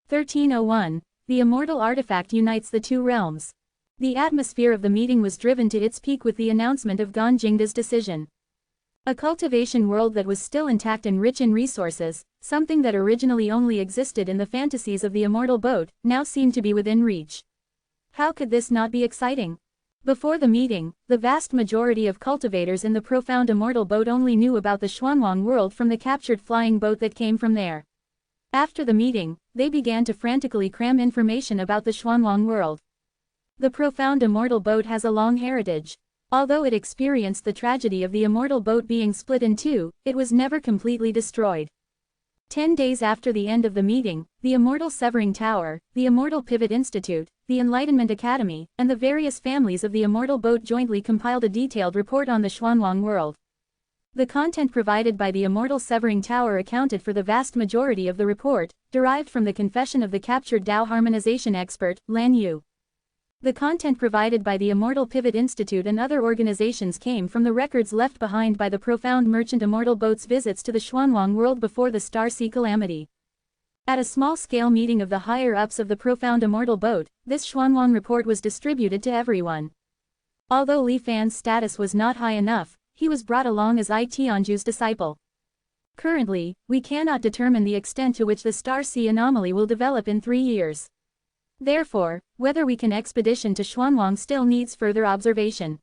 1301. The immortal artifact unites the two realms. The atmosphere of the meeting was driven to its peak with the announcement of Ganjingda's decision. A cultivation world that was still intact and rich in resources, something that originally only existed in the fantasies of the immortal boat, now seemed to be within reach. How could this not be exciting? Before the meeting, the vast majority of cultivators in the profound immortal boat only knew about the Xuanwang world from the captured flying boat that came from there. After the meeting, they began to frantically cram information about the Xuanwang world. The profound immortal boat has a long heritage. Although it experienced the tragedy of the immortal boat being split in two, it was never completely destroyed. 10 days after the end of the meeting, the Immortal Severing Tower, the Immortal Pivot Institute, the Enlightenment Academy, and the various families of the immortal boat jointly compiled a detailed report on the Xuanwang world. The content provided by the Immortal Severing Tower accounted for the vast majority of the report, derived from the confession of the captured Tao harmonization expert, Lan Yu. The content provided by the Immortal Pivot Institute and other organizations came from the records left behind by the profound merchant immortal boat's visits to the Xuanwang world before the Star Sea calamity. At a small-scale meeting of the higher-ups of the profound immortal boat, this Xuanwang report was distributed to everyone. Although Li Fan's status was not high enough, he was brought along as Tianju's disciple. Currently, we cannot determine the extent to which the Star Sea anomaly will develop in 3 years. Therefore, whether we can expedition to Xuanwang still needs further observation.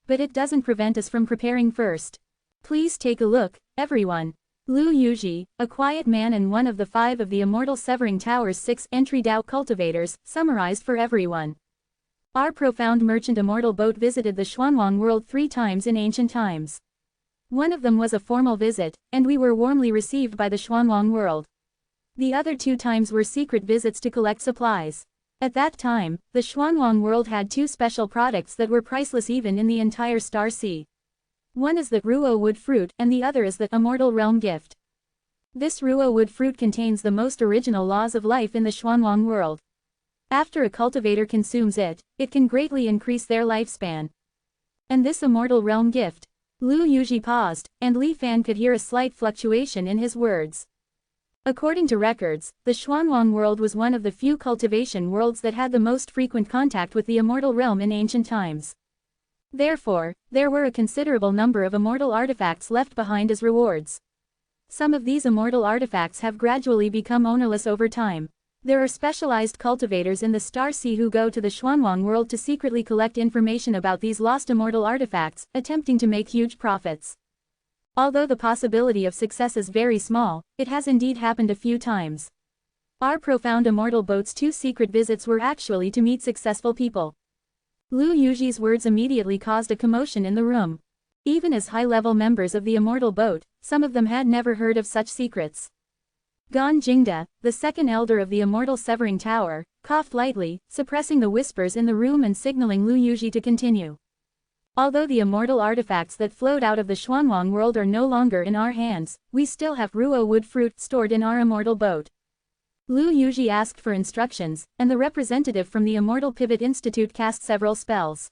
But it doesn't prevent us from preparing first. Please take a look, everyone. Lu Yuji, a quiet man and one of the 5 of the Immortal Severing Tower's 6 entry Dao cultivators, summarized for everyone. Our profound merchant immortal boat visited the Xuanwang world 3 times in ancient times. One of them was a formal visit, and we were warmly received by the Xuanwang world. The other 2 times were secret visits to collect supplies. At that time, the Xuanwang world had 2 special products that were priceless even in the entire Star Sea. One is the Ruo wood fruit and the other is the Immortal Realm gift. This Ruo wood fruit contains the most original laws of life in the Xuanwang world. After a cultivator consumes it, it can greatly increase their lifespan. And this Immortal Realm gift. Lu Yuji paused, and Li Fan could hear a slight fluctuation in his words. According to records, the Xuanwang world was one of the few cultivation worlds that had the most frequent contact with the immortal realm in ancient times. Therefore, there were a considerable number of immortal artifacts left behind as rewards. Some of these immortal artifacts have gradually become ownerless over time. There are specialized cultivators in the Star Sea who go to the Xuanwang world to secretly collect information about these lost immortal artifacts, attempting to make huge profits. Although the possibility of success is very small, it has indeed happened a few times. Our profound immortal boat's 2 secret visits were actually to meet successful people. Lu Yuji's words immediately caused a commotion in the room. Even as high-level members of the immortal boat, some of them had never heard of such secrets. Gan Jingda, the second elder of the Immortal Severing Tower, coughed lightly, suppressing the whispers in the room and signaling Lu Yuji to continue. Although the immortal artifacts that flowed out of the Xuanwang world are no longer in our hands, we still have Ruo wood fruit stored in our immortal boat. Lu Yuji asked for instructions, and the representative from the Immortal Pivot Institute cast several spells.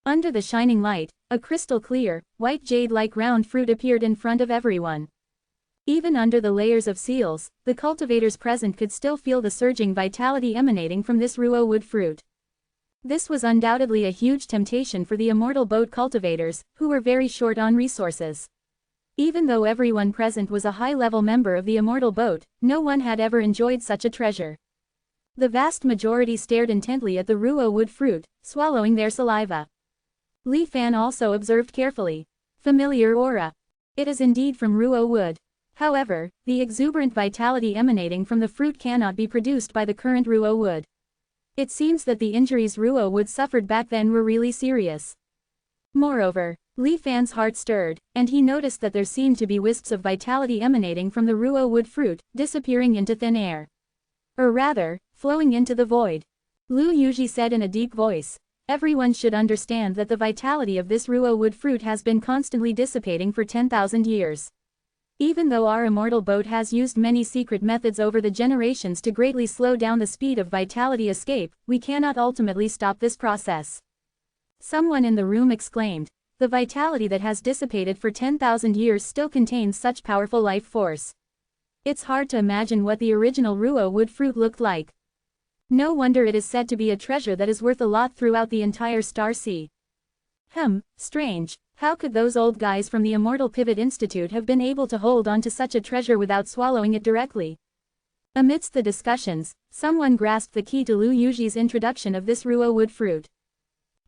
Under the shining light, a crystal-clear, white jade-like round fruit appeared in front of everyone. Even under the layers of seals, the cultivators present could still feel the surging vitality emanating from this Ruo wood fruit. This was undoubtedly a huge temptation for the immortal boat cultivators, who were very short on resources. Even though everyone present was a high-level member of the immortal boat, no one had ever enjoyed such a treasure. The vast majority stared intently at the Ruo wood fruit, swallowing their saliva. Li Fan also observed carefully. Familiar aura. It is indeed from Ruo wood. However, the exuberant vitality emanating from the fruit cannot be produced by the current Ruo wood. It seems that the injuries Ruo wood suffered back then were really serious. Moreover, Li Fan's heart stirred, and he noticed that there seemed to be wisps of vitality emanating from the Ruo wood fruit, disappearing into thin air. Or rather, flowing into the void. Lu Yuji said in a deep voice, "Everyone should understand that the vitality of this Ruo wood fruit has been constantly dissipating for 10,000 years. Even though our immortal boat has used many secret methods over the generations to greatly slow down the speed of vitality escape, we cannot ultimately stop this process." Someone in the room exclaimed, "The vitality that has dissipated for 10,000 years still contains such powerful life force." It's hard to imagine what the original Ruo wood fruit looked like. No wonder it is said to be a treasure that is worth a lot throughout the entire Star Sea. Strange. How could those old guys from the Immortal Pivot Institute have been able to hold on to such a treasure without swallowing it directly? Amidst the discussions, someone grasped the key to Lu Yuji's introduction of this Ruo wood fruit.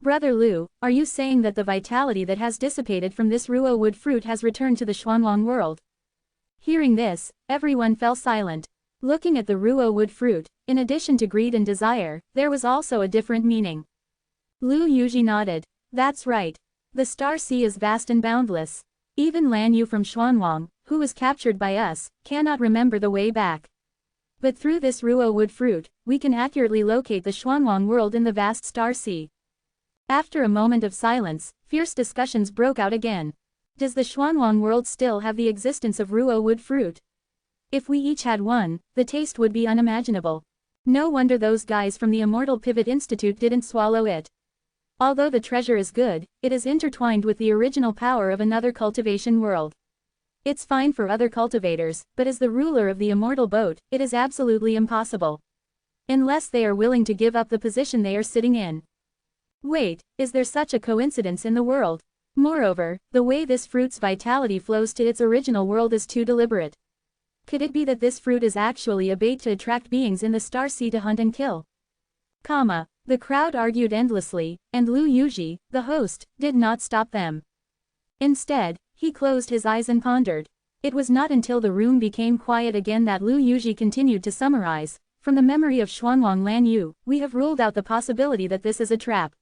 Brother Lu, are you saying that the vitality that has dissipated from this Ruo wood fruit has returned to the Xuanwang world? Hearing this, everyone fell silent. Looking at the Ruo wood fruit, in addition to greed and desire, there was also a different meaning. Lu Yuji nodded. That's right. The Star Sea is vast and boundless. Even Lan Yu from Xuanwang, who was captured by us, cannot remember the way back. But through this Ruo wood fruit, we can accurately locate the Xuanwang world in the vast Star Sea. After a moment of silence, fierce discussions broke out again. Does the Xuanwang world still have the existence of Ruo wood fruit? If we each had one, the taste would be unimaginable. No wonder those guys from the Immortal Pivot Institute didn't swallow it. Although the treasure is good, it is intertwined with the original power of another cultivation world. It's fine for other cultivators, but as the ruler of the immortal boat, it is absolutely impossible. Unless they are willing to give up the position they are sitting in. Wait, is there such a coincidence in the world? Moreover, the way this fruit's vitality flows to its original world is too deliberate. Could it be that this fruit is actually a bait to attract beings in the Star Sea to hunt and kill? The crowd argued endlessly, and Lu Yuji, the host, did not stop them. Instead, he closed his eyes and pondered. It was not until the room became quiet again that Lu Yuji continued to summarize. From the memory of Xuanwang Lan Yu, we have ruled out the possibility that this is a trap.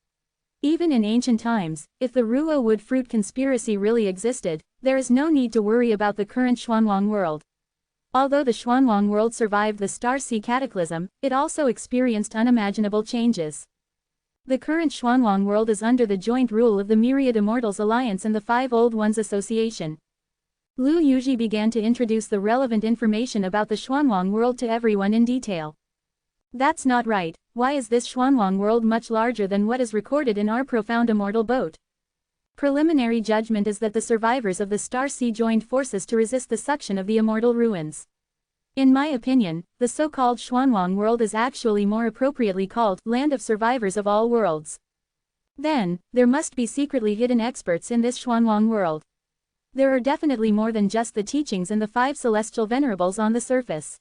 Even in ancient times, if the Ruo wood fruit conspiracy really existed, there is no need to worry about the current Xuanwang world. Although the Xuanwang world survived the Star Sea cataclysm, it also experienced unimaginable changes. The current Xuanwang world is under the joint rule of the Myriad Immortals Alliance and the Five Old Ones Association. Lu Yuji began to introduce the relevant information about the Xuanwang world to everyone in detail. That's not right. Why is this Xuanwang world much larger than what is recorded in our profound immortal boat? Preliminary judgment is that the survivors of the Star Sea joined forces to resist the suction of the immortal ruins. In my opinion, the so-called Xuanwang world is actually more appropriately called Land of Survivors of All Worlds. Then, there must be secretly hidden experts in this Xuanwang world. There are definitely more than just the teachings and the 5 celestial venerables on the surface.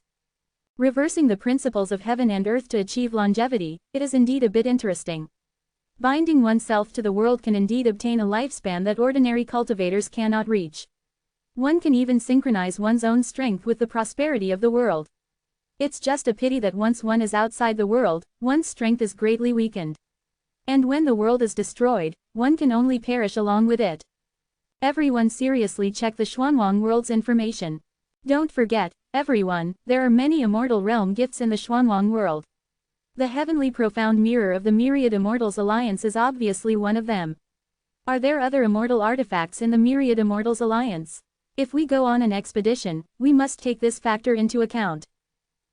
Reversing the principles of heaven and earth to achieve longevity, it is indeed a bit interesting. Binding oneself to the world can indeed obtain a lifespan that ordinary cultivators cannot reach. One can even synchronize one's own strength with the prosperity of the world. It's just a pity that once one is outside the world, one's strength is greatly weakened. And when the world is destroyed, one can only perish along with it. Everyone seriously check the Xuanwang world's information. Don't forget, everyone, there are many immortal realm gifts in the Xuanwang world. The heavenly profound mirror of the Myriad Immortals Alliance is obviously one of them. Are there other immortal artifacts in the Myriad Immortals Alliance? If we go on an expedition, we must take this factor into account.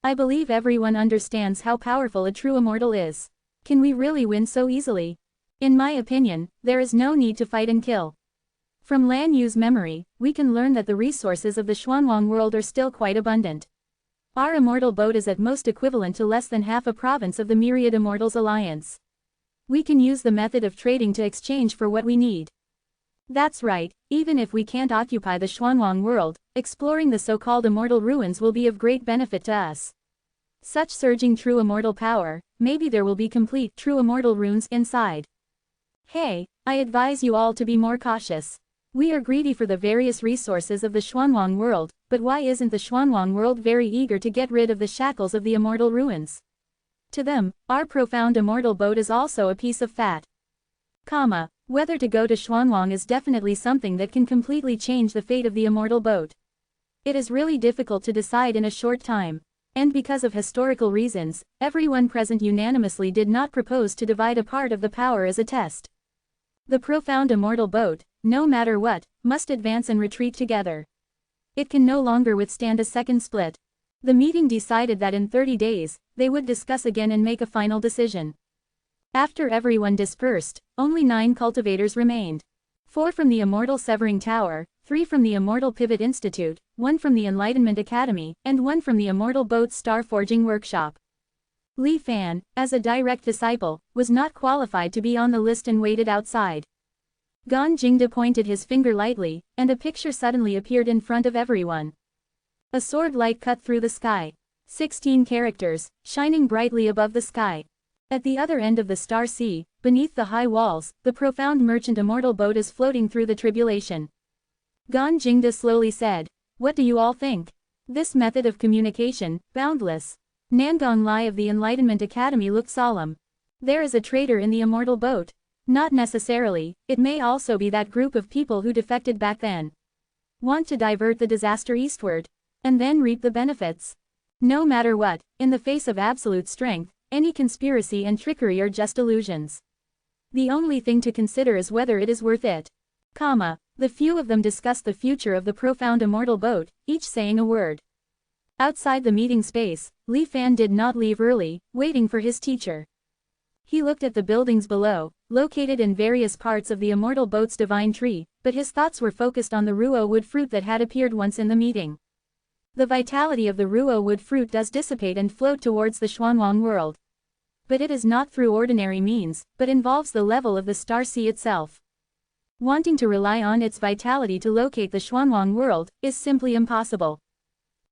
I believe everyone understands how powerful a true immortal is. Can we really win so easily? In my opinion, there is no need to fight and kill. From Lan Yu's memory, we can learn that the resources of the Xuanwang world are still quite abundant. Our immortal boat is at most equivalent to less than half a province of the Myriad Immortals Alliance. We can use the method of trading to exchange for what we need. That's right, even if we can't occupy the Xuanwang world, exploring the so-called immortal ruins will be of great benefit to us. Such surging true immortal power, maybe there will be complete true immortal runes inside. Hey, I advise you all to be more cautious. We are greedy for the various resources of the Xuanwang world, but why isn't the Xuanwang world very eager to get rid of the shackles of the immortal ruins? To them, our profound immortal boat is also a piece of fat. Whether to go to Xuanwang is definitely something that can completely change the fate of the immortal boat. It is really difficult to decide in a short time. And because of historical reasons, everyone present unanimously did not propose to divide a part of the power as a test. The profound immortal boat, no matter what, must advance and retreat together. It can no longer withstand a second split. The meeting decided that in 30 days, they would discuss again and make a final decision. After everyone dispersed, only 9 cultivators remained. 4 from the Immortal Severing Tower, 3 from the Immortal Pivot Institute, 1 from the Enlightenment Academy, and 1 from the Immortal Boat's Star Forging Workshop. Li Fan, as a direct disciple, was not qualified to be on the list and waited outside. Gan Jingde pointed his finger lightly, and a picture suddenly appeared in front of everyone. A sword light cut through the sky. 16 characters, shining brightly above the sky. At the other end of the star sea, beneath the high walls, the profound merchant immortal boat is floating through the tribulation. Gan Jingde slowly said, "What do you all think? This method of communication, boundless." Nangong Lai of the Enlightenment Academy looked solemn. There is a traitor in the immortal boat. Not necessarily, it may also be that group of people who defected back then. Want to divert the disaster eastward, and then reap the benefits. No matter what, in the face of absolute strength, any conspiracy and trickery are just illusions. The only thing to consider is whether it is worth it. The few of them discussed the future of the profound immortal boat, each saying a word. Outside the meeting space, Li Fan did not leave early, waiting for his teacher. He looked at the buildings below, located in various parts of the immortal boat's divine tree, but his thoughts were focused on the ruo wood fruit that had appeared once in the meeting. The vitality of the ruo wood fruit does dissipate and float towards the Xuanwang world. But it is not through ordinary means, but involves the level of the star sea itself. Wanting to rely on its vitality to locate the Xuanwang world is simply impossible.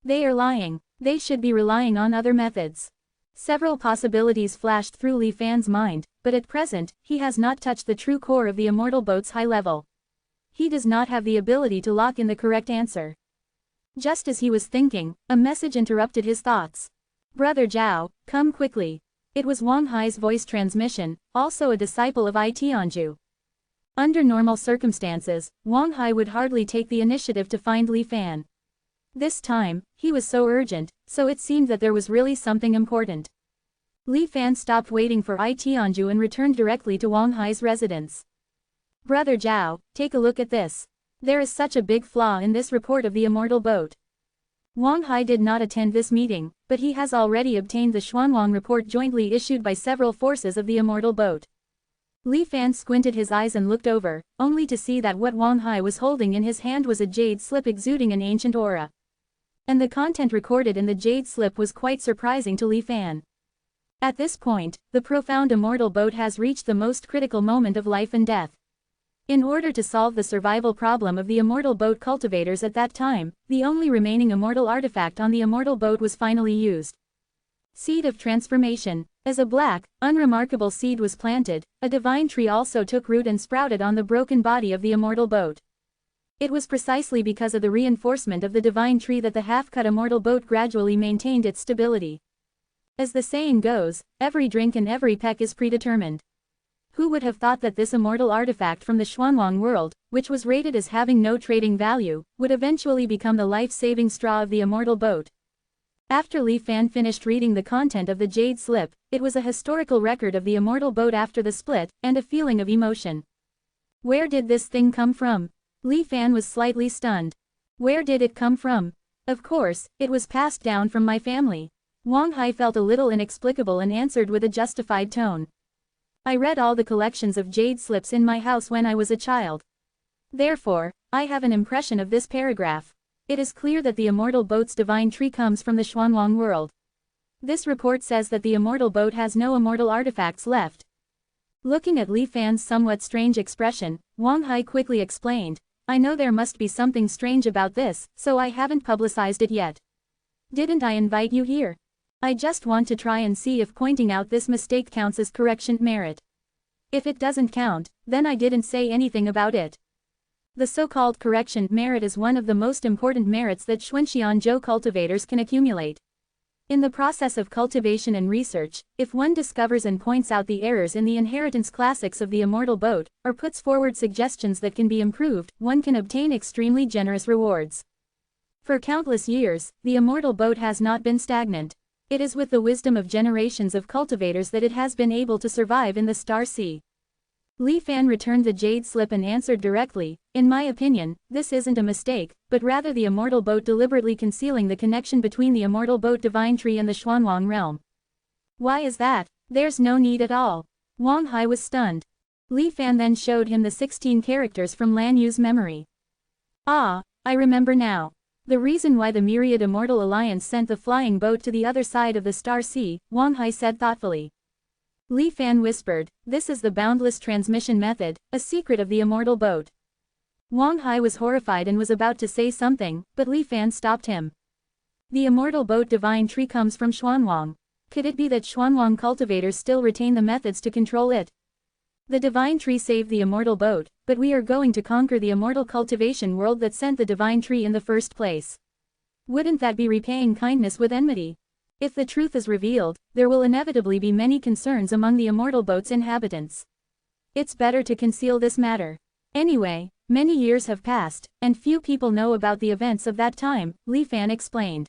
They are lying. They should be relying on other methods. Several possibilities flashed through Li Fan's mind, but at present, he has not touched the true core of the immortal boat's high level. He does not have the ability to lock in the correct answer. Just as he was thinking, a message interrupted his thoughts. "Brother Zhao, come quickly." It was Wang Hai's voice transmission, also a disciple of Tianju. Under normal circumstances, Wang Hai would hardly take the initiative to find Li Fan. This time, he was so urgent, so it seemed that there was really something important. Li Fan stopped waiting for Tianju and returned directly to Wang Hai's residence. "Brother Zhao, take a look at this. There is such a big flaw in this report of the immortal boat." Wang Hai did not attend this meeting, but he has already obtained the Xuanwang report jointly issued by several forces of the immortal boat. Li Fan squinted his eyes and looked over, only to see that what Wang Hai was holding in his hand was a jade slip exuding an ancient aura. And the content recorded in the jade slip was quite surprising to Li Fan. At this point, the profound immortal boat has reached the most critical moment of life and death. In order to solve the survival problem of the immortal boat cultivators at that time, the only remaining immortal artifact on the immortal boat was finally used. Seed of transformation. As a black, unremarkable seed was planted, a divine tree also took root and sprouted on the broken body of the immortal boat. It was precisely because of the reinforcement of the divine tree that the half-cut immortal boat gradually maintained its stability. As the saying goes, every drink and every peck is predetermined. Who would have thought that this immortal artifact from the Xuanwang world, which was rated as having no trading value, would eventually become the life-saving straw of the immortal boat? After Li Fan finished reading the content of the jade slip, it was a historical record of the immortal boat after the split, and a feeling of emotion. Where did this thing come from? Li Fan was slightly stunned. Where did it come from? Of course, it was passed down from my family. Wang Hai felt a little inexplicable and answered with a justified tone. I read all the collections of jade slips in my house when I was a child. Therefore, I have an impression of this paragraph. It is clear that the immortal boat's divine tree comes from the Xuanwang world. This report says that the immortal boat has no immortal artifacts left. Looking at Li Fan's somewhat strange expression, Wang Hai quickly explained, I know there must be something strange about this, so I haven't publicized it yet. Didn't I invite you here? I just want to try and see if pointing out this mistake counts as correction merit. If it doesn't count, then I didn't say anything about it. The so-called correction merit is one of the most important merits that Xuanxianzhou cultivators can accumulate. In the process of cultivation and research, if one discovers and points out the errors in the inheritance classics of the immortal boat, or puts forward suggestions that can be improved, one can obtain extremely generous rewards. For countless years, the immortal boat has not been stagnant. It is with the wisdom of generations of cultivators that it has been able to survive in the Star Sea. Li Fan returned the jade slip and answered directly, in my opinion, this isn't a mistake, but rather the immortal boat deliberately concealing the connection between the immortal boat divine tree and the Xuanwang realm. Why is that? There's no need at all. Wang Hai was stunned. Li Fan then showed him the 16 characters from Lan Yu's memory. Ah, I remember now. The reason why the myriad Immortal Alliance sent the flying boat to the other side of the Star Sea, Wang Hai said thoughtfully. Li Fan whispered, this is the boundless transmission method, a secret of the Immortal boat. Wang Hai was horrified and was about to say something, but Li Fan stopped him. The Immortal boat divine tree comes from Xuanwang. Could it be that Xuanwang cultivators still retain the methods to control it? The divine tree saved the Immortal boat, but we are going to conquer the immortal cultivation world that sent the divine tree in the first place. Wouldn't that be repaying kindness with enmity? If the truth is revealed, there will inevitably be many concerns among the Immortal boat's inhabitants. It's better to conceal this matter. Anyway, many years have passed, and few people know about the events of that time, Li Fan explained.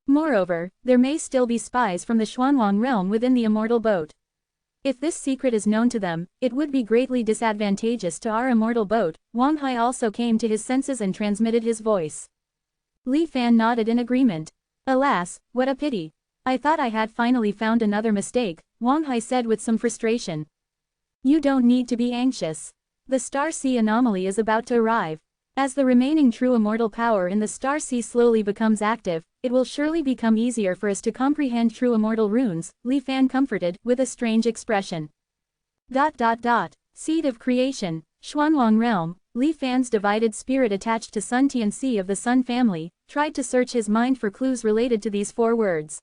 Moreover, there may still be spies from the Xuanwang realm within the Immortal boat. If this secret is known to them, it would be greatly disadvantageous to our Immortal boat. Wang Hai also came to his senses and transmitted his voice. Li Fan nodded in agreement. Alas, what a pity. I thought I had finally found another mistake, Wang Hai said with some frustration. You don't need to be anxious. The Star Sea anomaly is about to arrive. As the remaining true immortal power in the Star Sea slowly becomes active, it will surely become easier for us to comprehend true immortal runes, Li Fan comforted, with a strange expression. Seed of creation, Xuanwang realm, Li Fan's divided spirit attached to Sun Tianxi of the Sun family, tried to search his mind for clues related to these 4 words.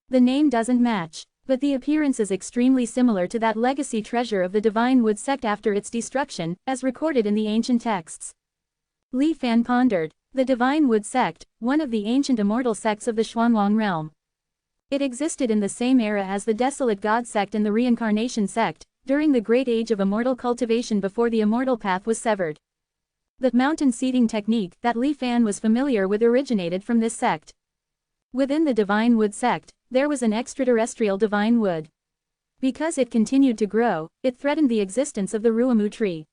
The name doesn't match, but the appearance is extremely similar to that legacy treasure of the Divine Wood sect after its destruction, as recorded in the ancient texts. Li Fan pondered. The Divine Wood sect, one of the ancient immortal sects of the Xuanwang realm. It existed in the same era as the Desolate God sect and the Reincarnation sect, during the great age of immortal cultivation before the immortal path was severed. The mountain seeding technique that Li Fan was familiar with originated from this sect. Within the Divine Wood sect, there was an extraterrestrial Divine Wood. Because it continued to grow, it threatened the existence of the Ruamu tree.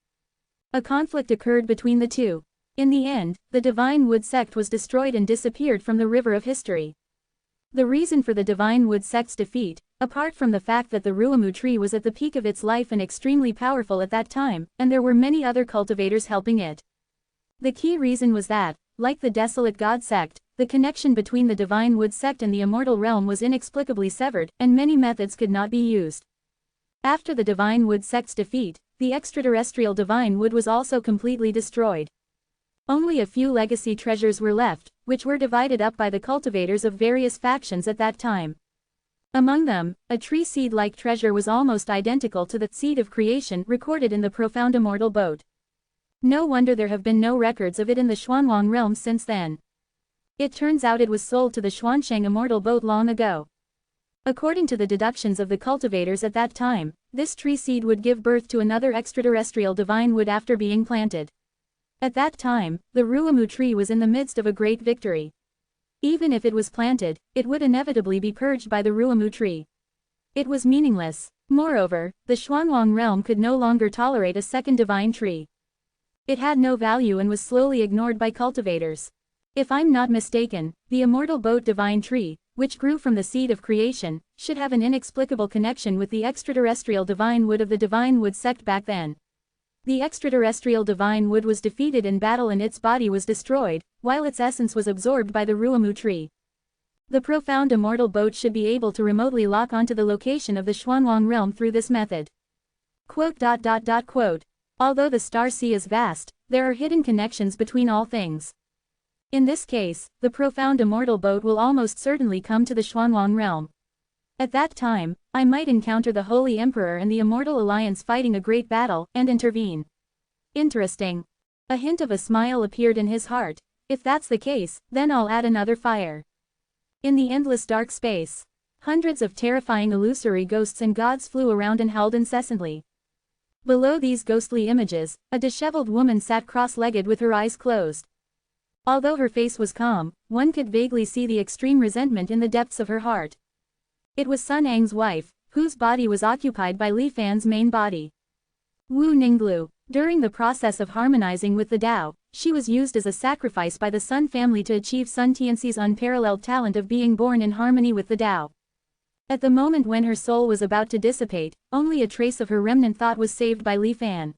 A conflict occurred between the two. In the end, the Divine Wood sect was destroyed and disappeared from the river of history. The reason for the Divine Wood sect's defeat, apart from the fact that the Ruamu tree was at the peak of its life and extremely powerful at that time, and there were many other cultivators helping it. The key reason was that, like the Desolate God sect, the connection between the Divine Wood sect and the immortal realm was inexplicably severed, and many methods could not be used. After the Divine Wood sect's defeat, the extraterrestrial Divine Wood was also completely destroyed. Only a few legacy treasures were left, which were divided up by the cultivators of various factions at that time. Among them, a tree seed-like treasure was almost identical to the seed of creation recorded in the profound immortal boat. No wonder there have been no records of it in the Xuanwang realm since then. It turns out it was sold to the Xuansheng immortal boat long ago. According to the deductions of the cultivators at that time, this tree seed would give birth to another extraterrestrial Divine Wood after being planted. At that time, the Ruamu tree was in the midst of a great victory. Even if it was planted, it would inevitably be purged by the Ruamu tree. It was meaningless. Moreover, the Xuanwang realm could no longer tolerate a second divine tree. It had no value and was slowly ignored by cultivators. If I'm not mistaken, the immortal boat divine tree, which grew from the seed of creation, should have an inexplicable connection with the extraterrestrial Divine Wood of the Divine Wood sect back then. The extraterrestrial Divine Wood was defeated in battle and its body was destroyed, while its essence was absorbed by the Ruamu tree. The profound immortal boat should be able to remotely lock onto the location of the Xuanwang realm through this method. Although the Star Sea is vast, there are hidden connections between all things. In this case, the profound immortal boat will almost certainly come to the Xuanwang realm. At that time, I might encounter the Holy Emperor and the Immortal Alliance fighting a great battle, and intervene. Interesting. A hint of a smile appeared in his heart. If that's the case, then I'll add another fire. In the endless dark space, hundreds of terrifying illusory ghosts and gods flew around and howled incessantly. Below these ghostly images, a disheveled woman sat cross-legged with her eyes closed. Although her face was calm, one could vaguely see the extreme resentment in the depths of her heart. It was Sun Ang's wife, whose body was occupied by Li Fan's main body. Wu Ninglu. During the process of harmonizing with the Tao, she was used as a sacrifice by the Sun family to achieve Sun Tianxi's unparalleled talent of being born in harmony with the Tao. At the moment when her soul was about to dissipate, only a trace of her remnant thought was saved by Li Fan.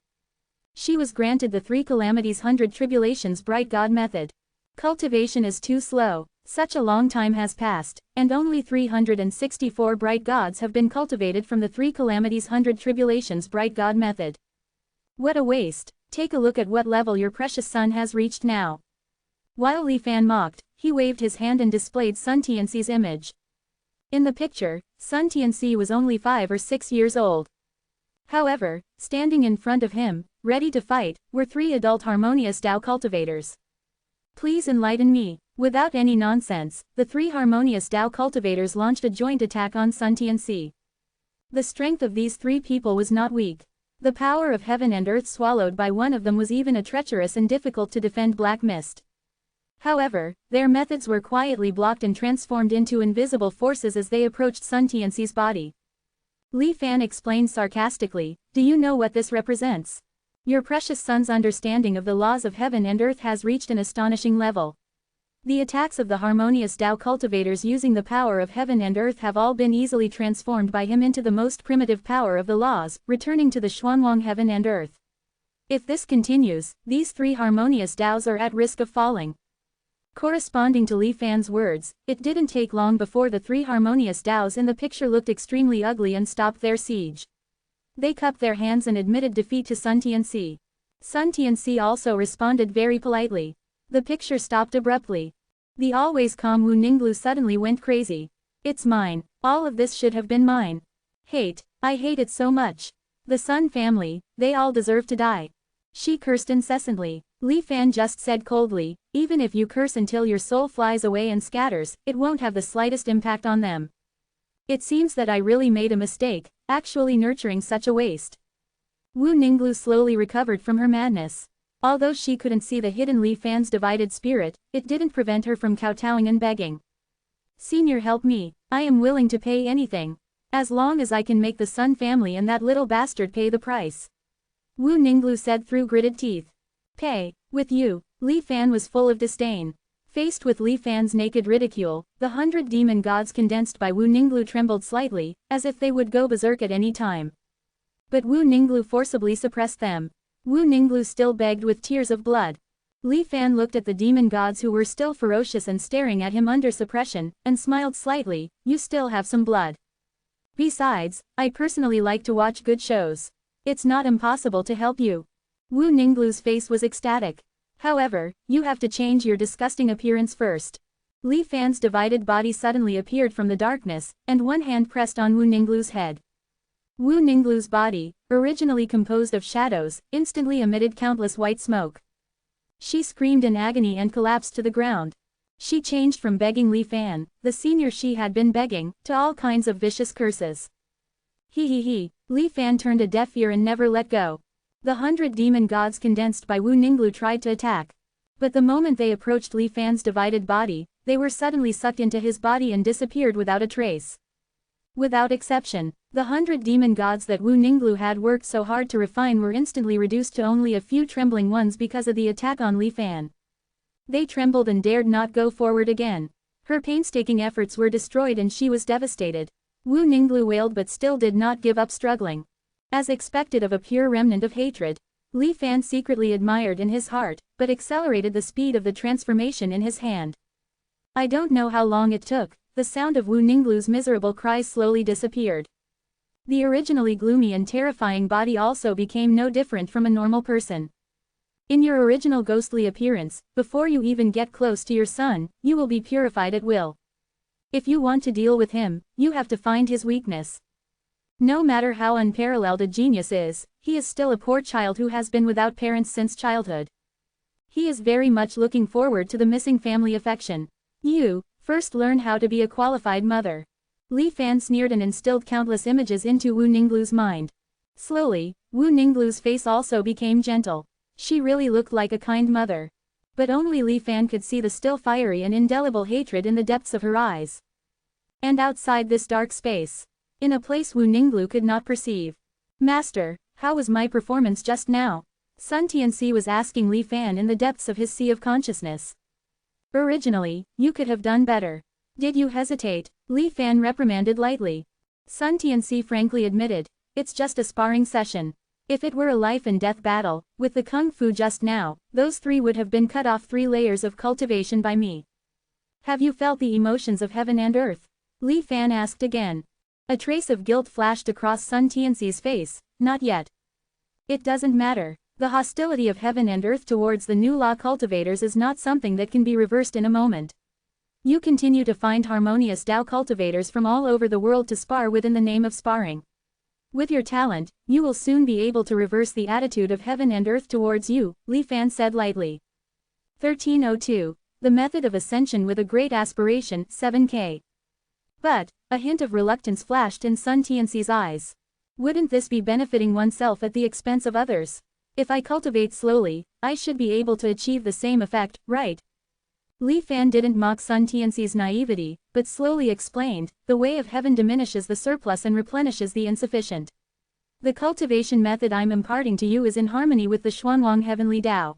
She was granted the 3 calamities 100 tribulations bright God method. Cultivation is too slow, such a long time has passed, and only 364 bright gods have been cultivated from the 3 calamities 100 tribulations bright God method. What a waste, take a look at what level your precious son has reached now. While Li Fan mocked, he waved his hand and displayed Sun Tianxi's image. In the picture, Sun Tianxi was only 5 or 6 years old. However, standing in front of him, ready to fight, were 3 adult harmonious Tao cultivators. Please enlighten me. Without any nonsense, the 3 harmonious Tao cultivators launched a joint attack on Sun Tianxi. The strength of these 3 people was not weak. The power of heaven and earth swallowed by one of them was even a treacherous and difficult to defend black mist. However, their methods were quietly blocked and transformed into invisible forces as they approached Sun Tianxi's body. Li Fan explained sarcastically, "Do you know what this represents? Your precious son's understanding of the laws of heaven and earth has reached an astonishing level. The attacks of the harmonious Tao cultivators using the power of heaven and earth have all been easily transformed by him into the most primitive power of the laws, returning to the Xuanwang heaven and earth. If this continues, these 3 harmonious Taos are at risk of falling." Corresponding to Li Fan's words, it didn't take long before the 3 harmonious Taos in the picture looked extremely ugly and stopped their siege. They cupped their hands and admitted defeat to Sun Tianxi. Sun Tianxi also responded very politely. The picture stopped abruptly. The always calm Wu Ninglu suddenly went crazy. "It's mine, all of this should have been mine. I hate it so much. The Sun family, they all deserve to die." She cursed incessantly. Li Fan just said coldly, "Even if you curse until your soul flies away and scatters, it won't have the slightest impact on them. It seems that I really made a mistake, actually nurturing such a waste." Wu Ninglu slowly recovered from her madness. Although she couldn't see the hidden Li Fan's divided spirit, it didn't prevent her from kowtowing and begging. "Senior, help me, I am willing to pay anything. As long as I can make the Sun family and that little bastard pay the price." Wu Ninglu said through gritted teeth. "Pay? With you?" Li Fan was full of disdain. Faced with Li Fan's naked ridicule, the 100 demon gods condensed by Wu Ninglu trembled slightly, as if they would go berserk at any time. But Wu Ninglu forcibly suppressed them. Wu Ninglu still begged with tears of blood. Li Fan looked at the demon gods who were still ferocious and staring at him under suppression, and smiled slightly, "You still have some blood. Besides, I personally like to watch good shows. It's not impossible to help you." Wu Ninglu's face was ecstatic. "However, you have to change your disgusting appearance first." Li Fan's divided body suddenly appeared from the darkness, and one hand pressed on Wu Ninglu's head. Wu Ninglu's body, originally composed of shadows, instantly emitted countless white smoke. She screamed in agony and collapsed to the ground. She changed from begging Li Fan, the senior she had been begging, to all kinds of vicious curses. He. Li Fan turned a deaf ear and never let go. The 100 demon gods condensed by Wu Ninglu tried to attack. But the moment they approached Li Fan's divided body, they were suddenly sucked into his body and disappeared without a trace. Without exception, the 100 demon gods that Wu Ninglu had worked so hard to refine were instantly reduced to only a few trembling ones because of the attack on Li Fan. They trembled and dared not go forward again. Her painstaking efforts were destroyed and she was devastated. Wu Ninglu wailed but still did not give up struggling. As expected of a pure remnant of hatred, Li Fan secretly admired in his heart, but accelerated the speed of the transformation in his hand. I don't know how long it took. The sound of Wu Ninglu's miserable cries slowly disappeared. The originally gloomy and terrifying body also became no different from a normal person. In your original ghostly appearance, before you even get close to your son, you will be purified at will. If you want to deal with him, you have to find his weakness. No matter how unparalleled a genius is, he is still a poor child who has been without parents since childhood. He is very much looking forward to the missing family affection. You first learn how to be a qualified mother. Li Fan sneered and instilled countless images into Wu Ninglu's mind. Slowly, Wu Ninglu's face also became gentle. She really looked like a kind mother. But only Li Fan could see the still fiery and indelible hatred in the depths of her eyes. And outside this dark space, in a place Wu Ninglu could not perceive. "Master, how was my performance just now?" Sun Tianxi was asking Li Fan in the depths of his sea of consciousness. "Originally, you could have done better. Did you hesitate? Li Fan reprimanded lightly. Sun Tianxi frankly admitted, it's just a sparring session. If it were a life-and-death battle, with the kung fu just now, those three would have been cut off 3 layers of cultivation by me. Have you felt the emotions of heaven and earth? Li Fan asked again. A trace of guilt flashed across Sun Tianxi's face. Not yet. It doesn't matter. The hostility of heaven and earth towards the new law cultivators is not something that can be reversed in a moment. You continue to find harmonious Tao cultivators from all over the world to spar within the name of sparring. With your talent, you will soon be able to reverse the attitude of heaven and earth towards you, Li Fan said lightly. 1302. The Method of Ascension with a Great Aspiration, 7K. But, a hint of reluctance flashed in Sun Tianxi's eyes. Wouldn't this be benefiting oneself at the expense of others? If I cultivate slowly, I should be able to achieve the same effect, right? Li Fan didn't mock Sun Tianxi's naivety, but slowly explained, the way of heaven diminishes the surplus and replenishes the insufficient. The cultivation method I'm imparting to you is in harmony with the Xuanwang heavenly Tao.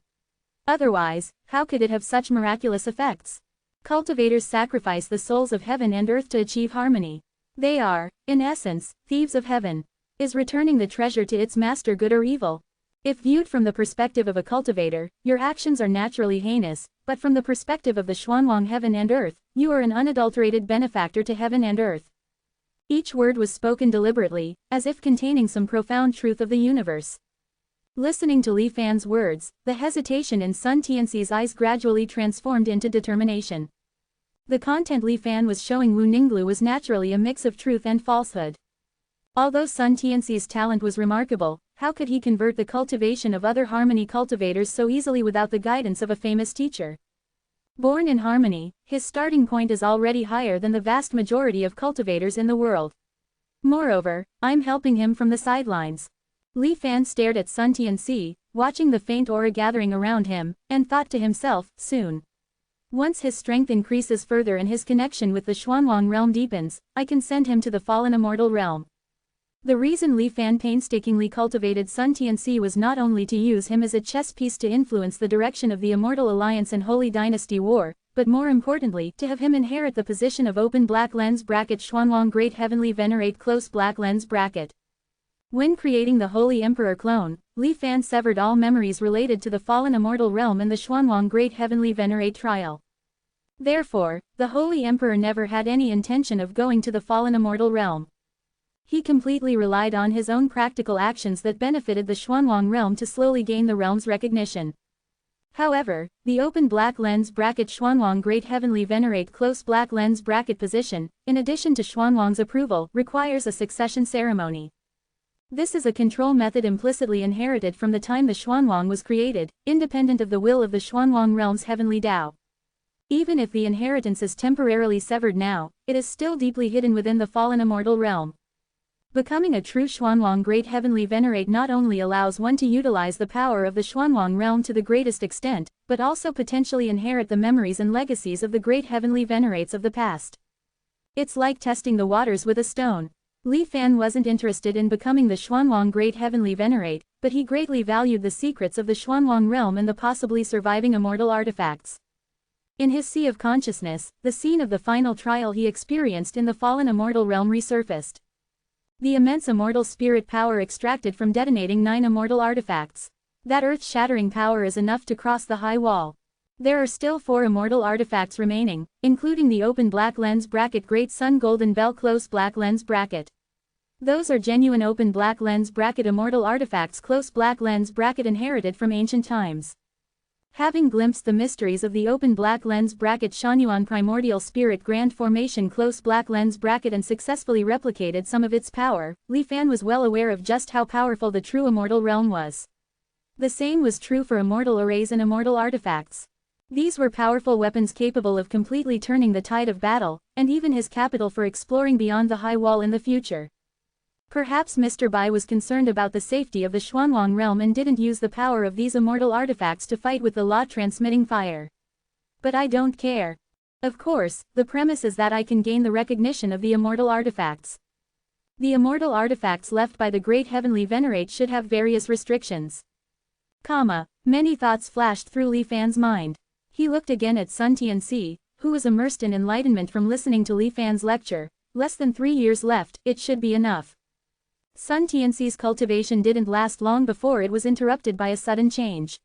Otherwise, how could it have such miraculous effects? Cultivators sacrifice the souls of heaven and earth to achieve harmony. They are, in essence, thieves of heaven. Is returning the treasure to its master good or evil? If viewed from the perspective of a cultivator, your actions are naturally heinous, but from the perspective of the Xuanwang heaven and earth, you are an unadulterated benefactor to heaven and earth. Each word was spoken deliberately, as if containing some profound truth of the universe. Listening to Li Fan's words, the hesitation in Sun Tianxi's eyes gradually transformed into determination. The content Li Fan was showing Wu Ninglu was naturally a mix of truth and falsehood. Although Sun Tianxi's talent was remarkable, how could he convert the cultivation of other harmony cultivators so easily without the guidance of a famous teacher? Born in harmony, his starting point is already higher than the vast majority of cultivators in the world. Moreover, I'm helping him from the sidelines. Li Fan stared at Sun Tianxi, watching the faint aura gathering around him, and thought to himself, soon. Once his strength increases further and his connection with the Xuanwang realm deepens, I can send him to the fallen immortal realm. The reason Li Fan painstakingly cultivated Sun Tianxi was not only to use him as a chess piece to influence the direction of the Immortal Alliance and Holy Dynasty War, but more importantly, to have him inherit the position of open black lens bracket Xuanwang Great Heavenly Venerate close black lens bracket. When creating the Holy Emperor clone, Li Fan severed all memories related to the fallen immortal realm and the Xuanwang Great Heavenly Venerate trial. Therefore, the Holy Emperor never had any intention of going to the fallen immortal realm. He completely relied on his own practical actions that benefited the Xuanwang realm to slowly gain the realm's recognition. However, the open black lens bracket Xuanwang Great Heavenly Venerate close black lens bracket position, in addition to Xuanwang's approval, requires a succession ceremony. This is a control method implicitly inherited from the time the Xuanwang was created, independent of the will of the Xuanwang realm's heavenly Tao. Even if the inheritance is temporarily severed now, it is still deeply hidden within the fallen immortal realm. Becoming a true Xuanwang Great Heavenly Venerate not only allows one to utilize the power of the Xuanwang realm to the greatest extent, but also potentially inherit the memories and legacies of the Great Heavenly Venerates of the past. It's like testing the waters with a stone. Li Fan wasn't interested in becoming the Xuanwang Great Heavenly Venerate, but he greatly valued the secrets of the Xuanwang realm and the possibly surviving immortal artifacts. In his sea of consciousness, the scene of the final trial he experienced in the fallen immortal realm resurfaced. The immense immortal spirit power extracted from detonating 9 immortal artifacts. That earth-shattering power is enough to cross the high wall. There are still 4 immortal artifacts remaining, including the open black lens bracket Great Sun Golden Bell close black lens bracket. Those are genuine open black lens bracket immortal artifacts close black lens bracket inherited from ancient times. Having glimpsed the mysteries of the open black lens bracket Shanyuan primordial spirit grand formation close black lens bracket and successfully replicated some of its power, Li Fan was well aware of just how powerful the true immortal realm was. The same was true for immortal arrays and immortal artifacts. These were powerful weapons capable of completely turning the tide of battle, and even his capital for exploring beyond the high wall in the future. Perhaps Mr. Bai was concerned about the safety of the Xuanwang realm and didn't use the power of these immortal artifacts to fight with the law-transmitting fire. But I don't care. Of course, the premise is that I can gain the recognition of the immortal artifacts. The immortal artifacts left by the Great Heavenly Venerate should have various restrictions. Many thoughts flashed through Li Fan's mind. He looked again at Sun Tianxi, who was immersed in enlightenment from listening to Li Fan's lecture. Less than 3 years left, it should be enough. Sun Tianxi's cultivation didn't last long before it was interrupted by a sudden change.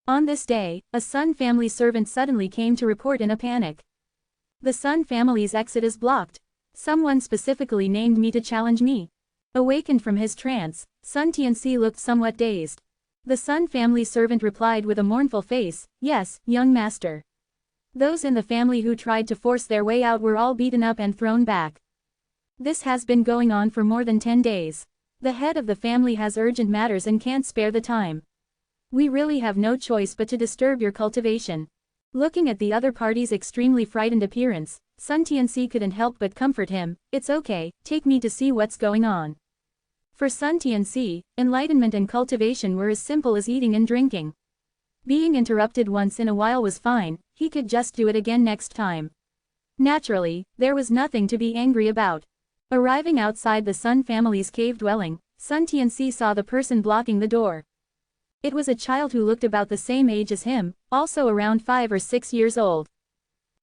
On this day, a Sun family servant suddenly came to report in a panic. The Sun family's exit is blocked. Someone specifically named me to challenge me. Awakened from his trance, Sun Tianxi looked somewhat dazed. The Sun family servant replied with a mournful face, "Yes, young master. Those in the family who tried to force their way out were all beaten up and thrown back. This has been going on for more than 10 days. The head of the family has urgent matters and can't spare the time. We really have no choice but to disturb your cultivation." Looking at the other party's extremely frightened appearance, Sun Tianxi couldn't help but comfort him. "It's okay, take me to see what's going on." For Sun Tianxi, enlightenment and cultivation were as simple as eating and drinking. Being interrupted once in a while was fine, he could just do it again next time. Naturally, there was nothing to be angry about. Arriving outside the Sun family's cave dwelling, Sun Tianxi saw the person blocking the door. It was a child who looked about the same age as him, also around 5 or 6 years old.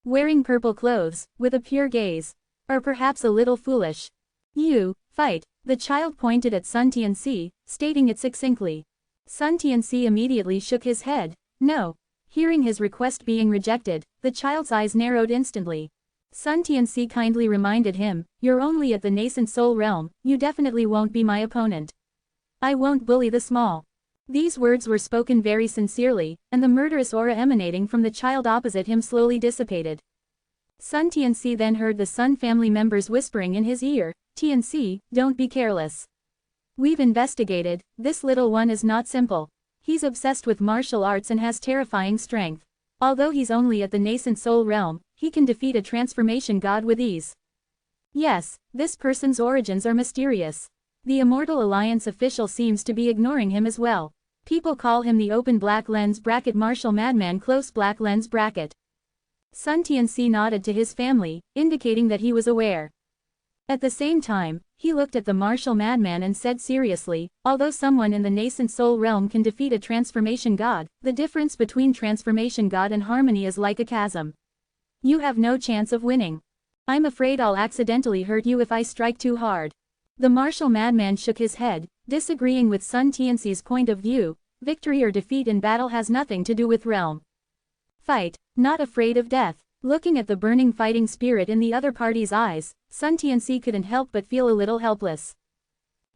Wearing purple clothes, with a pure gaze. Or perhaps a little foolish. "You, fight," the child pointed at Sun Tianxi, stating it succinctly. Sun Tianxi immediately shook his head. "No." Hearing his request being rejected, the child's eyes narrowed instantly. Sun Tianxi kindly reminded him, "You're only at the nascent soul realm, you definitely won't be my opponent. I won't bully the small." These words were spoken very sincerely, and the murderous aura emanating from the child opposite him slowly dissipated. Sun Tianxi then heard the Sun family members whispering in his ear, "Tianxi, don't be careless. We've investigated, this little one is not simple. He's obsessed with martial arts and has terrifying strength. Although he's only at the nascent soul realm, he can defeat a transformation god with ease. Yes, this person's origins are mysterious. The Immortal Alliance official seems to be ignoring him as well. People call him the open black lens bracket martial madman close black lens bracket." Sun Tianxi nodded to his family, indicating that he was aware. At the same time, he looked at the martial madman and said seriously, "Although someone in the nascent soul realm can defeat a transformation god, the difference between transformation god and harmony is like a chasm. You have no chance of winning. I'm afraid I'll accidentally hurt you if I strike too hard." The martial madman shook his head, disagreeing with Sun Tianxi's point of view. Victory or defeat in battle has nothing to do with realm. Fight, not afraid of death. Looking at the burning fighting spirit in the other party's eyes, Sun Tianxi couldn't help but feel a little helpless.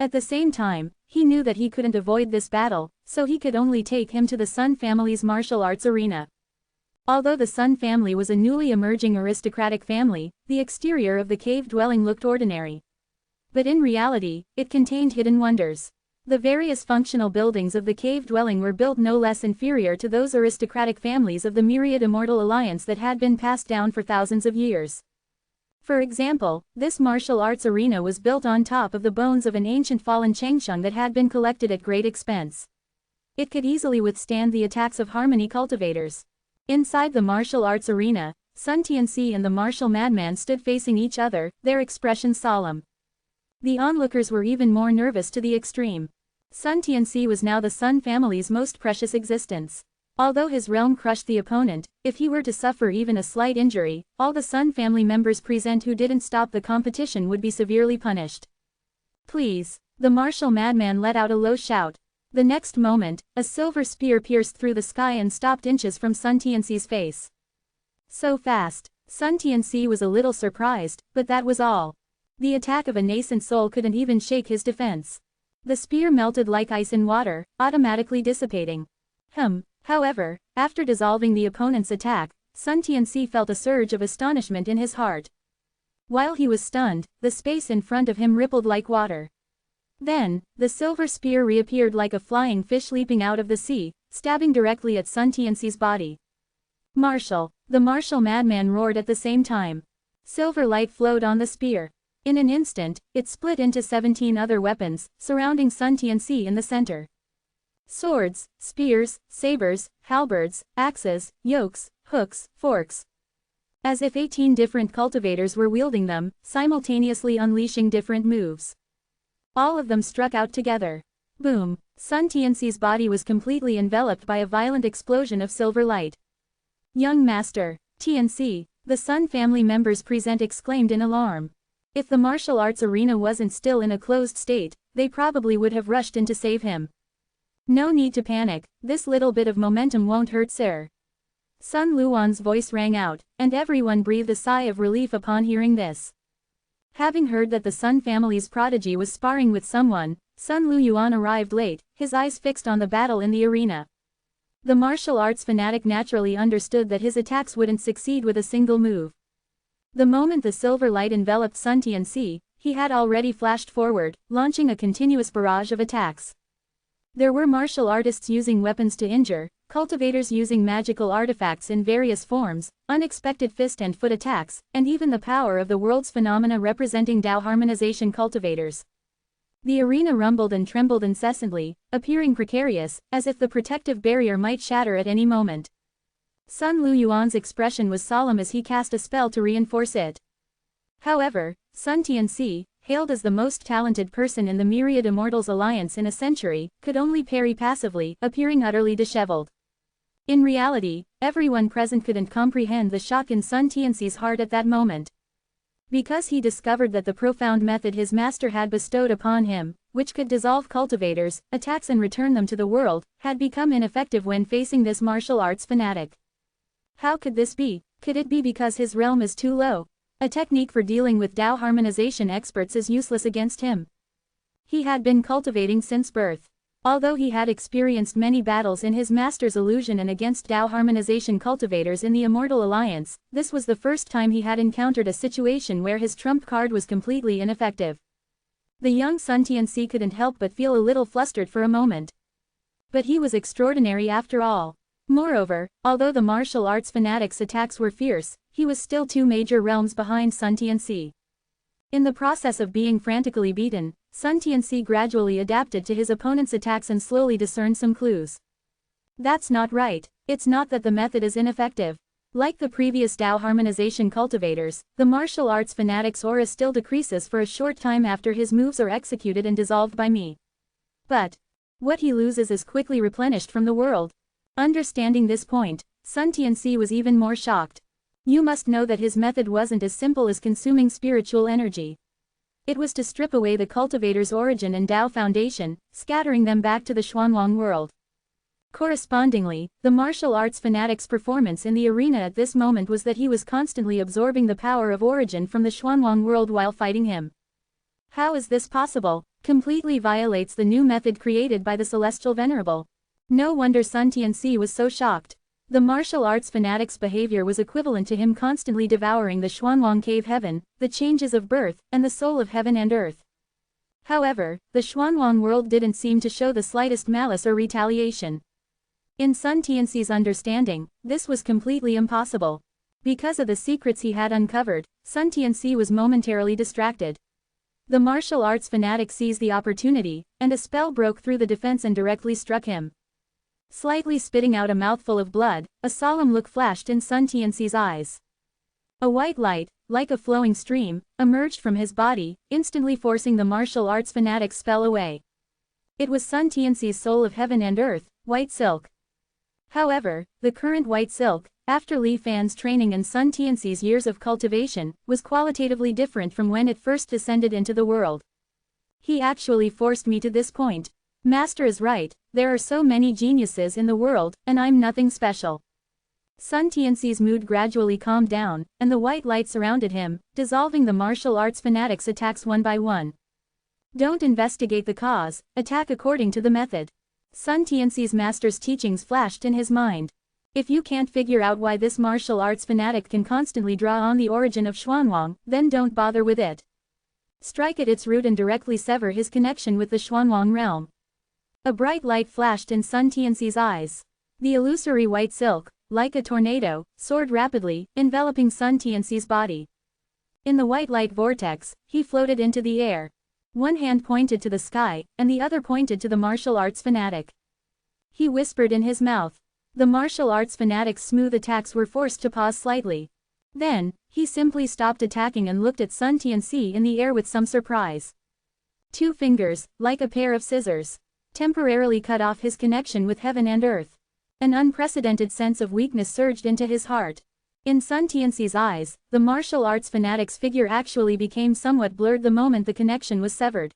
At the same time, he knew that he couldn't avoid this battle, so he could only take him to the Sun family's martial arts arena. Although the Sun family was a newly emerging aristocratic family, the exterior of the cave dwelling looked ordinary. But in reality, it contained hidden wonders. The various functional buildings of the cave dwelling were built no less inferior to those aristocratic families of the myriad Immortal Alliance that had been passed down for thousands of years. For example, this martial arts arena was built on top of the bones of an ancient fallen Changsheng that had been collected at great expense. It could easily withstand the attacks of harmony cultivators. Inside the martial arts arena, Sun Tianxi and the martial madman stood facing each other, their expressions solemn. The onlookers were even more nervous to the extreme. Sun Tianxi was now the Sun family's most precious existence. Although his realm crushed the opponent, if he were to suffer even a slight injury, all the Sun family members present who didn't stop the competition would be severely punished. "Please." The martial madman let out a low shout. The next moment, a silver spear pierced through the sky and stopped inches from Sun Tianxi's face. So fast. Sun Tianxi was a little surprised, but that was all. The attack of a nascent soul couldn't even shake his defense. The spear melted like ice in water, automatically dissipating. However, after dissolving the opponent's attack, Sun Tianxi felt a surge of astonishment in his heart. While he was stunned, the space in front of him rippled like water. Then, the silver spear reappeared like a flying fish leaping out of the sea, stabbing directly at Sun Tianxi's body. "Martial!" The martial madman roared at the same time. Silver light flowed on the spear. In an instant, it split into 17 other weapons, surrounding Sun Tianxi in the center. Swords, spears, sabers, halberds, axes, yokes, hooks, forks. As if 18 different cultivators were wielding them, simultaneously unleashing different moves. All of them struck out together. Boom! Sun Tianxi's body was completely enveloped by a violent explosion of silver light. "Young master, Tianxi, The Sun family members present exclaimed in alarm. If the martial arts arena wasn't still in a closed state, they probably would have rushed in to save him. No need to panic, this little bit of momentum won't hurt, sir. Sun Luan's voice rang out, and everyone breathed a sigh of relief upon hearing this. Having heard that the Sun family's prodigy was sparring with someone, Sun Luyuan arrived late, his eyes fixed on the battle in the arena. The martial arts fanatic naturally understood that his attacks wouldn't succeed with a single move. The moment the silver light enveloped Sun Tianxi, he had already flashed forward, launching a continuous barrage of attacks. There were martial artists using weapons to injure, cultivators using magical artifacts in various forms, unexpected fist and foot attacks, and even the power of the world's phenomena representing Tao harmonization cultivators. The arena rumbled and trembled incessantly, appearing precarious, as if the protective barrier might shatter at any moment. Sun Luyuan's expression was solemn as he cast a spell to reinforce it. However, Sun Tianxi, hailed as the most talented person in the Myriad Immortals Alliance in a century, could only parry passively, appearing utterly disheveled. In reality, everyone present couldn't comprehend the shock in Sun Tianxi's heart at that moment. Because he discovered that the profound method his master had bestowed upon him, which could dissolve cultivators, attacks and return them to the world, had become ineffective when facing this martial arts fanatic. How could this be? Could it be because his realm is too low? A technique for dealing with Tao harmonization experts is useless against him. He had been cultivating since birth. Although he had experienced many battles in his master's illusion and against Tao harmonization cultivators in the Immortal Alliance, this was the first time he had encountered a situation where his trump card was completely ineffective. The young Sun Tianxi couldn't help but feel a little flustered for a moment. But he was extraordinary after all. Moreover, although the martial arts fanatic's attacks were fierce, he was still 2 major realms behind Sun Tianxi. In the process of being frantically beaten, Sun Tianxi gradually adapted to his opponent's attacks and slowly discerned some clues. That's not right. It's not that the method is ineffective. Like the previous Tao harmonization cultivators, the martial arts fanatic's aura still decreases for a short time after his moves are executed and dissolved by me. But what he loses is quickly replenished from the world. Understanding this point, Sun Tianxi was even more shocked. You must know that his method wasn't as simple as consuming spiritual energy. It was to strip away the cultivator's origin and Tao foundation, scattering them back to the Xuanwang world. Correspondingly, the martial arts fanatic's performance in the arena at this moment was that he was constantly absorbing the power of origin from the Xuanwang world while fighting him. How is this possible? Completely violates the new method created by the celestial Venerable. No wonder Sun Tianxi was so shocked. The martial arts fanatic's behavior was equivalent to him constantly devouring the Xuanwang cave heaven, the changes of birth, and the soul of heaven and earth. However, the Xuanwang world didn't seem to show the slightest malice or retaliation. In Sun Tianxi's understanding, this was completely impossible. Because of the secrets he had uncovered, Sun Tianxi was momentarily distracted. The martial arts fanatic seized the opportunity, and a spell broke through the defense and directly struck him. Slightly spitting out a mouthful of blood, a solemn look flashed in Sun Tianxi's eyes. A white light, like a flowing stream, emerged from his body, instantly forcing the martial arts fanatic's spell away. It was Sun Tianxi's soul of heaven and earth, white silk. However, the current white silk, after Li Fan's training and Sun Tianxi's years of cultivation, was qualitatively different from when it first descended into the world. He actually forced me to this point. Master is right, there are so many geniuses in the world, and I'm nothing special. Sun Tianxi's mood gradually calmed down, and the white light surrounded him, dissolving the martial arts fanatic's attacks one by one. Don't investigate the cause, attack according to the method. Sun Tianxi's master's teachings flashed in his mind. If you can't figure out why this martial arts fanatic can constantly draw on the origin of Xuanwang, then don't bother with it. Strike at its root and directly sever his connection with the Xuanwang realm. A bright light flashed in Sun Tianxi's eyes. The illusory white silk, like a tornado, soared rapidly, enveloping Sun Tianxi's body. In the white light vortex, he floated into the air. One hand pointed to the sky, and the other pointed to the martial arts fanatic. He whispered in his mouth. The martial arts fanatic's smooth attacks were forced to pause slightly. Then, he simply stopped attacking and looked at Sun Tianxi in the air with some surprise. 2 fingers, like a pair of scissors, temporarily cut off his connection with heaven and earth. An unprecedented sense of weakness surged into his heart. In Sun Tianxi's eyes, the martial arts fanatic's figure actually became somewhat blurred the moment the connection was severed.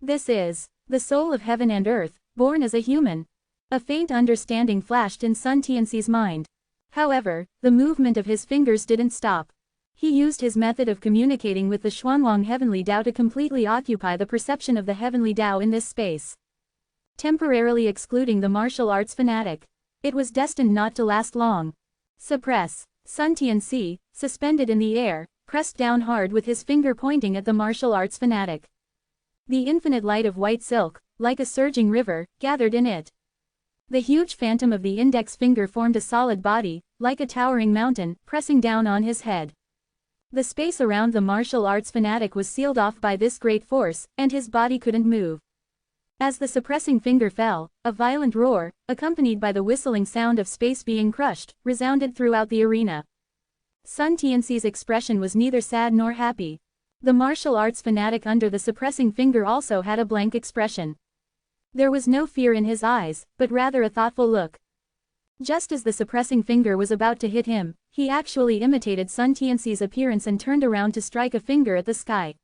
This is the soul of heaven and earth, born as a human. A faint understanding flashed in Sun Tianxi's mind. However, the movement of his fingers didn't stop. He used his method of communicating with the Xuanwang Heavenly Tao to completely occupy the perception of the Heavenly Tao in this space, temporarily excluding the martial arts fanatic. It was destined not to last long. Suppress. Sun Tianxi, suspended in the air, pressed down hard with his finger pointing at the martial arts fanatic. The infinite light of white silk, like a surging river, gathered in it. The huge phantom of the index finger formed a solid body, like a towering mountain, pressing down on his head. The space around the martial arts fanatic was sealed off by this great force, and his body couldn't move. As the suppressing finger fell, a violent roar, accompanied by the whistling sound of space being crushed, resounded throughout the arena. Sun Tianxi's expression was neither sad nor happy. The martial arts fanatic under the suppressing finger also had a blank expression. There was no fear in his eyes, but rather a thoughtful look. Just as the suppressing finger was about to hit him, he actually imitated Sun Tianxi's appearance and turned around to strike a finger at the sky.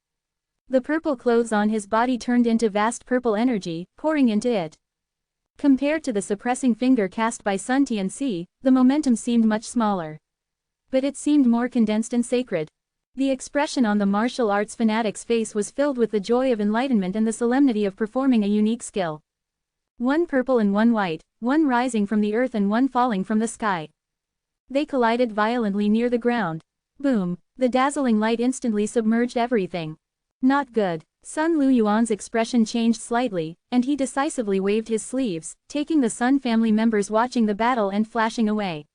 The purple clothes on his body turned into vast purple energy, pouring into it. Compared to the suppressing finger cast by Sun Tianxi, the momentum seemed much smaller. But it seemed more condensed and sacred. The expression on the martial arts fanatic's face was filled with the joy of enlightenment and the solemnity of performing a unique skill. One purple and one white, one rising from the earth and one falling from the sky. They collided violently near the ground. Boom! The dazzling light instantly submerged everything. Not good. Sun Luyuan's expression changed slightly, and he decisively waved his sleeves, taking the Sun family members watching the battle and flashing away.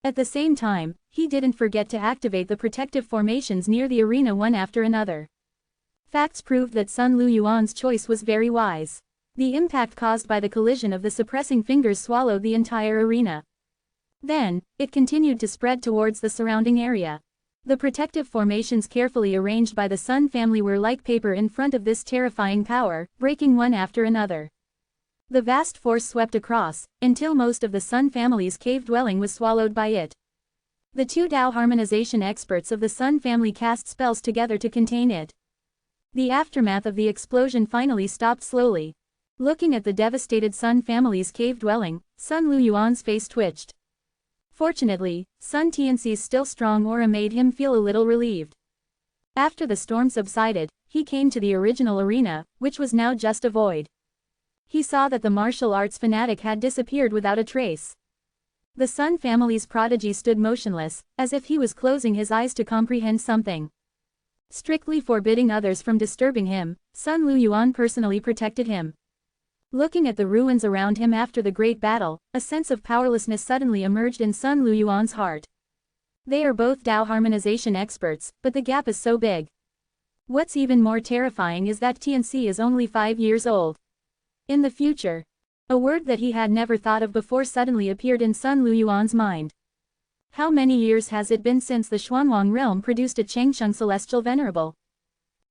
At the same time, he didn't forget to activate the protective formations near the arena one after another. Facts proved that Sun Luyuan's choice was very wise. The impact caused by the collision of the suppressing fingers swallowed the entire arena. Then, it continued to spread towards the surrounding area. The protective formations carefully arranged by the Sun family were like paper in front of this terrifying power, breaking one after another. The vast force swept across, until most of the Sun family's cave dwelling was swallowed by it. The two Tao harmonization experts of the Sun family cast spells together to contain it. The aftermath of the explosion finally stopped slowly. Looking at the devastated Sun family's cave dwelling, Sun Luyuan's face twitched. Fortunately, Sun Tianxi's still strong aura made him feel a little relieved. After the storm subsided, he came to the original arena, which was now just a void. He saw that the martial arts fanatic had disappeared without a trace. The Sun family's prodigy stood motionless, as if he was closing his eyes to comprehend something. Strictly forbidding others from disturbing him, Sun Luyuan personally protected him. Looking at the ruins around him after the great battle, a sense of powerlessness suddenly emerged in Sun Luyuan's heart. They are both Tao harmonization experts, but the gap is so big. What's even more terrifying is that Tianxi is only 5 years old. In the future. A word that he had never thought of before suddenly appeared in Sun Luyuan's mind. How many years has it been since the Xuanwang realm produced a Changsheng celestial venerable?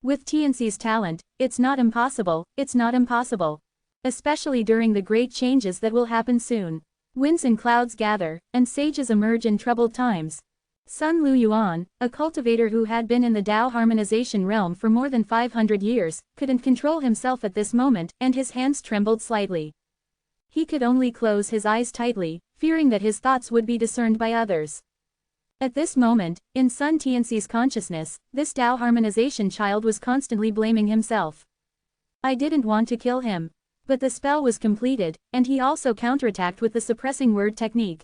With Tianxi's talent, it's not impossible, it's not impossible. Especially during the great changes that will happen soon. Winds and clouds gather, and sages emerge in troubled times. Sun Luyuan, a cultivator who had been in the Tao harmonization realm for more than 500 years, couldn't control himself at this moment, and his hands trembled slightly. He could only close his eyes tightly, fearing that his thoughts would be discerned by others. At this moment, in Sun Tianxi's consciousness, this Tao harmonization child was constantly blaming himself. I didn't want to kill him. But the spell was completed, and he also counterattacked with the suppressing word technique.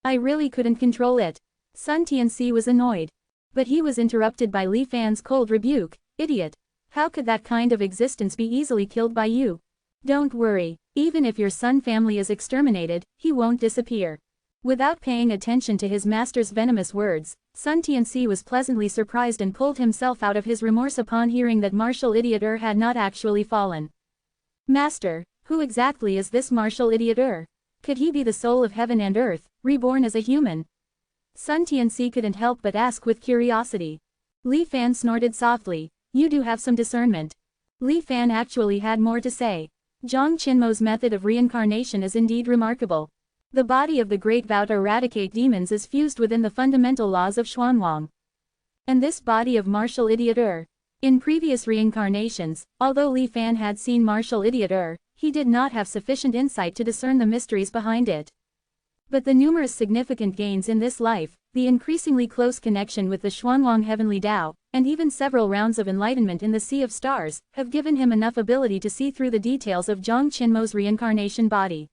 I really couldn't control it. Sun Tianxi was annoyed. But he was interrupted by Li Fan's cold rebuke. Idiot. How could that kind of existence be easily killed by you? Don't worry. Even if your Sun family is exterminated, he won't disappear. Without paying attention to his master's venomous words, Sun Tianxi was pleasantly surprised and pulled himself out of his remorse upon hearing that martial idiot had not actually fallen. Master, who exactly is this martial idiot? Could he be the soul of heaven and earth, reborn as a human? Sun Tianxi couldn't help but ask with curiosity. Li Fan snorted softly. You do have some discernment. Li Fan actually had more to say. Zhang Qinmo's method of reincarnation is indeed remarkable. The body of the great vow to eradicate demons is fused within the fundamental laws of Xuanwang. And this body of martial idiot In previous reincarnations, although Li Fan had seen martial idiot he did not have sufficient insight to discern the mysteries behind it. But the numerous significant gains in this life, the increasingly close connection with the Xuanwang heavenly Tao, and even several rounds of enlightenment in the Sea of Stars, have given him enough ability to see through the details of Zhang Qinmo's reincarnation body.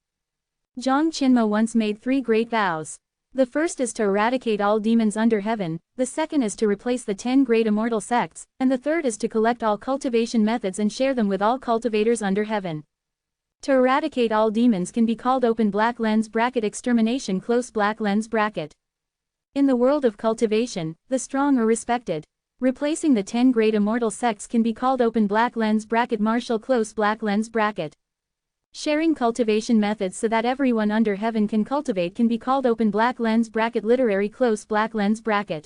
Zhang Qinmo once made 3 great vows. The first is to eradicate all demons under heaven, the second is to replace the 10 great immortal sects, and the third is to collect all cultivation methods and share them with all cultivators under heaven. To eradicate all demons can be called open black lens bracket extermination close black lens bracket. In the world of cultivation, the strong are respected. Replacing the 10 great immortal sects can be called open black lens bracket martial close black lens bracket. Sharing cultivation methods so that everyone under heaven can cultivate can be called open black lens bracket literary close black lens bracket.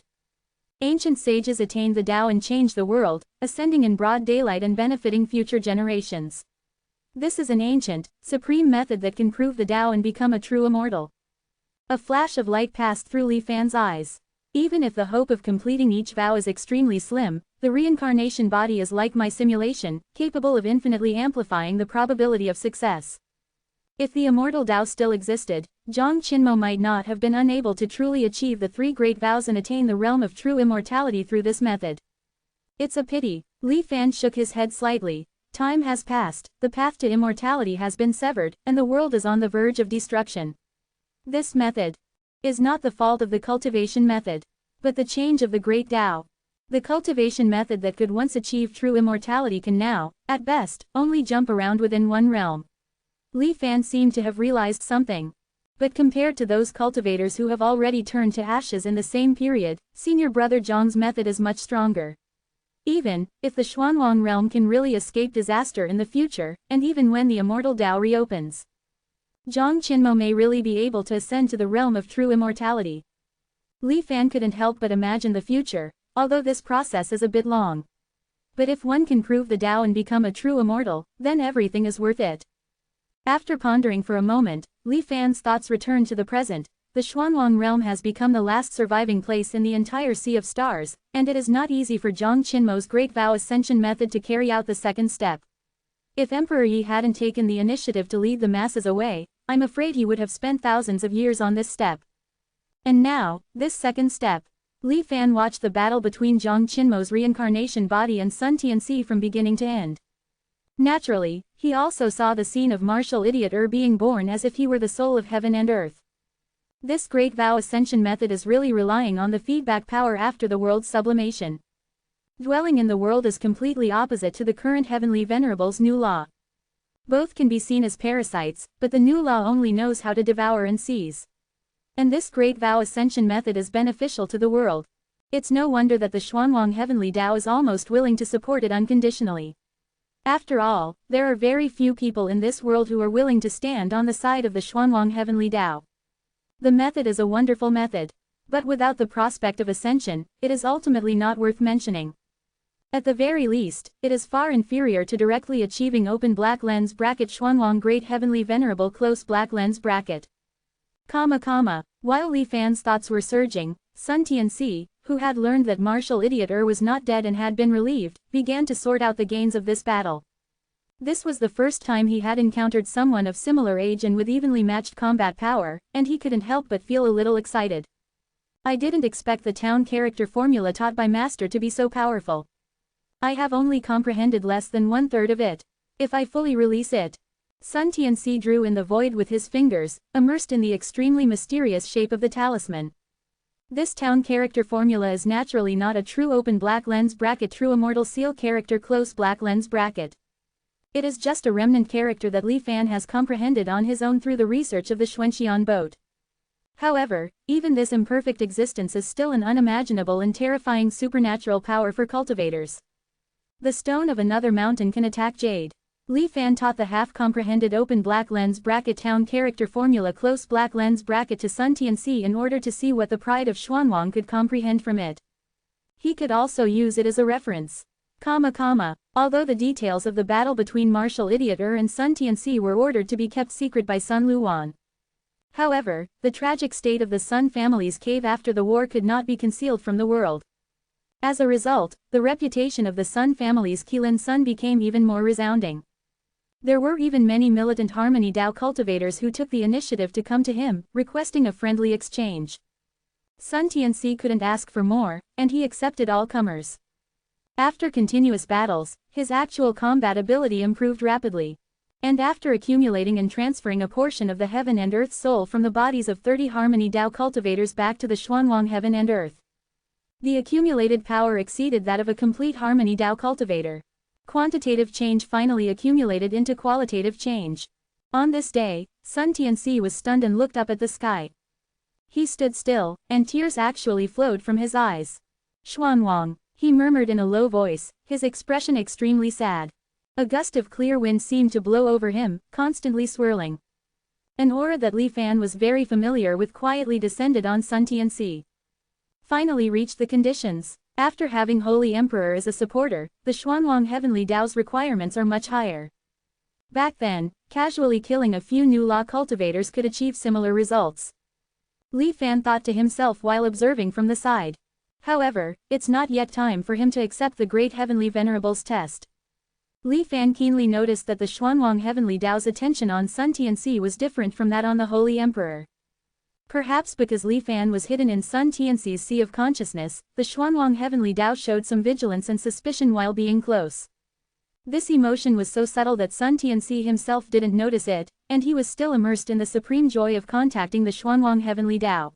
Ancient sages attained the Tao and changed the world, ascending in broad daylight and benefiting future generations. This is an ancient, supreme method that can prove the Tao and become a true immortal. A flash of light passed through Li Fan's eyes. Even if the hope of completing each vow is extremely slim, the reincarnation body is like my simulation, capable of infinitely amplifying the probability of success. If the immortal Tao still existed, Zhang Qinmo might not have been unable to truly achieve the 3 great vows and attain the realm of true immortality through this method. It's a pity. Li Fan shook his head slightly. Time has passed, the path to immortality has been severed, and the world is on the verge of destruction. This method is not the fault of the cultivation method, but the change of the great Tao. The cultivation method that could once achieve true immortality can now, at best, only jump around within one realm. Li Fan seemed to have realized something. But compared to those cultivators who have already turned to ashes in the same period, senior brother Zhang's method is much stronger. Even if the Xuanwang realm can really escape disaster in the future, and even when the immortal Tao reopens, Zhang Qinmo may really be able to ascend to the realm of true immortality. Li Fan couldn't help but imagine the future, although this process is a bit long. But if one can prove the Tao and become a true immortal, then everything is worth it. After pondering for a moment, Li Fan's thoughts returned to the present. The Xuanwang realm has become the last surviving place in the entire Sea of Stars, and it is not easy for Zhang Qinmo's Great Vow Ascension method to carry out the second step. If Emperor Yi hadn't taken the initiative to lead the masses away, I'm afraid he would have spent thousands of years on this step. And now, this second step. Li Fan watched the battle between Zhang Qinmo's reincarnation body and Sun Tianxi from beginning to end. Naturally, he also saw the scene of martial idiot being born as if he were the soul of heaven and earth. This Great Vow Ascension method is really relying on the feedback power after the world's sublimation. Dwelling in the world is completely opposite to the current heavenly Venerable's new law. Both can be seen as parasites, but the new law only knows how to devour and seize. And this Great Vow Ascension method is beneficial to the world. It's no wonder that the Xuanwang Heavenly Tao is almost willing to support it unconditionally. After all, there are very few people in this world who are willing to stand on the side of the Xuanwang Heavenly Tao. The method is a wonderful method. But without the prospect of ascension, it is ultimately not worth mentioning. At the very least, it is far inferior to directly achieving open black lens bracket Xuanwang Great Heavenly Venerable close black lens bracket. While Li Fan's thoughts were surging, Sun Tianxi, who had learned that martial idiot was not dead and had been relieved, began to sort out the gains of this battle. This was the first time he had encountered someone of similar age and with evenly matched combat power, and he couldn't help but feel a little excited. I didn't expect the town character formula taught by Master to be so powerful. I have only comprehended less than 1/3 of it. If I fully release it. Sun Tianxi drew in the void with his fingers, immersed in the extremely mysterious shape of the talisman. This town character formula is naturally not a true open black lens bracket true immortal seal character close black lens bracket. It is just a remnant character that Li Fan has comprehended on his own through the research of the Xuanxian boat. However, even this imperfect existence is still an unimaginable and terrifying supernatural power for cultivators. The stone of another mountain can attack jade. Li Fan taught the half-comprehended open black lens bracket town character formula close black lens bracket to Sun Tianxi in order to see what the pride of Xuanwang could comprehend from it. He could also use it as a reference. Although the details of the battle between martial idiot and Sun Tianxi were ordered to be kept secret by Sun Luwan. However, the tragic state of the Sun family's cave after the war could not be concealed from the world. As a result, the reputation of the Sun family's Qilin Sun became even more resounding. There were even many militant Harmony Dao cultivators who took the initiative to come to him, requesting a friendly exchange. Sun Tianxi couldn't ask for more, and he accepted all comers. After continuous battles, his actual combat ability improved rapidly. And after accumulating and transferring a portion of the heaven and earth soul from the bodies of 30 Harmony Dao cultivators back to the Xuanwang heaven and earth, the accumulated power exceeded that of a complete Harmony Dao cultivator. Quantitative change finally accumulated into qualitative change. On this day, Sun Tianxi was stunned and looked up at the sky. He stood still, and tears actually flowed from his eyes. Xuanwang, he murmured in a low voice, his expression extremely sad. A gust of clear wind seemed to blow over him, constantly swirling. An aura that Li Fan was very familiar with quietly descended on Sun Tianxi. Finally reached the conditions. After having Holy Emperor as a supporter, the Xuanwang Heavenly Dao's requirements are much higher. Back then, casually killing a few new law cultivators could achieve similar results. Li Fan thought to himself while observing from the side. However, it's not yet time for him to accept the Great Heavenly Venerable's test. Li Fan keenly noticed that the Xuanwang Heavenly Dao's attention on Sun Tianxi was different from that on the Holy Emperor. Perhaps because Li Fan was hidden in Sun Tianxi's sea of consciousness, the Xuanwang Heavenly Dao showed some vigilance and suspicion while being close. This emotion was so subtle that Sun Tianxi himself didn't notice it, and he was still immersed in the supreme joy of contacting the Xuanwang Heavenly Dao.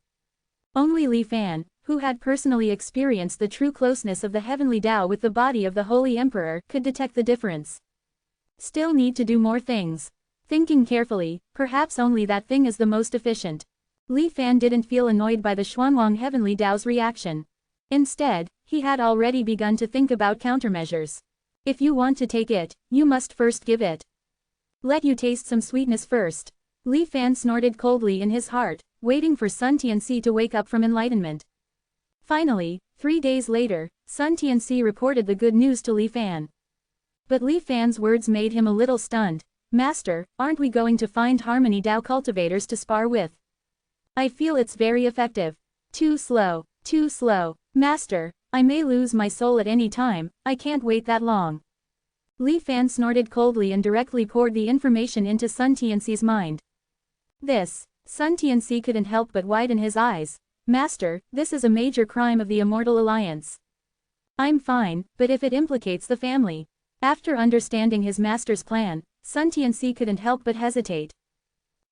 Only Li Fan, who had personally experienced the true closeness of the Heavenly Dao with the body of the Holy Emperor, could detect the difference. Still need to do more things. Thinking carefully, perhaps only that thing is the most efficient. Li Fan didn't feel annoyed by the Xuanwang Heavenly Dao's reaction. Instead, he had already begun to think about countermeasures. If you want to take it, you must first give it. Let you taste some sweetness first. Li Fan snorted coldly in his heart, waiting for Sun Tianxi to wake up from enlightenment. Finally, 3 days later, Sun Tianxi reported the good news to Li Fan. But Li Fan's words made him a little stunned. Master, aren't we going to find Harmony Dao cultivators to spar with? I feel it's very effective. Too slow, too slow. Master, I may lose my soul at any time, I can't wait that long. Li Fan snorted coldly and directly poured the information into Sun Tianxi's mind. Sun Tianxi couldn't help but widen his eyes. Master, this is a major crime of the Immortal Alliance. I'm fine, but if it implicates the family. After understanding his master's plan, Sun Tianxi couldn't help but hesitate.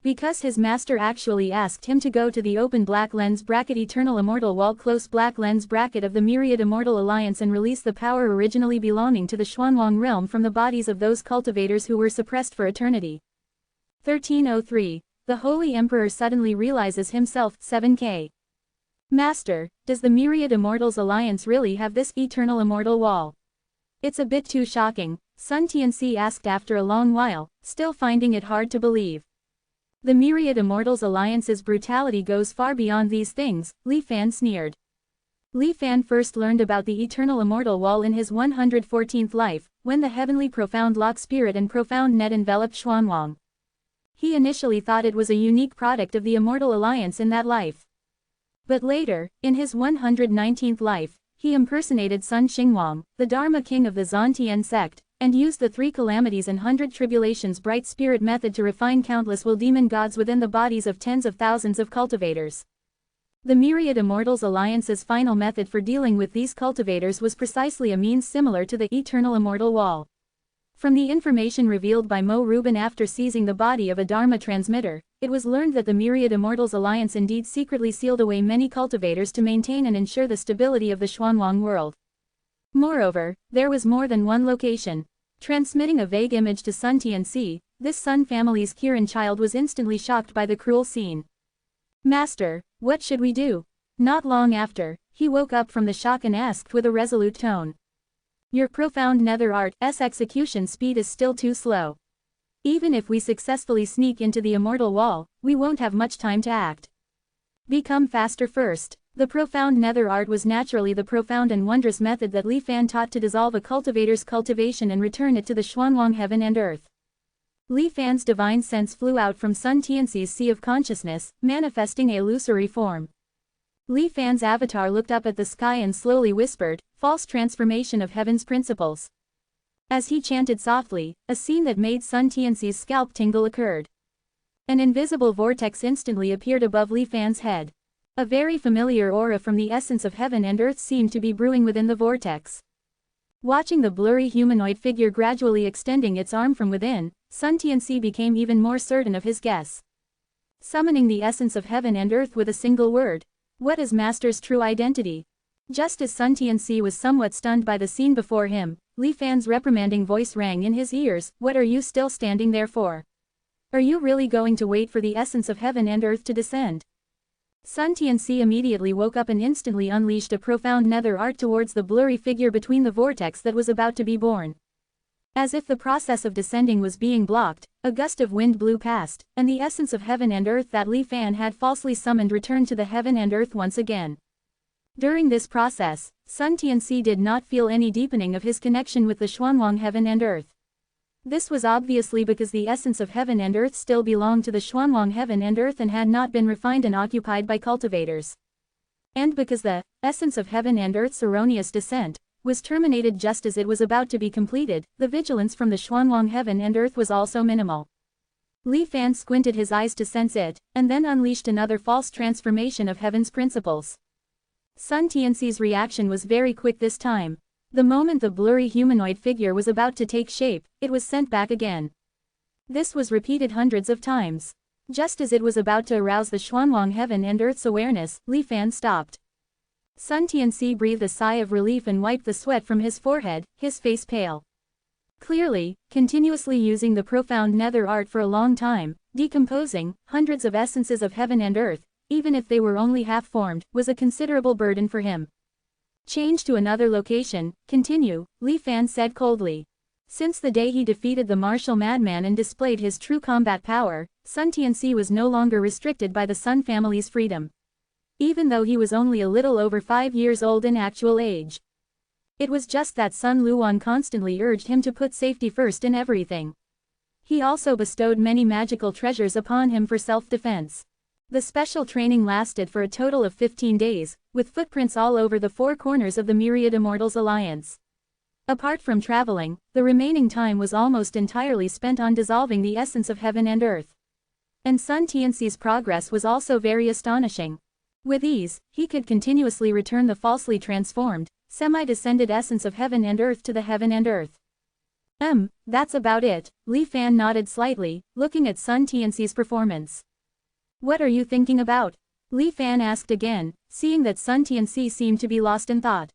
Because his master actually asked him to go to the open black lens bracket Eternal Immortal Wall close black lens bracket of the Myriad Immortal Alliance and release the power originally belonging to the Xuanwang realm from the bodies of those cultivators who were suppressed for eternity. 1303. The Holy Emperor suddenly realizes himself. 7k. Master, does the Myriad Immortals Alliance really have this Eternal Immortal Wall? It's a bit too shocking, Sun Tianxi asked after a long while, still finding it hard to believe. The Myriad Immortals Alliance's brutality goes far beyond these things, Li Fan sneered. Li Fan first learned about the Eternal Immortal Wall in his 114th life, when the Heavenly Profound Lock Spirit and Profound Net enveloped Xuanwang. He initially thought it was a unique product of the Immortal Alliance in that life. But later, in his 119th life, he impersonated Sun Xingwang, the Dharma king of the Zhantian sect, and used the 3 calamities and 100 tribulations bright spirit method to refine countless will demon gods within the bodies of tens of thousands of cultivators. The Myriad Immortals Alliance's final method for dealing with these cultivators was precisely a means similar to the Eternal Immortal Wall. From the information revealed by Mo Rubin after seizing the body of a Dharma transmitter, it was learned that the Myriad Immortals Alliance indeed secretly sealed away many cultivators to maintain and ensure the stability of the Xuanwang world. Moreover, there was more than one location. Transmitting a vague image to Sun Tianxi, this Sun family's Kirin child was instantly shocked by the cruel scene. Master, what should we do? Not long after, he woke up from the shock and asked with a resolute tone. Your profound nether art's execution speed is still too slow. Even if we successfully sneak into the Immortal Wall, we won't have much time to act. Become faster first. The profound nether art was naturally the profound and wondrous method that Li Fan taught to dissolve a cultivator's cultivation and return it to the Xuanwang heaven and earth. Li Fan's divine sense flew out from Sun Tianxi's sea of consciousness, manifesting a illusory form. Li Fan's avatar looked up at the sky and slowly whispered, "False transformation of heaven's principles." As he chanted softly, a scene that made Sun Tianxi's scalp tingle occurred. An invisible vortex instantly appeared above Li Fan's head. A very familiar aura from the essence of heaven and earth seemed to be brewing within the vortex. Watching the blurry humanoid figure gradually extending its arm from within, Sun Tianxi became even more certain of his guess. Summoning the essence of heaven and earth with a single word. What is Master's true identity? Just as Sun Tianxi was somewhat stunned by the scene before him, Li Fan's reprimanding voice rang in his ears. "What are you still standing there for? Are you really going to wait for the essence of heaven and earth to descend?" Sun Tianxi immediately woke up and instantly unleashed a profound nether art towards the blurry figure between the vortex that was about to be born. As if the process of descending was being blocked, a gust of wind blew past, and the essence of heaven and earth that Li Fan had falsely summoned returned to the heaven and earth once again. During this process, Sun Tianxi did not feel any deepening of his connection with the Xuanwang heaven and earth. This was obviously because the essence of heaven and earth still belonged to the Xuanwang heaven and earth and had not been refined and occupied by cultivators. And because the essence of heaven and earth's erroneous descent was terminated just as it was about to be completed, the vigilance from the Xuanwang heaven and earth was also minimal. Li Fan squinted his eyes to sense it, and then unleashed another false transformation of heaven's principles. Sun Tianxi's reaction was very quick this time. The moment the blurry humanoid figure was about to take shape, it was sent back again. This was repeated hundreds of times. Just as it was about to arouse the Xuanwang heaven and earth's awareness, Li Fan stopped. Sun Tianxi breathed a sigh of relief and wiped the sweat from his forehead, his face pale. Clearly, continuously using the profound nether art for a long time, decomposing hundreds of essences of heaven and earth, even if they were only half-formed, was a considerable burden for him. "Change to another location, continue," Li Fan said coldly. Since the day he defeated the martial madman and displayed his true combat power, Sun Tianxi was no longer restricted by the Sun family's freedom. Even though he was only a little over 5 years old in actual age. It was just that Sun Luan constantly urged him to put safety first in everything. He also bestowed many magical treasures upon him for self-defense. The special training lasted for a total of 15 days, with footprints all over the 4 corners of the myriad Immortals alliance. Apart from traveling, the remaining time was almost entirely spent on dissolving the essence of heaven and earth. And Sun Tianxi's progress was also very astonishing. With ease, he could continuously return the falsely transformed, semi-descended essence of heaven and earth to the heaven and earth. That's about it, Li Fan nodded slightly, looking at Sun Tianxi's performance. "What are you thinking about?" Li Fan asked again, seeing that Sun Tianxi seemed to be lost in thought.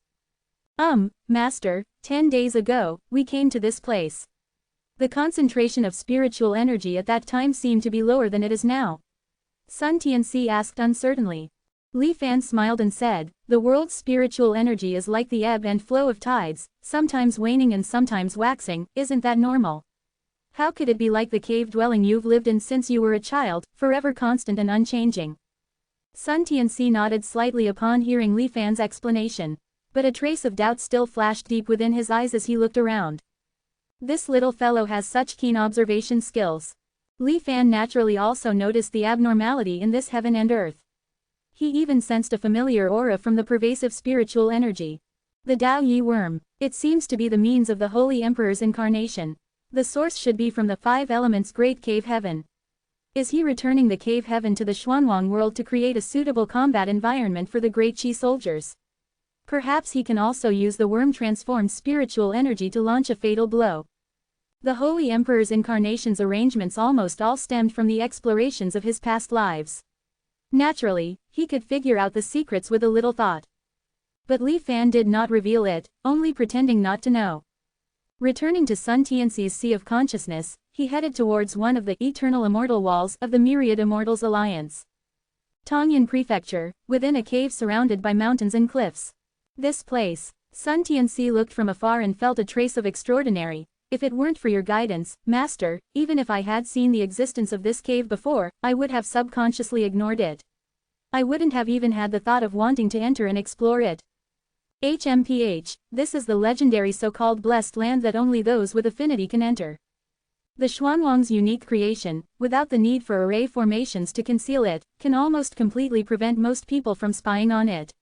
Master, 10 days ago, we came to this place. The concentration of spiritual energy at that time seemed to be lower than it is now. Sun Tianxi asked uncertainly. Li Fan smiled and said, "The world's spiritual energy is like the ebb and flow of tides, sometimes waning and sometimes waxing. Isn't that normal? How could it be like the cave dwelling you've lived in since you were a child, forever constant and unchanging?" Sun Tianxi nodded slightly upon hearing Li Fan's explanation, but a trace of doubt still flashed deep within his eyes as he looked around. This little fellow has such keen observation skills. Li Fan naturally also noticed the abnormality in this heaven and earth. He even sensed a familiar aura from the pervasive spiritual energy. The Dao Yi worm. It seems to be the means of the Holy Emperor's incarnation. The source should be from the 5 elements Great Cave Heaven. Is he returning the Cave Heaven to the Xuanwang world to create a suitable combat environment for the Great Qi soldiers? Perhaps he can also use the worm-transformed spiritual energy to launch a fatal blow. The Holy Emperor's incarnation's arrangements almost all stemmed from the explorations of his past lives. Naturally, he could figure out the secrets with a little thought. But Li Fan did not reveal it, only pretending not to know. Returning to Sun Tianxi's sea of consciousness, he headed towards one of the eternal immortal walls of the myriad Immortals alliance. Tongyan Prefecture, within a cave surrounded by mountains and cliffs. This place. Sun Tianxi looked from afar and felt a trace of extraordinary. "If it weren't for your guidance, Master, even if I had seen the existence of this cave before, I would have subconsciously ignored it. I wouldn't have even had the thought of wanting to enter and explore it. HMPH, this is the legendary so-called blessed land that only those with affinity can enter. The Xuanwang's unique creation, without the need for array formations to conceal it, can almost completely prevent most people from spying on it.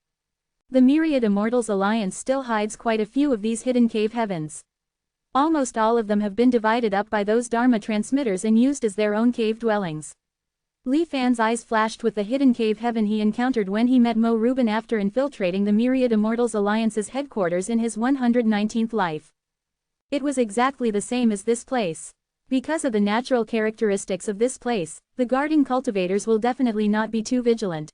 The Myriad Immortals Alliance still hides quite a few of these hidden cave heavens. Almost all of them have been divided up by those Dharma transmitters and used as their own cave dwellings. Li Fan's eyes flashed with the hidden cave heaven he encountered when he met Mo Rubin after infiltrating the Myriad Immortals Alliance's headquarters in his 119th life. It was exactly the same as this place. Because of the natural characteristics of this place, the guarding cultivators will definitely not be too vigilant.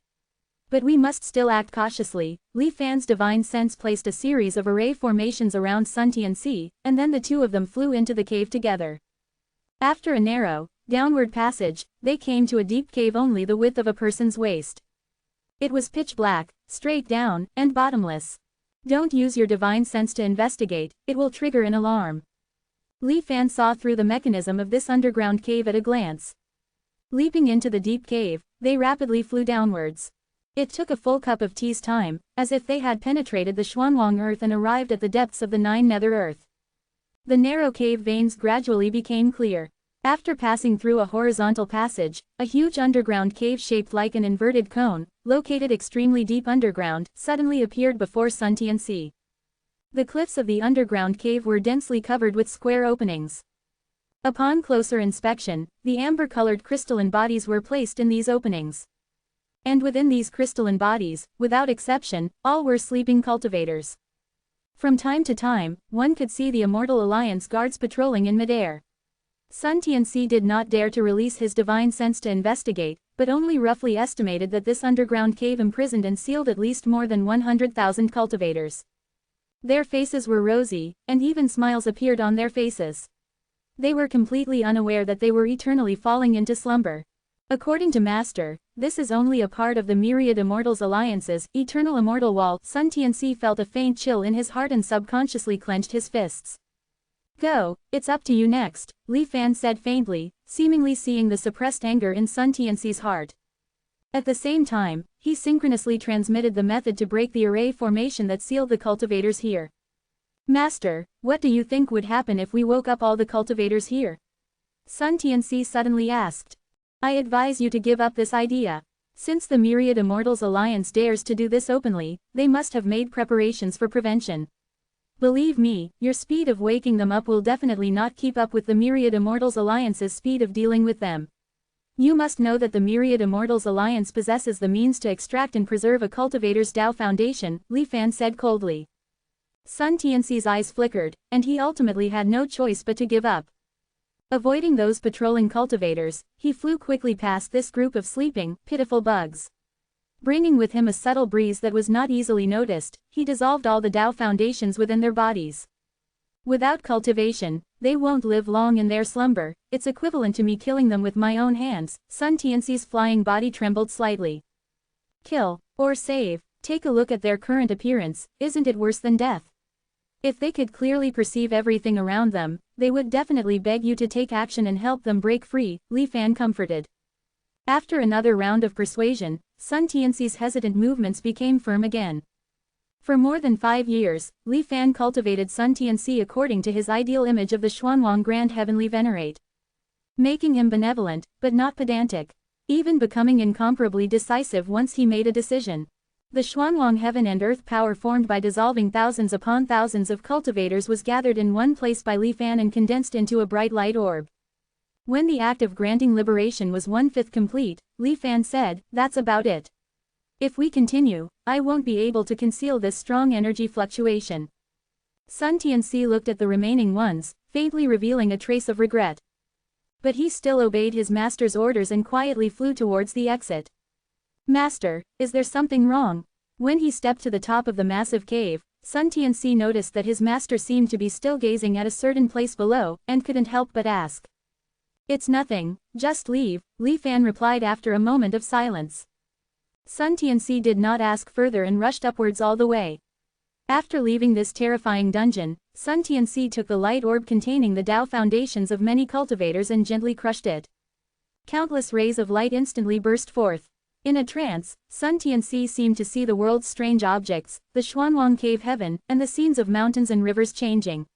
But we must still act cautiously. Li Fan's divine sense placed a series of array formations around Sun Tianxi, and then the two of them flew into the cave together. After a narrow, downward passage, they came to a deep cave only the width of a person's waist. It was pitch black, straight down, and bottomless. Don't use your divine sense to investigate, it will trigger an alarm. Li Fan saw through the mechanism of this underground cave at a glance. Leaping into the deep cave, they rapidly flew downwards. It took a full cup of tea's time, as if they had penetrated the Xuanwang earth and arrived at the depths of the 9 nether earth. The narrow cave veins gradually became clear. After passing through a horizontal passage, a huge underground cave shaped like an inverted cone, located extremely deep underground, suddenly appeared before Sun Tianxi. The cliffs of the underground cave were densely covered with square openings. Upon closer inspection, the amber-colored crystalline bodies were placed in these openings. And within these crystalline bodies, without exception, all were sleeping cultivators. From time to time, one could see the Immortal Alliance guards patrolling in midair. Sun Tianxi did not dare to release his divine sense to investigate, but only roughly estimated that this underground cave imprisoned and sealed at least more than 100,000 cultivators. Their faces were rosy, and even smiles appeared on their faces. They were completely unaware that they were eternally falling into slumber. According to Master, this is only a part of the Myriad Immortals Alliance's eternal immortal wall. Sun Tianxi felt a faint chill in his heart and subconsciously clenched his fists. Go, it's up to you next, Li Fan said faintly, seemingly seeing the suppressed anger in Sun Tianxi's heart. At the same time, he synchronously transmitted the method to break the array formation that sealed the cultivators here. Master, what do you think would happen if we woke up all the cultivators here? Sun Tianxi suddenly asked. I advise you to give up this idea. Since the Myriad Immortals Alliance dares to do this openly, they must have made preparations for prevention. Believe me, your speed of waking them up will definitely not keep up with the Myriad Immortals Alliance's speed of dealing with them. You must know that the Myriad Immortals Alliance possesses the means to extract and preserve a cultivator's Tao foundation, Li Fan said coldly. Sun Tianxi's eyes flickered, and he ultimately had no choice but to give up. Avoiding those patrolling cultivators, he flew quickly past this group of sleeping, pitiful bugs. Bringing with him a subtle breeze that was not easily noticed, he dissolved all the Tao foundations within their bodies. Without cultivation, they won't live long in their slumber, it's equivalent to me killing them with my own hands. Sun Tianxi's flying body trembled slightly. Kill, or save, take a look at their current appearance, isn't it worse than death? If they could clearly perceive everything around them, they would definitely beg you to take action and help them break free, Li Fan comforted. After another round of persuasion, Sun Tianxi's hesitant movements became firm again. For more than 5 years, Li Fan cultivated Sun Tianxi according to his ideal image of the Xuanwang Grand Heavenly Venerate. Making him benevolent, but not pedantic. Even becoming incomparably decisive once he made a decision. The Xuanwang heaven and earth power formed by dissolving thousands upon thousands of cultivators was gathered in one place by Li Fan and condensed into a bright light orb. When the act of granting liberation was 1/5 complete, Li Fan said, that's about it. If we continue, I won't be able to conceal this strong energy fluctuation. Sun Tianxi looked at the remaining ones, faintly revealing a trace of regret. But he still obeyed his master's orders and quietly flew towards the exit. Master, is there something wrong? When he stepped to the top of the massive cave, Sun Tianxi noticed that his master seemed to be still gazing at a certain place below, and couldn't help but ask. It's nothing, just leave, Li Fan replied after a moment of silence. Sun Tianxi did not ask further and rushed upwards all the way. After leaving this terrifying dungeon, Sun Tianxi took the light orb containing the Tao foundations of many cultivators and gently crushed it. Countless rays of light instantly burst forth. In a trance, Sun Tianxi seemed to see the world's strange objects, the Xuanwang cave heaven, and the scenes of mountains and rivers changing.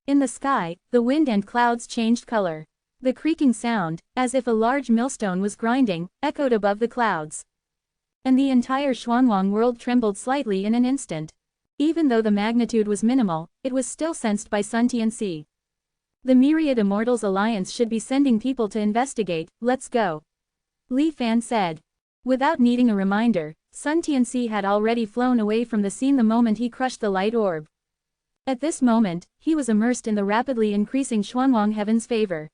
In the sky, the wind and clouds changed color. The creaking sound, as if a large millstone was grinding, echoed above the clouds. And the entire Xuanwang world trembled slightly in an instant. Even though the magnitude was minimal, it was still sensed by Sun Tianxi. The Myriad Immortals Alliance should be sending people to investigate, let's go. Li Fan said. Without needing a reminder, Sun Tianxi had already flown away from the scene the moment he crushed the light orb. At this moment, he was immersed in the rapidly increasing Xuanwang heaven's favor.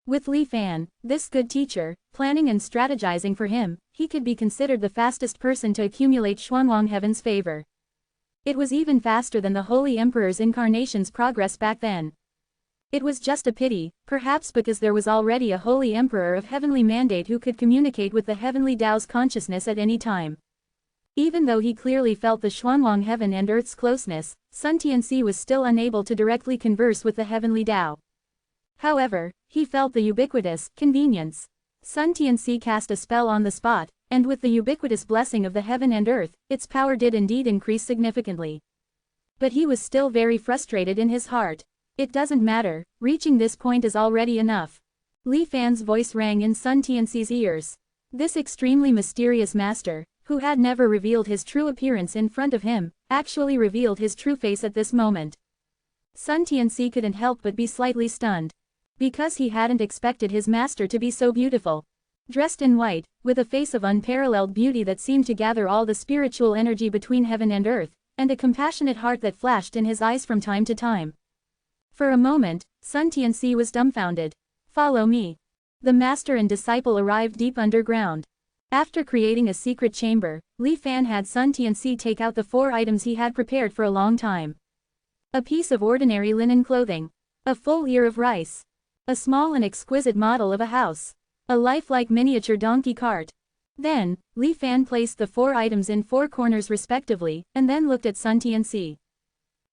With Li Fan, this good teacher, planning and strategizing for him, he could be considered the fastest person to accumulate Xuanwang heaven's favor. It was even faster than the Holy Emperor's incarnation's progress back then. It was just a pity, perhaps because there was already a Holy Emperor of heavenly mandate who could communicate with the heavenly Tao's consciousness at any time. Even though he clearly felt the Xuanwang heaven and earth's closeness, Sun Tianxi was still unable to directly converse with the heavenly Tao. However, he felt the ubiquitous convenience. Sun Tianxi cast a spell on the spot, and with the ubiquitous blessing of the heaven and earth, its power did indeed increase significantly. But he was still very frustrated in his heart. It doesn't matter, reaching this point is already enough. Li Fan's voice rang in Sun Tianxi's ears. This extremely mysterious master, who had never revealed his true appearance in front of him, actually revealed his true face at this moment. Sun Tianxi couldn't help but be slightly stunned. Because he hadn't expected his master to be so beautiful. Dressed in white, with a face of unparalleled beauty that seemed to gather all the spiritual energy between heaven and earth, and a compassionate heart that flashed in his eyes from time to time. For a moment, Sun Tianxi was dumbfounded. Follow me. The master and disciple arrived deep underground. After creating a secret chamber, Li Fan had Sun Tianxi take out the 4 items he had prepared for a long time. A piece of ordinary linen clothing. A full ear of rice. A small and exquisite model of a house. A lifelike miniature donkey cart. Then, Li Fan placed the 4 items in 4 corners respectively, and then looked at Sun Tianxi.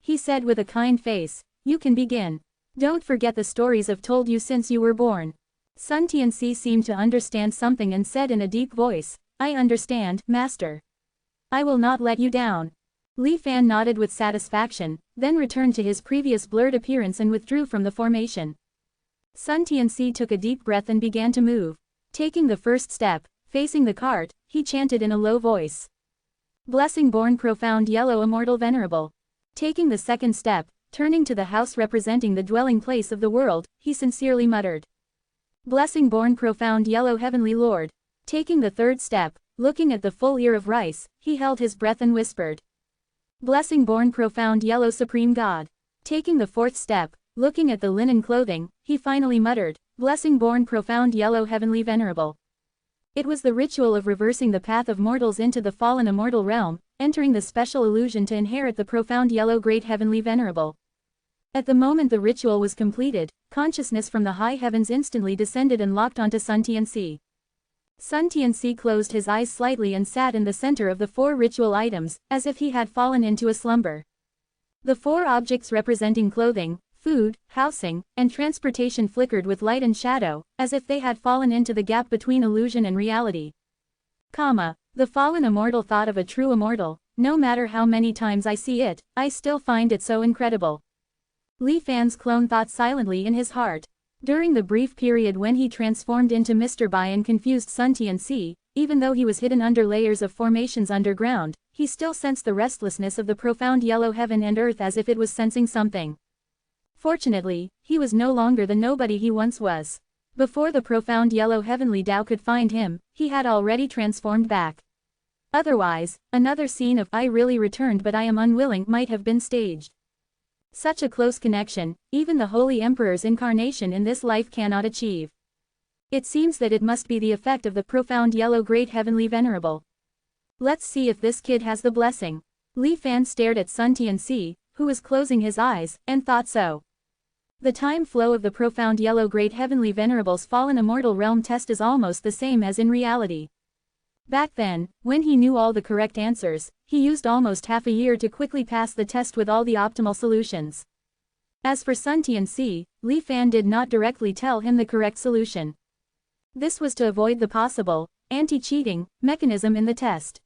He said with a kind face, "You can begin. Don't forget the stories I've told you since you were born." Sun Tianxi seemed to understand something and said in a deep voice, "I understand, Master. I will not let you down." Li Fan nodded with satisfaction, then returned to his previous blurred appearance and withdrew from the formation. Sun Tianxi took a deep breath and began to move. Taking the first step, facing the cart, he chanted in a low voice. "Blessing born profound yellow immortal venerable." Taking the second step, turning to the house representing the dwelling place of the world, he sincerely muttered. "Blessing born profound yellow heavenly lord." Taking the third step, looking at the full ear of rice, he held his breath and whispered. "Blessing born profound yellow supreme god." Taking the fourth step, looking at the linen clothing, he finally muttered, "Blessing born profound yellow heavenly venerable." It was the ritual of reversing the path of mortals into the fallen immortal realm, entering the special illusion to inherit the profound yellow great heavenly venerable. At the moment the ritual was completed, consciousness from the high heavens instantly descended and locked onto Sun Tianxi. Sun Tianxi closed his eyes slightly and sat in the center of the 4 ritual items, as if he had fallen into a slumber. The 4 objects representing clothing, food, housing, and transportation flickered with light and shadow, as if they had fallen into the gap between illusion and reality. The fallen immortal thought of a true immortal, no matter how many times I see it, I still find it so incredible. Li Fan's clone thought silently in his heart. During the brief period when he transformed into Mr. Bai and confused Sun Tianxi, even though he was hidden under layers of formations underground, he still sensed the restlessness of the profound yellow heaven and earth as if it was sensing something. Fortunately, he was no longer the nobody he once was. Before the profound yellow heavenly Tao could find him, he had already transformed back. Otherwise, another scene of "I really returned but I am unwilling" might have been staged. Such a close connection, even the Holy Emperor's incarnation in this life cannot achieve. It seems that it must be the effect of the profound yellow great heavenly venerable. Let's see if this kid has the blessing. Li Fan stared at Sun Tianxi, who was closing his eyes, and thought so. The time flow of the profound yellow great heavenly venerable's fallen immortal realm test is almost the same as in reality. Back then, when he knew all the correct answers, he used almost half a year to quickly pass the test with all the optimal solutions. As for Sun Tianxi, Li Fan did not directly tell him the correct solution. This was to avoid the possible anti-cheating mechanism in the test.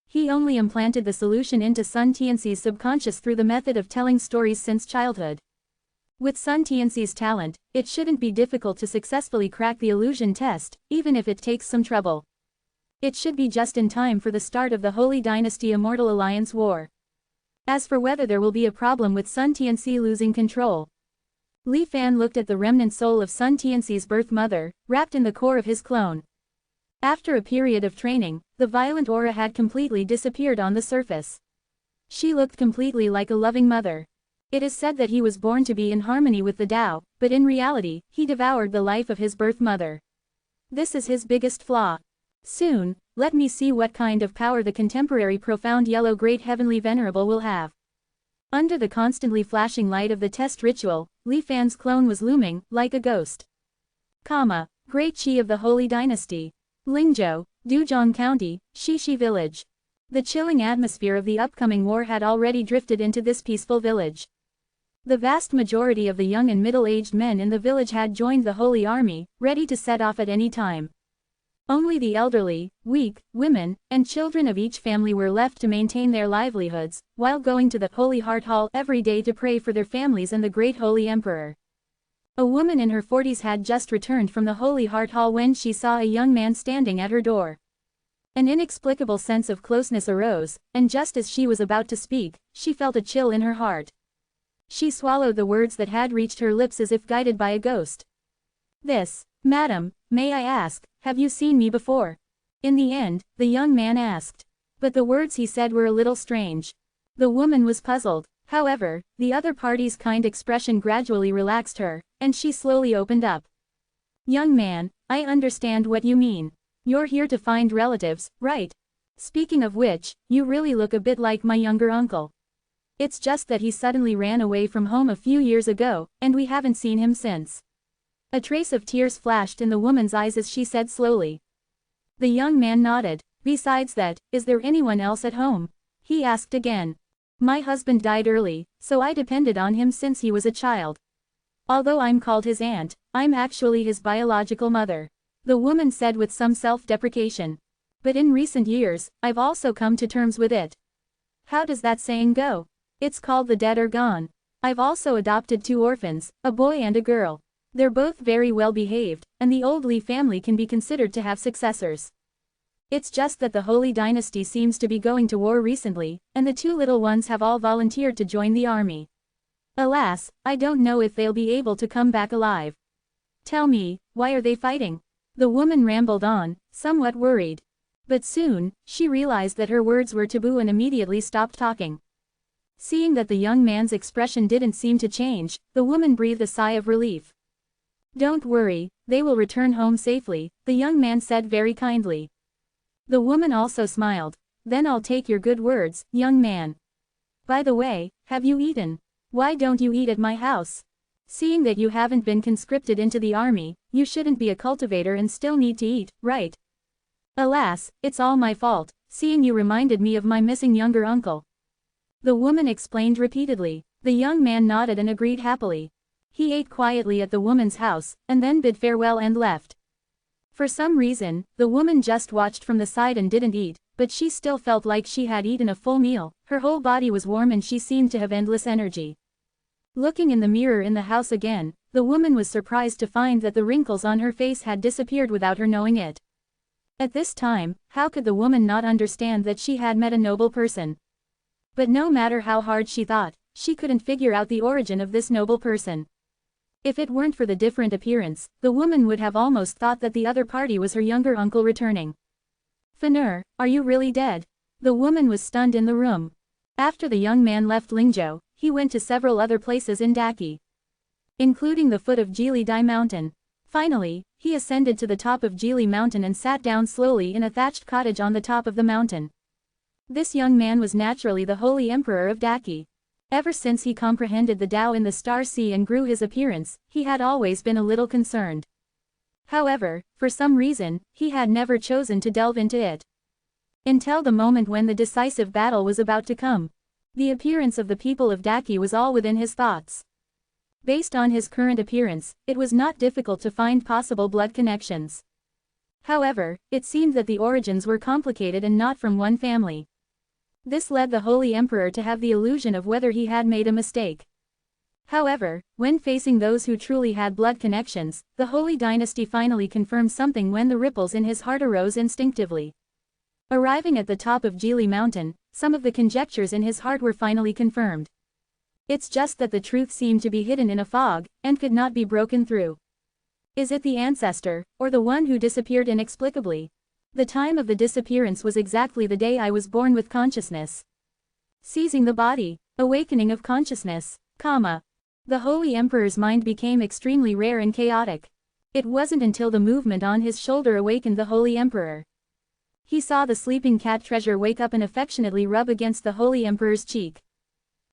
He only implanted the solution into Sun Tianxi's subconscious through the method of telling stories since childhood. With Sun Tianxi's talent, it shouldn't be difficult to successfully crack the illusion test, even if it takes some trouble. It should be just in time for the start of the Holy Dynasty Immortal Alliance War. As for whether there will be a problem with Sun Tianxi losing control, Li Fan looked at the remnant soul of Sun Tianxi's birth mother, wrapped in the core of his clone. After a period of training, the violent aura had completely disappeared on the surface. She looked completely like a loving mother. It is said that he was born to be in harmony with the Tao, but in reality, he devoured the life of his birth mother. This is his biggest flaw. Soon, let me see what kind of power the contemporary profound yellow great heavenly venerable will have. Under the constantly flashing light of the test ritual, Li Fan's clone was looming, like a ghost. Great Qi of the Holy Dynasty. Lingzhou, Duzhong County, Shishi Village. The chilling atmosphere of the upcoming war had already drifted into this peaceful village. The vast majority of the young and middle-aged men in the village had joined the Holy Army, ready to set off at any time. Only the elderly, weak, women, and children of each family were left to maintain their livelihoods, while going to the Holy Heart Hall every day to pray for their families and the great Holy Emperor. A woman in her 40s had just returned from the Holy Heart Hall when she saw a young man standing at her door. An inexplicable sense of closeness arose, and just as she was about to speak, she felt a chill in her heart. She swallowed the words that had reached her lips as if guided by a ghost. Madam, may I ask, have you seen me before? In the end, the young man asked. But the words he said were a little strange. The woman was puzzled. However, the other party's kind expression gradually relaxed her, and she slowly opened up. Young man, I understand what you mean. You're here to find relatives, right? Speaking of which, you really look a bit like my younger uncle. It's just that he suddenly ran away from home a few years ago, and we haven't seen him since. A trace of tears flashed in the woman's eyes as she said slowly. The young man nodded. Besides that, is there anyone else at home? He asked again. My husband died early, so I depended on him since he was a child. Although I'm called his aunt, I'm actually his biological mother. The woman said with some self-deprecation. But in recent years, I've also come to terms with it. How does that saying go? It's called the dead are gone. I've also adopted 2 orphans, a boy and a girl. They're both very well behaved, and the old Li family can be considered to have successors. It's just that the Holy Dynasty seems to be going to war recently, and the 2 little ones have all volunteered to join the army. Alas, I don't know if they'll be able to come back alive. Tell me, why are they fighting? The woman rambled on, somewhat worried. But soon, she realized that her words were taboo and immediately stopped talking. Seeing that the young man's expression didn't seem to change, the woman breathed a sigh of relief. Don't worry, they will return home safely, the young man said very kindly. The woman also smiled. Then I'll take your good words, young man. By the way, have you eaten? Why don't you eat at my house? Seeing that you haven't been conscripted into the army, you shouldn't be a cultivator and still need to eat, right? Alas, it's all my fault, seeing you reminded me of my missing younger uncle. The woman explained repeatedly. The young man nodded and agreed happily. He ate quietly at the woman's house, and then bid farewell and left. For some reason, the woman just watched from the side and didn't eat, but she still felt like she had eaten a full meal. Her whole body was warm and she seemed to have endless energy. Looking in the mirror in the house again, the woman was surprised to find that the wrinkles on her face had disappeared without her knowing it. At this time, how could the woman not understand that she had met a noble person? But no matter how hard she thought, she couldn't figure out the origin of this noble person. If it weren't for the different appearance, the woman would have almost thought that the other party was her younger uncle returning. Fenner, are you really dead? The woman was stunned in the room. After the young man left Lingzhou, he went to several other places in Daki, including the foot of Jili Dai Mountain. Finally, he ascended to the top of Jili Mountain and sat down slowly in a thatched cottage on the top of the mountain. This young man was naturally the Holy Emperor of Daki. Ever since he comprehended the Tao in the Star Sea and grew his appearance, he had always been a little concerned. However, for some reason, he had never chosen to delve into it. Until the moment when the decisive battle was about to come. The appearance of the people of Daki was all within his thoughts. Based on his current appearance, it was not difficult to find possible blood connections. However, it seemed that the origins were complicated and not from one family. This led the Holy Emperor to have the illusion of whether he had made a mistake. However, when facing those who truly had blood connections, the Holy Dynasty finally confirmed something when the ripples in his heart arose instinctively. Arriving at the top of Geely Mountain, some of the conjectures in his heart were finally confirmed. It's just that the truth seemed to be hidden in a fog, and could not be broken through. Is it the ancestor, or the one who disappeared inexplicably? The time of the disappearance was exactly the day I was born with consciousness. Seizing the body, awakening of consciousness, comma. The Holy Emperor's mind became extremely rare and chaotic. It wasn't until the movement on his shoulder awakened the Holy Emperor. He saw the sleeping cat treasure wake up and affectionately rub against the Holy Emperor's cheek.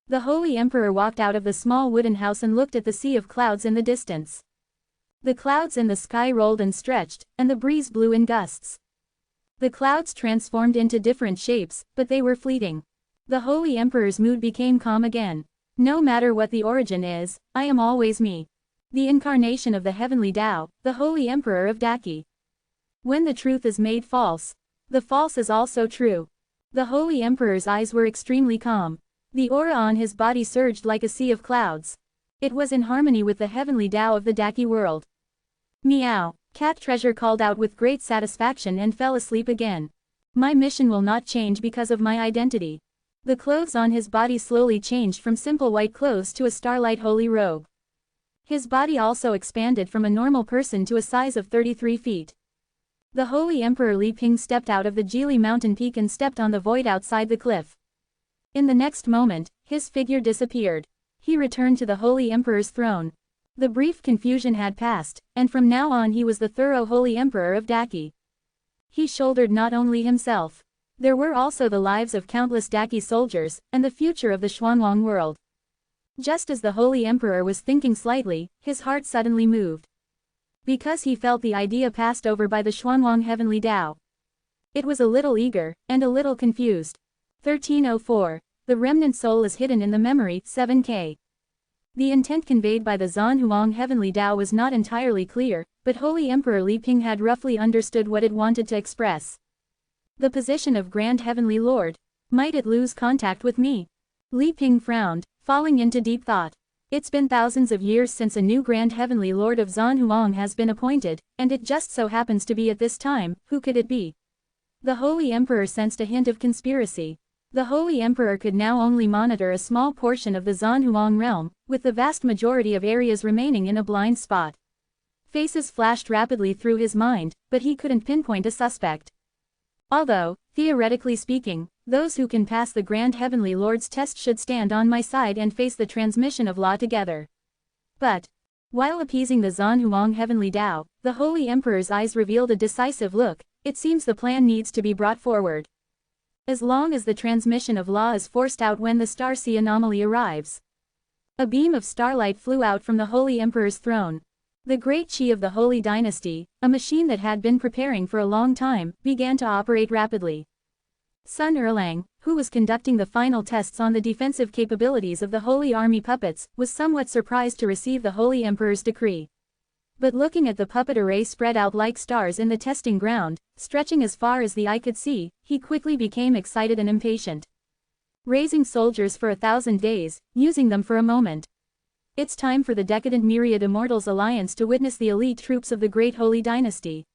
The Holy Emperor walked out of the small wooden house and looked at the sea of clouds in the distance. The clouds in the sky rolled and stretched, and the breeze blew in gusts. The clouds transformed into different shapes, but they were fleeting. The Holy Emperor's mood became calm again. No matter what the origin is, I am always me. The incarnation of the heavenly Tao, the Holy Emperor of Daki. When the truth is made false, the false is also true. The Holy Emperor's eyes were extremely calm. The aura on his body surged like a sea of clouds. It was in harmony with the heavenly Tao of the Daki world. Meow, Cat Treasure called out with great satisfaction and fell asleep again. My mission will not change because of my identity. The clothes on his body slowly changed from simple white clothes to a starlight holy robe. His body also expanded from a normal person to a size of 33 feet. The Holy Emperor Li Ping stepped out of the Geely mountain peak and stepped on the void outside the cliff. In the next moment, his figure disappeared. He returned to the Holy Emperor's throne. The brief confusion had passed, and from now on he was the thorough Holy Emperor of Daki. He shouldered not only himself. There were also the lives of countless Daki soldiers, and the future of the Xuanwang world. Just as the Holy Emperor was thinking slightly, his heart suddenly moved. Because he felt the idea passed over by the Xuanwang Heavenly Tao. It was a little eager, and a little confused. 1304. The remnant soul is hidden in the memory, 7K. The intent conveyed by the Zanhuang Heavenly Tao was not entirely clear, but Holy Emperor Li Ping had roughly understood what it wanted to express. The position of Grand Heavenly Lord. Might it lose contact with me? Li Ping frowned, falling into deep thought. It's been thousands of years since a new Grand Heavenly Lord of Zanhuang has been appointed, and it just so happens to be at this time. Who could it be? The Holy Emperor sensed a hint of conspiracy. The Holy Emperor could now only monitor a small portion of the Zanhuang realm, with the vast majority of areas remaining in a blind spot. Faces flashed rapidly through his mind, but he couldn't pinpoint a suspect. Although, theoretically speaking, those who can pass the Grand Heavenly Lord's test should stand on my side and face the transmission of law together. But, while appeasing the Zanhuang Heavenly Tao, the Holy Emperor's eyes revealed a decisive look. It seems the plan needs to be brought forward. As long as the transmission of law is forced out when the star sea anomaly arrives. A beam of starlight flew out from the Holy Emperor's throne. The great Qi of the Holy Dynasty, a machine that had been preparing for a long time, began to operate rapidly. Sun Erlang, who was conducting the final tests on the defensive capabilities of the Holy Army puppets, was somewhat surprised to receive the Holy Emperor's decree. But looking at the puppet array spread out like stars in the testing ground, stretching as far as the eye could see, he quickly became excited and impatient. Raising soldiers for 1,000 days, using them for a moment. It's time for the decadent myriad Immortals alliance to witness the elite troops of the Great Holy Dynasty.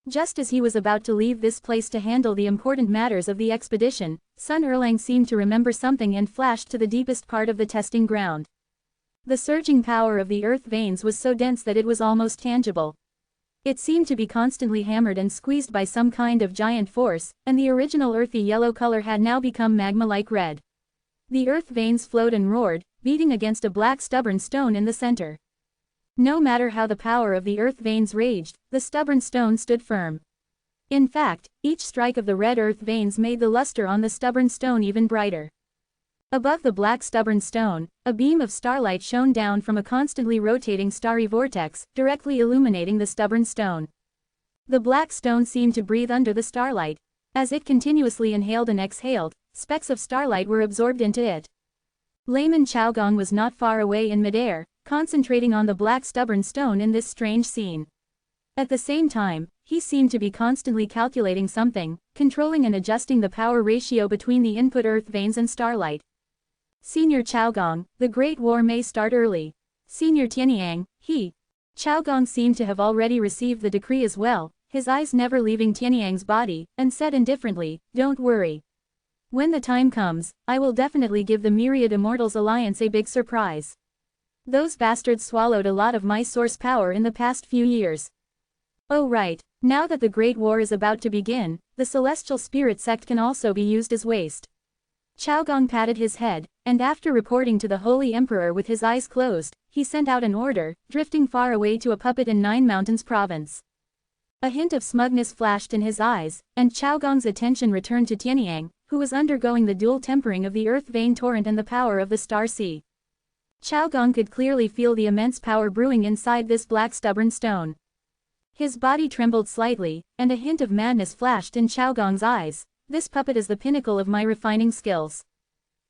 Just as he was about to leave this place to handle the important matters of the expedition, Sun Erlang seemed to remember something and flashed to the deepest part of the testing ground. The surging power of the earth veins was so dense that it was almost tangible. It seemed to be constantly hammered and squeezed by some kind of giant force, and the original earthy yellow color had now become magma-like red. The earth veins flowed and roared, beating against a black stubborn stone in the center. No matter how the power of the earth veins raged, the stubborn stone stood firm. In fact, each strike of the red earth veins made the luster on the stubborn stone even brighter. Above the black stubborn stone, a beam of starlight shone down from a constantly rotating starry vortex, directly illuminating the stubborn stone. The black stone seemed to breathe under the starlight. As it continuously inhaled and exhaled, specks of starlight were absorbed into it. Layman Chaogong was not far away in midair, concentrating on the black stubborn stone in this strange scene. At the same time, he seemed to be constantly calculating something, controlling and adjusting the power ratio between the input earth veins and starlight. Senior Chaogong, the Great War may start early. Senior Tianyang, he. Chaogong seemed to have already received the decree as well, his eyes never leaving Tianyang's body, and said indifferently, "Don't worry. When the time comes, I will definitely give the Myriad Immortals Alliance a big surprise. Those bastards swallowed a lot of my source power in the past few years. Oh right, now that the Great War is about to begin, the Celestial Spirit Sect can also be used as waste." Chaogong patted his head, and after reporting to the Holy Emperor with his eyes closed, he sent out an order, drifting far away to a puppet in Nine Mountains Province. A hint of smugness flashed in his eyes, and Chaogong's attention returned to Tianyang, who was undergoing the dual tempering of the earth vein torrent and the power of the star sea. Chaogong could clearly feel the immense power brewing inside this black stubborn stone. His body trembled slightly, and a hint of madness flashed in Chaogong's eyes. This puppet is the pinnacle of my refining skills.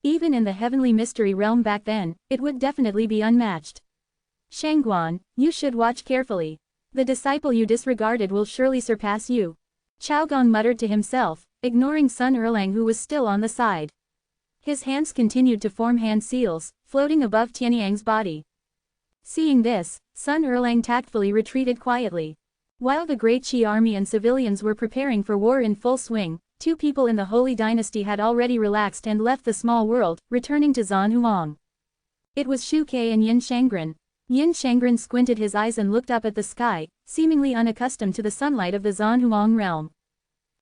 Even in the heavenly mystery realm back then, it would definitely be unmatched. Shangguan, you should watch carefully. The disciple you disregarded will surely surpass you. Chaogong muttered to himself, ignoring Sun Erlang who was still on the side. His hands continued to form hand seals, floating above Tianyang's body. Seeing this, Sun Erlang tactfully retreated quietly. While the Great Qi army and civilians were preparing for war in full swing, two people in the Holy Dynasty had already relaxed and left the small world, returning to Zanhuang. It was Shu Ke and Yin Shangren. Yin Shangren squinted his eyes and looked up at the sky, seemingly unaccustomed to the sunlight of the Zanhuang realm.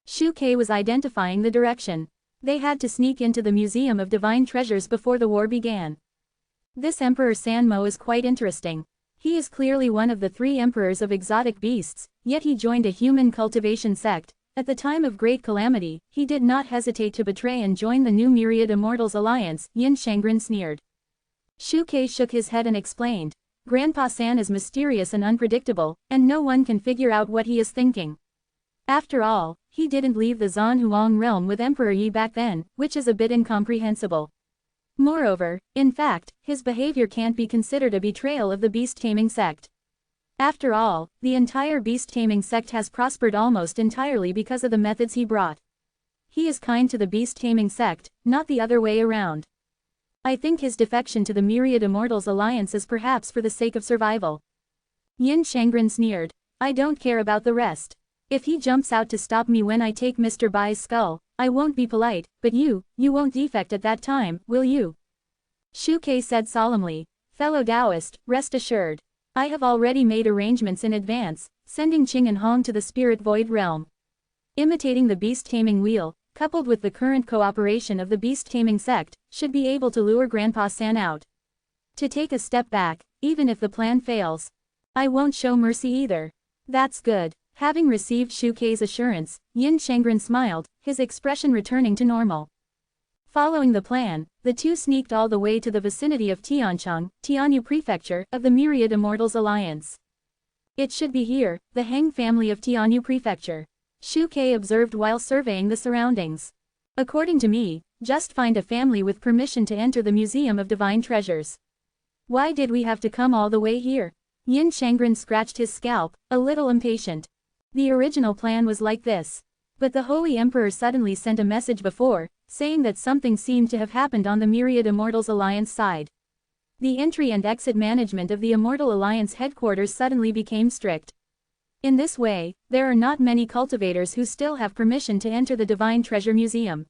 Shu Ke was identifying the direction. They had to sneak into the Museum of Divine Treasures before the war began. This Emperor Sanmo is quite interesting. He is clearly one of the 3 emperors of exotic beasts, yet he joined a human cultivation sect. At the time of great calamity, he did not hesitate to betray and join the new Myriad Immortals Alliance, Yin Shangren sneered. Shu Ke shook his head and explained, "Grandpa San is mysterious and unpredictable, and no one can figure out what he is thinking. After all, he didn't leave the Zanhuang realm with Emperor Yi back then, which is a bit incomprehensible. Moreover, in fact, his behavior can't be considered a betrayal of the beast-taming sect. After all, the entire beast-taming sect has prospered almost entirely because of the methods he brought. He is kind to the beast-taming sect, not the other way around. I think his defection to the Myriad Immortals Alliance is perhaps for the sake of survival." Yin Shangren sneered, "I don't care about the rest. If he jumps out to stop me when I take Mr. Bai's skull, I won't be polite, but you won't defect at that time, will you?" Shu Ke said solemnly, "Fellow Taoist, rest assured. I have already made arrangements in advance, sending Qing and Hong to the Spirit Void realm. Imitating the beast-taming wheel, coupled with the current cooperation of the beast-taming sect, should be able to lure Grandpa San out. To take a step back, even if the plan fails. I won't show mercy either." "That's good." Having received Shu Ke's assurance, Yin Shangren smiled, his expression returning to normal. Following the plan, the two sneaked all the way to the vicinity of Tiancheng, Tianyu Prefecture, of the Myriad Immortals Alliance. "It should be here, the Heng family of Tianyu Prefecture," Shu Ke observed while surveying the surroundings. "According to me, just find a family with permission to enter the Museum of Divine Treasures. Why did we have to come all the way here?" Yin Shangren scratched his scalp, a little impatient. The original plan was like this. But the Holy Emperor suddenly sent a message before, saying that something seemed to have happened on the Myriad Immortals Alliance side. The entry and exit management of the Immortal Alliance headquarters suddenly became strict. In this way, there are not many cultivators who still have permission to enter the Divine Treasure Museum.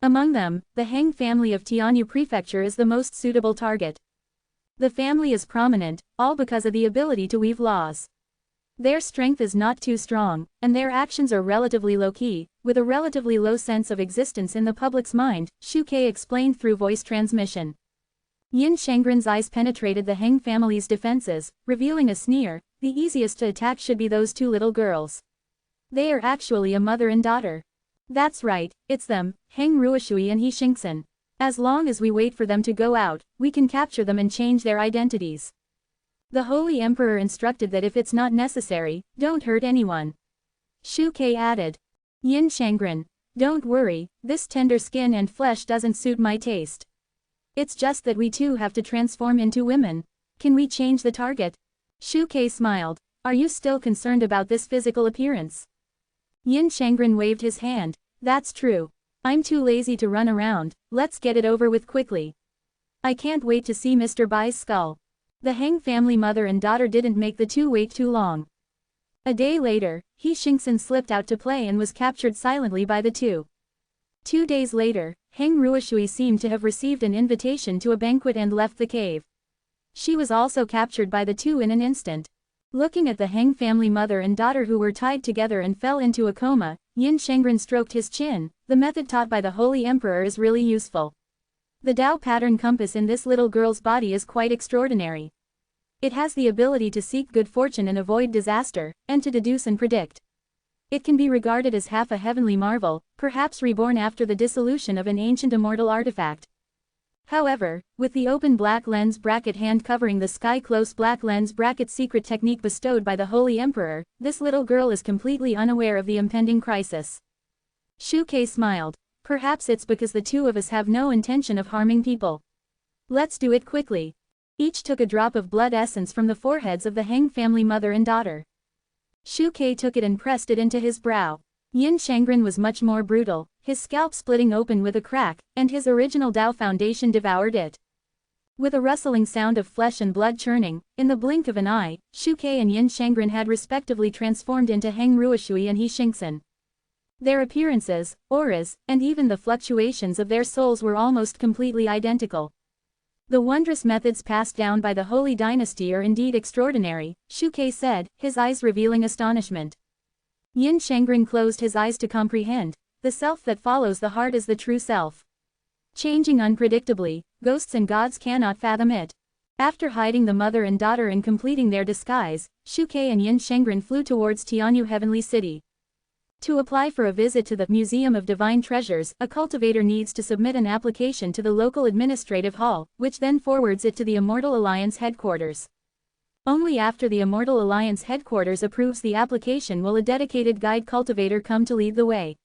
Among them, the Heng family of Tianyu Prefecture is the most suitable target. The family is prominent, all because of the ability to weave laws. Their strength is not too strong, and their actions are relatively low-key, with a relatively low sense of existence in the public's mind, Shu Ke explained through voice transmission. Yin Shangren's eyes penetrated the Heng family's defenses, revealing a sneer. "The easiest to attack should be those 2 little girls. They are actually a mother and daughter. That's right, it's them, Heng Ruoshui and He Xingxin. As long as we wait for them to go out, we can capture them and change their identities." The Holy Emperor instructed that if it's not necessary, don't hurt anyone. Shu Ke added. Yin Shangren, "Don't worry, this tender skin and flesh doesn't suit my taste. It's just that we too have to transform into women. Can we change the target?" Shu Ke smiled. "Are you still concerned about this physical appearance?" Yin Shangren waved his hand. "That's true. I'm too lazy to run around, let's get it over with quickly." I can't wait to see Mr. Bai's skull. The Heng family mother and daughter didn't make the two wait too long. A day later, He Xingxin slipped out to play and was captured silently by the two. 2 days later, Heng Ruoshui seemed to have received an invitation to a banquet and left the cave. She was also captured by the two in an instant. Looking at the Heng family mother and daughter who were tied together and fell into a coma, Yin Shengren stroked his chin. The method taught by the Holy Emperor is really useful. The Tao pattern compass in this little girl's body is quite extraordinary. It has the ability to seek good fortune and avoid disaster, and to deduce and predict. It can be regarded as half a heavenly marvel, perhaps reborn after the dissolution of an ancient immortal artifact. However, with the open black lens bracket hand covering the sky close black lens bracket secret technique bestowed by the Holy Emperor, this little girl is completely unaware of the impending crisis. Shu Kei smiled. Perhaps it's because the two of us have no intention of harming people. Let's do it quickly. Each took a drop of blood essence from the foreheads of the Heng family mother and daughter. Shu Kei took it and pressed it into his brow. Yin Shengren was much more brutal, his scalp splitting open with a crack, and his original Tao foundation devoured it. With a rustling sound of flesh and blood churning, in the blink of an eye, Shu Kei and Yin Shengren had respectively transformed into Heng Ruoshui and He Xingxin. Their appearances, auras, and even the fluctuations of their souls were almost completely identical. The wondrous methods passed down by the Holy Dynasty are indeed extraordinary, Shu Kei said, his eyes revealing astonishment. Yin Shengren closed his eyes to comprehend. The self that follows the heart is the true self. Changing unpredictably, ghosts and gods cannot fathom it. After hiding the mother and daughter and completing their disguise, Shu Kei and Yin Shengren flew towards Tianyu Heavenly City. To apply for a visit to the Museum of Divine Treasures, a cultivator needs to submit an application to the local administrative hall, which then forwards it to the Immortal Alliance headquarters. Only after the Immortal Alliance headquarters approves the application will a dedicated guide cultivator come to lead the way.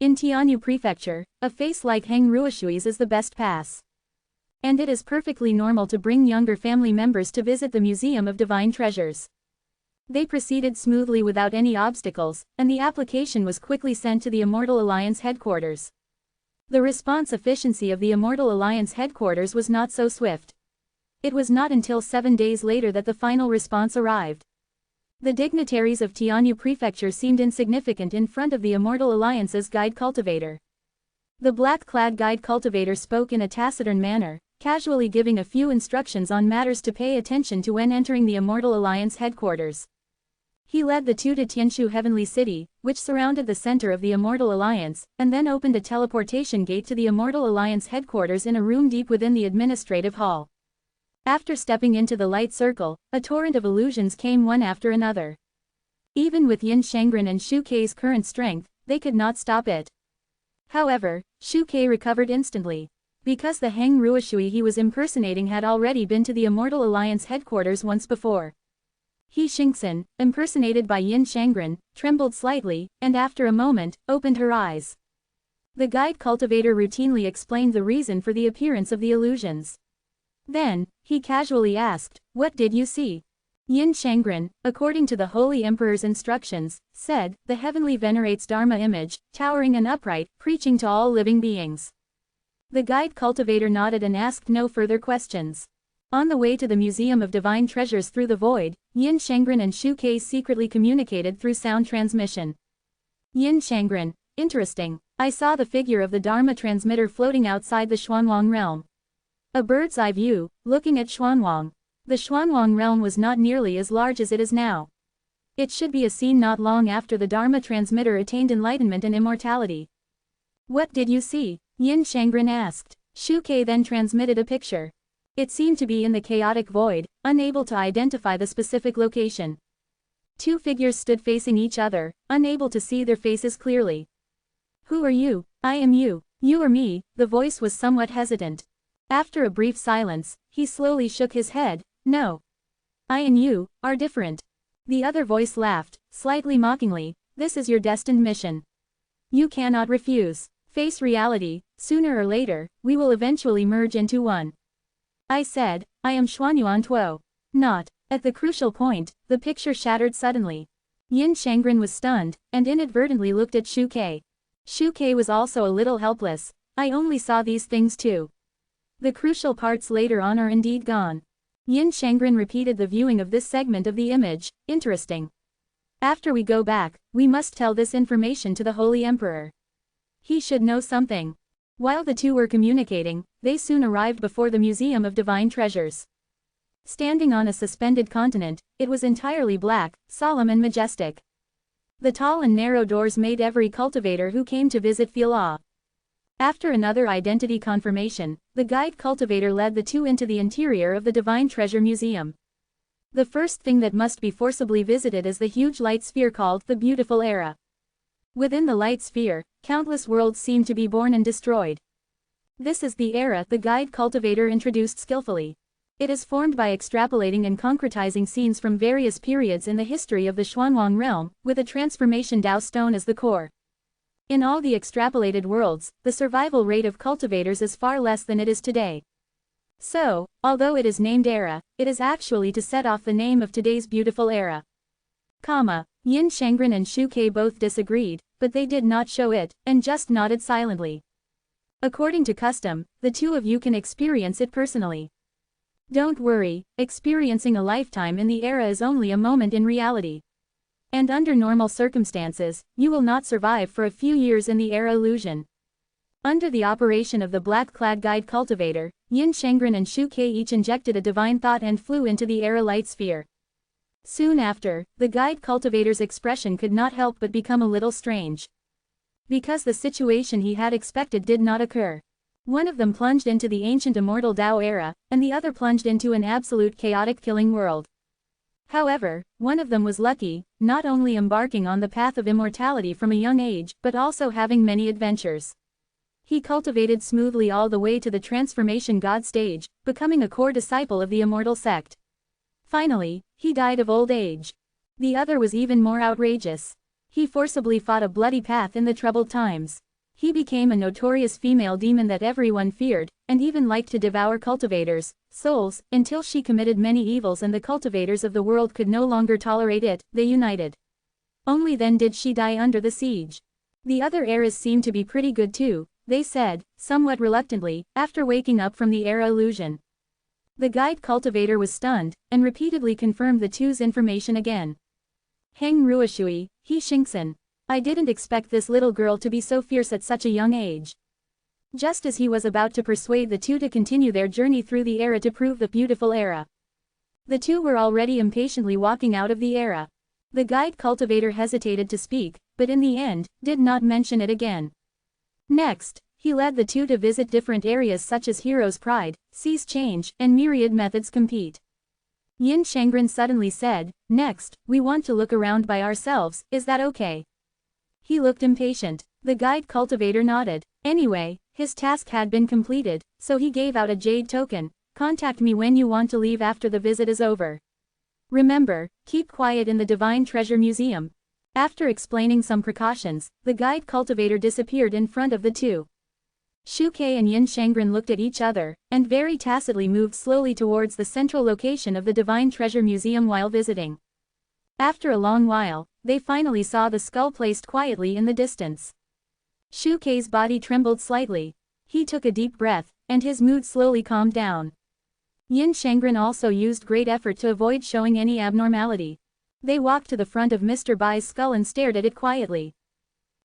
In Tianyu Prefecture, a face like Heng Ruoshui's is the best pass. And it is perfectly normal to bring younger family members to visit the Museum of Divine Treasures. They proceeded smoothly without any obstacles, and the application was quickly sent to the Immortal Alliance headquarters. The response efficiency of the Immortal Alliance headquarters was not so swift. It was not until 7 days later that the final response arrived. The dignitaries of Tianyu Prefecture seemed insignificant in front of the Immortal Alliance's guide cultivator. The black-clad guide cultivator spoke in a taciturn manner, casually giving a few instructions on matters to pay attention to when entering the Immortal Alliance headquarters. He led the two to Tianshu Heavenly City, which surrounded the center of the Immortal Alliance, and then opened a teleportation gate to the Immortal Alliance headquarters in a room deep within the administrative hall. After stepping into the light circle, a torrent of illusions came one after another. Even with Yin Shengren and Shu Kei's current strength, they could not stop it. However, Shu Kei recovered instantly. Because the Heng Ruoshui he was impersonating had already been to the Immortal Alliance headquarters once before. He Xingxin, impersonated by Yin Shengren, trembled slightly, and after a moment, opened her eyes. The guide cultivator routinely explained the reason for the appearance of the illusions. Then, he casually asked, "What did you see?" Yin Shengren, according to the Holy Emperor's instructions, said, "The heavenly venerates Dharma image, towering and upright, preaching to all living beings." The guide cultivator nodded and asked no further questions. On the way to the Museum of Divine Treasures through the void, Yin Shengren and Shu Kei secretly communicated through sound transmission. Yin Shengren, interesting. I saw the figure of the Dharma transmitter floating outside the Xuanwang realm. A bird's eye view, looking at Xuanwang. The Xuanwang realm was not nearly as large as it is now. It should be a scene not long after the Dharma transmitter attained enlightenment and immortality. What did you see? Yin Shengren asked. Shu Kei then transmitted a picture. It seemed to be in the chaotic void, unable to identify the specific location. Two figures stood facing each other, unable to see their faces clearly. Who are you? I am you. You are me, the voice was somewhat hesitant. After a brief silence, he slowly shook his head. No. I and you are different. The other voice laughed, slightly mockingly. This is your destined mission. You cannot refuse. Face reality, sooner or later, we will eventually merge into one. I said, I am Xuanyuan Tuo. Not. At the crucial point, the picture shattered suddenly. Yin Shengren was stunned, and inadvertently looked at Shu Kei. Shu Kei was also a little helpless. I only saw these things too. The crucial parts later on are indeed gone. Yin Shangren repeated the viewing of this segment of the image. Interesting. After we go back, we must tell this information to the Holy Emperor. He should know something. While the two were communicating, they soon arrived before the Museum of Divine Treasures. Standing on a suspended continent, it was entirely black, solemn and majestic. The tall and narrow doors made every cultivator who came to visit feel awe. After another identity confirmation, the guide cultivator led the two into the interior of the Divine Treasure Museum. The first thing that must be forcibly visited is the huge light sphere called the Beautiful Era. Within the light sphere, countless worlds seem to be born and destroyed. This is the era the guide cultivator introduced skillfully. It is formed by extrapolating and concretizing scenes from various periods in the history of the Xuanwang realm, with a transformation Tao stone as the core. In all the extrapolated worlds, the survival rate of cultivators is far less than it is today. So, although it is named era, it is actually to set off the name of today's beautiful era. Yin Shangren and Shu Ke both disagreed, but they did not show it, and just nodded silently. According to custom, the two of you can experience it personally. Don't worry, experiencing a lifetime in the era is only a moment in reality. And under normal circumstances, you will not survive for a few years in the era illusion. Under the operation of the black-clad guide cultivator, Yin Shangren and Shu Ke each injected a divine thought and flew into the era light sphere. Soon after, the guide cultivator's expression could not help but become a little strange. Because the situation he had expected did not occur. One of them plunged into the ancient immortal Tao era, and the other plunged into an absolute chaotic killing world. However, one of them was lucky, not only embarking on the path of immortality from a young age, but also having many adventures. He cultivated smoothly all the way to the transformation god stage, becoming a core disciple of the immortal sect. Finally, he died of old age. The other was even more outrageous. He forcibly fought a bloody path in the troubled times. He became a notorious female demon that everyone feared, and even liked to devour cultivators' souls, until she committed many evils and the cultivators of the world could no longer tolerate it. They united. Only then did she die under the siege. The other eras seemed to be pretty good too, they said, somewhat reluctantly, after waking up from the era illusion. The guide cultivator was stunned, and repeatedly confirmed the two's information again. Heng Ruoshui, He Xingxin. I didn't expect this little girl to be so fierce at such a young age. Just as he was about to persuade the two to continue their journey through the era to prove the beautiful era. The two were already impatiently walking out of the era. The guide cultivator hesitated to speak, but in the end, did not mention it again. Next, he led the two to visit different areas such as Hero's Pride, Seas Change, and Myriad Methods Compete. Yin Shangren suddenly said, "Next, we want to look around by ourselves, is that okay?" He looked impatient. The guide cultivator nodded. Anyway, his task had been completed, so he gave out a jade token. Contact me when you want to leave after the visit is over. Remember, keep quiet in the Divine Treasure Museum. After explaining some precautions, the guide cultivator disappeared in front of the two. Shu Ke and Yin Shangren looked at each other, and very tacitly moved slowly towards the central location of the Divine Treasure Museum while visiting. After a long while, they finally saw the skull placed quietly in the distance. Shu Ke's body trembled slightly. He took a deep breath, and his mood slowly calmed down. Yin Shangren also used great effort to avoid showing any abnormality. They walked to the front of Mr. Bai's skull and stared at it quietly.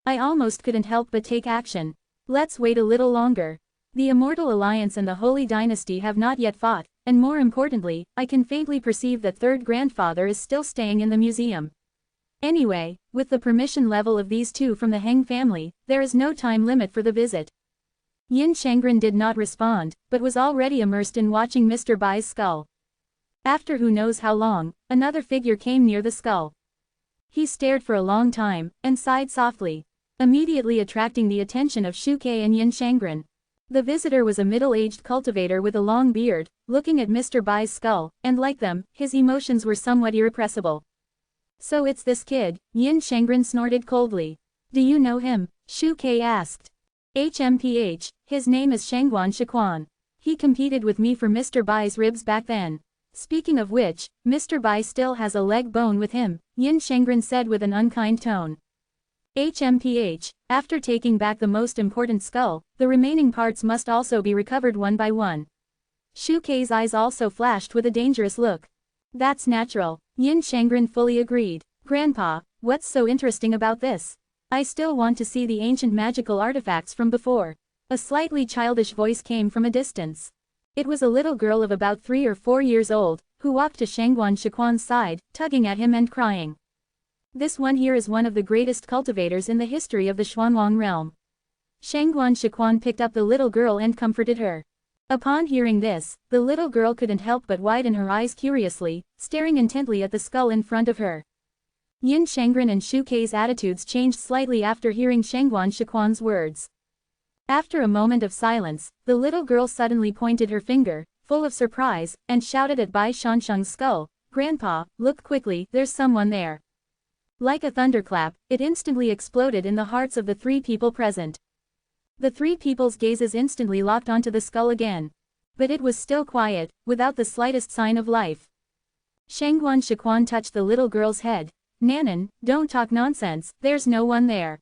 I almost couldn't help but take action. Let's wait a little longer. The Immortal Alliance and the Holy Dynasty have not yet fought, and more importantly, I can faintly perceive that third grandfather is still staying in the museum. Anyway, with the permission level of these two from the Heng family, there is no time limit for the visit. Yin Shangren did not respond, but was already immersed in watching Mr. Bai's skull. After who knows how long, another figure came near the skull. He stared for a long time, and sighed softly, immediately attracting the attention of Shu Ke and Yin Shangren. The visitor was a middle-aged cultivator with a long beard, looking at Mr. Bai's skull, and like them, his emotions were somewhat irrepressible. So it's this kid, Yin Shangren snorted coldly. Do you know him? Shu Ke asked. HMPH, his name is Shangguan Shiquan. He competed with me for Mr. Bai's ribs back then. Speaking of which, Mr. Bai still has a leg bone with him, Yin Shangren said with an unkind tone. After taking back the most important skull, the remaining parts must also be recovered one by one. Shu Kei's eyes also flashed with a dangerous look. That's natural, Yin Shangren fully agreed. Grandpa, what's so interesting about this? I still want to see the ancient magical artifacts from before. A slightly childish voice came from a distance. It was a little girl of about 3 or 4 years old, who walked to Shangguan Shiquan's side, tugging at him and crying. This one here is one of the greatest cultivators in the history of the Xuanwang realm. Shangguan Shiquan picked up the little girl and comforted her. Upon hearing this, the little girl couldn't help but widen her eyes curiously, staring intently at the skull in front of her. Yin Shangren and Shu Kei's attitudes changed slightly after hearing Shangguan Shiquan's words. After a moment of silence, the little girl suddenly pointed her finger, full of surprise, and shouted at Bai Shansheng's skull, "Grandpa, look quickly, there's someone there." Like a thunderclap, it instantly exploded in the hearts of the 3 people present. The 3 people's gazes instantly locked onto the skull again. But it was still quiet, without the slightest sign of life. Shangguan Shiquan touched the little girl's head. "Nanan, don't talk nonsense, there's no one there."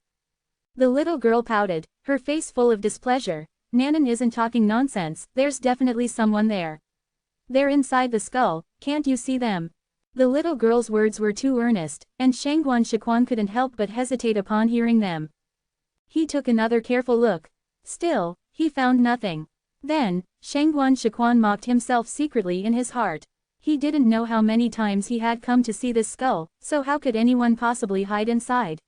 The little girl pouted, her face full of displeasure. "Nanan isn't talking nonsense, there's definitely someone there. They're inside the skull, can't you see them?" The little girl's words were too earnest, and Shangguan Shiquan couldn't help but hesitate upon hearing them. He took another careful look. Still, he found nothing. Then, Shangguan Shiquan mocked himself secretly in his heart. He didn't know how many times he had come to see this skull, so how could anyone possibly hide inside?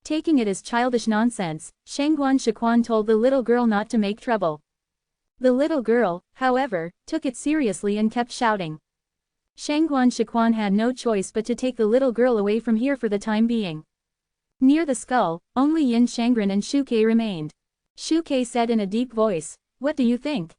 Taking it as childish nonsense, Shangguan Shiquan told the little girl not to make trouble. The little girl, however, took it seriously and kept shouting. Shangguan Shiquan had no choice but to take the little girl away from here for the time being. Near the skull, only Yin Shangren and Shu Kei remained. Shu Kei said in a deep voice, "What do you think?"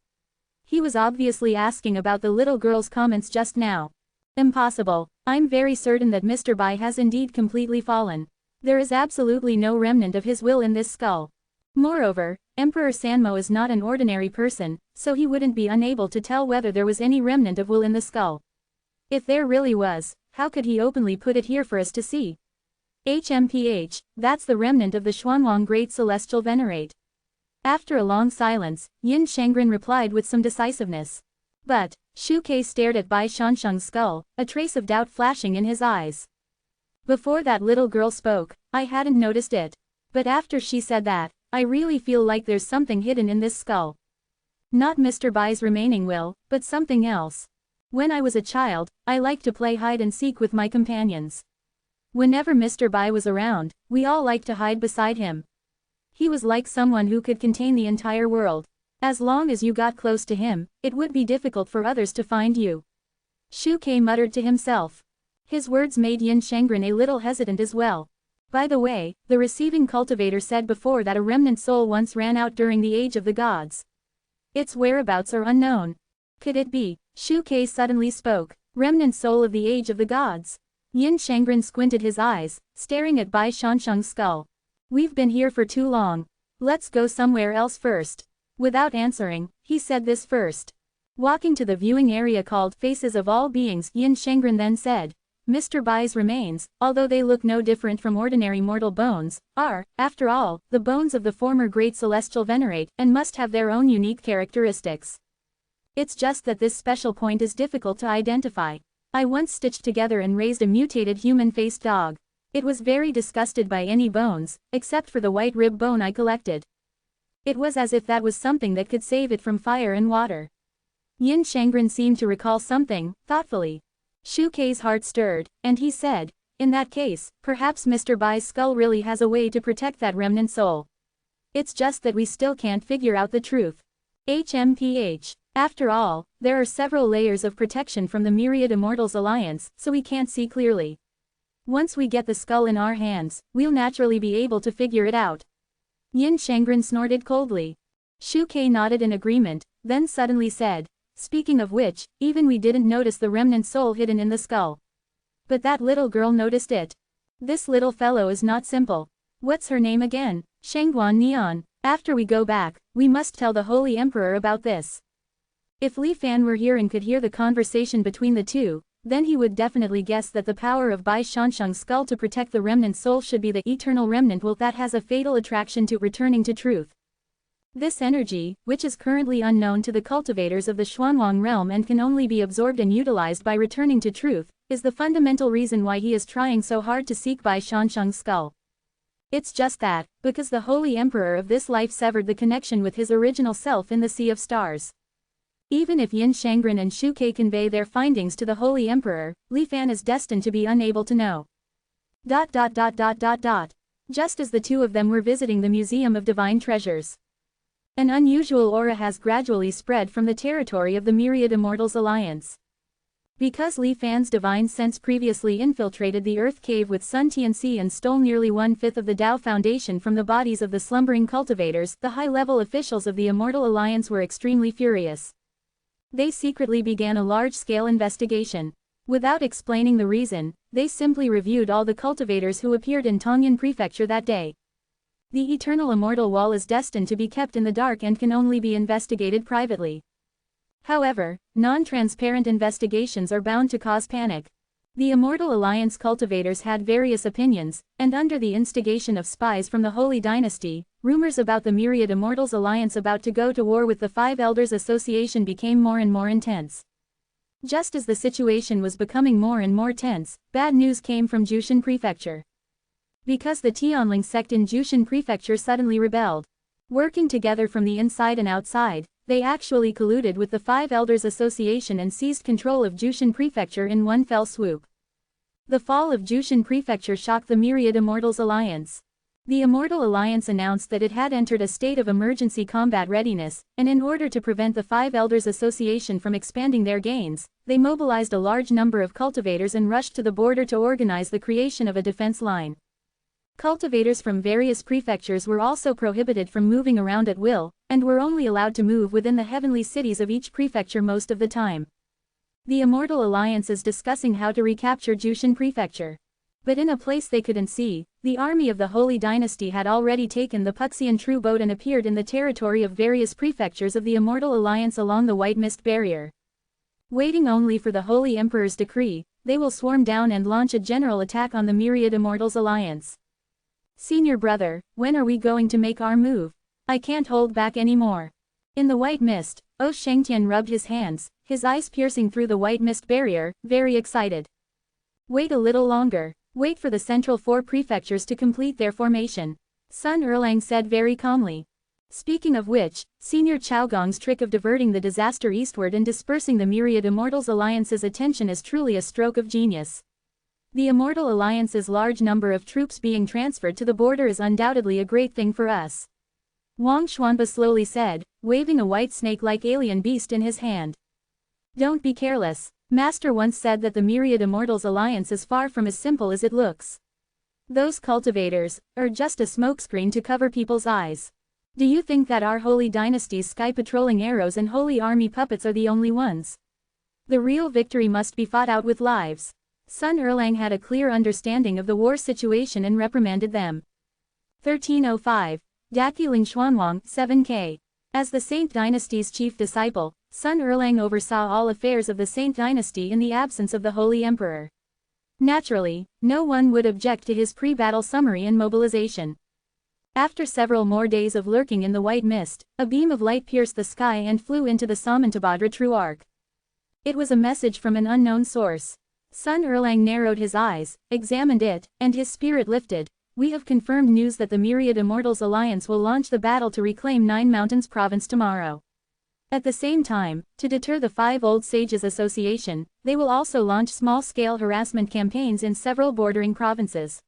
He was obviously asking about the little girl's comments just now. "Impossible. I'm very certain that Mr. Bai has indeed completely fallen. There is absolutely no remnant of his will in this skull. Moreover, Emperor Sanmo is not an ordinary person, so he wouldn't be unable to tell whether there was any remnant of will in the skull. If there really was, how could he openly put it here for us to see? That's the remnant of the Xuanwang Great Celestial Venerate." After a long silence, Yin Shangren replied with some decisiveness. But, Shu Kei stared at Bai Shansheng's skull, a trace of doubt flashing in his eyes. "Before that little girl spoke, I hadn't noticed it. But after she said that, I really feel like there's something hidden in this skull. Not Mr. Bai's remaining will, but something else. When I was a child, I liked to play hide and seek with my companions. Whenever Mr. Bai was around, we all liked to hide beside him. He was like someone who could contain the entire world. As long as you got close to him, it would be difficult for others to find you." Shu Kei muttered to himself. His words made Yin Shangren a little hesitant as well. By the way, the receiving cultivator said before that a remnant soul once ran out during the Age of the Gods. Its whereabouts are unknown. Could it be? Shu Kei suddenly spoke. "Remnant soul of the Age of the Gods." Yin Shangren squinted his eyes, staring at Bai Shansheng's skull. "We've been here for too long. Let's go somewhere else first." Without answering, he said this first. Walking to the viewing area called Faces of All Beings, Yin Shangren then said, "Mr. Bai's remains, although they look no different from ordinary mortal bones, are, after all, the bones of the former great celestial venerate and must have their own unique characteristics. It's just that this special point is difficult to identify. I once stitched together and raised a mutated human-faced dog. It was very disgusted by any bones, except for the white rib bone I collected. It was as if that was something that could save it from fire and water." Yin Shangren seemed to recall something, thoughtfully. Shu Kei's heart stirred, and he said, "In that case, perhaps Mr. Bai's skull really has a way to protect that remnant soul. It's just that we still can't figure out the truth. After all, there are several layers of protection from the Myriad Immortals Alliance, so we can't see clearly. Once we get the skull in our hands, we'll naturally be able to figure it out." Yin Shangren snorted coldly. Shu Kei nodded in agreement, then suddenly said, "Speaking of which, even we didn't notice the remnant soul hidden in the skull. But that little girl noticed it. This little fellow is not simple. What's her name again? Shangguan Nian. After we go back, we must tell the Holy Emperor about this." If Li Fan were here and could hear the conversation between the two, then he would definitely guess that the power of Bai Shansheng's skull to protect the remnant soul should be the eternal remnant will that has a fatal attraction to returning to truth. This energy, which is currently unknown to the cultivators of the Xuanwang realm and can only be absorbed and utilized by returning to truth, is the fundamental reason why he is trying so hard to seek Bai Shansheng's skull. It's just that, because the Holy Emperor of this life severed the connection with his original self in the Sea of Stars. Even if Yin Shangren and Shu Ke convey their findings to the Holy Emperor, Li Fan is destined to be unable to know. Just as the two of them were visiting the Museum of Divine Treasures, an unusual aura has gradually spread from the territory of the Myriad Immortals Alliance. Because Li Fan's divine sense previously infiltrated the Earth Cave with Sun Tianxi and stole nearly 1/5 of the Tao Foundation from the bodies of the slumbering cultivators, the high-level officials of the Immortal Alliance were extremely furious. They secretly began a large-scale investigation. Without explaining the reason, they simply reviewed all the cultivators who appeared in Tongyan Prefecture that day. The Eternal Immortal Wall is destined to be kept in the dark and can only be investigated privately. However, non-transparent investigations are bound to cause panic. The Immortal Alliance cultivators had various opinions, and under the instigation of spies from the Holy Dynasty, rumors about the Myriad Immortals Alliance about to go to war with the Five Elders Association became more and more intense. Just as the situation was becoming more and more tense, bad news came from Jushan Prefecture. Because the Tianling sect in Jushan Prefecture suddenly rebelled. Working together from the inside and outside, they actually colluded with the Five Elders Association and seized control of Jushan Prefecture in one fell swoop. The fall of Jushan Prefecture shocked the Myriad Immortals Alliance. The Immortal Alliance announced that it had entered a state of emergency combat readiness, and in order to prevent the Five Elders Association from expanding their gains, they mobilized a large number of cultivators and rushed to the border to organize the creation of a defense line. Cultivators from various prefectures were also prohibited from moving around at will, and were only allowed to move within the heavenly cities of each prefecture most of the time. The Immortal Alliance is discussing how to recapture Jushan Prefecture. But in a place they couldn't see, the army of the Holy Dynasty had already taken the Puxian True Boat and appeared in the territory of various prefectures of the Immortal Alliance along the White Mist Barrier. Waiting only for the Holy Emperor's decree, they will swarm down and launch a general attack on the Myriad Immortals Alliance. Senior brother, when are we going to make our move? I can't hold back anymore. In the white mist, O Shengtian rubbed his hands, his eyes piercing through the white mist barrier, very excited. Wait a little longer. Wait for the central four prefectures to complete their formation. Sun Erlang said very calmly. Speaking of which, Senior Chaogong's trick of diverting the disaster eastward and dispersing the Myriad Immortals Alliance's attention is truly a stroke of genius. The Immortal Alliance's large number of troops being transferred to the border is undoubtedly a great thing for us. Wang Xuanba slowly said, waving a white snake-like alien beast in his hand. Don't be careless. Master once said that the Myriad Immortals Alliance is far from as simple as it looks. Those cultivators are just a smokescreen to cover people's eyes. Do you think that our Holy Dynasty's sky-patrolling arrows and Holy Army puppets are the only ones? The real victory must be fought out with lives. Sun Erlang had a clear understanding of the war situation and reprimanded them. 1305. Daqiling Xuanwang, 7K. As the Saint Dynasty's chief disciple, Sun Erlang oversaw all affairs of the Saint Dynasty in the absence of the Holy Emperor. Naturally, no one would object to his pre-battle summary and mobilization. After several more days of lurking in the white mist, a beam of light pierced the sky and flew into the Samantabhadra True Arc. It was a message from an unknown source. Sun Erlang narrowed his eyes, examined it, and his spirit lifted. We have confirmed news that the Myriad Immortals Alliance will launch the battle to reclaim Nine Mountains Province tomorrow. At the same time, to deter the Five Old Sages Association, they will also launch small-scale harassment campaigns in several bordering provinces.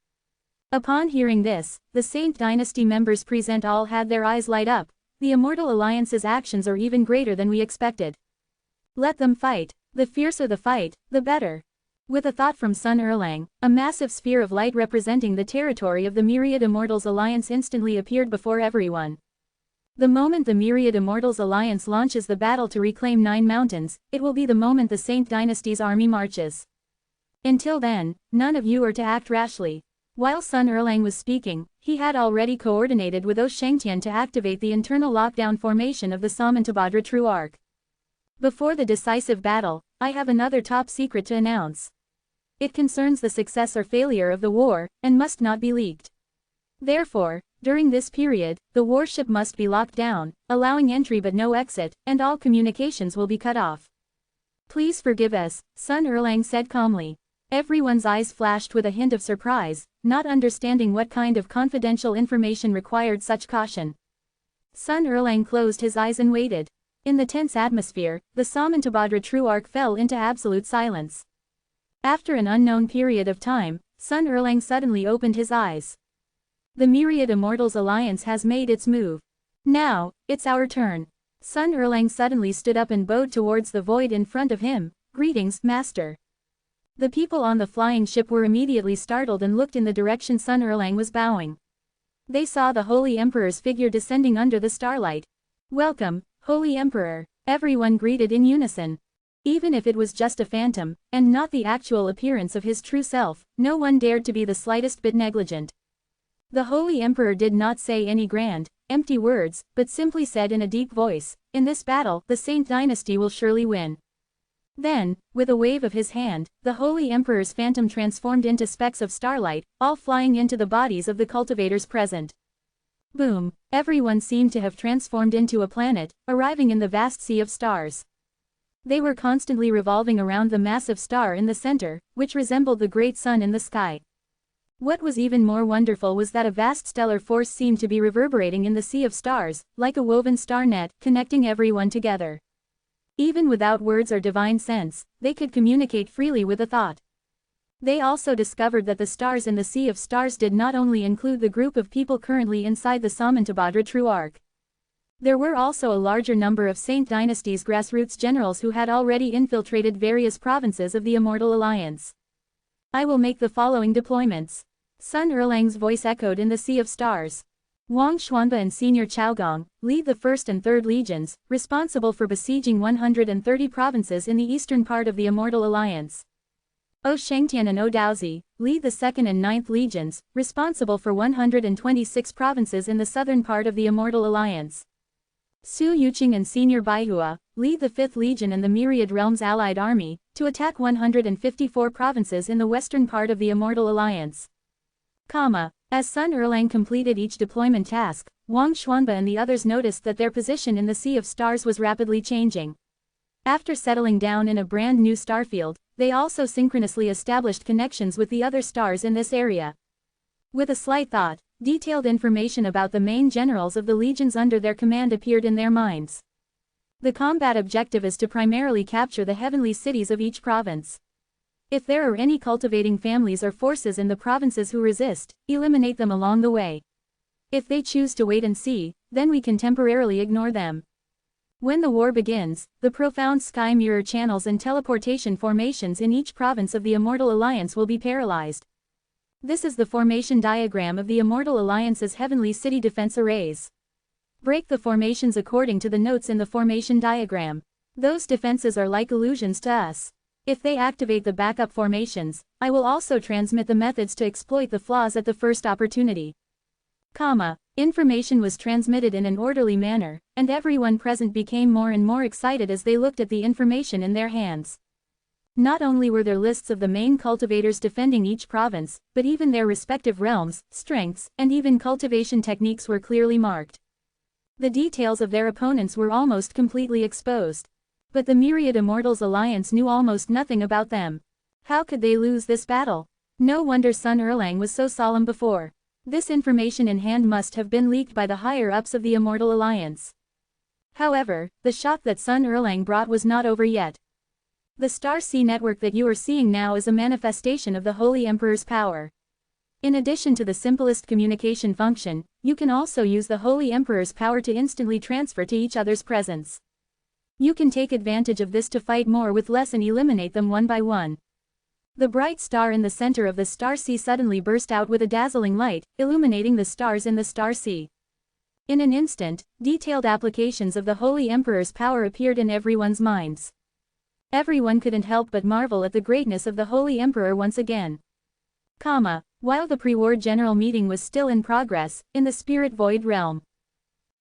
Upon hearing this, the Saint Dynasty members present all had their eyes light up. The Immortal Alliance's actions are even greater than we expected. Let them fight. The fiercer the fight, the better. With a thought from Sun Erlang, a massive sphere of light representing the territory of the Myriad Immortals Alliance instantly appeared before everyone. The moment the Myriad Immortals Alliance launches the battle to reclaim Nine Mountains, it will be the moment the Saint Dynasty's army marches. Until then, none of you are to act rashly. While Sun Erlang was speaking, he had already coordinated with O Shengtian to activate the internal lockdown formation of the Samantabhadra True Arc. Before the decisive battle, I have another top secret to announce. It concerns the success or failure of the war, and must not be leaked. Therefore, during this period, the warship must be locked down, allowing entry but no exit, and all communications will be cut off. Please forgive us, Sun Erlang said calmly. Everyone's eyes flashed with a hint of surprise, not understanding what kind of confidential information required such caution. Sun Erlang closed his eyes and waited. In the tense atmosphere, the Samantabhadra true arc fell into absolute silence. After an unknown period of time, Sun Erlang suddenly opened his eyes. The Myriad Immortals Alliance has made its move. Now, it's our turn. Sun Erlang suddenly stood up and bowed towards the void in front of him. Greetings, Master. The people on the flying ship were immediately startled and looked in the direction Sun Erlang was bowing. They saw the Holy Emperor's figure descending under the starlight. Welcome, Holy Emperor, everyone greeted in unison. Even if it was just a phantom, and not the actual appearance of his true self, no one dared to be the slightest bit negligent. The Holy Emperor did not say any grand, empty words, but simply said in a deep voice, "In this battle, the Saint dynasty will surely win." Then, with a wave of his hand, the Holy Emperor's phantom transformed into specks of starlight, all flying into the bodies of the cultivators present. Boom! Everyone seemed to have transformed into a planet, arriving in the vast sea of stars. They were constantly revolving around the massive star in the center, which resembled the great sun in the sky. What was even more wonderful was that a vast stellar force seemed to be reverberating in the sea of stars, like a woven star net, connecting everyone together. Even without words or divine sense, they could communicate freely with a thought. They also discovered that the stars in the sea of stars did not only include the group of people currently inside the Samantabhadra true arc. There were also a larger number of Saint Dynasty's grassroots generals who had already infiltrated various provinces of the Immortal Alliance. I will make the following deployments. Sun Erlang's voice echoed in the sea of stars. Wang Xuanba and Senior Chaogong lead the 1st and 3rd Legions, responsible for besieging 130 provinces in the eastern part of the Immortal Alliance. O Shengtian and O Daozi lead the 2nd and 9th Legions, responsible for 126 provinces in the southern part of the Immortal Alliance. Su Yuqing and Senior Baihua lead the 5th Legion and the Myriad Realms Allied Army, to attack 154 provinces in the western part of the Immortal Alliance. As Sun Erlang completed each deployment task, Wang Xuanba and the others noticed that their position in the Sea of Stars was rapidly changing. After settling down in a brand new starfield, they also synchronously established connections with the other stars in this area. With a slight thought, detailed information about the main generals of the legions under their command appeared in their minds. The combat objective is to primarily capture the heavenly cities of each province. If there are any cultivating families or forces in the provinces who resist, eliminate them along the way. If they choose to wait and see, then we can temporarily ignore them. When the war begins, the profound sky mirror channels and teleportation formations in each province of the Immortal Alliance will be paralyzed. This is the formation diagram of the Immortal Alliance's heavenly city defense arrays. Break the formations according to the notes in the formation diagram. Those defenses are like illusions to us. If they activate the backup formations, I will also transmit the methods to exploit the flaws at the first opportunity. Information was transmitted in an orderly manner, and everyone present became more and more excited as they looked at the information in their hands. Not only were there lists of the main cultivators defending each province, but even their respective realms, strengths, and even cultivation techniques were clearly marked. The details of their opponents were almost completely exposed. But the Myriad Immortals Alliance knew almost nothing about them. How could they lose this battle? No wonder Sun Erlang was so solemn before. This information in hand must have been leaked by the higher-ups of the Immortal Alliance. However, the shock that Sun Erlang brought was not over yet. The Star Sea network that you are seeing now is a manifestation of the Holy Emperor's power. In addition to the simplest communication function, you can also use the Holy Emperor's power to instantly transfer to each other's presence. You can take advantage of this to fight more with less and eliminate them one by one. The bright star in the center of the Star Sea suddenly burst out with a dazzling light, illuminating the stars in the Star Sea. In an instant, detailed applications of the Holy Emperor's power appeared in everyone's minds. Everyone couldn't help but marvel at the greatness of the Holy Emperor once again. While the pre-war general meeting was still in progress, in the Spirit Void realm.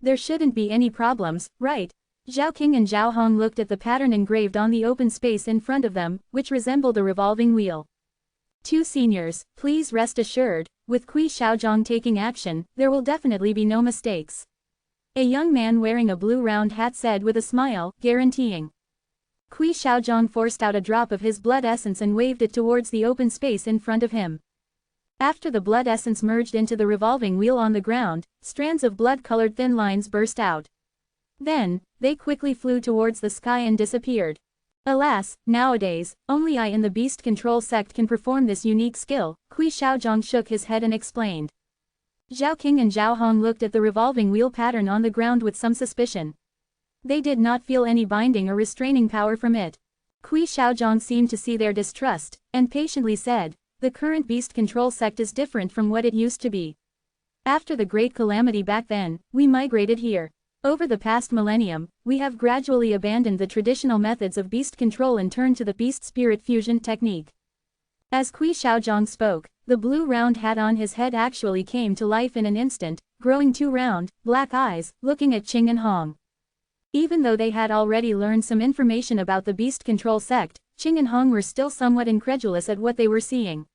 There shouldn't be any problems, right? Zhao King and Zhao Hong looked at the pattern engraved on the open space in front of them, which resembled a revolving wheel. Two seniors, please rest assured, with Kui Xiaozhong taking action, there will definitely be no mistakes. A young man wearing a blue round hat said with a smile, guaranteeing. Kui Xiaozhong forced out a drop of his blood essence and waved it towards the open space in front of him. After the blood essence merged into the revolving wheel on the ground, strands of blood-colored thin lines burst out. Then, they quickly flew towards the sky and disappeared. Alas, nowadays, only I in the beast control sect can perform this unique skill, Kui Xiaozhong shook his head and explained. Zhao King and Zhao Hong looked at the revolving wheel pattern on the ground with some suspicion. They did not feel any binding or restraining power from it. Kui Xiaozhong seemed to see their distrust, and patiently said, the current beast control sect is different from what it used to be. After the great calamity back then, we migrated here. Over the past millennium, we have gradually abandoned the traditional methods of beast control and turned to the beast-spirit fusion technique. As Kui Xiaozhong spoke, the blue round hat on his head actually came to life in an instant, growing two round, black eyes, looking at Qing and Hong. Even though they had already learned some information about the beast control sect, Qing and Hong were still somewhat incredulous at what they were seeing.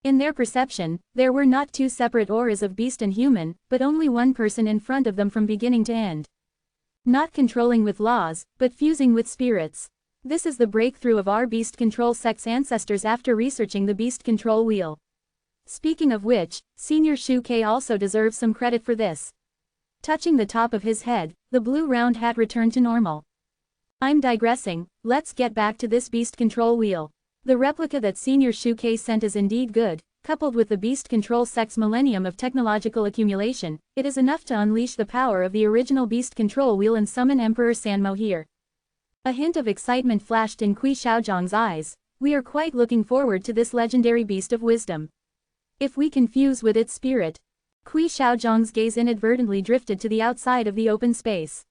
In their perception, there were not two separate auras of beast and human, but only one person in front of them from beginning to end. Not controlling with laws, but fusing with spirits. This is the breakthrough of our beast control sect's ancestors after researching the beast control wheel. Speaking of which, Senior Shu Ke also deserves some credit for this. Touching the top of his head, the blue round hat returned to normal. I'm digressing, let's get back to this beast control wheel. The replica that Senior Shu Ke sent is indeed good, coupled with the beast control sect's millennium of technological accumulation, it is enough to unleash the power of the original beast control wheel and summon Emperor Sanmo here. A hint of excitement flashed in Kui Xiaozhong's eyes. We are quite looking forward to this legendary beast of wisdom. If we can fuse with its spirit. Kui Xiaozhong's gaze inadvertently drifted to the outside of the open space.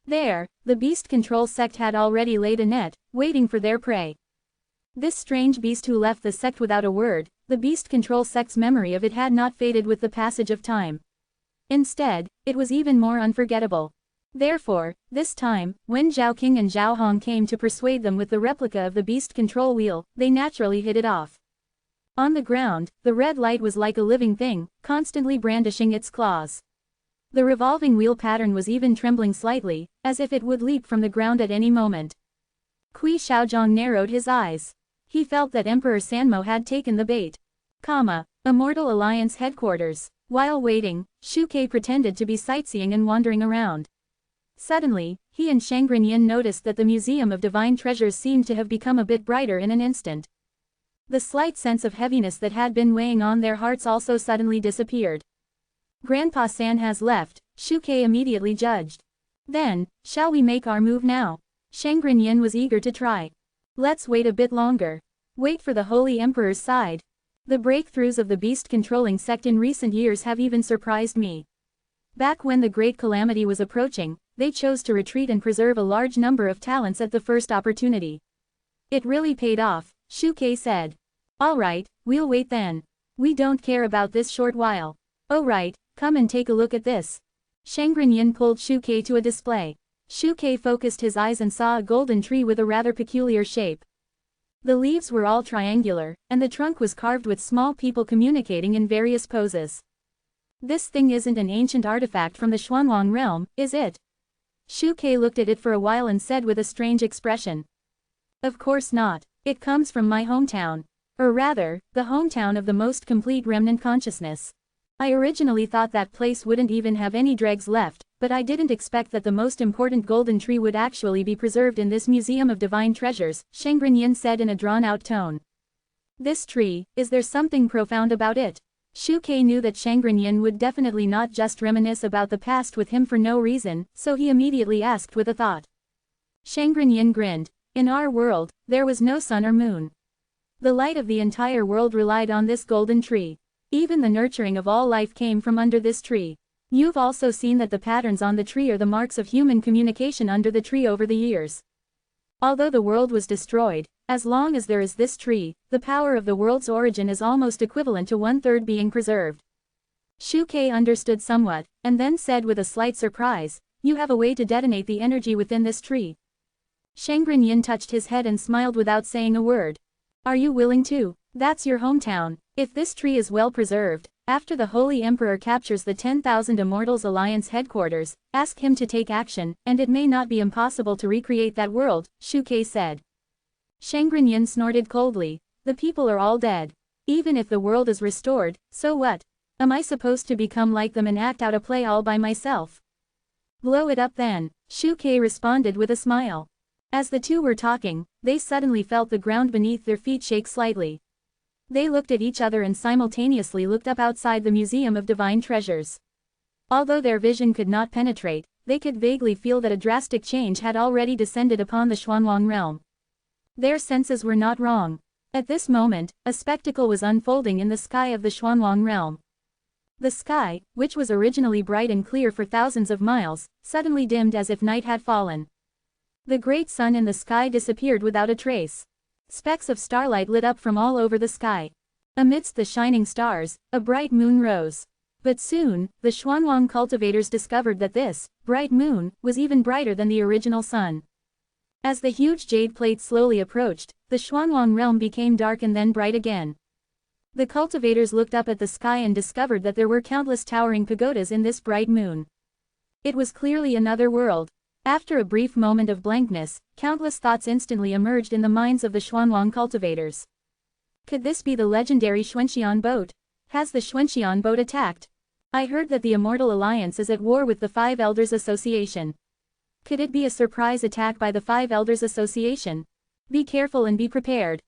There, the beast control sect had already laid a net, waiting for their prey. This strange beast who left the sect without a word, the beast control sect's memory of it had not faded with the passage of time. Instead, it was even more unforgettable. Therefore, this time, when Zhao King and Zhao Hong came to persuade them with the replica of the beast control wheel, they naturally hit it off. On the ground, the red light was like a living thing, constantly brandishing its claws. The revolving wheel pattern was even trembling slightly, as if it would leap from the ground at any moment. Kui Xiaozhong narrowed his eyes. He felt that Emperor Sanmo had taken the bait. Immortal Alliance headquarters. While waiting, Shu Ke pretended to be sightseeing and wandering around. Suddenly, he and Shangren Yin noticed that the Museum of Divine Treasures seemed to have become a bit brighter in an instant. The slight sense of heaviness that had been weighing on their hearts also suddenly disappeared. Grandpa San has left, Shu Ke immediately judged. Then, shall we make our move now? Shangren Yin was eager to try. Let's wait a bit longer. Wait for the Holy Emperor's side. The breakthroughs of the beast-controlling sect in recent years have even surprised me. Back when the Great Calamity was approaching, they chose to retreat and preserve a large number of talents at the first opportunity. It really paid off, Shu Ke said. Alright, we'll wait then. We don't care about this short while. Oh right, come and take a look at this. Shangren Yin pulled Shu Ke to a display. Shu Ke focused his eyes and saw a golden tree with a rather peculiar shape. The leaves were all triangular, and the trunk was carved with small people communicating in various poses. This thing isn't an ancient artifact from the Xuanwang realm, is it? Shu Ke looked at it for a while and said with a strange expression. Of course not. It comes from my hometown. Or rather, the hometown of the most complete remnant consciousness. I originally thought that place wouldn't even have any dregs left, but I didn't expect that the most important golden tree would actually be preserved in this Museum of Divine Treasures, Shangren Yin said in a drawn-out tone. This tree, is there something profound about it? Shu Ke knew that Shangren Yin would definitely not just reminisce about the past with him for no reason, so he immediately asked with a thought. Shangren Yin grinned. In our world, there was no sun or moon. The light of the entire world relied on this golden tree. Even the nurturing of all life came from under this tree. You've also seen that the patterns on the tree are the marks of human communication under the tree over the years. Although the world was destroyed, as long as there is this tree, the power of the world's origin is almost equivalent to 1/3 being preserved. Shu Ke understood somewhat, and then said with a slight surprise, you have a way to detonate the energy within this tree. Shangren Yin touched his head and smiled without saying a word. Are you willing to? That's your hometown. If this tree is well preserved, after the Holy Emperor captures the 10,000 Immortals Alliance headquarters, ask him to take action, and it may not be impossible to recreate that world, Shu Kei said. Shangren Yin snorted coldly. The people are all dead. Even if the world is restored, so what? Am I supposed to become like them and act out a play all by myself? Blow it up then, Shu Kei responded with a smile. As the two were talking, they suddenly felt the ground beneath their feet shake slightly. They looked at each other and simultaneously looked up outside the Museum of Divine Treasures. Although their vision could not penetrate, they could vaguely feel that a drastic change had already descended upon the Xuanwang realm. Their senses were not wrong. At this moment, a spectacle was unfolding in the sky of the Xuanwang realm. The sky, which was originally bright and clear for thousands of miles, suddenly dimmed as if night had fallen. The great sun in the sky disappeared without a trace. Specks of starlight lit up from all over the sky. Amidst the shining stars, a bright moon rose. But soon, the Xuanwang cultivators discovered that this bright moon was even brighter than the original sun. As the huge jade plate slowly approached, the Xuanwang realm became dark and then bright again. The cultivators looked up at the sky and discovered that there were countless towering pagodas in this bright moon. It was clearly another world. After a brief moment of blankness, countless thoughts instantly emerged in the minds of the Xuanwang cultivators. Could this be the legendary Xuanxian boat? Has the Xuanxian boat attacked? I heard that the Immortal Alliance is at war with the Five Elders Association. Could it be a surprise attack by the Five Elders Association? Be careful and be prepared.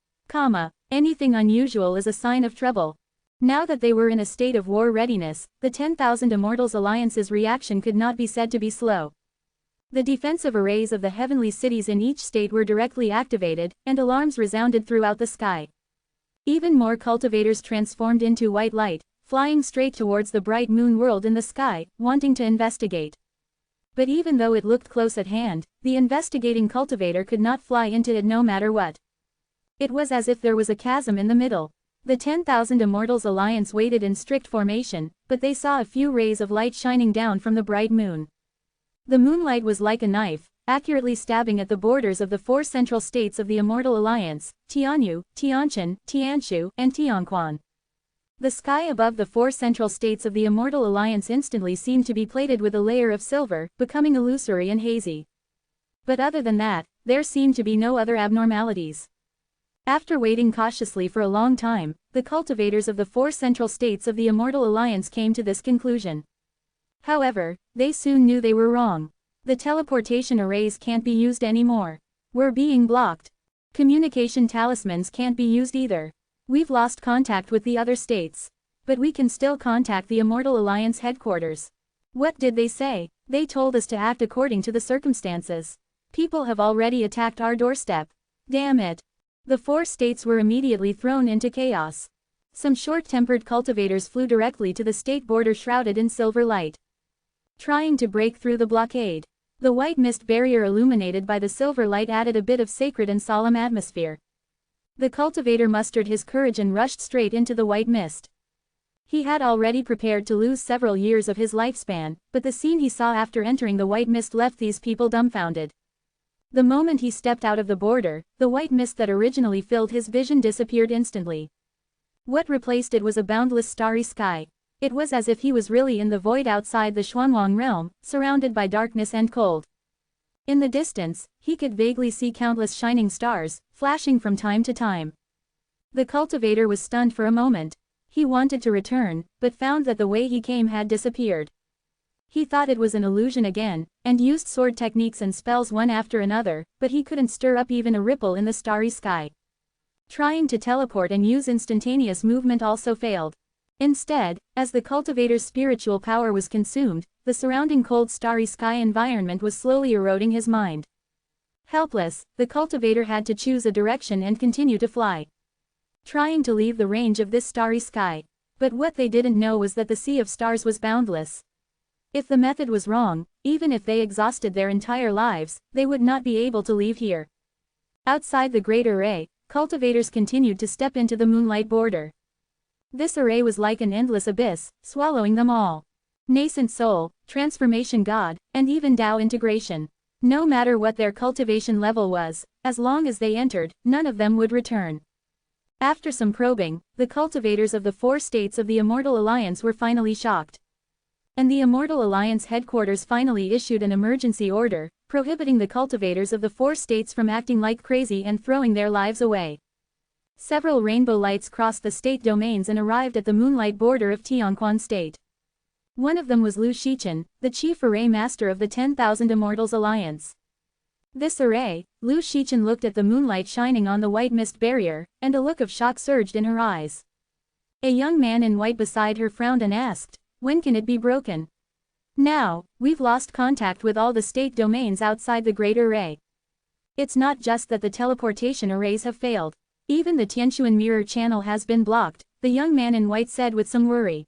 Anything unusual is a sign of trouble. Now that they were in a state of war readiness, the 10,000 Immortals Alliance's reaction could not be said to be slow. The defensive arrays of the heavenly cities in each state were directly activated, and alarms resounded throughout the sky. Even more cultivators transformed into white light, flying straight towards the bright moon world in the sky, wanting to investigate. But even though it looked close at hand, the investigating cultivator could not fly into it no matter what. It was as if there was a chasm in the middle. The 10,000 Immortals Alliance waited in strict formation, but they saw a few rays of light shining down from the bright moon. The moonlight was like a knife, accurately stabbing at the borders of the four central states of the Immortal Alliance, Tianyu, Tianqin, Tianshu, and Tianquan. The sky above the four central states of the Immortal Alliance instantly seemed to be plated with a layer of silver, becoming illusory and hazy. But other than that, there seemed to be no other abnormalities. After waiting cautiously for a long time, the cultivators of the four central states of the Immortal Alliance came to this conclusion. However, they soon knew they were wrong. The teleportation arrays can't be used anymore. We're being blocked. Communication talismans can't be used either. We've lost contact with the other states. But we can still contact the Immortal Alliance headquarters. What did they say? They told us to act according to the circumstances. People have already attacked our doorstep. Damn it. The four states were immediately thrown into chaos. Some short-tempered cultivators flew directly to the state border shrouded in silver light. Trying to break through the blockade. The white mist barrier illuminated by the silver light added a bit of sacred and solemn atmosphere. The cultivator mustered his courage and rushed straight into the white mist. He had already prepared to lose several years of his lifespan, but the scene he saw after entering the white mist left these people dumbfounded. The moment he stepped out of the border, the white mist that originally filled his vision disappeared instantly. What replaced it was a boundless starry sky. It was as if he was really in the void outside the Xuanwang realm, surrounded by darkness and cold. In the distance, he could vaguely see countless shining stars, flashing from time to time. The cultivator was stunned for a moment. He wanted to return, but found that the way he came had disappeared. He thought it was an illusion again, and used sword techniques and spells one after another, but he couldn't stir up even a ripple in the starry sky. Trying to teleport and use instantaneous movement also failed. Instead, as the cultivator's spiritual power was consumed, the surrounding cold starry sky environment was slowly eroding his mind. Helpless, the cultivator had to choose a direction and continue to fly. Trying to leave the range of this starry sky. But what they didn't know was that the sea of stars was boundless. If the method was wrong, even if they exhausted their entire lives, they would not be able to leave here. Outside the great array, cultivators continued to step into the moonlight border. This array was like an endless abyss, swallowing them all. nascent soul, transformation god, and even Tao integration. No matter what their cultivation level was, as long as they entered, none of them would return. After some probing, the cultivators of the 4 states of the Immortal Alliance were finally shocked. And the Immortal Alliance headquarters finally issued an emergency order, prohibiting the cultivators of the 4 states from acting like crazy and throwing their lives away. Several rainbow lights crossed the state domains and arrived at the moonlight border of Tianquan State. One of them was Lu Shichen, the chief array master of the 10,000 Immortals Alliance. This array, Lu Shichen looked at the moonlight shining on the white mist barrier, and a look of shock surged in her eyes. A young man in white beside her frowned and asked, "When can it be broken?" "Now, we've lost contact with all the state domains outside the Great Array. It's not just that the teleportation arrays have failed. Even the Tianquan mirror channel has been blocked," the young man in white said with some worry.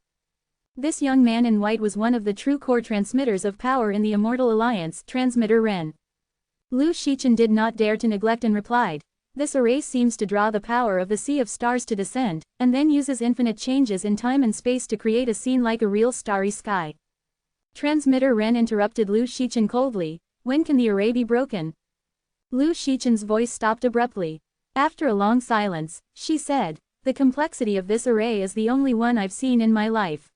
This young man in white was one of the true core transmitters of power in the Immortal Alliance, Transmitter Ren. Lu Shichen did not dare to neglect and replied, "This array seems to draw the power of the sea of stars to descend, and then uses infinite changes in time and space to create a scene like a real starry sky." Transmitter Ren interrupted Lu Shichen coldly, "When can the array be broken?" Lu Shichen's voice stopped abruptly. After a long silence, she said, "The complexity of this array is the only one I've seen in my life.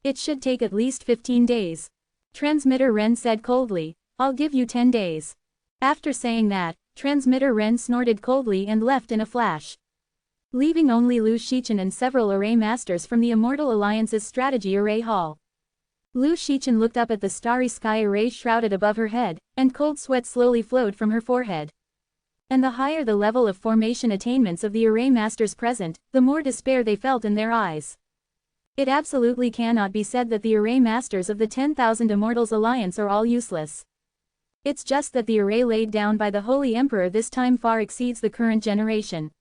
It should take at least 15 days. Transmitter Ren said coldly, "I'll give you 10 days. After saying that, Transmitter Ren snorted coldly and left in a flash, leaving only Lu Shichen and several array masters from the Immortal Alliance's strategy array hall. Lu Shichen looked up at the starry sky array shrouded above her head, and cold sweat slowly flowed from her forehead. And the higher the level of formation attainments of the array masters present, the more despair they felt in their eyes. It absolutely cannot be said that the array masters of the 10,000 Immortals Alliance are all useless. It's just that the array laid down by the Holy Emperor this time far exceeds the current generation.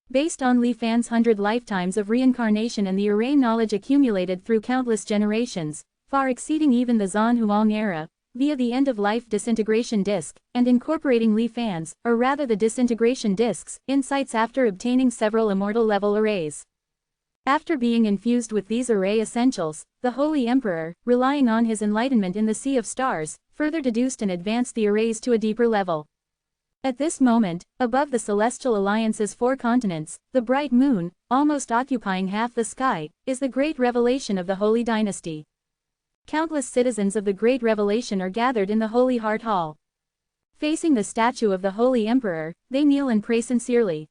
Based on Li Fan's 100 lifetimes of reincarnation and the array knowledge accumulated through countless generations, far exceeding even the Zhan Huang era, via the end-of-life disintegration disk, and incorporating Li Fan's, or rather the disintegration disk's, insights after obtaining several immortal-level arrays. After being infused with these array essentials, the Holy Emperor, relying on his enlightenment in the Sea of Stars, further deduced and advanced the arrays to a deeper level. At this moment, above the Celestial Alliance's 4 continents, the bright moon, almost occupying half the sky, is the great revelation of the Holy Dynasty. Countless citizens of the Great Revelation are gathered in the Holy Heart Hall. Facing the statue of the Holy Emperor, they kneel and pray sincerely.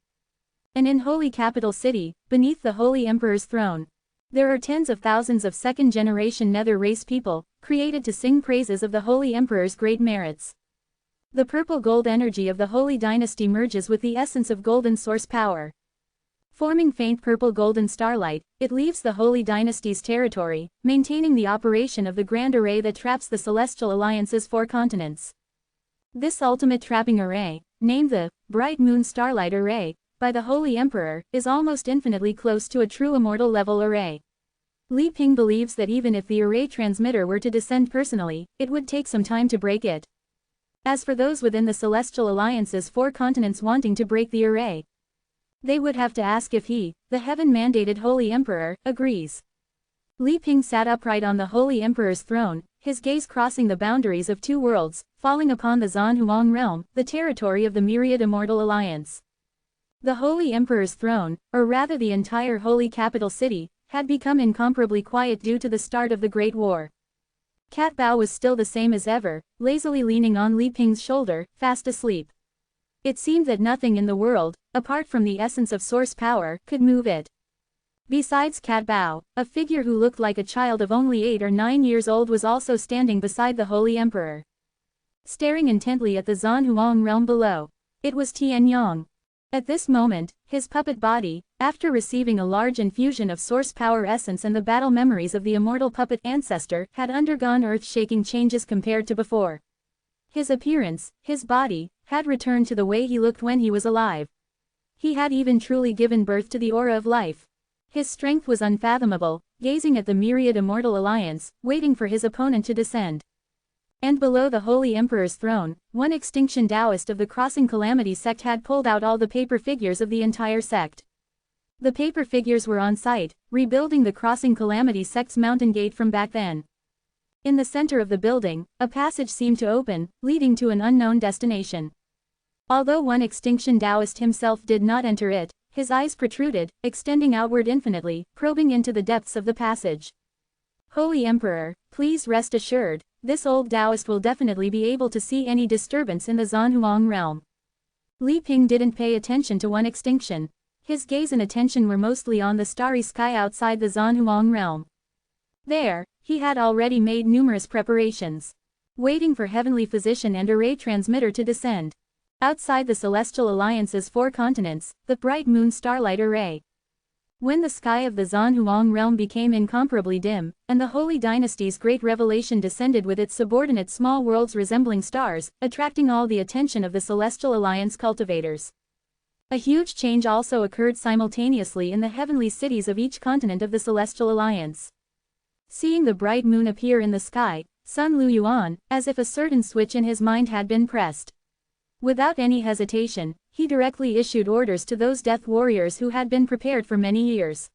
And in Holy Capital City, beneath the Holy Emperor's throne, there are tens of thousands of second-generation Nether race people, created to sing praises of the Holy Emperor's great merits. The purple gold energy of the Holy Dynasty merges with the essence of golden source power. Forming faint purple golden starlight, it leaves the Holy Dynasty's territory, maintaining the operation of the grand array that traps the Celestial Alliance's 4 continents. This ultimate trapping array, named the Bright Moon Starlight Array, by the Holy Emperor, is almost infinitely close to a true immortal level array. Li Ping believes that even if the array transmitter were to descend personally, it would take some time to break it. As for those within the Celestial Alliance's 4 continents wanting to break the array, they would have to ask if he, the heaven-mandated Holy Emperor, agrees. Li Ping sat upright on the Holy Emperor's throne, his gaze crossing the boundaries of 2 worlds, falling upon the Zhan Huang realm, the territory of the Myriad Immortal Alliance. The Holy Emperor's throne, or rather the entire Holy Capital City, had become incomparably quiet due to the start of the Great War. Cat Bao was still the same as ever, lazily leaning on Li Ping's shoulder, fast asleep. It seemed that nothing in the world, apart from the essence of source power, could move it. Besides Cat Bao, a figure who looked like a child of only 8 or 9 years old was also standing beside the Holy Emperor, staring intently at the Zhan Huang realm below. It was Tian Yang. At this moment, his puppet body, after receiving a large infusion of source power essence and the battle memories of the immortal puppet ancestor, had undergone earth-shaking changes compared to before. His appearance, his body, had returned to the way he looked when he was alive. He had even truly given birth to the aura of life. His strength was unfathomable, gazing at the Myriad Immortal Alliance, waiting for his opponent to descend. And below the Holy Emperor's throne, one extinction Taoist of the Crossing Calamity sect had pulled out all the paper figures of the entire sect. The paper figures were on site, rebuilding the Crossing Calamity sect's mountain gate from back then. In the center of the building, a passage seemed to open, leading to an unknown destination. Although one extinction Taoist himself did not enter it, his eyes protruded, extending outward infinitely, probing into the depths of the passage. Holy Emperor, please rest assured, this old Taoist will definitely be able to see any disturbance in the Zanhuang realm. Li Ping didn't pay attention to one extinction. His gaze and attention were mostly on the starry sky outside the Zanhuang realm. There, he had already made numerous preparations. Waiting for Heavenly Physician and Array Transmitter to descend. Outside the Celestial Alliance's 4 continents, the bright moon starlight array. When the sky of the Zanhuang realm became incomparably dim, and the Holy Dynasty's great revelation descended with its subordinate small worlds resembling stars, attracting all the attention of the Celestial Alliance cultivators. A huge change also occurred simultaneously in the heavenly cities of each continent of the Celestial Alliance. Seeing the bright moon appear in the sky, Sun Luyuan, as if a certain switch in his mind had been pressed. Without any hesitation, he directly issued orders to those death warriors who had been prepared for many years.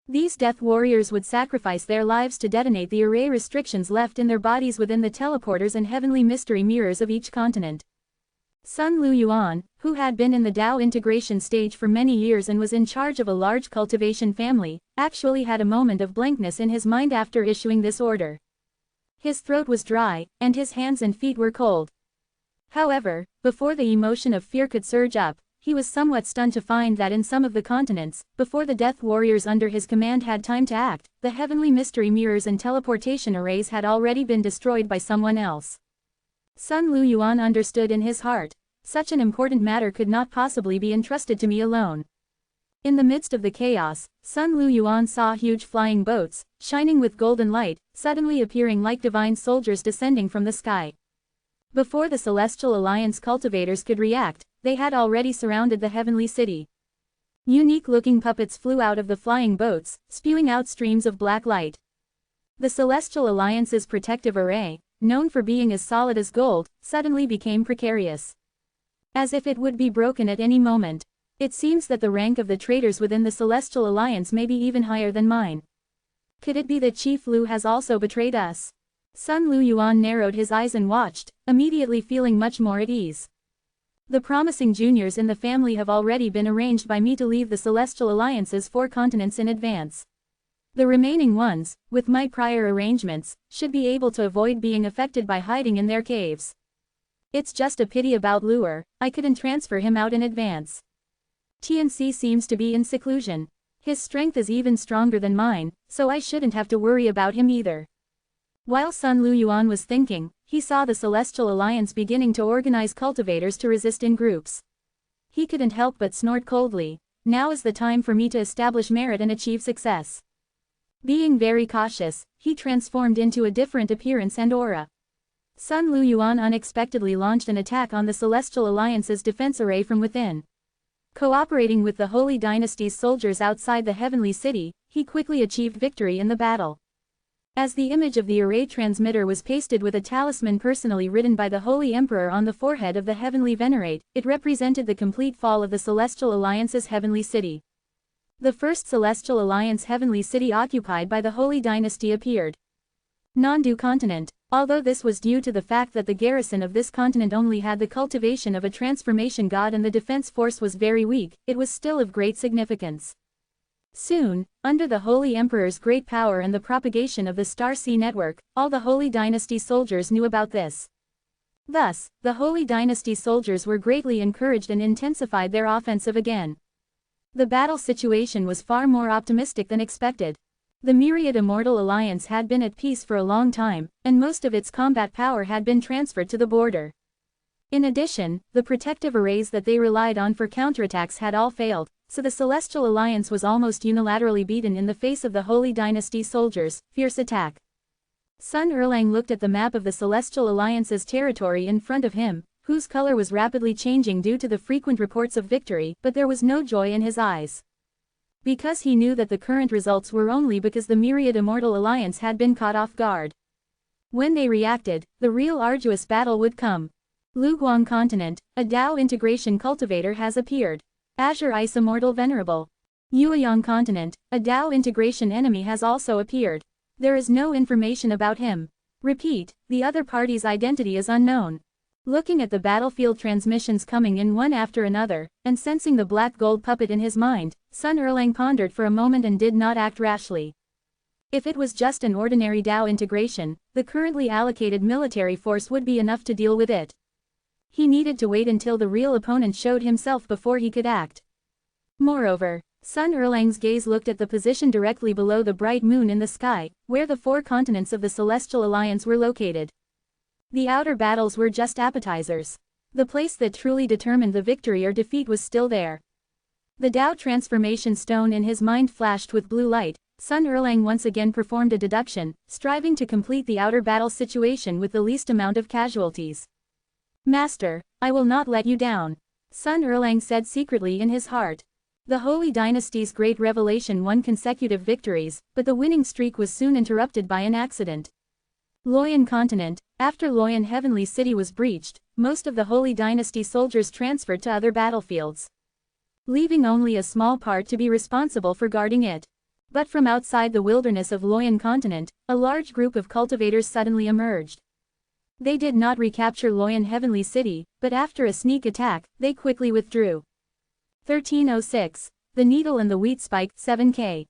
These death warriors would sacrifice their lives to detonate the array restrictions left in their bodies within the teleporters and heavenly mystery mirrors of each continent. Sun Luyuan, who had been in the Dao integration stage for many years and was in charge of a large cultivation family, actually had a moment of blankness in his mind after issuing this order. His throat was dry, and his hands and feet were cold. However, before the emotion of fear could surge up, he was somewhat stunned to find that in some of the continents, before the death warriors under his command had time to act, the heavenly mystery mirrors and teleportation arrays had already been destroyed by someone else. Sun Luyuan understood in his heart, such an important matter could not possibly be entrusted to me alone. In the midst of the chaos, Sun Luyuan saw huge flying boats, shining with golden light, suddenly appearing like divine soldiers descending from the sky. Before the Celestial Alliance cultivators could react, they had already surrounded the heavenly city. Unique-looking puppets flew out of the flying boats, spewing out streams of black light. The Celestial Alliance's protective array, known for being as solid as gold, suddenly became precarious. As if it would be broken at any moment. It seems that the rank of the traitors within the Celestial Alliance may be even higher than mine. Could it be that Chief Lu has also betrayed us? Sun Luyuan narrowed his eyes and watched, immediately feeling much more at ease. The promising juniors in the family have already been arranged by me to leave the Celestial Alliance's 4 continents in advance. The remaining ones, with my prior arrangements, should be able to avoid being affected by hiding in their caves. It's just a pity about Luer, I couldn't transfer him out in advance. TNC seems to be in seclusion. His strength is even stronger than mine, so I shouldn't have to worry about him either. While Sun Luyuan was thinking, he saw the Celestial Alliance beginning to organize cultivators to resist in groups. He couldn't help but snort coldly. Now is the time for me to establish merit and achieve success. Being very cautious, he transformed into a different appearance and aura. Sun Luyuan unexpectedly launched an attack on the Celestial Alliance's defense array from within. Cooperating with the Holy Dynasty's soldiers outside the heavenly city, he quickly achieved victory in the battle. As the image of the array transmitter was pasted with a talisman personally written by the Holy Emperor on the forehead of the Heavenly Venerate, it represented the complete fall of the Celestial Alliance's heavenly city. The first Celestial Alliance heavenly city occupied by the Holy Dynasty appeared. Nandu continent. Although this was due to the fact that the garrison of this continent only had the cultivation of a transformation god and the defense force was very weak, it was still of great significance. Soon, under the Holy Emperor's great power and the propagation of the Star Sea network, all the Holy Dynasty soldiers knew about this. Thus, the Holy Dynasty soldiers were greatly encouraged and intensified their offensive again. The battle situation was far more optimistic than expected. The myriad Immortal Alliance had been at peace for a long time, and most of its combat power had been transferred to the border. In addition, the protective arrays that they relied on for counterattacks had all failed, so the Celestial Alliance was almost unilaterally beaten in the face of the Holy Dynasty soldiers' fierce attack. Sun Erlang looked at the map of the Celestial Alliance's territory in front of him, whose color was rapidly changing due to the frequent reports of victory, but there was no joy in his eyes. Because he knew that the current results were only because the myriad Immortal Alliance had been caught off guard. When they reacted, the real arduous battle would come. Luguang continent, a Dao integration cultivator has appeared. Azure Ice Immortal Venerable. Yueyang continent, a Dao integration enemy has also appeared. There is no information about him. Repeat, the other party's identity is unknown. Looking at the battlefield transmissions coming in one after another, and sensing the black gold puppet in his mind, Sun Erlang pondered for a moment and did not act rashly. If it was just an ordinary DAO integration, the currently allocated military force would be enough to deal with it. He needed to wait until the real opponent showed himself before he could act. Moreover, Sun Erlang's gaze looked at the position directly below the bright moon in the sky, where the 4 continents of the Celestial Alliance were located. The outer battles were just appetizers. The place that truly determined the victory or defeat was still there. The DAO transformation stone in his mind flashed with blue light. Sun Erlang once again performed a deduction, striving to complete the outer battle situation with the least amount of casualties. Master, I will not let you down. Sun Erlang said secretly in his heart. The Holy Dynasty's great revelation won consecutive victories, but the winning streak was soon interrupted by an accident. Loyan Continent. After Loyan Heavenly City was breached, most of the Holy Dynasty soldiers transferred to other battlefields, leaving only a small part to be responsible for guarding it. But from outside the wilderness of Loyan Continent, a large group of cultivators suddenly emerged. They did not recapture Loyan Heavenly City, but after a sneak attack, they quickly withdrew. 1306. The Needle and the Wheat Spike, 7K.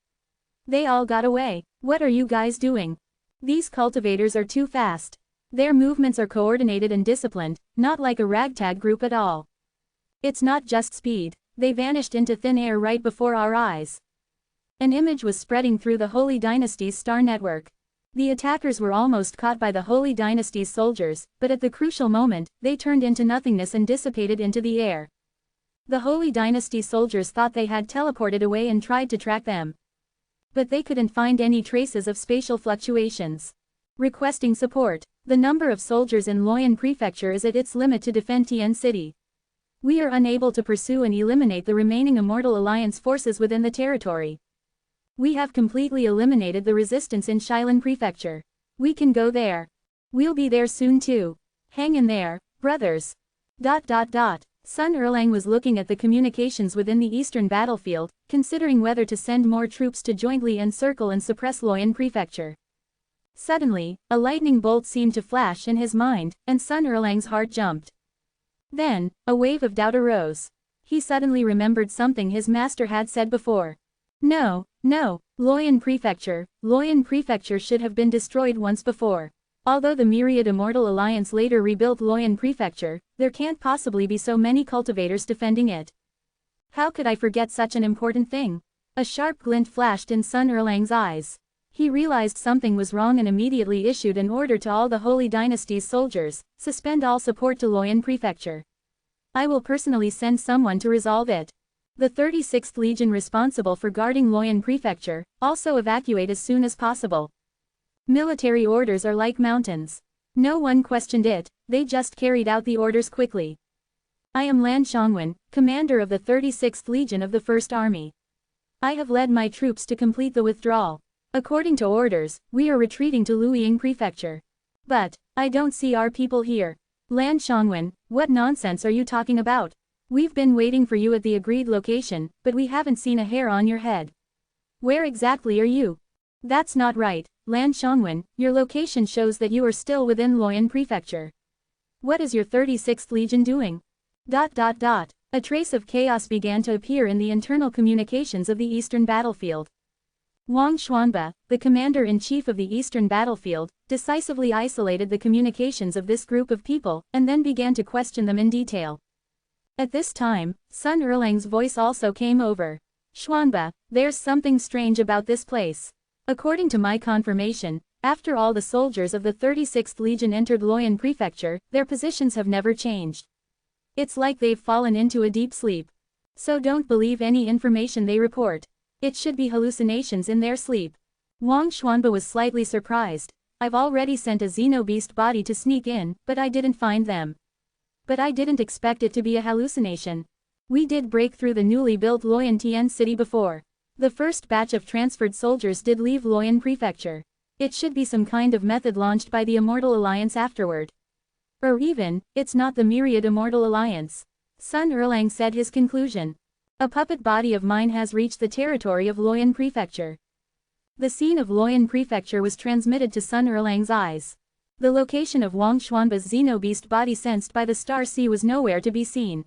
They all got away. What are you guys doing? These cultivators are too fast. Their movements are coordinated and disciplined, not like a ragtag group at all. It's not just speed. They vanished into thin air right before our eyes. An image was spreading through the Holy Dynasty's star network. The attackers were almost caught by the Holy Dynasty's soldiers, but at the crucial moment, they turned into nothingness and dissipated into the air. The Holy Dynasty soldiers thought they had teleported away and tried to track them, but they couldn't find any traces of spatial fluctuations. Requesting support. The number of soldiers in Loyan Prefecture is at its limit to defend Tian City. We are unable to pursue and eliminate the remaining Immortal Alliance forces within the territory. We have completely eliminated the resistance in Shailan Prefecture. We can go there. We'll be there soon too. Hang in there, brothers. Sun Erlang was looking at the communications within the eastern battlefield, considering whether to send more troops to jointly encircle and suppress Loyan Prefecture. Suddenly, a lightning bolt seemed to flash in his mind, and Sun Erlang's heart jumped. Then, a wave of doubt arose. He suddenly remembered something his master had said before. No, Loyan Prefecture should have been destroyed once before. Although the myriad Immortal Alliance later rebuilt Loyan Prefecture, there can't possibly be so many cultivators defending it. How could I forget such an important thing? A sharp glint flashed in Sun Erlang's eyes. He realized something was wrong and immediately issued an order to all the Holy Dynasty's soldiers, suspend all support to Loyan Prefecture. I will personally send someone to resolve it. The 36th Legion responsible for guarding Loyan Prefecture, also evacuate as soon as possible. Military orders are like mountains. No one questioned it, they just carried out the orders quickly. I am Lan Shangwen, commander of the 36th Legion of the 1st Army. I have led my troops to complete the withdrawal. According to orders, we are retreating to Luiying Prefecture. But, I don't see our people here. Lan Shangwen, what nonsense are you talking about? We've been waiting for you at the agreed location, but we haven't seen a hair on your head. Where exactly are you? That's not right, Lan Shangwen, your location shows that you are still within Loyan Prefecture. What is your 36th Legion doing? A trace of chaos began to appear in the internal communications of the eastern battlefield. Wang Xuanba, the commander-in-chief of the eastern battlefield, decisively isolated the communications of this group of people, and then began to question them in detail. At this time, Sun Erlang's voice also came over. Xuanba, there's something strange about this place. According to my confirmation, after all the soldiers of the 36th Legion entered Loyan Prefecture, their positions have never changed. It's like they've fallen into a deep sleep. So don't believe any information they report. It should be hallucinations in their sleep. Wang Xuanba was slightly surprised. I've already sent a xenobeast body to sneak in, but I didn't find them. But I didn't expect it to be a hallucination. We did break through the newly built Loyan Tian City before. The first batch of transferred soldiers did leave Loyan Prefecture. It should be some kind of method launched by the Immortal Alliance afterward. Or even, it's not the myriad Immortal Alliance. Sun Erlang said his conclusion. A puppet body of mine has reached the territory of Loyan Prefecture. The scene of Loyan Prefecture was transmitted to Sun Erlang's eyes. The location of Wang Xuanba's xenobeast body sensed by the Star Sea was nowhere to be seen.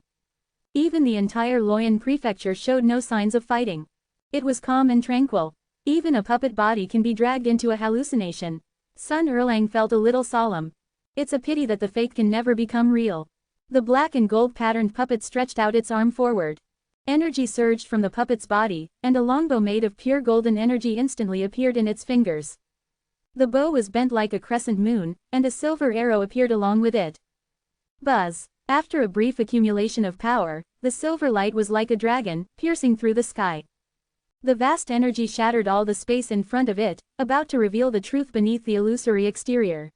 Even the entire Loyan prefecture showed no signs of fighting. It was calm and tranquil. Even a puppet body can be dragged into a hallucination. Sun Erlang felt a little solemn. It's a pity that the fake can never become real. The black and gold patterned puppet stretched out its arm forward. Energy surged from the puppet's body, and a longbow made of pure golden energy instantly appeared in its fingers. The bow was bent like a crescent moon, and a silver arrow appeared along with it. Buzz! After a brief accumulation of power, the silver light was like a dragon, piercing through the sky. The vast energy shattered all the space in front of it, about to reveal the truth beneath the illusory exterior.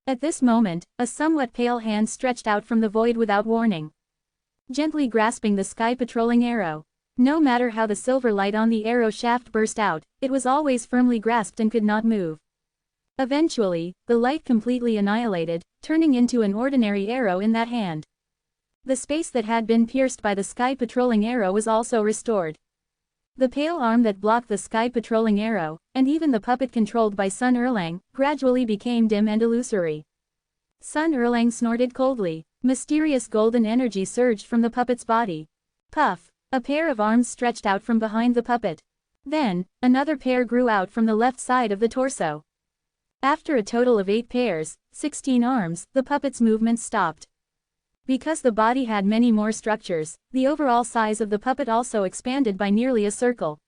At this moment, a somewhat pale hand stretched out from the void without warning, gently grasping the sky-patrolling arrow. No matter how the silver light on the arrow shaft burst out, it was always firmly grasped and could not move. Eventually, the light completely annihilated, turning into an ordinary arrow in that hand. The space that had been pierced by the sky-patrolling arrow was also restored. The pale arm that blocked the sky-patrolling arrow, and even the puppet controlled by Sun Erlang, gradually became dim and illusory. Sun Erlang snorted coldly. Mysterious golden energy surged from the puppet's body. Puff! A pair of arms stretched out from behind the puppet. Then, another pair grew out from the left side of the torso. After a total of 8 pairs, 16 arms, the puppet's movements stopped. Because the body had many more structures, the overall size of the puppet also expanded by nearly a circle.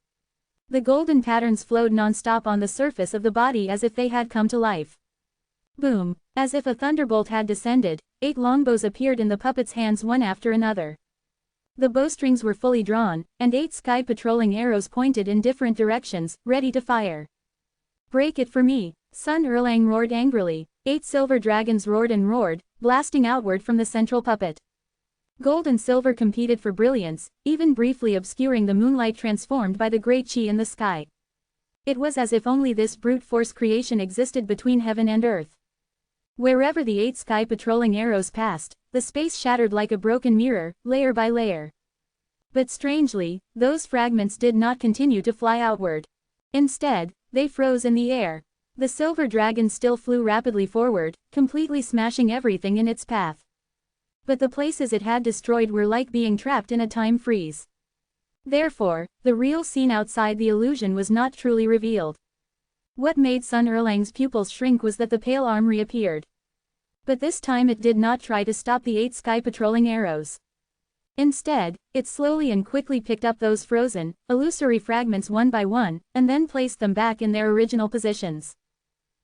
The golden patterns flowed non-stop on the surface of the body as if they had come to life. Boom! As if a thunderbolt had descended, 8 longbows appeared in the puppet's hands one after another. The bowstrings were fully drawn, and 8 sky-patrolling arrows pointed in different directions, ready to fire. Break it for me! Sun Erlang roared angrily. 8 silver dragons roared and roared, blasting outward from the central puppet. Gold and silver competed for brilliance, even briefly obscuring the moonlight transformed by the great chi in the sky. It was as if only this brute force creation existed between heaven and earth. Wherever the 8 sky-patrolling arrows passed, the space shattered like a broken mirror, layer by layer. But strangely, those fragments did not continue to fly outward. Instead, they froze in the air. The silver dragon still flew rapidly forward, completely smashing everything in its path. But the places it had destroyed were like being trapped in a time freeze. Therefore, the real scene outside the illusion was not truly revealed. What made Sun Erlang's pupils shrink was that the pale arm reappeared. But this time it did not try to stop the 8 sky-patrolling arrows. Instead, it slowly and quickly picked up those frozen, illusory fragments one by one, and then placed them back in their original positions.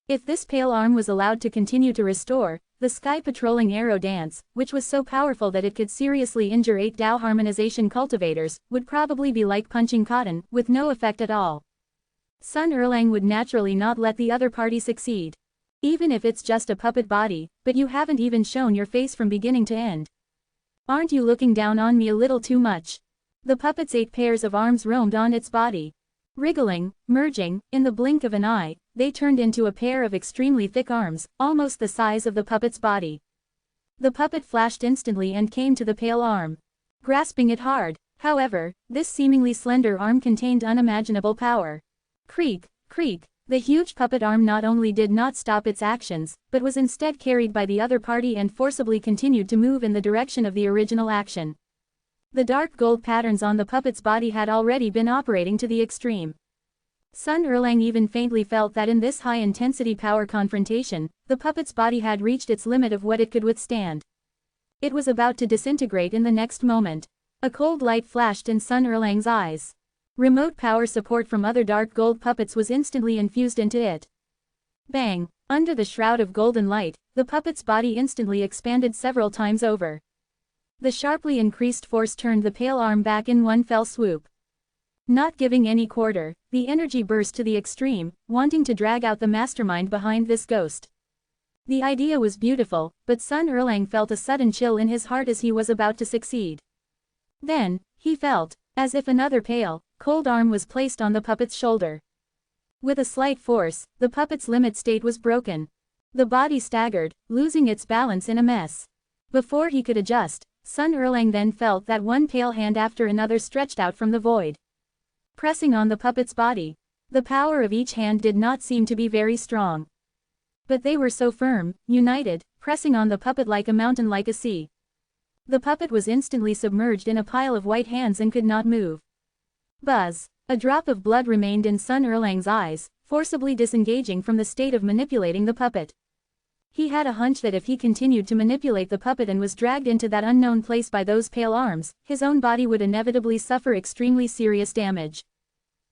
If this pale arm was allowed to continue to restore, the sky-patrolling arrow dance, which was so powerful that it could seriously injure 8 Dao harmonization cultivators, would probably be like punching cotton, with no effect at all. Sun Erlang would naturally not let the other party succeed. Even if it's just a puppet body, but you haven't even shown your face from beginning to end. Aren't you looking down on me a little too much? The puppet's 8 pairs of arms roamed on its body. Wriggling, merging, in the blink of an eye, they turned into a pair of extremely thick arms, almost the size of the puppet's body. The puppet flashed instantly and came to the pale arm, grasping it hard. However, this seemingly slender arm contained unimaginable power. Creak, creak, the huge puppet arm not only did not stop its actions, but was instead carried by the other party and forcibly continued to move in the direction of the original action. The dark gold patterns on the puppet's body had already been operating to the extreme. Sun Erlang even faintly felt that in this high-intensity power confrontation, the puppet's body had reached its limit of what it could withstand. It was about to disintegrate in the next moment. A cold light flashed in Sun Erlang's eyes. Remote power support from other dark gold puppets was instantly infused into it. Bang! Under the shroud of golden light, the puppet's body instantly expanded several times over. The sharply increased force turned the pale arm back in one fell swoop. Not giving any quarter, the energy burst to the extreme, wanting to drag out the mastermind behind this ghost. The idea was beautiful, but Sun Erlang felt a sudden chill in his heart as he was about to succeed. Then, he felt, as if another pale, cold arm was placed on the puppet's shoulder. With a slight force, the puppet's limit state was broken. The body staggered, losing its balance in a mess. Before he could adjust, Sun Erlang then felt that one pale hand after another stretched out from the void, pressing on the puppet's body. The power of each hand did not seem to be very strong. But they were so firm, united, pressing on the puppet like a mountain like a sea. The puppet was instantly submerged in a pile of white hands and could not move. Buzz. A drop of blood remained in Sun Erlang's eyes, forcibly disengaging from the state of manipulating the puppet. He had a hunch that if he continued to manipulate the puppet and was dragged into that unknown place by those pale arms, his own body would inevitably suffer extremely serious damage.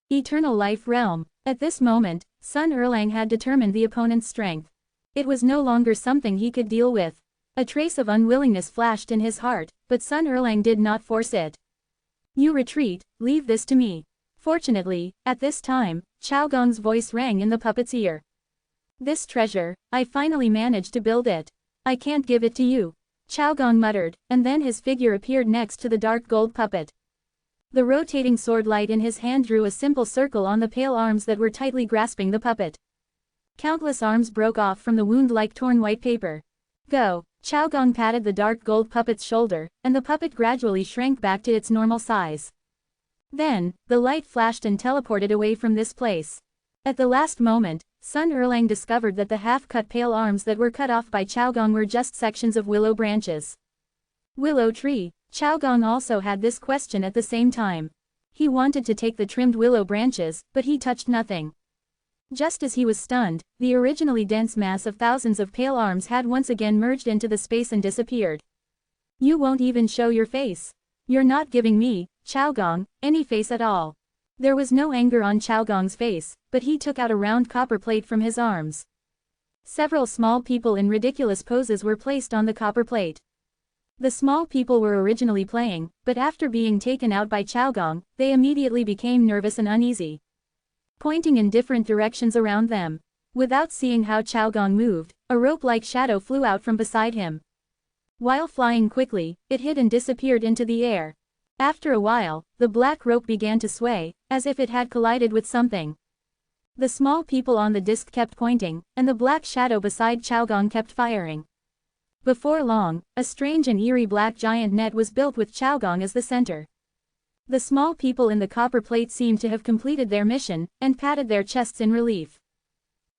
Eternal Life Realm. At this moment, Sun Erlang had determined the opponent's strength. It was no longer something he could deal with. A trace of unwillingness flashed in his heart, but Sun Erlang did not force it. You retreat, leave this to me. Fortunately, at this time, Chao Gong's voice rang in the puppet's ear. This treasure, I finally managed to build it. I can't give it to you. Chao Gong muttered, and then his figure appeared next to the dark gold puppet. The rotating sword light in his hand drew a simple circle on the pale arms that were tightly grasping the puppet. Countless arms broke off from the wound like torn white paper. Go. Chao Gong patted the dark gold puppet's shoulder, and the puppet gradually shrank back to its normal size. Then, the light flashed and teleported away from this place. At the last moment, Sun Erlang discovered that the half-cut pale arms that were cut off by Chao Gong were just sections of willow branches. Willow tree. Chao Gong also had this question at the same time. He wanted to take the trimmed willow branches, but he touched nothing. Just as he was stunned, the originally dense mass of thousands of pale arms had once again merged into the space and disappeared. You won't even show your face. You're not giving me, Chao Gong, any face at all. There was no anger on Chao Gong's face, but he took out a round copper plate from his arms. Several small people in ridiculous poses were placed on the copper plate. The small people were originally playing, but after being taken out by Chao Gong, they immediately became nervous and uneasy, pointing in different directions around them. Without seeing how Chao Gong moved, a rope-like shadow flew out from beside him. While flying quickly, it hid and disappeared into the air. After a while, the black rope began to sway, as if it had collided with something. The small people on the disc kept pointing, and the black shadow beside Chao Gong kept firing. Before long, a strange and eerie black giant net was built with Chao Gong as the center. The small people in the copper plate seemed to have completed their mission, and patted their chests in relief.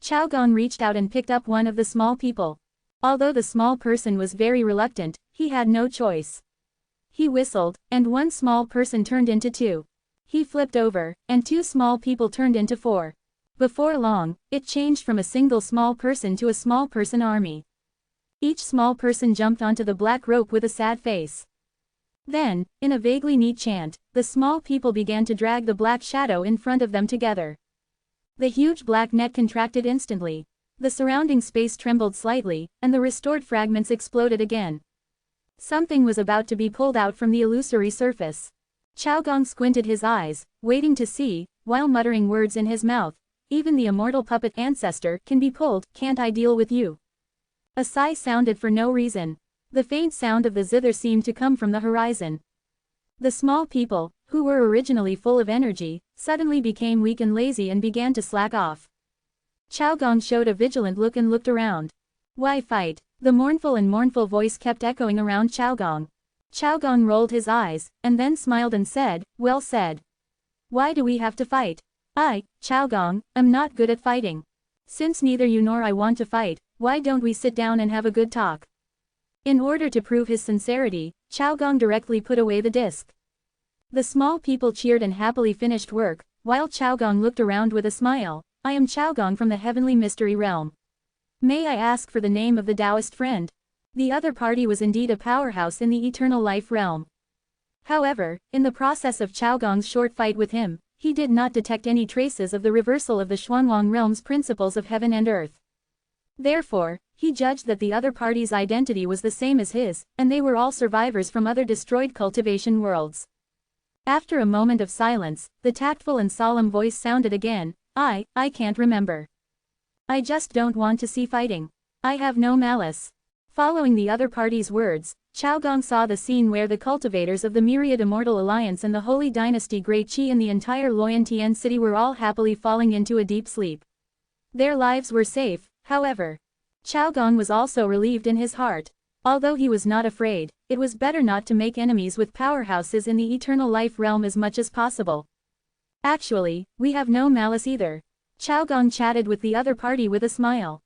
Chao Gong reached out and picked up one of the small people. Although the small person was very reluctant, he had no choice. He whistled, and one small person turned into two. He flipped over, and two small people turned into four. Before long, it changed from a single small person to a small person army. Each small person jumped onto the black rope with a sad face. Then, in a vaguely neat chant, the small people began to drag the black shadow in front of them together. The huge black net contracted instantly. The surrounding space trembled slightly, and the restored fragments exploded again. Something was about to be pulled out from the illusory surface. Chao Gong squinted his eyes, waiting to see, while muttering words in his mouth. Even the immortal puppet ancestor can be pulled, can't I deal with you? A sigh sounded for no reason. The faint sound of the zither seemed to come from the horizon. The small people, who were originally full of energy, suddenly became weak and lazy and began to slack off. Chao Gong showed a vigilant look and looked around. Why fight? The mournful voice kept echoing around Chao Gong. Chao Gong rolled his eyes, and then smiled and said, well said. Why do we have to fight? I, Chao Gong, am not good at fighting. Since neither you nor I want to fight, why don't we sit down and have a good talk? In order to prove his sincerity, Chao Gong directly put away the disc. The small people cheered and happily finished work, while Chao Gong looked around with a smile. I am Chao Gong from the Heavenly Mystery Realm. May I ask for the name of the Taoist friend? The other party was indeed a powerhouse in the Eternal Life Realm. However, in the process of Chao Gong's short fight with him, he did not detect any traces of the reversal of the Xuanwang Realm's principles of heaven and earth. Therefore, he judged that the other party's identity was the same as his, and they were all survivors from other destroyed cultivation worlds. After a moment of silence, the tactful and solemn voice sounded again, I can't remember. I just don't want to see fighting. I have no malice. Following the other party's words, Chao Gong saw the scene where the cultivators of the Myriad Immortal Alliance and the Holy Dynasty Great Qi and the entire Loyang city were all happily falling into a deep sleep. Their lives were safe, however. Chao Gong was also relieved in his heart. Although he was not afraid, it was better not to make enemies with powerhouses in the Eternal Life Realm as much as possible. Actually, we have no malice either. Chao Gong chatted with the other party with a smile.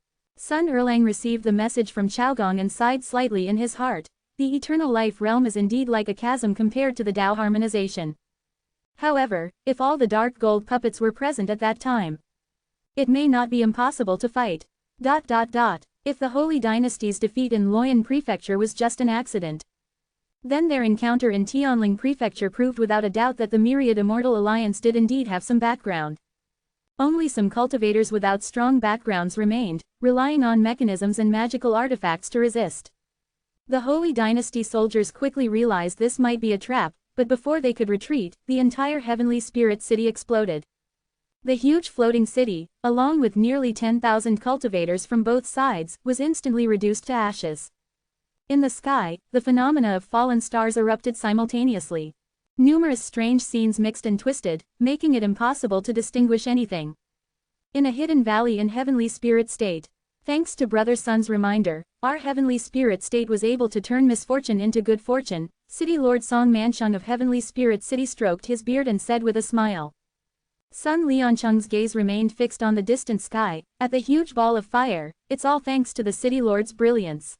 Sun Erlang received the message from Chaogong and sighed slightly in his heart. The eternal life realm is indeed like a chasm compared to the Tao harmonization. However, if all the dark gold puppets were present at that time, it may not be impossible to fight. If the Holy Dynasty's defeat in Loyan Prefecture was just an accident, then their encounter in Tianling Prefecture proved without a doubt that the myriad Immortal Alliance did indeed have some background. Only some cultivators without strong backgrounds remained, relying on mechanisms and magical artifacts to resist. The Holy Dynasty soldiers quickly realized this might be a trap, but before they could retreat, the entire Heavenly Spirit City exploded. The huge floating city, along with nearly 10,000 cultivators from both sides, was instantly reduced to ashes. In the sky, the phenomena of fallen stars erupted simultaneously. Numerous strange scenes mixed and twisted, making it impossible to distinguish anything. In a hidden valley in Heavenly Spirit State, thanks to Brother Sun's reminder, our Heavenly Spirit State was able to turn misfortune into good fortune. City Lord Song Manchung of Heavenly Spirit City stroked his beard and said with a smile. Sun Liancheng's gaze remained fixed on the distant sky, at the huge ball of fire. It's all thanks to the City Lord's brilliance.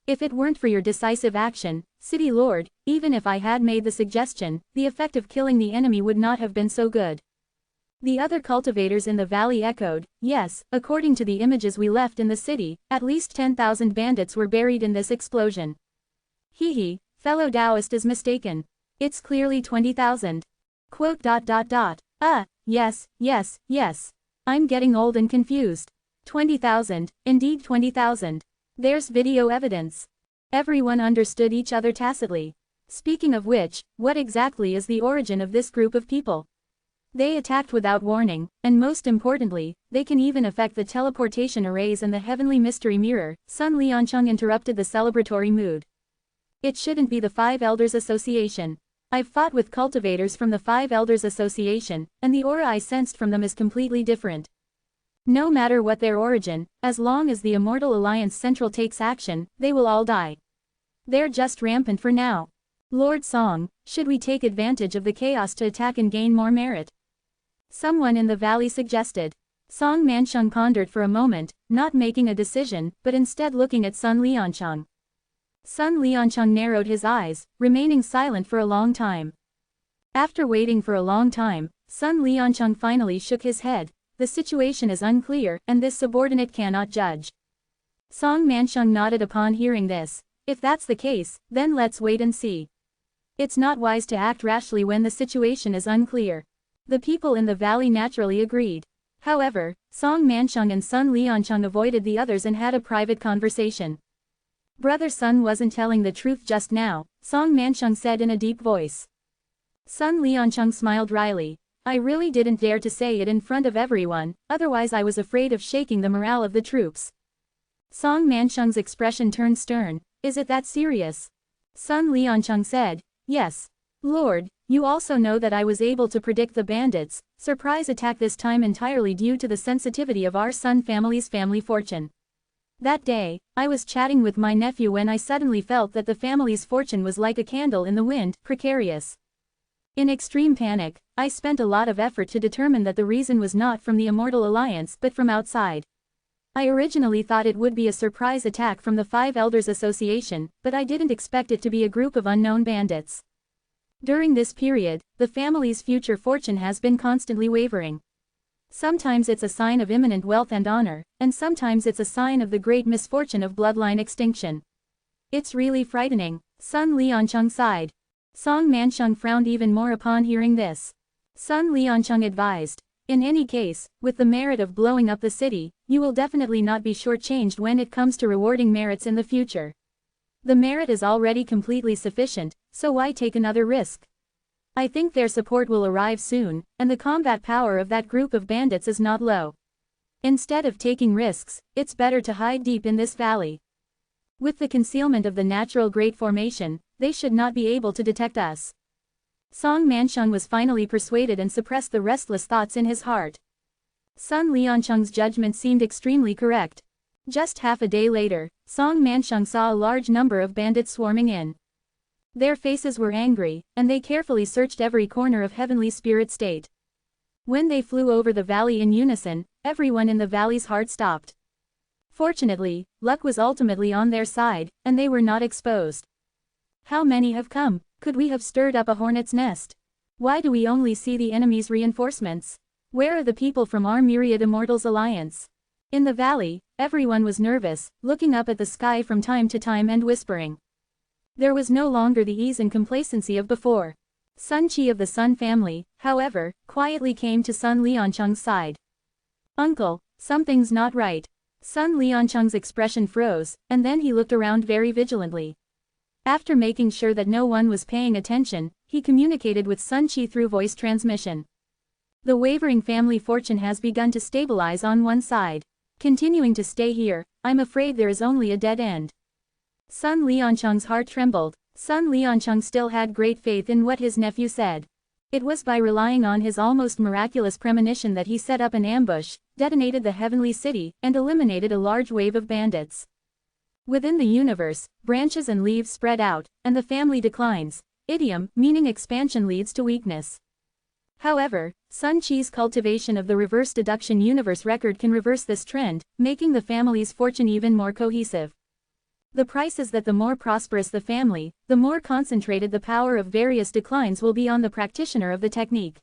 If it weren't for your decisive action, City Lord, even if I had made the suggestion, the effect of killing the enemy would not have been so good. The other cultivators in the valley echoed, yes, according to the images we left in the city, at least 10,000 bandits were buried in this explosion. Hee, fellow Taoist is mistaken. It's clearly 20,000. Yes. I'm getting old and confused. 20,000, indeed 20,000. There's video evidence. Everyone understood each other tacitly. Speaking of which, what exactly is the origin of this group of people? They attacked without warning, and most importantly, they can even affect the teleportation arrays and the heavenly mystery mirror. Sun Liancheng interrupted the celebratory mood. It shouldn't be the Five Elders Association. I've fought with cultivators from the Five Elders Association, and the aura I sensed from them is completely different. No matter what their origin, as long as the Immortal Alliance Central takes action, they will all die. They're just rampant for now. Lord Song, should we take advantage of the chaos to attack and gain more merit? Someone in the valley suggested. Song Manchung pondered for a moment, not making a decision, but instead looking at Sun Liancheng. Sun Liancheng narrowed his eyes, remaining silent for a long time. After waiting for a long time, Sun Liancheng finally shook his head. The situation is unclear, and this subordinate cannot judge. Song Manchung nodded upon hearing this. If that's the case, then let's wait and see. It's not wise to act rashly when the situation is unclear. The people in the valley naturally agreed. However, Song Manchung and Sun Liancheng avoided the others and had a private conversation. Brother Sun wasn't telling the truth just now, Song Manchung said in a deep voice. Sun Liancheng smiled wryly. I really didn't dare to say it in front of everyone, otherwise I was afraid of shaking the morale of the troops. Song Manchung's expression turned stern. Is it that serious? Sun Liancheng said, yes. Lord, you also know that I was able to predict the bandits' surprise attack this time entirely due to the sensitivity of our Sun family's family fortune. That day, I was chatting with my nephew when I suddenly felt that the family's fortune was like a candle in the wind, precarious. In extreme panic, I spent a lot of effort to determine that the reason was not from the Immortal Alliance but from outside. I originally thought it would be a surprise attack from the Five Elders Association, but I didn't expect it to be a group of unknown bandits. During this period, the family's future fortune has been constantly wavering. Sometimes it's a sign of imminent wealth and honor, and sometimes it's a sign of the great misfortune of bloodline extinction. It's really frightening. Sun Liancheng sighed. Song Manchung frowned even more upon hearing this. Sun Liancheng advised. In any case, with the merit of blowing up the city, you will definitely not be shortchanged when it comes to rewarding merits in the future. The merit is already completely sufficient, so why take another risk? I think their support will arrive soon, and the combat power of that group of bandits is not low. Instead of taking risks, it's better to hide deep in this valley. With the concealment of the natural Great Formation, they should not be able to detect us. Song Manchung was finally persuaded and suppressed the restless thoughts in his heart. Sun Liancheng's judgment seemed extremely correct. Just half a day later, Song Manchung saw a large number of bandits swarming in. Their faces were angry, and they carefully searched every corner of Heavenly Spirit State. When they flew over the valley in unison, everyone in the valley's heart stopped. Fortunately, luck was ultimately on their side, and they were not exposed. How many have come? Could we have stirred up a hornet's nest? Why do we only see the enemy's reinforcements? Where are the people from our myriad Immortals alliance? In the valley, everyone was nervous, looking up at the sky from time to time and whispering. There was no longer the ease and complacency of before. Sun Qi of the Sun family, however, quietly came to Sun Liancheng's side. "Uncle, something's not right." Sun Liancheng's expression froze, and then he looked around very vigilantly. After making sure that no one was paying attention, he communicated with Sun Qi through voice transmission. "The wavering family fortune has begun to stabilize on one side. Continuing to stay here, I'm afraid there is only a dead end." Sun Liancheng's heart trembled. Sun Liancheng still had great faith in what his nephew said. It was by relying on his almost miraculous premonition that he set up an ambush, detonated the heavenly city, and eliminated a large wave of bandits. Within the universe, branches and leaves spread out, and the family declines. Idiom, meaning expansion leads to weakness. However, Sun Qi's cultivation of the reverse deduction universe record can reverse this trend, making the family's fortune even more cohesive. The price is that the more prosperous the family, the more concentrated the power of various declines will be on the practitioner of the technique.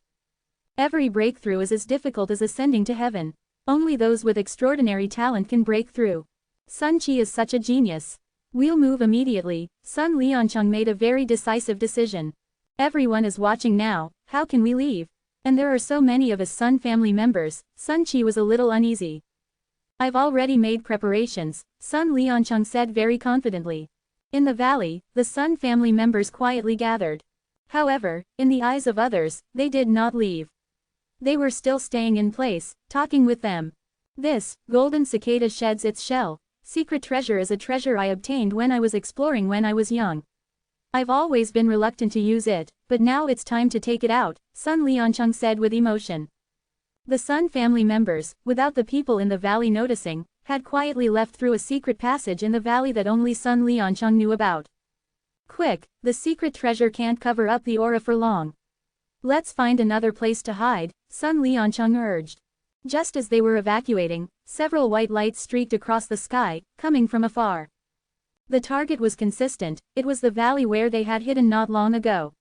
Every breakthrough is as difficult as ascending to heaven. Only those with extraordinary talent can break through. Sun Qi is such a genius. We'll move immediately. Sun Liancheng made a very decisive decision. Everyone is watching now, how can we leave? And there are so many of us Sun family members. Sun Qi was a little uneasy. "I've already made preparations," Sun Liancheng said very confidently. In the valley, the Sun family members quietly gathered. However, in the eyes of others, they did not leave. They were still staying in place, talking with them. "This golden cicada sheds its shell. Secret treasure is a treasure I obtained when I was exploring when I was young. I've always been reluctant to use it, but now it's time to take it out," Sun Liancheng said with emotion. The Sun family members, without the people in the valley noticing, had quietly left through a secret passage in the valley that only Sun Liancheng knew about. "Quick, the secret treasure can't cover up the aura for long. Let's find another place to hide," Sun Liancheng urged. Just as they were evacuating, several white lights streaked across the sky, coming from afar. The target was consistent, it was the valley where they had hidden not long ago.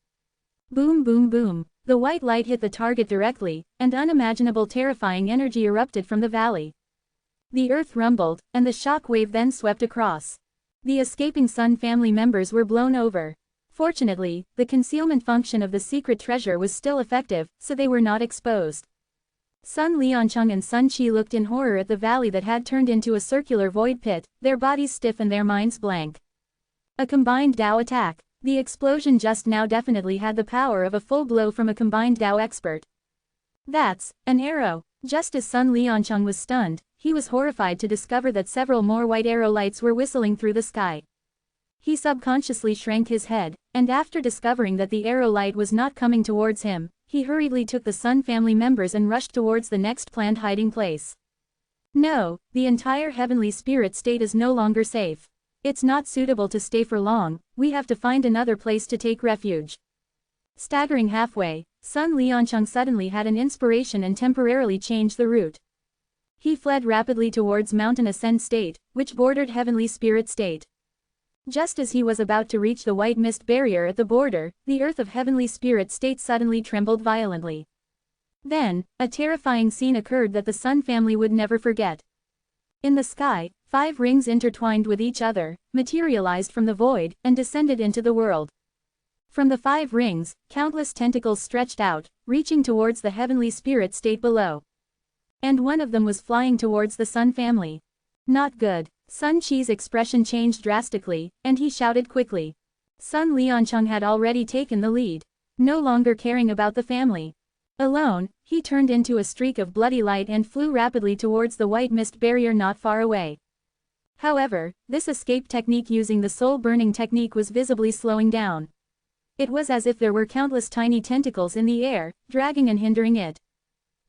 Boom boom boom. The white light hit the target directly, and unimaginable terrifying energy erupted from the valley. The earth rumbled, and the shock wave then swept across. The escaping Sun family members were blown over. Fortunately, the concealment function of the secret treasure was still effective, so they were not exposed. Sun Liancheng and Sun Qi looked in horror at the valley that had turned into a circular void pit, their bodies stiff and their minds blank. A combined Dao attack. The explosion just now definitely had the power of a full blow from a combined Dao expert. "That's an arrow." Just as Sun Liancheng was stunned, he was horrified to discover that several more white arrow lights were whistling through the sky. He subconsciously shrank his head, and after discovering that the arrow light was not coming towards him, he hurriedly took the Sun family members and rushed towards the next planned hiding place. "No, the entire heavenly spirit state is no longer safe. It's not suitable to stay for long, we have to find another place to take refuge." Staggering halfway, Sun Liancheng suddenly had an inspiration and temporarily changed the route. He fled rapidly towards Mountain Ascend State, which bordered Heavenly Spirit State. Just as he was about to reach the white mist barrier at the border, the earth of Heavenly Spirit State suddenly trembled violently. Then, a terrifying scene occurred that the Sun family would never forget. In the sky, 5 rings intertwined with each other, materialized from the void, and descended into the world. From the 5 rings, countless tentacles stretched out, reaching towards the Heavenly Spirit State below. And one of them was flying towards the Sun family. "Not good." Sun Qi's expression changed drastically, and he shouted quickly. Sun Liancheng had already taken the lead. No longer caring about the family. Alone, he turned into a streak of bloody light and flew rapidly towards the white mist barrier not far away. However, this escape technique using the soul-burning technique was visibly slowing down. It was as if there were countless tiny tentacles in the air, dragging and hindering it.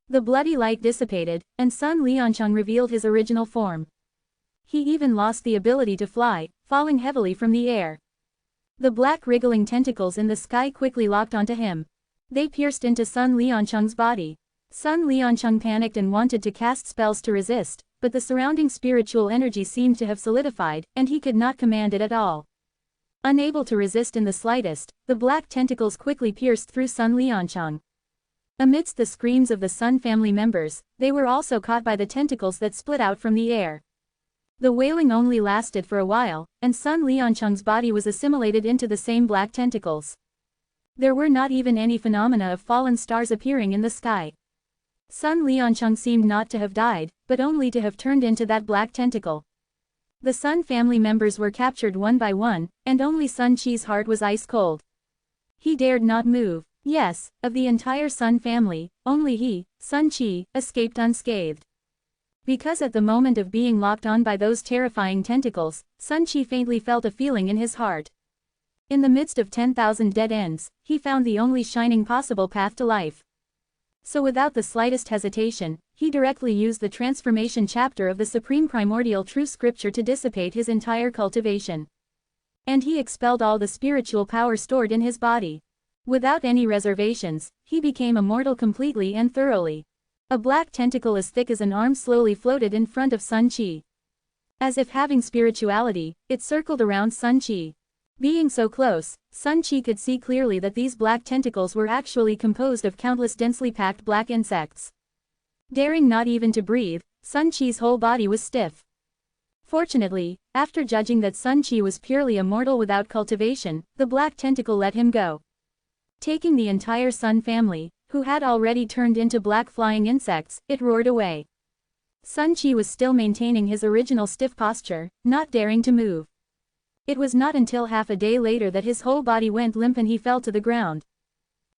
The bloody light dissipated, and Sun Liancheng revealed his original form. He even lost the ability to fly, falling heavily from the air. The black wriggling tentacles in the sky quickly locked onto him. They pierced into Sun Liancheng's body. Sun Liancheng panicked and wanted to cast spells to resist, but the surrounding spiritual energy seemed to have solidified, and he could not command it at all. Unable to resist in the slightest, the black tentacles quickly pierced through Sun Liancheng. Amidst the screams of the Sun family members, they were also caught by the tentacles that split out from the air. The wailing only lasted for a while, and Sun Liancheng's body was assimilated into the same black tentacles. There were not even any phenomena of fallen stars appearing in the sky. Sun Liancheng seemed not to have died, but only to have turned into that black tentacle. The Sun family members were captured one by one, and only Sun Qi's heart was ice cold. He dared not move. Yes, of the entire Sun family, only he, Sun Qi, escaped unscathed. Because at the moment of being locked on by those terrifying tentacles, Sun Qi faintly felt a feeling in his heart. In the midst of 10,000 dead ends, he found the only shining possible path to life. So without the slightest hesitation, he directly used the transformation chapter of the supreme primordial true scripture to dissipate his entire cultivation. And he expelled all the spiritual power stored in his body. Without any reservations, he became immortal completely and thoroughly. A black tentacle as thick as an arm slowly floated in front of Sun Qi. As if having spirituality, it circled around Sun Qi. Being so close, Sun Qi could see clearly that these black tentacles were actually composed of countless densely packed black insects. Daring not even to breathe, Sun Qi's whole body was stiff. Fortunately, after judging that Sun Qi was purely immortal without cultivation, the black tentacle let him go. Taking the entire Sun family, who had already turned into black flying insects, it roared away. Sun Qi was still maintaining his original stiff posture, not daring to move. It was not until half a day later that his whole body went limp and he fell to the ground.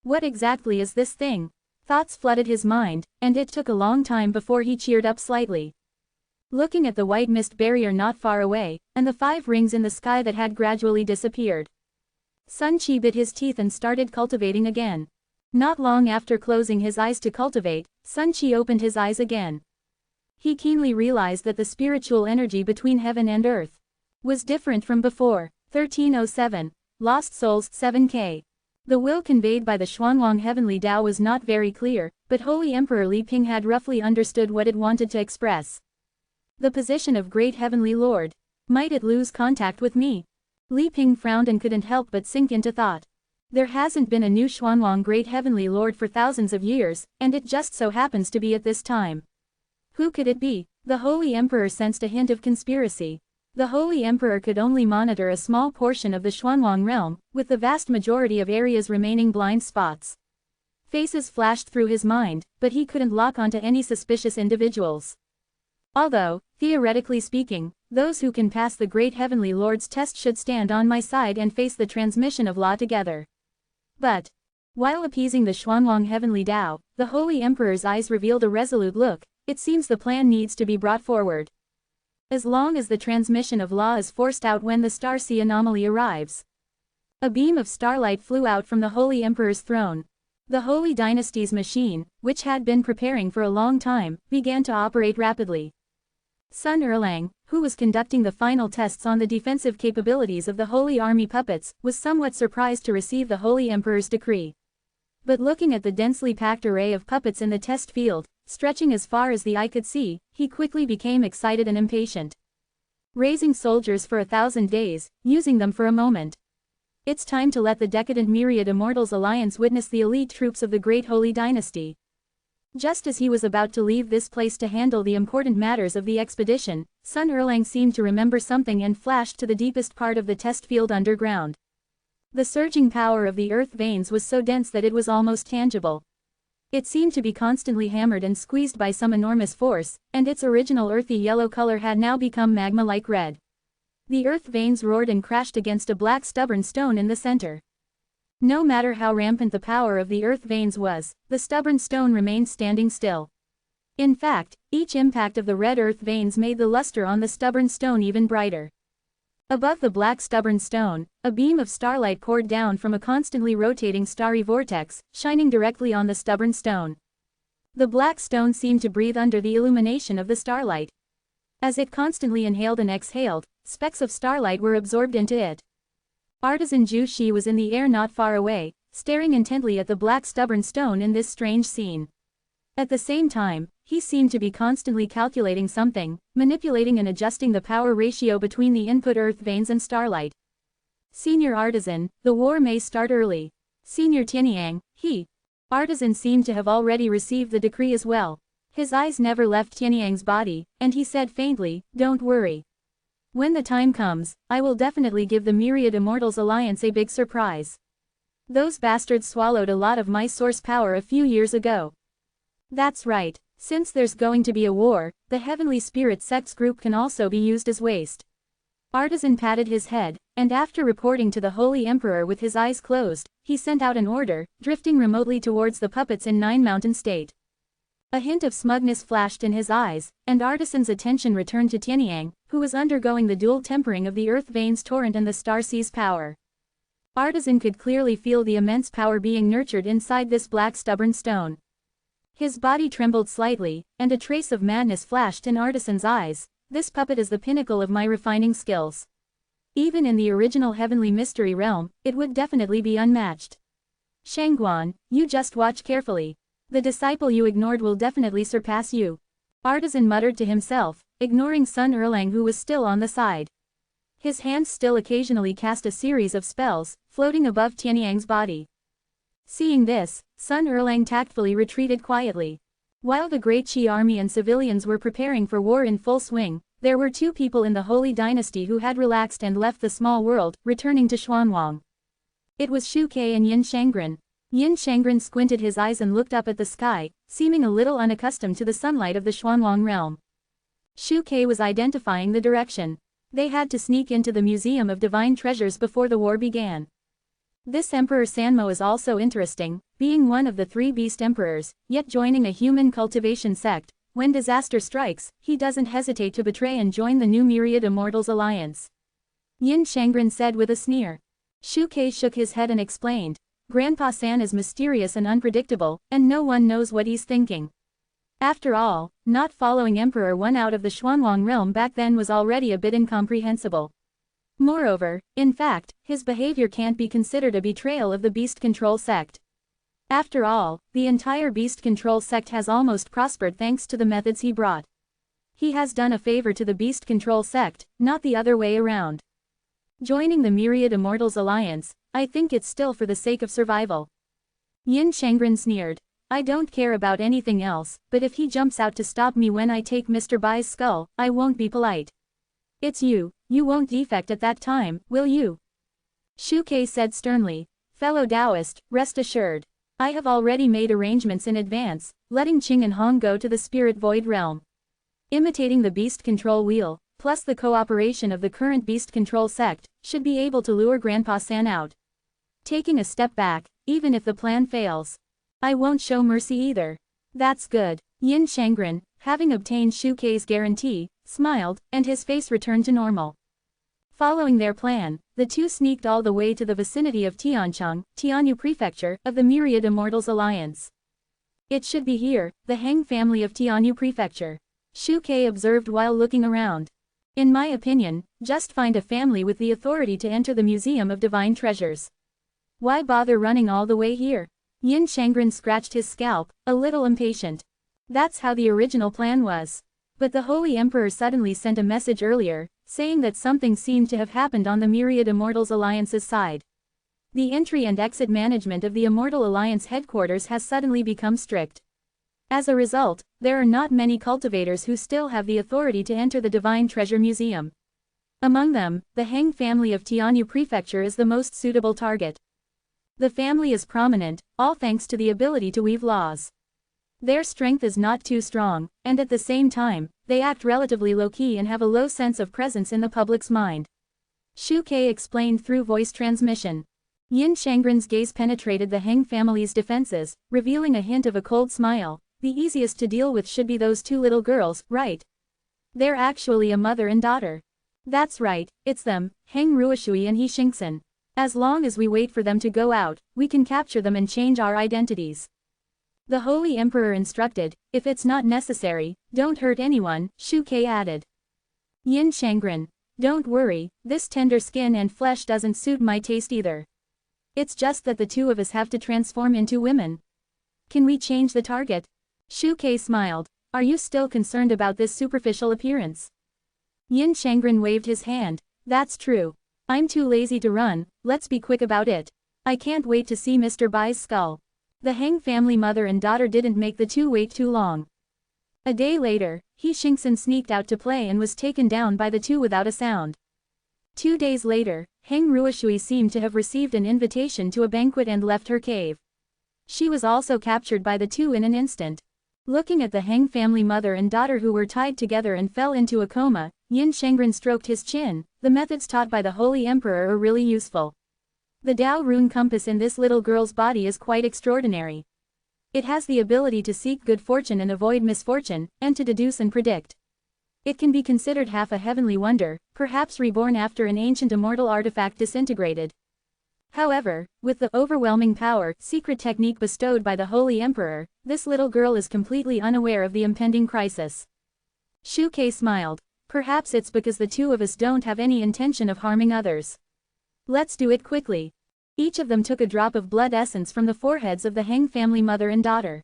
What exactly is this thing? Thoughts flooded his mind, and it took a long time before he cheered up slightly. Looking at the white mist barrier not far away, and the 5 rings in the sky that had gradually disappeared, Sun Qi bit his teeth and started cultivating again. Not long after closing his eyes to cultivate, Sun Qi opened his eyes again. He keenly realized that the spiritual energy between heaven and earth was different from before. 1307. Lost Souls 7K. The will conveyed by the Xuanwang Heavenly Tao was not very clear, but Holy Emperor Li Ping had roughly understood what it wanted to express. The position of Great Heavenly Lord. Might it lose contact with me? Li Ping frowned and couldn't help but sink into thought. There hasn't been a new Xuanwang Great Heavenly Lord for thousands of years, and it just so happens to be at this time. Who could it be? The Holy Emperor sensed a hint of conspiracy. The Holy Emperor could only monitor a small portion of the Xuanwang realm, with the vast majority of areas remaining blind spots. Faces flashed through his mind, but he couldn't lock onto any suspicious individuals. Although, theoretically speaking, those who can pass the Great Heavenly Lord's test should stand on my side and face the transmission of law together. But, while appeasing the Xuanwang Heavenly Tao, the Holy Emperor's eyes revealed a resolute look. It seems the plan needs to be brought forward. As long as the transmission of law is forced out when the star sea anomaly arrives. A beam of starlight flew out from the Holy Emperor's throne. The Holy Dynasty's machine, which had been preparing for a long time, began to operate rapidly. Sun Erlang, who was conducting the final tests on the defensive capabilities of the Holy Army puppets, was somewhat surprised to receive the Holy Emperor's decree. But looking at the densely packed array of puppets in the test field, stretching as far as the eye could see, he quickly became excited and impatient. Raising soldiers for 1,000 days, using them for a moment. It's time to let the decadent Myriad Immortals Alliance witness the elite troops of the Great Holy Dynasty. Just as he was about to leave this place to handle the important matters of the expedition, Sun Erlang seemed to remember something and flashed to the deepest part of the test field underground. The surging power of the earth veins was so dense that it was almost tangible. It seemed to be constantly hammered and squeezed by some enormous force, and its original earthy yellow color had now become magma-like red. The earth veins roared and crashed against a black stubborn stone in the center. No matter how rampant the power of the earth veins was, the stubborn stone remained standing still. In fact, each impact of the red earth veins made the luster on the stubborn stone even brighter. Above the black stubborn stone, a beam of starlight poured down from a constantly rotating starry vortex, shining directly on the stubborn stone. The black stone seemed to breathe under the illumination of the starlight. As it constantly inhaled and exhaled, specks of starlight were absorbed into it. Artisan Zhu Shi was in the air not far away, staring intently at the black stubborn stone in this strange scene. At the same time, he seemed to be constantly calculating something, manipulating and adjusting the power ratio between the input earth veins and starlight. Senior Artisan, the war may start early. Senior Tianyang, Artisan seemed to have already received the decree as well. His eyes never left Tianyang's body, and he said faintly, "Don't worry. When the time comes, I will definitely give the Myriad Immortals Alliance a big surprise. Those bastards swallowed a lot of my source power a few years ago." That's right. Since there's going to be a war, the Heavenly Spirit Sects group can also be used as waste. Artisan patted his head, and after reporting to the Holy Emperor with his eyes closed, he sent out an order, drifting remotely towards the puppets in Nine Mountain State. A hint of smugness flashed in his eyes, and Artisan's attention returned to Tianyang, who was undergoing the dual tempering of the Earth Veins torrent and the Star Sea's power. Artisan could clearly feel the immense power being nurtured inside this black stubborn stone. His body trembled slightly, and a trace of madness flashed in Artisan's eyes. This puppet is the pinnacle of my refining skills. Even in the original Heavenly Mystery Realm, it would definitely be unmatched. Shangguan, you just watch carefully. The disciple you ignored will definitely surpass you. Artisan muttered to himself, ignoring Sun Erlang who was still on the side. His hands still occasionally cast a series of spells, floating above Tianyang's body. Seeing this, Sun Erlang tactfully retreated quietly. While the Great Qi army and civilians were preparing for war in full swing, there were two people in the Holy Dynasty who had relaxed and left the small world, returning to Xuanwang. It was Shu Ke and Yin Shangren. Yin Shangren squinted his eyes and looked up at the sky, seeming a little unaccustomed to the sunlight of the Xuanwang realm. Shu Ke was identifying the direction. They had to sneak into the Museum of Divine Treasures before the war began. This Emperor Sanmo is also interesting, being one of the three beast emperors, yet joining a human cultivation sect. When disaster strikes, he doesn't hesitate to betray and join the new Myriad Immortals Alliance. Yin Shangren said with a sneer. Shu Ke shook his head and explained, Grandpa San is mysterious and unpredictable, and no one knows what he's thinking. After all, not following Emperor One out of the Xuanwang realm back then was already a bit incomprehensible. Moreover, in fact, his behavior can't be considered a betrayal of the Beast Control sect. After all, the entire Beast Control sect has almost prospered thanks to the methods he brought. He has done a favor to the Beast Control sect, not the other way around. Joining the Myriad Immortals Alliance, I think it's still for the sake of survival. Yin Shangren sneered. I don't care about anything else, but if he jumps out to stop me when I take Mr. Bai's skull, I won't be polite. It's you won't defect at that time, will you? Shu Ke said sternly. Fellow Taoist, rest assured. I have already made arrangements in advance, letting Qing and Hong go to the Spirit Void realm. Imitating the Beast Control wheel, plus the cooperation of the current Beast Control sect, should be able to lure Grandpa San out. Taking a step back, even if the plan fails. I won't show mercy either. That's good. Yin Shangren, having obtained Shu Ke's guarantee, smiled, and his face returned to normal. Following their plan, the two sneaked all the way to the vicinity of Tiancheng, Tianyu Prefecture, of the Myriad Immortals Alliance. It should be here, the Heng family of Tianyu Prefecture. Shu Ke observed while looking around. In my opinion, just find a family with the authority to enter the Museum of Divine Treasures. Why bother running all the way here? Yin Shangren scratched his scalp, a little impatient. That's how the original plan was. But the Holy Emperor suddenly sent a message earlier, saying that something seemed to have happened on the Myriad Immortals Alliance's side. The entry and exit management of the Immortal Alliance headquarters has suddenly become strict. As a result, there are not many cultivators who still have the authority to enter the Divine Treasure Museum. Among them, the Heng family of Tianyu Prefecture is the most suitable target. The family is prominent, all thanks to the ability to weave laws. Their strength is not too strong, and at the same time, they act relatively low-key and have a low sense of presence in the public's mind. Shu Ke explained through voice transmission. Yin Shangren's gaze penetrated the Heng family's defenses, revealing a hint of a cold smile. The easiest to deal with should be those two little girls, right? They're actually a mother and daughter. That's right, it's them, Heng Ruoshui and He Xingxin. As long as we wait for them to go out, we can capture them and change our identities. The Holy Emperor instructed, if it's not necessary, don't hurt anyone, Shu Ke added. Yin Shangren, don't worry, this tender skin and flesh doesn't suit my taste either. It's just that the two of us have to transform into women. Can we change the target? Shu Ke smiled. Are you still concerned about this superficial appearance? Yin Shangren waved his hand. That's true. I'm too lazy to run, let's be quick about it. I can't wait to see Mr. Bai's skull. The Heng family mother and daughter didn't make the two wait too long. A day later, He Xingxin sneaked out to play and was taken down by the two without a sound. 2 days later, Heng Ruoshui seemed to have received an invitation to a banquet and left her cave. She was also captured by the two in an instant. Looking at the Heng family mother and daughter who were tied together and fell into a coma, Yin Shangren stroked his chin. The methods taught by the Holy Emperor are really useful. The Dao rune compass in this little girl's body is quite extraordinary. It has the ability to seek good fortune and avoid misfortune, and to deduce and predict. It can be considered half a heavenly wonder, perhaps reborn after an ancient immortal artifact disintegrated. However, with the overwhelming power, secret technique bestowed by the Holy Emperor, this little girl is completely unaware of the impending crisis. Shu Ke smiled. Perhaps it's because the two of us don't have any intention of harming others. Let's do it quickly. Each of them took a drop of blood essence from the foreheads of the Heng family mother and daughter.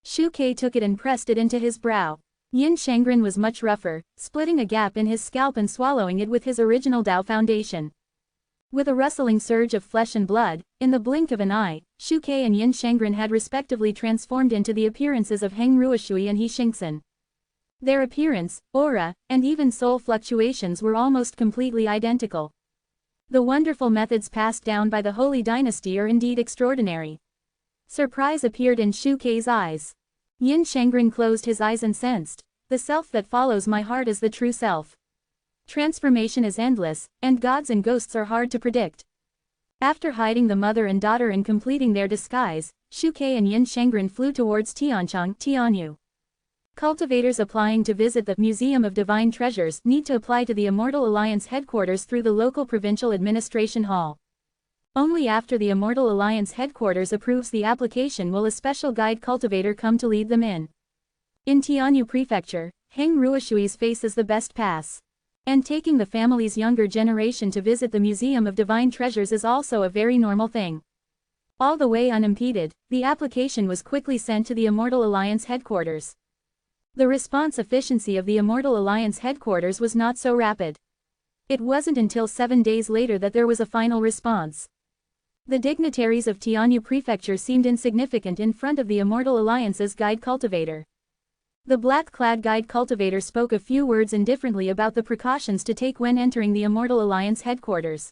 Shu Ke took it and pressed it into his brow. Yin Shangren was much rougher, splitting a gap in his scalp and swallowing it with his original Dao foundation. With a rustling surge of flesh and blood, in the blink of an eye, Shu Ke and Yin Shangren had respectively transformed into the appearances of Heng Ruoshui and He Xingxin. Their appearance, aura, and even soul fluctuations were almost completely identical. The wonderful methods passed down by the Holy Dynasty are indeed extraordinary. Surprise appeared in Shu Ke's eyes. Yin Shangren closed his eyes and sensed, the self that follows my heart is the true self. Transformation is endless, and gods and ghosts are hard to predict. After hiding the mother and daughter and completing their disguise, Shu Ke and Yin Shangren flew towards Tianchang, Tianyu. Cultivators applying to visit the Museum of Divine Treasures need to apply to the Immortal Alliance headquarters through the local provincial administration hall. Only after the Immortal Alliance headquarters approves the application will a special guide cultivator come to lead them in. In Tianyu Prefecture, Heng Ruoshui's face is the best pass. And taking the family's younger generation to visit the Museum of Divine Treasures is also a very normal thing. All the way unimpeded, the application was quickly sent to the Immortal Alliance headquarters. The response efficiency of the Immortal Alliance headquarters was not so rapid. It wasn't until 7 days later that there was a final response. The dignitaries of Tianyu Prefecture seemed insignificant in front of the Immortal Alliance's guide cultivator. The black-clad guide cultivator spoke a few words indifferently about the precautions to take when entering the Immortal Alliance headquarters.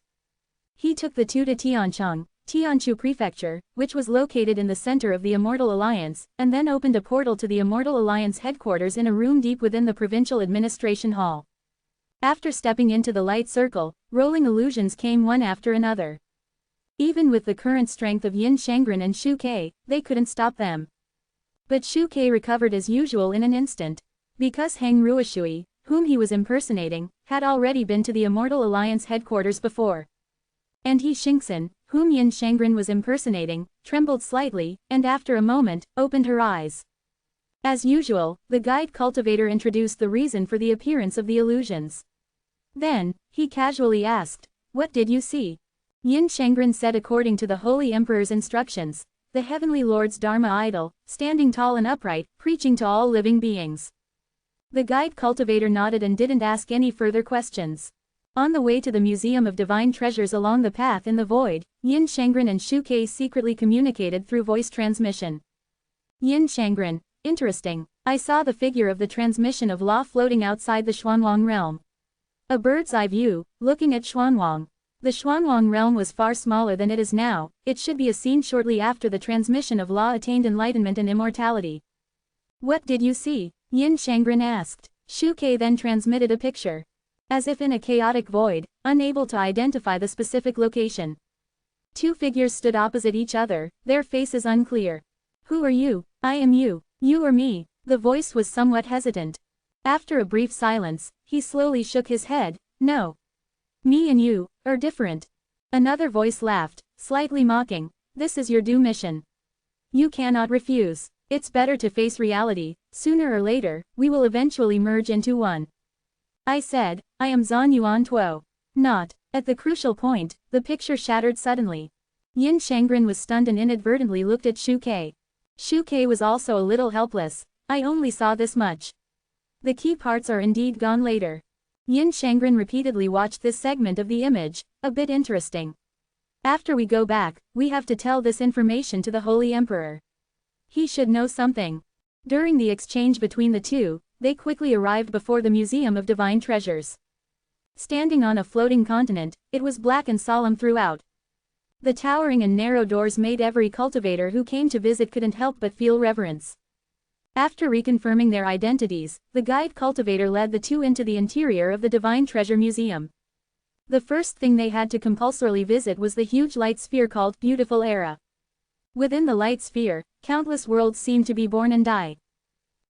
He took the two to Tianchang, Tianchu Prefecture, which was located in the center of the Immortal Alliance, and then opened a portal to the Immortal Alliance headquarters in a room deep within the provincial administration hall. After stepping into the light circle, rolling illusions came one after another. Even with the current strength of Yin Shangren and Shu Ke, they couldn't stop them. But Shu Ke recovered as usual in an instant. Because Heng Ruoshui, whom he was impersonating, had already been to the Immortal Alliance headquarters before. And He Xingxin, whom Yin Shangren was impersonating, trembled slightly, and after a moment, opened her eyes. As usual, the guide cultivator introduced the reason for the appearance of the illusions. Then, he casually asked, "What did you see?" Yin Shangren said according to the Holy Emperor's instructions, the Heavenly Lord's Dharma idol, standing tall and upright, preaching to all living beings. The guide cultivator nodded and didn't ask any further questions. On the way to the Museum of Divine Treasures along the path in the void, Yin Shangren and Shu Ke secretly communicated through voice transmission. Yin Shangren, interesting. I saw the figure of the transmission of law floating outside the Xuanwang realm. A bird's eye view, looking at Xuanwang. The Xuanwang realm was far smaller than it is now. It should be a scene shortly after the transmission of law attained enlightenment and immortality. What did you see? Yin Shangren asked. Shu Ke then transmitted a picture. As if in a chaotic void, unable to identify the specific location. Two figures stood opposite each other, their faces unclear. Who are you? I am you. You or me? The voice was somewhat hesitant. After a brief silence, he slowly shook his head. No. Me and you are different. Another voice laughed, slightly mocking. This is your due mission. You cannot refuse. It's better to face reality. Sooner or later, we will eventually merge into one. I said, I am Zhan Yuan Tuo. Not. At the crucial point, the picture shattered suddenly. Yin Shangren was stunned and inadvertently looked at Shu Ke. Shu Ke was also a little helpless. I only saw this much. The key parts are indeed gone later. Yin Shangren repeatedly watched this segment of the image, a bit interesting. After we go back, we have to tell this information to the Holy Emperor. He should know something. During the exchange between the two, they quickly arrived before the Museum of Divine Treasures. Standing on a floating continent, it was black and solemn throughout. The towering and narrow doors made every cultivator who came to visit couldn't help but feel reverence. After reconfirming their identities, the guide cultivator led the two into the interior of the Divine Treasure Museum. The first thing they had to compulsorily visit was the huge light sphere called Beautiful Era. Within the light sphere, countless worlds seemed to be born and die.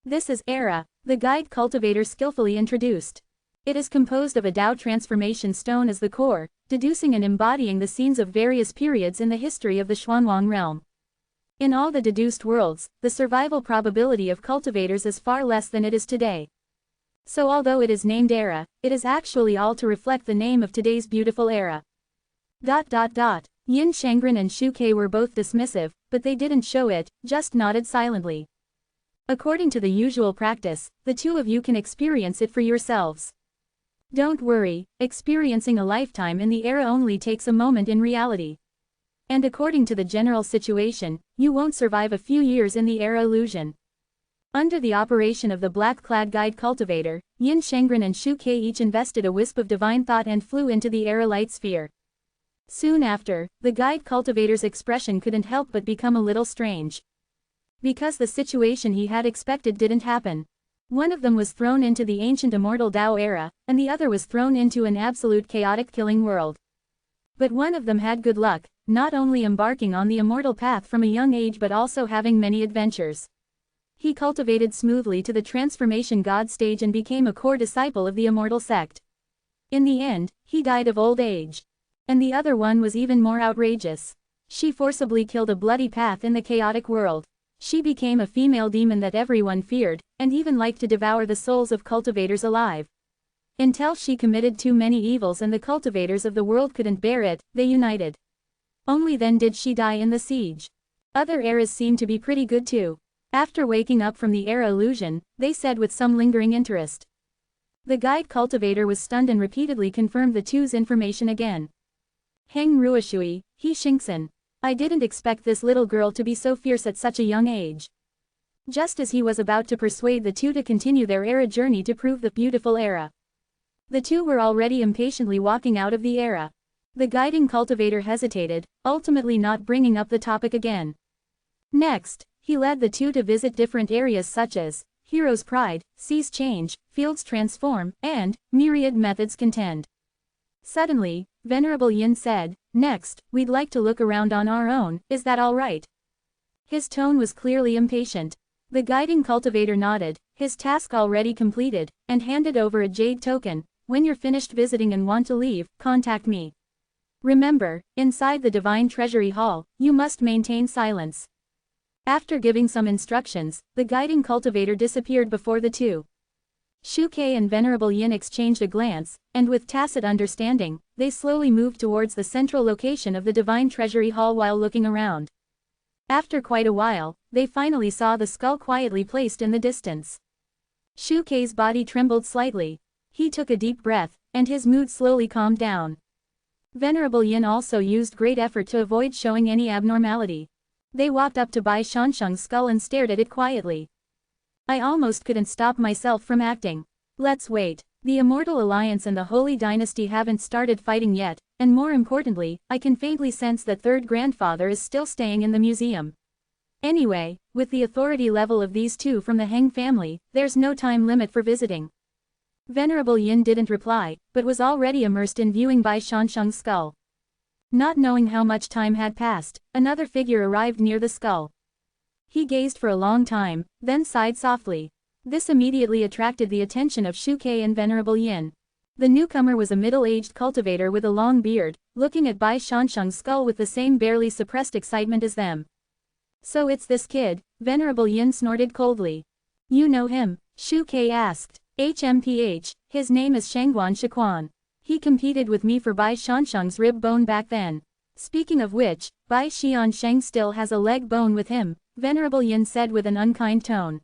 This is Era, the guide cultivator skillfully introduced. It is composed of a Tao transformation stone as the core, deducing and embodying the scenes of various periods in the history of the Xuanwang realm. In all the deduced worlds, the survival probability of cultivators is far less than it is today. So although it is named Era, it is actually all to reflect the name of today's beautiful era. Yin Shangren and Shu Ke were both dismissive, but they didn't show it, just nodded silently. According to the usual practice, the two of you can experience it for yourselves. Don't worry, experiencing a lifetime in the era only takes a moment in reality. And according to the general situation, you won't survive a few years in the era illusion. Under the operation of the black-clad guide cultivator, Yin Shangren and Shu Ke each invested a wisp of divine thought and flew into the era light sphere. Soon after, the guide cultivator's expression couldn't help but become a little strange. Because the situation he had expected didn't happen. One of them was thrown into the ancient immortal Tao era, and the other was thrown into an absolute chaotic killing world. But one of them had good luck, not only embarking on the immortal path from a young age but also having many adventures. He cultivated smoothly to the transformation god stage and became a core disciple of the immortal sect. In the end, he died of old age. And the other one was even more outrageous. She forcibly killed a bloody path in the chaotic world. She became a female demon that everyone feared, and even liked to devour the souls of cultivators alive. Until she committed too many evils and the cultivators of the world couldn't bear it, they united. Only then did she die in the siege. Other eras seemed to be pretty good too. After waking up from the era illusion, they said with some lingering interest. The guide cultivator was stunned and repeatedly confirmed the two's information again. Heng Ruoshui, He Xingxin. I didn't expect this little girl to be so fierce at such a young age. Just as he was about to persuade the two to continue their era journey to prove the beautiful era. The two were already impatiently walking out of the era. The guiding cultivator hesitated, ultimately not bringing up the topic again. Next, he led the two to visit different areas such as Hero's Pride, Seas Change, Fields Transform, and Myriad Methods Contend. Suddenly, Venerable Yin said, "Next, we'd like to look around on our own, is that all right?" His tone was clearly impatient. The guiding cultivator nodded, his task already completed, and handed over a jade token. When you're finished visiting and want to leave, contact me. Remember, inside the Divine Treasury Hall, you must maintain silence. After giving some instructions, the guiding cultivator disappeared before the two. Shu Ke and Venerable Yin exchanged a glance, and with tacit understanding, they slowly moved towards the central location of the Divine Treasury Hall while looking around. After quite a while, they finally saw the skull quietly placed in the distance. Shu Ke's body trembled slightly. He took a deep breath, and his mood slowly calmed down. Venerable Yin also used great effort to avoid showing any abnormality. They walked up to Bai Shansheng's skull and stared at it quietly. I almost couldn't stop myself from acting. Let's wait. The Immortal Alliance and the Holy Dynasty haven't started fighting yet, and more importantly, I can faintly sense that third grandfather is still staying in the museum. Anyway, with the authority level of these two from the Heng family, there's no time limit for visiting. Venerable Yin didn't reply, but was already immersed in viewing Bai Shansheng's skull. Not knowing how much time had passed, another figure arrived near the skull. He gazed for a long time, then sighed softly. This immediately attracted the attention of Shu Ke and Venerable Yin. The newcomer was a middle-aged cultivator with a long beard, looking at Bai Shansheng's skull with the same barely suppressed excitement as them. So it's this kid, Venerable Yin snorted coldly. You know him? Shu Ke asked. HMPH, his name is Shangguan Shiquan. He competed with me for Bai Shansheng's rib bone back then. Speaking of which, Bai Xiansheng still has a leg bone with him, Venerable Yin said with an unkind tone.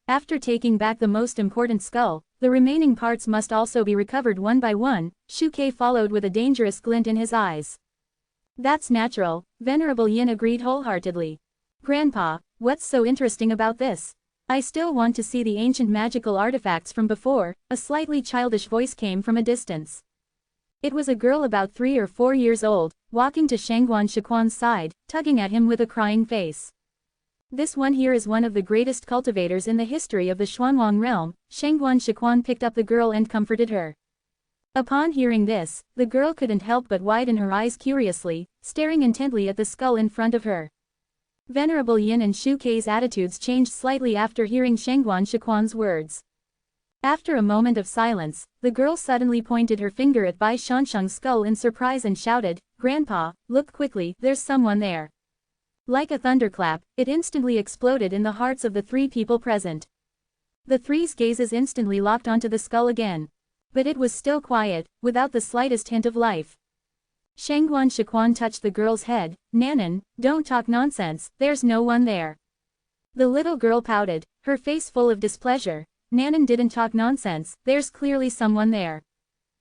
After taking back the most important skull, the remaining parts must also be recovered one by one, Shuke followed with a dangerous glint in his eyes. That's natural, Venerable Yin agreed wholeheartedly. Grandpa, what's so interesting about this? I still want to see the ancient magical artifacts from before, a slightly childish voice came from a distance. It was a girl about 3 or 4 years old, walking to Shangguan Shiquan's side, tugging at him with a crying face. This one here is one of the greatest cultivators in the history of the Xuanwang realm. Shangguan Shiquan picked up the girl and comforted her. Upon hearing this, the girl couldn't help but widen her eyes curiously, staring intently at the skull in front of her. Venerable Yin and Shuke's attitudes changed slightly after hearing Shangguan Shiquan's words. After a moment of silence, the girl suddenly pointed her finger at Bai Shansheng's skull in surprise and shouted, "Grandpa, look quickly, there's someone there." Like a thunderclap, it instantly exploded in the hearts of the 3 people present. The 3's gazes instantly locked onto the skull again. But it was still quiet, without the slightest hint of life. Shangguan Shiquan touched the girl's head. "Nanan, don't talk nonsense, there's no one there." The little girl pouted, her face full of displeasure. "Nanan didn't talk nonsense, there's clearly someone there.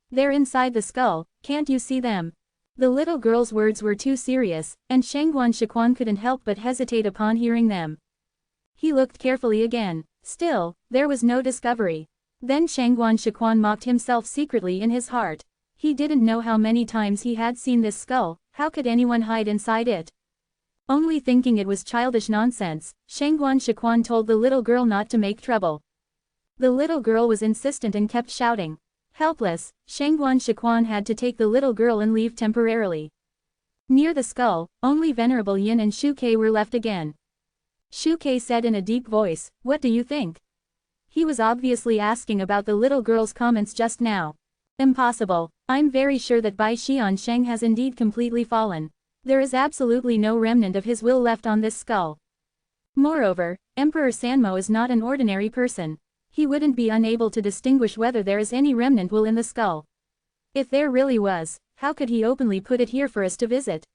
They're inside the skull, can't you see them?" The little girl's words were too serious, and Shangguan Shiquan couldn't help but hesitate upon hearing them. He looked carefully again. Still, there was no discovery. Then Shangguan Shiquan mocked himself secretly in his heart. He didn't know how many times he had seen this skull, how could anyone hide inside it? Only thinking it was childish nonsense, Shangguan Shiquan told the little girl not to make trouble. The little girl was insistent and kept shouting. Helpless, Shangguan Shiquan had to take the little girl and leave temporarily. Near the skull, only Venerable Yin and Shuke were left again. Shuke said in a deep voice, "What do you think?" He was obviously asking about the little girl's comments just now. "Impossible. I'm very sure that Bai Xiansheng has indeed completely fallen. There is absolutely no remnant of his will left on this skull. Moreover, Emperor Sanmo is not an ordinary person. He wouldn't be unable to distinguish whether there is any remnant will in the skull. If there really was, how could he openly put it here for us to visit?"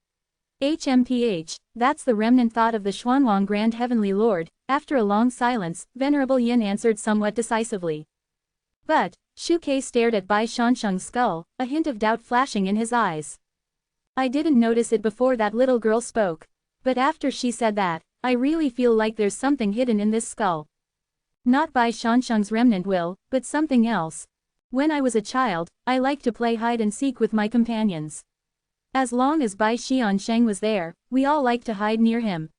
That's the remnant thought of the Xuanwang Grand Heavenly Lord. After a long silence, Venerable Yin answered somewhat decisively. But, Shuke stared at Bai Shansheng's skull, a hint of doubt flashing in his eyes. "I didn't notice it before that little girl spoke. But after she said that, I really feel like there's something hidden in this skull. Not Bai Shansheng's remnant will, but something else. When I was a child, I liked to play hide and seek with my companions. As long as Bai Xiansheng was there, we all liked to hide near him.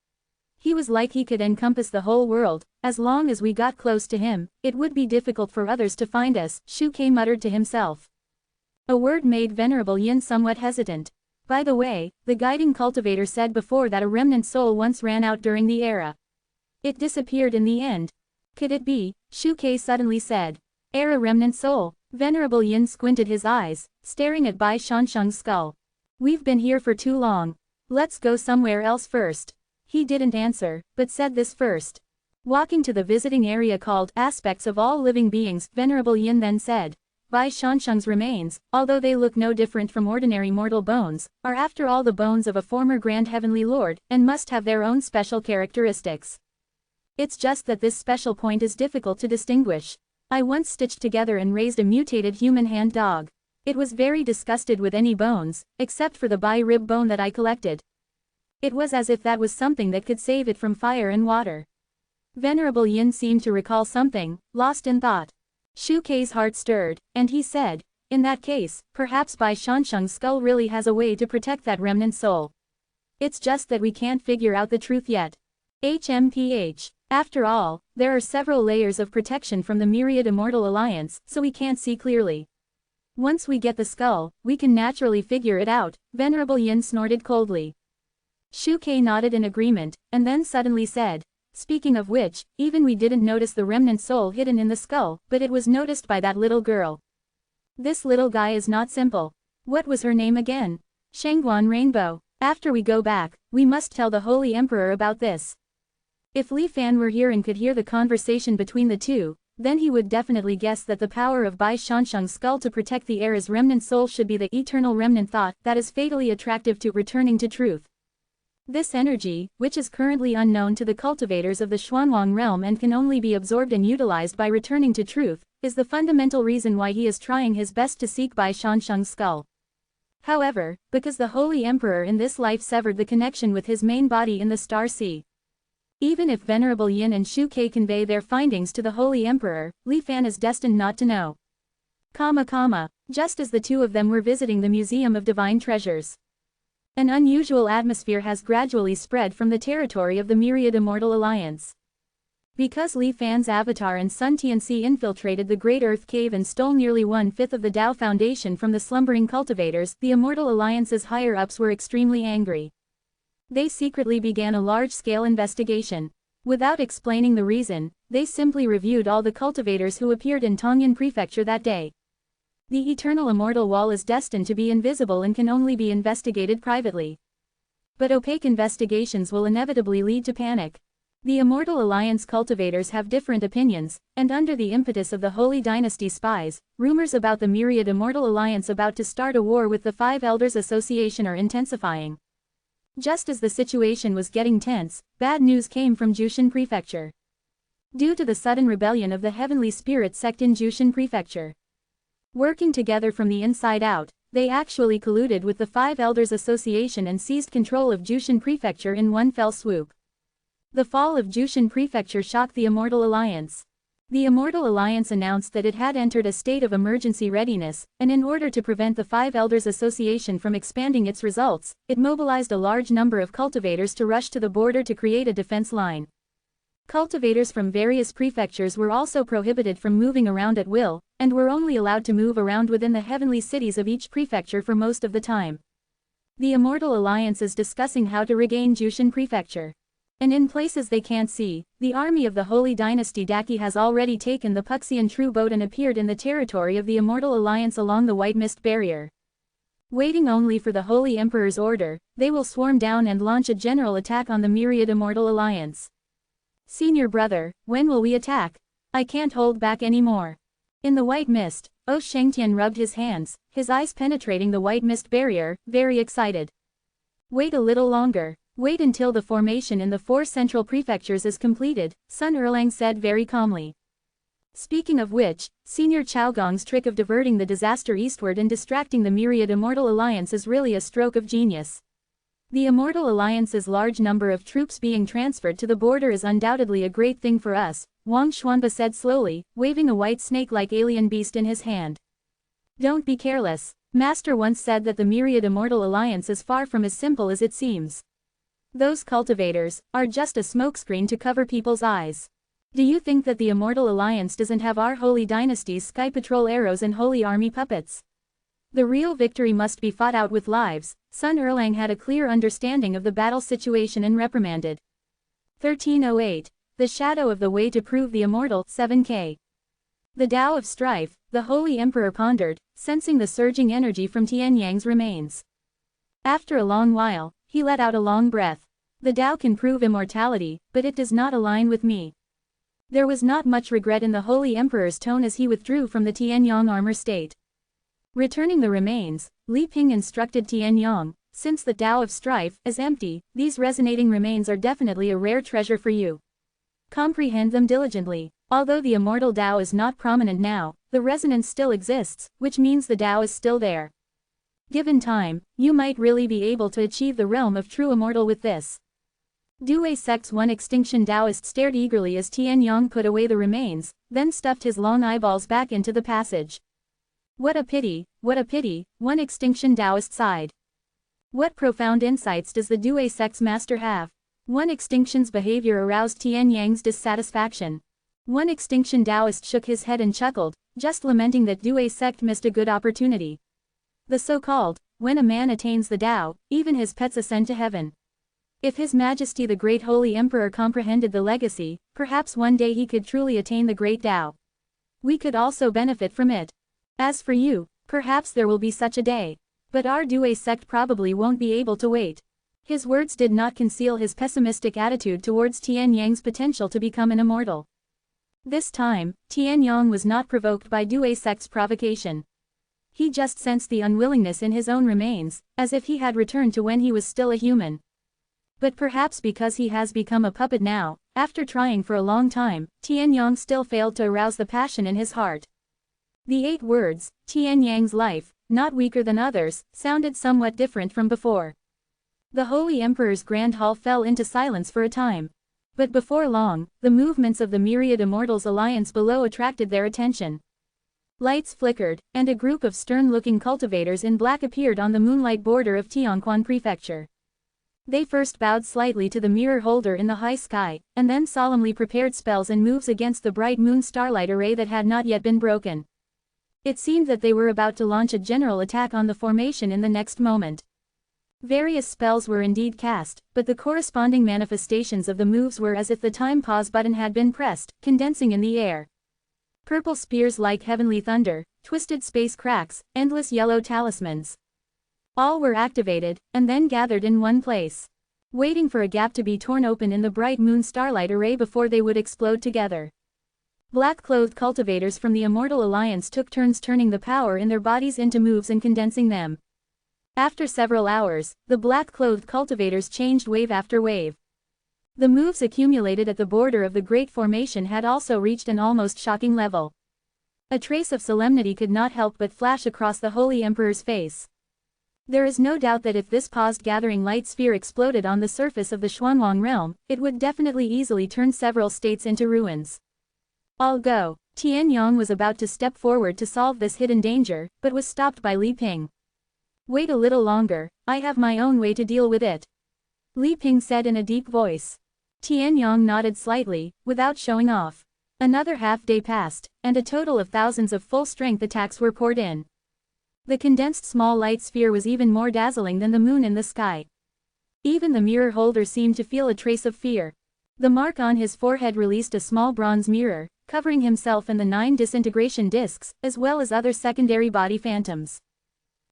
He was like he could encompass the whole world. As long as we got close to him, it would be difficult for others to find us," Shuke muttered to himself. A word made Venerable Yin somewhat hesitant. "By the way, the guiding cultivator said before that a remnant soul once ran out during the era. It disappeared in the end. Could it be?" Shuke suddenly said. "Era remnant soul?" Venerable Yin squinted his eyes, staring at Bai Shansheng's skull. "We've been here for too long. Let's go somewhere else first." He didn't answer, but said this first. Walking to the visiting area called Aspects of All Living Beings, Venerable Yin then said, "Bai Shansheng's remains, although they look no different from ordinary mortal bones, are after all the bones of a former Grand Heavenly Lord, and must have their own special characteristics. It's just that this special point is difficult to distinguish. I once stitched together and raised a mutated human hand dog. It was very disgusted with any bones, except for the Bai rib bone that I collected. It was as if that was something that could save it from fire and water." Venerable Yin seemed to recall something, lost in thought. Shuke's heart stirred, and he said, "In that case, perhaps Bai Shansheng's skull really has a way to protect that remnant soul. It's just that we can't figure out the truth yet. After all, there are several layers of protection from the myriad Immortal Alliance, so we can't see clearly. Once we get the skull, we can naturally figure it out," Venerable Yin snorted coldly. Shuke nodded in agreement, and then suddenly said, "Speaking of which, even we didn't notice the remnant soul hidden in the skull, but it was noticed by that little girl. This little guy is not simple. What was her name again? Shangguan Rainbow. After we go back, we must tell the Holy Emperor about this. If Li Fan were here and could hear the conversation between the two, then he would definitely guess that the power of Bai Shansheng's skull to protect the heir's remnant soul should be the eternal remnant thought that is fatally attractive to returning to truth. This energy, which is currently unknown to the cultivators of the Xuanwang realm and can only be absorbed and utilized by returning to truth, is the fundamental reason why he is trying his best to seek Bai Shansheng's skull. However, because the Holy Emperor in this life severed the connection with his main body in the Star Sea. Even if Venerable Yin and Shu Ke convey their findings to the Holy Emperor, Li Fan is destined not to know. Just as the two of them were visiting the Museum of Divine Treasures. An unusual atmosphere has gradually spread from the territory of the myriad Immortal Alliance. Because Li Fan's avatar and Sun Tianxi infiltrated the Great Earth Cave and stole nearly 1/5 of the Tao Foundation from the slumbering cultivators, the Immortal Alliance's higher-ups were extremely angry. They secretly began a large-scale investigation. Without explaining the reason, they simply reviewed all the cultivators who appeared in Tongyan Prefecture that day. The Eternal Immortal Wall is destined to be invisible and can only be investigated privately. But opaque investigations will inevitably lead to panic. The Immortal Alliance cultivators have different opinions, and under the impetus of the Holy Dynasty spies, rumors about the myriad Immortal Alliance about to start a war with the Five Elders Association are intensifying. Just as the situation was getting tense, bad news came from Jushan Prefecture. Due to the sudden rebellion of the Heavenly Spirit sect in Jushan Prefecture. Working together from the inside out, they actually colluded with the Five Elders Association and seized control of Jushan Prefecture in one fell swoop. The fall of Jushan Prefecture shocked the Immortal Alliance. The Immortal Alliance announced that it had entered a state of emergency readiness, and in order to prevent the Five Elders Association from expanding its results, it mobilized a large number of cultivators to rush to the border to create a defense line. Cultivators from various prefectures were also prohibited from moving around at will, and were only allowed to move around within the heavenly cities of each prefecture for most of the time. The Immortal Alliance is discussing how to regain Jushan Prefecture. And in places they can't see, the army of the Holy Dynasty Daki has already taken the Puxian True Boat and appeared in the territory of the Immortal Alliance along the White Mist Barrier. Waiting only for the Holy Emperor's order, they will swarm down and launch a general attack on the myriad Immortal Alliance. Senior brother, when will we attack? I can't hold back anymore. In the white mist, Shengtian rubbed his hands, his eyes penetrating the White Mist Barrier, very excited. Wait a little longer. Wait until the formation in the 4 central prefectures is completed, Sun Erlang said very calmly. Speaking of which, Senior Chaogong's trick of diverting the disaster eastward and distracting the myriad Immortal Alliance is really a stroke of genius. The Immortal Alliance's large number of troops being transferred to the border is undoubtedly a great thing for us, Wang Xuanba said slowly, waving a white snake-like alien beast in his hand. Don't be careless. Master once said that the myriad Immortal Alliance is far from as simple as it seems. Those cultivators are just a smokescreen to cover people's eyes. Do you think that the Immortal Alliance doesn't have our Holy Dynasty's Sky Patrol arrows and Holy Army puppets? The real victory must be fought out with lives. Sun Erlang had a clear understanding of the battle situation and reprimanded. 1308. The Shadow of the Way to Prove the Immortal, 7K. The Tao of Strife, the Holy Emperor pondered, sensing the surging energy from Tianyang's remains. After a long while, he let out a long breath. The Tao can prove immortality, but it does not align with me. There was not much regret in the Holy Emperor's tone as he withdrew from the Tianyang armor state. Returning the remains, Li Ping instructed Tianyang, since the Tao of Strife is empty, these resonating remains are definitely a rare treasure for you. Comprehend them diligently. Although the immortal Tao is not prominent now, the resonance still exists, which means the Tao is still there. Given time, you might really be able to achieve the realm of true immortal with this. Due sect's one extinction Taoist stared eagerly as Tianyang put away the remains, then stuffed his long eyeballs back into the passage. What a pity, one extinction Taoist sighed. What profound insights does the Due sect's master have? One extinction's behavior aroused Tianyang's dissatisfaction. One extinction Taoist shook his head and chuckled, just lamenting that Due sect missed a good opportunity. The so-called, when a man attains the Tao, even his pets ascend to heaven. If His Majesty the Great Holy Emperor comprehended the legacy, perhaps one day he could truly attain the Great Tao. We could also benefit from it. As for you, perhaps there will be such a day. But our Due sect probably won't be able to wait. His words did not conceal his pessimistic attitude towards Tianyang's potential to become an immortal. This time, Tianyang was not provoked by Due sect's provocation. He just sensed the unwillingness in his own remains, as if he had returned to when he was still a human. But perhaps because he has become a puppet now, after trying for a long time, Tianyang still failed to arouse the passion in his heart. The 8 words, Tianyang's life, not weaker than others, sounded somewhat different from before. The Holy Emperor's Grand Hall fell into silence for a time. But before long, the movements of the myriad Immortals alliance below attracted their attention. Lights flickered, and a group of stern-looking cultivators in black appeared on the moonlight border of Tianquan Prefecture. They first bowed slightly to the mirror holder in the high sky, and then solemnly prepared spells and moves against the bright moon starlight array that had not yet been broken. It seemed that they were about to launch a general attack on the formation in the next moment. Various spells were indeed cast, but the corresponding manifestations of the moves were as if the time pause button had been pressed, condensing in the air. Purple spears like heavenly thunder, twisted space cracks, endless yellow talismans. All were activated, and then gathered in one place, waiting for a gap to be torn open in the bright moon starlight array before they would explode together. Black-clothed cultivators from the Immortal Alliance took turns turning the power in their bodies into moves and condensing them. After several hours, the black-clothed cultivators changed wave after wave. The moves accumulated at the border of the Great Formation had also reached an almost shocking level. A trace of solemnity could not help but flash across the Holy Emperor's face. There is no doubt that if this paused gathering light sphere exploded on the surface of the Xuanwang realm, it would definitely easily turn several states into ruins. I'll go. Tianyang was about to step forward to solve this hidden danger, but was stopped by Li Ping. Wait a little longer, I have my own way to deal with it. Li Ping said in a deep voice. Tianyang nodded slightly, without showing off. Another half-day passed, and a total of thousands of full-strength attacks were poured in. The condensed small light sphere was even more dazzling than the moon in the sky. Even the mirror holder seemed to feel a trace of fear. The mark on his forehead released a small bronze mirror, covering himself and the 9 disintegration discs, as well as other secondary body phantoms.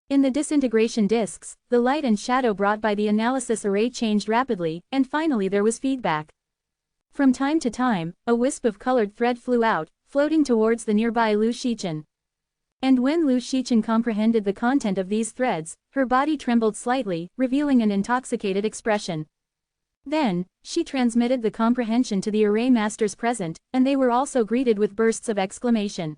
In the disintegration discs, the light and shadow brought by the analysis array changed rapidly, and finally there was feedback. From time to time, a wisp of colored thread flew out, floating towards the nearby Lu Shichen. And when Lu Shichen comprehended the content of these threads, her body trembled slightly, revealing an intoxicated expression. Then, she transmitted the comprehension to the array masters present, and they were also greeted with bursts of exclamation.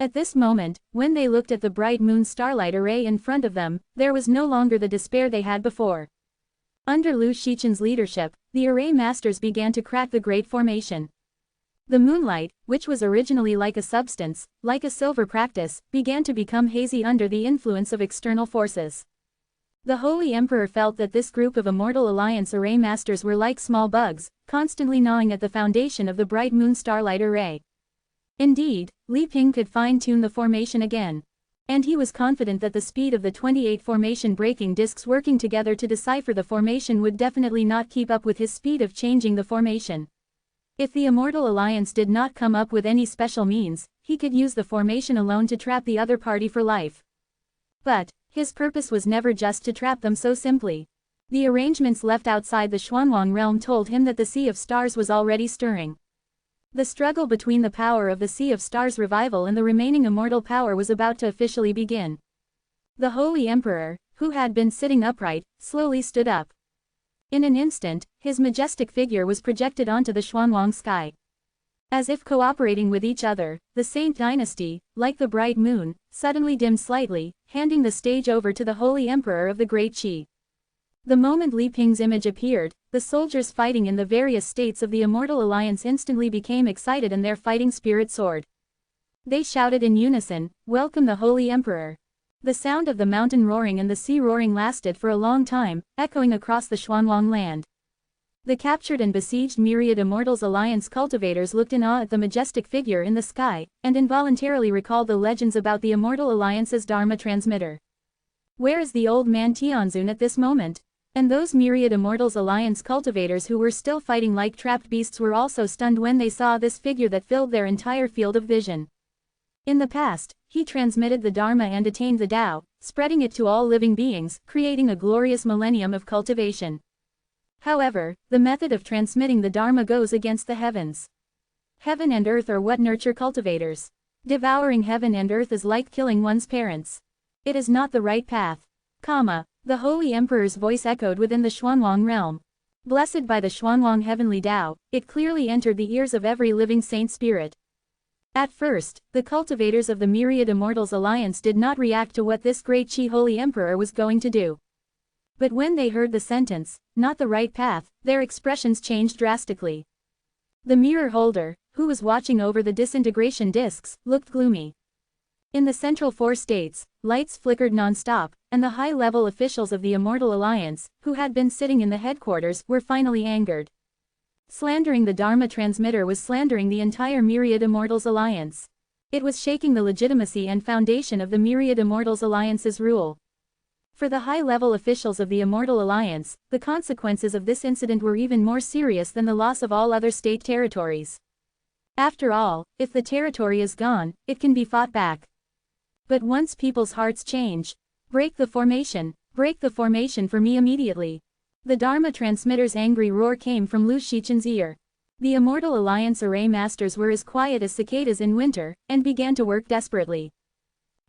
At this moment, when they looked at the bright moon starlight array in front of them, there was no longer the despair they had before. Under Lu Shichen's leadership, the array masters began to crack the Great Formation. The moonlight, which was originally like a substance, like a silver practice, began to become hazy under the influence of external forces. The Holy Emperor felt that this group of Immortal Alliance array masters were like small bugs, constantly gnawing at the foundation of the bright moon starlight array. Indeed, Li Ping could fine-tune the formation again. And he was confident that the speed of the 28 formation breaking discs working together to decipher the formation would definitely not keep up with his speed of changing the formation. If the Immortal Alliance did not come up with any special means, he could use the formation alone to trap the other party for life. But, his purpose was never just to trap them so simply. The arrangements left outside the Xuanwang realm told him that the Sea of Stars was already stirring. The struggle between the power of the Sea of Stars revival and the remaining immortal power was about to officially begin. The Holy Emperor, who had been sitting upright, slowly stood up. In an instant, his majestic figure was projected onto the Xuanwang sky. As if cooperating with each other, the Saint Dynasty, like the bright moon, suddenly dimmed slightly, handing the stage over to the Holy Emperor of the Great Qi. The moment Li Ping's image appeared, the soldiers fighting in the various states of the Immortal Alliance instantly became excited and their fighting spirit soared. They shouted in unison, "Welcome the Holy Emperor!" The sound of the mountain roaring and the sea roaring lasted for a long time, echoing across the Xuanwang land. The captured and besieged myriad Immortals Alliance cultivators looked in awe at the majestic figure in the sky, and involuntarily recalled the legends about the Immortal Alliance's Dharma transmitter. Where is the old man Tianzun at this moment? And those myriad Immortals Alliance cultivators who were still fighting like trapped beasts were also stunned when they saw this figure that filled their entire field of vision. In the past, he transmitted the Dharma and attained the Tao, spreading it to all living beings, creating a glorious millennium of cultivation. However, the method of transmitting the Dharma goes against the heavens. Heaven and earth are what nurture cultivators. Devouring heaven and earth is like killing one's parents. It is not the right path. The Holy Emperor's voice echoed within the Xuanwang realm. Blessed by the Xuanwang heavenly Tao, it clearly entered the ears of every living saint spirit. At first, the cultivators of the Myriad Immortals Alliance did not react to what this great Qi Holy Emperor was going to do. But when they heard the sentence, not the right path, their expressions changed drastically. The mirror holder, who was watching over the disintegration discs, looked gloomy. In the central four states, lights flickered non-stop, and the high-level officials of the Immortal Alliance, who had been sitting in the headquarters, were finally angered. Slandering the Dharma transmitter was slandering the entire Myriad Immortals Alliance. It was shaking the legitimacy and foundation of the Myriad Immortals Alliance's rule. For the high-level officials of the Immortal Alliance, the consequences of this incident were even more serious than the loss of all other state territories. After all, if the territory is gone, it can be fought back. But once people's hearts change, break the formation for me immediately. The Dharma transmitter's angry roar came from Lu Shichen's ear. The Immortal Alliance array masters were as quiet as cicadas in winter, and began to work desperately.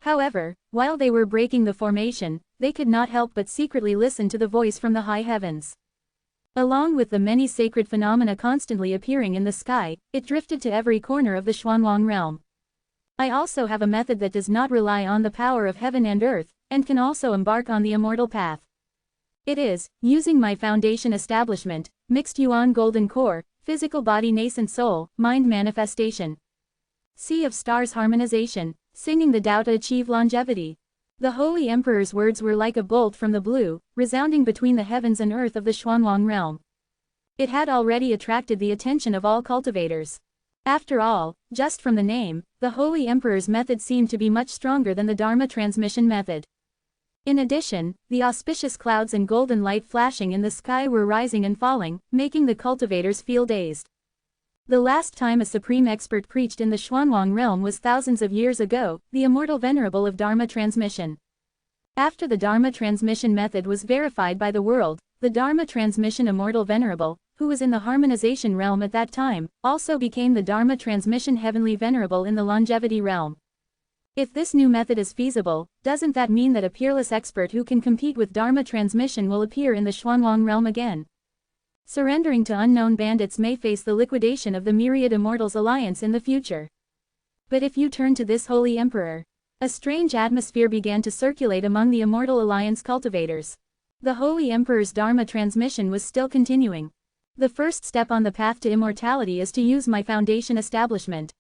However, while they were breaking the formation, they could not help but secretly listen to the voice from the high heavens. Along with the many sacred phenomena constantly appearing in the sky, it drifted to every corner of the Xuanwang realm. I also have a method that does not rely on the power of heaven and earth, and can also embark on the immortal path. It is, using my foundation establishment, mixed yuan golden core, physical body nascent soul, mind manifestation. Sea of stars harmonization, singing the Tao to achieve longevity. The Holy Emperor's words were like a bolt from the blue, resounding between the heavens and earth of the Xuanwang realm. It had already attracted the attention of all cultivators. After all, just from the name, the Holy Emperor's method seemed to be much stronger than the Dharma transmission method. In addition, the auspicious clouds and golden light flashing in the sky were rising and falling, making the cultivators feel dazed. The last time a supreme expert preached in the Xuanwang realm was thousands of years ago, the Immortal Venerable of Dharma transmission. After the Dharma transmission method was verified by the world, the Dharma transmission Immortal Venerable, who was in the harmonization realm at that time, also became the Dharma transmission Heavenly Venerable in the longevity realm. If this new method is feasible, doesn't that mean that a peerless expert who can compete with Dharma transmission will appear in the Xuanwang realm again? Surrendering to unknown bandits may face the liquidation of the Myriad Immortals Alliance in the future. But if you turn to this Holy Emperor, a strange atmosphere began to circulate among the Immortal Alliance cultivators. The Holy Emperor's Dharma transmission was still continuing. The first step on the path to immortality is to use my foundation establishment.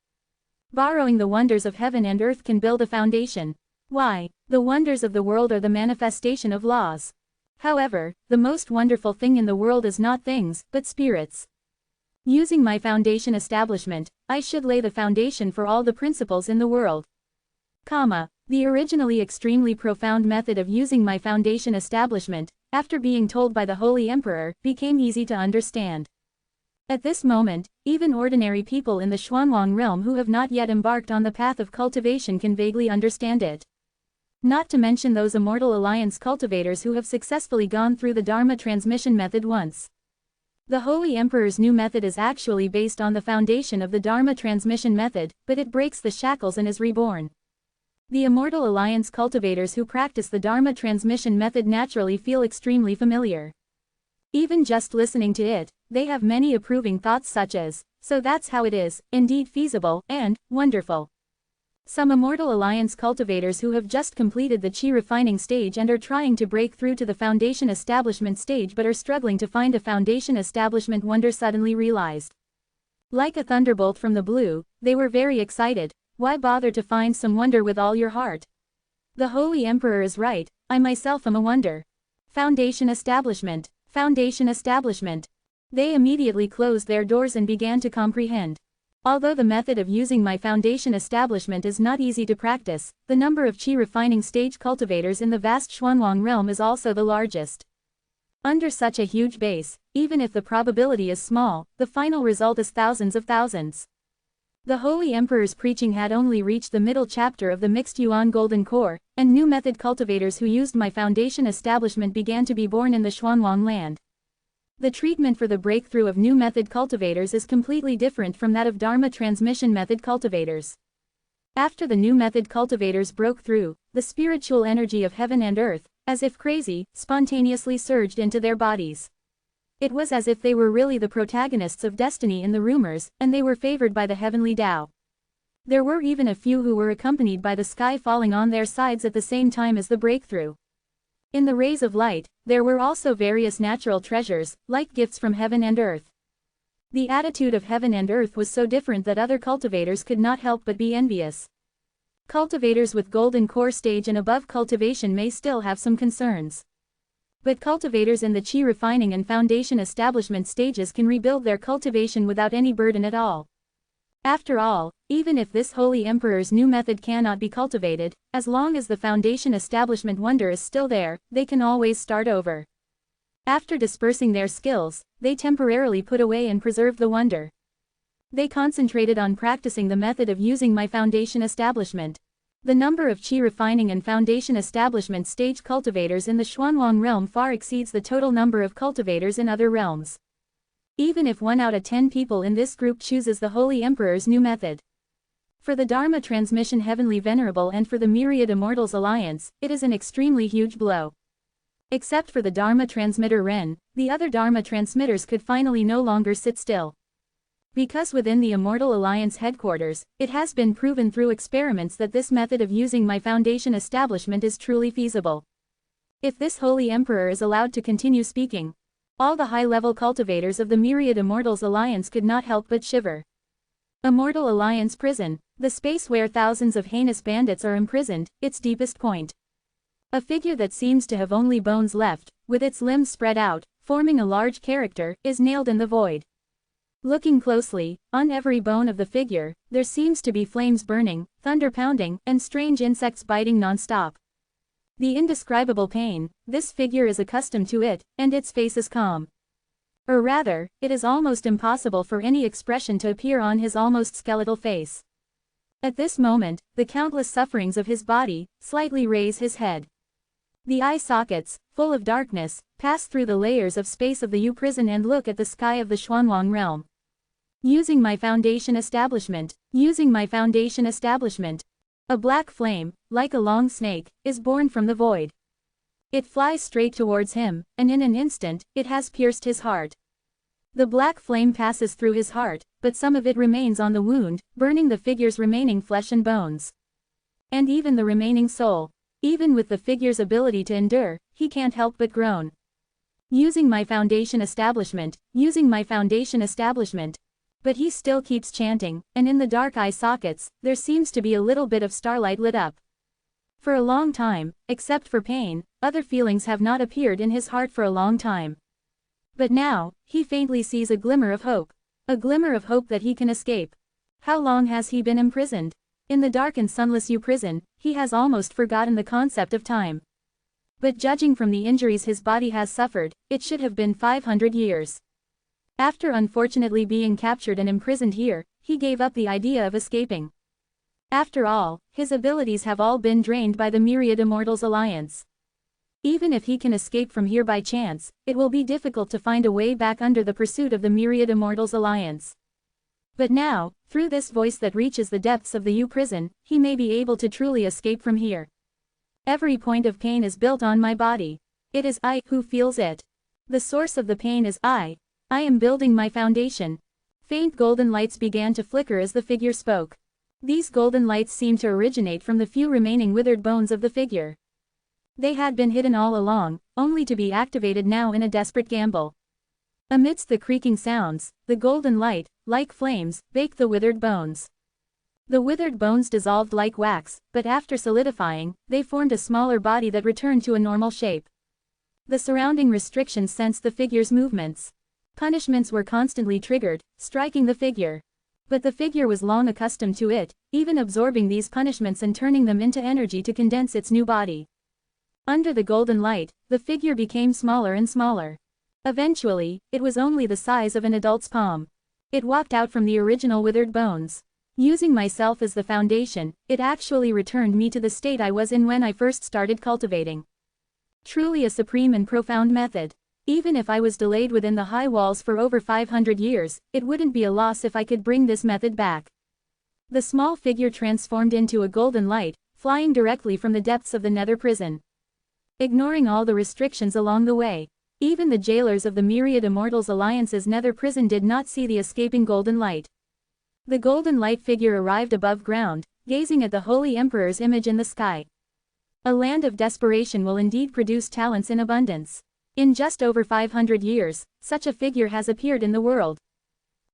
Borrowing the wonders of heaven and earth can build a foundation. Why? The wonders of the world are the manifestation of laws. However, the most wonderful thing in the world is not things, but spirits. Using my foundation establishment, I should lay the foundation for all the principles in the world. The originally extremely profound method of using my foundation establishment, after being told by the Holy Emperor, became easy to understand. At this moment, even ordinary people in the Xuanwang realm who have not yet embarked on the path of cultivation can vaguely understand it. Not to mention those Immortal Alliance cultivators who have successfully gone through the Dharma transmission method once. The Holy Emperor's new method is actually based on the foundation of the Dharma transmission method, but it breaks the shackles and is reborn. The Immortal Alliance cultivators who practice the Dharma transmission method naturally feel extremely familiar. Even just listening to it, they have many approving thoughts such as, so that's how it is, indeed feasible, and, wonderful. Some Immortal Alliance cultivators who have just completed the Qi refining stage and are trying to break through to the foundation establishment stage but are struggling to find a foundation establishment wonder suddenly realized. Like a thunderbolt from the blue, they were very excited. Why bother to find some wonder with all your heart? The Holy Emperor is right, I myself am a wonder. Foundation establishment. Foundation establishment. They immediately closed their doors and began to comprehend. Although the method of using my foundation establishment is not easy to practice, the number of Qi refining stage cultivators in the vast Xuanwang realm is also the largest. Under such a huge base, even if the probability is small, the final result is thousands of thousands. The Holy Emperor's preaching had only reached the middle chapter of the mixed Yuan Golden Core, and new method cultivators who used my foundation establishment began to be born in the Xuanwang land. The treatment for the breakthrough of new method cultivators is completely different from that of Dharma transmission method cultivators. After the new method cultivators broke through, the spiritual energy of heaven and earth, as if crazy, spontaneously surged into their bodies. It was as if they were really the protagonists of destiny in the rumors, and they were favored by the heavenly Tao. There were even a few who were accompanied by the sky falling on their sides at the same time as the breakthrough. In the rays of light, there were also various natural treasures, like gifts from heaven and earth. The attitude of heaven and earth was so different that other cultivators could not help but be envious. Cultivators with golden core stage and above cultivation may still have some concerns. But cultivators in the chi refining and foundation establishment stages can rebuild their cultivation without any burden at all. After all, even if this Holy Emperor's new method cannot be cultivated, as long as the foundation establishment wonder is still there, they can always start over. After dispersing their skills, they temporarily put away and preserved the wonder. They concentrated on practicing the method of using my foundation establishment. The number of chi refining and foundation establishment stage cultivators in the Xuanwang realm far exceeds the total number of cultivators in other realms. Even if 1 out of 10 people in this group chooses the Holy Emperor's new method. For the Dharma transmission Heavenly Venerable and for the Myriad Immortals Alliance, it is an extremely huge blow. Except for the Dharma transmitter Ren, the other Dharma transmitters could finally no longer sit still. Because within the Immortal Alliance headquarters, it has been proven through experiments that this method of using my foundation establishment is truly feasible. If this Holy Emperor is allowed to continue speaking, all the high-level cultivators of the Myriad Immortals Alliance could not help but shiver. Immortal Alliance Prison, the space where thousands of heinous bandits are imprisoned, its deepest point. A figure that seems to have only bones left, with its limbs spread out, forming a large character, is nailed in the void. Looking closely, on every bone of the figure, there seems to be flames burning, thunder pounding, and strange insects biting non-stop. The indescribable pain, this figure is accustomed to it, and its face is calm. Or rather, it is almost impossible for any expression to appear on his almost skeletal face. At this moment, the countless sufferings of his body, slightly raise his head. The eye sockets, full of darkness, pass through the layers of space of the U prison and look at the sky of the Xuanwang realm. Using my foundation establishment, using my foundation establishment. A black flame, like a long snake, is born from the void. It flies straight towards him, and in an instant, it has pierced his heart. The black flame passes through his heart, but some of it remains on the wound, burning the figure's remaining flesh and bones. And even the remaining soul. Even with the figure's ability to endure, he can't help but groan. Using my foundation establishment, using my foundation establishment. But he still keeps chanting, and in the dark eye sockets, there seems to be a little bit of starlight lit up. For a long time, except for pain, other feelings have not appeared in his heart for a long time. But now, he faintly sees a glimmer of hope. A glimmer of hope that he can escape. How long has he been imprisoned? In the dark and sunless U prison, he has almost forgotten the concept of time. But judging from the injuries his body has suffered, it should have been 500 years. After unfortunately being captured and imprisoned here, he gave up the idea of escaping. After all, his abilities have all been drained by the Myriad Immortals Alliance. Even if he can escape from here by chance, it will be difficult to find a way back under the pursuit of the Myriad Immortals Alliance. But now, through this voice that reaches the depths of the U prison, he may be able to truly escape from here. Every point of pain is built on my body. It is I who feels it. The source of the pain is I. I am building my foundation. Faint golden lights began to flicker as the figure spoke. These golden lights seemed to originate from the few remaining withered bones of the figure. They had been hidden all along, only to be activated now in a desperate gamble. Amidst the creaking sounds, the golden light, like flames, baked the withered bones. The withered bones dissolved like wax, but after solidifying, they formed a smaller body that returned to a normal shape. The surrounding restrictions sensed the figure's movements. Punishments were constantly triggered, striking the figure. But the figure was long accustomed to it, even absorbing these punishments and turning them into energy to condense its new body. Under the golden light, the figure became smaller and smaller. Eventually, it was only the size of an adult's palm. It walked out from the original withered bones. Using myself as the foundation, it actually returned me to the state I was in when I first started cultivating. Truly a supreme and profound method. Even if I was delayed within the high walls for over 500 years, it wouldn't be a loss if I could bring this method back. The small figure transformed into a golden light, flying directly from the depths of the nether prison. Ignoring all the restrictions along the way, Even the jailers of the myriad Immortals Alliance's nether prison did not see the escaping golden light. The golden light figure arrived above ground, gazing at the Holy Emperor's image in the sky. A land of desperation will indeed produce talents in abundance. In just over 500 years, such a figure has appeared in the world.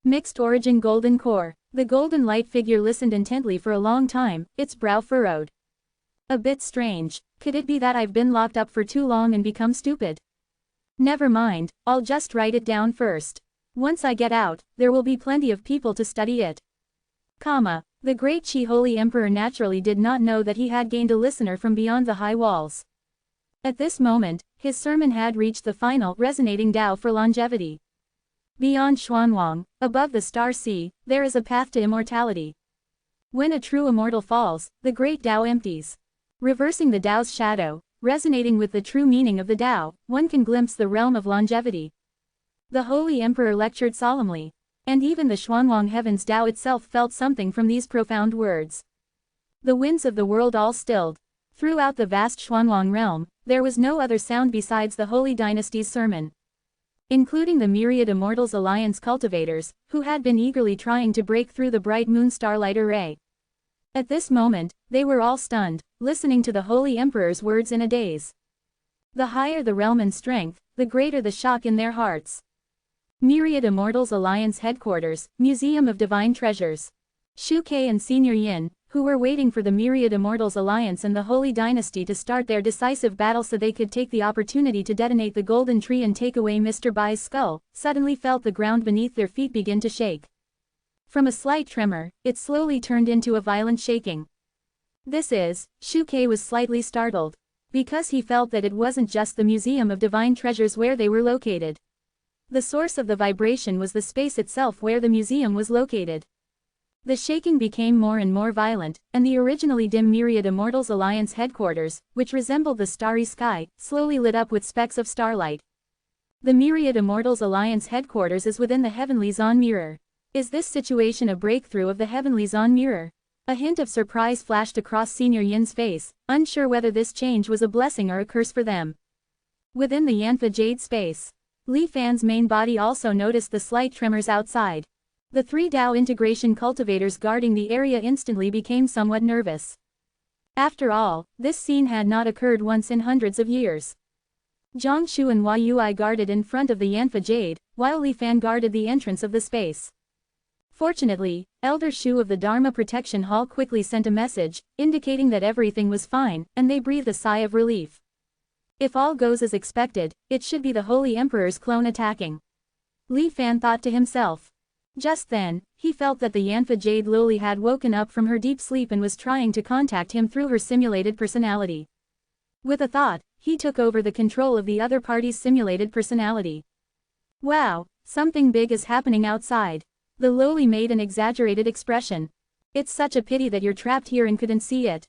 Mixed origin golden core. The golden light figure listened intently for a long time, its brow furrowed. A bit strange. Could it be that I've been locked up for too long and become stupid? Never mind, I'll just write it down first. Once I get out, there will be plenty of people to study it. The great Qi Holy Emperor naturally did not know that he had gained a listener from beyond the high walls. At this moment, his sermon had reached the final, resonating Tao for longevity. Beyond Xuanwang, above the star sea, there is a path to immortality. When a true immortal falls, the great Tao empties. Reversing the Tao's shadow, resonating with the true meaning of the Tao, one can glimpse the realm of longevity. The Holy Emperor lectured solemnly. And even the Xuanwang heavens Tao itself felt something from these profound words. The winds of the world all stilled. Throughout the vast Xuanwang realm, there was no other sound besides the Holy Dynasty's sermon. Including the myriad Immortals Alliance cultivators, who had been eagerly trying to break through the bright moon starlight array. At this moment, they were all stunned, listening to the Holy Emperor's words in a daze. The higher the realm and strength, the greater the shock in their hearts. Myriad Immortals Alliance Headquarters, Museum of Divine Treasures. Shu Ke and Senior Yin, who were waiting for the Myriad Immortals Alliance and the Holy Dynasty to start their decisive battle so they could take the opportunity to detonate the Golden Tree and take away Mr. Bai's skull, suddenly felt the ground beneath their feet begin to shake. From a slight tremor, it slowly turned into a violent shaking. Shu Ke was slightly startled. Because he felt that it wasn't just the Museum of Divine Treasures where they were located. The source of the vibration was the space itself where the museum was located. The shaking became more and more violent, and the originally dim Myriad Immortals Alliance headquarters, which resembled the starry sky, slowly lit up with specks of starlight. The Myriad Immortals Alliance headquarters is within the Heavenly Zon Mirror. Is this situation a breakthrough of the Heavenly Zon Mirror? A hint of surprise flashed across Senior Yin's face, unsure whether this change was a blessing or a curse for them. Within the Yanfa Jade space, Li Fan's main body also noticed the slight tremors outside. The three Tao integration cultivators guarding the area instantly became somewhat nervous. After all, this scene had not occurred once in hundreds of years. Zhang Shu and Hua Yui guarded in front of the Yanfa Jade, while Li Fan guarded the entrance of the space. Fortunately, Elder Shu of the Dharma Protection Hall quickly sent a message, indicating that everything was fine, and they breathed a sigh of relief. If all goes as expected, it should be the Holy Emperor's clone attacking. Li Fan thought to himself. Just then, he felt that the Yanfa Jade Loli had woken up from her deep sleep and was trying to contact him through her simulated personality. With a thought, he took over the control of the other party's simulated personality. Wow, something big is happening outside. The Loli made an exaggerated expression. It's such a pity that you're trapped here and couldn't see it.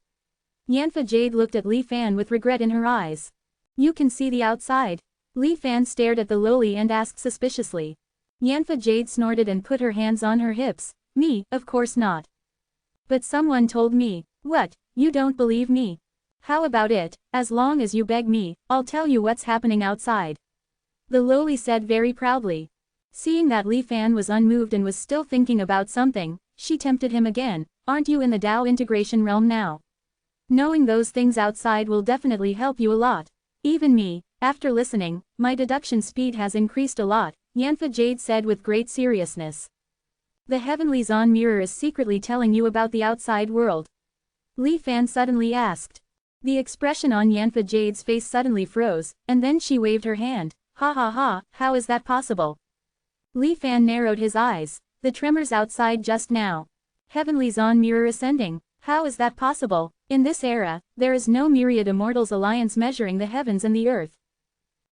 Yanfa Jade looked at Li Fan with regret in her eyes. You can see the outside. Li Fan stared at the Loli and asked suspiciously. Yanfa Jade snorted and put her hands on her hips. Me, of course not. But someone told me. What, you don't believe me? How about it, as long as you beg me, I'll tell you what's happening outside. The Loli said very proudly. Seeing that Li Fan was unmoved and was still thinking about something, she tempted him again. Aren't you in the Tao integration realm now? Knowing those things outside will definitely help you a lot. Even me, after listening, my deduction speed has increased a lot, Yanfa Jade said with great seriousness. The Heavenly Zon Mirror is secretly telling you about the outside world. Li Fan suddenly asked. The expression on Yanfa Jade's face suddenly froze, and then she waved her hand. Ha ha ha, how is that possible? Li Fan narrowed his eyes. The tremors outside just now. Heavenly Zon Mirror ascending. How is that possible? In this era, there is no Myriad Immortals Alliance measuring the heavens and the earth.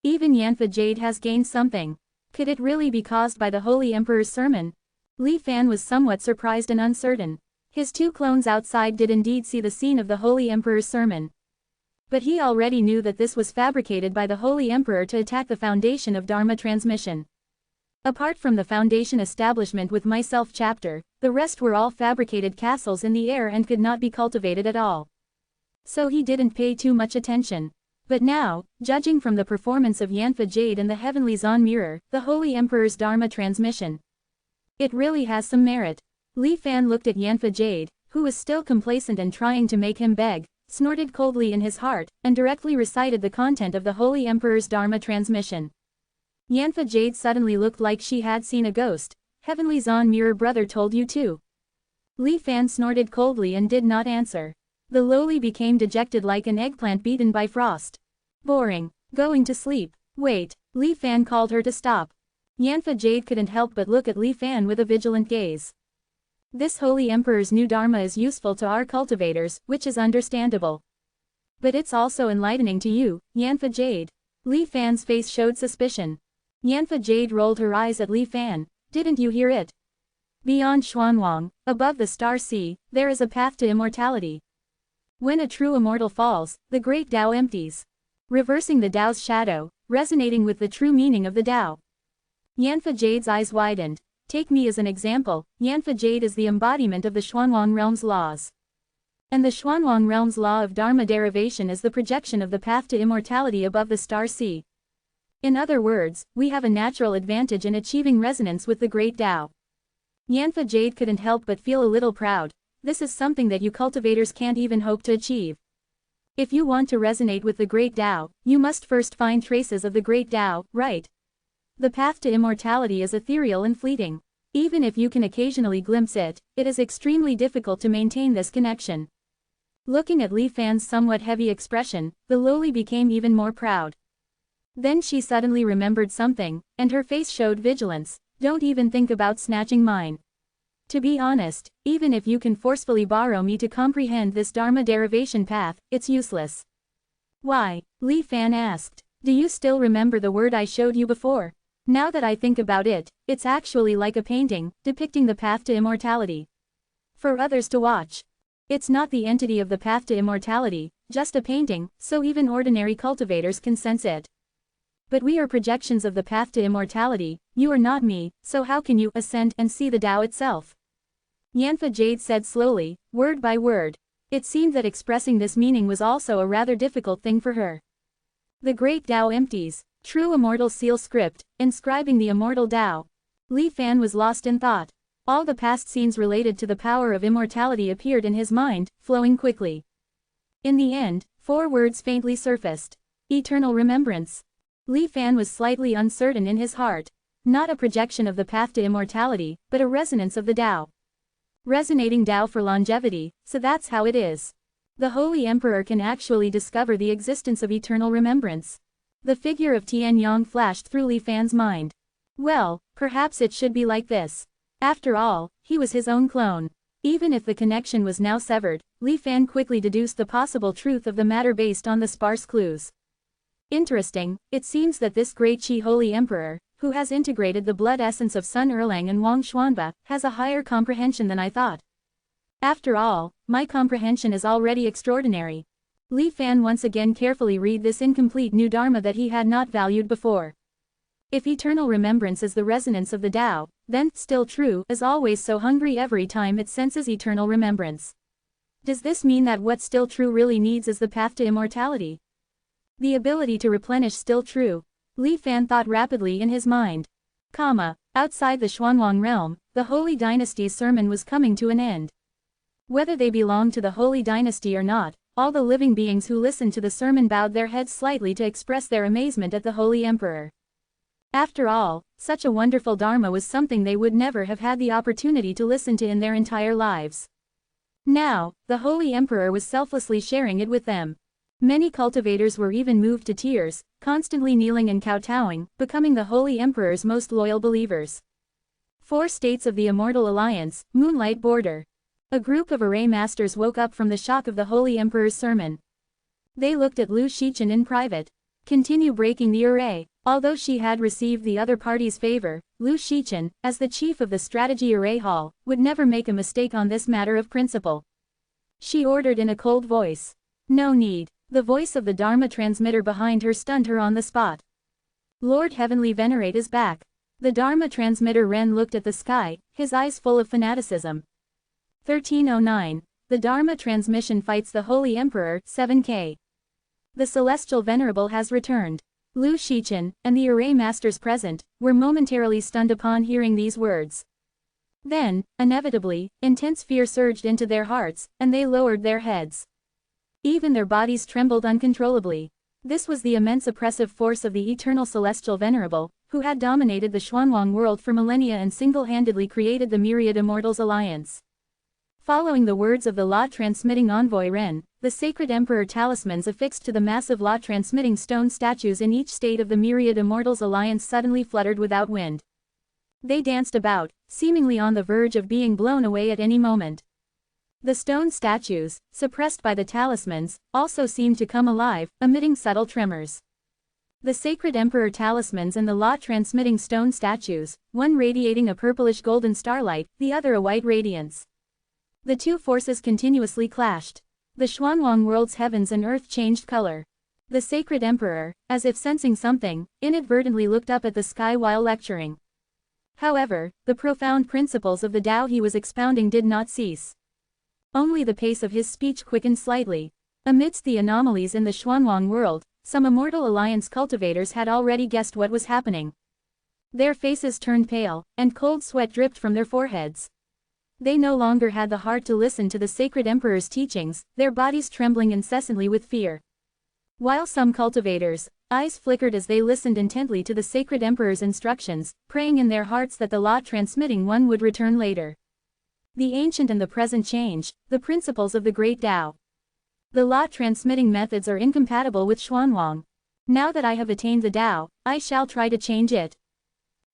Even Yanfa Jade has gained something. Could it really be caused by the Holy Emperor's sermon? Li Fan was somewhat surprised and uncertain. His two clones outside did indeed see the scene of the Holy Emperor's sermon. But he already knew that this was fabricated by the Holy Emperor to attack the foundation of Dharma transmission. Apart from the foundation establishment with myself chapter, the rest were all fabricated castles in the air and could not be cultivated at all. So he didn't pay too much attention. But now, judging from the performance of Yanfa Jade and the Heavenly Zon Mirror, the Holy Emperor's Dharma transmission, it really has some merit. Li Fan looked at Yanfa Jade, who was still complacent and trying to make him beg, snorted coldly in his heart, and directly recited the content of the Holy Emperor's Dharma transmission. Yanfa Jade suddenly looked like she had seen a ghost. Heavenly Zon Mirror brother told you too. Li Fan snorted coldly and did not answer. The lowly became dejected like an eggplant beaten by frost. Boring. Going to sleep. Wait. Li Fan called her to stop. Yanfa Jade couldn't help but look at Li Fan with a vigilant gaze. This Holy Emperor's new Dharma is useful to our cultivators, which is understandable. But it's also enlightening to you, Yanfa Jade. Li Fan's face showed suspicion. Yanfa Jade rolled her eyes at Li Fan. Didn't you hear it? Beyond Xuanwang, above the star sea, there is a path to immortality. When a true immortal falls, the great Tao empties, reversing the Tao's shadow, resonating with the true meaning of the Tao. Yanfa Jade's eyes widened. Take me as an example. Yanfa Jade is the embodiment of the Xuanwang realm's laws. And the Xuanwang realm's law of Dharma derivation is the projection of the path to immortality above the star sea. In other words, we have a natural advantage in achieving resonance with the great Tao. Yanfa Jade couldn't help but feel a little proud. This is something that you cultivators can't even hope to achieve. If you want to resonate with the great Tao, you must first find traces of the great Tao, right? The path to immortality is ethereal and fleeting. Even if you can occasionally glimpse it, it is extremely difficult to maintain this connection. Looking at Li Fan's somewhat heavy expression, the lowly became even more proud. Then she suddenly remembered something, and her face showed vigilance. Don't even think about snatching mine. To be honest, even if you can forcefully borrow me to comprehend this Dharma derivation path, it's useless. Why? Li Fan asked. Do you still remember the word I showed you before? Now that I think about it, it's actually like a painting, depicting the path to immortality. For others to watch. It's not the entity of the path to immortality, just a painting, so even ordinary cultivators can sense it. But we are projections of the path to immortality. You are not me, so how can you ascend and see the Tao itself? Yanfa Jade said slowly, word by word. It seemed that expressing this meaning was also a rather difficult thing for her. The great Tao empties. True immortal seal script, inscribing the immortal Tao. Li Fan was lost in thought. All the past scenes related to the power of immortality appeared in his mind, flowing quickly. In the end, 4 words faintly surfaced. Eternal remembrance. Li Fan was slightly uncertain in his heart. Not a projection of the path to immortality, but a resonance of the Tao. Resonating Tao for longevity, so that's how it is. The Holy Emperor can actually discover the existence of eternal remembrance. The figure of Tian Yang flashed through Li Fan's mind. Well, perhaps it should be like this. After all, he was his own clone. Even if the connection was now severed, Li Fan quickly deduced the possible truth of the matter based on the sparse clues. Interesting, it seems that this great Qi Holy Emperor, who has integrated the blood essence of Sun Erlang and Wang Xuanba, has a higher comprehension than I thought. After all, my comprehension is already extraordinary. Li Fan once again carefully read this incomplete new Dharma that he had not valued before. If eternal remembrance is the resonance of the Tao, then, still true, is always so hungry every time it senses eternal remembrance. Does this mean that what still true really needs is the path to immortality? The ability to replenish still true. Li Fan thought rapidly in his mind. Outside the Xuanwang realm, the Holy Dynasty's sermon was coming to an end. Whether they belonged to the Holy Dynasty or not, all the living beings who listened to the sermon bowed their heads slightly to express their amazement at the Holy Emperor. After all, such a wonderful Dharma was something they would never have had the opportunity to listen to in their entire lives. Now, the Holy Emperor was selflessly sharing it with them. Many cultivators were even moved to tears, constantly kneeling and kowtowing, becoming the Holy Emperor's most loyal believers. 4 states of the Immortal Alliance, Moonlight Border. A group of array masters woke up from the shock of the Holy Emperor's sermon. They looked at Lu Shichen in private. Continue breaking the array. Although she had received the other party's favor, Lu Shichen, as the chief of the Strategy Array Hall, would never make a mistake on this matter of principle. She ordered in a cold voice. No need. The voice of the Dharma transmitter behind her stunned her on the spot. Lord Heavenly Venerate is back. The Dharma transmitter Ren looked at the sky, his eyes full of fanaticism. 1309. The Dharma transmission fights the Holy Emperor, 7K. The Celestial Venerable has returned. Lu Shichen, and the array masters present, were momentarily stunned upon hearing these words. Then, inevitably, intense fear surged into their hearts, and they lowered their heads. Even their bodies trembled uncontrollably. This was the immense oppressive force of the eternal Celestial Venerable, who had dominated the Xuanwang world for millennia and single-handedly created the Myriad Immortals Alliance. Following the words of the law-transmitting envoy Ren, the sacred emperor talismans affixed to the massive law-transmitting stone statues in each state of the Myriad Immortals Alliance suddenly fluttered without wind. They danced about, seemingly on the verge of being blown away at any moment. The stone statues, suppressed by the talismans, also seemed to come alive, emitting subtle tremors. The sacred emperor talismans and the law-transmitting stone statues, one radiating a purplish golden starlight, the other a white radiance. The two forces continuously clashed. The Xuanwang world's heavens and earth changed color. The sacred emperor, as if sensing something, inadvertently looked up at the sky while lecturing. However, the profound principles of the Tao he was expounding did not cease. Only the pace of his speech quickened slightly. Amidst the anomalies in the Xuanwang world, some Immortal Alliance cultivators had already guessed what was happening. Their faces turned pale, and cold sweat dripped from their foreheads. They no longer had the heart to listen to the sacred emperor's teachings, their bodies trembling incessantly with fear. While some cultivators' eyes flickered as they listened intently to the sacred emperor's instructions, praying in their hearts that the law-transmitting one would return later. The ancient and the present change, the principles of the great Tao. The law-transmitting methods are incompatible with Xuanwang. Now that I have attained the Tao, I shall try to change it.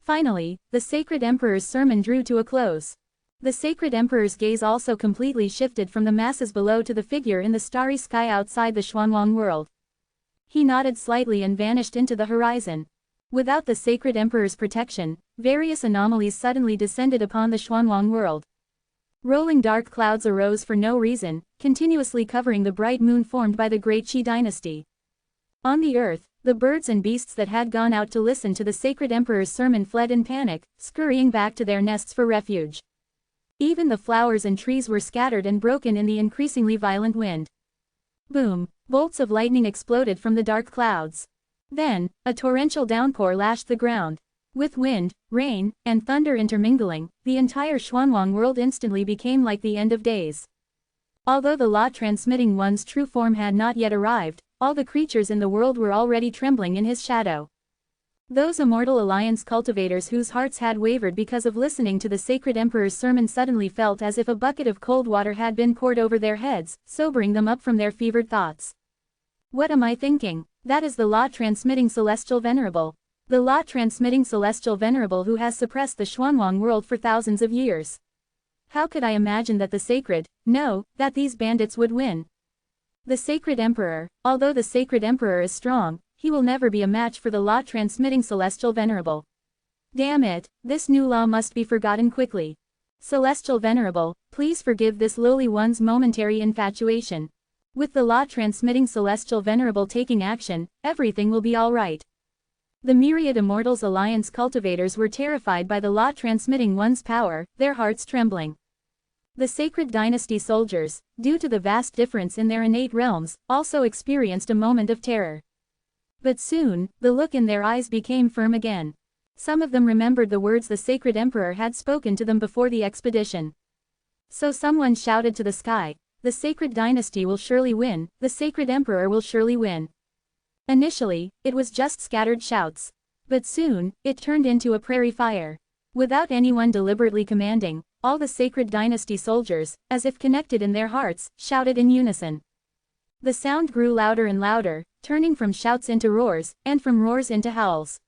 Finally, the sacred emperor's sermon drew to a close. The sacred emperor's gaze also completely shifted from the masses below to the figure in the starry sky outside the Xuanwang world. He nodded slightly and vanished into the horizon. Without the sacred emperor's protection, various anomalies suddenly descended upon the Xuanwang world. Rolling dark clouds arose for no reason, continuously covering the bright moon formed by the great Qi dynasty. On the earth, the birds and beasts that had gone out to listen to the sacred emperor's sermon fled in panic, scurrying back to their nests for refuge. Even the flowers and trees were scattered and broken in the increasingly violent wind. Boom! Bolts of lightning exploded from the dark clouds. Then, a torrential downpour lashed the ground. With wind, rain, and thunder intermingling, the entire Xuanwang world instantly became like the end of days. Although the law-transmitting one's true form had not yet arrived, all the creatures in the world were already trembling in his shadow. Those Immortal Alliance cultivators whose hearts had wavered because of listening to the sacred emperor's sermon suddenly felt as if a bucket of cold water had been poured over their heads, sobering them up from their fevered thoughts. What am I thinking? That is the law-transmitting Celestial Venerable. The law-transmitting Celestial Venerable who has suppressed the Xuanwang world for thousands of years. How could I imagine that that these bandits would win? The sacred emperor, although the sacred emperor is strong, he will never be a match for the law-transmitting Celestial Venerable. Damn it, this new law must be forgotten quickly. Celestial Venerable, please forgive this lowly one's momentary infatuation. With the law-transmitting Celestial Venerable taking action, everything will be all right. The Myriad Immortals Alliance cultivators were terrified by the law-transmitting one's power, their hearts trembling. The Sacred Dynasty soldiers, due to the vast difference in their innate realms, also experienced a moment of terror. But soon, the look in their eyes became firm again. Some of them remembered the words the Sacred Emperor had spoken to them before the expedition. So someone shouted to the sky, "The Sacred Dynasty will surely win, the Sacred Emperor will surely win." Initially, it was just scattered shouts. But soon, it turned into a prairie fire. Without anyone deliberately commanding, all the Sacred Dynasty soldiers, as if connected in their hearts, shouted in unison. The sound grew louder and louder, turning from shouts into roars, and from roars into howls.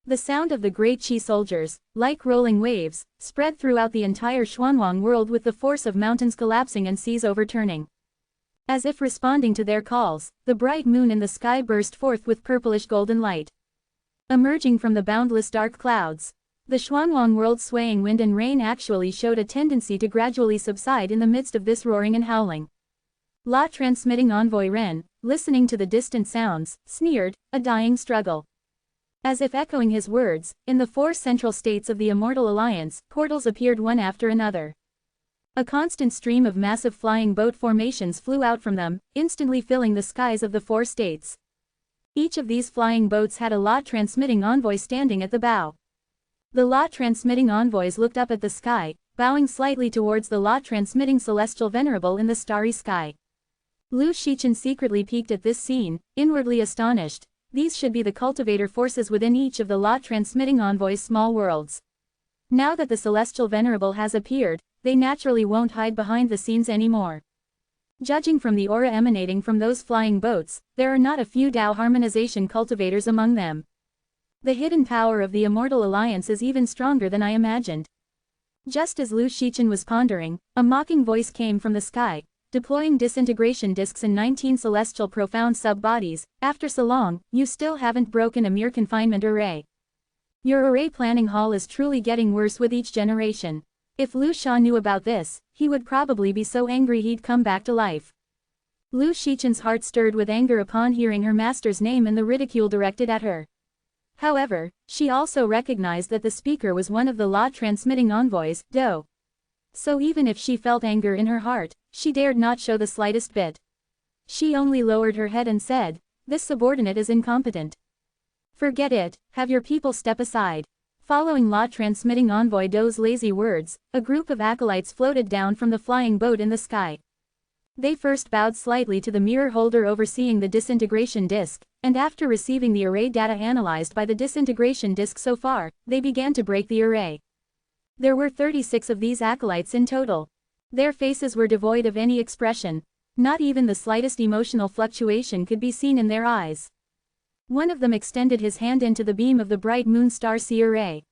The sound of the great Qi soldiers, like rolling waves, spread throughout the entire Xuanwang world with the force of mountains collapsing and seas overturning. As if responding to their calls, the bright moon in the sky burst forth with purplish golden light. Emerging from the boundless dark clouds, the Xuanwang world's swaying wind and rain actually showed a tendency to gradually subside in the midst of this roaring and howling. Law-transmitting envoy Ren, listening to the distant sounds, sneered, "A dying struggle." As if echoing his words, in the 4 central states of the Immortal Alliance, portals appeared one after another. A constant stream of massive flying boat formations flew out from them, instantly filling the skies of the 4 states. Each of these flying boats had a lot transmitting envoy standing at the bow. The lot transmitting envoys looked up at the sky, bowing slightly towards the lot transmitting celestial Venerable in the starry sky. Lu Shichen secretly peeked at this scene, inwardly astonished. These should be the cultivator forces within each of the lot transmitting envoys' small worlds. Now that the celestial Venerable has appeared, they naturally won't hide behind the scenes anymore. Judging from the aura emanating from those flying boats, there are not a few Tao harmonization cultivators among them. The hidden power of the Immortal Alliance is even stronger than I imagined. Just as Lu Shichen was pondering, a mocking voice came from the sky, deploying disintegration discs in 19 celestial profound sub-bodies. After so long, you still haven't broken a mere confinement array. Your array planning hall is truly getting worse with each generation. If Lu Sha knew about this, he would probably be so angry he'd come back to life. Lu Shichen's heart stirred with anger upon hearing her master's name and the ridicule directed at her. However, she also recognized that the speaker was one of the lot transmitting envoys, Do. So even if she felt anger in her heart, she dared not show the slightest bit. She only lowered her head and said, "This subordinate is incompetent. Forget it, have your people step aside." Following lot transmitting envoy Do's lazy words, a group of acolytes floated down from the flying boat in the sky. They first bowed slightly to the mirror holder overseeing the disintegration disk, and after receiving the array data analyzed by the disintegration disk so far, they began to break the array. There were 36 of these acolytes in total. Their faces were devoid of any expression. Not even the slightest emotional fluctuation could be seen in their eyes. One of them extended his hand into the beam of the bright moon star sea array.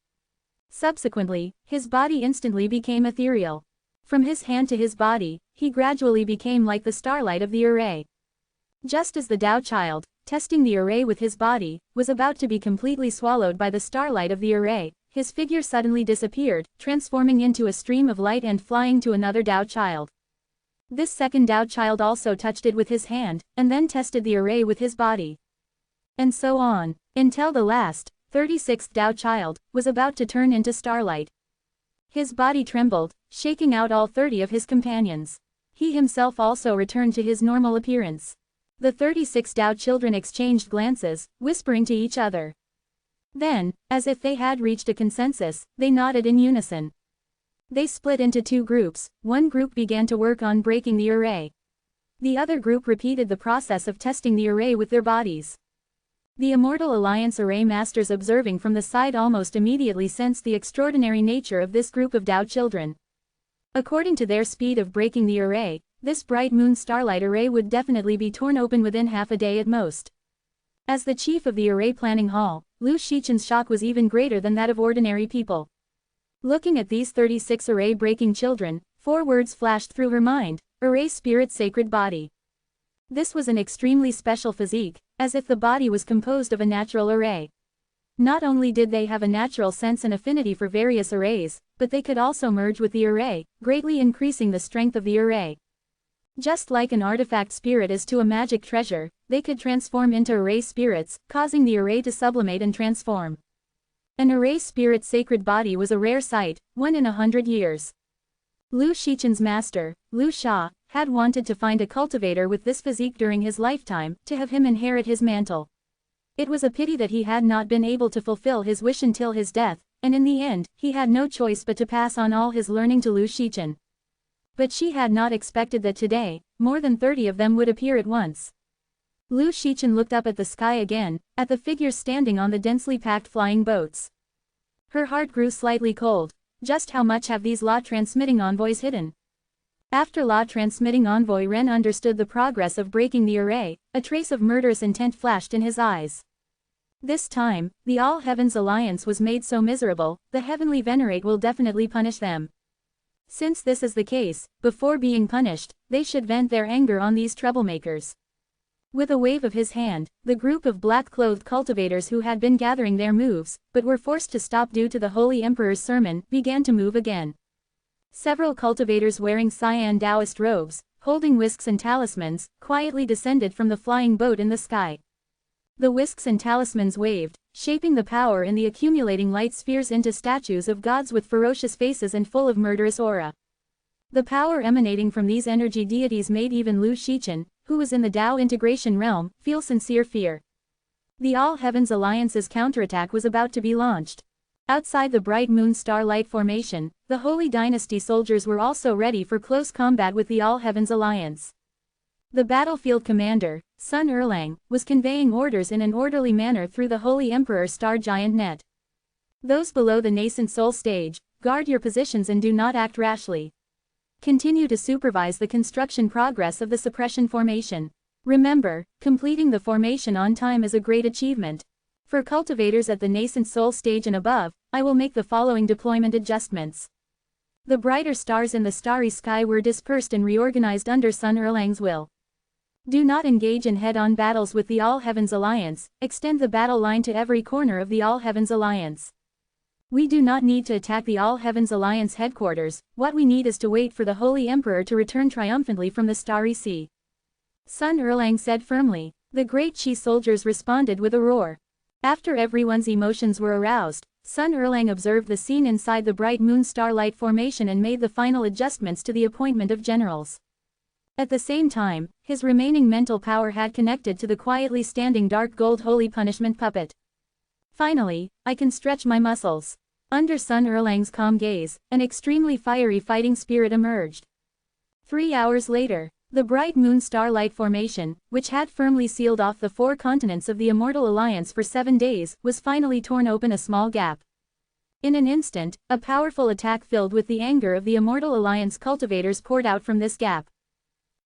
Subsequently, his body instantly became ethereal. From his hand to his body, he gradually became like the starlight of the array. Just as the Tao child, testing the array with his body, was about to be completely swallowed by the starlight of the array, his figure suddenly disappeared, transforming into a stream of light and flying to another Tao child. This second Tao child also touched it with his hand, and then tested the array with his body. And so on, until the last, 36th Tao child, was about to turn into starlight. His body trembled, shaking out all 30 of his companions. He himself also returned to his normal appearance. The 36 Tao children exchanged glances, whispering to each other. Then, as if they had reached a consensus, they nodded in unison. They split into 2 groups. One group began to work on breaking the array. The other group repeated the process of testing the array with their bodies. The Immortal Alliance array masters observing from the side almost immediately sensed the extraordinary nature of this group of Tao children. According to their speed of breaking the array, this bright moon starlight array would definitely be torn open within half a day at most. As the chief of the array planning hall, Lu Shichen's shock was even greater than that of ordinary people. Looking at these 36 array breaking children, 4 words flashed through her mind: array spirit sacred body. This was an extremely special physique, as if the body was composed of a natural array. Not only did they have a natural sense and affinity for various arrays, but they could also merge with the array, greatly increasing the strength of the array. Just like an artifact spirit is to a magic treasure, they could transform into array spirits, causing the array to sublimate and transform. An array spirit sacred body was a rare sight, one in 100 years. Lu Shichen's master, Lu Sha, had wanted to find a cultivator with this physique during his lifetime, to have him inherit his mantle. It was a pity that he had not been able to fulfill his wish until his death, and in the end, he had no choice but to pass on all his learning to Lu Shichen. But she had not expected that today, more than 30 of them would appear at once. Lu Shichen looked up at the sky again, at the figures standing on the densely packed flying boats. Her heart grew slightly cold. Just how much have these law transmitting envoys hidden? After law transmitting envoy Ren understood the progress of breaking the array, a trace of murderous intent flashed in his eyes. This time, the All Heavens Alliance was made so miserable, the Heavenly Venerate will definitely punish them. Since this is the case, before being punished, they should vent their anger on these troublemakers. With a wave of his hand, the group of black-clothed cultivators who had been gathering their moves, but were forced to stop due to the Holy Emperor's sermon, began to move again. Several cultivators wearing cyan Taoist robes, holding whisks and talismans, quietly descended from the flying boat in the sky. The whisks and talismans waved, shaping the power in the accumulating light spheres into statues of gods with ferocious faces and full of murderous aura. The power emanating from these energy deities made even Lu Shichen, who was in the Tao integration realm, feel sincere fear. The All Heavens Alliance's counterattack was about to be launched. Outside the bright moon starlight formation, the Holy Dynasty soldiers were also ready for close combat with the All Heavens Alliance. The battlefield commander, Sun Erlang, was conveying orders in an orderly manner through the Holy Emperor Star Giant net. Those below the nascent soul stage, guard your positions and do not act rashly. Continue to supervise the construction progress of the suppression formation. Remember, completing the formation on time is a great achievement. For cultivators at the nascent soul stage and above, I will make the following deployment adjustments. The brighter stars in the starry sky were dispersed and reorganized under Sun Erlang's will. Do not engage in head-on battles with the All Heavens Alliance, extend the battle line to every corner of the All Heavens Alliance. We do not need to attack the All Heavens Alliance headquarters, what we need is to wait for the Holy Emperor to return triumphantly from the Starry Sea. Sun Erlang said firmly. The great Qi soldiers responded with a roar. After everyone's emotions were aroused, Sun Erlang observed the scene inside the bright moon starlight formation and made the final adjustments to the appointment of generals. At the same time, his remaining mental power had connected to the quietly standing dark gold holy punishment puppet. Finally, I can stretch my muscles. Under Sun Erlang's calm gaze, an extremely fiery fighting spirit emerged. 3 hours later, the bright moon starlight formation, which had firmly sealed off the 4 continents of the Immortal Alliance for 7 days, was finally torn open a small gap. In an instant, a powerful attack filled with the anger of the Immortal Alliance cultivators poured out from this gap.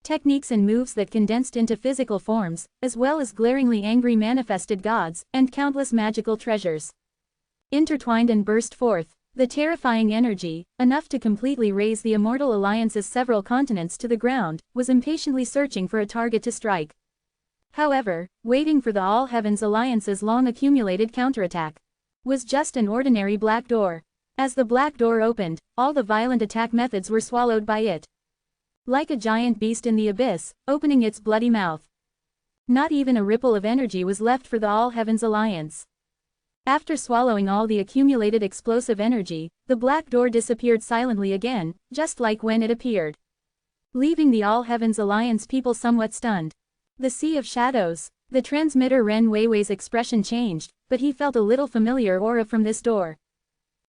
Techniques and moves that condensed into physical forms, as well as glaringly angry manifested gods, and countless magical treasures, intertwined and burst forth. The terrifying energy, enough to completely raise the Immortal Alliance's several continents to the ground, was impatiently searching for a target to strike. However, waiting for the All Heavens Alliance's long-accumulated counterattack was just an ordinary black door. As the black door opened, all the violent attack methods were swallowed by it. Like a giant beast in the abyss, opening its bloody mouth. Not even a ripple of energy was left for the All Heavens Alliance. After swallowing all the accumulated explosive energy, the black door disappeared silently again, just like when it appeared, leaving the All Heavens Alliance people somewhat stunned. The Sea of Shadows. The transmitter Ren Weiwei's expression changed, but he felt a little familiar aura from this door.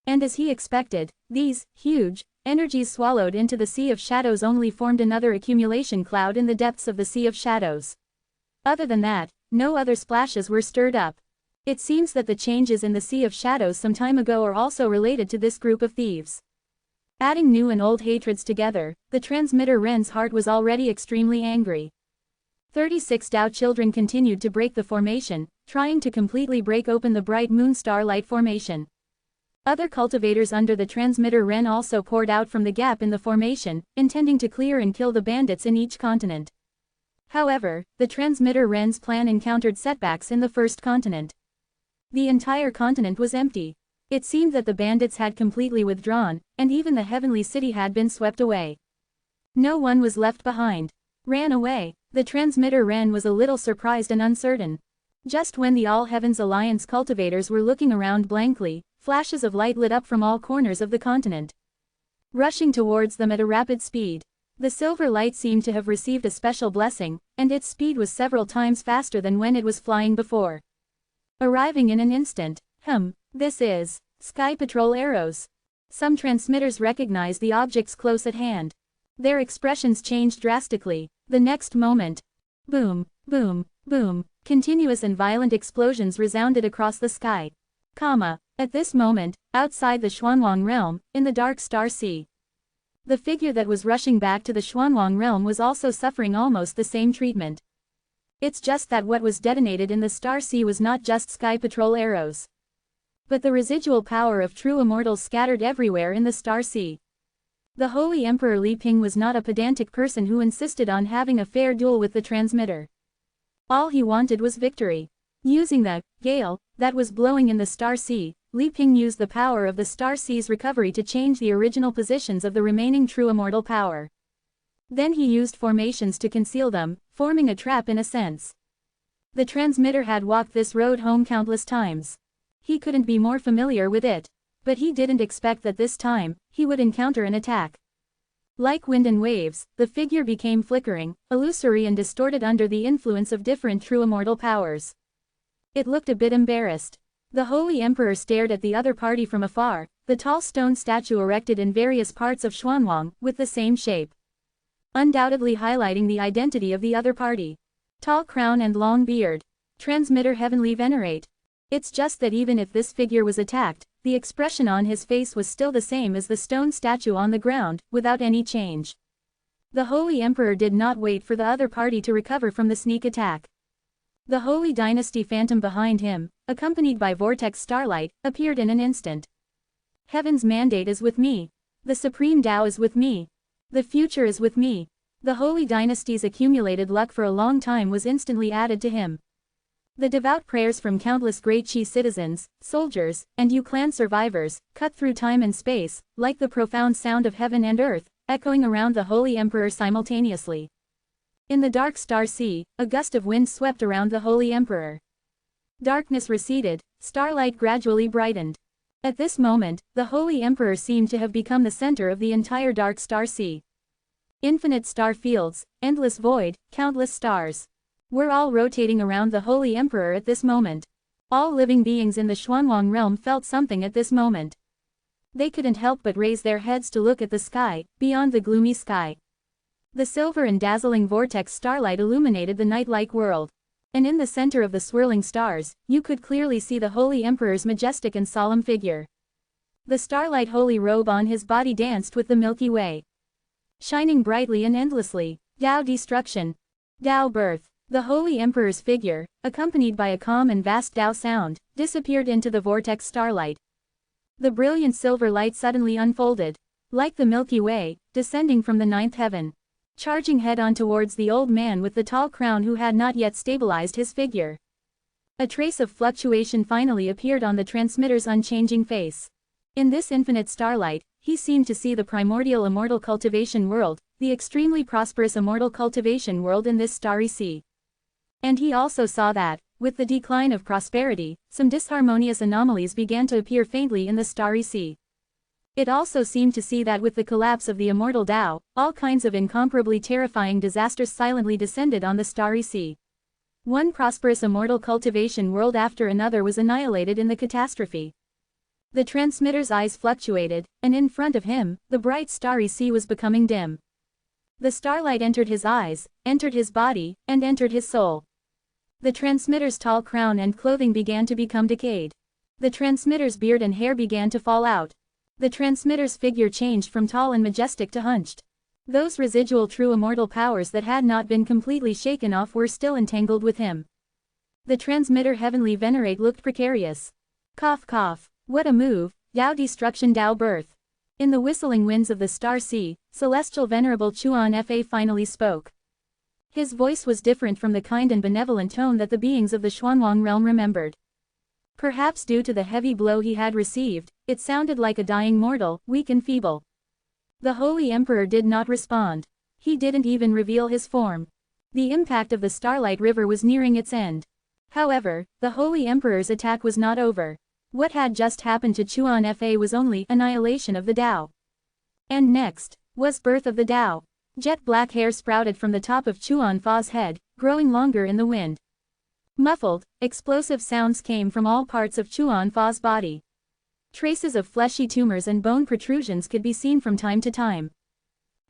And as he expected, these, huge, energies swallowed into the Sea of Shadows only formed another accumulation cloud in the depths of the Sea of Shadows. Other than that, no other splashes were stirred up. It seems that the changes in the Sea of Shadows some time ago are also related to this group of thieves. Adding new and old hatreds together, the transmitter Ren's heart was already extremely angry. 36 Tao children continued to break the formation, trying to completely break open the bright moon starlight formation. Other cultivators under the transmitter Ren also poured out from the gap in the formation, intending to clear and kill the bandits in each continent. However, the transmitter Ren's plan encountered setbacks in the first continent. The entire continent was empty. It seemed that the bandits had completely withdrawn, and even the heavenly city had been swept away. No one was left behind. Ran away. The transmitter Ren was a little surprised and uncertain. Just when the All Heavens Alliance cultivators were looking around blankly, flashes of light lit up from all corners of the continent, rushing towards them at a rapid speed. The silver light seemed to have received a special blessing, and its speed was several times faster than when it was flying before. Arriving in an instant. This is Sky Patrol arrows. Some transmitters recognized the objects close at hand. Their expressions changed drastically. The next moment, boom, boom, boom, continuous and violent explosions resounded across the sky. At this moment, outside the Xuanwang realm, in the dark star sea, the figure that was rushing back to the Xuanwang realm was also suffering almost the same treatment. It's just that what was detonated in the Star Sea was not just Sky Patrol arrows, but the residual power of true immortals scattered everywhere in the Star Sea. The Holy Emperor Li Ping was not a pedantic person who insisted on having a fair duel with the transmitter. All he wanted was victory. Using the gale that was blowing in the Star Sea, Li Ping used the power of the Star Sea's recovery to change the original positions of the remaining true immortal power. Then he used formations to conceal them, forming a trap in a sense. The transmitter had walked this road home countless times. He couldn't be more familiar with it. But he didn't expect that this time, he would encounter an attack. Like wind and waves, the figure became flickering, illusory and distorted under the influence of different true immortal powers. It looked a bit embarrassed. The Holy Emperor stared at the other party from afar, the tall stone statue erected in various parts of Xuanwang, with the same shape. Undoubtedly highlighting the identity of the other party. Tall crown and long beard. Transmitter Heavenly Venerate. It's just that even if this figure was attacked, the expression on his face was still the same as the stone statue on the ground, without any change. The Holy Emperor did not wait for the other party to recover from the sneak attack. The Holy Dynasty Phantom behind him, accompanied by Vortex Starlight, appeared in an instant. Heaven's mandate is with me. The Supreme Tao is with me. The future is with me. The Holy Dynasty's accumulated luck for a long time was instantly added to him. The devout prayers from countless great Qi citizens, soldiers, and Yu clan survivors, cut through time and space, like the profound sound of heaven and earth, echoing around the Holy Emperor simultaneously. In the dark star sea, a gust of wind swept around the Holy Emperor. Darkness receded, starlight gradually brightened. At this moment, the Holy Emperor seemed to have become the center of the entire dark star sea. Infinite star fields, endless void, countless stars. We're all rotating around the Holy Emperor at this moment. All living beings in the Xuanwang realm felt something at this moment. They couldn't help but raise their heads to look at the sky, beyond the gloomy sky. The silver and dazzling vortex starlight illuminated the night-like world. And in the center of the swirling stars, you could clearly see the Holy Emperor's majestic and solemn figure. The starlight holy robe on his body danced with the Milky Way. Shining brightly and endlessly, Tao destruction. Tao birth. The Holy Emperor's figure, accompanied by a calm and vast Tao sound, disappeared into the vortex starlight. The brilliant silver light suddenly unfolded. Like the Milky Way, descending from the ninth heaven. Charging head-on towards the old man with the tall crown who had not yet stabilized his figure. A trace of fluctuation finally appeared on the transmitter's unchanging face. In this infinite starlight, he seemed to see the primordial immortal cultivation world, the extremely prosperous immortal cultivation world in this starry sea. And he also saw that, with the decline of prosperity, some disharmonious anomalies began to appear faintly in the starry sea. It also seemed to see that with the collapse of the immortal Tao, all kinds of incomparably terrifying disasters silently descended on the starry sea. One prosperous immortal cultivation world after another was annihilated in the catastrophe. The transmitter's eyes fluctuated, and in front of him, the bright starry sea was becoming dim. The starlight entered his eyes, entered his body, and entered his soul. The transmitter's tall crown and clothing began to become decayed. The transmitter's beard and hair began to fall out. The transmitter's figure changed from tall and majestic to hunched. Those residual true immortal powers that had not been completely shaken off were still entangled with him. The transmitter Heavenly Venerate looked precarious. Cough cough. What a move, Tao destruction Tao birth. In the whistling winds of the star sea, Celestial Venerable Chuan Fa finally spoke. His voice was different from the kind and benevolent tone that the beings of the Xuanwang realm remembered. Perhaps due to the heavy blow he had received, it sounded like a dying mortal, weak and feeble. The Holy Emperor did not respond. He didn't even reveal his form. The impact of the Starlight River was nearing its end. However, the Holy Emperor's attack was not over. What had just happened to Chuan Fa was only annihilation of the Tao. And next, was birth of the Tao. Jet black hair sprouted from the top of Chuan Fa's head, growing longer in the wind. Muffled, explosive sounds came from all parts of Chuan Fa's body. Traces of fleshy tumors and bone protrusions could be seen from time to time.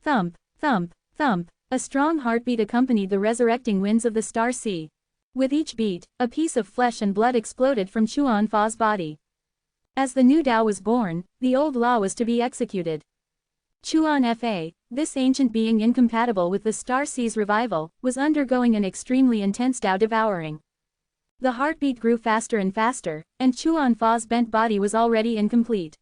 Thump, thump, thump, a strong heartbeat accompanied the resurrecting winds of the star sea. With each beat, a piece of flesh and blood exploded from Chuan Fa's body. As the new Tao was born, the old law was to be executed. Chuan Fa, this ancient being incompatible with the star sea's revival, was undergoing an extremely intense Tao devouring. The heartbeat grew faster and faster, and Chuan Fa's bent body was already incomplete.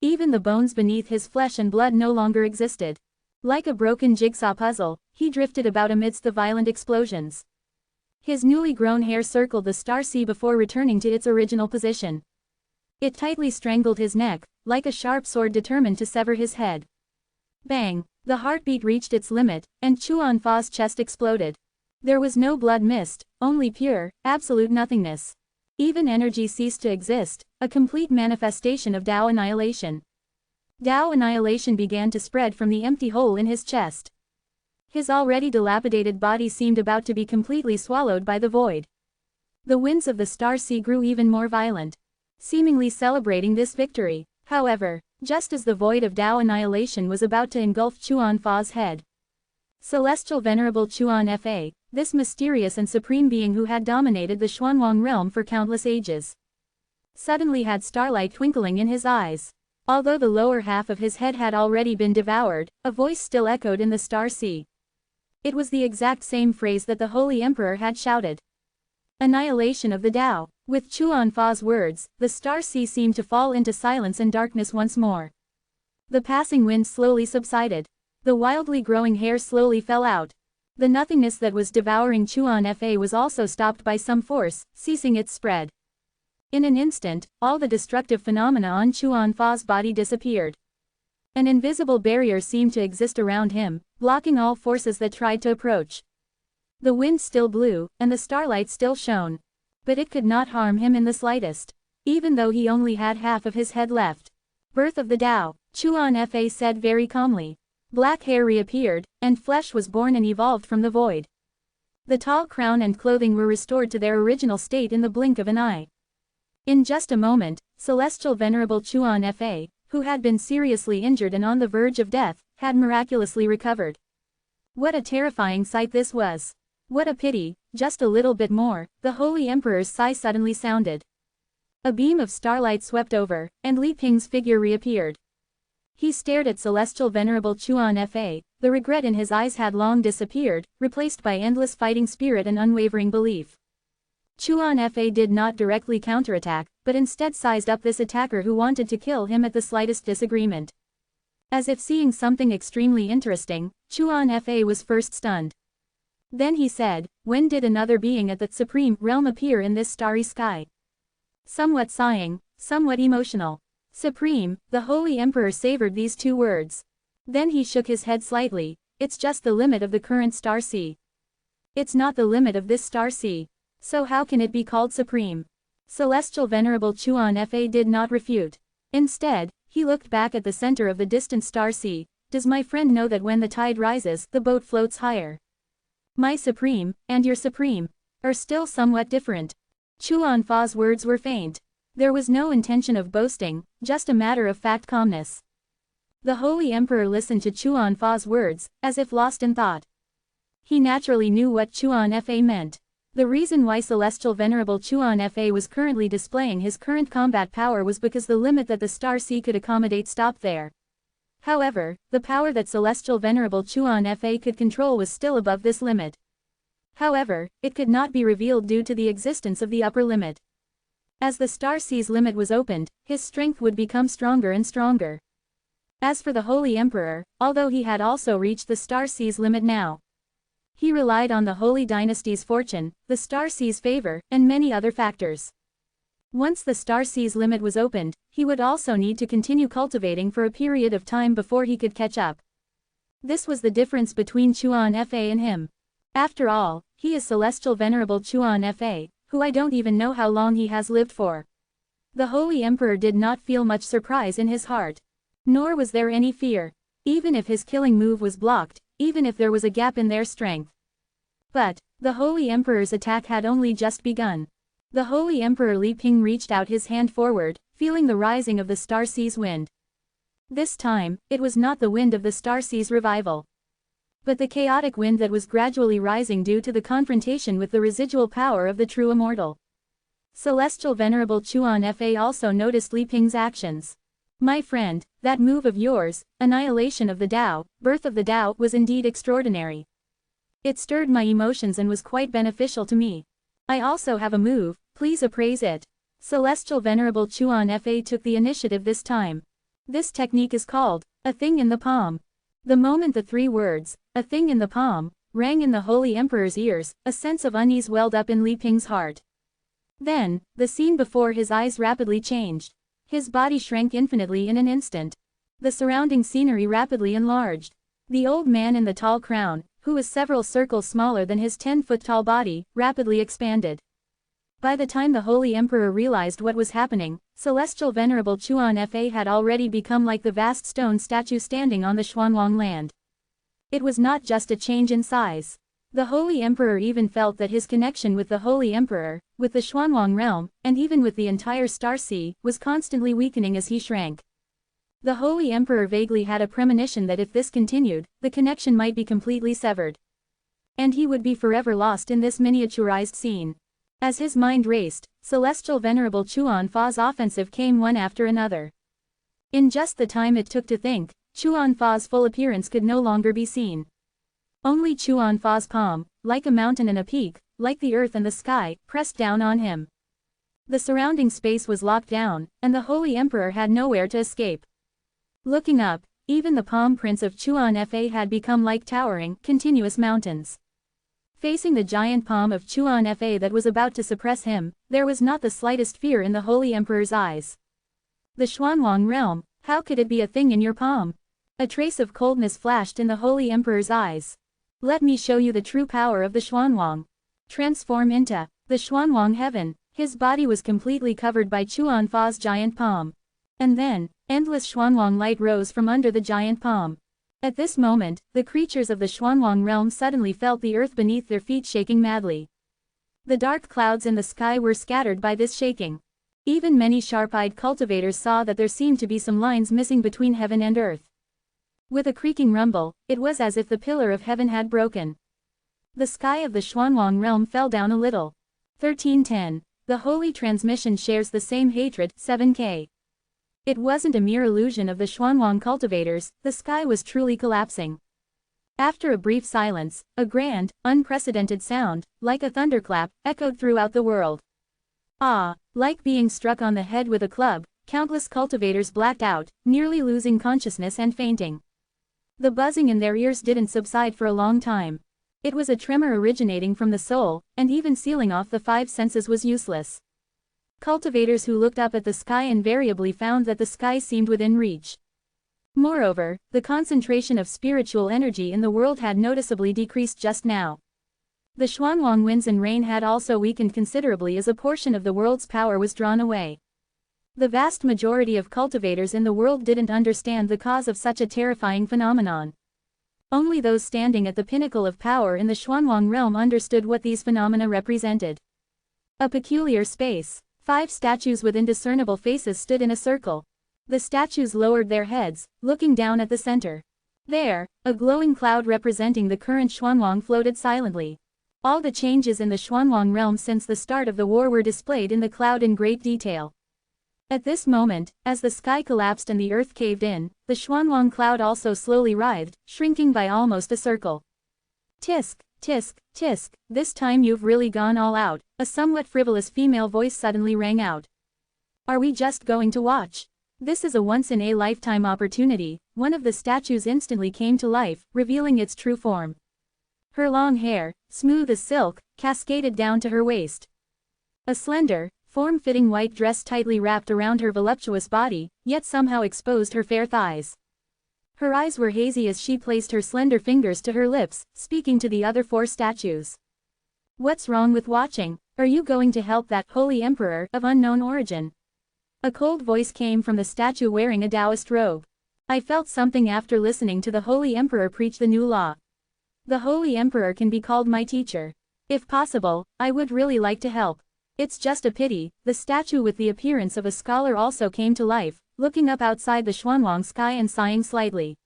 Even the bones beneath his flesh and blood no longer existed. Like a broken jigsaw puzzle, he drifted about amidst the violent explosions. His newly grown hair circled the star sea before returning to its original position. It tightly strangled his neck, like a sharp sword determined to sever his head. Bang! The heartbeat reached its limit, and Chuan Fa's chest exploded. There was no blood mist, only pure, absolute nothingness. Even energy ceased to exist, a complete manifestation of Tao annihilation. Tao annihilation began to spread from the empty hole in his chest. His already dilapidated body seemed about to be completely swallowed by the void. The winds of the star sea grew even more violent, seemingly celebrating this victory. However, just as the void of Tao annihilation was about to engulf Chuan Fa's head, Celestial Venerable Chuan Fa, this mysterious and supreme being who had dominated the Xuanwang realm for countless ages, suddenly had starlight twinkling in his eyes. Although the lower half of his head had already been devoured, a voice still echoed in the star sea. It was the exact same phrase that the Holy Emperor had shouted. Annihilation of the Tao. With Chuan Fa's words, the star sea seemed to fall into silence and darkness once more. The passing wind slowly subsided. The wildly growing hair slowly fell out. The nothingness that was devouring Chuan Fa was also stopped by some force, ceasing its spread. In an instant, all the destructive phenomena on Chuan Fa's body disappeared. An invisible barrier seemed to exist around him, blocking all forces that tried to approach. The wind still blew, and the starlight still shone. But it could not harm him in the slightest, even though he only had half of his head left. Birth of the Tao, Chuan Fa said very calmly. Black hair reappeared, and flesh was born and evolved from the void. The tall crown and clothing were restored to their original state in the blink of an eye. In just a moment, Celestial Venerable Chuan Fa, who had been seriously injured and on the verge of death, had miraculously recovered. What a terrifying sight this was. What a pity, just a little bit more. The Holy Emperor's sigh suddenly sounded. A beam of starlight swept over, and Li Ping's figure reappeared. He stared at Celestial Venerable Chuan Fa, the regret in his eyes had long disappeared, replaced by endless fighting spirit and unwavering belief. Chuan Fa did not directly counterattack, but instead sized up this attacker who wanted to kill him at the slightest disagreement. As if seeing something extremely interesting, Chuan Fa was first stunned. Then he said, "When did another being at that supreme realm appear in this starry sky?" Somewhat sighing, somewhat emotional. Supreme, the Holy Emperor savored these two words. Then he shook his head slightly. It's just the limit of the current star sea. It's not the limit of this star sea. So how can it be called supreme? Celestial Venerable Chuan Fa did not refute. Instead, he looked back at the center of the distant star sea. Does my friend know that when the tide rises, the boat floats higher? My supreme, and your supreme, are still somewhat different. Chuan Fa's words were faint. There was no intention of boasting, just a matter of fact calmness. The Holy Emperor listened to Chuan Fa's words, as if lost in thought. He naturally knew what Chuan Fa meant. The reason why Celestial Venerable Chuan Fa was currently displaying his current combat power was because the limit that the star sea could accommodate stopped there. However, the power that Celestial Venerable Chuan Fa could control was still above this limit. However, it could not be revealed due to the existence of the upper limit. As the star sea's limit was opened, his strength would become stronger and stronger. As for the Holy Emperor, although he had also reached the star sea's limit now, he relied on the Holy Dynasty's fortune, the star sea's favor, and many other factors. Once the star sea's limit was opened, he would also need to continue cultivating for a period of time before he could catch up. This was the difference between Chuan Fa and him. After all, he is Celestial Venerable Chuan Fa, who I don't even know how long he has lived for. The Holy Emperor did not feel much surprise in his heart. Nor was there any fear. Even if his killing move was blocked, even if there was a gap in their strength. But, the Holy Emperor's attack had only just begun. The Holy Emperor Li Ping reached out his hand forward, feeling the rising of the star sea's wind. This time, it was not the wind of the star sea's revival, but the chaotic wind that was gradually rising due to the confrontation with the residual power of the true Immortal. Celestial Venerable Chuan Fa also noticed Li Ping's actions. My friend, that move of yours, annihilation of the Tao, birth of the Tao, was indeed extraordinary. It stirred my emotions and was quite beneficial to me. I also have a move, please appraise it. Celestial Venerable Chuan Fa took the initiative this time. This technique is called, a thing in the palm. The moment the three words, a thing in the palm, rang in the Holy Emperor's ears, a sense of unease welled up in Li Ping's heart. Then, the scene before his eyes rapidly changed. His body shrank infinitely in an instant. The surrounding scenery rapidly enlarged. The old man in the tall crown, who was several circles smaller than his 10-foot tall body, rapidly expanded. By the time the Holy Emperor realized what was happening, Celestial Venerable Chuan Fa had already become like the vast stone statue standing on the Xuanwang land. It was not just a change in size. The Holy Emperor even felt that his connection with the Holy Emperor, with the Xuanwang realm, and even with the entire Star Sea, was constantly weakening as he shrank. The Holy Emperor vaguely had a premonition that if this continued, the connection might be completely severed. And he would be forever lost in this miniaturized scene. As his mind raced, Celestial Venerable Chuan Fa's offensive came one after another. In just the time it took to think, Chuan Fa's full appearance could no longer be seen. Only Chuan Fa's palm, like a mountain and a peak, like the earth and the sky, pressed down on him. The surrounding space was locked down, and the Holy Emperor had nowhere to escape. Looking up, even the palm prints of Chuan Fa had become like towering, continuous mountains. Facing the giant palm of Chuan Fa that was about to suppress him, there was not the slightest fear in the Holy Emperor's eyes. The Xuanwang realm, how could it be a thing in your palm? A trace of coldness flashed in the Holy Emperor's eyes. Let me show you the true power of the Xuanwang. Transform into the Xuanwang heaven. His body was completely covered by Chuan Fa's giant palm. And then, endless Xuanwang light rose from under the giant palm. At this moment, the creatures of the Xuanwang realm suddenly felt the earth beneath their feet shaking madly. The dark clouds in the sky were scattered by this shaking. Even many sharp-eyed cultivators saw that there seemed to be some lines missing between heaven and earth. With a creaking rumble, it was as if the pillar of heaven had broken. The sky of the Xuanwang realm fell down a little. 1310. The holy transmission shares the same hatred. 7K. It wasn't a mere illusion of the Xuanwang cultivators, the sky was truly collapsing. After a brief silence, a grand, unprecedented sound, like a thunderclap, echoed throughout the world. Ah, like being struck on the head with a club, countless cultivators blacked out, nearly losing consciousness and fainting. The buzzing in their ears didn't subside for a long time. It was a tremor originating from the soul, and even sealing off the five senses was useless. Cultivators who looked up at the sky invariably found that the sky seemed within reach. Moreover, the concentration of spiritual energy in the world had noticeably decreased just now. The Xuanwang winds and rain had also weakened considerably as a portion of the world's power was drawn away. The vast majority of cultivators in the world didn't understand the cause of such a terrifying phenomenon. Only those standing at the pinnacle of power in the Xuanwang realm understood what these phenomena represented. A peculiar space. 5 statues with indiscernible faces stood in a circle. The statues lowered their heads, looking down at the center. There, a glowing cloud representing the current Xuanwang floated silently. All the changes in the Xuanwang realm since the start of the war were displayed in the cloud in great detail. At this moment, as the sky collapsed and the earth caved in, the Xuanwang cloud also slowly writhed, shrinking by almost a circle. Tisk, tisk, tisk, this time you've really gone all out, a somewhat frivolous female voice suddenly rang out. Are we just going to watch? This is a once-in-a-lifetime opportunity. One of the statues instantly came to life, revealing its true form. Her long hair, smooth as silk, cascaded down to her waist. A slender, form-fitting white dress tightly wrapped around her voluptuous body, yet somehow exposed her fair thighs. Her eyes were hazy as she placed her slender fingers to her lips, speaking to the other 4 statues. What's wrong with watching? Are you going to help that holy emperor of unknown origin? A cold voice came from the statue wearing a Taoist robe. I felt something after listening to the holy emperor preach the new law. The holy emperor can be called my teacher. If possible, I would really like to help. It's just a pity. The statue with the appearance of a scholar also came to life, looking up outside the Xuanwang sky and sighing slightly.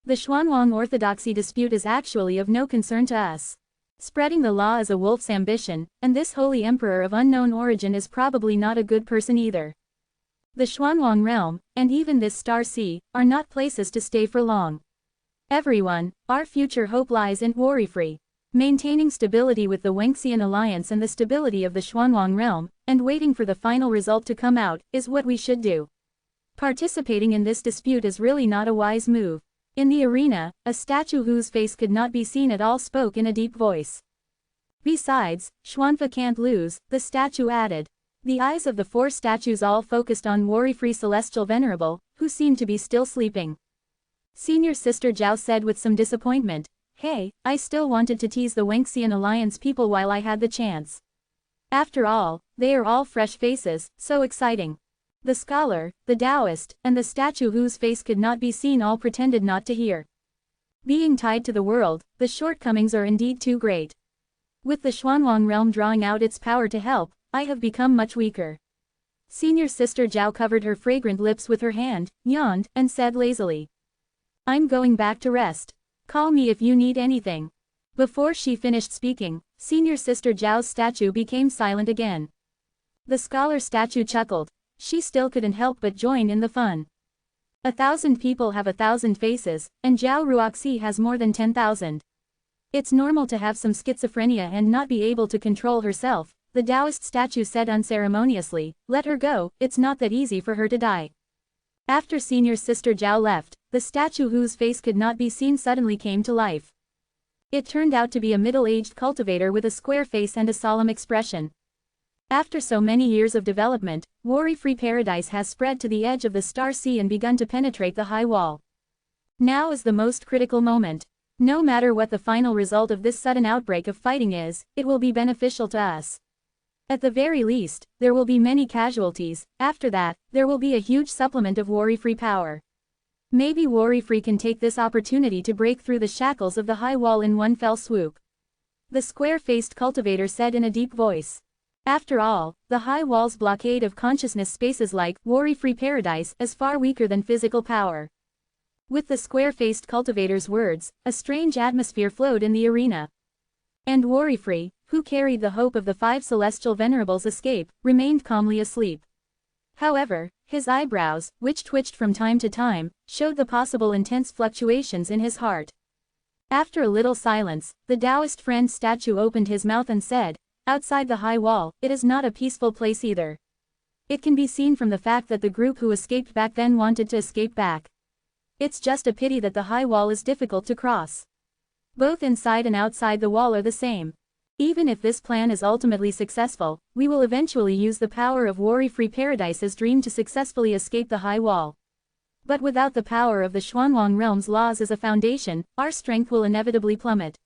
The Xuanwang orthodoxy dispute is actually of no concern to us. Spreading the law is a wolf's ambition, and this holy emperor of unknown origin is probably not a good person either. The Xuanwang realm, and even this Star Sea, are not places to stay for long. Everyone, our future hope lies in worry-free. Maintaining stability with the Wengxian alliance and the stability of the Xuanwang realm, and waiting for the final result to come out, is what we should do. Participating in this dispute is really not a wise move. In the arena, a statue whose face could not be seen at all spoke in a deep voice. Besides, Xuanfa can't lose, the statue added. The eyes of the 4 statues all focused on worry-free Celestial Venerable, who seemed to be still sleeping. Senior Sister Zhao said with some disappointment, Hey, I still wanted to tease the Wengxian alliance people while I had the chance. After all, they are all fresh faces, so exciting. The scholar, the Taoist, and the statue whose face could not be seen all pretended not to hear. Being tied to the world, the shortcomings are indeed too great. With the Xuanwang realm drawing out its power to help, I have become much weaker. Senior Sister Zhao covered her fragrant lips with her hand, yawned, and said lazily. I'm going back to rest. Call me if you need anything. Before she finished speaking, Senior Sister Zhao's statue became silent again. The scholar statue chuckled. She still couldn't help but join in the fun. 1,000 people have 1,000 faces, and Zhao Ruoxi has more than 10,000. It's normal to have some schizophrenia and not be able to control herself, the Taoist statue said unceremoniously. Let her go, it's not that easy for her to die. After Senior Sister Zhao left, the statue whose face could not be seen suddenly came to life. It turned out to be a middle-aged cultivator with a square face and a solemn expression. After so many years of development, worry-free paradise has spread to the edge of the Star Sea and begun to penetrate the high wall. Now is the most critical moment. No matter what the final result of this sudden outbreak of fighting is, it will be beneficial to us. At the very least, there will be many casualties. After that, there will be a huge supplement of worry-free power. Maybe worry-free can take this opportunity to break through the shackles of the high wall in one fell swoop. The square-faced cultivator said in a deep voice. After all, the high wall's blockade of consciousness spaces like worry-free paradise is far weaker than physical power. With the square-faced cultivator's words, a strange atmosphere flowed in the arena. And worry-free, who carried the hope of the 5 celestial venerables' escape, remained calmly asleep. However, his eyebrows, which twitched from time to time, showed the possible intense fluctuations in his heart. After a little silence, the Taoist friend statue opened his mouth and said, outside the high wall, it is not a peaceful place either. It can be seen from the fact that the group who escaped back then wanted to escape back. It's just a pity that the high wall is difficult to cross. Both inside and outside the wall are the same. Even if this plan is ultimately successful, we will eventually use the power of worry-free paradise's dream to successfully escape the high wall. But without the power of the Xuanwang realm's laws as a foundation, our strength will inevitably plummet.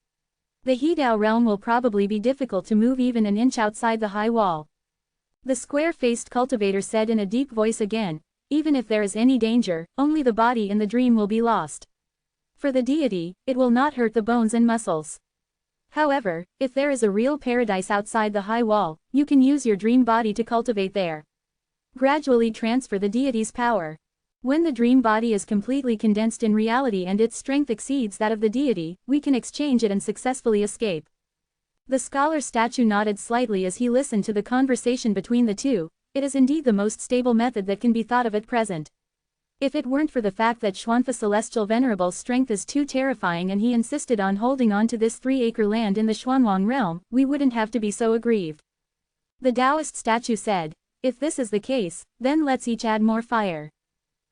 The Hedao realm will probably be difficult to move even an inch outside the high wall. The square-faced cultivator said in a deep voice again, even if there is any danger, only the body in the dream will be lost. For the deity, it will not hurt the bones and muscles. However, if there is a real paradise outside the high wall, you can use your dream body to cultivate there. Gradually transfer the deity's power. When the dream body is completely condensed in reality and its strength exceeds that of the deity, we can exchange it and successfully escape. The scholar statue nodded slightly as he listened to the conversation between the two. It is indeed the most stable method that can be thought of at present. If it weren't for the fact that Xuanfa Celestial Venerable's strength is too terrifying and he insisted on holding on to this 3-acre land in the Xuanwang realm, we wouldn't have to be so aggrieved. The Taoist statue said, if this is the case, then let's each add more fire.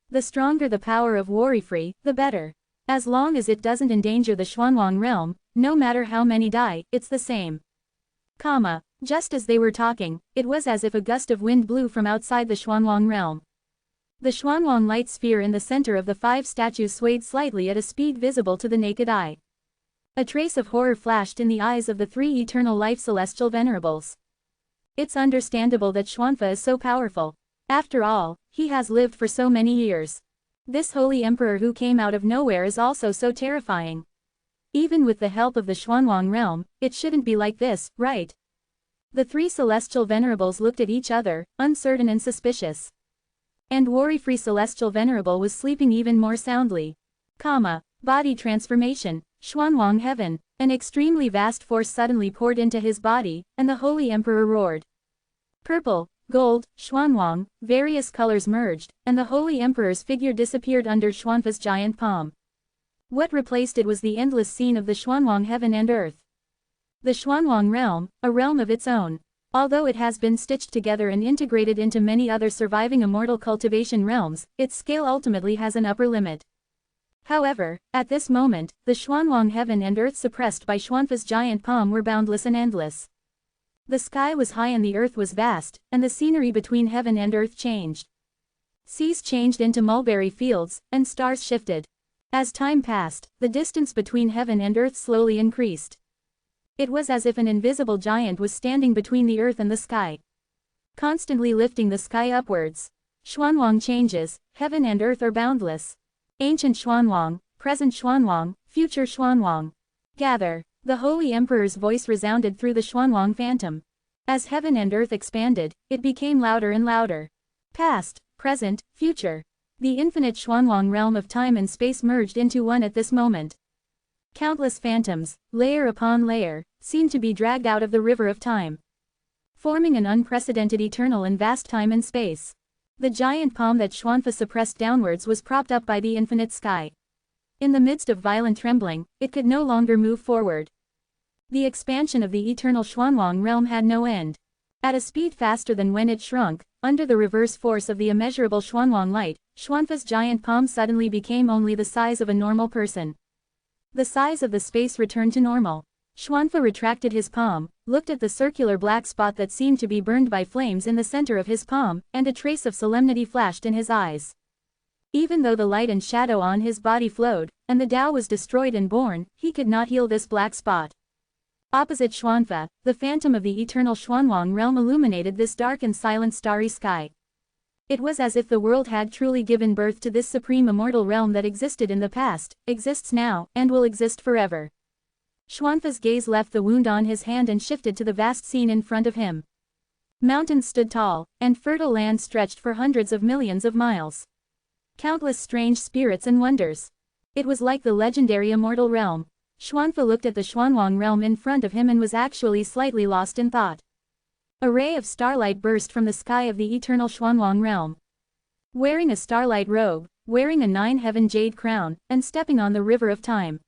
The stronger the power of worry-free, the better. As long as it doesn't endanger the Xuanwang realm, no matter how many die, it's the same. Just as they were talking, it was as if a gust of wind blew from outside the Xuanwang realm. The Xuanwang light sphere in the center of the 5 statues swayed slightly at a speed visible to the naked eye. A trace of horror flashed in the eyes of the 3 eternal life celestial venerables. It's understandable that Xuanfa is so powerful. After all, he has lived for so many years. This holy emperor who came out of nowhere is also so terrifying. Even with the help of the Xuanwang realm, it shouldn't be like this, right? The 3 celestial venerables looked at each other, uncertain and suspicious. And worry-free celestial venerable was sleeping even more soundly. Body transformation, Xuanwang heaven. An extremely vast force suddenly poured into his body, and the holy emperor roared. Purple, gold, Xuanwang, various colors merged, and the holy emperor's figure disappeared under Xuanfa's giant palm. What replaced it was the endless scene of the Xuanwang heaven and earth. The Xuanwang realm, a realm of its own. Although it has been stitched together and integrated into many other surviving immortal cultivation realms, its scale ultimately has an upper limit. However, at this moment, the Xuanwang heaven and earth suppressed by Xuanfa's giant palm were boundless and endless. The sky was high and the earth was vast, and the scenery between heaven and earth changed. Seas changed into mulberry fields, and stars shifted. As time passed, the distance between heaven and earth slowly increased. It was as if an invisible giant was standing between the earth and the sky, constantly lifting the sky upwards. Xuanwang changes, heaven and earth are boundless. Ancient Xuanwang, present Xuanwang, future Xuanwang. Gather. The Holy Emperor's voice resounded through the Xuanwang phantom. As heaven and earth expanded, it became louder and louder. Past, present, future. The infinite Xuanwang realm of time and space merged into one at this moment. Countless phantoms, layer upon layer, seemed to be dragged out of the river of time, forming an unprecedented eternal and vast time and space. The giant palm that Xuanfa suppressed downwards was propped up by the infinite sky. In the midst of violent trembling, it could no longer move forward. The expansion of the eternal Xuanwang realm had no end. At a speed faster than when it shrunk, under the reverse force of the immeasurable Xuanwang light, Xuanfa's giant palm suddenly became only the size of a normal person. The size of the space returned to normal. Xuanfa retracted his palm, looked at the circular black spot that seemed to be burned by flames in the center of his palm, and a trace of solemnity flashed in his eyes. Even though the light and shadow on his body flowed, and the Tao was destroyed and born, he could not heal this black spot. Opposite Xuanfa, the phantom of the eternal Xuanwang realm illuminated this dark and silent starry sky. It was as if the world had truly given birth to this supreme immortal realm that existed in the past, exists now, and will exist forever. Xuanfa's gaze left the wound on his hand and shifted to the vast scene in front of him. Mountains stood tall, and fertile land stretched for hundreds of millions of miles. Countless strange spirits and wonders. It was like the legendary immortal realm. Xuanfa looked at the Xuanwang realm in front of him and was actually slightly lost in thought. A ray of starlight burst from the sky of the eternal Xuanwang realm. Wearing a starlight robe, wearing a nine-heaven jade crown, and stepping on the river of time,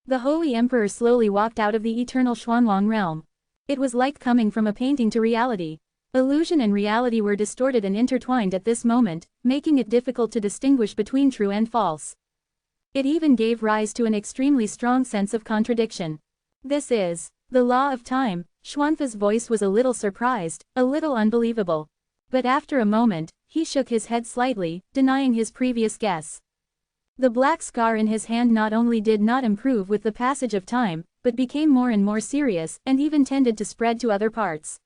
the Holy Emperor slowly walked out of the eternal Xuanwang realm. It was like coming from a painting to reality. Illusion and reality were distorted and intertwined at this moment, making it difficult to distinguish between true and false. It even gave rise to an extremely strong sense of contradiction. This is the law of time. Xuanfa's voice was a little surprised, a little unbelievable. But after a moment, he shook his head slightly, denying his previous guess. The black scar in his hand not only did not improve with the passage of time, but became more and more serious, and even tended to spread to other parts.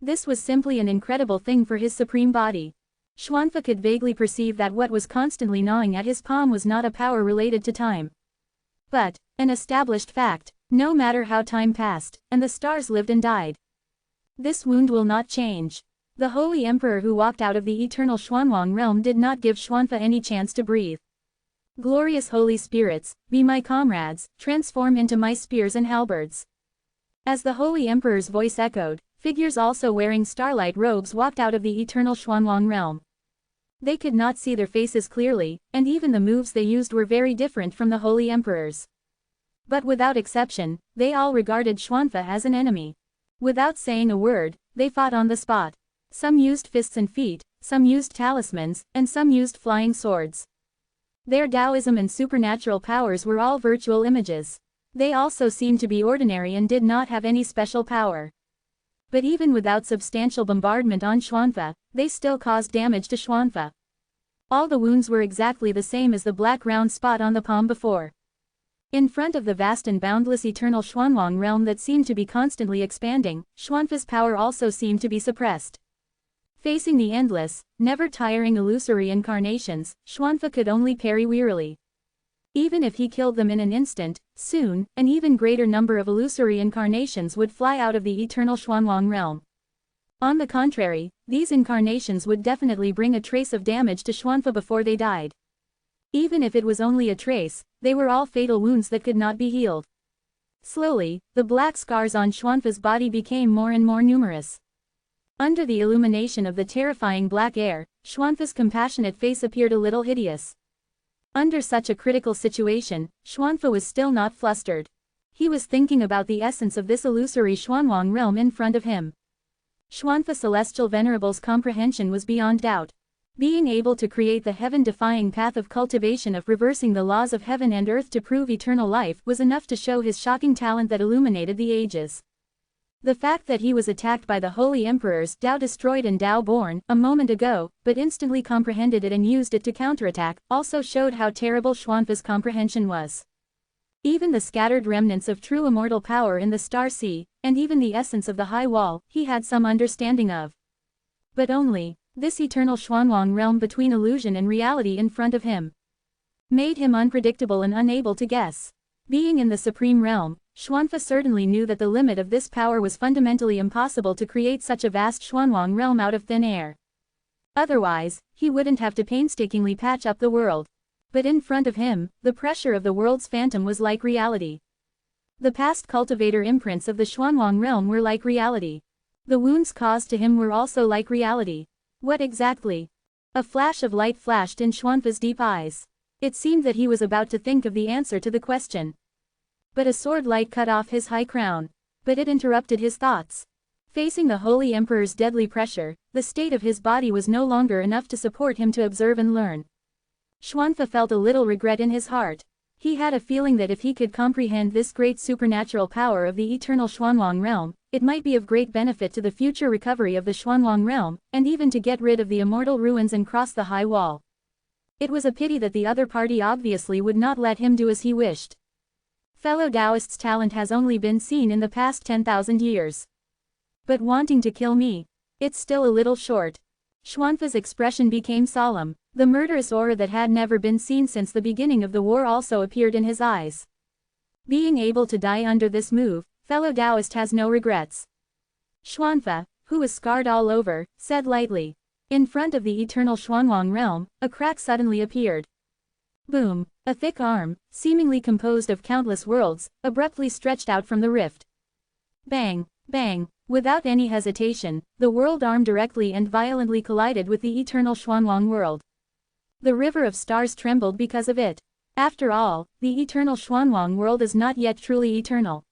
This was simply an incredible thing for his supreme body. Xuanfa could vaguely perceive that what was constantly gnawing at his palm was not a power related to time, but an established fact, no matter how time passed, and the stars lived and died. This wound will not change. The Holy Emperor who walked out of the eternal Xuanwang realm did not give Xuanfa any chance to breathe. Glorious Holy Spirits, be my comrades, transform into my spears and halberds. As the Holy Emperor's voice echoed, figures also wearing starlight robes walked out of the eternal Xuanwang realm. They could not see their faces clearly, and even the moves they used were very different from the Holy Emperor's. But without exception, they all regarded Xuanfa as an enemy. Without saying a word, they fought on the spot. Some used fists and feet, some used talismans, and some used flying swords. Their Taoism and supernatural powers were all virtual images. They also seemed to be ordinary and did not have any special power. But even without substantial bombardment on Xuanfa, they still caused damage to Xuanfa. All the wounds were exactly the same as the black round spot on the palm before. In front of the vast and boundless eternal Xuanwang realm that seemed to be constantly expanding, Xuanfa's power also seemed to be suppressed. Facing the endless, never-tiring illusory incarnations, Xuanfa could only parry wearily. Even if he killed them in an instant, soon, an even greater number of illusory incarnations would fly out of the eternal Xuanwang realm. On the contrary, these incarnations would definitely bring a trace of damage to Xuanfa before they died. Even if it was only a trace, they were all fatal wounds that could not be healed. Slowly, the black scars on Xuanfa's body became more and more numerous. Under the illumination of the terrifying black air, Xuanfa's compassionate face appeared a little hideous. Under such a critical situation, Xuanfa was still not flustered. He was thinking about the essence of this illusory Xuanwang realm in front of him. Xuanfa Celestial Venerable's comprehension was beyond doubt. Being able to create the heaven-defying path of cultivation of reversing the laws of heaven and earth to prove eternal life was enough to show his shocking talent that illuminated the ages. The fact that he was attacked by the Holy Emperor's Tao destroyed and Tao born a moment ago, but instantly comprehended it and used it to counterattack, also showed how terrible Xuanfa's comprehension was. Even the scattered remnants of true immortal power in the star sea, and even the essence of the high wall, he had some understanding of. But only, this eternal Xuanwang realm between illusion and reality in front of him made him unpredictable and unable to guess. Being in the supreme realm, Xuanfa certainly knew that the limit of this power was fundamentally impossible to create such a vast Xuanwang realm out of thin air. Otherwise, he wouldn't have to painstakingly patch up the world. But in front of him, the pressure of the world's phantom was like reality. The past cultivator imprints of the Xuanwang realm were like reality. The wounds caused to him were also like reality. What exactly? A flash of light flashed in Xuanfa's deep eyes. It seemed that he was about to think of the answer to the question. But a sword light cut off his high crown. But it interrupted his thoughts. Facing the Holy Emperor's deadly pressure, the state of his body was no longer enough to support him to observe and learn. Xuanfa felt a little regret in his heart. He had a feeling that if he could comprehend this great supernatural power of the eternal Xuanwang realm, it might be of great benefit to the future recovery of the Xuanwang realm, and even to get rid of the immortal ruins and cross the high wall. It was a pity that the other party obviously would not let him do as he wished. Fellow Taoist's talent has only been seen in the past 10,000 years. But wanting to kill me, it's still a little short. Xuanfa's expression became solemn. The murderous aura that had never been seen since the beginning of the war also appeared in his eyes. Being able to die under this move, fellow Taoist has no regrets. Xuanfa, who was scarred all over, said lightly. In front of the eternal Xuanwang realm, a crack suddenly appeared. Boom! A thick arm, seemingly composed of countless worlds, abruptly stretched out from the rift. Bang! Bang! Without any hesitation, the world arm directly and violently collided with the eternal Xuanwang world. The river of stars trembled because of it. After all, the eternal Xuanwang world is not yet truly eternal.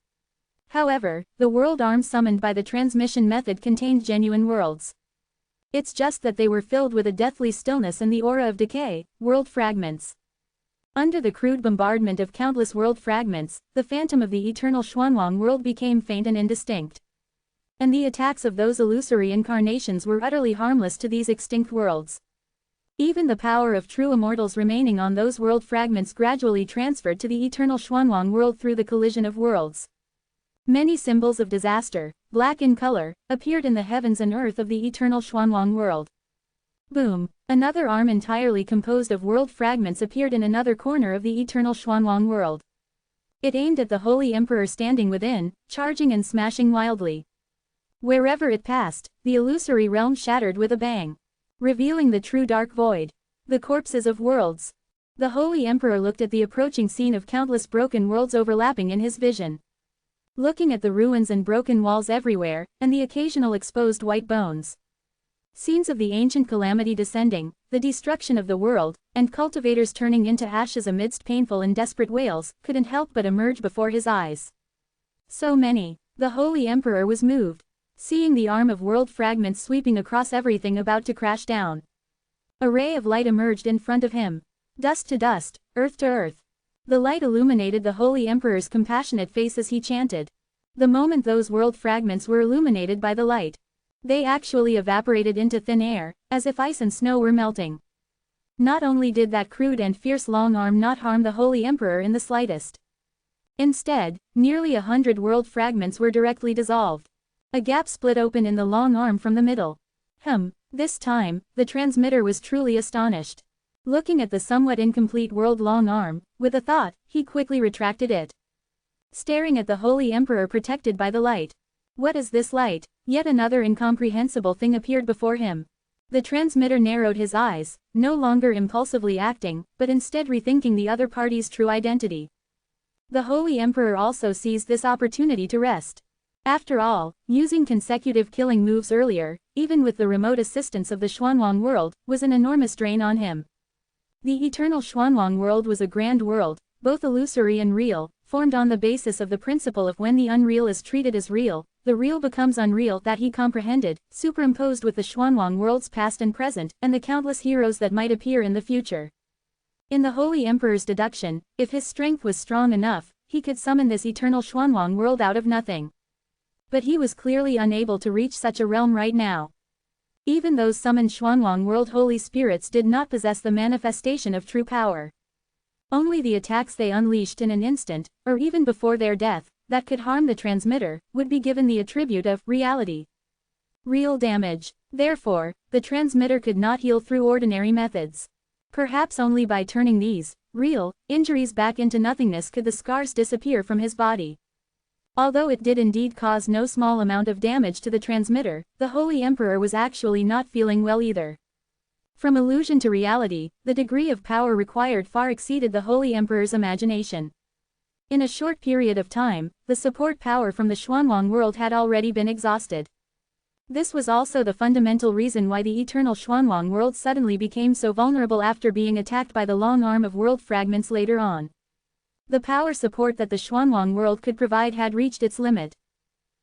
However, the world arm summoned by the transmission method contained genuine worlds. It's just that they were filled with a deathly stillness and the aura of decay, world fragments. Under the crude bombardment of countless world fragments, the phantom of the eternal Xuanwang world became faint and indistinct. And the attacks of those illusory incarnations were utterly harmless to these extinct worlds. Even the power of true immortals remaining on those world fragments gradually transferred to the eternal Xuanwang world through the collision of worlds. Many symbols of disaster, black in color, appeared in the heavens and earth of the eternal Xuanwang world. Boom! Another arm entirely composed of world fragments appeared in another corner of the eternal Xuanwang world. It aimed at the Holy Emperor standing within, charging and smashing wildly. Wherever it passed, the illusory realm shattered with a bang, revealing the true dark void. The corpses of worlds. The Holy Emperor looked at the approaching scene of countless broken worlds overlapping in his vision. Looking at the ruins and broken walls everywhere, and the occasional exposed white bones. Scenes of the ancient calamity descending, the destruction of the world, and cultivators turning into ashes amidst painful and desperate wails, couldn't help but emerge before his eyes. So many. The Holy Emperor was moved. Seeing the arm of world fragments sweeping across everything about to crash down. A ray of light emerged in front of him. Dust to dust, earth to earth. The light illuminated the Holy Emperor's compassionate face as he chanted. The moment those world fragments were illuminated by the light, they actually evaporated into thin air, as if ice and snow were melting. Not only did that crude and fierce long arm not harm the Holy Emperor in the slightest. Instead, nearly 100 world fragments were directly dissolved. A gap split open in the long arm from the middle. This time, the transmitter was truly astonished. Looking at the somewhat incomplete world-long arm, with a thought, he quickly retracted it. Staring at the Holy Emperor protected by the light. What is this light? Yet another incomprehensible thing appeared before him. The transmitter narrowed his eyes, no longer impulsively acting, but instead rethinking the other party's true identity. The Holy Emperor also seized this opportunity to rest. After all, using consecutive killing moves earlier, even with the remote assistance of the Xuanwang world, was an enormous drain on him. The eternal Xuanwang world was a grand world, both illusory and real, formed on the basis of the principle of when the unreal is treated as real, the real becomes unreal that he comprehended, superimposed with the Xuanwang world's past and present, and the countless heroes that might appear in the future. In the Holy Emperor's deduction, if his strength was strong enough, he could summon this eternal Xuanwang world out of nothing. But he was clearly unable to reach such a realm right now. Even those summoned Xuanwang world holy spirits did not possess the manifestation of true power. Only the attacks they unleashed in an instant, or even before their death, that could harm the transmitter, would be given the attribute of reality. Real damage. Therefore, the transmitter could not heal through ordinary methods. Perhaps only by turning these real injuries back into nothingness could the scars disappear from his body. Although it did indeed cause no small amount of damage to the transmitter, the Holy Emperor was actually not feeling well either. From illusion to reality, the degree of power required far exceeded the Holy Emperor's imagination. In a short period of time, the support power from the Xuanwang world had already been exhausted. This was also the fundamental reason why the eternal Xuanwang world suddenly became so vulnerable after being attacked by the long arm of world fragments later on. The power support that the Xuanwang world could provide had reached its limit.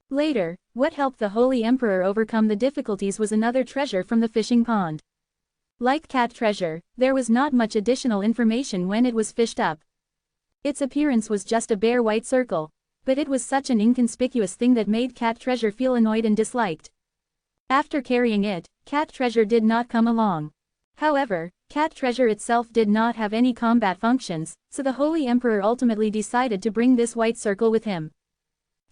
Later, what helped the Holy Emperor overcome the difficulties was another treasure from the fishing pond. Like cat treasure, there was not much additional information when it was fished up. Its appearance was just a bare white circle, but it was such an inconspicuous thing that made cat treasure feel annoyed and disliked. After carrying it, cat treasure did not come along. However, cat treasure itself did not have any combat functions, so the Holy Emperor ultimately decided to bring this white circle with him.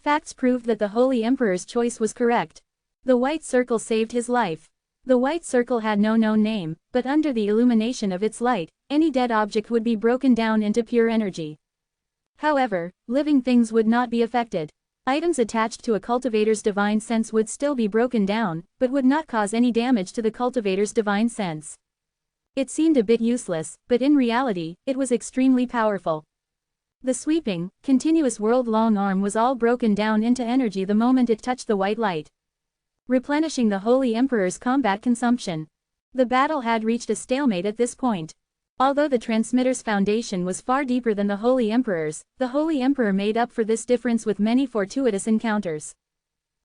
Facts proved that the Holy Emperor's choice was correct. The white circle saved his life. The white circle had no known name, but under the illumination of its light, any dead object would be broken down into pure energy. However, living things would not be affected. Items attached to a cultivator's divine sense would still be broken down, but would not cause any damage to the cultivator's divine sense. It seemed a bit useless, but in reality, it was extremely powerful. The sweeping, continuous world-long arm was all broken down into energy the moment it touched the white light, replenishing the Holy Emperor's combat consumption. The battle had reached a stalemate at this point. Although the transmitter's foundation was far deeper than the Holy Emperor's, the Holy Emperor made up for this difference with many fortuitous encounters.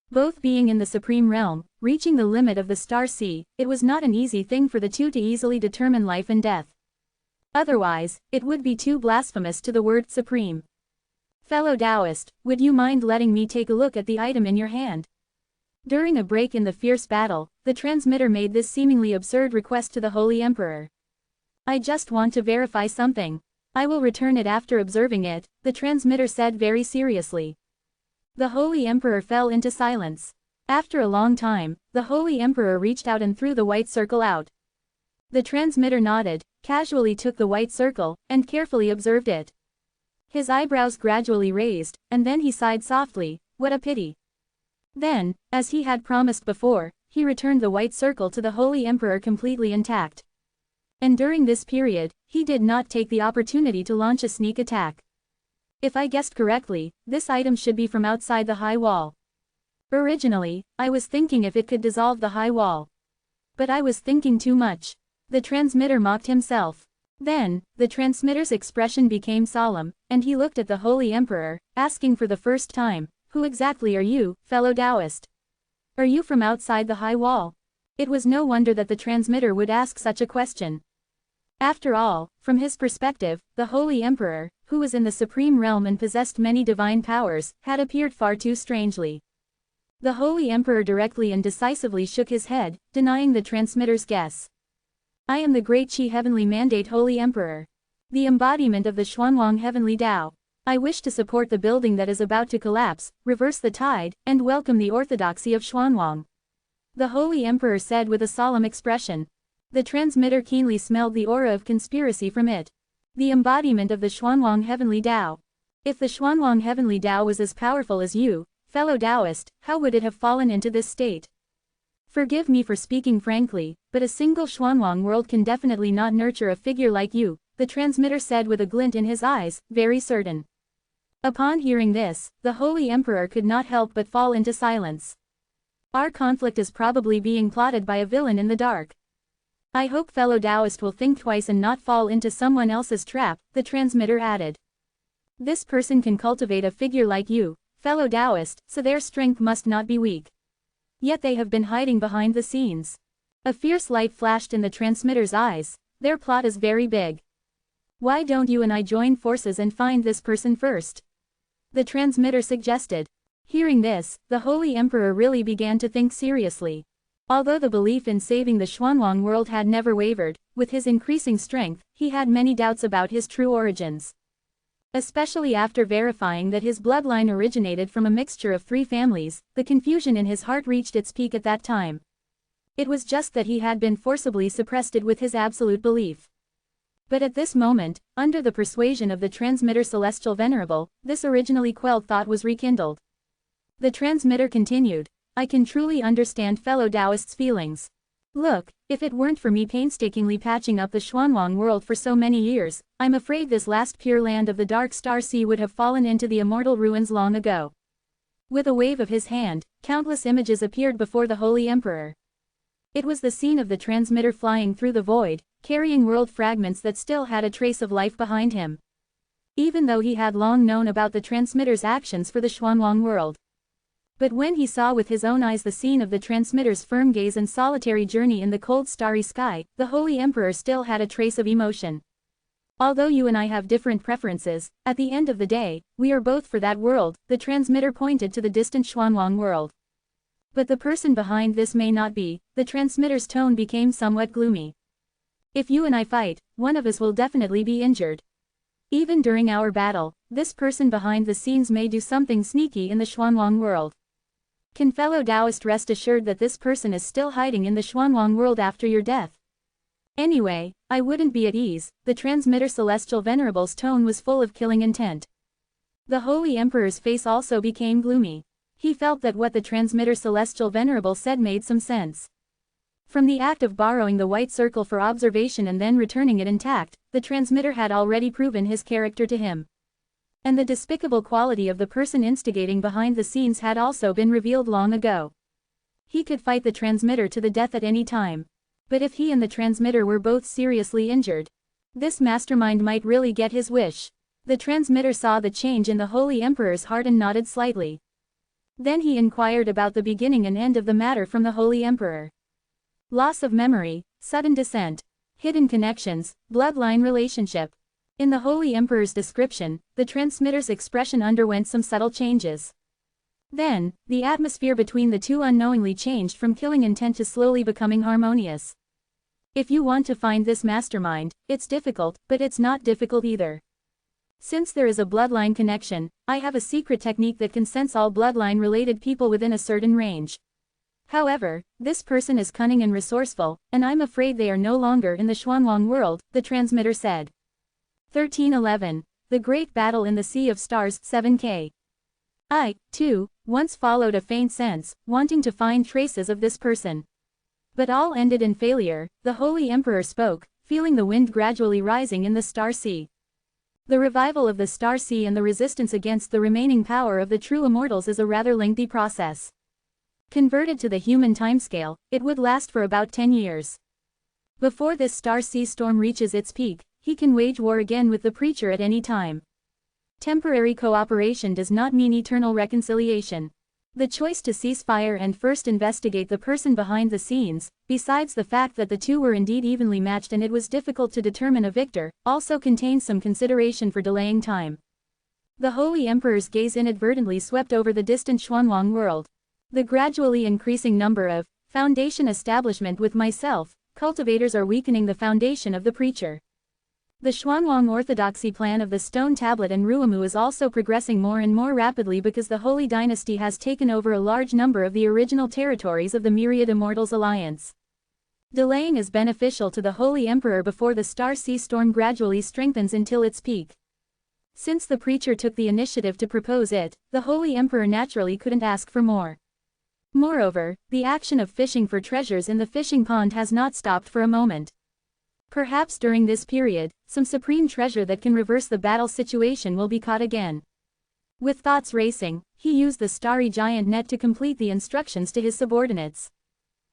Both being in the Supreme Realm, reaching the limit of the Star Sea, it was not an easy thing for the two to easily determine life and death. Otherwise, it would be too blasphemous to the word supreme. Fellow Taoist, would you mind letting me take a look at the item in your hand? During a break in the fierce battle, the transmitter made this seemingly absurd request to the Holy Emperor. I just want to verify something. I will return it after observing it, the transmitter said very seriously. The Holy Emperor fell into silence. After a long time, the Holy Emperor reached out and threw the white circle out. The transmitter nodded, casually took the white circle, and carefully observed it. His eyebrows gradually raised, and then he sighed softly, what a pity. Then, as he had promised before, he returned the white circle to the Holy Emperor completely intact. And during this period, he did not take the opportunity to launch a sneak attack. If I guessed correctly, this item should be from outside the high wall. Originally, I was thinking if it could dissolve the high wall. But I was thinking too much. The transmitter mocked himself. Then, the transmitter's expression became solemn, and he looked at the Holy Emperor, asking for the first time, who exactly are you, fellow Taoist? Are you from outside the high wall? It was no wonder that the transmitter would ask such a question. After all, from his perspective, the Holy Emperor, who was in the Supreme Realm and possessed many divine powers, had appeared far too strangely. The Holy Emperor directly and decisively shook his head, denying the transmitter's guess. I am the Great Qi Heavenly Mandate Holy Emperor. The embodiment of the Xuanwang Heavenly Tao. I wish to support the building that is about to collapse, reverse the tide, and welcome the orthodoxy of Xuanwang. The Holy Emperor said with a solemn expression. The transmitter keenly smelled the aura of conspiracy from it. The embodiment of the Xuanwang Heavenly Tao. If the Xuanwang Heavenly Tao was as powerful as you, fellow Taoist, how would it have fallen into this state? Forgive me for speaking frankly, but a single Xuanwang world can definitely not nurture a figure like you, the transmitter said with a glint in his eyes, very certain. Upon hearing this, the Holy Emperor could not help but fall into silence. Our conflict is probably being plotted by a villain in the dark. I hope fellow Taoist will think twice and not fall into someone else's trap, the transmitter added. This person can cultivate a figure like you, fellow Taoist, so their strength must not be weak. Yet they have been hiding behind the scenes. A fierce light flashed in the transmitter's eyes. Their plot is very big. Why don't you and I join forces and find this person first? The transmitter suggested. Hearing this, the Holy Emperor really began to think seriously. Although the belief in saving the Xuanwang world had never wavered, with his increasing strength, he had many doubts about his true origins. Especially after verifying that his bloodline originated from a mixture of 3 families, the confusion in his heart reached its peak at that time. It was just that he had been forcibly suppressed it with his absolute belief. But at this moment, under the persuasion of the transmitter Celestial Venerable, this originally quelled thought was rekindled. The transmitter continued, I can truly understand fellow Taoists' feelings. Look, if it weren't for me painstakingly patching up the Xuanwang world for so many years, I'm afraid this last pure land of the Dark Star Sea would have fallen into the immortal ruins long ago. With a wave of his hand, countless images appeared before the Holy Emperor. It was the scene of the transmitter flying through the void, carrying world fragments that still had a trace of life behind him. Even though he had long known about the transmitter's actions for the Xuanwang world. But when he saw with his own eyes the scene of the transmitter's firm gaze and solitary journey in the cold starry sky, the Holy Emperor still had a trace of emotion. Although you and I have different preferences, at the end of the day, we are both for that world, the transmitter pointed to the distant Xuanwang world. But the person behind this may not be, the transmitter's tone became somewhat gloomy. If you and I fight, one of us will definitely be injured. Even during our battle, this person behind the scenes may do something sneaky in the Xuanwang world. Can fellow Taoist rest assured that this person is still hiding in the Xuanwang world after your death? Anyway, I wouldn't be at ease, the transmitter Celestial Venerable's tone was full of killing intent. The Holy Emperor's face also became gloomy. He felt that what the transmitter Celestial Venerable said made some sense. From the act of borrowing the white circle for observation and then returning it intact, the transmitter had already proven his character to him. And the despicable quality of the person instigating behind the scenes had also been revealed long ago. He could fight the transmitter to the death at any time. But if he and the transmitter were both seriously injured, this mastermind might really get his wish. The transmitter saw the change in the Holy Emperor's heart and nodded slightly. Then he inquired about the beginning and end of the matter from the Holy Emperor. Loss of memory, sudden descent, hidden connections, bloodline relationship. In the Holy Emperor's description, the transmitter's expression underwent some subtle changes. Then, the atmosphere between the two unknowingly changed from killing intent to slowly becoming harmonious. If you want to find this mastermind, it's difficult, but it's not difficult either. Since there is a bloodline connection, I have a secret technique that can sense all bloodline-related people within a certain range. However, this person is cunning and resourceful, and I'm afraid they are no longer in the Xuanwang world, the transmitter said. 1311. The Great Battle in the Sea of Stars, 7K. I, too, once followed a faint sense, wanting to find traces of this person. But all ended in failure, the Holy Emperor spoke, feeling the wind gradually rising in the Star Sea. The revival of the Star Sea and the resistance against the remaining power of the true immortals is a rather lengthy process. Converted to the human timescale, it would last for about 10 years. Before this Star Sea storm reaches its peak, he can wage war again with the preacher at any time. Temporary cooperation does not mean eternal reconciliation. The choice to cease fire and first investigate the person behind the scenes, besides the fact that the two were indeed evenly matched and it was difficult to determine a victor, also contains some consideration for delaying time. The Holy Emperor's gaze inadvertently swept over the distant Xuanwang world. The gradually increasing number of foundation establishment with myself, cultivators are weakening the foundation of the preacher. The Xuanwang orthodoxy plan of the stone tablet and Ruamu is also progressing more and more rapidly because the Holy Dynasty has taken over a large number of the original territories of the Myriad Immortals Alliance. Delaying is beneficial to the Holy Emperor before the Star Sea storm gradually strengthens until its peak. Since the preacher took the initiative to propose it, the Holy Emperor naturally couldn't ask for more. Moreover, the action of fishing for treasures in the fishing pond has not stopped for a moment. Perhaps during this period, some supreme treasure that can reverse the battle situation will be caught again. With thoughts racing, he used the starry giant net to complete the instructions to his subordinates.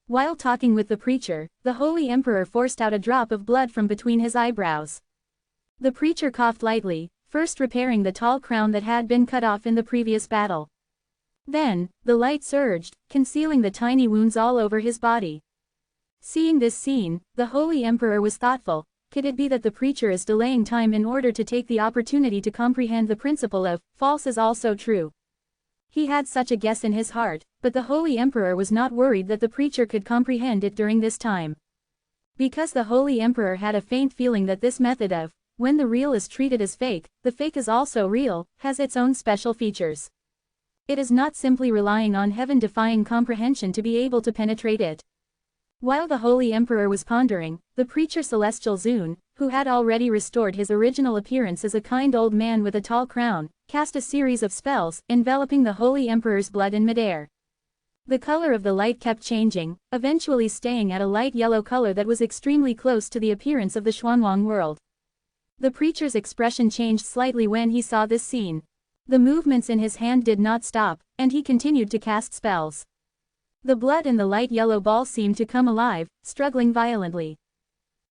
While talking with the preacher, the Holy Emperor forced out a drop of blood from between his eyebrows. The preacher coughed lightly, first repairing the tall crown that had been cut off in the previous battle. Then, the light surged, concealing the tiny wounds all over his body. Seeing this scene, the Holy Emperor was thoughtful. Could it be that the preacher is delaying time in order to take the opportunity to comprehend the principle of false is also true? He had such a guess in his heart, but the Holy Emperor was not worried that the preacher could comprehend it during this time. Because the Holy Emperor had a faint feeling that this method of, when the real is treated as fake, the fake is also real, has its own special features. It is not simply relying on heaven-defying comprehension to be able to penetrate it. While the Holy Emperor was pondering, the preacher Celestial Zune, who had already restored his original appearance as a kind old man with a tall crown, cast a series of spells, enveloping the Holy Emperor's blood in midair. The color of the light kept changing, eventually staying at a light yellow color that was extremely close to the appearance of the Xuanwang world. The preacher's expression changed slightly when he saw this scene. The movements in his hand did not stop, and he continued to cast spells. The blood in the light yellow ball seemed to come alive, struggling violently.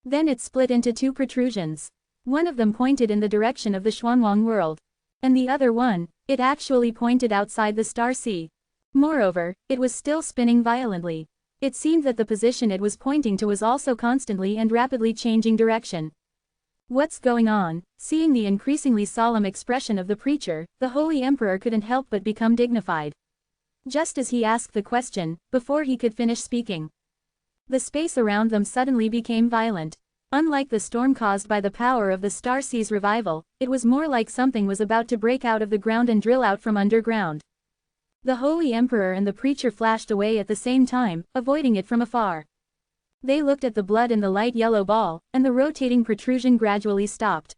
Then it split into two protrusions. One of them pointed in the direction of the Xuanwang world. And the other one, it actually pointed outside the star sea. Moreover, it was still spinning violently. It seemed that the position it was pointing to was also constantly and rapidly changing direction. What's going on? Seeing the increasingly solemn expression of the preacher, the Holy Emperor couldn't help but become dignified. Just as he asked the question, before he could finish speaking, the space around them suddenly became violent. Unlike the storm caused by the power of the star sea's revival, it was more like something was about to break out of the ground and drill out from underground. The Holy Emperor and the preacher flashed away at the same time, avoiding it from afar. They looked at the blood in the light yellow ball, and the rotating protrusion gradually stopped.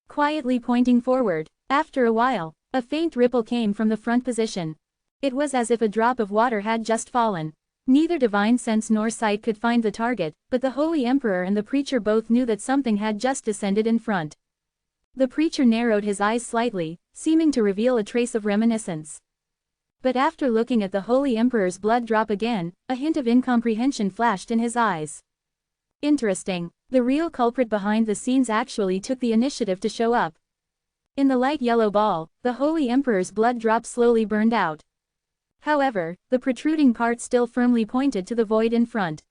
Quietly pointing forward, after a while, a faint ripple came from the front position. It was as if a drop of water had just fallen. Neither divine sense nor sight could find the target, but the Holy Emperor and the preacher both knew that something had just descended in front. The preacher narrowed his eyes slightly, seeming to reveal a trace of reminiscence. But after looking at the Holy Emperor's blood drop again, a hint of incomprehension flashed in his eyes. Interesting. The real culprit behind the scenes actually took the initiative to show up. In the light yellow ball, the Holy Emperor's blood drop slowly burned out. However, the protruding part still firmly pointed to the void in front.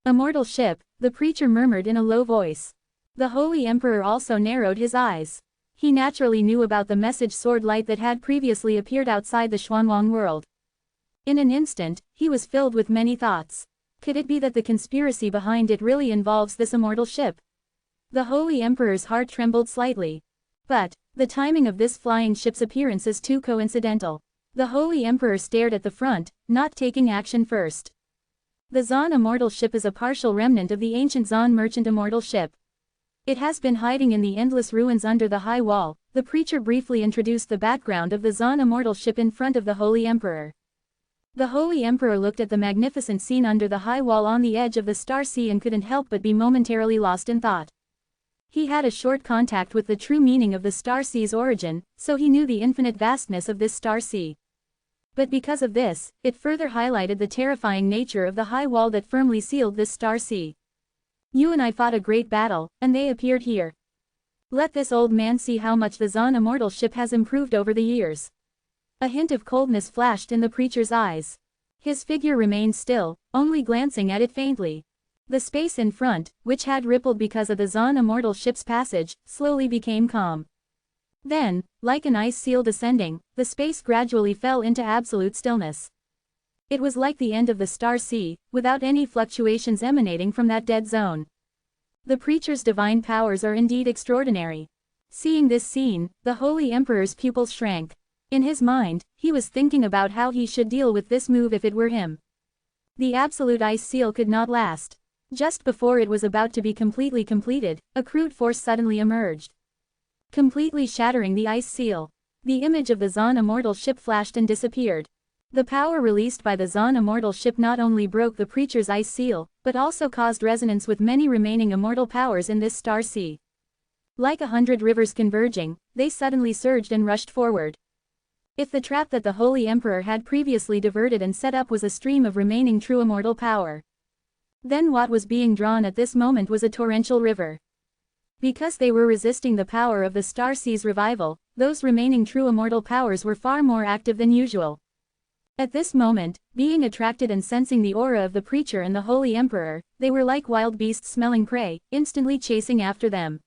Immortal ship, the preacher murmured in a low voice. The Holy Emperor also narrowed his eyes. He naturally knew about the message sword light that had previously appeared outside the Xuanwang world. In an instant, he was filled with many thoughts. Could it be that the conspiracy behind it really involves this immortal ship? The Holy Emperor's heart trembled slightly. But, the timing of this flying ship's appearance is too coincidental. The Holy Emperor stared at the front, not taking action first. The Zan Immortal ship is a partial remnant of the ancient Zan Merchant Immortal ship. It has been hiding in the endless ruins under the high wall. The preacher briefly introduced the background of the Zan Immortal ship in front of the Holy Emperor. The Holy Emperor looked at the magnificent scene under the high wall on the edge of the star sea and couldn't help but be momentarily lost in thought. He had a short contact with the true meaning of the star sea's origin, so he knew the infinite vastness of this star sea. But because of this, it further highlighted the terrifying nature of the high wall that firmly sealed this star sea. You and I fought a great battle, and they appeared here. Let this old man see how much the Zan Immortal ship has improved over the years. A hint of coldness flashed in the preacher's eyes. His figure remained still, only glancing at it faintly. The space in front, which had rippled because of the Zan Immortal ship's passage, slowly became calm. Then, like an ice seal descending, the space gradually fell into absolute stillness. It was like the end of the star sea, without any fluctuations emanating from that dead zone. The preacher's divine powers are indeed extraordinary. Seeing this scene, the Holy Emperor's pupils shrank. In his mind, he was thinking about how he should deal with this move if it were him. The absolute ice seal could not last. Just before it was about to be completely completed, a crude force suddenly emerged, completely shattering the ice seal. The image of the Zan Immortal ship flashed and disappeared. The power released by the Zan Immortal ship not only broke the preacher's ice seal, but also caused resonance with many remaining immortal powers in this star sea. Like 100 rivers converging, they suddenly surged and rushed forward. If the trap that the Holy Emperor had previously diverted and set up was a stream of remaining true immortal power, then what was being drawn at this moment was a torrential river. Because they were resisting the power of the star sea's revival, those remaining true immortal powers were far more active than usual. At this moment, being attracted and sensing the aura of the preacher and the Holy Emperor, they were like wild beasts smelling prey, instantly chasing after them.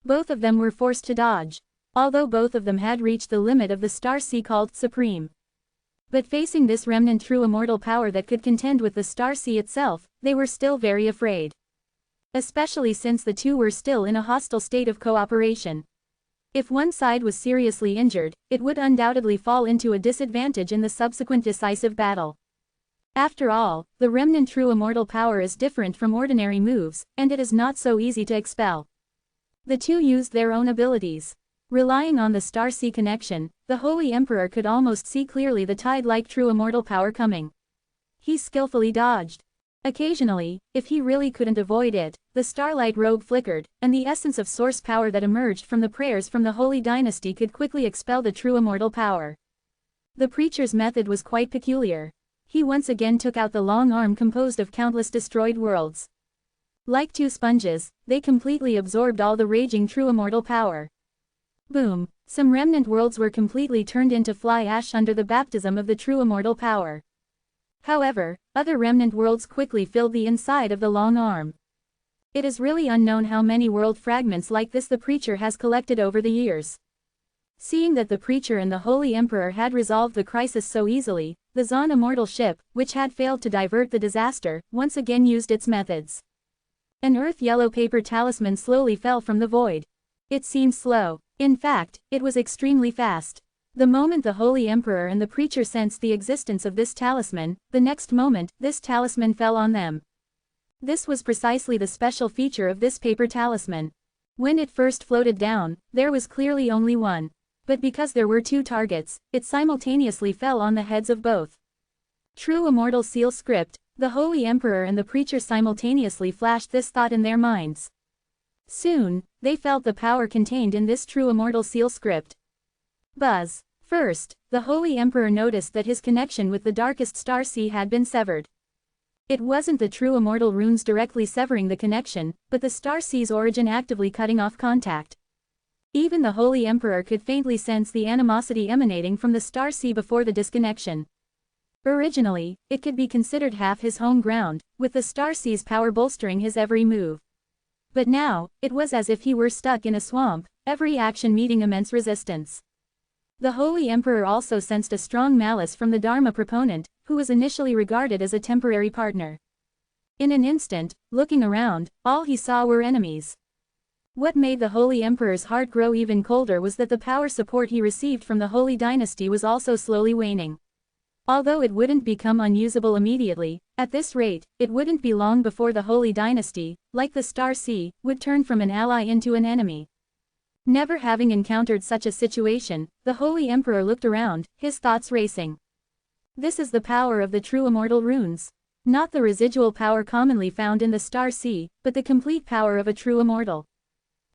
Both of them were forced to dodge. Although both of them had reached the limit of the star sea called Supreme. But facing this remnant true immortal power that could contend with the star sea itself, they were still very afraid. Especially since the two were still in a hostile state of cooperation. If one side was seriously injured, it would undoubtedly fall into a disadvantage in the subsequent decisive battle. After all, the remnant true immortal power is different from ordinary moves, and it is not so easy to expel. The two used their own abilities. Relying on the star sea connection, the Holy Emperor could almost see clearly the tide-like true immortal power coming. He skillfully dodged. Occasionally, if he really couldn't avoid it, the starlight robe flickered, and the essence of source power that emerged from the prayers from the Holy Dynasty could quickly expel the true immortal power. The preacher's method was quite peculiar. He once again took out the long arm composed of countless destroyed worlds. Like two sponges, they completely absorbed all the raging true immortal power. Boom! Some remnant worlds were completely turned into fly ash under the baptism of the true immortal power. However, other remnant worlds quickly filled the inside of the long arm. It is really unknown how many world fragments like this the preacher has collected over the years. Seeing that the preacher and the Holy Emperor had resolved the crisis so easily, the Zon immortal ship, which had failed to divert the disaster, once again used its methods. An earth-yellow paper talisman slowly fell from the void. It seemed slow. In fact, it was extremely fast. The moment the Holy Emperor and the preacher sensed the existence of this talisman, the next moment, this talisman fell on them. This was precisely the special feature of this paper talisman. When it first floated down, there was clearly only one. But because there were two targets, it simultaneously fell on the heads of both. True immortal seal script, the Holy Emperor and the preacher simultaneously flashed this thought in their minds. Soon, they felt the power contained in this true immortal seal script. Buzz. First, the Holy Emperor noticed that his connection with the darkest star sea had been severed. It wasn't the true immortal runes directly severing the connection, but the star sea's origin actively cutting off contact. Even the Holy Emperor could faintly sense the animosity emanating from the star sea before the disconnection. Originally, it could be considered half his home ground, with the star sea's power bolstering his every move. But now, it was as if he were stuck in a swamp, every action meeting immense resistance. The Holy Emperor also sensed a strong malice from the Dharma proponent, who was initially regarded as a temporary partner. In an instant, looking around, all he saw were enemies. What made the Holy Emperor's heart grow even colder was that the power support he received from the Holy Dynasty was also slowly waning. Although it wouldn't become unusable immediately, at this rate, it wouldn't be long before the Holy Dynasty, like the Star Sea, would turn from an ally into an enemy. Never having encountered such a situation, the Holy Emperor looked around, his thoughts racing. This is the power of the true immortal runes. Not the residual power commonly found in the Star Sea, but the complete power of a true immortal.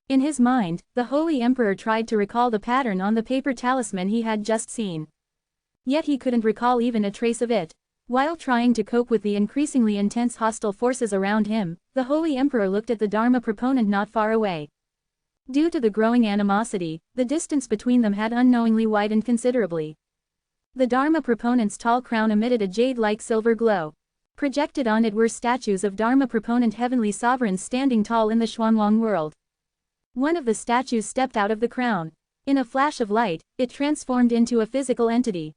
In his mind, the Holy Emperor tried to recall the pattern on the paper talisman he had just seen. Yet he couldn't recall even a trace of it. While trying to cope with the increasingly intense hostile forces around him, the Holy Emperor looked at the Dharma proponent not far away. Due to the growing animosity, the distance between them had unknowingly widened considerably. The Dharma proponent's tall crown emitted a jade-like silver glow. Projected on it were statues of Dharma proponent heavenly sovereigns standing tall in the Xuanlong world. One of the statues stepped out of the crown. In a flash of light, it transformed into a physical entity.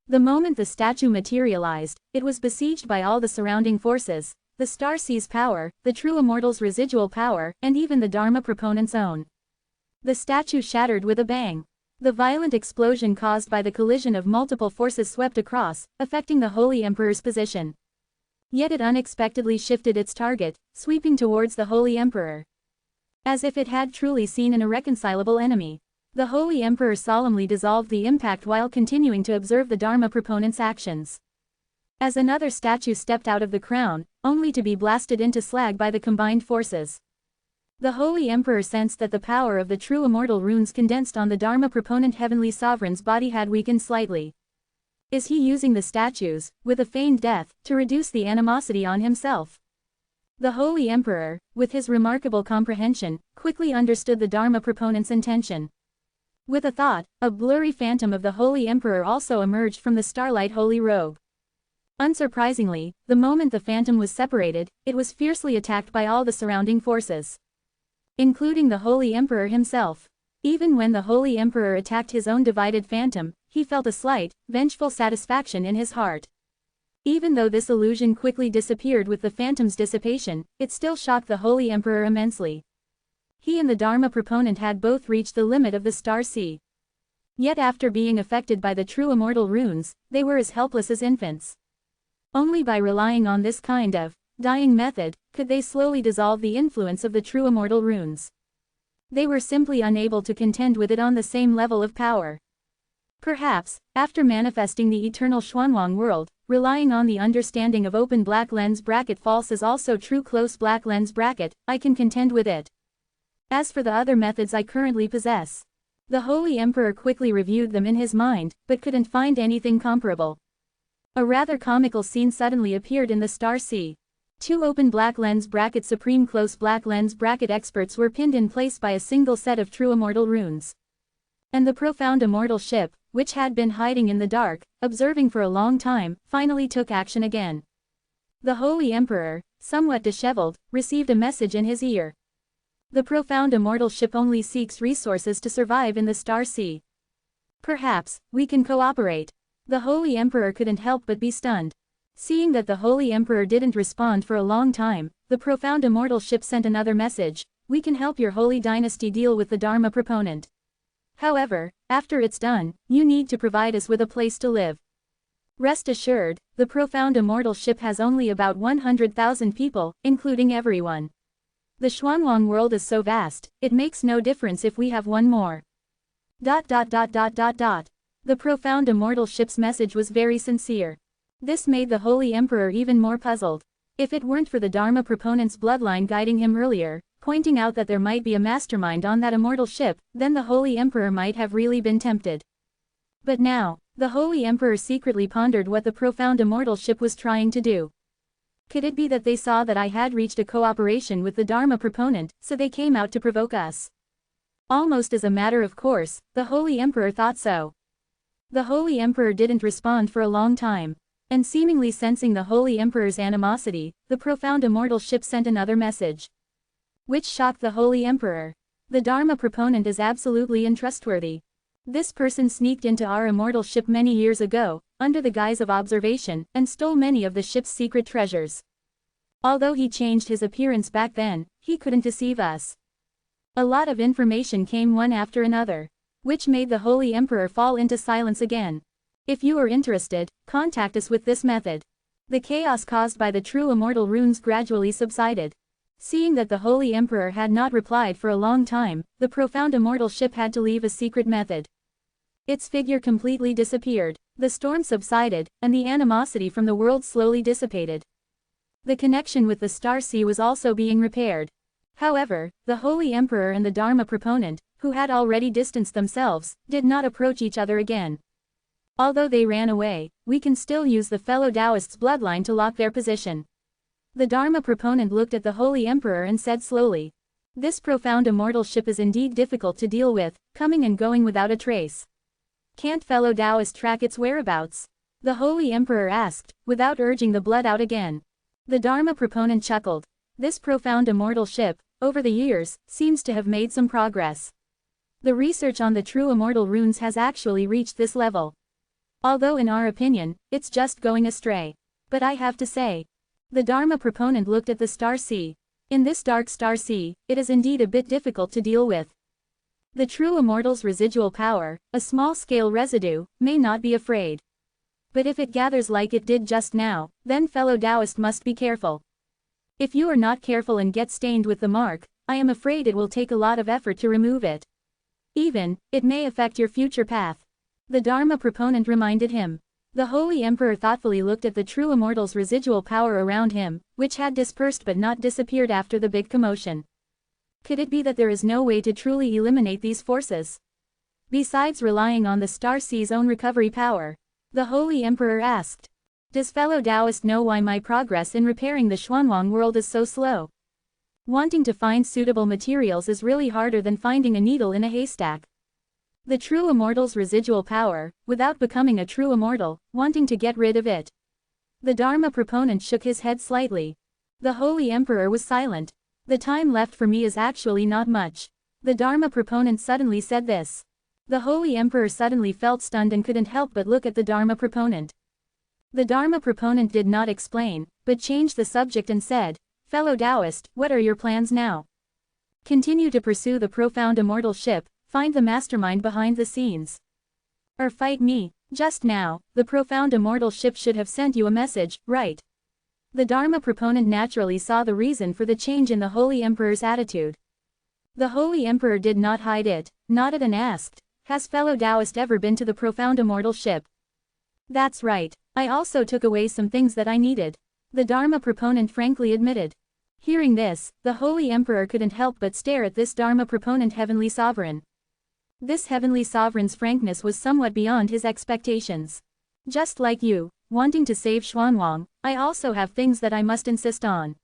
The moment the statue materialized, it was besieged by all the surrounding forces, the Star Sea's power, the true immortal's residual power, and even the Dharma proponent's own. The statue shattered with a bang. The violent explosion caused by the collision of multiple forces swept across, affecting the Holy Emperor's position. Yet it unexpectedly shifted its target, sweeping towards the Holy Emperor. As if it had truly seen an irreconcilable enemy. The Holy Emperor solemnly dissolved the impact while continuing to observe the Dharma proponent's actions. As another statue stepped out of the crown, only to be blasted into slag by the combined forces. The Holy Emperor sensed that the power of the true immortal runes condensed on the Dharma proponent heavenly sovereign's body had weakened slightly. Is he using the statues, with a feigned death, to reduce the animosity on himself? The Holy Emperor, with his remarkable comprehension, quickly understood the Dharma proponent's intention. With a thought, a blurry phantom of the Holy Emperor also emerged from the starlight holy robe. Unsurprisingly, the moment the phantom was separated, it was fiercely attacked by all the surrounding forces, including the Holy Emperor himself. Even when the Holy Emperor attacked his own divided phantom, he felt a slight, vengeful satisfaction in his heart. Even though this illusion quickly disappeared with the phantom's dissipation, it still shocked the Holy Emperor immensely. He and the Dharma proponent had both reached the limit of the star sea. Yet after being affected by the true immortal runes, they were as helpless as infants. Only by relying on this kind of dying method could they slowly dissolve the influence of the true immortal runes. They were simply unable to contend with it on the same level of power. Perhaps, after manifesting the eternal Xuanwang world, relying on the understanding of open black lens bracket false is also true close black lens bracket, I can contend with it. As for the other methods I currently possess, the Holy Emperor quickly reviewed them in his mind, but couldn't find anything comparable. A rather comical scene suddenly appeared in the star sea. Two open black lens bracket supreme close black lens bracket experts were pinned in place by a single set of true immortal runes. And the profound immortal ship, which had been hiding in the dark, observing for a long time, finally took action again. The Holy Emperor, somewhat disheveled, received a message in his ear. The profound immortal ship only seeks resources to survive in the star sea. Perhaps, we can cooperate. The Holy Emperor couldn't help but be stunned. Seeing that the Holy Emperor didn't respond for a long time, the profound immortal ship sent another message: we can help your holy dynasty deal with the Dharma proponent. However, after it's done, you need to provide us with a place to live. Rest assured, the profound immortal ship has only about 100,000 people, including everyone. The Xuanwang world is so vast, it makes no difference if we have one more. The profound immortal ship's message was very sincere. This made the Holy Emperor even more puzzled. If it weren't for the Dharma proponent's bloodline guiding him earlier, pointing out that there might be a mastermind on that immortal ship, then the Holy Emperor might have really been tempted. But now, the Holy Emperor secretly pondered what the profound immortal ship was trying to do. Could it be that they saw that I had reached a cooperation with the Dharma proponent, so they came out to provoke us? Almost as a matter of course, the Holy Emperor thought so. The Holy Emperor didn't respond for a long time. And seemingly sensing the Holy Emperor's animosity, the profound immortal ship sent another message, which shocked the Holy Emperor. The Dharma proponent is absolutely untrustworthy. This person sneaked into our immortal ship many years ago, under the guise of observation, and stole many of the ship's secret treasures. Although he changed his appearance back then, he couldn't deceive us. A lot of information came one after another, which made the Holy Emperor fall into silence again. If you are interested, contact us with this method. The chaos caused by the true immortal runes gradually subsided. Seeing that the Holy Emperor had not replied for a long time, the profound immortal ship had to leave a secret method. Its figure completely disappeared, the storm subsided, and the animosity from the world slowly dissipated. The connection with the star sea was also being repaired. However, the Holy Emperor and the Dharma proponent, who had already distanced themselves, did not approach each other again. Although they ran away, we can still use the fellow Taoist's bloodline to lock their position. The Dharma proponent looked at the Holy Emperor and said slowly, "This profound immortal ship is indeed difficult to deal with, coming and going without a trace. Can't fellow Taoist track its whereabouts?" The Holy Emperor asked, without urging the blood out again. The Dharma proponent chuckled. This profound immortal ship, over the years, seems to have made some progress. The research on the true immortal runes has actually reached this level. Although in our opinion, it's just going astray. But I have to say. The Dharma proponent looked at the star sea. In this dark star sea, it is indeed a bit difficult to deal with. The true immortal's residual power, a small-scale residue, may not be afraid. But if it gathers like it did just now, then fellow Taoist must be careful. If you are not careful and get stained with the mark, I am afraid it will take a lot of effort to remove it. Even, it may affect your future path. The Dharma proponent reminded him. The Holy Emperor thoughtfully looked at the true immortal's residual power around him, which had dispersed but not disappeared after the big commotion. Could it be that there is no way to truly eliminate these forces? Besides relying on the star sea's own recovery power? The Holy Emperor asked. Does fellow Taoist know why my progress in repairing the Xuanwang world is so slow? Wanting to find suitable materials is really harder than finding a needle in a haystack. The true immortal's residual power, without becoming a true immortal, wanting to get rid of it. The Dharma proponent shook his head slightly. The Holy Emperor was silent. The time left for me is actually not much. The Dharma proponent suddenly said this. The Holy Emperor suddenly felt stunned and couldn't help but look at the Dharma proponent. The Dharma proponent did not explain, but changed the subject and said, "Fellow Taoist, what are your plans now? Continue to pursue the profound immortal ship, find the mastermind behind the scenes. Or fight me. Just now, the profound immortal ship should have sent you a message, right?" The Dharma proponent naturally saw the reason for the change in the Holy Emperor's attitude. The Holy Emperor did not hide it, nodded and asked, "Has fellow Taoist ever been to the profound immortal ship?" "That's right. I also took away some things that I needed," the Dharma proponent frankly admitted. Hearing this, the Holy Emperor couldn't help but stare at this Dharma proponent heavenly sovereign. This heavenly sovereign's frankness was somewhat beyond his expectations. "Just like you, wanting to save Xuanwang, I also have things that I must insist on."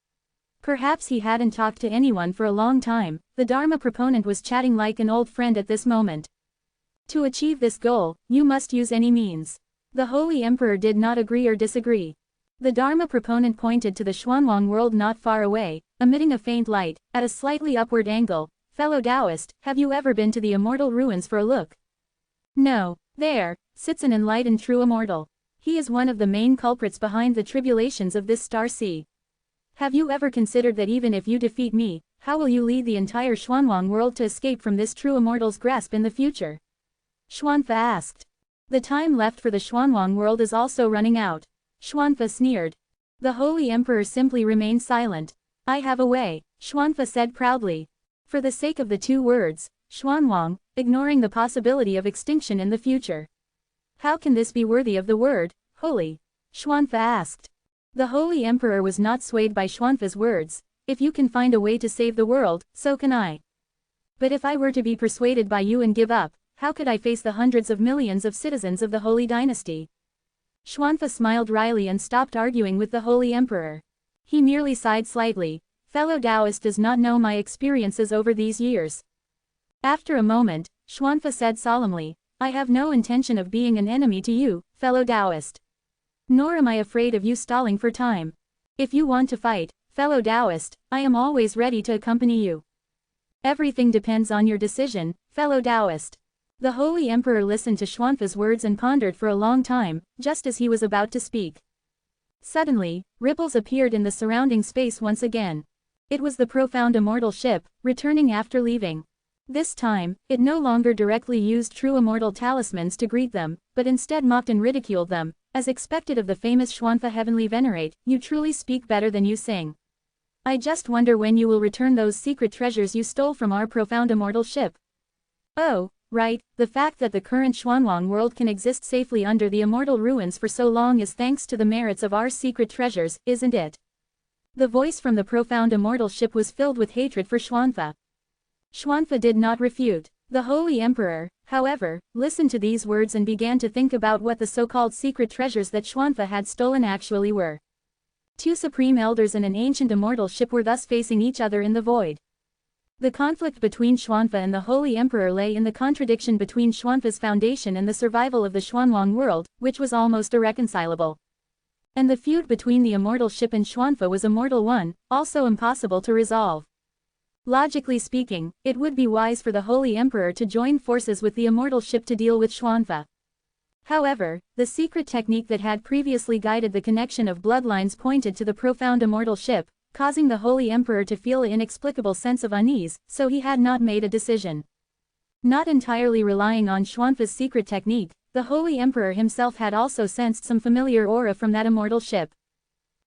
Perhaps he hadn't talked to anyone for a long time, the Dharma proponent was chatting like an old friend at this moment. "To achieve this goal, you must use any means." The Holy Emperor did not agree or disagree. The Dharma proponent pointed to the Xuanwang world not far away, emitting a faint light, at a slightly upward angle. "Fellow Taoist, have you ever been to the immortal ruins for a look?" "No. There sits an enlightened true immortal. He is one of the main culprits behind the tribulations of this star sea. Have you ever considered that even if you defeat me, how will you lead the entire Xuanwang world to escape from this true immortal's grasp in the future?" Xuanfa asked. "The time left for the Xuanwang world is also running out." Xuanfa sneered. The Holy Emperor simply remained silent. "I have a way," Xuanfa said proudly. For the sake of the two words, Xuanwang, ignoring the possibility of extinction in the future. "How can this be worthy of the word, holy?" Xuanfa asked. The Holy Emperor was not swayed by Xuanfa's words. "If you can find a way to save the world, so can I. But if I were to be persuaded by you and give up, how could I face the hundreds of millions of citizens of the Holy Dynasty?" Xuanfa smiled wryly and stopped arguing with the Holy Emperor. He merely sighed slightly. "Fellow Taoist does not know my experiences over these years." After a moment, Xuanfa said solemnly, "I have no intention of being an enemy to you, fellow Taoist. Nor am I afraid of you stalling for time. If you want to fight, fellow Taoist, I am always ready to accompany you. Everything depends on your decision, fellow Taoist." The Holy Emperor listened to Xuanfa's words and pondered for a long time, just as he was about to speak. Suddenly, ripples appeared in the surrounding space once again. It was the profound immortal ship, returning after leaving. This time, it no longer directly used true immortal talismans to greet them, but instead mocked and ridiculed them, as expected of the famous Xuanfa Heavenly Venerate. "You truly speak better than you sing. I just wonder when you will return those secret treasures you stole from our profound immortal ship." "Oh, right, the fact that the current Xuanwang world can exist safely under the immortal ruins for so long is thanks to the merits of our secret treasures, isn't it?" The voice from the profound immortal ship was filled with hatred for Xuanfa. Xuanfa did not refute. The Holy Emperor, however, listened to these words and began to think about what the so-called secret treasures that Xuanfa had stolen actually were. Two supreme elders and an ancient immortal ship were thus facing each other in the void. The conflict between Xuanfa and the Holy Emperor lay in the contradiction between Xuanfa's foundation and the survival of the Xuanwang world, which was almost irreconcilable. And the feud between the immortal ship and Xuanfa was a mortal one, also impossible to resolve. Logically speaking, it would be wise for the Holy Emperor to join forces with the immortal ship to deal with Xuanfa. However, the secret technique that had previously guided the connection of bloodlines pointed to the profound immortal ship, causing the Holy Emperor to feel an inexplicable sense of unease, so he had not made a decision. Not entirely relying on Xuanfa's secret technique, the Holy Emperor himself had also sensed some familiar aura from that immortal ship.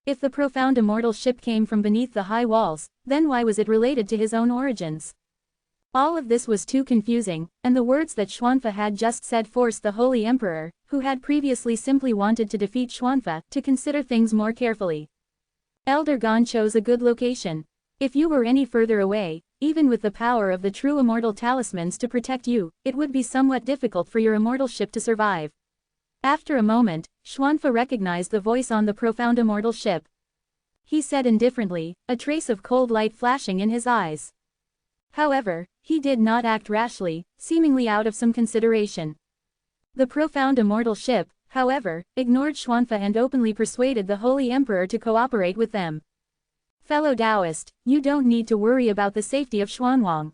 If the profound immortal ship came from beneath the high walls, then why was it related to his own origins? All of this was too confusing, and the words that Xuanfa had just said forced the Holy Emperor, who had previously simply wanted to defeat Xuanfa, to consider things more carefully. Elder Gon chose a good location. If you were any further away, even with the power of the true immortal talismans to protect you, it would be somewhat difficult for your immortal ship to survive. After a moment, Xuanfa recognized the voice on the profound immortal ship. He said indifferently, a trace of cold light flashing in his eyes. However, he did not act rashly, seemingly out of some consideration. The profound immortal ship, however, ignored Xuanfa and openly persuaded the Holy Emperor to cooperate with them. "Fellow Taoist, you don't need to worry about the safety of Xuanwang.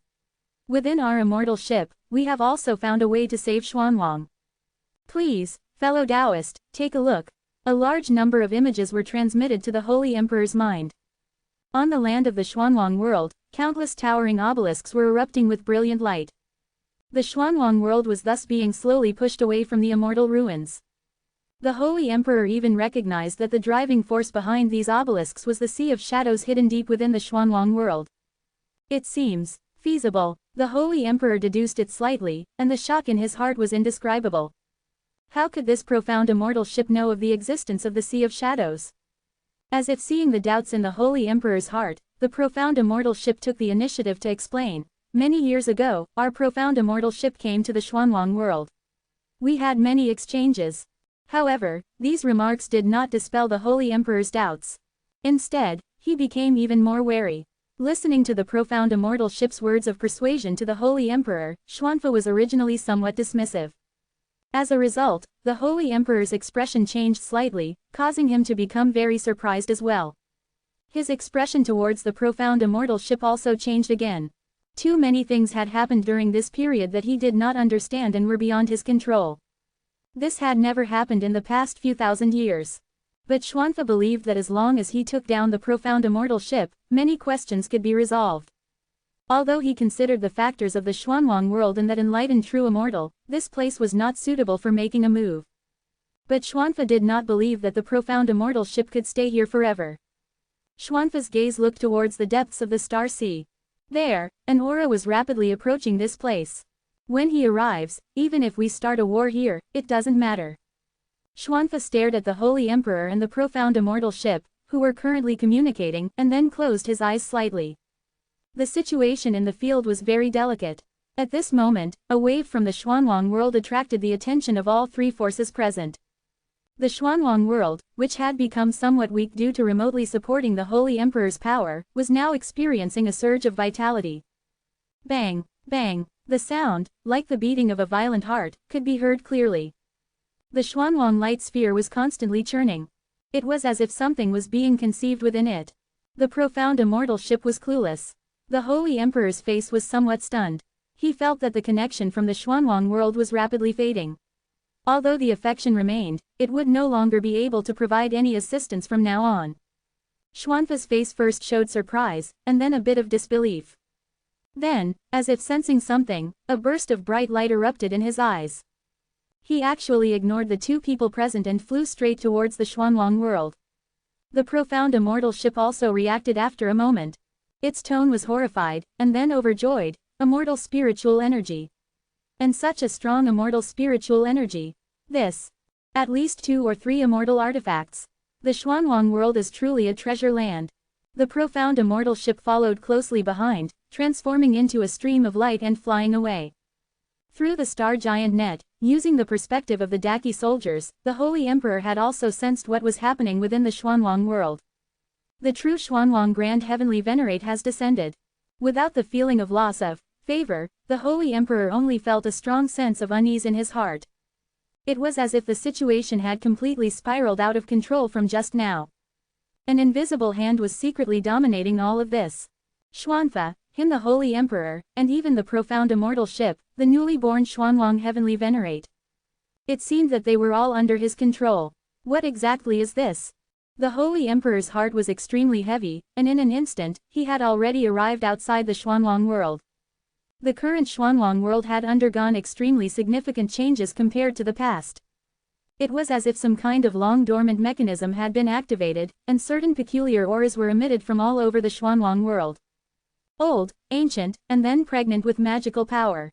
Within our immortal ship, we have also found a way to save Xuanwang. Please, fellow Taoist, take a look. A large number of images were transmitted to the Holy Emperor's mind. On the land of the Xuanwang world, countless towering obelisks were erupting with brilliant light. The Xuanwang world was thus being slowly pushed away from the immortal ruins. The Holy Emperor even recognized that the driving force behind these obelisks was the sea of shadows hidden deep within the Xuanwang world. It seems feasible, the Holy Emperor deduced it slightly, and the shock in his heart was indescribable. How could this profound immortal ship know of the existence of the Sea of Shadows? As if seeing the doubts in the Holy Emperor's heart, the profound immortal ship took the initiative to explain. Many years ago, our profound immortal ship came to the Xuanwang world. We had many exchanges. However, these remarks did not dispel the Holy Emperor's doubts. Instead, he became even more wary. Listening to the profound immortal ship's words of persuasion to the Holy Emperor, Xuanfa was originally somewhat dismissive. As a result, the Holy Emperor's expression changed slightly, causing him to become very surprised as well. His expression towards the profound immortal ship also changed again. Too many things had happened during this period that he did not understand and were beyond his control. This had never happened in the past few thousand years. But Xuanfa believed that as long as he took down the profound immortal ship, many questions could be resolved. Although he considered the factors of the Xuanwang world and that enlightened true immortal, this place was not suitable for making a move. But Xuanfa did not believe that the profound immortal ship could stay here forever. Xuanfa's gaze looked towards the depths of the Star Sea. There, an aura was rapidly approaching this place. When he arrives, even if we start a war here, it doesn't matter. Xuanfa stared at the Holy Emperor and the profound immortal ship, who were currently communicating, and then closed his eyes slightly. The situation in the field was very delicate. At this moment, a wave from the Xuanwang world attracted the attention of all three forces present. The Xuanwang world, which had become somewhat weak due to remotely supporting the Holy Emperor's power, was now experiencing a surge of vitality. Bang, bang. The sound, like the beating of a violent heart, could be heard clearly. The Xuanwang light sphere was constantly churning. It was as if something was being conceived within it. The profound immortal ship was clueless. The Holy Emperor's face was somewhat stunned. He felt that the connection from the Xuanwang world was rapidly fading. Although the affection remained, it would no longer be able to provide any assistance from now on. Xuanfa's face first showed surprise, and then a bit of disbelief. Then, as if sensing something, a burst of bright light erupted in his eyes. He actually ignored the two people present and flew straight towards the Xuanwang world. The profound immortal ship also reacted after a moment. Its tone was horrified, and then overjoyed. Immortal spiritual energy. And such a strong immortal spiritual energy. This. At least 2 or 3 immortal artifacts. The Xuanwang world is truly a treasure land. The profound immortal ship followed closely behind, transforming into a stream of light and flying away. Through the star giant net, using the perspective of the Daki soldiers, the Holy Emperor had also sensed what was happening within the Xuanwang world. The true Xuanwang Grand Heavenly Venerate has descended. Without the feeling of loss of favor, the Holy Emperor only felt a strong sense of unease in his heart. It was as if the situation had completely spiraled out of control from just now. An invisible hand was secretly dominating all of this. Xuanfa, him the Holy Emperor, and even the profound immortal ship, the newly born Xuanwang Heavenly Venerate. It seemed that they were all under his control. What exactly is this? The Holy Emperor's heart was extremely heavy, and in an instant, he had already arrived outside the Xuanwang world. The current Xuanwang world had undergone extremely significant changes compared to the past. It was as if some kind of long-dormant mechanism had been activated, and certain peculiar auras were emitted from all over the Xuanwang world. Old, ancient, and then pregnant with magical power.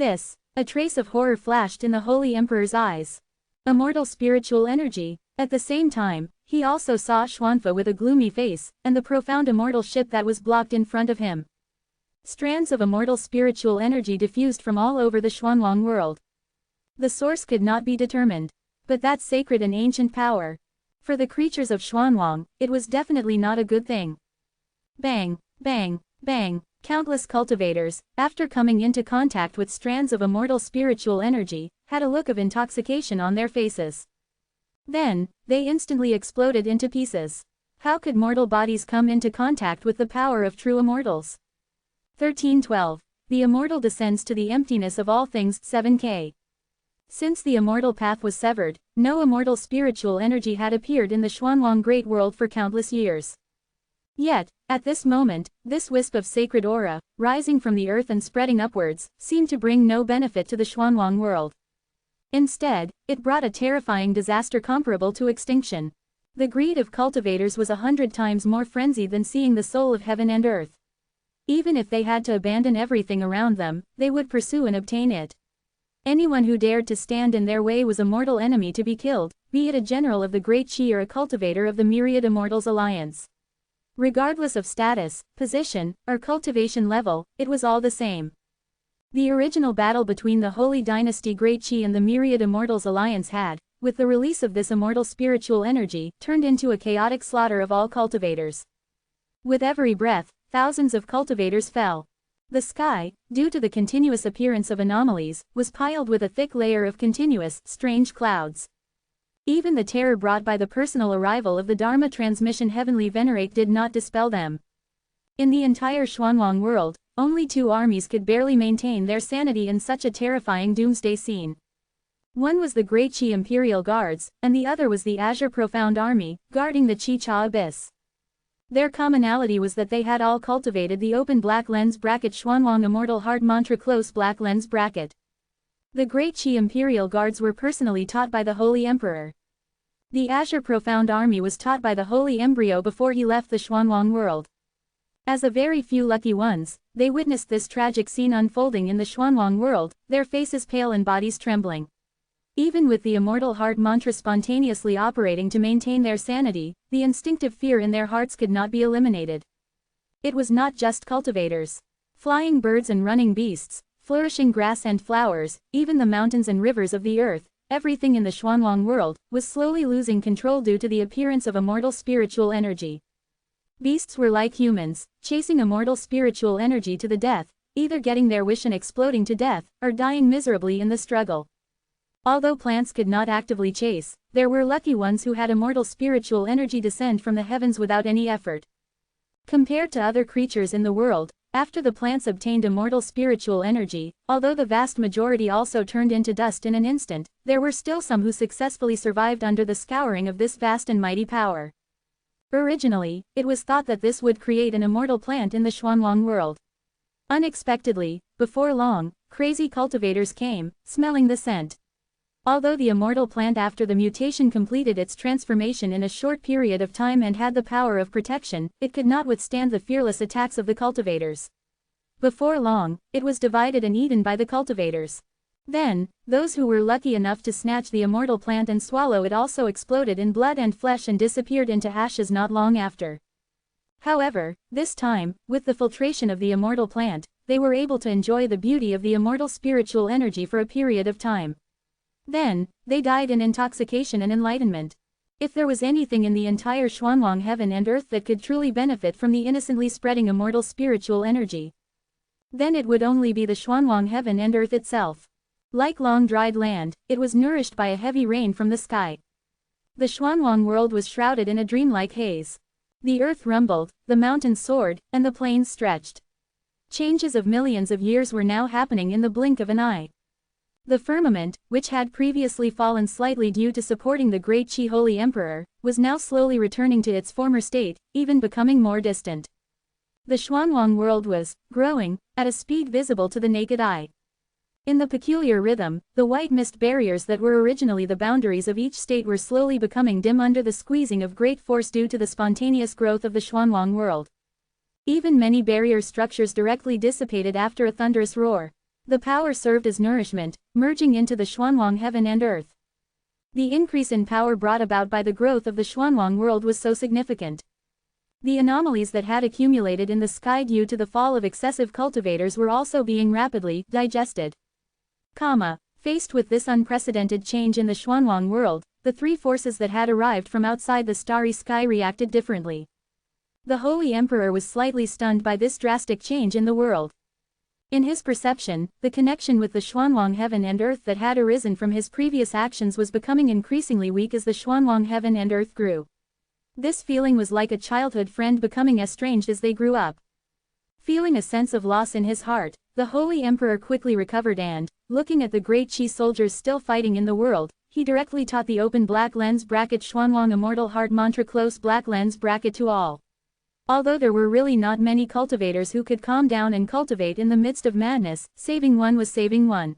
A trace of horror flashed in the Holy Emperor's eyes. Immortal spiritual energy. At the same time, he also saw Xuanfa with a gloomy face, and the profound immortal ship that was blocked in front of him. Strands of immortal spiritual energy diffused from all over the Xuanwang world. The source could not be determined. But that sacred and ancient power. For the creatures of Xuanwang, it was definitely not a good thing. Bang, bang, bang. Countless cultivators, after coming into contact with strands of immortal spiritual energy, had a look of intoxication on their faces. Then, they instantly exploded into pieces. How could mortal bodies come into contact with the power of true immortals? 1312. the immortal descends to the emptiness of all things. 7k. Since the immortal path was severed, no immortal spiritual energy had appeared in the Xuanwang Great World for countless years. Yet, at this moment, this wisp of sacred aura, rising from the earth and spreading upwards, seemed to bring no benefit to the Xuanwang world. Instead, it brought a terrifying disaster comparable to extinction. The greed of cultivators was 100 times more frenzied than seeing the soul of heaven and earth. Even if they had to abandon everything around them, they would pursue and obtain it. Anyone who dared to stand in their way was a mortal enemy to be killed, be it a general of the Great Qi or a cultivator of the Myriad Immortals Alliance. Regardless of status, position, or cultivation level, it was all the same. The original battle between the Holy Dynasty Great Qi and the Myriad Immortals Alliance had, with the release of this immortal spiritual energy, turned into a chaotic slaughter of all cultivators. With every breath, thousands of cultivators fell. The sky, due to the continuous appearance of anomalies, was piled with a thick layer of continuous, strange clouds. Even the terror brought by the personal arrival of the Dharma transmission Heavenly Venerate did not dispel them. In the entire Xuanwang world, only 2 armies could barely maintain their sanity in such a terrifying doomsday scene. One was the Great Qi Imperial Guards, and the other was the Azure Profound Army, guarding the Qi Cha Abyss. Their commonality was that they had all cultivated the open black lens bracket Xuanwang Immortal Heart Mantra close black lens bracket. The Great Qi Imperial Guards were personally taught by the Holy Emperor. The Azure Profound Army was taught by the Holy Embryo before he left the Xuanwang world. As a very few lucky ones, they witnessed this tragic scene unfolding in the Xuanwang world, their faces pale and bodies trembling. Even with the Immortal Heart Mantra spontaneously operating to maintain their sanity, the instinctive fear in their hearts could not be eliminated. It was not just cultivators. Flying birds and running beasts, flourishing grass and flowers, even the mountains and rivers of the earth, everything in the Xuanwang world, was slowly losing control due to the appearance of immortal spiritual energy. Beasts were like humans, chasing immortal spiritual energy to the death, either getting their wish and exploding to death, or dying miserably in the struggle. Although plants could not actively chase, there were lucky ones who had immortal spiritual energy descend from the heavens without any effort. Compared to other creatures in the world, after the plants obtained immortal spiritual energy, although the vast majority also turned into dust in an instant, there were still some who successfully survived under the scouring of this vast and mighty power. Originally, it was thought that this would create an immortal plant in the Xuanwang world. Unexpectedly, before long, crazy cultivators came, smelling the scent. Although the immortal plant after the mutation completed its transformation in a short period of time and had the power of protection, it could not withstand the fearless attacks of the cultivators. Before long, it was divided and eaten by the cultivators. Then, those who were lucky enough to snatch the immortal plant and swallow it also exploded in blood and flesh and disappeared into ashes not long after. However, this time, with the filtration of the immortal plant, they were able to enjoy the beauty of the immortal spiritual energy for a period of time. Then, they died in intoxication and enlightenment. If there was anything in the entire Xuanwang heaven and earth that could truly benefit from the innocently spreading immortal spiritual energy, then it would only be the Xuanwang heaven and earth itself. Like long dried land, it was nourished by a heavy rain from the sky. The Xuanwang world was shrouded in a dreamlike haze. The earth rumbled, the mountains soared, and the plains stretched. Changes of millions of years were now happening in the blink of an eye. The firmament, which had previously fallen slightly due to supporting the Great Qi Holy Emperor, was now slowly returning to its former state, even becoming more distant. The Xuanwang world was growing at a speed visible to the naked eye. In the peculiar rhythm, the white mist barriers that were originally the boundaries of each state were slowly becoming dim under the squeezing of great force due to the spontaneous growth of the Xuanwang world. Even many barrier structures directly dissipated after a thunderous roar. The power served as nourishment, merging into the Xuanwang heaven and earth. The increase in power brought about by the growth of the Xuanwang world was so significant. The anomalies that had accumulated in the sky due to the fall of excessive cultivators were also being rapidly digested. Faced with this unprecedented change in the Xuanwang world, the 3 forces that had arrived from outside the starry sky reacted differently. The Holy Emperor was slightly stunned by this drastic change in the world. In his perception, the connection with the Xuanwang heaven and earth that had arisen from his previous actions was becoming increasingly weak as the Xuanwang heaven and earth grew. This feeling was like a childhood friend becoming estranged as they grew up. Feeling a sense of loss in his heart, The Holy Emperor quickly recovered and, looking at the great Qi soldiers still fighting in the world, he directly taught the open black lens bracket Xuanwang Immortal Heart Mantra close black lens bracket to all. Although there were really not many cultivators who could calm down and cultivate in the midst of madness, saving one was saving one.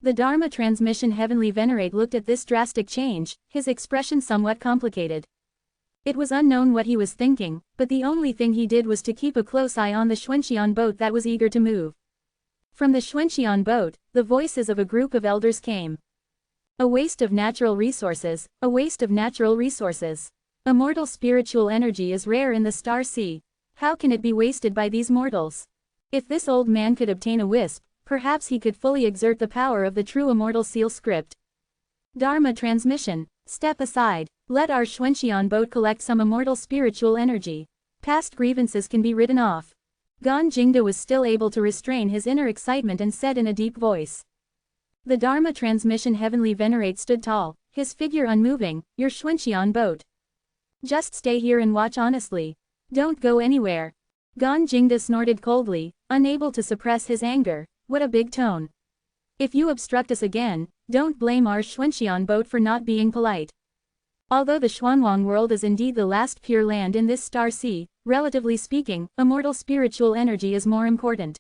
The Dharma transmission Heavenly Venerate looked at this drastic change, his expression somewhat complicated. It was unknown what he was thinking, but the only thing he did was to keep a close eye on the Xuanxian boat that was eager to move. From the Xuanxian boat, the voices of a group of elders came. A waste of natural resources, a waste of natural resources. Immortal spiritual energy is rare in the star sea. How can it be wasted by these mortals? If this old man could obtain a wisp, perhaps he could fully exert the power of the true immortal seal script. Dharma transmission. Step aside. Let our Xuanxian boat collect some immortal spiritual energy. Past grievances can be written off. Gan Jingde was still able to restrain his inner excitement and said in a deep voice. The Dharma transmission Heavenly Venerate stood tall, his figure unmoving. Your Xuanxian boat. Just stay here and watch honestly. Don't go anywhere. Gan Jingde snorted coldly, unable to suppress his anger. What a big tone. If you obstruct us again, don't blame our Xuanxian boat for not being polite. Although the Xuanwang world is indeed the last pure land in this star sea, relatively speaking, immortal spiritual energy is more important.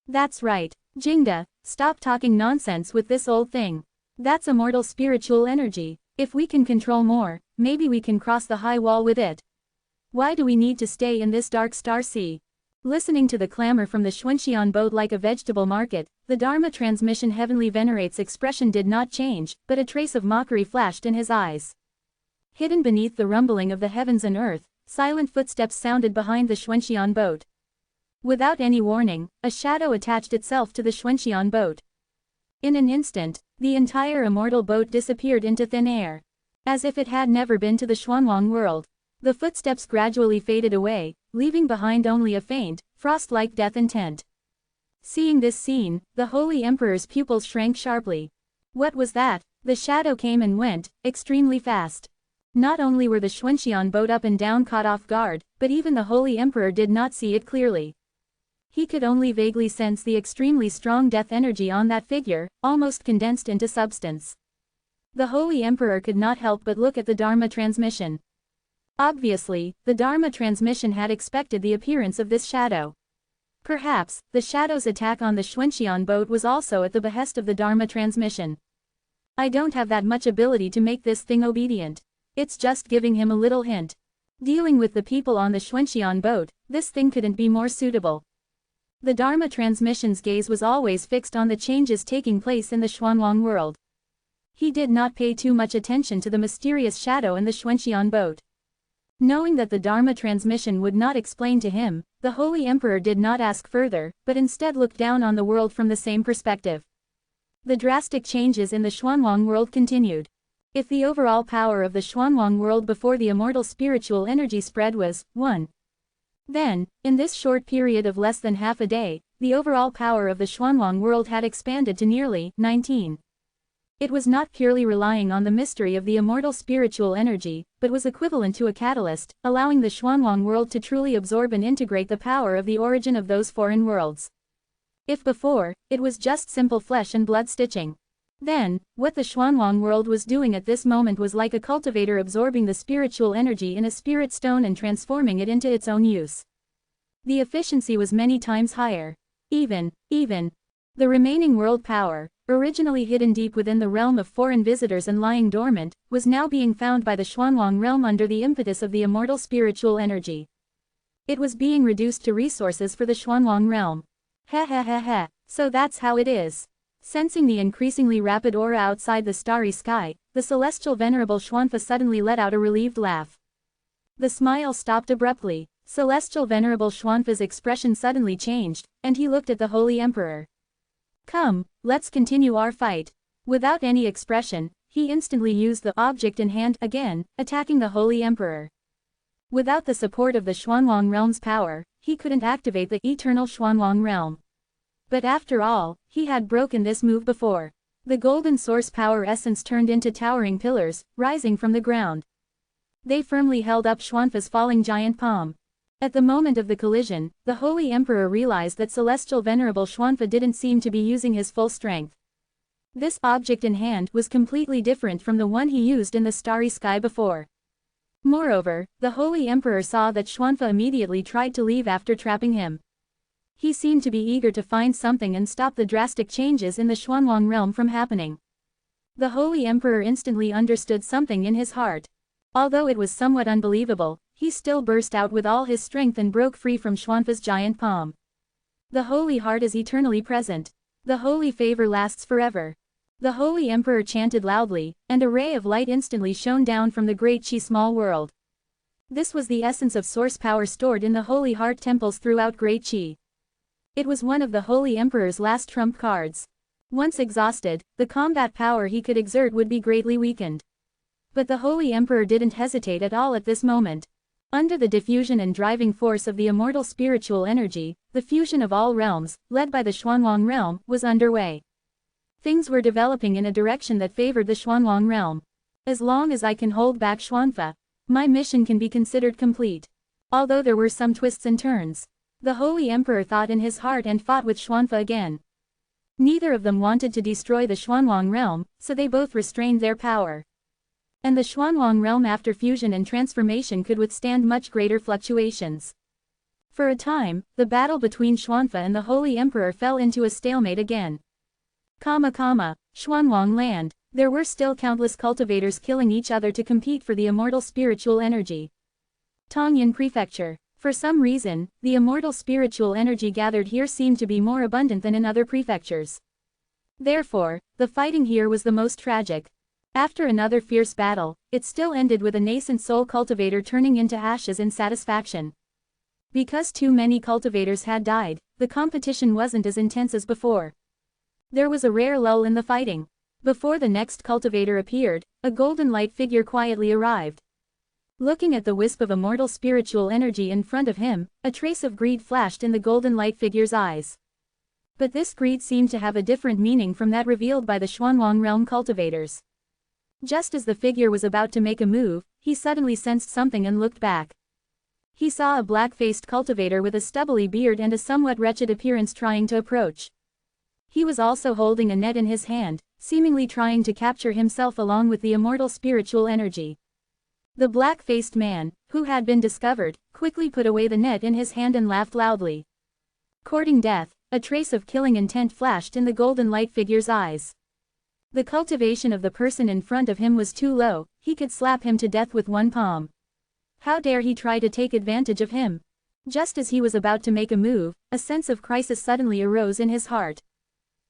That's right, Jingde, stop talking nonsense with this old thing. That's immortal spiritual energy. If we can control more, maybe we can cross the high wall with it. Why do we need to stay in this dark star sea? Listening to the clamor from the Xuanxian boat like a vegetable market, the Dharma transmission Heavenly Venerate's expression did not change, but a trace of mockery flashed in his eyes. Hidden beneath the rumbling of the heavens and earth, silent footsteps sounded behind the Xuanxian boat. Without any warning, a shadow attached itself to the Xuanxian boat. In an instant, the entire immortal boat disappeared into thin air. As if it had never been to the Xuanwang world. The footsteps gradually faded away, leaving behind only a faint, frost-like death intent. Seeing this scene, the Holy Emperor's pupils shrank sharply. What was that? The shadow came and went, extremely fast. Not only were the Xuanxian boat up and down caught off guard, but even the Holy Emperor did not see it clearly. He could only vaguely sense the extremely strong death energy on that figure, almost condensed into substance. The Holy Emperor could not help but look at the Dharma transmission. Obviously, the Dharma transmission had expected the appearance of this shadow. Perhaps, the shadow's attack on the Xuanxian boat was also at the behest of the Dharma transmission. I don't have that much ability to make this thing obedient. It's just giving him a little hint. Dealing with the people on the Xuanxian boat, this thing couldn't be more suitable. The Dharma transmission's gaze was always fixed on the changes taking place in the Xuanwang world. He did not pay too much attention to the mysterious shadow in the Xuanxian boat. Knowing that the Dharma transmission would not explain to him, the Holy Emperor did not ask further, but instead looked down on the world from the same perspective. The drastic changes in the Xuanwang world continued. If the overall power of the Xuanwang world before the immortal spiritual energy spread was 1. Then, in this short period of less than half a day, the overall power of the Xuanwang world had expanded to nearly 19. It was not purely relying on the mystery of the immortal spiritual energy, but was equivalent to a catalyst, allowing the Xuanwang world to truly absorb and integrate the power of the origin of those foreign worlds. If before, it was just simple flesh and blood stitching. Then, what the Xuanwang world was doing at this moment was like a cultivator absorbing the spiritual energy in a spirit stone and transforming it into its own use. The efficiency was many times higher. Even, the remaining world power, originally hidden deep within the realm of foreign visitors and lying dormant, was now being found by the Xuanwang realm under the impetus of the immortal spiritual energy. It was being reduced to resources for the Xuanwang realm. So that's how it is. Sensing the increasingly rapid aura outside the starry sky, the celestial Venerable Xuanfa suddenly let out a relieved laugh. The smile stopped abruptly. Celestial Venerable Xuanfa's expression suddenly changed, and he looked at the Holy Emperor. Come, let's continue our fight. Without any expression, he instantly used the object in hand again, attacking the Holy Emperor. Without the support of the Xuanwang realm's power, he couldn't activate the eternal Xuanwang realm. But after all, he had broken this move before. The golden source power essence turned into towering pillars, rising from the ground. They firmly held up Xuanfa's falling giant palm. At the moment of the collision, the Holy Emperor realized that Celestial Venerable Xuanfa didn't seem to be using his full strength. This object in hand was completely different from the one he used in the starry sky before. Moreover, the Holy Emperor saw that Xuanfa immediately tried to leave after trapping him. He seemed to be eager to find something and stop the drastic changes in the Xuanwang realm from happening. The Holy Emperor instantly understood something in his heart. Although it was somewhat unbelievable, he still burst out with all his strength and broke free from Xuanfa's giant palm. The Holy Heart is eternally present. The holy favor lasts forever. The Holy Emperor chanted loudly, and a ray of light instantly shone down from the great Qi small world. This was the essence of source power stored in the Holy Heart temples throughout Great Qi. It was one of the Holy Emperor's last trump cards. Once exhausted, the combat power he could exert would be greatly weakened. But the Holy Emperor didn't hesitate at all at this moment. Under the diffusion and driving force of the immortal spiritual energy, the fusion of all realms, led by the Xuanwang realm, was underway. Things were developing in a direction that favored the Xuanwang realm. As long as I can hold back Xuanfa, my mission can be considered complete. Although there were some twists and turns, the Holy Emperor thought in his heart and fought with Xuanfa again. Neither of them wanted to destroy the Xuanwang realm, so they both restrained their power. And the Xuanwang realm after fusion and transformation could withstand much greater fluctuations. For a time, the battle between Xuanfa and the Holy Emperor fell into a stalemate again. Xuanwang land, there were still countless cultivators killing each other to compete for the immortal spiritual energy. Tongyan Prefecture. For some reason, the immortal spiritual energy gathered here seemed to be more abundant than in other prefectures. Therefore, the fighting here was the most tragic. After another fierce battle, it still ended with a nascent soul cultivator turning into ashes in satisfaction. Because too many cultivators had died, the competition wasn't as intense as before. There was a rare lull in the fighting. Before the next cultivator appeared, a golden light figure quietly arrived. Looking at the wisp of immortal spiritual energy in front of him, a trace of greed flashed in the golden light figure's eyes. But this greed seemed to have a different meaning from that revealed by the Xuanwang realm cultivators. Just as the figure was about to make a move, he suddenly sensed something and looked back. He saw a black-faced cultivator with a stubbly beard and a somewhat wretched appearance trying to approach. He was also holding a net in his hand, seemingly trying to capture himself along with the immortal spiritual energy. The black-faced man, who had been discovered, quickly put away the net in his hand and laughed loudly. Courting death, a trace of killing intent flashed in the golden light figure's eyes. The cultivation of the person in front of him was too low, he could slap him to death with one palm. How dare he try to take advantage of him? Just as he was about to make a move, a sense of crisis suddenly arose in his heart.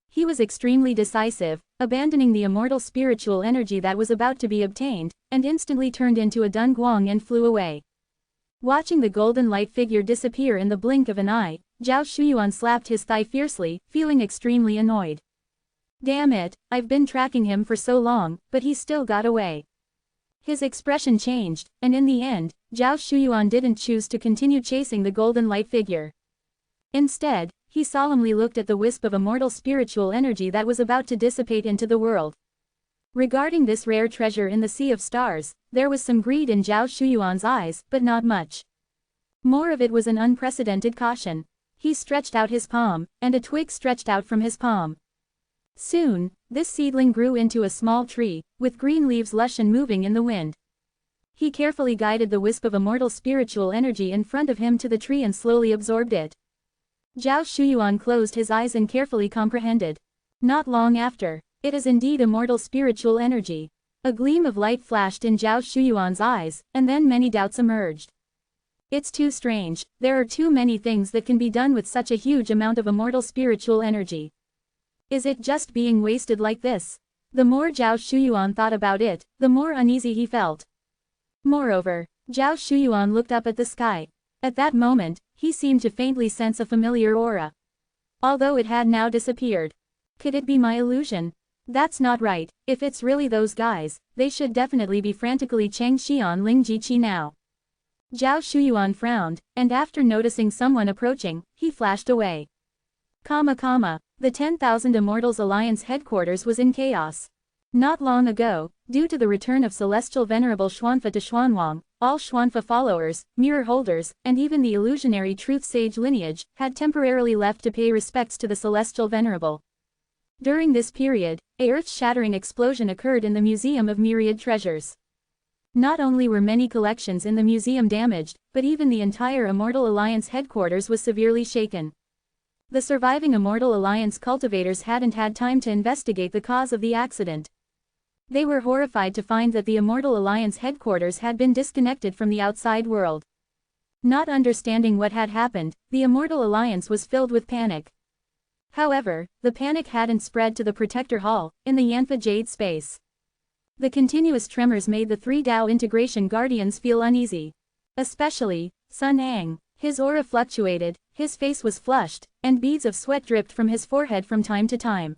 He was extremely decisive, abandoning the immortal spiritual energy that was about to be obtained, and instantly turned into a Dunguang and flew away. Watching the golden light figure disappear in the blink of an eye, Zhao Shuyuan slapped his thigh fiercely, feeling extremely annoyed. Damn it, I've been tracking him for so long, but he still got away. His expression changed, and in the end, Zhao Shuyuan didn't choose to continue chasing the golden light figure. Instead, he solemnly looked at the wisp of immortal spiritual energy that was about to dissipate into the world. Regarding this rare treasure in the sea of stars, there was some greed in Zhao Shuyuan's eyes, but not much. More of it was an unprecedented caution. He stretched out his palm, and a twig stretched out from his palm. Soon, this seedling grew into a small tree, with green leaves lush and moving in the wind. He carefully guided the wisp of immortal spiritual energy in front of him to the tree and slowly absorbed it. Zhao Shuyuan closed his eyes and carefully comprehended. Not long after, it is indeed immortal spiritual energy. A gleam of light flashed in Zhao Shuyuan's eyes, and then many doubts emerged. It's too strange, there are too many things that can be done with such a huge amount of immortal spiritual energy. Is it just being wasted like this? The more Zhao Shuyuan thought about it, the more uneasy he felt. Moreover, Zhao Shuyuan looked up at the sky. At that moment, he seemed to faintly sense a familiar aura. Although it had now disappeared. Could it be my illusion? That's not right. If it's really those guys, they should definitely be frantically Changxian Lingjiqi now. Zhao Shuyuan frowned, and after noticing someone approaching, he flashed away. The 10,000 Immortals Alliance headquarters was in chaos. Not long ago, due to the return of Celestial Venerable Xuanfa to Xuanwang, all Xuanfa followers, mirror holders, and even the illusionary truth sage lineage, had temporarily left to pay respects to the celestial Venerable. During this period, a earth-shattering explosion occurred in the Museum of Myriad Treasures. Not only were many collections in the museum damaged, but even the entire Immortal Alliance headquarters was severely shaken. The surviving Immortal Alliance cultivators hadn't had time to investigate the cause of the accident. They were horrified to find that the Immortal Alliance headquarters had been disconnected from the outside world. Not understanding what had happened, the Immortal Alliance was filled with panic. However, the panic hadn't spread to the Protector Hall, in the Yanfa Jade space. The continuous tremors made the three Dao integration guardians feel uneasy. Especially, Sun Ang. His aura fluctuated, his face was flushed, and beads of sweat dripped from his forehead from time to time.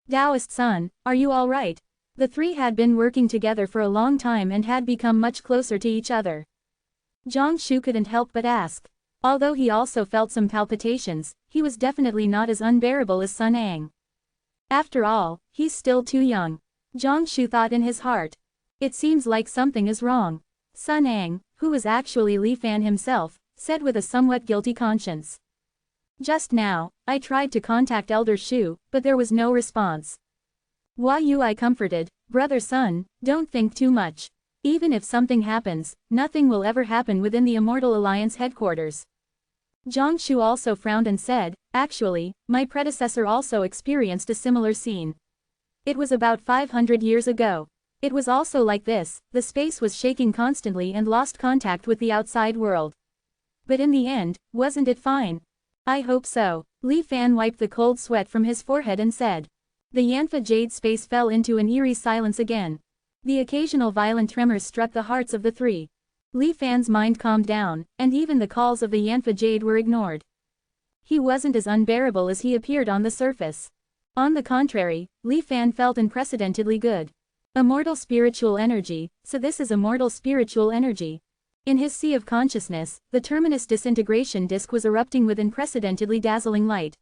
Taoist Sun, are you all right? The three had been working together for a long time and had become much closer to each other. Zhang Shu couldn't help but ask. Although he also felt some palpitations, he was definitely not as unbearable as Sun Ang. After all, he's still too young. Zhang Shu thought in his heart. It seems like something is wrong. Sun Ang, who was actually Li Fan himself, said with a somewhat guilty conscience. Just now, I tried to contact Elder Shu, but there was no response. Hua Yui comforted, Brother Sun, don't think too much. Even if something happens, nothing will ever happen within the Immortal Alliance headquarters. Zhang Shu also frowned and said, actually, my predecessor also experienced a similar scene. It was about 500 years ago. It was also like this, the space was shaking constantly and lost contact with the outside world. But in the end, wasn't it fine? I hope so. Li Fan wiped the cold sweat from his forehead and said. The Yanfa Jade space fell into an eerie silence again. The occasional violent tremors struck the hearts of the three. Li Fan's mind calmed down, and even the calls of the Yanfa Jade were ignored. He wasn't as unbearable as he appeared on the surface. On the contrary, Li Fan felt unprecedentedly good. Immortal spiritual energy, so this is immortal spiritual energy. In his sea of consciousness, the terminus disintegration disk was erupting with unprecedentedly dazzling light.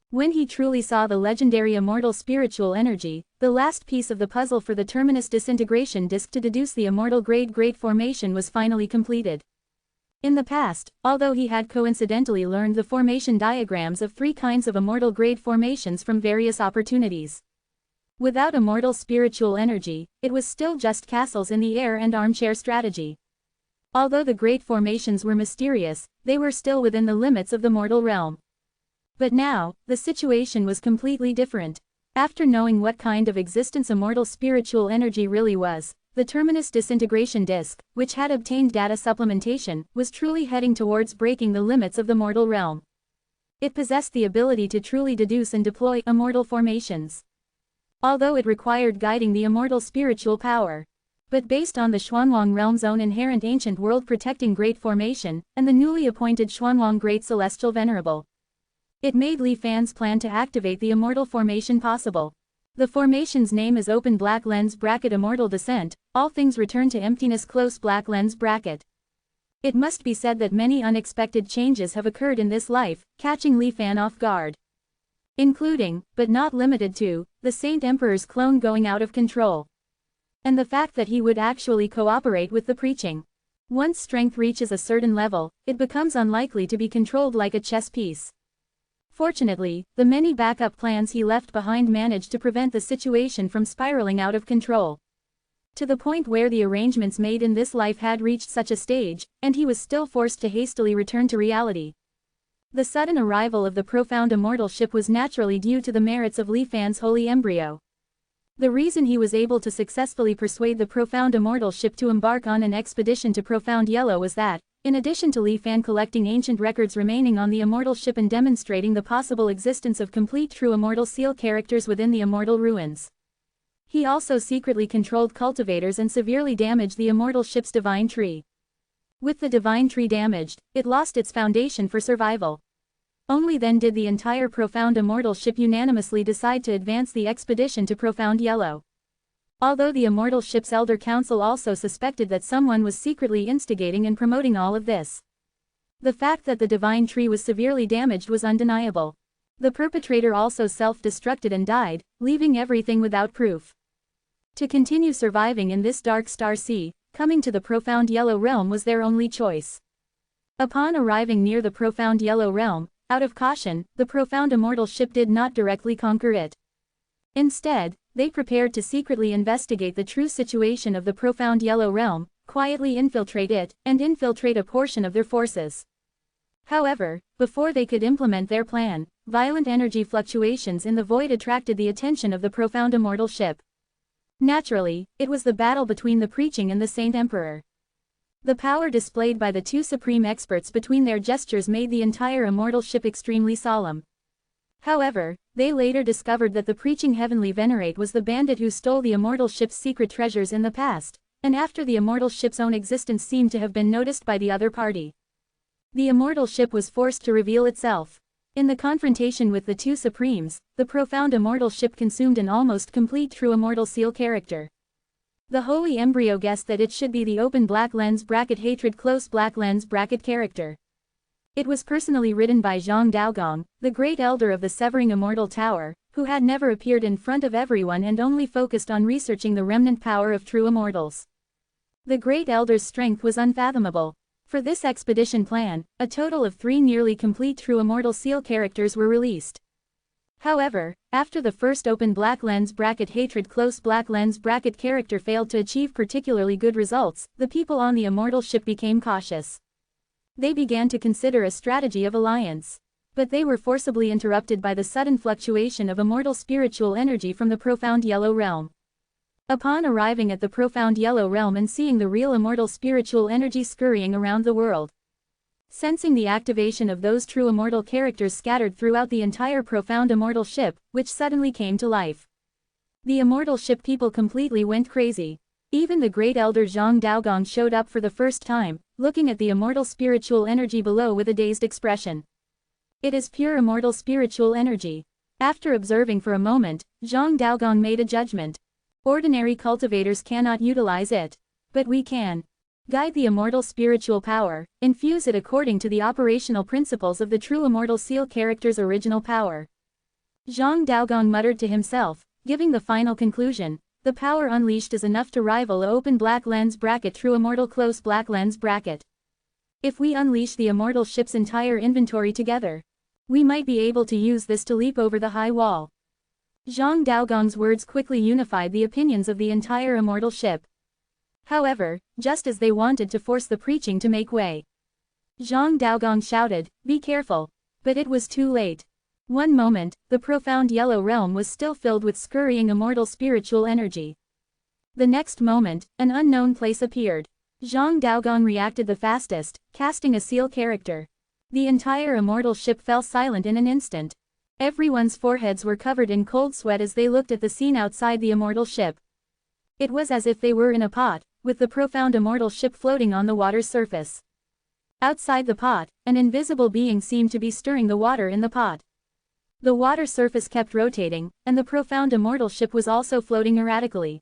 When he truly saw the legendary immortal spiritual energy, the last piece of the puzzle for the terminus disintegration disk to deduce the immortal grade formation was finally completed. In the past, although he had coincidentally learned the formation diagrams of 3 kinds of immortal grade formations from various opportunities. Without immortal spiritual energy, it was still just castles in the air and armchair strategy. Although the grade formations were mysterious, they were still within the limits of the mortal realm. But now, the situation was completely different. After knowing what kind of existence immortal spiritual energy really was, the terminus disintegration disk, which had obtained data supplementation, was truly heading towards breaking the limits of the mortal realm. It possessed the ability to truly deduce and deploy immortal formations. Although it required guiding the immortal spiritual power. But based on the Xuanwang realm's own inherent ancient world protecting great formation, and the newly appointed Xuanwang Great Celestial Venerable. It made Li Fan's plan to activate the immortal formation possible. The formation's name is Open Black Lens Bracket Immortal Descent, all things return to emptiness Close Black Lens Bracket. It must be said that many unexpected changes have occurred in this life, catching Li Fan off guard. Including, but not limited to, the Saint Emperor's clone going out of control. And the fact that he would actually cooperate with the preaching. Once strength reaches a certain level, it becomes unlikely to be controlled like a chess piece. Fortunately, the many backup plans he left behind managed to prevent the situation from spiraling out of control. To the point where the arrangements made in this life had reached such a stage, and he was still forced to hastily return to reality. The sudden arrival of the profound immortal ship was naturally due to the merits of Li Fan's holy embryo. The reason he was able to successfully persuade the profound immortal ship to embark on an expedition to Profound Yellow was that, in addition to Li Fan collecting ancient records remaining on the immortal ship and demonstrating the possible existence of complete true immortal seal characters within the immortal ruins, he also secretly controlled cultivators and severely damaged the immortal ship's divine tree. With the divine tree damaged, it lost its foundation for survival. Only then did the entire profound immortal ship unanimously decide to advance the expedition to Profound Yellow. Although the immortal ship's elder council also suspected that someone was secretly instigating and promoting all of this. The fact that the divine tree was severely damaged was undeniable. The perpetrator also self-destructed and died, leaving everything without proof. To continue surviving in this dark star sea, coming to the profound yellow realm was their only choice. Upon arriving near the profound yellow realm, out of caution, the profound immortal ship did not directly conquer it. Instead, they prepared to secretly investigate the true situation of the profound yellow realm, quietly infiltrate it, and infiltrate a portion of their forces. However, before they could implement their plan, violent energy fluctuations in the void attracted the attention of the profound immortal ship. Naturally, it was the battle between the preaching and the Saint Emperor. The power displayed by the two supreme experts between their gestures made the entire immortal ship extremely solemn. However, they later discovered that the preaching heavenly Venerate was the bandit who stole the immortal ship's secret treasures in the past, and after the immortal ship's own existence seemed to have been noticed by the other party. The immortal ship was forced to reveal itself. In the confrontation with the two supremes, the profound immortal ship consumed an almost complete true immortal seal character. The holy embryo guessed that it should be the open black lens bracket hatred close black lens bracket character. It was personally written by Zhang Daogong, the great elder of the Severing Immortal Tower, who had never appeared in front of everyone and only focused on researching the remnant power of true immortals. The great elder's strength was unfathomable. For this expedition plan, a total of 3 nearly complete true immortal seal characters were released. However, after the first open black lens bracket hatred close black lens bracket character failed to achieve particularly good results, the people on the immortal ship became cautious. They began to consider a strategy of alliance. But they were forcibly interrupted by the sudden fluctuation of immortal spiritual energy from the profound yellow realm. Upon arriving at the profound yellow realm and seeing the real immortal spiritual energy scurrying around the world, sensing the activation of those true immortal characters scattered throughout the entire profound immortal ship, which suddenly came to life, the immortal ship people completely went crazy. Even the great elder Zhang Daogong showed up for the first time, looking at the immortal spiritual energy below with a dazed expression. It is pure immortal spiritual energy. After observing for a moment, Zhang Daogong made a judgment. Ordinary cultivators cannot utilize it. But we can. Guide the immortal spiritual power, infuse it according to the operational principles of the true immortal seal character's original power. Zhang Daogong muttered to himself, giving the final conclusion. The power unleashed is enough to rival a open black lens bracket true immortal close black lens bracket. If we unleash the immortal ship's entire inventory together, we might be able to use this to leap over the high wall. Zhang Daogong's words quickly unified the opinions of the entire immortal ship. However, just as they wanted to force the preaching to make way, Zhang Daogong shouted, "Be careful!" But it was too late. One moment, the profound yellow realm was still filled with scurrying immortal spiritual energy. The next moment, an unknown place appeared. Zhang Daogong reacted the fastest, casting a seal character. The entire immortal ship fell silent in an instant. Everyone's foreheads were covered in cold sweat as they looked at the scene outside the immortal ship. It was as if they were in a pot, with the profound immortal ship floating on the water's surface. Outside the pot, an invisible being seemed to be stirring the water in the pot. The water surface kept rotating, and the profound immortal ship was also floating erratically.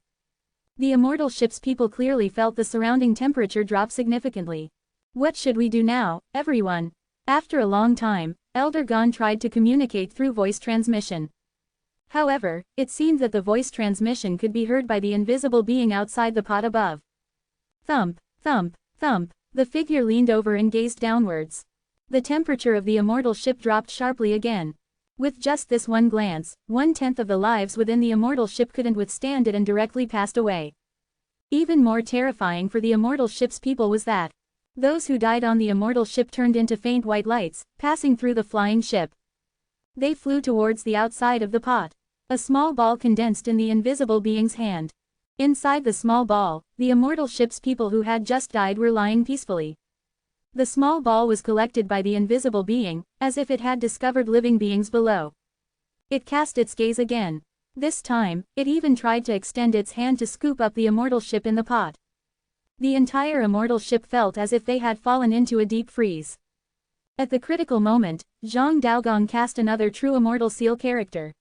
The immortal ship's people clearly felt the surrounding temperature drop significantly. What should we do now, everyone? After a long time, Elder Gon tried to communicate through voice transmission. However, it seemed that the voice transmission could be heard by the invisible being outside the pot above. Thump, thump, thump, the figure leaned over and gazed downwards. The temperature of the immortal ship dropped sharply again. With just this one glance, 1/10 of the lives within the immortal ship couldn't withstand it and directly passed away. Even more terrifying for the immortal ship's people was that those who died on the immortal ship turned into faint white lights, passing through the flying ship. They flew towards the outside of the pot. A small ball condensed in the invisible being's hand. Inside the small ball, the immortal ship's people who had just died were lying peacefully. The small ball was collected by the invisible being, as if it had discovered living beings below. It cast its gaze again. This time, it even tried to extend its hand to scoop up the immortal ship in the pot. The entire immortal ship felt as if they had fallen into a deep freeze. At the critical moment, Zhang Daogong cast another true immortal seal character.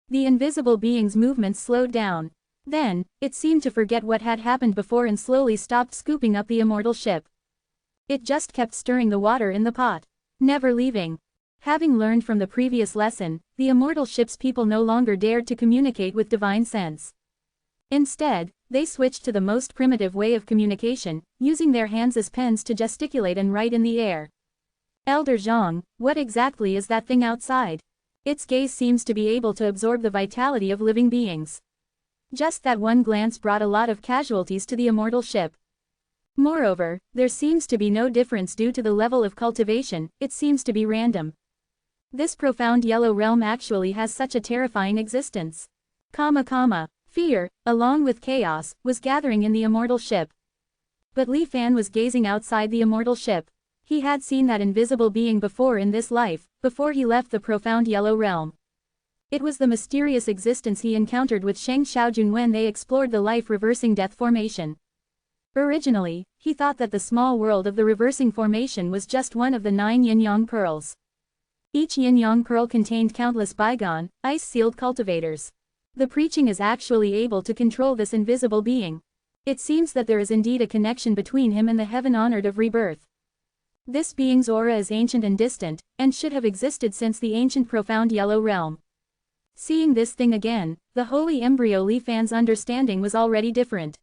The invisible being's movements slowed down. Then, it seemed to forget what had happened before and slowly stopped scooping up the immortal ship. It just kept stirring the water in the pot, never leaving. Having learned from the previous lesson, the immortal ship's people no longer dared to communicate with divine sense. Instead, they switched to the most primitive way of communication, using their hands as pens to gesticulate and write in the air. Elder Zhang, what exactly is that thing outside? Its gaze seems to be able to absorb the vitality of living beings. Just that one glance brought a lot of casualties to the immortal ship. Moreover, there seems to be no difference due to the level of cultivation, it seems to be random. This profound yellow realm actually has such a terrifying existence. Fear, along with chaos, was gathering in the immortal ship. But Li Fan was gazing outside the immortal ship. He had seen that invisible being before in this life, before he left the profound yellow realm. It was the mysterious existence he encountered with Sheng Xiaojun when they explored the life-reversing death formation. Originally, he thought that the small world of the reversing formation was just one of the 9 yin-yang pearls. Each yin-yang pearl contained countless bygone, ice-sealed cultivators. The preaching is actually able to control this invisible being. It seems that there is indeed a connection between him and the heaven-honored of rebirth. This being's aura is ancient and distant, and should have existed since the ancient profound yellow realm. Seeing this thing again, the holy embryo Li Fan's understanding was already different.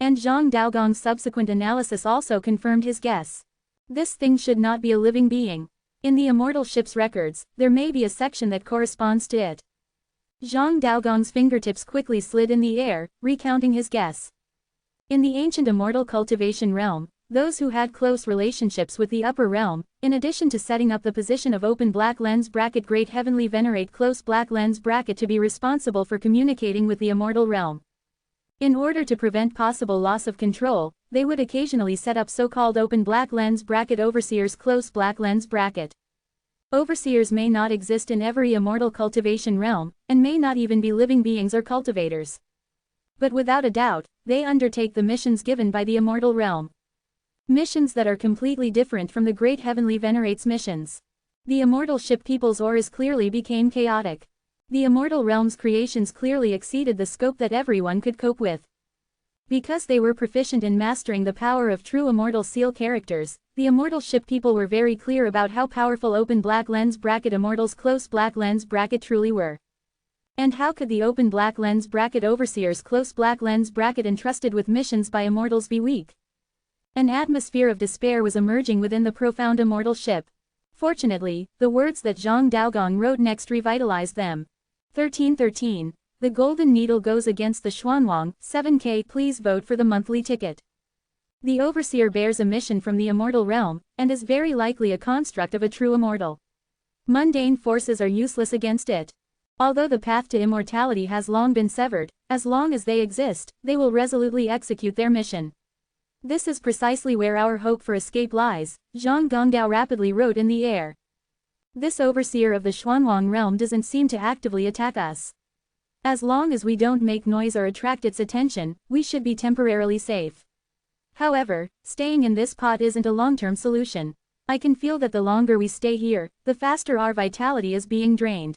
And Zhang Daogong's subsequent analysis also confirmed his guess. This thing should not be a living being. In the immortal ship's records, there may be a section that corresponds to it. Zhang Daogong's fingertips quickly slid in the air, recounting his guess. In the ancient immortal cultivation realm, those who had close relationships with the upper realm, in addition to setting up the position of open black lens bracket great heavenly venerate close black lens bracket to be responsible for communicating with the immortal realm. In order to prevent possible loss of control, they would occasionally set up so-called open black lens bracket overseers close black lens bracket. Overseers may not exist in every immortal cultivation realm, and may not even be living beings or cultivators. But without a doubt, they undertake the missions given by the immortal realm. Missions that are completely different from the great heavenly venerates missions. The immortal ship people's auras clearly became chaotic. The immortal realm's creations clearly exceeded the scope that everyone could cope with. Because they were proficient in mastering the power of true immortal seal characters, the immortal ship people were very clear about how powerful open black lens bracket immortals close black lens bracket truly were. And how could the open black lens bracket overseers close black lens bracket entrusted with missions by immortals be weak? An atmosphere of despair was emerging within the profound immortal ship. Fortunately, the words that Zhang Daogong wrote next revitalized them. 1313. The golden needle goes against the Xuanwang, 7K please vote for the monthly ticket. The overseer bears a mission from the immortal realm, and is very likely a construct of a true immortal. Mundane forces are useless against it. Although the path to immortality has long been severed, as long as they exist, they will resolutely execute their mission. This is precisely where our hope for escape lies, Zhang Gongdao rapidly wrote in the air. This overseer of the Xuanwang realm doesn't seem to actively attack us. As long as we don't make noise or attract its attention, we should be temporarily safe. However, staying in this pot isn't a long-term solution. I can feel that the longer we stay here, the faster our vitality is being drained.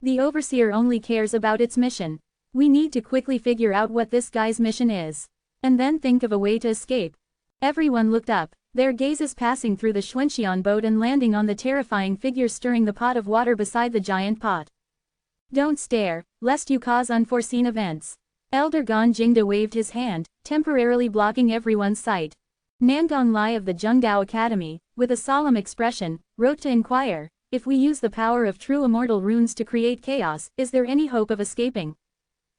The overseer only cares about its mission. We need to quickly figure out what this guy's mission is. And then think of a way to escape. Everyone looked up, their gazes passing through the Xuanxian boat and landing on the terrifying figure stirring the pot of water beside the giant pot. Don't stare, lest you cause unforeseen events. Elder Gan Jingda waved his hand, temporarily blocking everyone's sight. Nangong Lai of the Zhengdao Academy, with a solemn expression, wrote to inquire, if we use the power of true immortal runes to create chaos, is there any hope of escaping?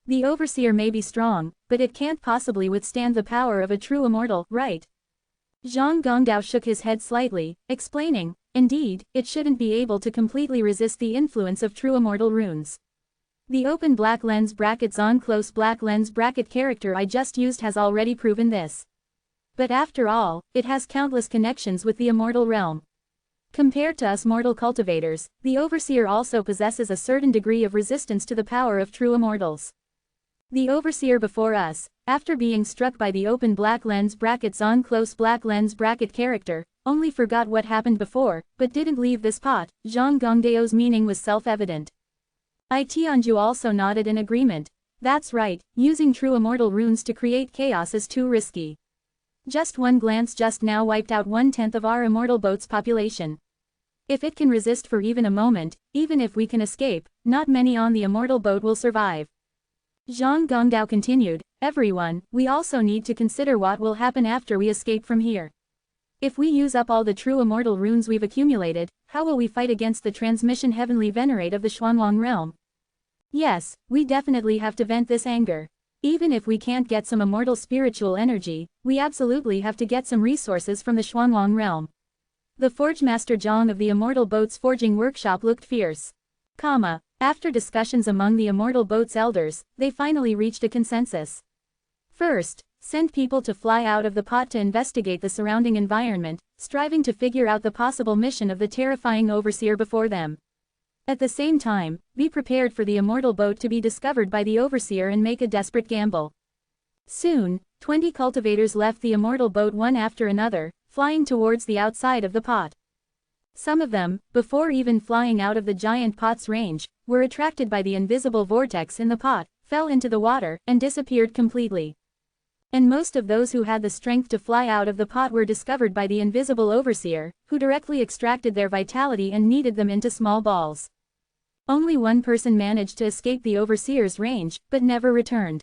The overseer may be strong, but it can't possibly withstand the power of a true immortal, right? Zhang Gongdao shook his head slightly, explaining, indeed, it shouldn't be able to completely resist the influence of true immortal runes. The open black lens brackets on close black lens bracket character I just used has already proven this. But after all, it has countless connections with the immortal realm. Compared to us mortal cultivators, the overseer also possesses a certain degree of resistance to the power of true immortals. The overseer before us, after being struck by the open black lens brackets on close black lens bracket character, only forgot what happened before, but didn't leave this pot. Zhang Gongdao's meaning was self-evident. Tianju also nodded in agreement. That's right, using true immortal runes to create chaos is too risky. Just one glance just now wiped out 1/10 of our immortal boat's population. If it can resist for even a moment, even if we can escape, not many on the immortal boat will survive. Zhang Gongdao continued, everyone, we also need to consider what will happen after we escape from here. If we use up all the true immortal runes we've accumulated, how will we fight against the transmission heavenly venerate of the Xuanwang realm? Yes, we definitely have to vent this anger. Even if we can't get some immortal spiritual energy, we absolutely have to get some resources from the Xuanwang realm. The Forge Master Zhang of the Immortal Boat's forging workshop looked fierce. After discussions among the Immortal Boat's elders, they finally reached a consensus. First, send people to fly out of the pot to investigate the surrounding environment, striving to figure out the possible mission of the terrifying overseer before them. At the same time, be prepared for the Immortal Boat to be discovered by the overseer and make a desperate gamble. Soon, 20 cultivators left the Immortal Boat one after another, flying towards the outside of the pot. Some of them, before even flying out of the giant pot's range, were attracted by the invisible vortex in the pot, fell into the water, and disappeared completely. And most of those who had the strength to fly out of the pot were discovered by the invisible overseer, who directly extracted their vitality and kneaded them into small balls. Only one person managed to escape the overseer's range, but never returned.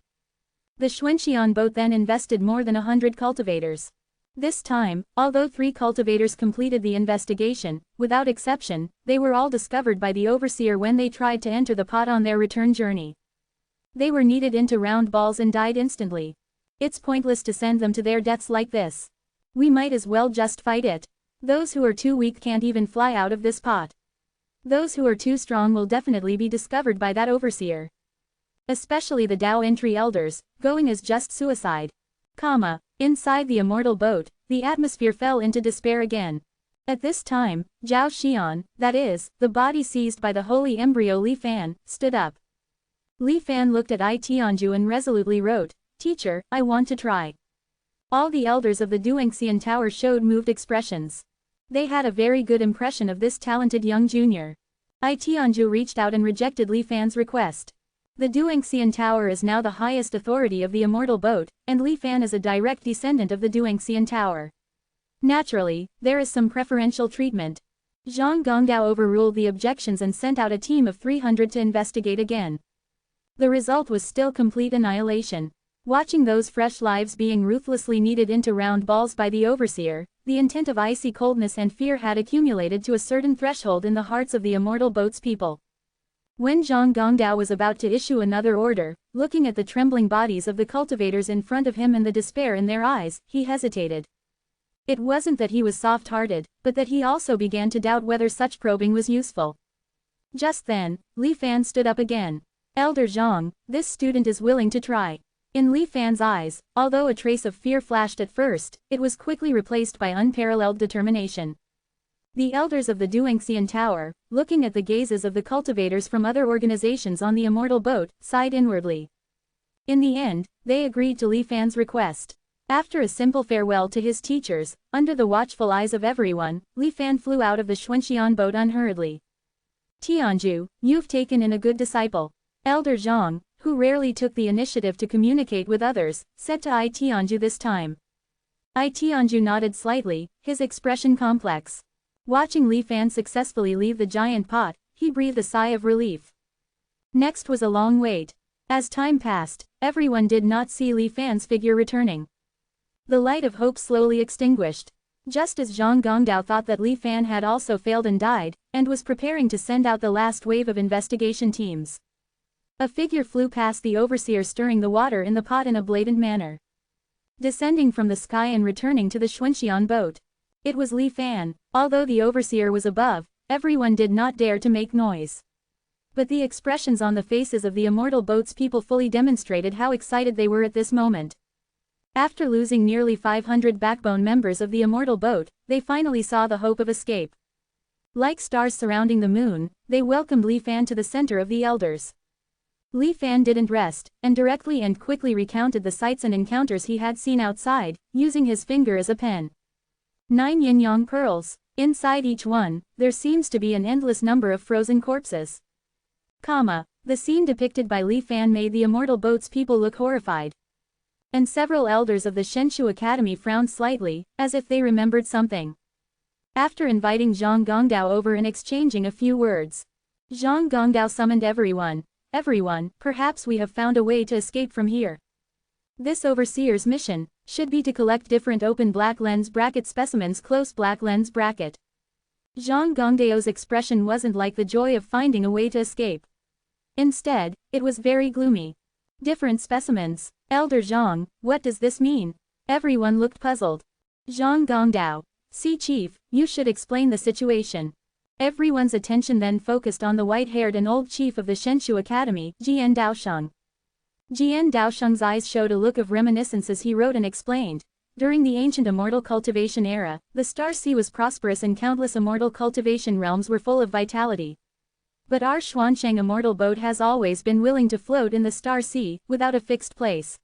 The Xuanxian boat then invested more than 100 cultivators. This time, although 3 cultivators completed the investigation, without exception, they were all discovered by the overseer when they tried to enter the pot on their return journey. They were kneaded into round balls and died instantly. It's pointless to send them to their deaths like this. We might as well just fight it. Those who are too weak can't even fly out of this pot. Those who are too strong will definitely be discovered by that overseer. Especially the Dao entry elders, going is just suicide. Inside the Immortal Boat, the atmosphere fell into despair again. At this time, Zhao Xian, that is, the body seized by the holy embryo Li Fan, stood up. Li Fan looked at Tianju and resolutely wrote, "Teacher, I want to try." All the elders of the Duangxian Tower showed moved expressions. They had a very good impression of this talented young junior. Tianju reached out and rejected Li Fan's request. The Duangxian Tower is now the highest authority of the Immortal Boat, and Li Fan is a direct descendant of the Duangxian Tower. Naturally, there is some preferential treatment. Zhang Gongdao overruled the objections and sent out a team of 300 to investigate again. The result was still complete annihilation. Watching those fresh lives being ruthlessly kneaded into round balls by the overseer, the intent of icy coldness and fear had accumulated to a certain threshold in the hearts of the Immortal Boat's people. When Zhang Gongdao was about to issue another order, looking at the trembling bodies of the cultivators in front of him and the despair in their eyes, he hesitated. It wasn't that he was soft-hearted, but that he also began to doubt whether such probing was useful. Just then, Li Fan stood up again. "Elder Zhang, this student is willing to try." In Li Fan's eyes, although a trace of fear flashed at first, it was quickly replaced by unparalleled determination. The elders of the Duangxian Tower, looking at the gazes of the cultivators from other organizations on the Immortal Boat, sighed inwardly. In the end, they agreed to Li Fan's request. After a simple farewell to his teachers, under the watchful eyes of everyone, Li Fan flew out of the Xuanxian boat unhurriedly. "Tianju, you've taken in a good disciple." Elder Zhang, who rarely took the initiative to communicate with others, said to Tianju this time. Tianju nodded slightly, his expression complex. Watching Li Fan successfully leave the giant pot, he breathed a sigh of relief. Next was a long wait. As time passed, everyone did not see Li Fan's figure returning. The light of hope slowly extinguished. Just as Zhang Gongdao thought that Li Fan had also failed and died, and was preparing to send out the last wave of investigation teams. A figure flew past the overseer stirring the water in the pot in a blatant manner. Descending from the sky and returning to the Xuanxian boat. It was Li Fan. Although the overseer was above, everyone did not dare to make noise. But the expressions on the faces of the Immortal Boat's people fully demonstrated how excited they were at this moment. After losing nearly 500 backbone members of the Immortal Boat, they finally saw the hope of escape. Like stars surrounding the moon, they welcomed Li Fan to the center of the elders. Li Fan didn't rest, and directly and quickly recounted the sights and encounters he had seen outside, using his finger as a pen. 9 yin-yang pearls. Inside each one, there seems to be an endless number of frozen corpses. The scene depicted by Li Fan made the Immortal Boat's people look horrified. And several elders of the Shenshu Academy frowned slightly, as if they remembered something. After inviting Zhang Gongdao over and exchanging a few words, Zhang Gongdao summoned everyone. everyone, perhaps we have found a way to escape from here. This overseer's mission should be to collect different open black lens bracket specimens close black lens bracket. Zhang Gongdao's expression wasn't like the joy of finding a way to escape. Instead, it was very gloomy. Different specimens. Elder Zhang, what does this mean? Everyone looked puzzled. Zhang Gongdao. See chief, you should explain the situation. Everyone's attention then focused on the white-haired and old chief of the Shenshu Academy, Jian Daosheng. Jian Daosheng's eyes showed a look of reminiscence as he wrote and explained. During the ancient immortal cultivation era, the Star Sea was prosperous and countless immortal cultivation realms were full of vitality. But our Xuansheng immortal boat has always been willing to float in the Star Sea, without a fixed place.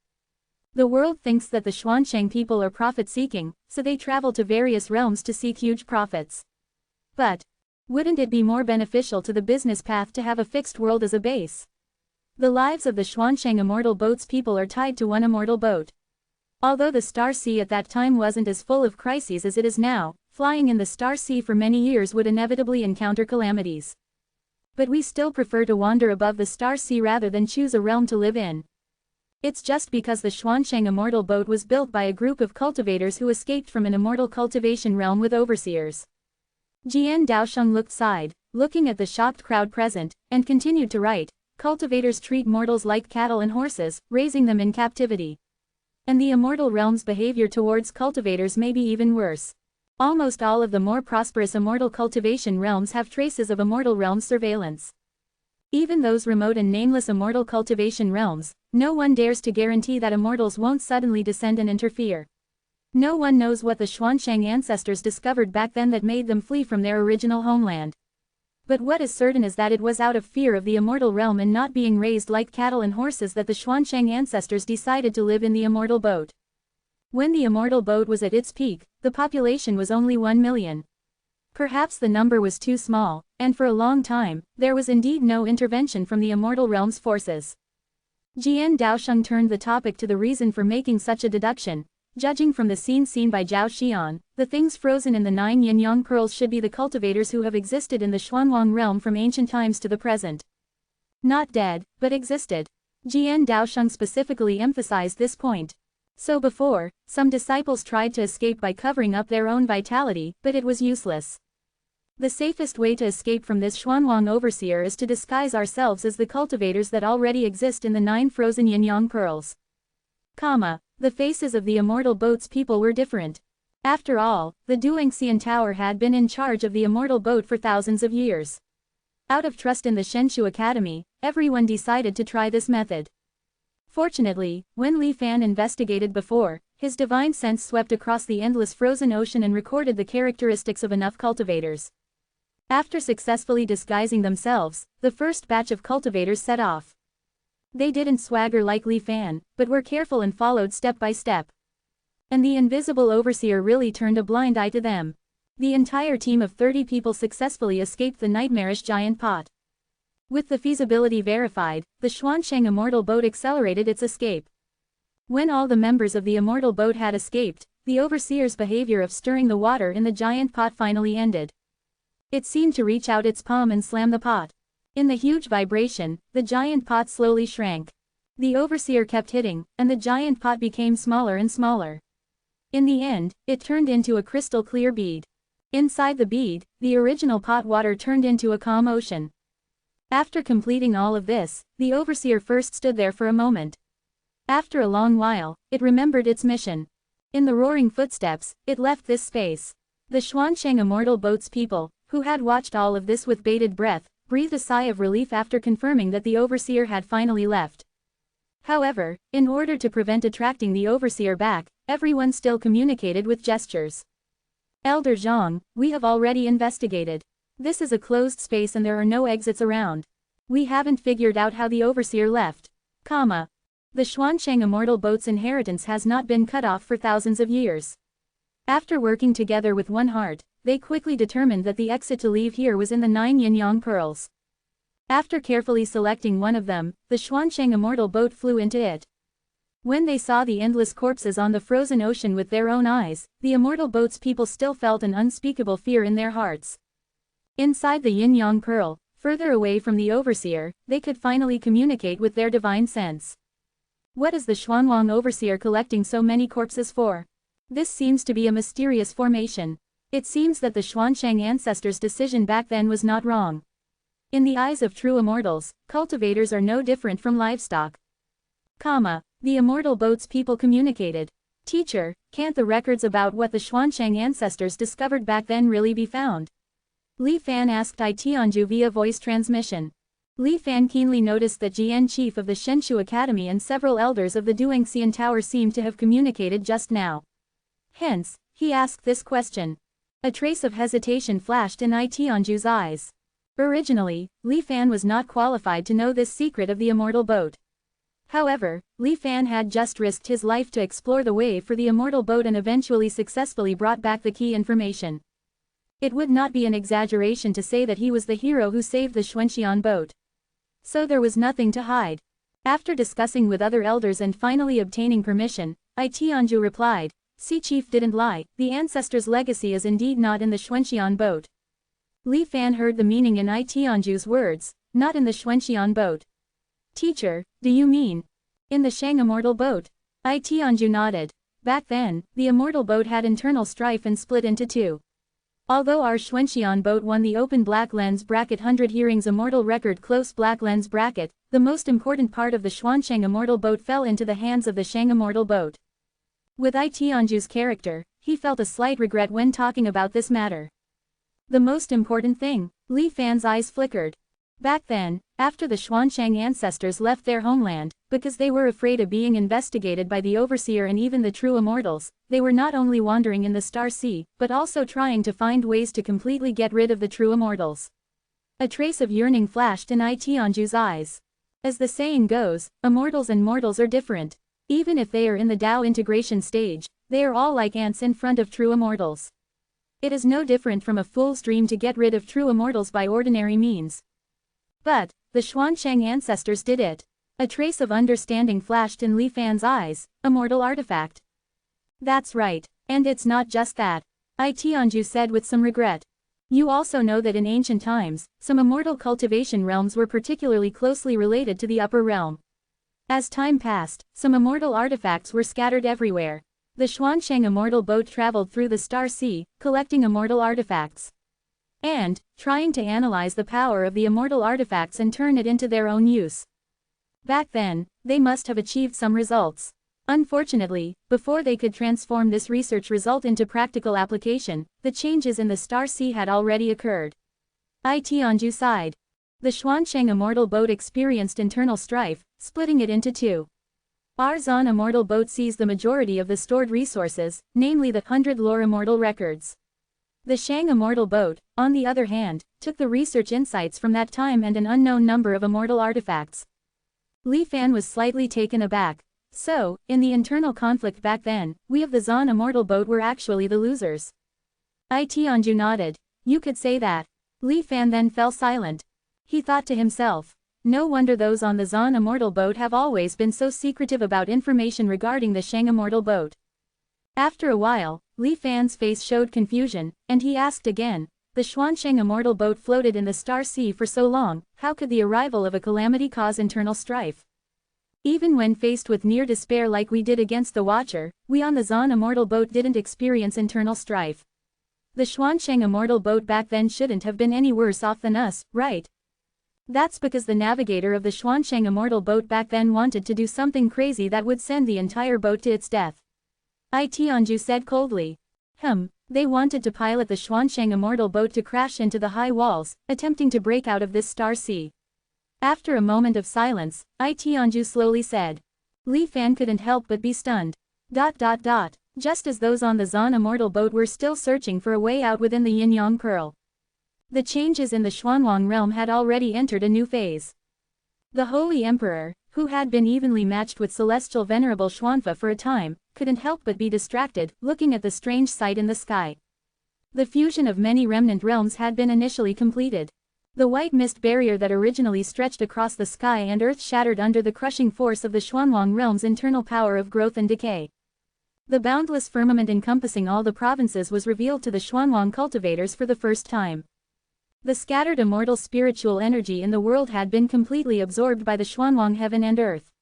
The world thinks that the Xuansheng people are profit-seeking, so they travel to various realms to seek huge profits. But wouldn't it be more beneficial to the business path to have a fixed world as a base? The lives of the Xuansheng immortal boat's people are tied to one immortal boat. Although the Star Sea at that time wasn't as full of crises as it is now, flying in the Star Sea for many years would inevitably encounter calamities. But we still prefer to wander above the Star Sea rather than choose a realm to live in. It's just because the Xuansheng immortal boat was built by a group of cultivators who escaped from an immortal cultivation realm with overseers. Jian Daosheng looked aside, looking at the shocked crowd present, and continued to write. Cultivators treat mortals like cattle and horses, raising them in captivity. And the immortal realm's behavior towards cultivators may be even worse. Almost all of the more prosperous immortal cultivation realms have traces of immortal realm surveillance. Even those remote and nameless immortal cultivation realms, no one dares to guarantee that immortals won't suddenly descend and interfere. No one knows what the Xuansheng ancestors discovered back then that made them flee from their original homeland. But what is certain is that it was out of fear of the immortal realm and not being raised like cattle and horses that the Xuansheng ancestors decided to live in the immortal boat. When the immortal boat was at its peak, the population was only 1 million. Perhaps the number was too small, and for a long time, there was indeed no intervention from the immortal realm's forces. Jian Daosheng turned the topic to the reason for making such a deduction. Judging from the scene seen by Zhao Xian, the things frozen in the 9 yin-yang pearls should be the cultivators who have existed in the Xuanwang realm from ancient times to the present. Not dead, but existed. Jian Daosheng specifically emphasized this point. So before, some disciples tried to escape by covering up their own vitality, but it was useless. The safest way to escape from this Xuanwang overseer is to disguise ourselves as the cultivators that already exist in the 9 frozen yin-yang pearls. The faces of the immortal boat's people were different. After all, the Duangxian Tower had been in charge of the immortal boat for thousands of years. Out of trust in the Shenshu Academy, everyone decided to try this method. Fortunately, when Li Fan investigated before, his divine sense swept across the endless frozen ocean and recorded the characteristics of enough cultivators. After successfully disguising themselves, the first batch of cultivators set off. They didn't swagger like Li Fan, but were careful and followed step by step. And the invisible overseer really turned a blind eye to them. The entire team of 30 people successfully escaped the nightmarish giant pot. With the feasibility verified, the Xuansheng immortal boat accelerated its escape. When all the members of the immortal boat had escaped, the overseer's behavior of stirring the water in the giant pot finally ended. It seemed to reach out its palm and slam the pot. In the huge vibration, the giant pot slowly shrank. The overseer kept hitting, and the giant pot became smaller and smaller. In the end, it turned into a crystal clear bead. Inside the bead, the original pot water turned into a calm ocean. After completing all of this, the overseer first stood there for a moment. After a long while, it remembered its mission. In the roaring footsteps, it left this space. The Xuansheng immortal boat's people, who had watched all of this with bated breath, breathed a sigh of relief after confirming that the overseer had finally left. However, in order to prevent attracting the overseer back, everyone still communicated with gestures. Elder Zhang, we have already investigated. This is a closed space and there are no exits around. We haven't figured out how the overseer left. The Xuansheng immortal boat's inheritance has not been cut off for thousands of years. After working together with one heart, they quickly determined that the exit to leave here was in the 9 yin-yang pearls. After carefully selecting one of them, the Xuansheng immortal boat flew into it. When they saw the endless corpses on the frozen ocean with their own eyes, the immortal boat's people still felt an unspeakable fear in their hearts. Inside the yin-yang pearl, Further away from the overseer, they could finally communicate with their divine sense. What is the Xuanwang overseer collecting so many corpses for? This seems to be a mysterious formation. It seems that the Xuansheng ancestors' decision back then was not wrong. In the eyes of true immortals, cultivators are no different from livestock. The immortal boat's people communicated. Teacher, can't the records about what the Xuansheng ancestors discovered back then really be found? Li Fan asked Tianju via voice transmission. Li Fan keenly noticed that Jian, chief of the Shenshu Academy, and several elders of the Duangxian Tower seemed to have communicated just now. Hence, he asked this question. A trace of hesitation flashed in Tianju's eyes. Originally, Li Fan was not qualified to know this secret of the immortal boat. However, Li Fan had just risked his life to explore the way for the immortal boat and eventually successfully brought back the key information. It would not be an exaggeration to say that he was the hero who saved the Xuanxian boat. So there was nothing to hide. After discussing with other elders and finally obtaining permission, Tianju replied, "See, chief didn't lie, the ancestors' legacy is indeed not in the Xuanxian boat." Li Fan heard the meaning in Tianju's words, not in the Xuanxian boat. Teacher, do you mean in the Shang immortal boat? Tianju nodded. Back then, the immortal boat had internal strife and split into two. Although our Xuanxian boat won the open black lens bracket 100 hearings immortal record close black lens bracket, the most important part of the Xuansheng immortal boat fell into the hands of the Shang immortal boat. With Tianju's character, he felt a slight regret when talking about this matter. The most important thing, Li Fan's eyes flickered. Back then, after the Xuansheng ancestors left their homeland, because they were afraid of being investigated by the overseer and even the true immortals, they were not only wandering in the Star Sea, but also trying to find ways to completely get rid of the true immortals. A trace of yearning flashed in Tianju's eyes. As the saying goes, immortals and mortals are different. Even if they are in the Dao integration stage, they are all like ants in front of true immortals. It is no different from a fool's dream to get rid of true immortals by ordinary means. But, the Xuansheng ancestors did it. A trace of understanding flashed in Li Fan's eyes. Immortal artifact. That's right. And it's not just that. Tianju said with some regret. You also know that in ancient times, some immortal cultivation realms were particularly closely related to the upper realm. As time passed, some immortal artifacts were scattered everywhere. The Xuansheng immortal boat traveled through the Star Sea, collecting immortal artifacts. And, trying to analyze the power of the immortal artifacts and turn it into their own use. Back then, they must have achieved some results. Unfortunately, before they could transform this research result into practical application, the changes in the Star Sea had already occurred. Tianju sighed. The Xuansheng immortal boat experienced internal strife, splitting it into two. Our Zan immortal boat seized the majority of the stored resources, namely the 100 lore immortal records. The Shang immortal boat, on the other hand, took the research insights from that time and an unknown number of immortal artifacts. Li Fan was slightly taken aback. So, in the internal conflict back then, we of the Zan immortal boat were actually the losers. Tianju nodded. You could say that. Li Fan then fell silent. He thought to himself. No wonder those on the Zan immortal boat have always been so secretive about information regarding the Shang immortal boat. After a while, Li Fan's face showed confusion, and he asked again, the Xuansheng immortal boat floated in the Star Sea for so long, how could the arrival of a calamity cause internal strife? Even when faced with near despair like we did against the Watcher, we on the Zan immortal boat didn't experience internal strife. The Xuansheng immortal boat back then shouldn't have been any worse off than us, right? That's because the navigator of the Xuansheng immortal boat back then wanted to do something crazy that would send the entire boat to its death. Tianju said coldly. They wanted to pilot the Xuansheng immortal boat to crash into the high walls, attempting to break out of this Star Sea. After a moment of silence, Tianju slowly said. Li Fan couldn't help but be stunned. Just as those on the Zan immortal boat were still searching for a way out within the Yin-Yang Pearl. The changes in the Xuanwang realm had already entered a new phase. The Holy Emperor, who had been evenly matched with celestial Venerable Xuanfa for a time, couldn't help but be distracted, looking at the strange sight in the sky. The fusion of many remnant realms had been initially completed. The white mist barrier that originally stretched across the sky and earth shattered under the crushing force of the Xuanwang realm's internal power of growth and decay. The boundless firmament encompassing all the provinces was revealed to the Xuanwang cultivators for the first time. The scattered immortal spiritual energy in the world had been completely absorbed by the Xuanwang heaven and earth.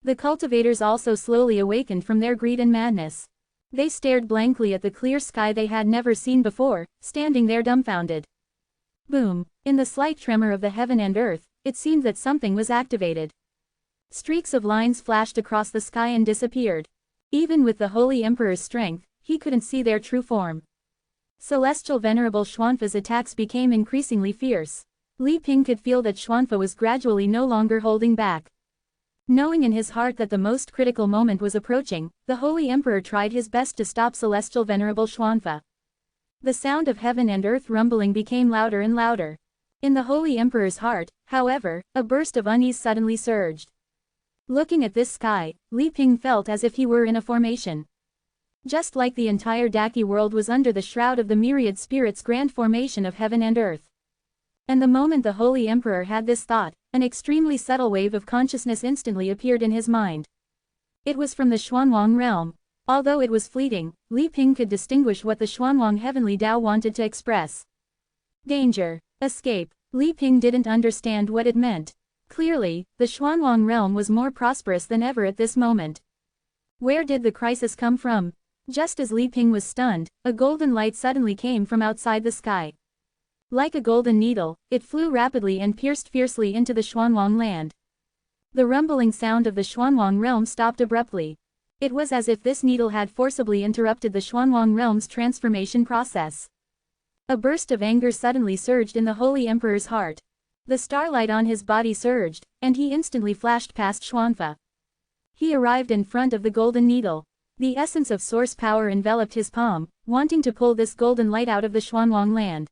The cultivators also slowly awakened from their greed and madness. They stared blankly at the clear sky they had never seen before, standing there dumbfounded. Boom! In the slight tremor of the heaven and earth, it seemed that something was activated. Streaks of lines flashed across the sky and disappeared. Even with the Holy Emperor's strength, he couldn't see their true form. Celestial Venerable Xuanfa's attacks became increasingly fierce. Li Ping could feel that Xuanfa was gradually no longer holding back. Knowing in his heart that the most critical moment was approaching, the Holy Emperor tried his best to stop Celestial Venerable Xuanfa. The sound of heaven and earth rumbling became louder and louder. In the Holy Emperor's heart, however, a burst of unease suddenly surged. Looking at this sky, Li Ping felt as if he were in a formation. Just like the entire Daki world was under the shroud of the myriad spirits' grand formation of heaven and earth. And the moment the Holy Emperor had this thought, an extremely subtle wave of consciousness instantly appeared in his mind. It was from the Xuanwang realm. Although it was fleeting, Li Ping could distinguish what the Xuanwang heavenly Tao wanted to express. Danger. Escape. Li Ping didn't understand what it meant. Clearly, the Xuanwang realm was more prosperous than ever at this moment. Where did the crisis come from? Just as Li Ping was stunned, a golden light suddenly came from outside the sky. Like a golden needle, it flew rapidly and pierced fiercely into the Xuanwang land. The rumbling sound of the Xuanwang realm stopped abruptly. It was as if this needle had forcibly interrupted the Xuanwang realm's transformation process. A burst of anger suddenly surged in the Holy Emperor's heart. The starlight on his body surged, and he instantly flashed past Xuanfa. He arrived in front of the golden needle. The essence of source power enveloped his palm, wanting to pull this golden light out of the Xuanwang land.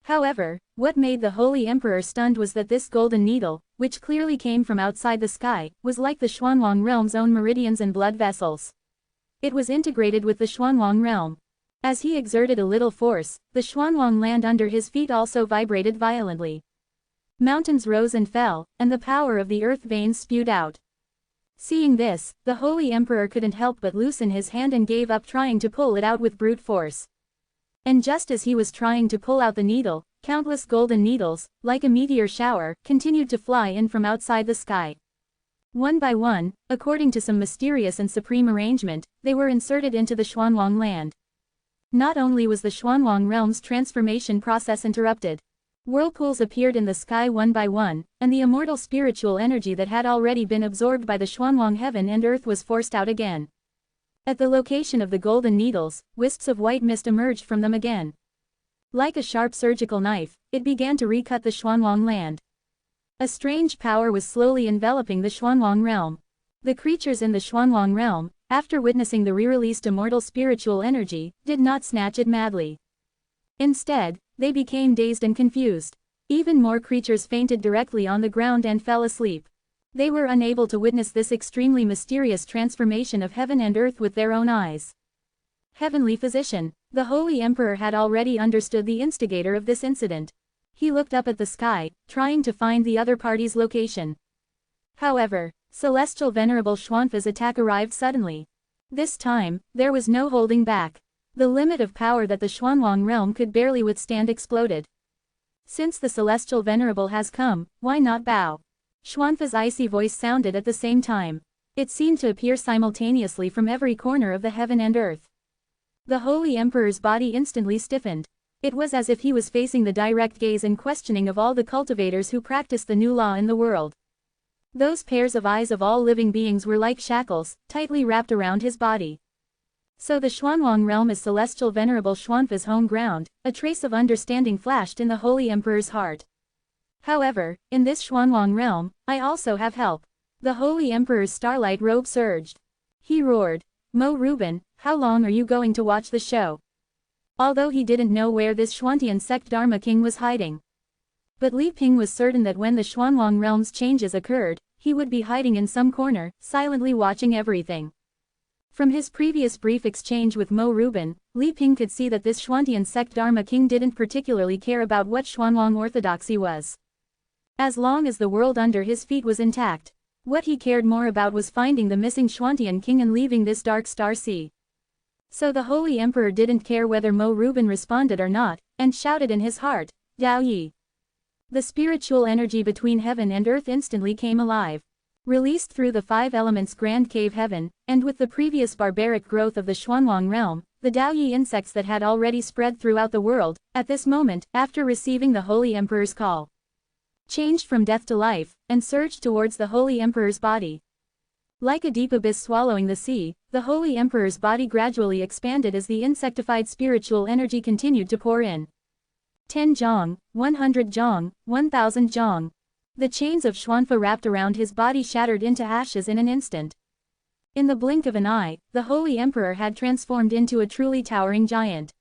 However, what made the Holy Emperor stunned was that this golden needle, which clearly came from outside the sky, was like the Xuanwang realm's own meridians and blood vessels. It was integrated with the Xuanwang realm. As he exerted a little force, the Xuanwang land under his feet also vibrated violently. Mountains rose and fell, and the power of the earth veins spewed out. Seeing this, the Holy Emperor couldn't help but loosen his hand and gave up trying to pull it out with brute force. And just as he was trying to pull out the needle, countless golden needles, like a meteor shower, continued to fly in from outside the sky. One by one, according to some mysterious and supreme arrangement, they were inserted into the Xuanwang land. Not only was the Xuanwang realm's transformation process interrupted. Whirlpools appeared in the sky one by one, and the immortal spiritual energy that had already been absorbed by the Xuanwang heaven and earth was forced out again. At the location of the golden needles, wisps of white mist emerged from them again. Like a sharp surgical knife, it began to recut the Xuanwang land. A strange power was slowly enveloping the Xuanwang realm. The creatures in the Xuanwang realm, after witnessing the re-released immortal spiritual energy, did not snatch it madly. Instead, they became dazed and confused. Even more creatures fainted directly on the ground and fell asleep. They were unable to witness this extremely mysterious transformation of heaven and earth with their own eyes. Heavenly Physician, the Holy Emperor had already understood the instigator of this incident. He looked up at the sky, trying to find the other party's location. However, Celestial Venerable Xuanfa's attack arrived suddenly. This time, there was no holding back. The limit of power that the Xuanwang realm could barely withstand exploded. Since the Celestial Venerable has come, why not bow? Xuanfa's icy voice sounded at the same time. It seemed to appear simultaneously from every corner of the heaven and earth. The Holy Emperor's body instantly stiffened. It was as if he was facing the direct gaze and questioning of all the cultivators who practice the new law in the world. Those pairs of eyes of all living beings were like shackles, tightly wrapped around his body. So the Xuanwang realm is Celestial Venerable Xuanfa's home ground, a trace of understanding flashed in the Holy Emperor's heart. However, in this Xuanwang realm, I also have help. The Holy Emperor's starlight robe surged. He roared, "Mo Reuben, how long are you going to watch the show?" Although he didn't know where this Xuantian sect Dharma king was hiding. But Li Ping was certain that when the Xuanwang realm's changes occurred, he would be hiding in some corner, silently watching everything. From his previous brief exchange with Mo Reuben, Li Ping could see that this Xuantian sect Dharma king didn't particularly care about what Xuanwang orthodoxy was. As long as the world under his feet was intact, what he cared more about was finding the missing Xuantian king and leaving this dark star sea. So the Holy Emperor didn't care whether Mo Reuben responded or not, and shouted in his heart, Dao Yi. The spiritual energy between heaven and earth instantly came alive. Released through the five elements Grand Cave Heaven, and with the previous barbaric growth of the Xuanwang realm, the Dao Yi insects that had already spread throughout the world, at this moment, after receiving the Holy Emperor's call, changed from death to life, and surged towards the Holy Emperor's body. Like a deep abyss swallowing the sea, the Holy Emperor's body gradually expanded as the insectified spiritual energy continued to pour in. 10 zhong, 100 zhong, 1000 zhong. The chains of Xuanfa wrapped around his body shattered into ashes in an instant. In the blink of an eye, the Holy Emperor had transformed into a truly towering giant.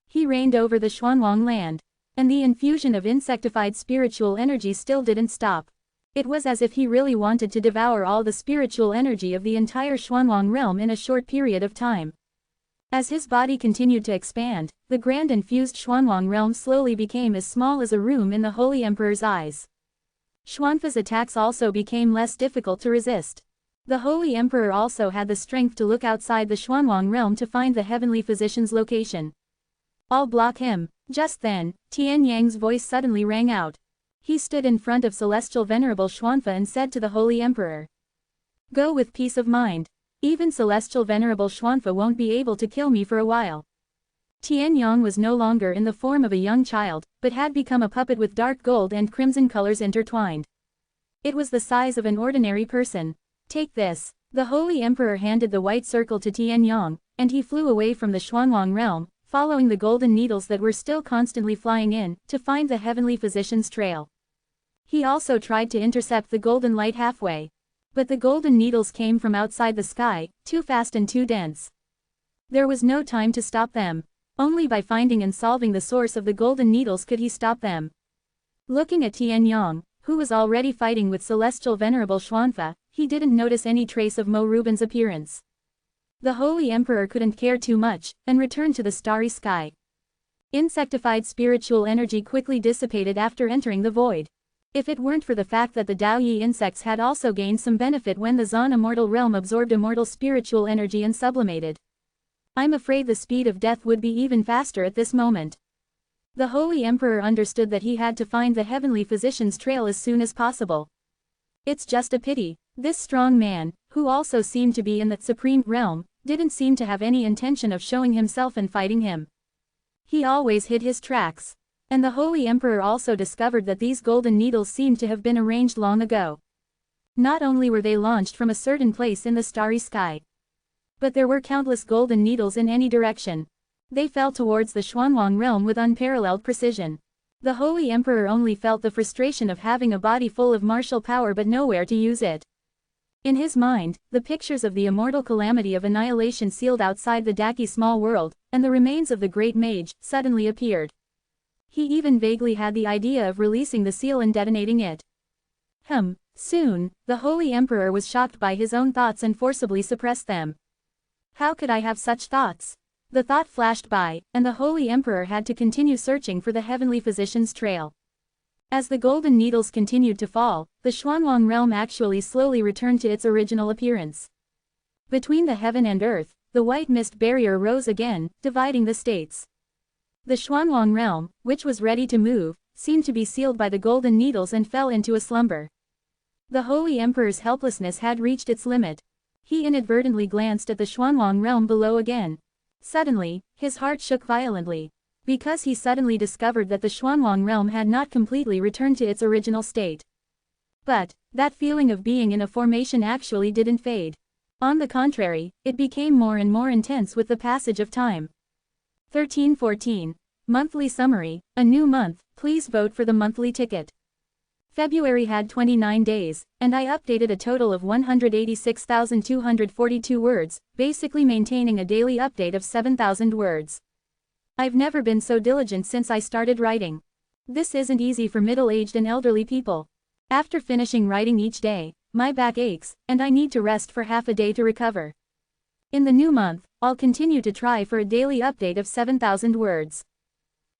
He reigned over the Xuanwang land. And the infusion of insectified spiritual energy still didn't stop. It was as if he really wanted to devour all the spiritual energy of the entire Xuanwang realm in a short period of time. As his body continued to expand, the grand infused Xuanwang realm slowly became as small as a room in the Holy Emperor's eyes. Xuanfa's attacks also became less difficult to resist. The Holy Emperor also had the strength to look outside the Xuanwang realm to find the heavenly physician's location. I'll block him. Just then, Tian Yang's voice suddenly rang out. He stood in front of Celestial Venerable Xuanfa and said to the Holy Emperor, "Go with peace of mind. Even Celestial Venerable Xuanfa won't be able to kill me for a while." Tian Yang was no longer in the form of a young child, but had become a puppet with dark gold and crimson colors intertwined. It was the size of an ordinary person. "Take this." The Holy Emperor handed the white circle to Tian Yang, and he flew away from the Xuanwang realm, following the golden needles that were still constantly flying in, to find the heavenly physician's trail. He also tried to intercept the golden light halfway. But the golden needles came from outside the sky, too fast and too dense. There was no time to stop them. Only by finding and solving the source of the golden needles could he stop them. Looking at Tian Yang, who was already fighting with Celestial Venerable Xuanfa, he didn't notice any trace of Mo Ruben's appearance. The Holy Emperor couldn't care too much, and returned to the starry sky. Insectified spiritual energy quickly dissipated after entering the void. If it weren't for the fact that the Dao Yi insects had also gained some benefit when the Zan Immortal realm absorbed immortal spiritual energy and sublimated, I'm afraid the speed of death would be even faster at this moment. The Holy Emperor understood that he had to find the heavenly physician's trail as soon as possible. It's just a pity, this strong man, who also seemed to be in that supreme realm, didn't seem to have any intention of showing himself and fighting him. He always hid his tracks. And the Holy Emperor also discovered that these golden needles seemed to have been arranged long ago. Not only were they launched from a certain place in the starry sky, but there were countless golden needles in any direction. They fell towards the Xuanwang realm with unparalleled precision. The Holy Emperor only felt the frustration of having a body full of martial power but nowhere to use it. In his mind, the pictures of the immortal calamity of annihilation sealed outside the Daki small world, and the remains of the great mage, suddenly appeared. He even vaguely had the idea of releasing the seal and detonating it. Soon, the Holy Emperor was shocked by his own thoughts and forcibly suppressed them. How could I have such thoughts? The thought flashed by, and the Holy Emperor had to continue searching for the heavenly physician's trail. As the golden needles continued to fall, the Xuanwang realm actually slowly returned to its original appearance. Between the heaven and earth, the white mist barrier rose again, dividing the states. The Xuanwang realm, which was ready to move, seemed to be sealed by the golden needles and fell into a slumber. The Holy Emperor's helplessness had reached its limit. He inadvertently glanced at the Xuanwang realm below again. Suddenly, his heart shook violently, because he suddenly discovered that the Xuanwang realm had not completely returned to its original state. But, that feeling of being in a formation actually didn't fade. On the contrary, it became more and more intense with the passage of time. 1314. Monthly Summary, a new month, please vote for the monthly ticket. February had 29 days, and I updated a total of 186,242 words, basically maintaining a daily update of 7,000 words. I've never been so diligent since I started writing. This isn't easy for middle-aged and elderly people. After finishing writing each day, my back aches, and I need to rest for half a day to recover. In the new month, I'll continue to try for a daily update of 7,000 words.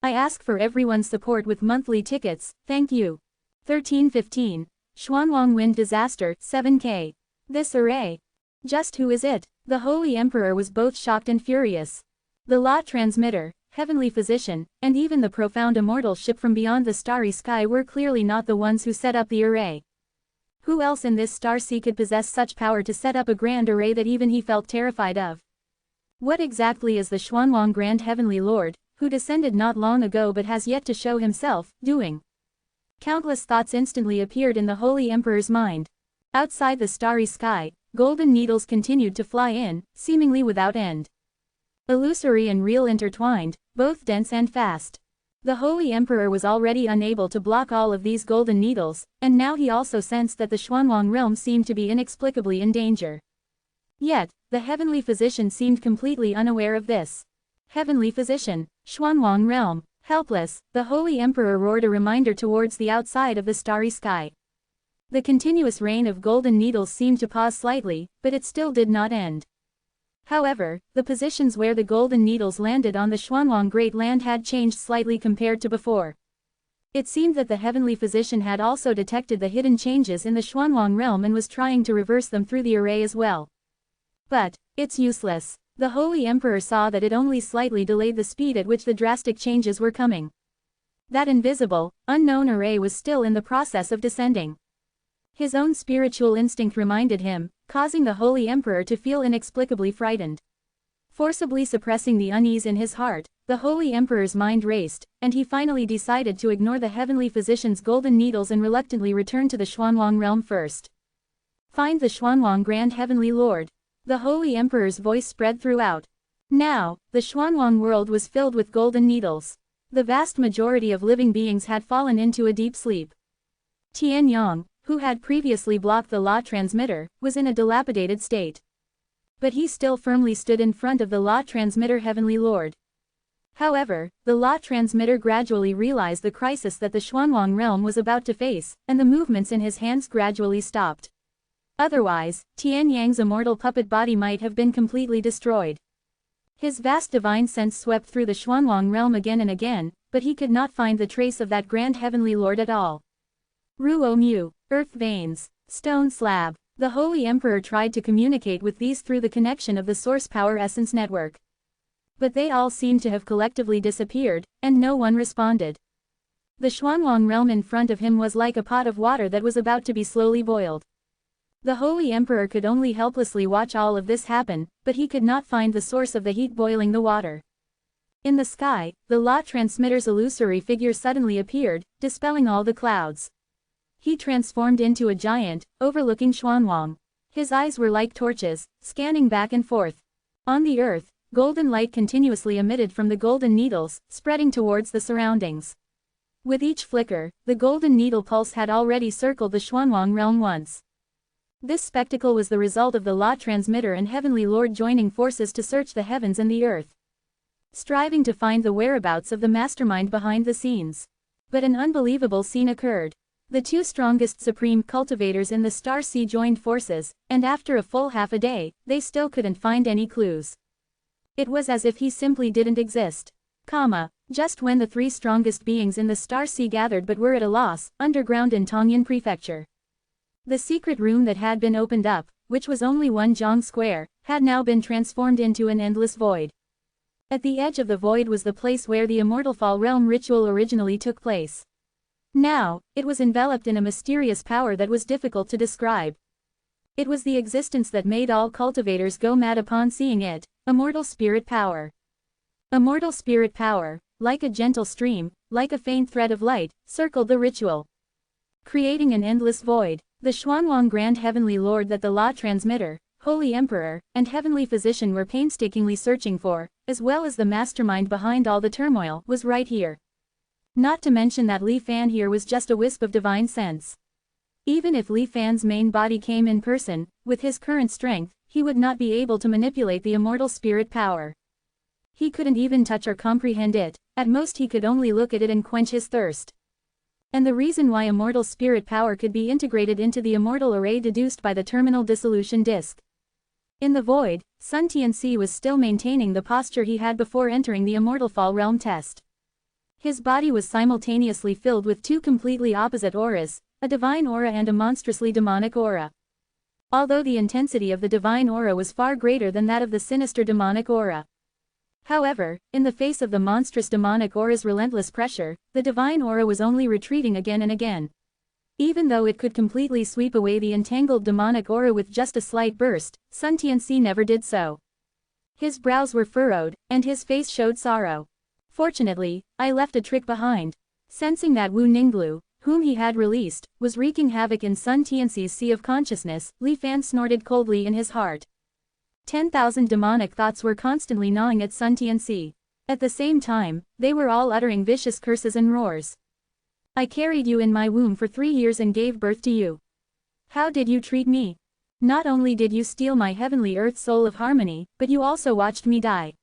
I ask for everyone's support with monthly tickets, thank you. 1315. Xuanwang Wind Disaster, 7K. This array. Just who is it? The Holy Emperor was both shocked and furious. The law transmitter, heavenly physician, and even the profound immortal ship from beyond the starry sky were clearly not the ones who set up the array. Who else in this star sea could possess such power to set up a grand array that even he felt terrified of? What exactly is the Xuanwang Grand Heavenly Lord, who descended not long ago but has yet to show himself, doing? Countless thoughts instantly appeared in the Holy Emperor's mind. Outside the starry sky, golden needles continued to fly in, seemingly without end. Illusory and real intertwined, both dense and fast. The Holy Emperor was already unable to block all of these golden needles, and now he also sensed that the Xuanwang realm seemed to be inexplicably in danger. Yet, the heavenly physician seemed completely unaware of this. Heavenly physician, Xuanwang realm, helpless, the Holy Emperor roared a reminder towards the outside of the starry sky. The continuous rain of golden needles seemed to pause slightly, but it still did not end. However, the positions where the golden needles landed on the Xuanwang Great Land had changed slightly compared to before. It seemed that the heavenly physician had also detected the hidden changes in the Xuanwang realm and was trying to reverse them through the array as well. But, it's useless. The Holy Emperor saw that it only slightly delayed the speed at which the drastic changes were coming. That invisible, unknown array was still in the process of descending. His own spiritual instinct reminded him, causing the Holy Emperor to feel inexplicably frightened. Forcibly suppressing the unease in his heart, the Holy Emperor's mind raced, and he finally decided to ignore the heavenly physician's golden needles and reluctantly return to the Xuanwang realm first. Find the Xuanwang Grand Heavenly Lord. The Holy Emperor's voice spread throughout. Now, the Xuanwang world was filled with golden needles. The vast majority of living beings had fallen into a deep sleep. Tian Yang, who had previously blocked the law transmitter, was in a dilapidated state. But he still firmly stood in front of the law transmitter Heavenly Lord. However, the law transmitter gradually realized the crisis that the Xuanwang realm was about to face, and the movements in his hands gradually stopped. Otherwise, Tian Yang's immortal puppet body might have been completely destroyed. His vast divine sense swept through the Xuanwang realm again and again, but he could not find the trace of that Grand Heavenly Lord at all. Ruo Mu, earth veins, stone slab. The Holy Emperor tried to communicate with these through the connection of the Source Power Essence Network. But they all seemed to have collectively disappeared, and no one responded. The Xuanwang realm in front of him was like a pot of water that was about to be slowly boiled. The Holy Emperor could only helplessly watch all of this happen, but he could not find the source of the heat boiling the water. In the sky, the law transmitter's illusory figure suddenly appeared, dispelling all the clouds. He transformed into a giant, overlooking Xuanwang. His eyes were like torches, scanning back and forth. On the earth, golden light continuously emitted from the golden needles, spreading towards the surroundings. With each flicker, the golden needle pulse had already circled the Xuanwang realm once. This spectacle was the result of the law transmitter and Heavenly Lord joining forces to search the heavens and the earth, striving to find the whereabouts of the mastermind behind the scenes. But an unbelievable scene occurred. The two strongest supreme cultivators in the Star Sea joined forces, and after a full half a day, they still couldn't find any clues. It was as if he simply didn't exist. Just when the three strongest beings in the Star Sea gathered but were at a loss, underground in Tongyan Prefecture. The secret room that had been opened up, which was only one zhang square, had now been transformed into an endless void. At the edge of the void was the place where the Immortal Fall Realm ritual originally took place. Now, it was enveloped in a mysterious power that was difficult to describe. It was the existence that made all cultivators go mad upon seeing it, immortal spirit power. Immortal spirit power, like a gentle stream, like a faint thread of light, circled the ritual, creating an endless void. The Xuanwang Grand Heavenly Lord that the Law Transmitter, Holy Emperor, and Heavenly Physician were painstakingly searching for, as well as the mastermind behind all the turmoil, was right here. Not to mention that Li Fan here was just a wisp of divine sense. Even if Li Fan's main body came in person, with his current strength, he would not be able to manipulate the immortal spirit power. He couldn't even touch or comprehend it, at most he could only look at it and quench his thirst. And the reason why immortal spirit power could be integrated into the immortal array deduced by the terminal dissolution disk. In the void, Sun Tianxi was still maintaining the posture he had before entering the Immortal Fall Realm test. His body was simultaneously filled with two completely opposite auras, a divine aura and a monstrously demonic aura. Although the intensity of the divine aura was far greater than that of the sinister demonic aura. However, in the face of the monstrous demonic aura's relentless pressure, the divine aura was only retreating again and again. Even though it could completely sweep away the entangled demonic aura with just a slight burst, Sun Tianxi never did so. His brows were furrowed, and his face showed sorrow. Fortunately, I left a trick behind. Sensing that Wu Ninglu, whom he had released, was wreaking havoc in Sun Tianxi's sea of consciousness, Li Fan snorted coldly in his heart. 10,000 demonic thoughts were constantly gnawing at Sun Tianxi. At the same time, they were all uttering vicious curses and roars. I carried you in my womb for 3 years and gave birth to you. How did you treat me? Not only did you steal my heavenly earth soul of harmony, but you also watched me die.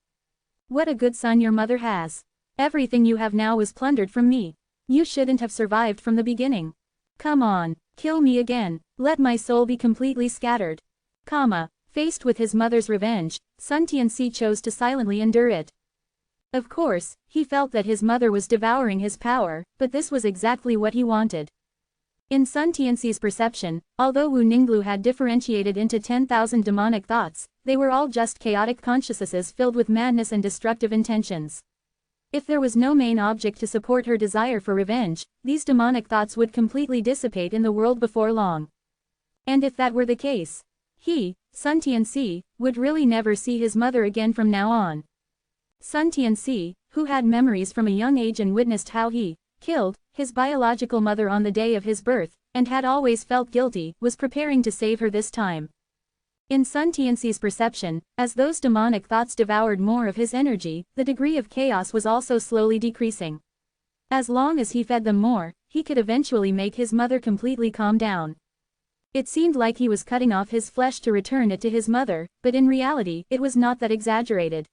What a good son your mother has. Everything you have now was plundered from me. You shouldn't have survived from the beginning. Come on, kill me again, let my soul be completely scattered. Faced with his mother's revenge, Sun Tianxi chose to silently endure it. Of course, he felt that his mother was devouring his power, but this was exactly what he wanted. In Sun Tianxi's perception, although Wu Ninglu had differentiated into 10,000 demonic thoughts, they were all just chaotic consciousnesses filled with madness and destructive intentions. If there was no main object to support her desire for revenge, these demonic thoughts would completely dissipate in the world before long. And if that were the case, he, Sun Tianxi, would really never see his mother again from now on. Sun Tianxi, who had memories from a young age and witnessed how he killed his biological mother on the day of his birth, and had always felt guilty, was preparing to save her this time. In Sun Tianxi's perception, as those demonic thoughts devoured more of his energy, the degree of chaos was also slowly decreasing. As long as he fed them more, he could eventually make his mother completely calm down. It seemed like he was cutting off his flesh to return it to his mother, but in reality, it was not that exaggerated.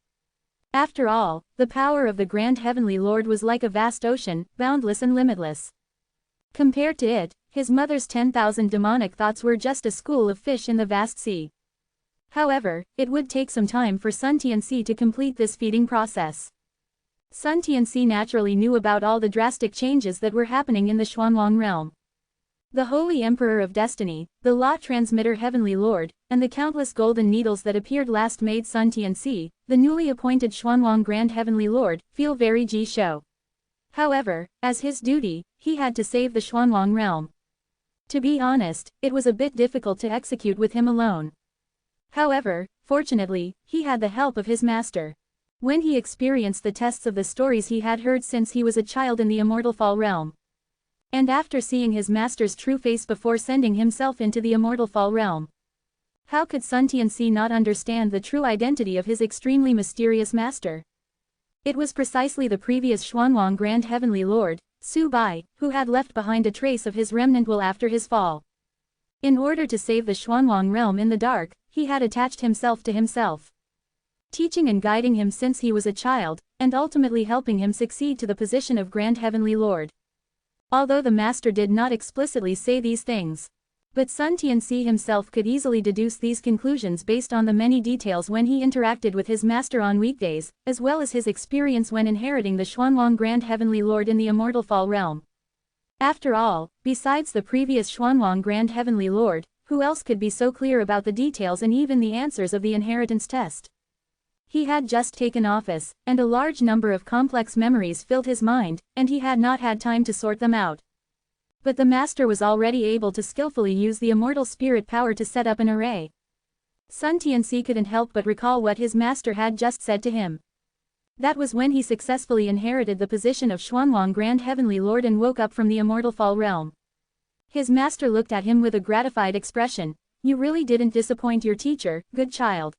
After all, the power of the Grand Heavenly Lord was like a vast ocean, boundless and limitless. Compared to it, his mother's 10,000 demonic thoughts were just a school of fish in the vast sea. However, it would take some time for Sun Tianxi to complete this feeding process. Sun Tianxi naturally knew about all the drastic changes that were happening in the Xuanwang realm. The Holy Emperor of Destiny, the Law Transmitter Heavenly Lord, and the countless golden needles that appeared last made Sun Tianxi, the newly appointed Xuanwang Grand Heavenly Lord, feel very Ji-shou. However, as his duty, he had to save the Xuanwang realm. To be honest, it was a bit difficult to execute with him alone. However, fortunately, he had the help of his master. When he experienced the tests of the stories he had heard since he was a child in the Immortal Fall realm, and after seeing his master's true face before sending himself into the Immortal Fall realm, how could Sun Tianxi not understand the true identity of his extremely mysterious master? It was precisely the previous Xuanwang Grand Heavenly Lord, Su Bai, who had left behind a trace of his remnant will after his fall. In order to save the Xuanwang realm in the dark, he had attached himself to himself, teaching and guiding him since he was a child, and ultimately helping him succeed to the position of Grand Heavenly Lord. Although the master did not explicitly say these things, but Sun Tianxi himself could easily deduce these conclusions based on the many details when he interacted with his master on weekdays, as well as his experience when inheriting the Xuanwang Grand Heavenly Lord in the Immortal Fall realm. After all, besides the previous Xuanwang Grand Heavenly Lord, who else could be so clear about the details and even the answers of the inheritance test? He had just taken office, and a large number of complex memories filled his mind, and he had not had time to sort them out. But the master was already able to skillfully use the immortal spirit power to set up an array. Sun Tianxi couldn't help but recall what his master had just said to him. That was when he successfully inherited the position of Xuanwang Grand Heavenly Lord and woke up from the Immortal Fall realm. His master looked at him with a gratified expression. You really didn't disappoint your teacher, good child.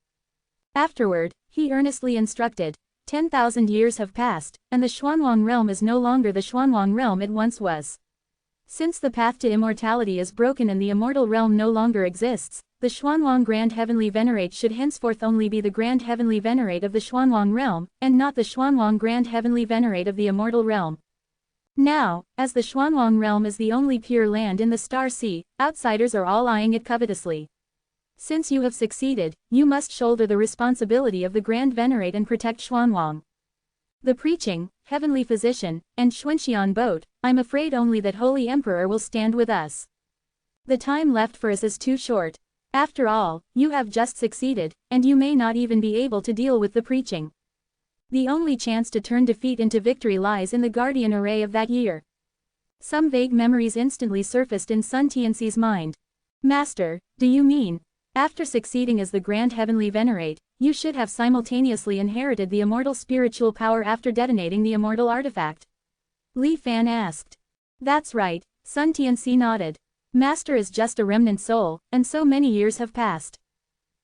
Afterward, he earnestly instructed. 10,000 years have passed, and the Xuanwang realm is no longer the Xuanwang realm it once was. Since the path to immortality is broken and the immortal realm no longer exists, the Xuanwang Grand Heavenly Venerate should henceforth only be the Grand Heavenly Venerate of the Xuanwang realm, and not the Xuanwang Grand Heavenly Venerate of the immortal realm. Now, as the Xuanwang realm is the only pure land in the Star Sea, outsiders are all eyeing it covetously. Since you have succeeded, you must shoulder the responsibility of the Grand Venerate and protect Xuanwang. The preaching, heavenly physician, and Xuanxian boat, I'm afraid only that Holy Emperor will stand with us. The time left for us is too short. After all, you have just succeeded, and you may not even be able to deal with the preaching. The only chance to turn defeat into victory lies in the guardian array of that year. Some vague memories instantly surfaced in Sun Tianxi's mind. Master, do you mean, after succeeding as the Grand Heavenly Venerate, you should have simultaneously inherited the immortal spiritual power after detonating the immortal artifact? Li Fan asked. That's right, Sun Tianxi nodded. Master is just a remnant soul, and so many years have passed.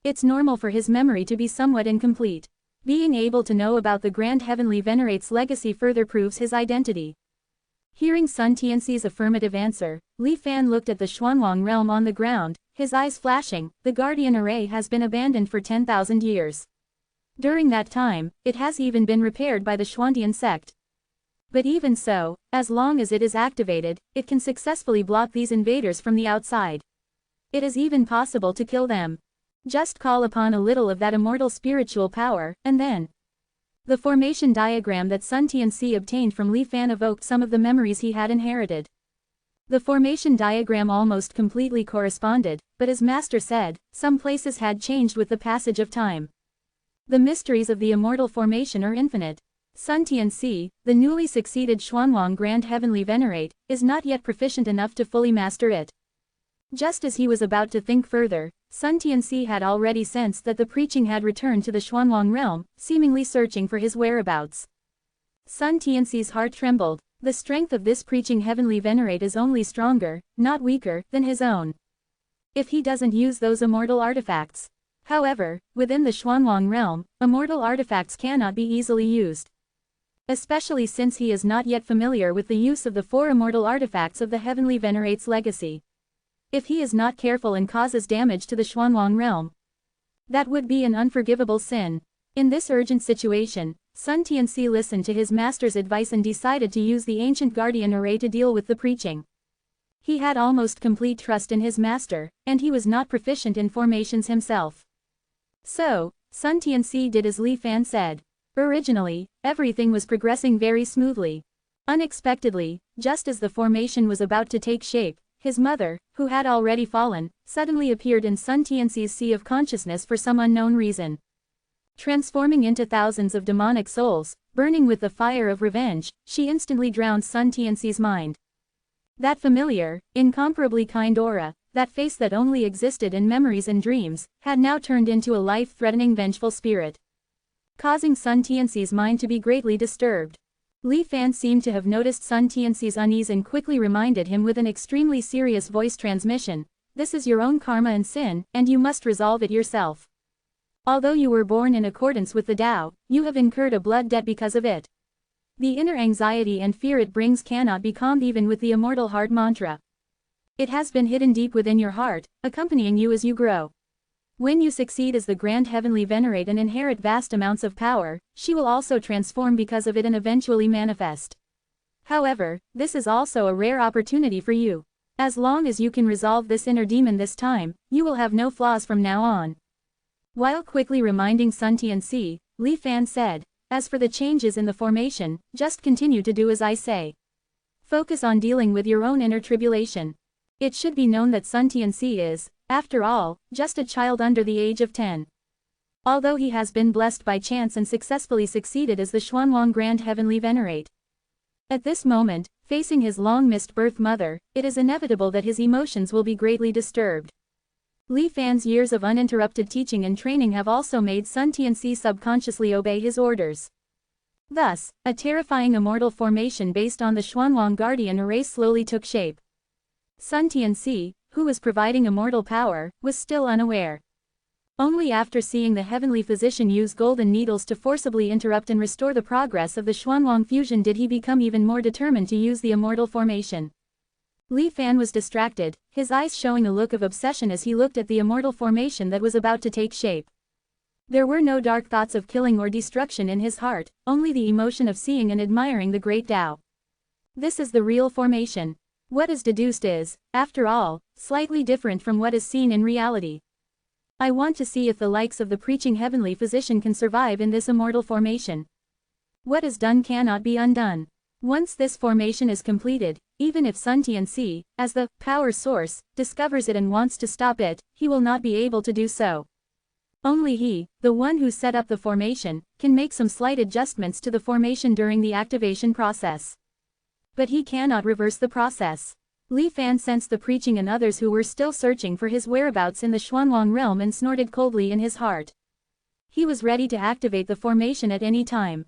It's normal for his memory to be somewhat incomplete. Being able to know about the Grand Heavenly Venerate's legacy further proves his identity. Hearing Sun Tianxi's affirmative answer, Li Fan looked at the Xuanwang realm on the ground, his eyes flashing. The guardian array has been abandoned for 10,000 years. During that time, it has even been repaired by the Xuantian sect. But even so, as long as it is activated, it can successfully block these invaders from the outside. It is even possible to kill them. Just call upon a little of that immortal spiritual power, and then. The formation diagram that Sun Tianxi obtained from Li Fan evoked some of the memories he had inherited. The formation diagram almost completely corresponded, but as Master said, some places had changed with the passage of time. The mysteries of the immortal formation are infinite. Sun Tianxi, the newly succeeded Xuanwang Grand Heavenly Venerate, is not yet proficient enough to fully master it. Just as he was about to think further, Sun Tianxi had already sensed that the preaching had returned to the Xuanwang realm, seemingly searching for his whereabouts. Sun Tianxi's heart trembled. The strength of this preaching heavenly venerate is only stronger, not weaker, than his own. If he doesn't use those immortal artifacts. However, within the Xuanwang realm, immortal artifacts cannot be easily used. Especially since he is not yet familiar with the use of the 4 immortal artifacts of the heavenly venerate's legacy. If he is not careful and causes damage to the Xuanwang realm, that would be an unforgivable sin. In this urgent situation, Sun Tianxi listened to his master's advice and decided to use the ancient guardian array to deal with the preaching. He had almost complete trust in his master, and he was not proficient in formations himself. So, Sun Tianxi did as Li Fan said. Originally, everything was progressing very smoothly. Unexpectedly, just as the formation was about to take shape, his mother, who had already fallen, suddenly appeared in Sun Tianxi's sea of consciousness for some unknown reason. Transforming into thousands of demonic souls, burning with the fire of revenge, she instantly drowned Sun Tianxi's mind. That familiar, incomparably kind aura, that face that only existed in memories and dreams, had now turned into a life-threatening vengeful spirit, causing Sun Tianxi's mind to be greatly disturbed. Li Fan seemed to have noticed Sun Tianxi's unease and quickly reminded him with an extremely serious voice transmission, "This is your own karma and sin, and you must resolve it yourself. Although you were born in accordance with the Tao, you have incurred a blood debt because of it. The inner anxiety and fear it brings cannot be calmed even with the immortal heart mantra. It has been hidden deep within your heart, accompanying you as you grow. When you succeed as the Grand Heavenly Venerate and inherit vast amounts of power, she will also transform because of it and eventually manifest. However, this is also a rare opportunity for you. As long as you can resolve this inner demon this time, you will have no flaws from now on." While quickly reminding Sun Tianxi, Li Fan said, "As for the changes in the formation, just continue to do as I say. Focus on dealing with your own inner tribulation." It should be known that Sun Tianxi is, after all, just a child under the age of 10. Although he has been blessed by chance and successfully succeeded as the Xuanwang Grand Heavenly Venerate. At this moment, facing his long-missed birth mother, it is inevitable that his emotions will be greatly disturbed. Li Fan's years of uninterrupted teaching and training have also made Sun Tianxi subconsciously obey his orders. Thus, a terrifying immortal formation based on the Xuanwang Guardian array slowly took shape. Sun Tianxi, who was providing immortal power, was still unaware. Only after seeing the heavenly physician use golden needles to forcibly interrupt and restore the progress of the Xuanwang fusion did he become even more determined to use the immortal formation. Li Fan was distracted, his eyes showing a look of obsession as he looked at the immortal formation that was about to take shape. There were no dark thoughts of killing or destruction in his heart, only the emotion of seeing and admiring the great Tao. This is the real formation. What is deduced is, after all, slightly different from what is seen in reality. I want to see if the likes of the preaching heavenly physician can survive in this immortal formation. What is done cannot be undone. Once this formation is completed, even if Sun Tianxi, as the power source, discovers it and wants to stop it, he will not be able to do so. Only he, the one who set up the formation, can make some slight adjustments to the formation during the activation process. But he cannot reverse the process. Li Fan sensed the preaching and others who were still searching for his whereabouts in the Xuanwang realm and snorted coldly in his heart. He was ready to activate the formation at any time.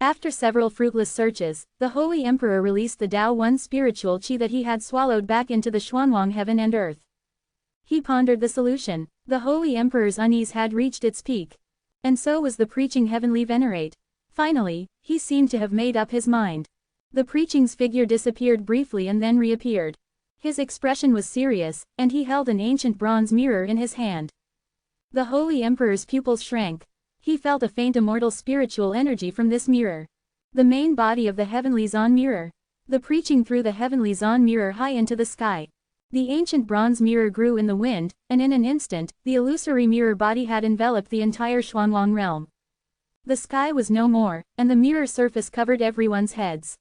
After several fruitless searches, the Holy Emperor released the Tao One spiritual qi that he had swallowed back into the Xuanwang heaven and earth. He pondered the solution. The Holy Emperor's unease had reached its peak. And so was the preaching heavenly venerate. Finally, he seemed to have made up his mind. The preaching's figure disappeared briefly and then reappeared. His expression was serious, and he held an ancient bronze mirror in his hand. The Holy Emperor's pupils shrank. He felt a faint immortal spiritual energy from this mirror. The main body of the heavenly Zon mirror. The preaching threw the heavenly Zon mirror high into the sky. The ancient bronze mirror grew in the wind, and in an instant, the illusory mirror body had enveloped the entire Xuanwang realm. The sky was no more, and the mirror surface covered everyone's heads.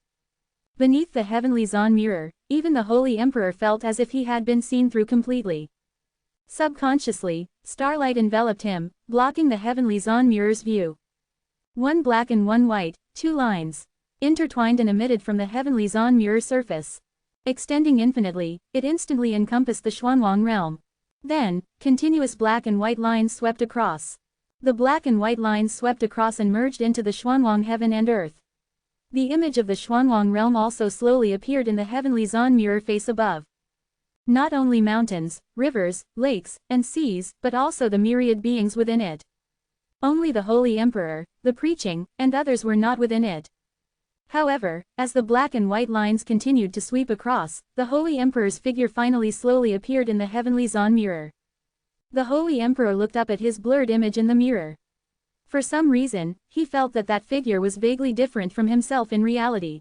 Beneath the heavenly Zon mirror, even the Holy Emperor felt as if he had been seen through completely. Subconsciously, starlight enveloped him, blocking the heavenly Zon mirror's view. One black and one white, two lines, intertwined and emitted from the heavenly Zon mirror surface. Extending infinitely, it instantly encompassed the Xuanwang realm. Then, continuous black and white lines swept across. The black and white lines swept across and merged into the Xuanwang heaven and earth. The image of the Xuanwang realm also slowly appeared in the heavenly Zon mirror face above. Not only mountains, rivers, lakes, and seas, but also the myriad beings within it. Only the Holy Emperor, the preaching, and others were not within it. However, as the black and white lines continued to sweep across, the Holy Emperor's figure finally slowly appeared in the heavenly Zon mirror. The Holy Emperor looked up at his blurred image in the mirror. For some reason, he felt that that figure was vaguely different from himself in reality.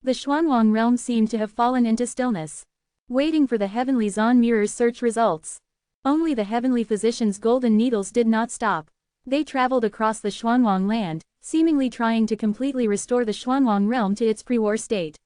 The Xuanwang realm seemed to have fallen into stillness, waiting for the heavenly Zon mirror's search results. Only the heavenly physician's golden needles did not stop. They traveled across the Xuanwang land, seemingly trying to completely restore the Xuanwang realm to its pre-war state.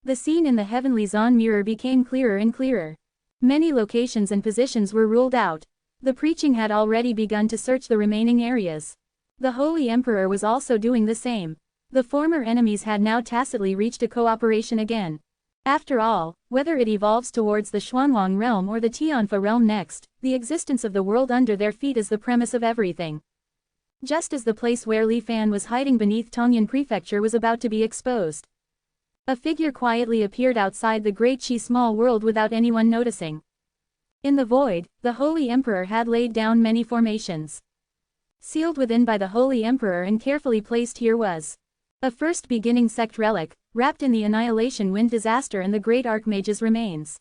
The scene in the heavenly Zon mirror became clearer and clearer. Many locations and positions were ruled out. The preaching had already begun to search the remaining areas. The Holy Emperor was also doing the same. The former enemies had now tacitly reached a cooperation again. After all, whether it evolves towards the Xuanwang realm or the Tianfa realm next, the existence of the world under their feet is the premise of everything. Just as the place where Li Fan was hiding beneath Tongyan Prefecture was about to be exposed, a figure quietly appeared outside the Great Qi small world without anyone noticing. In the void, the Holy Emperor had laid down many formations. Sealed within by the Holy Emperor and carefully placed here was a first beginning sect relic, wrapped in the Annihilation Wind disaster and the Great Archmage's remains.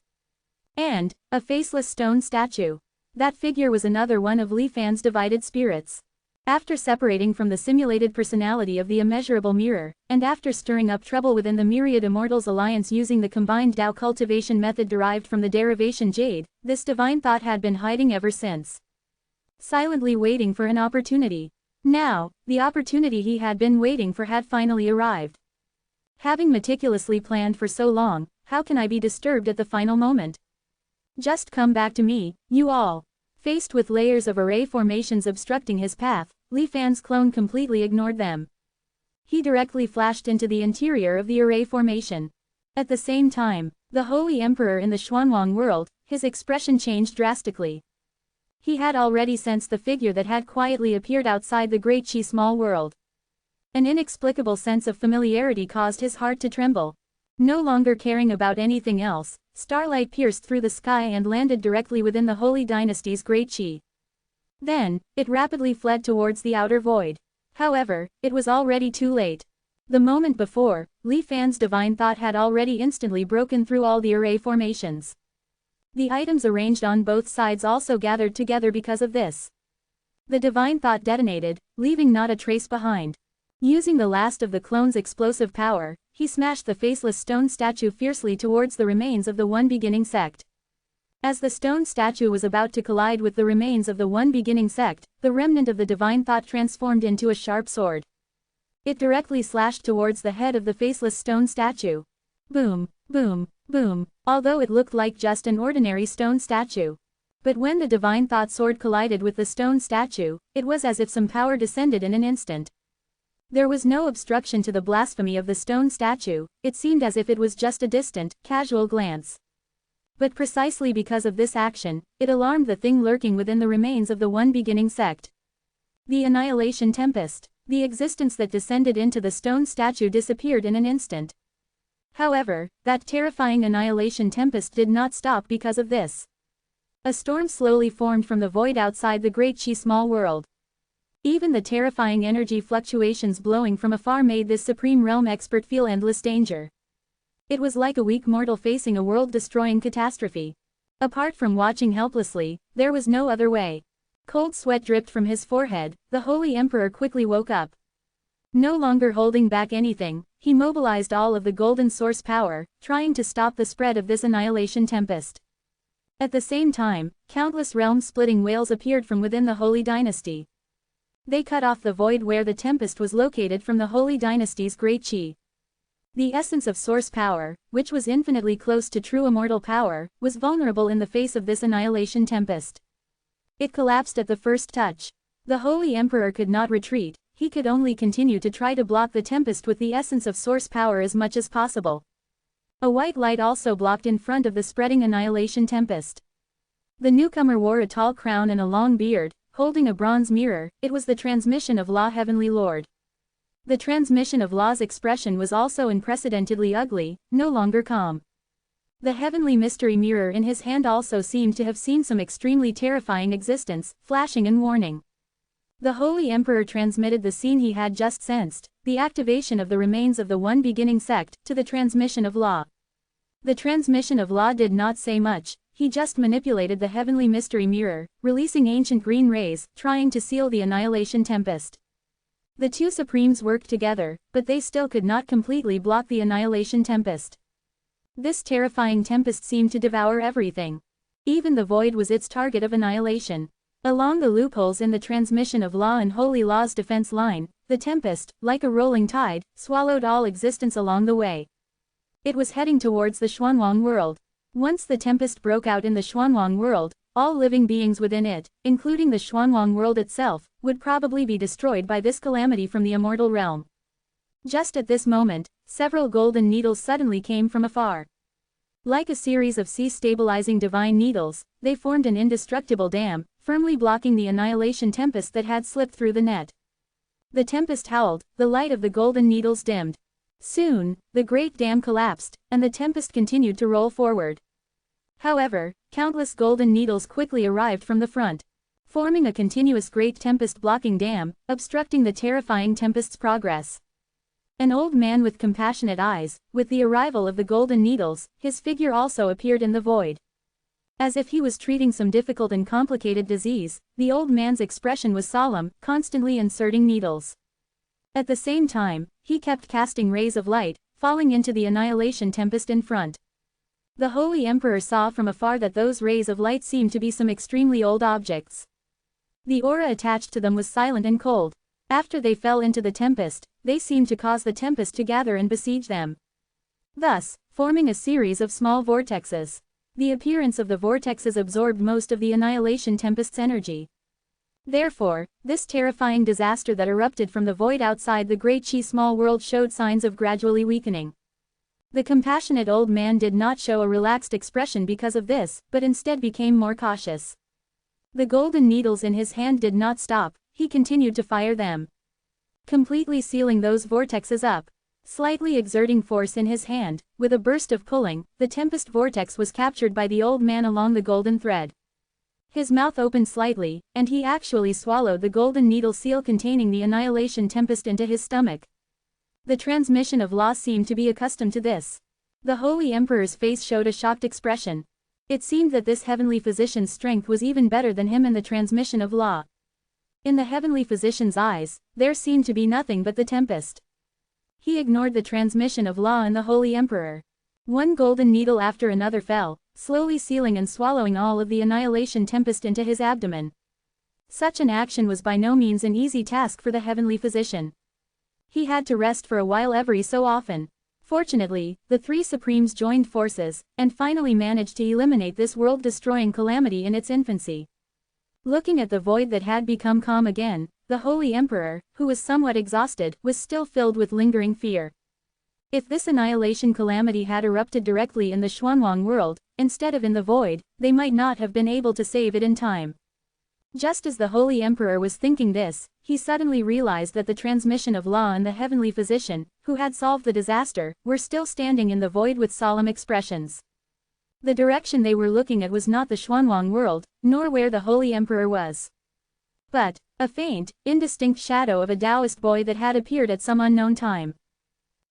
And a faceless stone statue. That figure was another one of Li Fan's divided spirits. After separating from the simulated personality of the immeasurable mirror, and after stirring up trouble within the myriad Immortals alliance using the combined Tao cultivation method derived from the derivation jade, this divine thought had been hiding ever since. Silently waiting for an opportunity. Now, the opportunity he had been waiting for had finally arrived. Having meticulously planned for so long, how can I be disturbed at the final moment? Just come back to me, you all. Faced with layers of array formations obstructing his path, Li Fan's clone completely ignored them. He directly flashed into the interior of the array formation. At the same time, the Holy Emperor in the Xuanwang world, his expression changed drastically. He had already sensed the figure that had quietly appeared outside the Great Qi small world. An inexplicable sense of familiarity caused his heart to tremble. No longer caring about anything else, starlight pierced through the sky and landed directly within the Holy Dynasty's Great Qi. Then, it rapidly fled towards the outer void. However, it was already too late. The moment before, Li Fan's divine thought had already instantly broken through all the array formations. The items arranged on both sides also gathered together because of this. The divine thought detonated, leaving not a trace behind. Using the last of the clone's explosive power, he smashed the faceless stone statue fiercely towards the remains of the One Beginning sect. As the stone statue was about to collide with the remains of the One Beginning sect, the remnant of the divine thought transformed into a sharp sword. It directly slashed towards the head of the faceless stone statue. Boom, boom, boom, although it looked like just an ordinary stone statue. But when the divine thought sword collided with the stone statue, it was as if some power descended in an instant. There was no obstruction to the blasphemy of the stone statue, it seemed as if it was just a distant, casual glance. But precisely because of this action, it alarmed the thing lurking within the remains of the one beginning sect. The annihilation tempest. The existence that descended into the stone statue disappeared in an instant. However, that terrifying annihilation tempest did not stop because of this. A storm slowly formed from the void outside the great small world. Even the terrifying energy fluctuations blowing from afar made this supreme realm expert feel endless danger. It was like a weak mortal facing a world-destroying catastrophe. Apart from watching helplessly, there was no other way. Cold sweat dripped from his forehead, the Holy Emperor quickly woke up. No longer holding back anything, he mobilized all of the golden source power, trying to stop the spread of this annihilation tempest. At the same time, countless realm-splitting wails appeared from within the Holy Dynasty. They cut off the void where the tempest was located from the Holy Dynasty's great chi. The essence of source power, which was infinitely close to true immortal power, was vulnerable in the face of this annihilation tempest. It collapsed at the first touch. The Holy Emperor could not retreat, he could only continue to try to block the tempest with the essence of source power as much as possible. A white light also blocked in front of the spreading annihilation tempest. The newcomer wore a tall crown and a long beard, holding a bronze mirror. It was the transmission of Law Heavenly Lord. The transmission of Law's expression was also unprecedentedly ugly, no longer calm. The heavenly mystery mirror in his hand also seemed to have seen some extremely terrifying existence, flashing and warning. The Holy Emperor transmitted the scene he had just sensed, the activation of the remains of the one beginning sect, to the transmission of Law. The transmission of Law did not say much. He just manipulated the heavenly mystery mirror, releasing ancient green rays, trying to seal the annihilation tempest. The two supremes worked together, but they still could not completely block the annihilation tempest. This terrifying tempest seemed to devour everything. Even the void was its target of annihilation. Along the loopholes in the transmission of Law and Holy Law's defense line, the tempest, like a rolling tide, swallowed all existence along the way. It was heading towards the Xuanwang world. Once the tempest broke out in the Xuanwang world, all living beings within it, including the Xuanwang world itself, would probably be destroyed by this calamity from the immortal realm. Just at this moment, several golden needles suddenly came from afar. Like a series of sea-stabilizing divine needles, they formed an indestructible dam, firmly blocking the annihilation tempest that had slipped through the net. The tempest howled, the light of the golden needles dimmed. Soon, the great dam collapsed, and the tempest continued to roll forward. However, countless golden needles quickly arrived from the front, forming a continuous great tempest-blocking dam, obstructing the terrifying tempest's progress. An old man with compassionate eyes, with the arrival of the golden needles, his figure also appeared in the void. As if he was treating some difficult and complicated disease, the old man's expression was solemn, constantly inserting needles. At the same time, he kept casting rays of light, falling into the annihilation tempest in front. The Holy Emperor saw from afar that those rays of light seemed to be some extremely old objects. The aura attached to them was silent and cold. After they fell into the tempest, they seemed to cause the tempest to gather and besiege them, thus forming a series of small vortexes. The appearance of the vortexes absorbed most of the annihilation tempest's energy. Therefore, this terrifying disaster that erupted from the void outside the great small world showed signs of gradually weakening. The compassionate old man did not show a relaxed expression because of this, but instead became more cautious. The golden needles in his hand did not stop, he continued to fire them, completely sealing those vortexes up. Slightly exerting force in his hand, with a burst of pulling, the tempest vortex was captured by the old man along the golden thread. His mouth opened slightly, and he actually swallowed the golden needle seal containing the annihilation tempest into his stomach. The transmission of Law seemed to be accustomed to this. The Holy Emperor's face showed a shocked expression. It seemed that this heavenly physician's strength was even better than him in the transmission of Law. In the heavenly physician's eyes, there seemed to be nothing but the tempest. He ignored the transmission of Law and the Holy Emperor. One golden needle after another fell, slowly sealing and swallowing all of the annihilation tempest into his abdomen. Such an action was by no means an easy task for the heavenly physician. He had to rest for a while every so often. Fortunately, the three supremes joined forces, and finally managed to eliminate this world-destroying calamity in its infancy. Looking at the void that had become calm again, the Holy Emperor, who was somewhat exhausted, was still filled with lingering fear. If this annihilation calamity had erupted directly in the Xuanwang world, instead of in the void, they might not have been able to save it in time. Just as the Holy Emperor was thinking this, he suddenly realized that the transmission of law and the heavenly physician, who had solved the disaster, were still standing in the void with solemn expressions. The direction they were looking at was not the Xuanwang world, nor where the Holy Emperor was, but a faint, indistinct shadow of a Taoist boy that had appeared at some unknown time.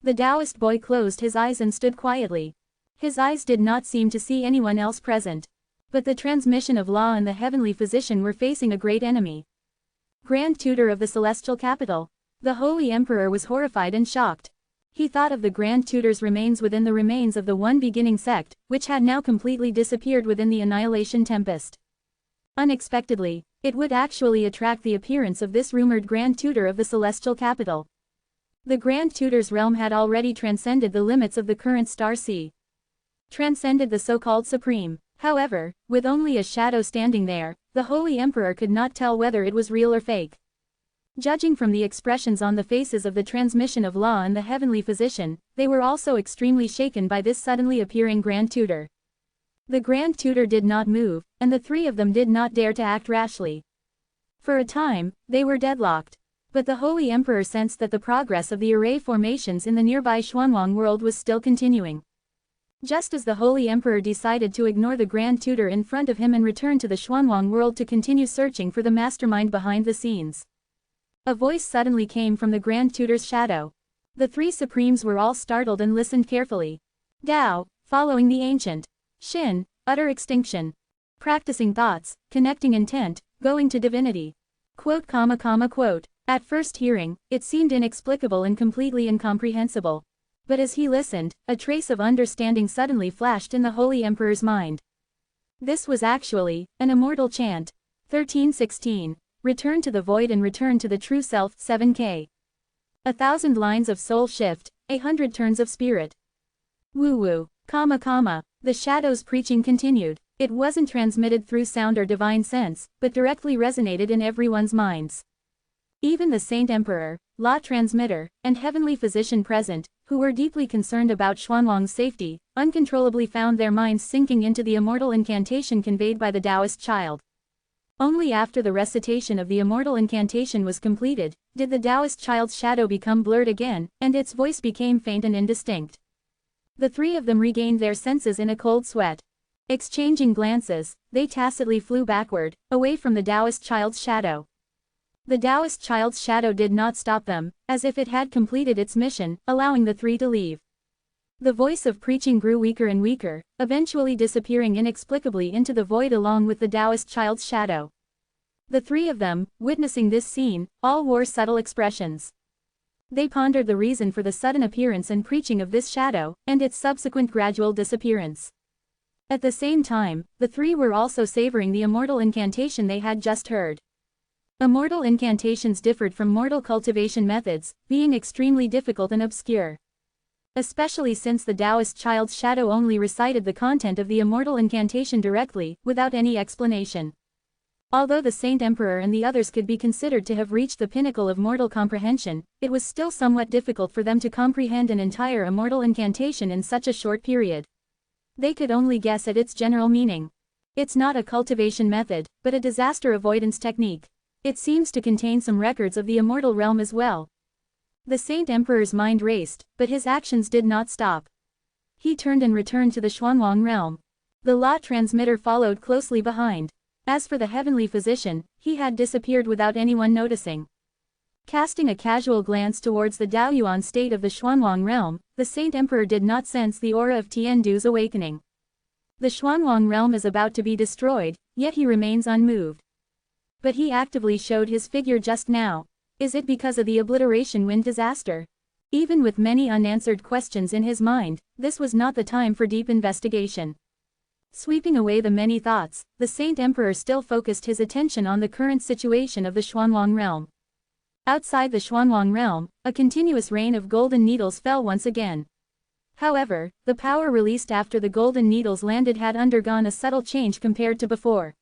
The Taoist boy closed his eyes and stood quietly. His eyes did not seem to see anyone else present. But the transmission of law and the heavenly physician were facing a great enemy. Grand Tutor of the Celestial Capital. The Holy Emperor was horrified and shocked. He thought of the Grand Tutor's remains within the remains of the one beginning sect, which had now completely disappeared within the annihilation tempest. Unexpectedly, it would actually attract the appearance of this rumored Grand Tutor of the Celestial Capital. The Grand Tutor's realm had already transcended the limits of the current star sea. Transcended the so-called Supreme. However, with only a shadow standing there, the Holy Emperor could not tell whether it was real or fake. Judging from the expressions on the faces of the transmission of law and the heavenly physician, they were also extremely shaken by this suddenly appearing Grand Tutor. The Grand Tutor did not move, and the three of them did not dare to act rashly. For a time, they were deadlocked. But the Holy Emperor sensed that the progress of the array formations in the nearby Xuanwang world was still continuing. Just as the Holy Emperor decided to ignore the Grand Tutor in front of him and return to the Xuanwang world to continue searching for the mastermind behind the scenes, a voice suddenly came from the Grand Tutor's shadow. The three Supremes were all startled and listened carefully. Tao, following the ancient. Xin, utter extinction. Practicing thoughts, connecting intent, going to divinity. Quote. At first hearing, it seemed inexplicable and completely incomprehensible. But as he listened, a trace of understanding suddenly flashed in the Holy Emperor's mind. This was actually an immortal chant. 1316. Return to the void and return to the true self. 7k. 1,000 lines of soul shift, 100 turns of spirit. Woo-woo, The shadow's preaching continued. It wasn't transmitted through sound or divine sense, but directly resonated in everyone's minds. Even the Saint Emperor, Law Transmitter, and Heavenly Physician present, who were deeply concerned about Xuanwang's safety, uncontrollably found their minds sinking into the immortal incantation conveyed by the Taoist child. Only after the recitation of the immortal incantation was completed, did the Taoist child's shadow become blurred again, and its voice became faint and indistinct. The three of them regained their senses in a cold sweat. Exchanging glances, they tacitly flew backward, away from the Taoist child's shadow. The Taoist child's shadow did not stop them, as if it had completed its mission, allowing the three to leave. The voice of preaching grew weaker and weaker, eventually disappearing inexplicably into the void along with the Taoist child's shadow. The three of them, witnessing this scene, all wore subtle expressions. They pondered the reason for the sudden appearance and preaching of this shadow, and its subsequent gradual disappearance. At the same time, the three were also savoring the immortal incantation they had just heard. Immortal incantations differed from mortal cultivation methods, being extremely difficult and obscure. Especially since the Taoist child's shadow only recited the content of the immortal incantation directly, without any explanation. Although the Saint Emperor and the others could be considered to have reached the pinnacle of mortal comprehension, it was still somewhat difficult for them to comprehend an entire immortal incantation in such a short period. They could only guess at its general meaning. It's not a cultivation method, but a disaster avoidance technique. It seems to contain some records of the immortal realm as well. The Saint Emperor's mind raced, but his actions did not stop. He turned and returned to the Xuanwang realm. The Law Transmitter followed closely behind. As for the Heavenly Physician, he had disappeared without anyone noticing. Casting a casual glance towards the Daoyuan state of the Xuanwang realm, the Saint Emperor did not sense the aura of Tiandu's awakening. The Xuanwang realm is about to be destroyed, yet he remains unmoved. But he actively showed his figure just now. Is it because of the obliteration wind disaster? Even with many unanswered questions in his mind, this was not the time for deep investigation. Sweeping away the many thoughts, the Saint Emperor still focused his attention on the current situation of the Xuanwang realm. Outside the Xuanwang realm, a continuous rain of golden needles fell once again. However, the power released after the golden needles landed had undergone a subtle change compared to before.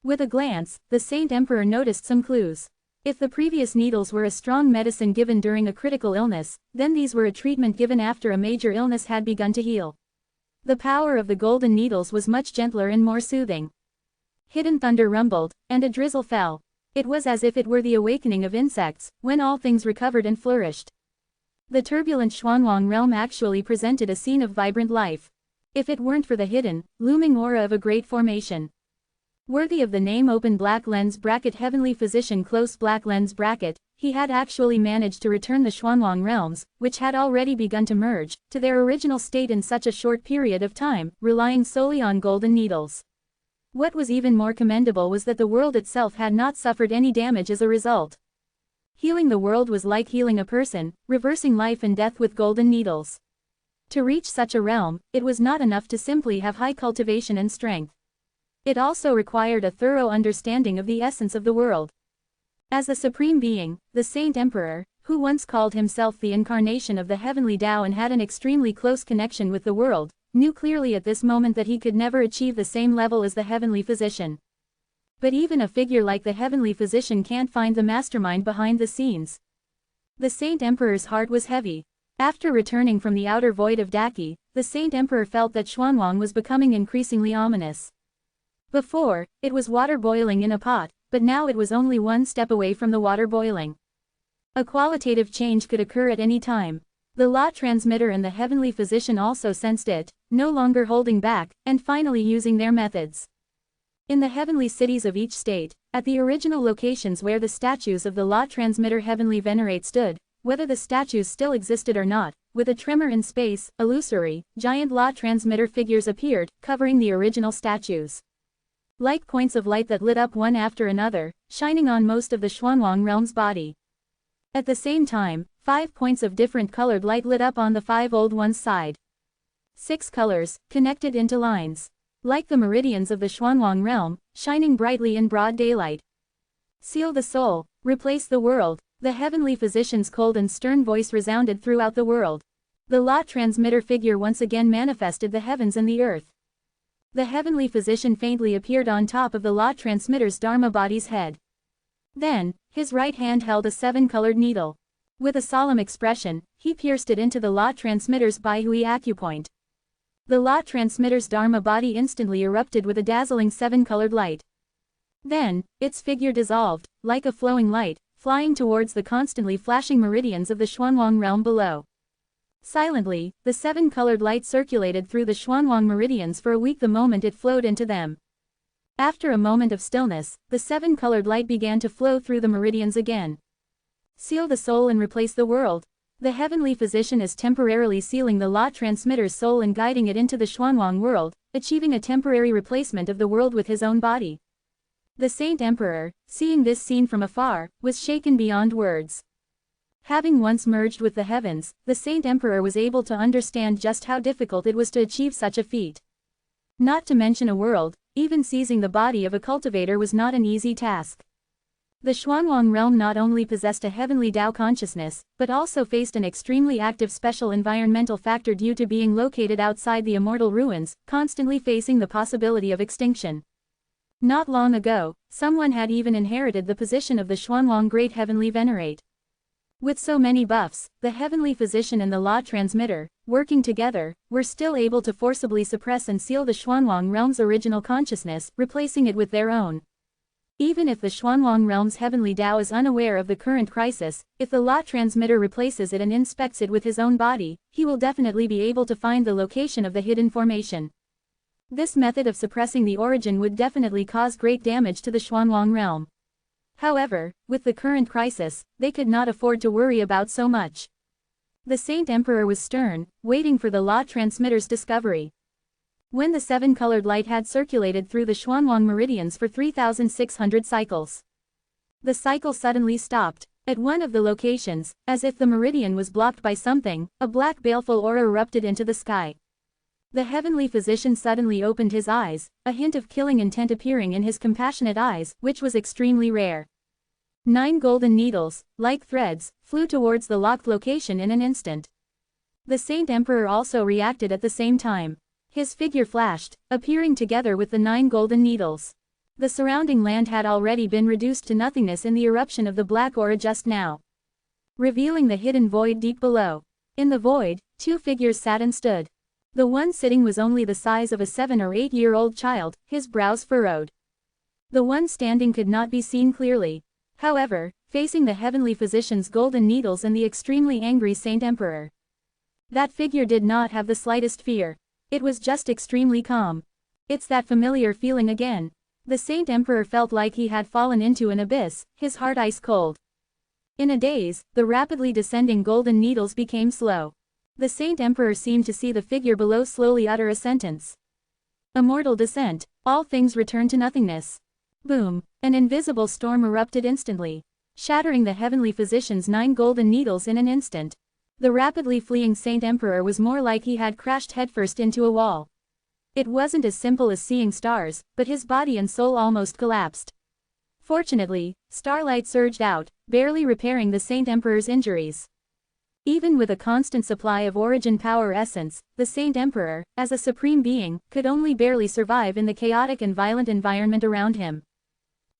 With a glance, the Saint Emperor noticed some clues. If the previous needles were a strong medicine given during a critical illness, then these were a treatment given after a major illness had begun to heal. The power of the golden needles was much gentler and more soothing. Hidden thunder rumbled, and a drizzle fell. It was as if it were the awakening of insects, when all things recovered and flourished. The turbulent Xuanwang realm actually presented a scene of vibrant life. If it weren't for the hidden, looming aura of a great formation. Worthy of the name open black lens bracket heavenly physician close black lens bracket, he had actually managed to return the Xuanwang realms, which had already begun to merge, to their original state in such a short period of time, relying solely on golden needles. What was even more commendable was that the world itself had not suffered any damage as a result. Healing the world was like healing a person, reversing life and death with golden needles. To reach such a realm, it was not enough to simply have high cultivation and strength. It also required a thorough understanding of the essence of the world. As a supreme being, the Saint Emperor, who once called himself the incarnation of the heavenly Tao and had an extremely close connection with the world, knew clearly at this moment that he could never achieve the same level as the heavenly physician. But even a figure like the heavenly physician can't find the mastermind behind the scenes. The Saint Emperor's heart was heavy. After returning from the outer void of Daki, the Saint Emperor felt that Xuanwang was becoming increasingly ominous. Before, it was water boiling in a pot, but now it was only one step away from the water boiling. A qualitative change could occur at any time. The law transmitter and the heavenly physician also sensed it, no longer holding back, and finally using their methods. In the heavenly cities of each state, at the original locations where the statues of the law transmitter heavenly venerate stood, whether the statues still existed or not, with a tremor in space, illusory, giant law transmitter figures appeared, covering the original statues. Like points of light that lit up one after another, shining on most of the Xuanwang realm's body. At the same time, 5 points of different colored light lit up on the 5 old ones' side. 6 colors, connected into lines. Like the meridians of the Xuanwang realm, shining brightly in broad daylight. Seal the soul, replace the world, the heavenly physician's cold and stern voice resounded throughout the world. The law transmitter figure once again manifested the heavens and the earth. The heavenly physician faintly appeared on top of the law transmitter's Dharma body's head. Then, his right hand held a 7-colored needle. With a solemn expression, he pierced it into the law transmitter's Baihui acupoint. The law transmitter's Dharma body instantly erupted with a dazzling 7-colored light. Then, its figure dissolved, like a flowing light, flying towards the constantly flashing meridians of the Xuanwang realm below. Silently, the 7-colored light circulated through the Xuanwang meridians for a week the moment it flowed into them. After a moment of stillness, the 7-colored light began to flow through the meridians again. Seal the soul and replace the world. The heavenly physician is temporarily sealing the law transmitter's soul and guiding it into the Xuanwang world, achieving a temporary replacement of the world with his own body. The Saint Emperor, seeing this scene from afar, was shaken beyond words. Having once merged with the heavens, the Saint Emperor was able to understand just how difficult it was to achieve such a feat. Not to mention a world, even seizing the body of a cultivator was not an easy task. The Xuanwang realm not only possessed a heavenly Tao consciousness, but also faced an extremely active special environmental factor due to being located outside the Immortal ruins, constantly facing the possibility of extinction. Not long ago, someone had even inherited the position of the Xuanwang Great Heavenly Venerate. With so many buffs, the heavenly physician and the law transmitter, working together, were still able to forcibly suppress and seal the Xuanwang realm's original consciousness, replacing it with their own. Even if the Xuanwang realm's heavenly Tao is unaware of the current crisis, if the law transmitter replaces it and inspects it with his own body, he will definitely be able to find the location of the hidden formation. This method of suppressing the origin would definitely cause great damage to the Xuanwang realm. However, with the current crisis, they could not afford to worry about so much. The Saint Emperor was stern, waiting for the law transmitter's discovery. When the 7-colored light had circulated through the Xuanwang meridians for 3,600 cycles, the cycle suddenly stopped. At one of the locations, as if the meridian was blocked by something, a black baleful aura erupted into the sky. The heavenly physician suddenly opened his eyes, a hint of killing intent appearing in his compassionate eyes, which was extremely rare. 9 golden needles, like threads, flew towards the locked location in an instant. The Saint Emperor also reacted at the same time. His figure flashed, appearing together with the 9 golden needles. The surrounding land had already been reduced to nothingness in the eruption of the black aura just now, revealing the hidden void deep below. In the void, 2 figures sat and stood. The one sitting was only the size of a 7 or 8-year-old child, his brows furrowed. The one standing could not be seen clearly. However, facing the heavenly physician's golden needles and the extremely angry Saint Emperor, that figure did not have the slightest fear. It was just extremely calm. It's that familiar feeling again. The Saint Emperor felt like he had fallen into an abyss, his heart ice cold. In a daze, the rapidly descending golden needles became slow. The Saint Emperor seemed to see the figure below slowly utter a sentence. Immortal descent, all things return to nothingness. Boom, an invisible storm erupted instantly, shattering the heavenly physician's 9 golden needles in an instant. The rapidly fleeing Saint Emperor was more like he had crashed headfirst into a wall. It wasn't as simple as seeing stars, but his body and soul almost collapsed. Fortunately, starlight surged out, barely repairing the Saint Emperor's injuries. Even with a constant supply of origin power essence, the Saint Emperor, as a supreme being, could only barely survive in the chaotic and violent environment around him.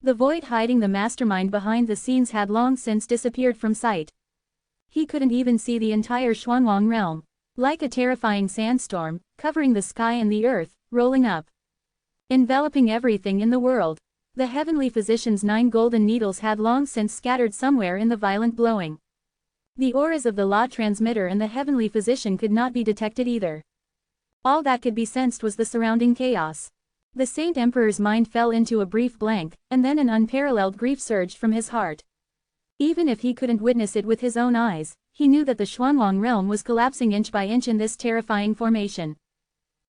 The void hiding the mastermind behind the scenes had long since disappeared from sight. He couldn't even see the entire Xuanwang realm, like a terrifying sandstorm, covering the sky and the earth, rolling up, enveloping everything in the world. The heavenly physician's 9 golden needles had long since scattered somewhere in the violent blowing. The auras of the law transmitter and the heavenly physician could not be detected either. All that could be sensed was the surrounding chaos. The Saint Emperor's mind fell into a brief blank, and then an unparalleled grief surged from his heart. Even if he couldn't witness it with his own eyes, he knew that the Xuanwang realm was collapsing inch by inch in this terrifying formation.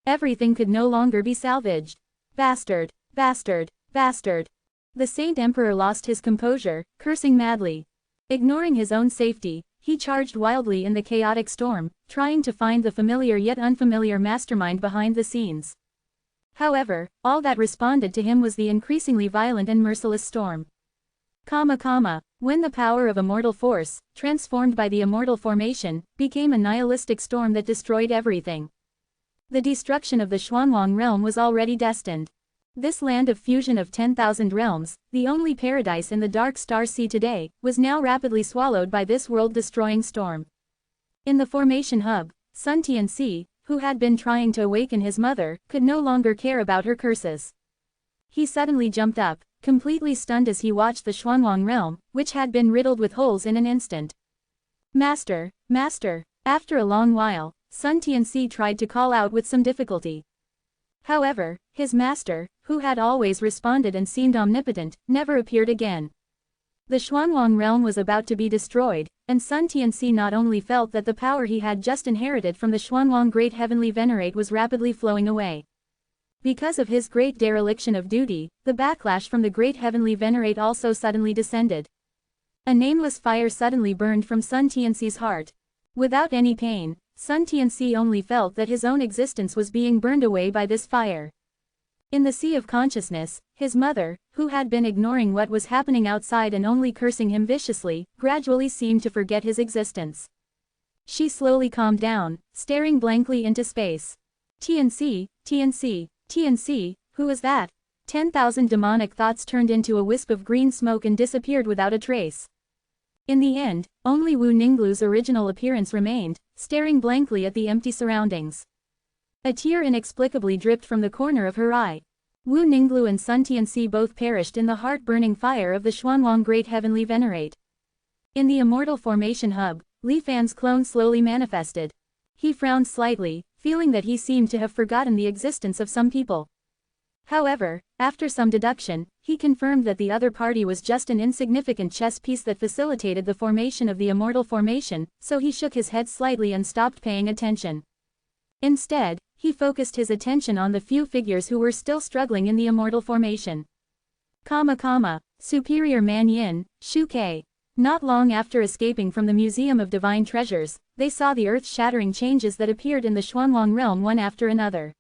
Everything could no longer be salvaged. Bastard! Bastard! Bastard! The Saint Emperor lost his composure, cursing madly. Ignoring his own safety, he charged wildly in the chaotic storm, trying to find the familiar yet unfamiliar mastermind behind the scenes. However, all that responded to him was the increasingly violent and merciless storm. When the power of immortal force, transformed by the immortal formation, became a nihilistic storm that destroyed everything. The destruction of the Xuanwang realm was already destined. This land of fusion of 10,000 realms, the only paradise in the dark star sea today, was now rapidly swallowed by this world-destroying storm. In the formation hub, Sun Tianxi, who had been trying to awaken his mother, could no longer care about her curses. He suddenly jumped up, completely stunned as he watched the Xuanwang realm, which had been riddled with holes in an instant. Master, Master! After a long while, Sun Tianxi tried to call out with some difficulty. However, his master, who had always responded and seemed omnipotent, never appeared again. The Xuanwang realm was about to be destroyed, and Sun Tianxi not only felt that the power he had just inherited from the Xuanwang Great Heavenly Venerate was rapidly flowing away. Because of his great dereliction of duty, the backlash from the Great Heavenly Venerate also suddenly descended. A nameless fire suddenly burned from Sun Tianxi's heart. Without any pain, Sun Tianxi only felt that his own existence was being burned away by this fire. In the sea of consciousness, his mother, who had been ignoring what was happening outside and only cursing him viciously, gradually seemed to forget his existence. She slowly calmed down, staring blankly into space. Tianxi, Tianxi, Tianxi, who is that? 10,000 demonic thoughts turned into a wisp of green smoke and disappeared without a trace. In the end, only Wu Ninglu's original appearance remained, staring blankly at the empty surroundings. A tear inexplicably dripped from the corner of her eye. Wu Ninglu and Sun Tianxi both perished in the heart-burning fire of the Xuanwang Great Heavenly Venerate. In the Immortal Formation Hub, Li Fan's clone slowly manifested. He frowned slightly, feeling that he seemed to have forgotten the existence of some people. However, after some deduction, he confirmed that the other party was just an insignificant chess piece that facilitated the formation of the Immortal Formation, so he shook his head slightly and stopped paying attention. Instead, he focused his attention on the few figures who were still struggling in the Immortal Formation. Superior Man Yin, Shu Ke. Not long after escaping from the Museum of Divine Treasures, they saw the earth-shattering changes that appeared in the Xuanwang realm one after another.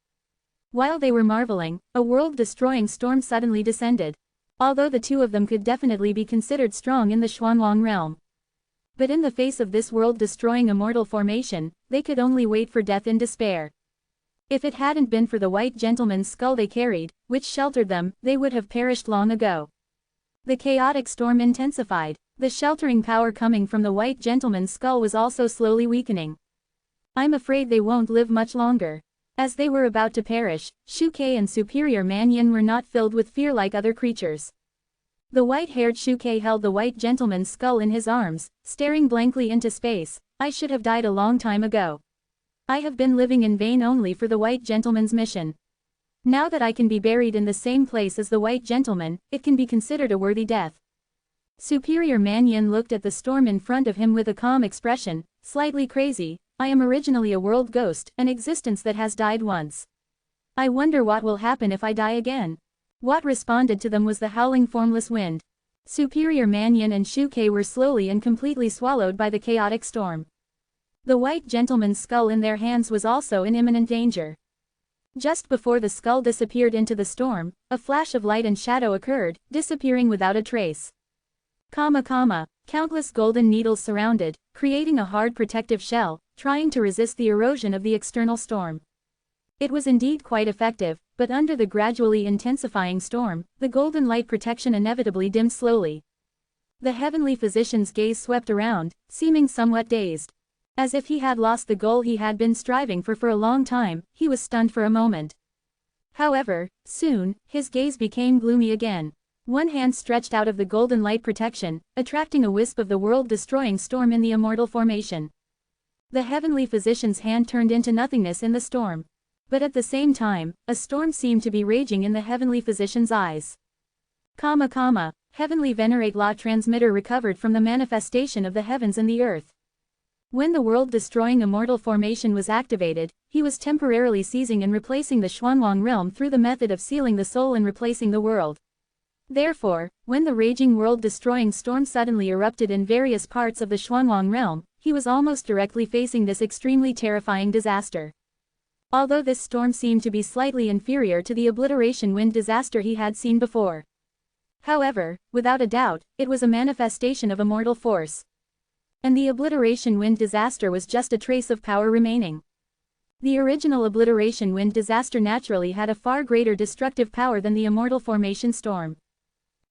While they were marveling, a world-destroying storm suddenly descended. Although the two of them could definitely be considered strong in the Xuanwang realm, But in the face of this world-destroying immortal formation, they could only wait for death in despair. If it hadn't been for the white gentleman's skull they carried, which sheltered them, they would have perished long ago. The chaotic storm intensified. The sheltering power coming from the white gentleman's skull was also slowly weakening. I'm afraid they won't live much longer. As they were about to perish, Shuke and Superior Manyin were not filled with fear like other creatures. The white-haired Shuke held the white gentleman's skull in his arms, staring blankly into space. I should have died a long time ago. I have been living in vain only for the white gentleman's mission. Now that I can be buried in the same place as the white gentleman, it can be considered a worthy death. Superior Manyin looked at the storm in front of him with a calm expression, slightly crazy. I am originally a world ghost, an existence that has died once. I wonder what will happen if I die again. What responded to them was the howling formless wind. Superior Manyin and Shuke were slowly and completely swallowed by the chaotic storm. The white gentleman's skull in their hands was also in imminent danger. Just before the skull disappeared into the storm, a flash of light and shadow occurred, disappearing without a trace. Countless golden needles surrounded, creating a hard protective shell, trying to resist the erosion of the external storm. It was indeed quite effective, but under the gradually intensifying storm, the golden light protection inevitably dimmed slowly. The heavenly physician's gaze swept around, seeming somewhat dazed. As if he had lost the goal he had been striving for a long time, he was stunned for a moment. However, soon, his gaze became gloomy again. One hand stretched out of the golden light protection, attracting a wisp of the world-destroying storm in the immortal formation. The heavenly physician's hand turned into nothingness in the storm. But at the same time, a storm seemed to be raging in the heavenly physician's eyes. Heavenly Venerate Law Transmitter recovered from the manifestation of the heavens and the earth. When the world-destroying immortal formation was activated, he was temporarily seizing and replacing the Xuanwang realm through the method of sealing the soul and replacing the world. Therefore, when the raging world-destroying storm suddenly erupted in various parts of the Xuanwang realm, he was almost directly facing this extremely terrifying disaster. Although this storm seemed to be slightly inferior to the obliteration wind disaster he had seen before. However, without a doubt, it was a manifestation of immortal force. And the obliteration wind disaster was just a trace of power remaining. The original obliteration wind disaster naturally had a far greater destructive power than the immortal formation storm.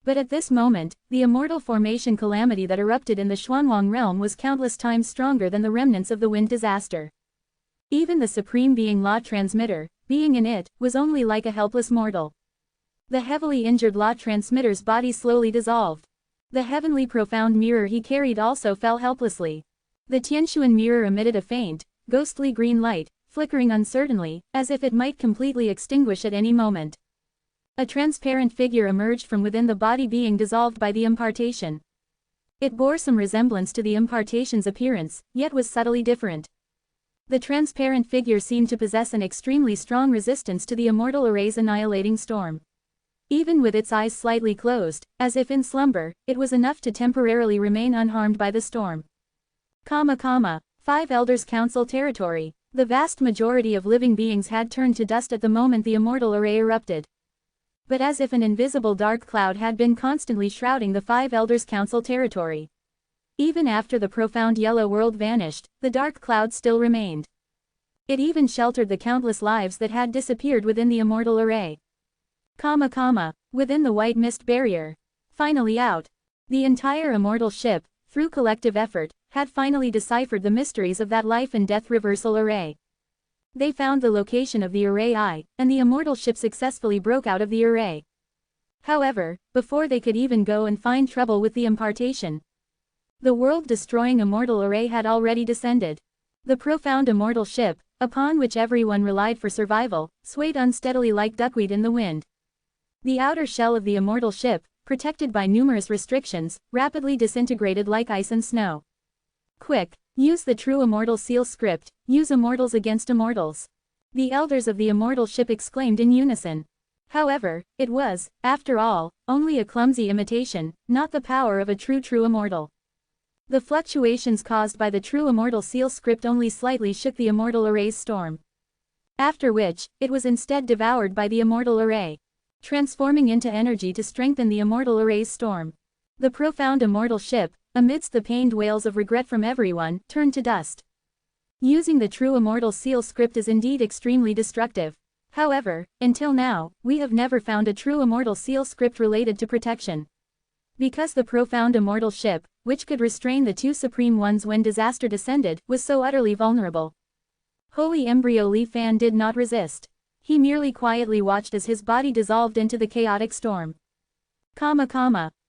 But at this moment, the immortal formation calamity that erupted in the Xuanwang realm was countless times stronger than the remnants of the wind disaster. Even the Supreme Being Law Transmitter, being in it, was only like a helpless mortal. The heavily injured Law Transmitter's body slowly dissolved. The heavenly profound mirror he carried also fell helplessly. The Tianxuan mirror emitted a faint, ghostly green light, flickering uncertainly, as if it might completely extinguish at any moment. A transparent figure emerged from within the body being dissolved by the impartation. It bore some resemblance to the impartation's appearance, yet was subtly different. The transparent figure seemed to possess an extremely strong resistance to the immortal array's annihilating storm. Even with its eyes slightly closed, as if in slumber, it was enough to temporarily remain unharmed by the storm. Five Elders Council territory. The vast majority of living beings had turned to dust at the moment the immortal array erupted. But as if an invisible dark cloud had been constantly shrouding the Five Elders Council territory. Even after the profound yellow world vanished, the dark cloud still remained. It even sheltered the countless lives that had disappeared within the immortal array. Within the white mist barrier. Finally out. The entire immortal ship, through collective effort, had finally deciphered the mysteries of that life and death reversal array. They found the location of the array eye, and the immortal ship successfully broke out of the array. However, before they could even go and find trouble with the impartation, the world-destroying immortal array had already descended. The profound immortal ship, upon which everyone relied for survival, swayed unsteadily like duckweed in the wind. The outer shell of the immortal ship, protected by numerous restrictions, rapidly disintegrated like ice and snow. Quick! Use the true immortal seal script, use immortals against immortals. The elders of the immortal ship exclaimed in unison. However, it was, after all, only a clumsy imitation, not the power of a true immortal. The fluctuations caused by the true immortal seal script only slightly shook the immortal array's storm. After which, it was instead devoured by the immortal array, transforming into energy to strengthen the immortal array's storm. The profound immortal ship, amidst the pained wails of regret from everyone, turned to dust. Using the true Immortal seal script is indeed extremely destructive. However, until now, we have never found a true Immortal seal script related to protection. Because the profound Immortal ship, which could restrain the two Supreme Ones when disaster descended, was so utterly vulnerable. Holy Embryo Li Fan did not resist. He merely quietly watched as his body dissolved into the chaotic storm.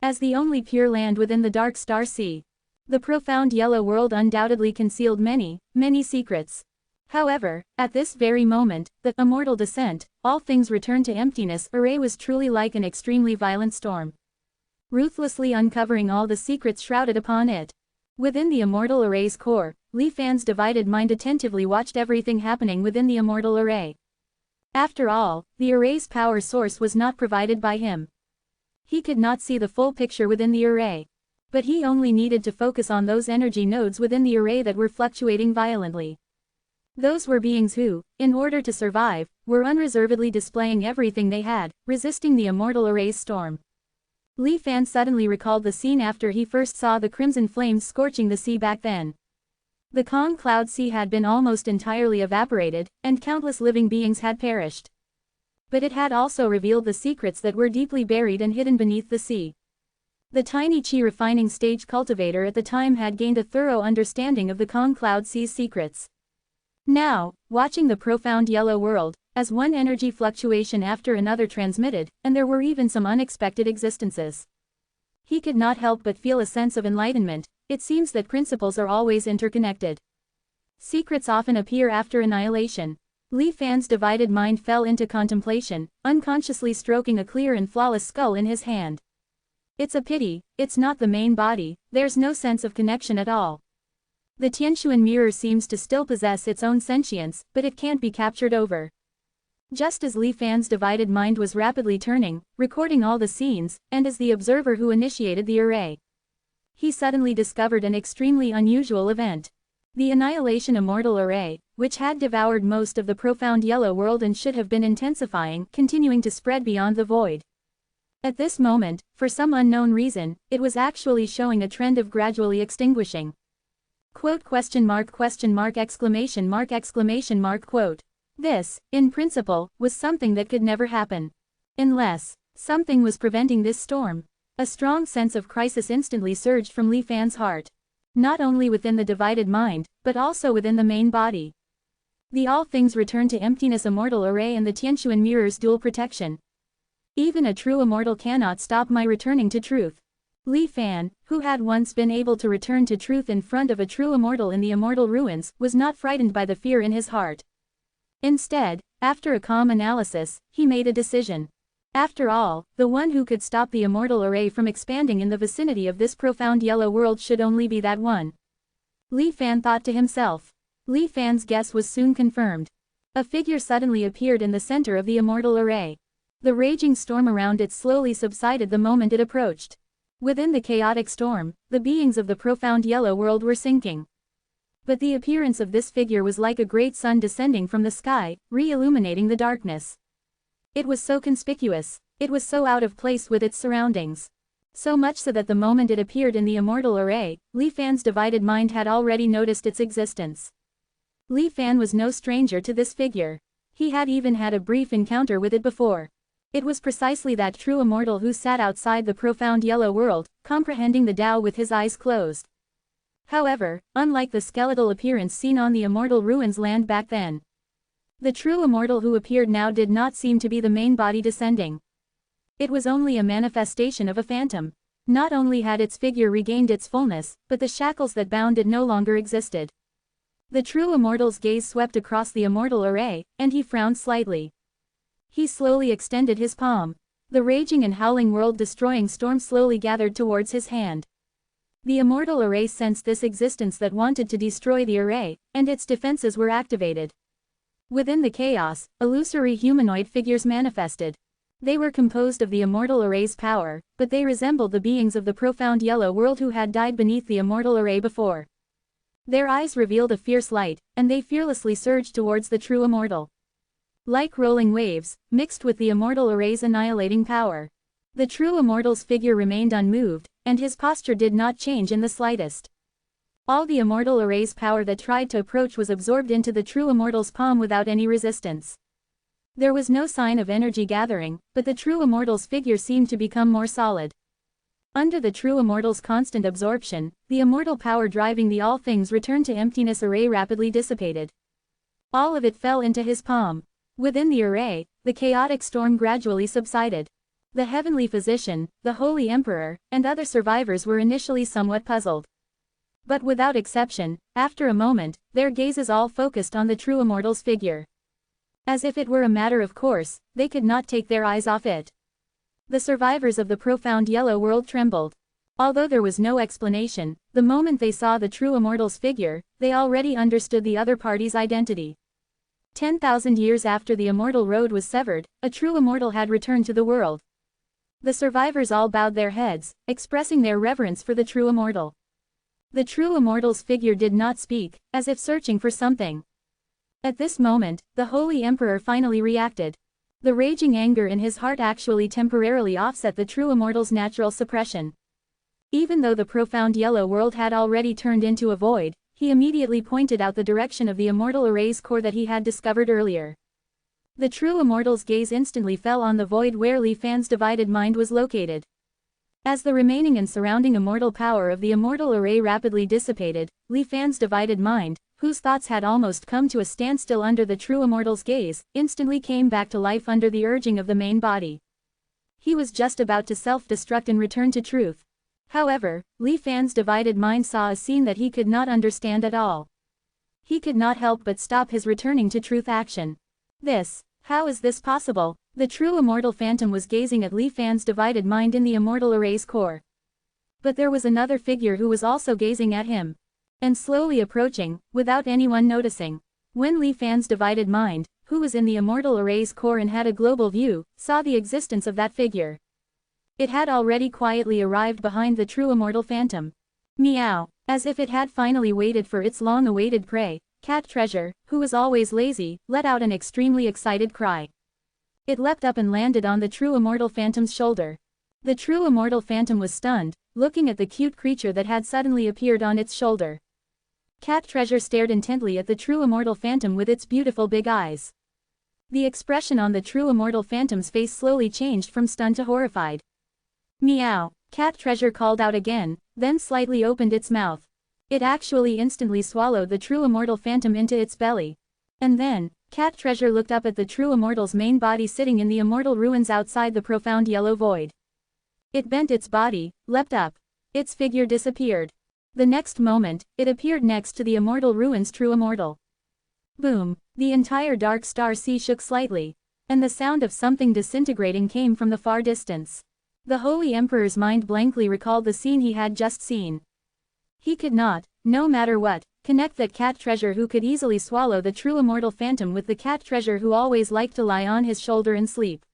As the only pure land within the dark star sea, the profound yellow world undoubtedly concealed many, many secrets. However, at this very moment, the Immortal descent, all things returned to emptiness array was truly like an extremely violent storm, ruthlessly uncovering all the secrets shrouded upon it. Within the Immortal Array's core, Li Fan's divided mind attentively watched everything happening within the Immortal Array. After all, the array's power source was not provided by him. He could not see the full picture within the array. But he only needed to focus on those energy nodes within the array that were fluctuating violently. Those were beings who, in order to survive, were unreservedly displaying everything they had, resisting the Immortal Array's storm. Li Fan suddenly recalled the scene after he first saw the crimson flames scorching the sea back then. The Kong Cloud Sea had been almost entirely evaporated, and countless living beings had perished. But it had also revealed the secrets that were deeply buried and hidden beneath the sea. The tiny Qi refining stage cultivator at the time had gained a thorough understanding of the Kong Cloud Sea's secrets. Now, watching the profound yellow world, as one energy fluctuation after another transmitted, and there were even some unexpected existences, he could not help but feel a sense of enlightenment. It seems that principles are always interconnected. Secrets often appear after annihilation. Li Fan's divided mind fell into contemplation, unconsciously stroking a clear and flawless skull in his hand. It's a pity, it's not the main body, there's no sense of connection at all. The Tianshuan mirror seems to still possess its own sentience, but it can't be captured over. Just as Li Fan's divided mind was rapidly turning, recording all the scenes, and as the observer who initiated the array, he suddenly discovered an extremely unusual event. The Annihilation Immortal Array, which had devoured most of the profound yellow world and should have been intensifying, continuing to spread beyond the void. At this moment, for some unknown reason, it was actually showing a trend of gradually extinguishing. Quote ? Quote. This, in principle, was something that could never happen. Unless something was preventing this storm. A strong sense of crisis instantly surged from Li Fan's heart. Not only within the divided mind, but also within the main body. The all things return to emptiness Immortal Array and the Tianshuan mirror's dual protection. Even a true immortal cannot stop my returning to truth. Li Fan, who had once been able to return to truth in front of a true immortal in the immortal ruins, was not frightened by the fear in his heart. Instead, after a calm analysis, he made a decision. After all, the one who could stop the Immortal Array from expanding in the vicinity of this profound yellow world should only be that one. Li Fan thought to himself. Li Fan's guess was soon confirmed. A figure suddenly appeared in the center of the Immortal Array. The raging storm around it slowly subsided the moment it approached. Within the chaotic storm, the beings of the profound yellow world were sinking. But the appearance of this figure was like a great sun descending from the sky, re-illuminating the darkness. It was so conspicuous, it was so out of place with its surroundings. So much so that the moment it appeared in the Immortal Array, Li Fan's divided mind had already noticed its existence. Li Fan was no stranger to this figure. He had even had a brief encounter with it before. It was precisely that true immortal who sat outside the profound yellow world, comprehending the Tao with his eyes closed. However, unlike the skeletal appearance seen on the immortal ruins land back then, the true immortal who appeared now did not seem to be the main body descending. It was only a manifestation of a phantom. Not only had its figure regained its fullness, but the shackles that bound it no longer existed. The true immortal's gaze swept across the Immortal Array, and he frowned slightly. He slowly extended his palm. The raging and howling world-destroying storm slowly gathered towards his hand. The Immortal Array sensed this existence that wanted to destroy the array, and its defenses were activated. Within the chaos, illusory humanoid figures manifested. They were composed of the Immortal Array's power, but they resembled the beings of the profound yellow world who had died beneath the Immortal Array before. Their eyes revealed a fierce light, and they fearlessly surged towards the true immortal. Like rolling waves, mixed with the Immortal Array's annihilating power. The true immortal's figure remained unmoved, and his posture did not change in the slightest. All the Immortal Array's power that tried to approach was absorbed into the true Immortal's palm without any resistance. There was no sign of energy gathering, but the true Immortal's figure seemed to become more solid. Under the true Immortal's constant absorption, the immortal power driving the all things returned to emptiness array rapidly dissipated. All of it fell into his palm. Within the array, the chaotic storm gradually subsided. The heavenly physician, the holy emperor, and other survivors were initially somewhat puzzled. But without exception, after a moment, their gazes all focused on the true Immortal's figure. As if it were a matter of course, they could not take their eyes off it. The survivors of the profound yellow world trembled. Although there was no explanation, the moment they saw the true Immortal's figure, they already understood the other party's identity. 10,000 years after the Immortal Road was severed, a true Immortal had returned to the world. The survivors all bowed their heads, expressing their reverence for the true Immortal. The true Immortal's figure did not speak, as if searching for something. At this moment, the Holy Emperor finally reacted. The raging anger in his heart actually temporarily offset the true Immortal's natural suppression. Even though the profound yellow world had already turned into a void, he immediately pointed out the direction of the Immortal Array's core that he had discovered earlier. The true Immortal's gaze instantly fell on the void where Li Fan's divided mind was located. As the remaining and surrounding immortal power of the Immortal Array rapidly dissipated, Li Fan's divided mind, whose thoughts had almost come to a standstill under the true Immortal's gaze, instantly came back to life under the urging of the main body. He was just about to self-destruct and return to truth. However, Li Fan's divided mind saw a scene that he could not understand at all. He could not help but stop his returning to truth action. How is this possible? The true immortal phantom was gazing at Li Fan's divided mind in the Immortal Array's core. But there was another figure who was also gazing at him. And slowly approaching, without anyone noticing. When Li Fan's divided mind, who was in the Immortal Array's core and had a global view, saw the existence of that figure. It had already quietly arrived behind the true immortal phantom. Meow. As if it had finally waited for its long-awaited prey, Cat Treasure, who was always lazy, let out an extremely excited cry. It leapt up and landed on the true immortal phantom's shoulder. The true immortal phantom was stunned, looking at the cute creature that had suddenly appeared on its shoulder. Cat Treasure stared intently at the true immortal phantom with its beautiful big eyes. The expression on the true immortal phantom's face slowly changed from stunned to horrified. Meow. Cat Treasure called out again, then slightly opened its mouth. It actually instantly swallowed the true immortal phantom into its belly. And then, Cat Treasure looked up at the true immortal's main body sitting in the immortal ruins outside the profound yellow void. It bent its body, leapt up. Its figure disappeared. The next moment, it appeared next to the immortal ruins' true immortal. Boom! The entire dark star sea shook slightly. And the sound of something disintegrating came from the far distance. The Holy Emperor's mind blankly recalled the scene he had just seen. He could not, no matter what, connect that Cat Treasure who could easily swallow the true immortal phantom with the Cat Treasure who always liked to lie on his shoulder and sleep.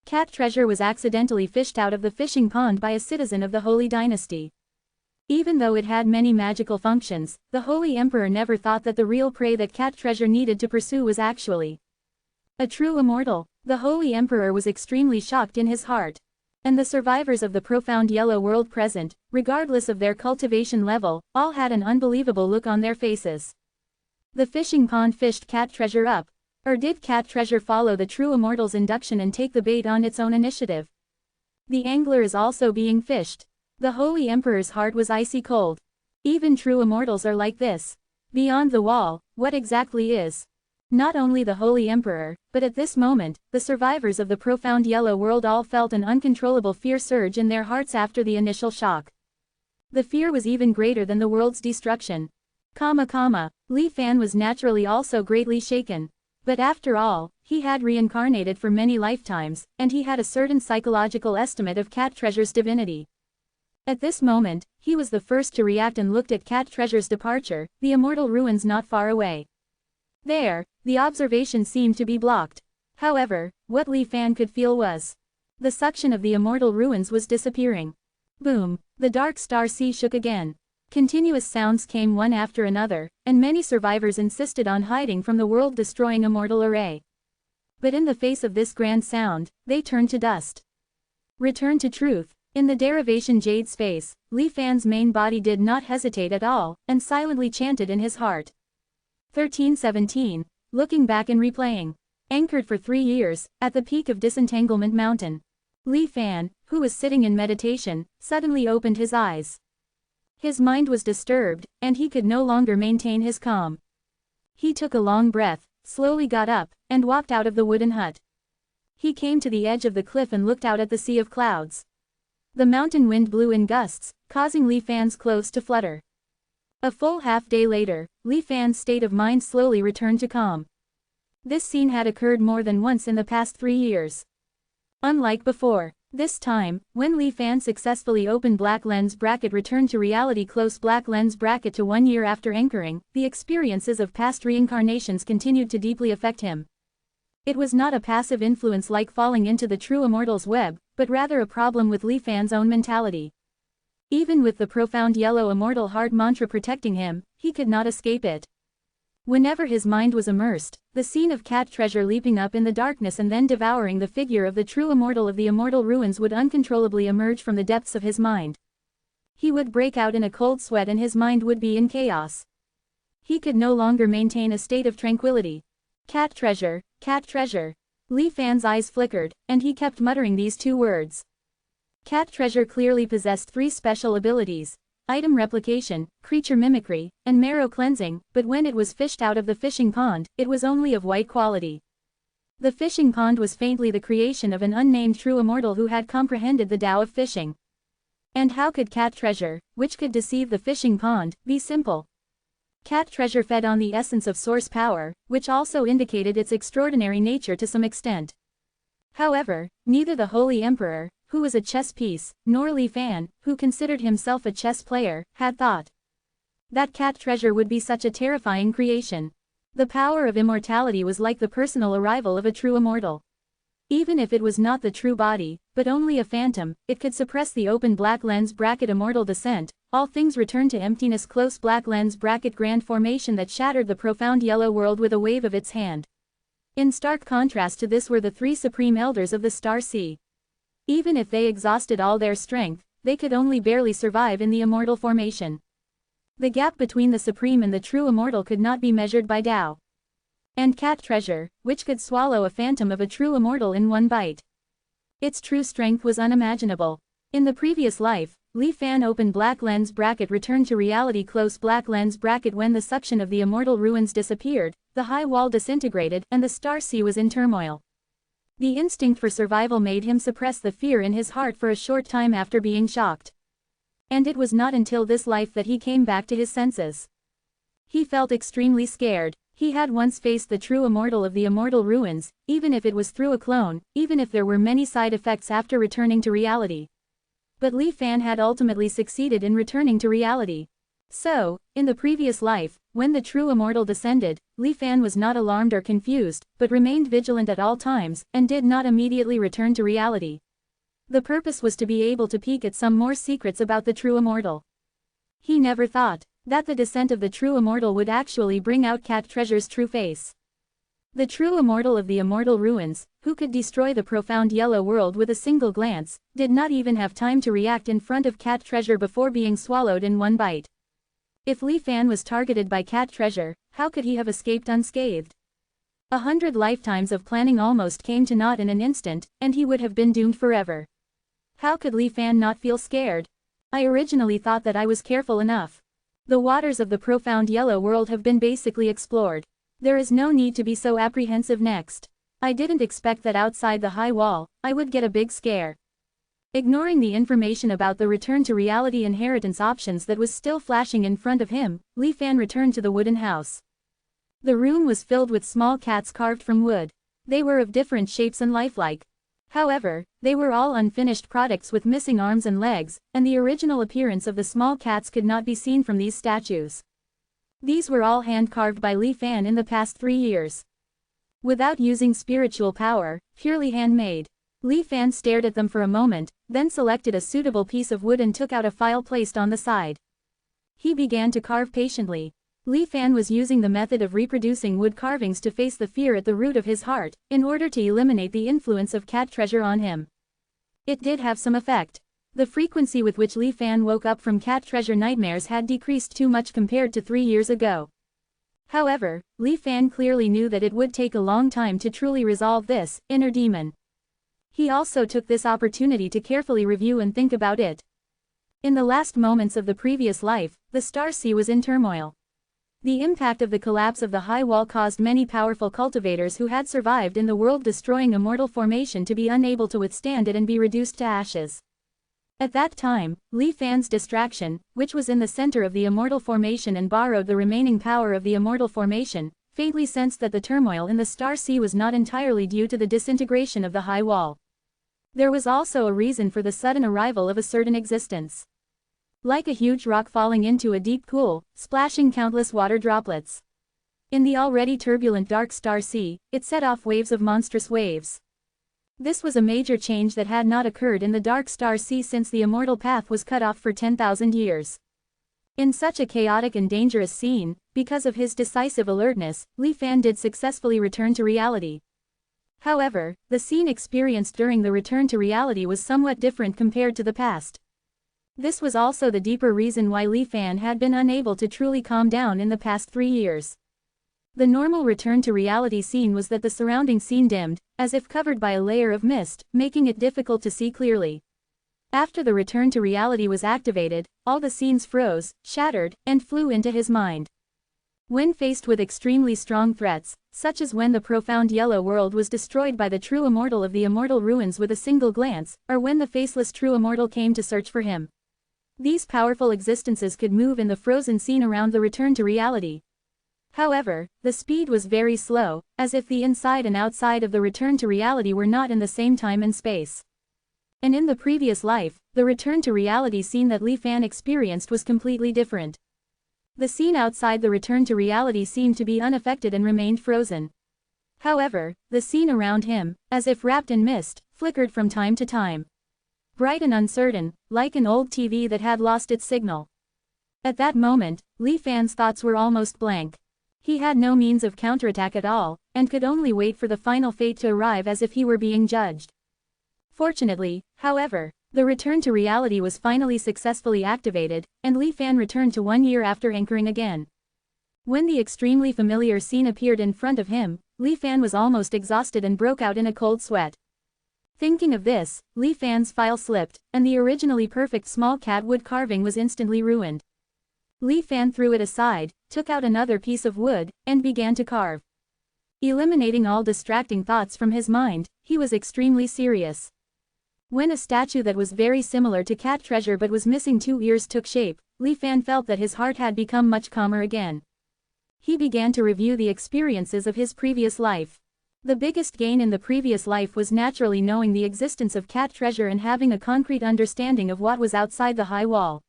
Cat Treasure was accidentally fished out of the fishing pond by a citizen of the Holy Dynasty. Even though it had many magical functions, the Holy Emperor never thought that the real prey that Cat Treasure needed to pursue was actually a true immortal. The Holy Emperor was extremely shocked in his heart. And the survivors of the profound yellow world present, regardless of their cultivation level, all had an unbelievable look on their faces. The fishing pond fished Cat Treasure up. Or did Cat Treasure follow the true immortal's induction and take the bait on its own initiative? The angler is also being fished. The Holy Emperor's heart was icy cold. Even true immortals are like this. Beyond the wall, what exactly is? Not only the Holy Emperor, but at this moment, the survivors of the profound yellow world all felt an uncontrollable fear surge in their hearts after the initial shock. The fear was even greater than the world's destruction. Li Fan was naturally also greatly shaken. But after all, he had reincarnated for many lifetimes, and he had a certain psychological estimate of Cat Treasure's divinity. At this moment, he was the first to react and looked at Cat Treasure's departure, the immortal ruins not far away. There, the observation seemed to be blocked. However, what Li Fan could feel was the suction of the immortal ruins was disappearing. Boom! The dark star sea shook again. Continuous sounds came one after another, and many survivors insisted on hiding from the world-destroying Immortal Array. But in the face of this grand sound, they turned to dust. Return to truth. In the derivation Jade space, Li Fan's main body did not hesitate at all, and silently chanted in his heart. 1317. Looking back and replaying. Anchored for 3 years, at the peak of Disentanglement Mountain. Li Fan, who was sitting in meditation, suddenly opened his eyes. His mind was disturbed, and he could no longer maintain his calm. He took a long breath, slowly got up, and walked out of the wooden hut. He came to the edge of the cliff and looked out at the sea of clouds. The mountain wind blew in gusts, causing Li Fan's clothes to flutter. A full half-day later, Li Fan's state of mind slowly returned to calm. This scene had occurred more than once in the past 3 years. Unlike before, this time, when Li Fan successfully opened black lens bracket returned to reality close black lens bracket to 1 year after anchoring, the experiences of past reincarnations continued to deeply affect him. It was not a passive influence like falling into the true immortal's web, but rather a problem with Li Fan's own mentality. Even with the profound yellow immortal heart mantra protecting him, he could not escape it. Whenever his mind was immersed, the scene of cat treasure leaping up in the darkness and then devouring the figure of the true immortal of the immortal ruins would uncontrollably emerge from the depths of his mind. He would break out in a cold sweat and his mind would be in chaos. He could no longer maintain a state of tranquility. Cat treasure, cat treasure. Li Fan's eyes flickered, and he kept muttering these 2 words. Cat treasure clearly possessed 3 special abilities: item replication, creature mimicry, and marrow cleansing, but when it was fished out of the fishing pond, it was only of white quality. The fishing pond was faintly the creation of an unnamed true immortal who had comprehended the Tao of fishing. And how could cat treasure, which could deceive the fishing pond, be simple? Cat treasure fed on the essence of source power, which also indicated its extraordinary nature to some extent. However, neither the Holy Emperor, who was a chess piece, nor Li Fan, who considered himself a chess player, had thought that cat treasure would be such a terrifying creation. The power of immortality was like the personal arrival of a true immortal. Even if it was not the true body, but only a phantom, it could suppress the open black lens bracket immortal descent. All things returned to emptiness close black lens bracket grand formation that shattered the profound yellow world with a wave of its hand. In stark contrast to this were the 3 supreme elders of the star sea. Even if they exhausted all their strength, they could only barely survive in the immortal formation. The gap between the supreme and the true immortal could not be measured by Tao. And cat treasure, which could swallow a phantom of a true immortal in 1 bite. Its true strength was unimaginable. In the previous life, Li Fan opened black lens bracket returned to reality close black lens bracket when the suction of the immortal ruins disappeared, the high wall disintegrated, and the star sea was in turmoil. The instinct for survival made him suppress the fear in his heart for a short time after being shocked. And it was not until this life that he came back to his senses. He felt extremely scared. He had once faced the true immortal of the immortal ruins, even if it was through a clone, even if there were many side effects after returning to reality. But Li Fan had ultimately succeeded in returning to reality. So, in the previous life, when the true immortal descended, Li Fan was not alarmed or confused, but remained vigilant at all times, and did not immediately return to reality. The purpose was to be able to peek at some more secrets about the true immortal. He never thought that the descent of the true immortal would actually bring out cat treasure's true face. The true immortal of the immortal ruins, who could destroy the profound yellow world with a single glance, did not even have time to react in front of cat treasure before being swallowed in 1 bite. If Li Fan was targeted by cat treasure, how could he have escaped unscathed? 100 lifetimes of planning almost came to naught in an instant, and he would have been doomed forever. How could Li Fan not feel scared? I originally thought that I was careful enough. The waters of the profound yellow world have been basically explored. There is no need to be so apprehensive next. I didn't expect that outside the high wall, I would get a big scare. Ignoring the information about the return to reality inheritance options that was still flashing in front of him, Li Fan returned to the wooden house. The room was filled with small cats carved from wood. They were of different shapes and lifelike. However, they were all unfinished products with missing arms and legs, and the original appearance of the small cats could not be seen from these statues. These were all hand-carved by Li Fan in the past 3 years. Without using spiritual power, purely handmade. Li Fan stared at them for a moment, then selected a suitable piece of wood and took out a file placed on the side. He began to carve patiently. Li Fan was using the method of reproducing wood carvings to face the fear at the root of his heart, in order to eliminate the influence of cat treasure on him. It did have some effect. The frequency with which Li Fan woke up from cat treasure nightmares had decreased too much compared to 3 years ago. However, Li Fan clearly knew that it would take a long time to truly resolve this inner demon. He also took this opportunity to carefully review and think about it. In the last moments of the previous life, the Star Sea was in turmoil. The impact of the collapse of the high wall caused many powerful cultivators who had survived in the world-destroying Immortal formation to be unable to withstand it and be reduced to ashes. At that time, Li Fan's distraction, which was in the center of the Immortal formation and borrowed the remaining power of the Immortal formation, faintly sensed that the turmoil in the Star Sea was not entirely due to the disintegration of the high wall. There was also a reason for the sudden arrival of a certain existence. Like a huge rock falling into a deep pool, splashing countless water droplets. In the already turbulent dark Star Sea, it set off waves of monstrous waves. This was a major change that had not occurred in the dark Star Sea since the Immortal path was cut off for 10,000 years. In such a chaotic and dangerous scene, because of his decisive alertness, Li Fan did successfully return to reality. However, the scene experienced during the return to reality was somewhat different compared to the past. This was also the deeper reason why Li Fan had been unable to truly calm down in the past 3 years. The normal return to reality scene was that the surrounding scene dimmed, as if covered by a layer of mist, making it difficult to see clearly. After the return to reality was activated, all the scenes froze, shattered, and flew into his mind. When faced with extremely strong threats, such as when the profound yellow world was destroyed by the true Immortal of the Immortal ruins with a single glance, or when the faceless true Immortal came to search for him. These powerful existences could move in the frozen scene around the return to reality. However, the speed was very slow, as if the inside and outside of the return to reality were not in the same time and space. And in the previous life, the return to reality scene that Li Fan experienced was completely different. The scene outside the return to reality seemed to be unaffected and remained frozen. However, the scene around him, as if wrapped in mist, flickered from time to time. Bright and uncertain, like an old TV that had lost its signal. At that moment, Li Fan's thoughts were almost blank. He had no means of counterattack at all, and could only wait for the final fate to arrive as if he were being judged. Fortunately, however, the return to reality was finally successfully activated, and Li Fan returned to 1 year after anchoring again. When the extremely familiar scene appeared in front of him, Li Fan was almost exhausted and broke out in a cold sweat. Thinking of this, Li Fan's file slipped, and the originally perfect small cat wood carving was instantly ruined. Li Fan threw it aside, took out another piece of wood, and began to carve. Eliminating all distracting thoughts from his mind, he was extremely serious. When a statue that was very similar to cat treasure but was missing 2 ears took shape, Li Fan felt that his heart had become much calmer again. He began to review the experiences of his previous life. The biggest gain in the previous life was naturally knowing the existence of cat treasure and having a concrete understanding of what was outside the high wall.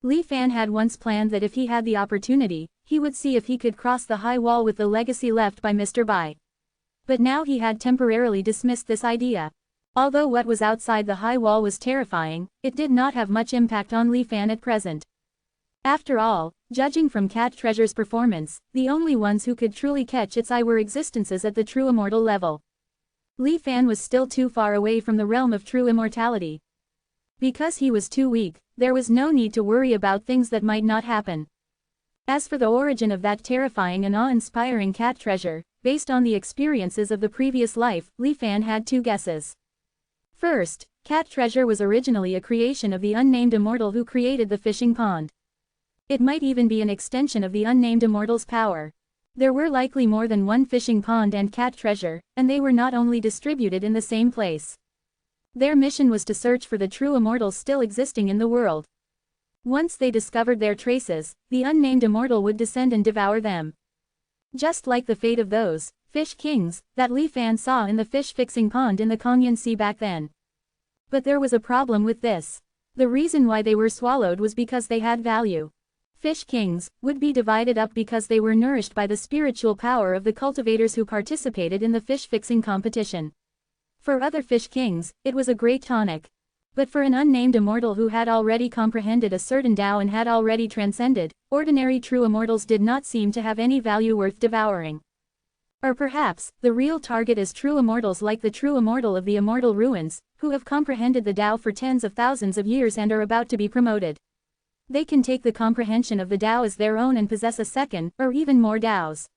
Li Fan had once planned that if he had the opportunity, he would see if he could cross the high wall with the legacy left by Mr. Bai. But now he had temporarily dismissed this idea. Although what was outside the high wall was terrifying, it did not have much impact on Li Fan at present. After all, judging from cat treasure's performance, the only ones who could truly catch its eye were existences at the true immortal level. Li Fan was still too far away from the realm of true immortality. Because he was too weak, there was no need to worry about things that might not happen. As for the origin of that terrifying and awe-inspiring cat treasure, based on the experiences of the previous life, Li Fan had 2 guesses. First, cat treasure was originally a creation of the unnamed immortal who created the fishing pond. It might even be an extension of the unnamed immortal's power. There were likely more than one fishing pond and cat treasure, and they were not only distributed in the same place. Their mission was to search for the true immortals still existing in the world. Once they discovered their traces, the unnamed immortal would descend and devour them. Just like the fate of those fish kings that Li Fan saw in the fish-fixing pond in the Kongyan Sea back then. But there was a problem with this. The reason why they were swallowed was because they had value. Fish kings would be divided up because they were nourished by the spiritual power of the cultivators who participated in the fish-fixing competition. For other fish kings, it was a great tonic. But for an unnamed immortal who had already comprehended a certain Tao and had already transcended, ordinary true immortals did not seem to have any value worth devouring. Or perhaps, the real target is true immortals like the true immortal of the Immortal ruins, who have comprehended the Tao for tens of thousands of years and are about to be promoted. They can take the comprehension of the Tao as their own and possess a second, or even more Taos.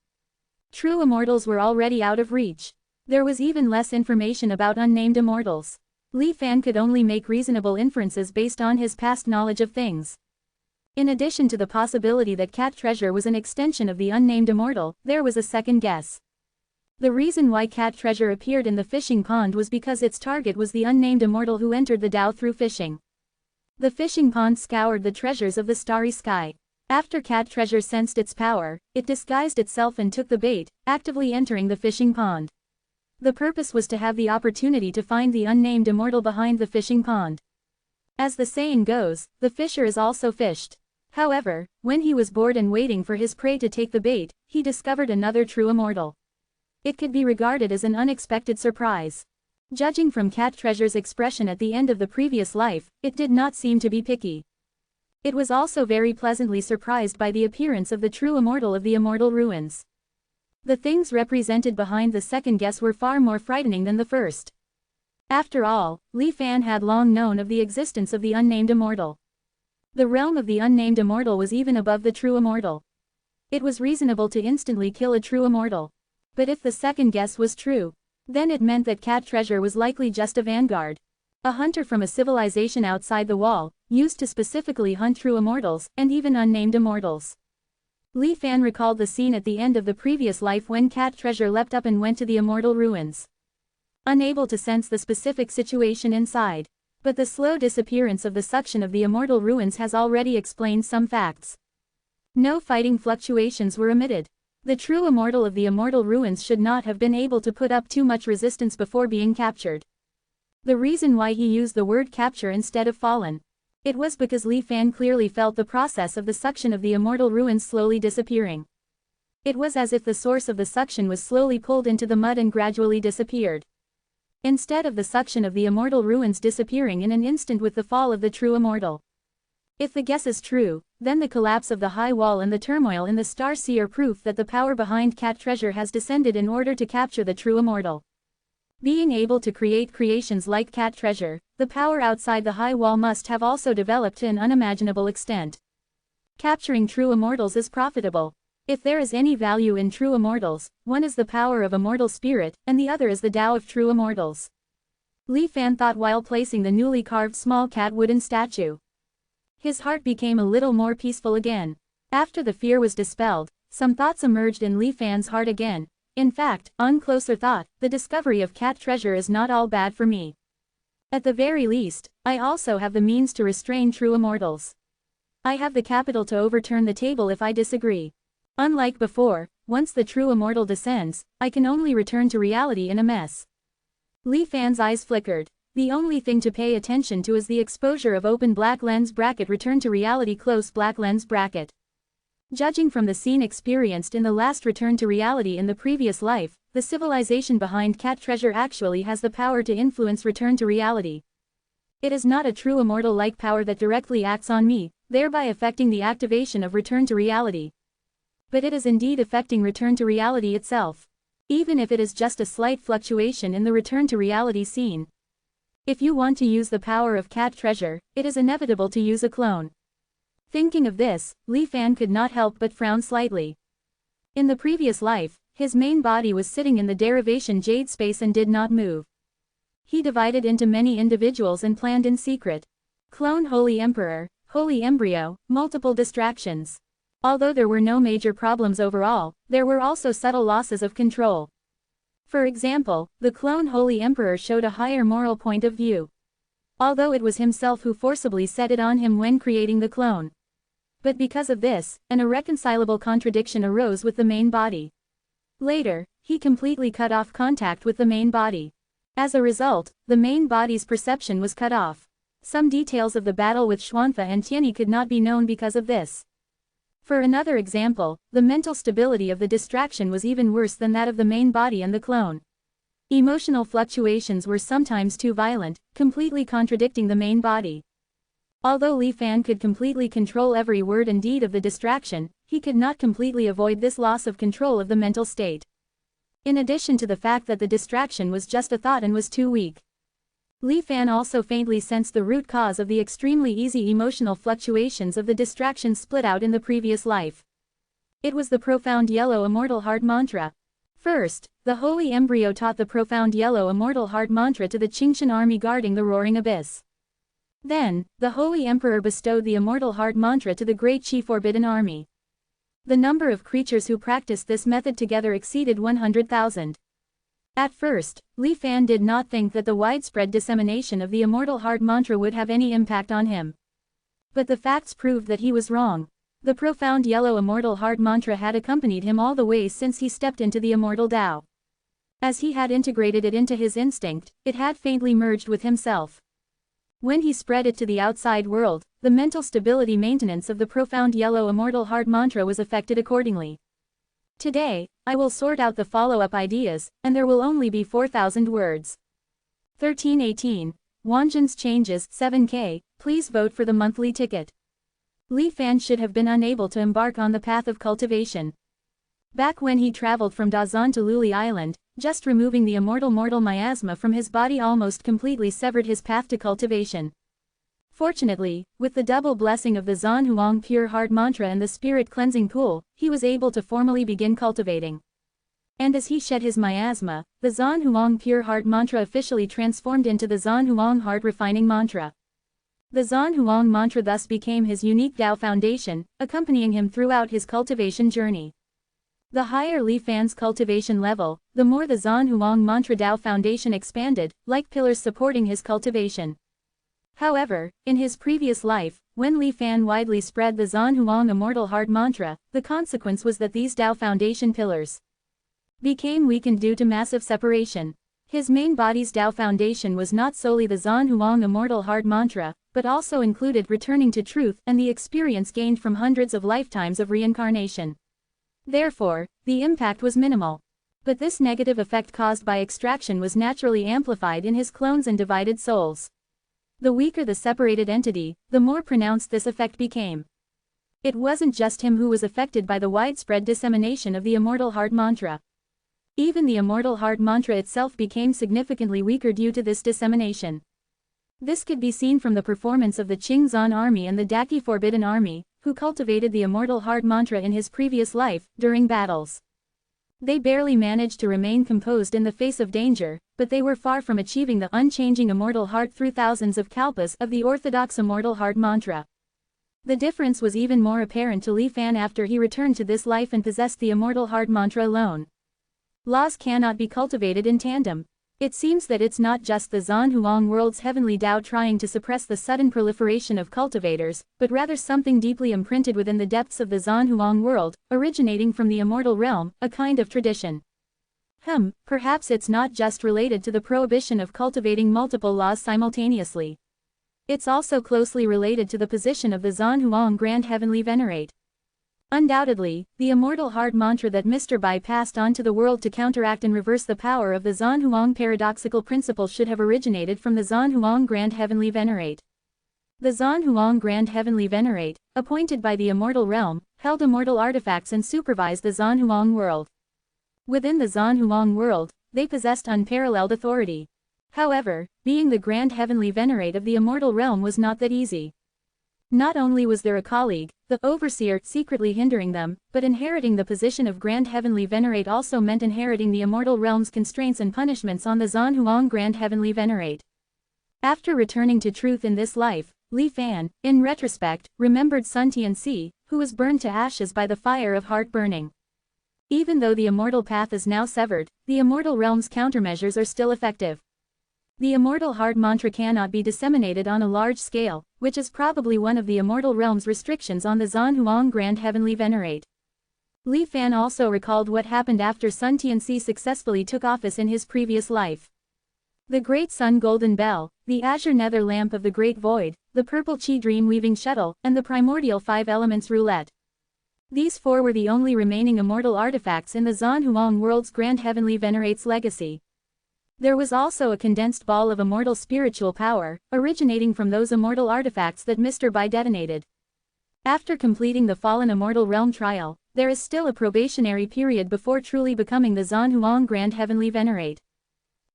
True immortals were already out of reach. There was even less information about unnamed immortals. Li Fan could only make reasonable inferences based on his past knowledge of things. In addition to the possibility that Cat Treasure was an extension of the unnamed immortal, there was a second guess. The reason why Cat Treasure appeared in the fishing pond was because its target was the unnamed immortal who entered the Tao through fishing. The fishing pond scoured the treasures of the starry sky. After Cat Treasure sensed its power, it disguised itself and took the bait, actively entering the fishing pond. The purpose was to have the opportunity to find the unnamed immortal behind the fishing pond. As the saying goes, the fisher is also fished. However, when he was bored and waiting for his prey to take the bait, he discovered another true immortal. It could be regarded as an unexpected surprise. Judging from Cat Treasure's expression at the end of the previous life, it did not seem to be picky. It was also very pleasantly surprised by the appearance of the true immortal of the Immortal ruins. The things represented behind the second guess were far more frightening than the first. After all, Li Fan had long known of the existence of the unnamed immortal. The realm of the unnamed immortal was even above the true immortal. It was reasonable to instantly kill a true immortal. But if the second guess was true, then it meant that Cat Treasure was likely just a vanguard. A hunter from a civilization outside the wall, used to specifically hunt true immortals, and even unnamed immortals. Li Fan recalled the scene at the end of the previous life when Cat Treasure leapt up and went to the Immortal ruins. Unable to sense the specific situation inside. But the slow disappearance of the suction of the Immortal ruins has already explained some facts. No fighting fluctuations were emitted. The true immortal of the Immortal ruins should not have been able to put up too much resistance before being captured. The reason why he used the word capture instead of fallen. It was because Li Fan clearly felt the process of the suction of the Immortal ruins slowly disappearing. It was as if the source of the suction was slowly pulled into the mud and gradually disappeared. Instead of the suction of the Immortal ruins disappearing in an instant with the fall of the true immortal. If the guess is true, then the collapse of the high wall and the turmoil in the Star Sea are proof that the power behind Cat Treasure has descended in order to capture the true immortal. Being able to create creations like Cat Treasure, the power outside the high wall must have also developed to an unimaginable extent. Capturing true immortals is profitable. If there is any value in true immortals, one is the power of immortal spirit, and the other is the Tao of true immortals. Li Fan thought while placing the newly carved small cat wooden statue. His heart became a little more peaceful again. After the fear was dispelled, some thoughts emerged in Li Fan's heart again. In fact, on closer thought, the discovery of Cat Treasure is not all bad for me. At the very least, I also have the means to restrain true immortals. I have the capital to overturn the table if I disagree. Unlike before, once the true immortal descends, I can only return to reality in a mess. Li Fan's eyes flickered. The only thing to pay attention to is the exposure of open black lens bracket return to reality close black lens bracket. Judging from the scene experienced in the last return to reality in the previous life, the civilization behind Cat Treasure actually has the power to influence return to reality. It is not a true immortal-like power that directly acts on me, thereby affecting the activation of return to reality. But it is indeed affecting return to reality itself. Even if it is just a slight fluctuation in the return to reality scene. If you want to use the power of Cat Treasure, it is inevitable to use a clone. Thinking of this, Li Fan could not help but frown slightly. In the previous life, his main body was sitting in the derivation jade space and did not move. He divided into many individuals and planned in secret. Clone Holy Emperor, Holy Embryo, multiple distractions. Although there were no major problems overall, there were also subtle losses of control. For example, the clone Holy Emperor showed a higher moral point of view. Although it was himself who forcibly set it on him when creating the clone. But because of this, an irreconcilable contradiction arose with the main body. Later, he completely cut off contact with the main body. As a result, the main body's perception was cut off. Some details of the battle with Xuanfa and Tianyi could not be known because of this. For another example, the mental stability of the distraction was even worse than that of the main body and the clone. Emotional fluctuations were sometimes too violent, completely contradicting the main body. Although Li Fan could completely control every word and deed of the distraction, he could not completely avoid this loss of control of the mental state. In addition to the fact that the distraction was just a thought and was too weak. Li Fan also faintly sensed the root cause of the extremely easy emotional fluctuations of the distraction split out in the previous life. It was the profound yellow immortal heart mantra. First, the holy embryo taught the profound yellow immortal heart mantra to the Qingshan army guarding the roaring abyss. Then, the holy emperor bestowed the immortal heart mantra to the great Qi forbidden army. The number of creatures who practiced this method together exceeded 100,000. At first, Li Fan did not think that the widespread dissemination of the immortal heart mantra would have any impact on him. But the facts proved that he was wrong. The profound yellow immortal heart mantra had accompanied him all the way since he stepped into the immortal Tao. As he had integrated it into his instinct, it had faintly merged with himself. When he spread it to the outside world, the mental stability maintenance of the profound yellow immortal heart mantra was affected accordingly. Today, I will sort out the follow-up ideas, and there will only be 4,000 words. 1318. Wanjin's changes 7K, please vote for the monthly ticket. Li Fan should have been unable to embark on the path of cultivation. Back when he traveled from Dazan to Luli Island, just removing the immortal mortal miasma from his body almost completely severed his path to cultivation. Fortunately, with the double blessing of the Zan Huang pure heart mantra and the spirit cleansing pool, he was able to formally begin cultivating. And as he shed his miasma, the Zan Huang pure heart mantra officially transformed into the Zan Huang heart refining mantra. The Zan Huang mantra thus became his unique Tao foundation, accompanying him throughout his cultivation journey. The higher Li Fan's cultivation level, the more the Zan Huang mantra Tao foundation expanded, like pillars supporting his cultivation. However, in his previous life, when Li Fan widely spread the Zan Huang immortal heart mantra, the consequence was that these Tao foundation pillars became weakened due to massive separation. His main body's Tao foundation was not solely the Zan Huang immortal heart mantra, but also included returning to truth and the experience gained from hundreds of lifetimes of reincarnation. Therefore, the impact was minimal. But this negative effect caused by extraction was naturally amplified in his clones and divided souls. The weaker the separated entity, the more pronounced this effect became. It wasn't just him who was affected by the widespread dissemination of the immortal heart mantra. Even the immortal heart mantra itself became significantly weaker due to this dissemination. This could be seen from the performance of the Qingzan army and the Daki forbidden army, who cultivated the immortal heart mantra in his previous life, during battles. They barely managed to remain composed in the face of danger, but they were far from achieving the unchanging immortal heart through thousands of kalpas of the orthodox immortal heart mantra. The difference was even more apparent to Li Fan after he returned to this life and possessed the immortal heart mantra alone. Laws cannot be cultivated in tandem. It seems that it's not just the Zan Huang world's heavenly Tao trying to suppress the sudden proliferation of cultivators, but rather something deeply imprinted within the depths of the Zan Huang world, originating from the immortal realm, a kind of tradition. Perhaps it's not just related to the prohibition of cultivating multiple laws simultaneously. It's also closely related to the position of the Zan Huang Grand Heavenly Venerate. Undoubtedly, the immortal heart mantra that Mr. Bai passed on to the world to counteract and reverse the power of the Zan Huang paradoxical principle should have originated from the Zan Huang Grand Heavenly Venerate. The Zan Huang Grand Heavenly Venerate, appointed by the immortal realm, held immortal artifacts and supervised the Zan Huang world. Within the Zan Huang world, they possessed unparalleled authority. However, being the Grand Heavenly Venerate of the immortal realm was not that easy. Not only was there a colleague, the overseer, secretly hindering them, but inheriting the position of Grand Heavenly Venerate also meant inheriting the immortal realm's constraints and punishments on the Zan Huang Grand Heavenly Venerate. After returning to truth in this life, Li Fan, in retrospect, remembered Sun Tianxi, who was burned to ashes by the fire of heart burning. Even though the immortal path is now severed, the immortal realm's countermeasures are still effective. The immortal heart mantra cannot be disseminated on a large scale, which is probably one of the immortal realm's restrictions on the Zan Huang Grand Heavenly Venerate. Li Fan also recalled what happened after Sun Tianxi successfully took office in his previous life. The Great Sun Golden Bell, the Azure Nether Lamp of the Great Void, the Purple Qi Dream Weaving Shuttle, and the Primordial Five Elements Roulette. These four were the only remaining immortal artifacts in the Zan Huang world's Grand Heavenly Venerate's legacy. There was also a condensed ball of immortal spiritual power, originating from those immortal artifacts that Mr. Bai detonated. After completing the Fallen Immortal Realm trial, there is still a probationary period before truly becoming the Zanhuang Grand Heavenly Venerate.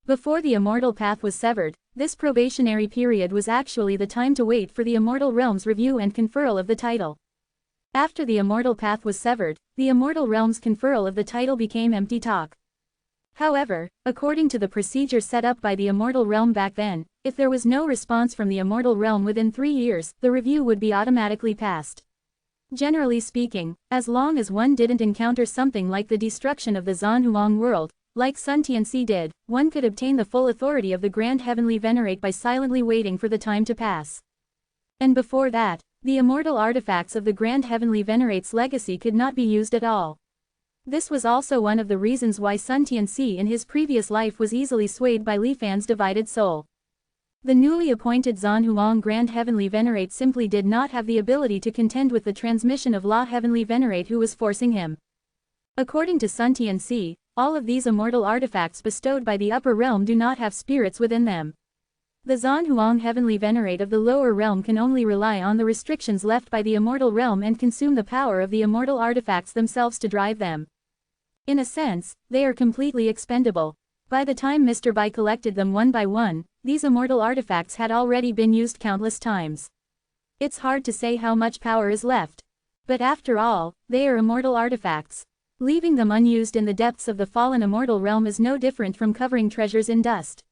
Before the immortal path was severed, this probationary period was actually the time to wait for the Immortal Realm's review and conferral of the title. After the immortal path was severed, the Immortal Realm's conferral of the title became empty talk. However, according to the procedure set up by the Immortal Realm back then, if there was no response from the Immortal Realm within 3 years, the review would be automatically passed. Generally speaking, as long as one didn't encounter something like the destruction of the Zanhuang world, like Sun Tianxi did, one could obtain the full authority of the Grand Heavenly Venerate by silently waiting for the time to pass. And before that, the immortal artifacts of the Grand Heavenly Venerate's legacy could not be used at all. This was also one of the reasons why Sun Tianxi in his previous life was easily swayed by Li Fan's divided soul. The newly appointed Zanhuang Grand Heavenly Venerate simply did not have the ability to contend with the transmission of La Heavenly Venerate who was forcing him. According to Sun Tianxi, all of these immortal artifacts bestowed by the upper realm do not have spirits within them. The Zanhuang Heavenly Venerate of the lower realm can only rely on the restrictions left by the immortal realm and consume the power of the immortal artifacts themselves to drive them. In a sense, they are completely expendable. By the time Mr. Bai collected them one by one, these immortal artifacts had already been used countless times. It's hard to say how much power is left. But after all, they are immortal artifacts. Leaving them unused in the depths of the fallen immortal realm is no different from covering treasures in dust.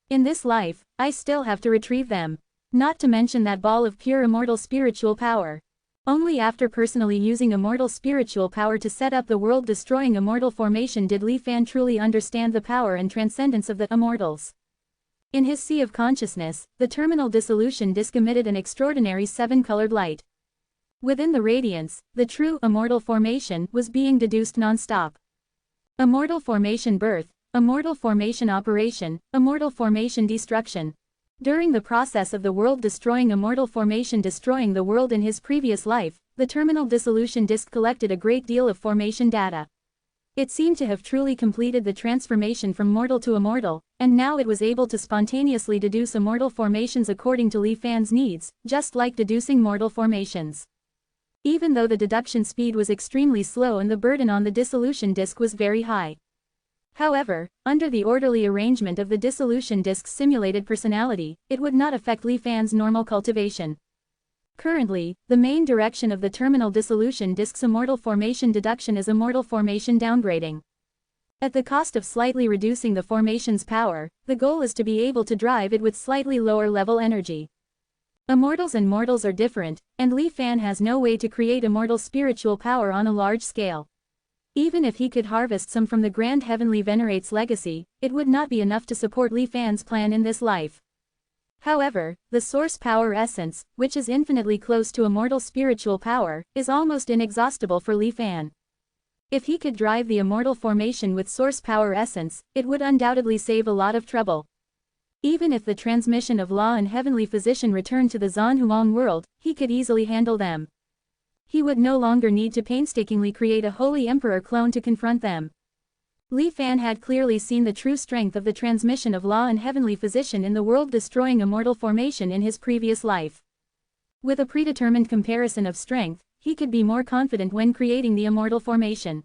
In this life, I still have to retrieve them. Not to mention that ball of pure immortal spiritual power. Only after personally using immortal spiritual power to set up the world-destroying immortal formation did Li Fan truly understand the power and transcendence of the immortals. In his sea of consciousness, the terminal dissolution disk emitted an extraordinary 7-colored light. Within the radiance, the true immortal formation was being deduced non-stop. Immortal formation birth, immortal formation operation, immortal formation destruction. During the process of the world-destroying immortal formation destroying the world in his previous life, the terminal dissolution disk collected a great deal of formation data. It seemed to have truly completed the transformation from mortal to immortal, and now it was able to spontaneously deduce immortal formations according to Li Fan's needs, just like deducing mortal formations. Even though the deduction speed was extremely slow and the burden on the dissolution disk was very high. However, under the orderly arrangement of the dissolution disk's simulated personality, it would not affect Li Fan's normal cultivation. Currently, the main direction of the terminal dissolution disk's immortal formation deduction is immortal formation downgrading. At the cost of slightly reducing the formation's power, the goal is to be able to drive it with slightly lower level energy. Immortals and mortals are different, and Li Fan has no way to create immortal spiritual power on a large scale. Even if he could harvest some from the Grand Heavenly Venerate's legacy, it would not be enough to support Li Fan's plan in this life. However, the source power essence, which is infinitely close to immortal spiritual power, is almost inexhaustible for Li Fan. If he could drive the immortal formation with source power essence, it would undoubtedly save a lot of trouble. Even if the transmission of law and heavenly physician returned to the Zanhuang world, he could easily handle them. He would no longer need to painstakingly create a holy emperor clone to confront them. Li Fan had clearly seen the true strength of the transmission of law and heavenly physician in the world-destroying immortal formation in his previous life. With a predetermined comparison of strength, he could be more confident when creating the immortal formation.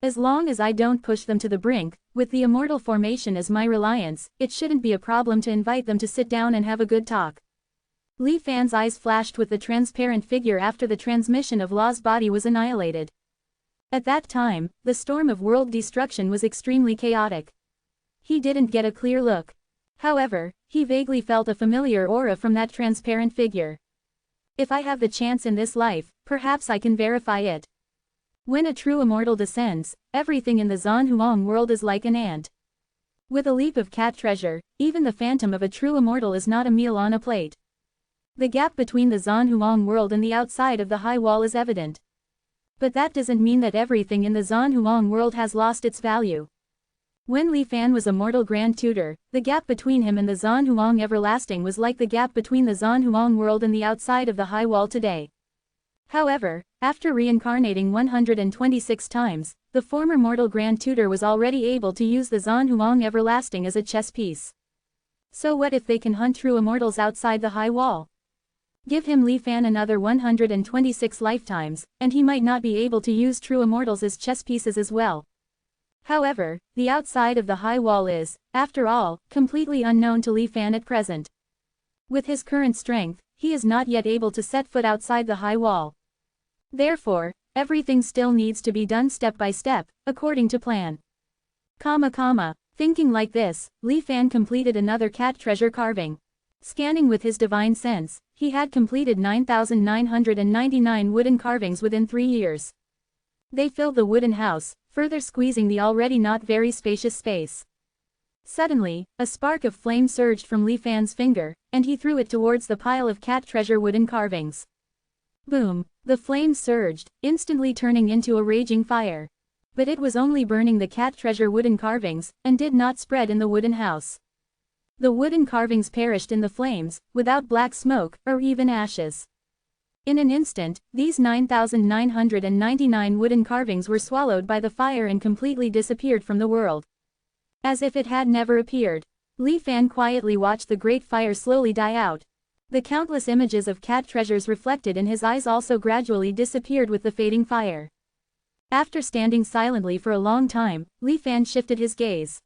As long as I don't push them to the brink, with the immortal formation as my reliance, it shouldn't be a problem to invite them to sit down and have a good talk. Li Fan's eyes flashed with the transparent figure after the transmission of Law's body was annihilated. At that time, the storm of world destruction was extremely chaotic. He didn't get a clear look. However, he vaguely felt a familiar aura from that transparent figure. If I have the chance in this life, perhaps I can verify it. When a true immortal descends, everything in the Zanhuang world is like an ant. With a leap of cat treasure, even the phantom of a true immortal is not a meal on a plate. The gap between the Zanhuang world and the outside of the high wall is evident. But that doesn't mean that everything in the Zanhuang world has lost its value. When Li Fan was a mortal grand tutor, the gap between him and the Zanhuang everlasting was like the gap between the Zanhuang world and the outside of the high wall today. However, after reincarnating 126 times, the former mortal grand tutor was already able to use the Zanhuang everlasting as a chess piece. So what if they can hunt true immortals outside the high wall? Give him Li Fan another 126 lifetimes, and he might not be able to use true immortals as chess pieces as well. However, the outside of the high wall is, after all, completely unknown to Li Fan at present. With his current strength, he is not yet able to set foot outside the high wall. Therefore, everything still needs to be done step by step, according to plan. Thinking like this, Li Fan completed another cat treasure carving. Scanning with his divine sense, he had completed 9,999 wooden carvings within 3 years. They filled the wooden house, further squeezing the already not very spacious space. Suddenly, a spark of flame surged from Li Fan's finger, and he threw it towards the pile of cat treasure wooden carvings. Boom! The flame surged, instantly turning into a raging fire. But it was only burning the cat treasure wooden carvings, and did not spread in the wooden house. The wooden carvings perished in the flames, without black smoke, or even ashes. In an instant, these 9,999 wooden carvings were swallowed by the fire and completely disappeared from the world. As if it had never appeared. Li Fan quietly watched the great fire slowly die out. The countless images of cat treasures reflected in his eyes also gradually disappeared with the fading fire. After standing silently for a long time, Li Fan shifted his gaze.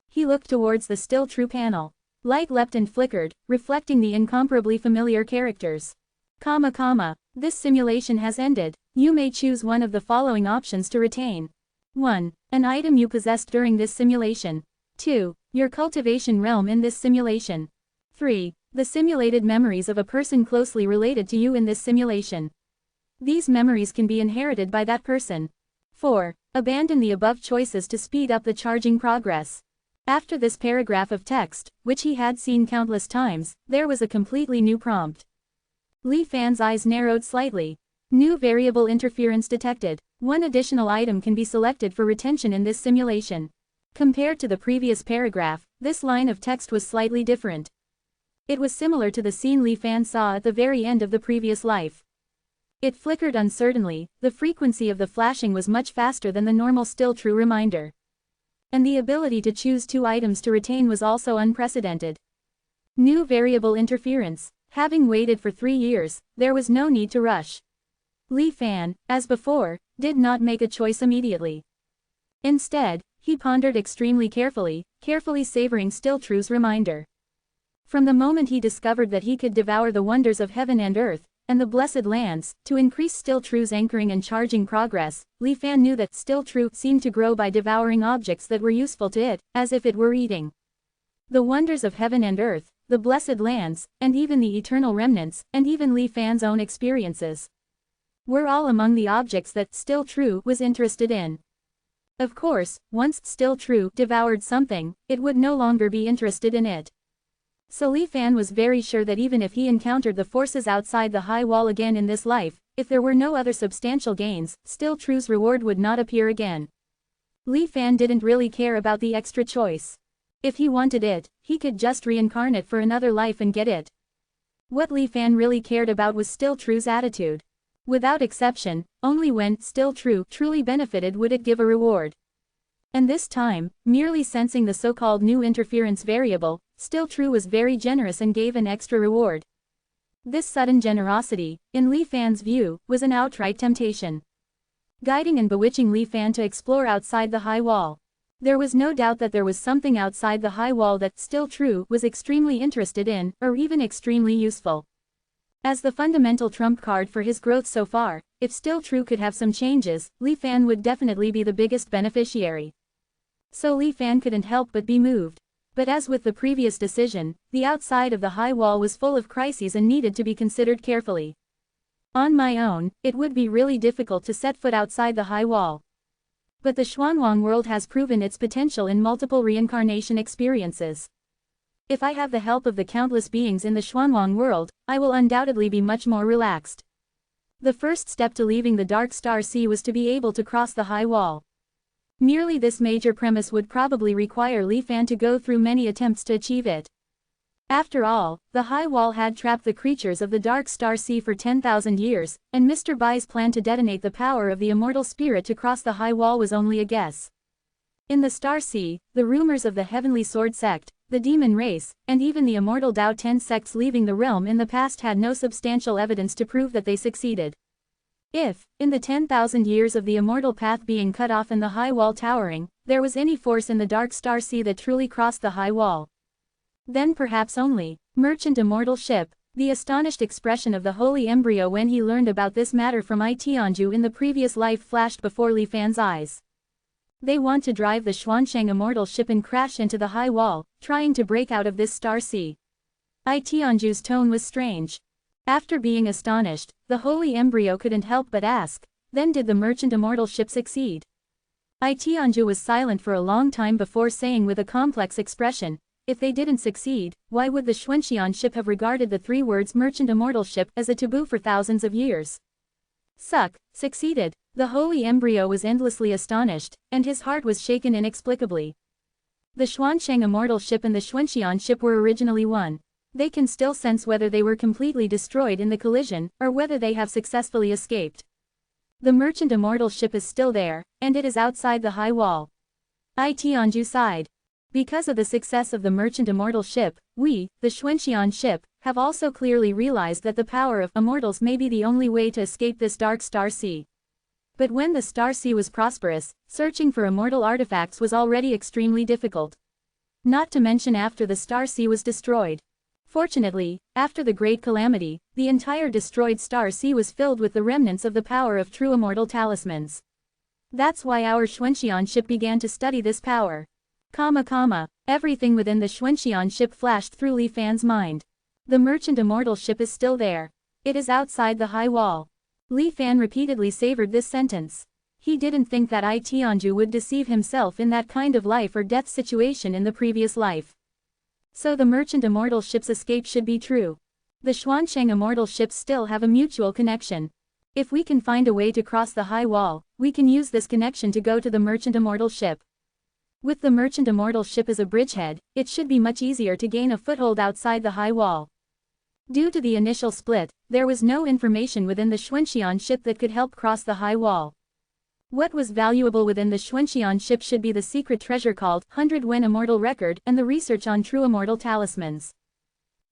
He looked towards the still true panel. Light leapt and flickered, reflecting the incomparably familiar characters. This simulation has ended. You may choose one of the following options to retain. 1. An item you possessed during this simulation. 2. Your cultivation realm in this simulation. 3. The simulated memories of a person closely related to you in this simulation. These memories can be inherited by that person. 4. Abandon the above choices to speed up the charging progress. After this paragraph of text, which he had seen countless times, there was a completely new prompt. Li Fan's eyes narrowed slightly. New variable interference detected. One additional item can be selected for retention in this simulation. Compared to the previous paragraph, this line of text was slightly different. It was similar to the scene Li Fan saw at the very end of the previous life. It flickered uncertainly, the frequency of the flashing was much faster than the normal still true reminder. And the ability to choose 2 items to retain was also unprecedented. New variable interference. Having waited for 3 years, there was no need to rush. Li Fan, as before, did not make a choice immediately. Instead, he pondered extremely carefully savoring still true's reminder. From the moment he discovered that he could devour the wonders of heaven and earth, and the blessed lands, to increase still true's anchoring and charging progress, Li Fan knew that still true seemed to grow by devouring objects that were useful to it, as if it were eating. The wonders of heaven and earth, the blessed lands, and even the eternal remnants, and even Li Fan's own experiences, were all among the objects that still true was interested in. Of course, once still true devoured something, it would no longer be interested in it. So Li Fan was very sure that even if he encountered the forces outside the high wall again in this life, if there were no other substantial gains, still true's reward would not appear again. Li Fan didn't really care about the extra choice. If he wanted it, he could just reincarnate for another life and get it. What Li Fan really cared about was still true's attitude. Without exception, only when still true truly benefited would it give a reward. And this time, merely sensing the so-called new interference variable, still true was very generous and gave an extra reward. This sudden generosity, in Li Fan's view, was an outright temptation, guiding and bewitching Li Fan to explore outside the high wall. There was no doubt that there was something outside the high wall that still true was extremely interested in, or even extremely useful. As the fundamental trump card for his growth so far, if still true could have some changes, Li Fan would definitely be the biggest beneficiary. So Li Fan couldn't help but be moved. But as with the previous decision, the outside of the high wall was full of crises and needed to be considered carefully. On my own, it would be really difficult to set foot outside the high wall. But the Xuanwang world has proven its potential in multiple reincarnation experiences. If I have the help of the countless beings in the Xuanwang world, I will undoubtedly be much more relaxed. The first step to leaving the Dark Star Sea was to be able to cross the high wall. Merely this major premise would probably require Li Fan to go through many attempts to achieve it. After all, the high wall had trapped the creatures of the Dark Star Sea for 10,000 years, and Mr. Bai's plan to detonate the power of the immortal spirit to cross the high wall was only a guess. In the Star Sea, the rumors of the Heavenly Sword sect, the demon race, and even the immortal Tao 10 sects leaving the realm in the past had no substantial evidence to prove that they succeeded. If, in the 10,000 years of the immortal path being cut off and the high wall towering, there was any force in the dark star sea that truly crossed the high wall, then perhaps only, merchant immortal ship. The astonished expression of the holy embryo when he learned about this matter from Tianju in the previous life flashed before Li Fan's eyes. They want to drive the Xuansheng immortal ship and crash into the high wall, trying to break out of this star sea. Tianju's tone was strange. After being astonished, the holy embryo couldn't help but ask, then did the merchant immortal ship succeed? Tianju was silent for a long time before saying with a complex expression, if they didn't succeed, why would the Xuanxian ship have regarded the three words merchant immortal ship as a taboo for thousands of years? Succeeded. The holy embryo was endlessly astonished, and his heart was shaken inexplicably. The Xuansheng immortal ship and the Xuanxian ship were originally one. They can still sense whether they were completely destroyed in the collision, or whether they have successfully escaped. The merchant immortal ship is still there, and it is outside the high wall. Tianju sighed. Because of the success of the merchant immortal ship, we, the Xuanxian ship, have also clearly realized that the power of immortals may be the only way to escape this dark star sea. But when the star sea was prosperous, searching for immortal artifacts was already extremely difficult. Not to mention after the star sea was destroyed. Fortunately, after the great calamity, the entire destroyed star sea was filled with the remnants of the power of true immortal talismans. That's why our Xuanxian ship began to study this power. Everything within the Xuanxian ship flashed through Li Fan's mind. The merchant immortal ship is still there. It is outside the high wall. Li Fan repeatedly savored this sentence. He didn't think that Tianju would deceive himself in that kind of life or death situation in the previous life. So the merchant immortal ship's escape should be true. The Xuansheng immortal ships still have a mutual connection. If we can find a way to cross the high wall, we can use this connection to go to the merchant immortal ship. With the merchant immortal ship as a bridgehead, it should be much easier to gain a foothold outside the high wall. Due to the initial split, there was no information within the Xuanxian ship that could help cross the high wall. What was valuable within the Xuanxian ship should be the secret treasure called 100 Wen Immortal Record and the research on true immortal talismans.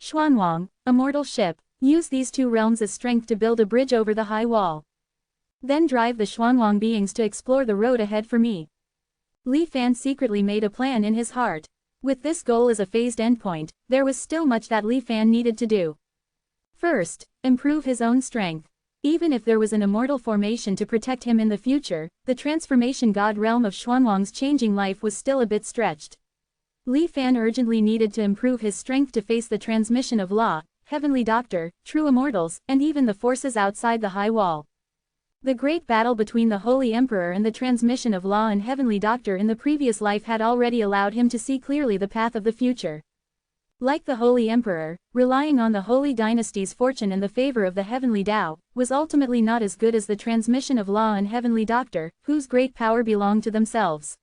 Xuanwang, immortal ship, use these two realms as strength to build a bridge over the high wall. Then drive the Xuanwang beings to explore the road ahead for me. Li Fan secretly made a plan in his heart. With this goal as a phased endpoint, there was still much that Li Fan needed to do. First, improve his own strength. Even if there was an immortal formation to protect him in the future, the transformation god realm of Xuanwang's changing life was still a bit stretched. Li Fan urgently needed to improve his strength to face the transmission of law, heavenly doctor, true immortals, and even the forces outside the high wall. The great battle between the Holy Emperor and the transmission of law and Heavenly Doctor in the previous life had already allowed him to see clearly the path of the future. Like the Holy Emperor, relying on the Holy Dynasty's fortune and the favor of the Heavenly Tao, was ultimately not as good as the transmission of law and Heavenly Doctor, whose great power belonged to themselves.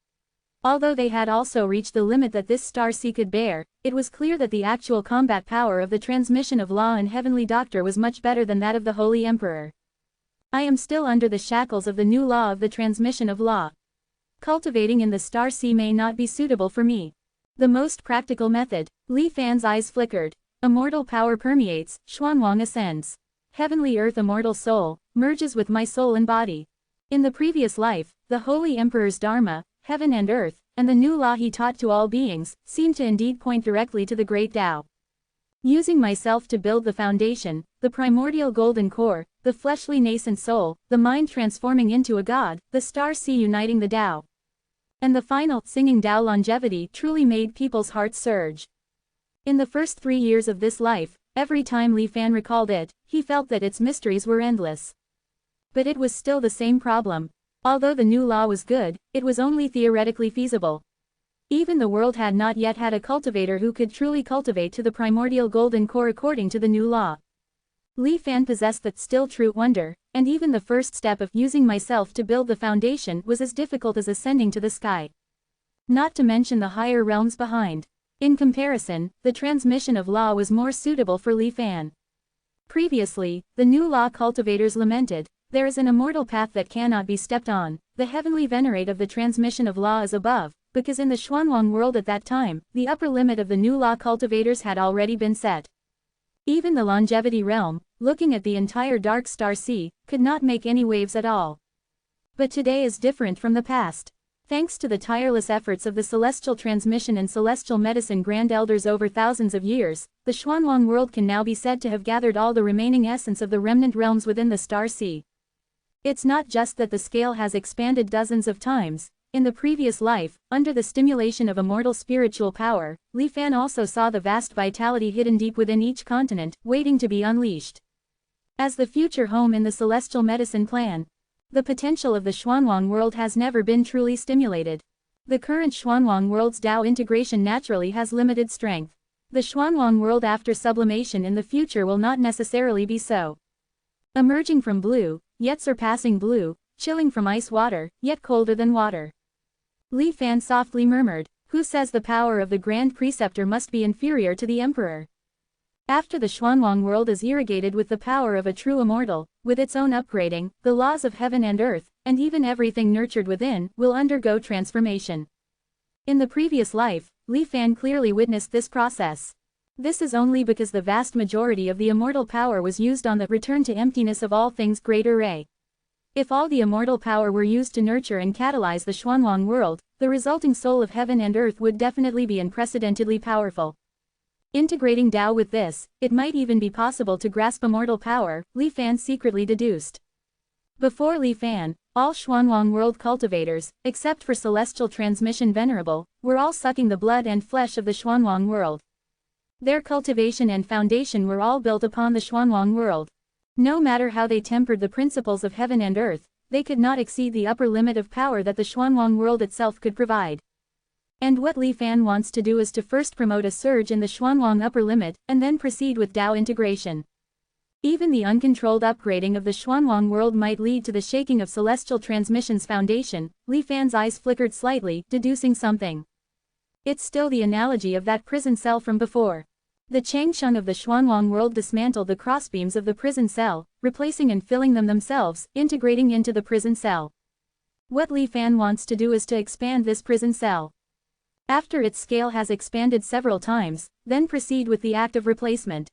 Although they had also reached the limit that this star sea could bear, it was clear that the actual combat power of the transmission of law and Heavenly Doctor was much better than that of the Holy Emperor. I am still under the shackles of the new law of the transmission of law. Cultivating in the star sea may not be suitable for me. The most practical method. Li Fan's eyes flickered. Immortal power permeates, Xuanwang ascends. Heavenly earth immortal soul, merges with my soul and body. In the previous life, the Holy Emperor's Dharma, heaven and earth, and the new law he taught to all beings, seemed to indeed point directly to the great Tao. Using myself to build the foundation, the primordial golden core, the fleshly nascent soul, the mind transforming into a god, the star sea uniting the Tao. And the final, singing Tao longevity truly made people's hearts surge. In the first 3 years of this life, every time Li Fan recalled it, he felt that its mysteries were endless. But it was still the same problem. Although the new law was good, it was only theoretically feasible. Even the world had not yet had a cultivator who could truly cultivate to the primordial golden core according to the new law. Li Fan possessed that still true wonder, and even the first step of using myself to build the foundation was as difficult as ascending to the sky. Not to mention the higher realms behind. In comparison, the transmission of law was more suitable for Li Fan. Previously, the new law cultivators lamented, there is an immortal path that cannot be stepped on, the heavenly venerate of the transmission of law is above, because in the Xuanwang world at that time, the upper limit of the new law cultivators had already been set. Even the longevity realm, looking at the entire dark star sea, could not make any waves at all. But today is different from the past. Thanks to the tireless efforts of the celestial transmission and celestial medicine grand elders over thousands of years, the Xuanwang world can now be said to have gathered all the remaining essence of the remnant realms within the star sea. It's not just that the scale has expanded dozens of times. In the previous life, under the stimulation of immortal spiritual power, Li Fan also saw the vast vitality hidden deep within each continent, waiting to be unleashed. As the future home in the celestial medicine plan, the potential of the Xuanwang world has never been truly stimulated. The current Xuanwang world's Tao integration naturally has limited strength. The Xuanwang world after sublimation in the future will not necessarily be so. Emerging from blue, yet surpassing blue, chilling from ice water, yet colder than water. Li Fan softly murmured, "Who says the power of the Grand Preceptor must be inferior to the Emperor?" After the Xuanwang world is irrigated with the power of a true immortal, with its own upgrading, the laws of heaven and earth, and even everything nurtured within, will undergo transformation. In the previous life, Li Fan clearly witnessed this process. This is only because the vast majority of the immortal power was used on the return to emptiness of all things great array. If all the immortal power were used to nurture and catalyze the Xuanwang world, the resulting soul of heaven and earth would definitely be unprecedentedly powerful. Integrating Tao with this, it might even be possible to grasp immortal power, Li Fan secretly deduced. Before Li Fan, all Xuanwang world cultivators, except for celestial transmission Venerable, were all sucking the blood and flesh of the Xuanwang world. Their cultivation and foundation were all built upon the Xuanwang world. No matter how they tempered the principles of heaven and earth, they could not exceed the upper limit of power that the Xuanwang world itself could provide. And what Li Fan wants to do is to first promote a surge in the Xuanwang upper limit, and then proceed with Tao integration. Even the uncontrolled upgrading of the Xuanwang world might lead to the shaking of celestial transmission's foundation. Li Fan's eyes flickered slightly, deducing something. It's still the analogy of that prison cell from before. The Changsheng of the Xuanwang world dismantled the crossbeams of the prison cell, replacing and filling them themselves, integrating into the prison cell. What Li Fan wants to do is to expand this prison cell. After its scale has expanded several times, then proceed with the act of replacement.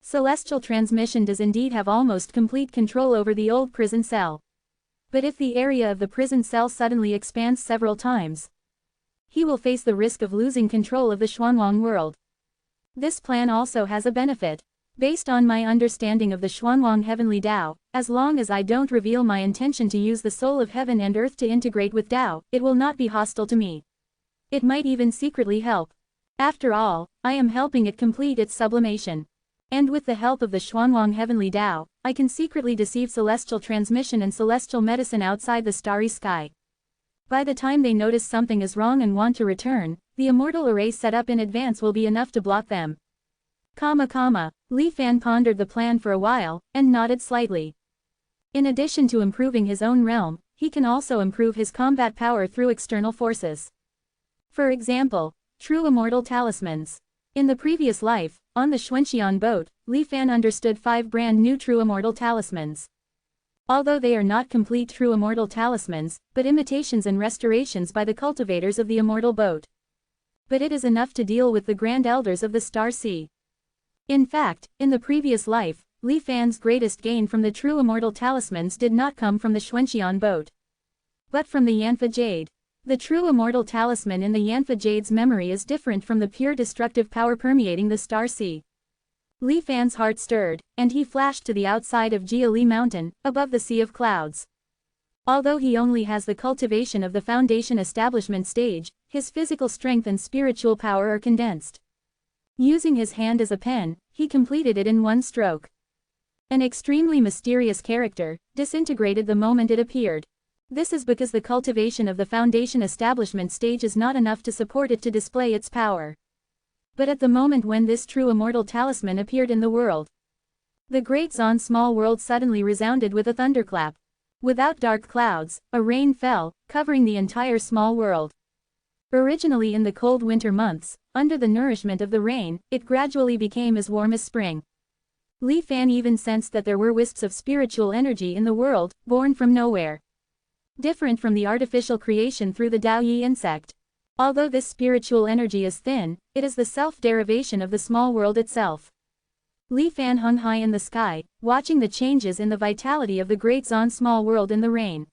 Celestial transmission does indeed have almost complete control over the old prison cell. But if the area of the prison cell suddenly expands several times, he will face the risk of losing control of the Xuanwang world. This plan also has a benefit. Based on my understanding of the Xuanwang heavenly Tao, as long as I don't reveal my intention to use the soul of heaven and earth to integrate with Tao, it will not be hostile to me. It might even secretly help. After all, I am helping it complete its sublimation. And with the help of the Xuanwang heavenly Tao, I can secretly deceive celestial transmission and celestial medicine outside the starry sky. By the time they notice something is wrong and want to return, the immortal array set up in advance will be enough to block them. Li Fan pondered the plan for a while, and nodded slightly. In addition to improving his own realm, he can also improve his combat power through external forces. For example, true immortal talismans. In the previous life, on the Xuanxian boat, Li Fan understood 5 brand new true immortal talismans. Although they are not complete true immortal talismans, but imitations and restorations by the cultivators of the immortal boat. But it is enough to deal with the grand elders of the Star Sea. In fact, in the previous life, Li Fan's greatest gain from the true immortal talismans did not come from the Xuanxian boat, but from the Yanfa Jade. The true immortal talisman in the Yanfa Jade's memory is different from the pure destructive power permeating the Star Sea. Li Fan's heart stirred, and he flashed to the outside of Jia Li Mountain, above the sea of clouds. Although he only has the cultivation of the foundation establishment stage, his physical strength and spiritual power are condensed. Using his hand as a pen, he completed it in one stroke. An extremely mysterious character, disintegrated the moment it appeared. This is because the cultivation of the foundation establishment stage is not enough to support it to display its power. But at the moment when this true immortal talisman appeared in the world, the great Zon small world suddenly resounded with a thunderclap. Without dark clouds, a rain fell, covering the entire small world. Originally in the cold winter months, under the nourishment of the rain, it gradually became as warm as spring. Li Fan even sensed that there were wisps of spiritual energy in the world, born from nowhere. Different from the artificial creation through the Dao Yi insect. Although this spiritual energy is thin, it is the self-derivation of the small world itself. Li Fan hung high in the sky, watching the changes in the vitality of the great Zon small world in the rain.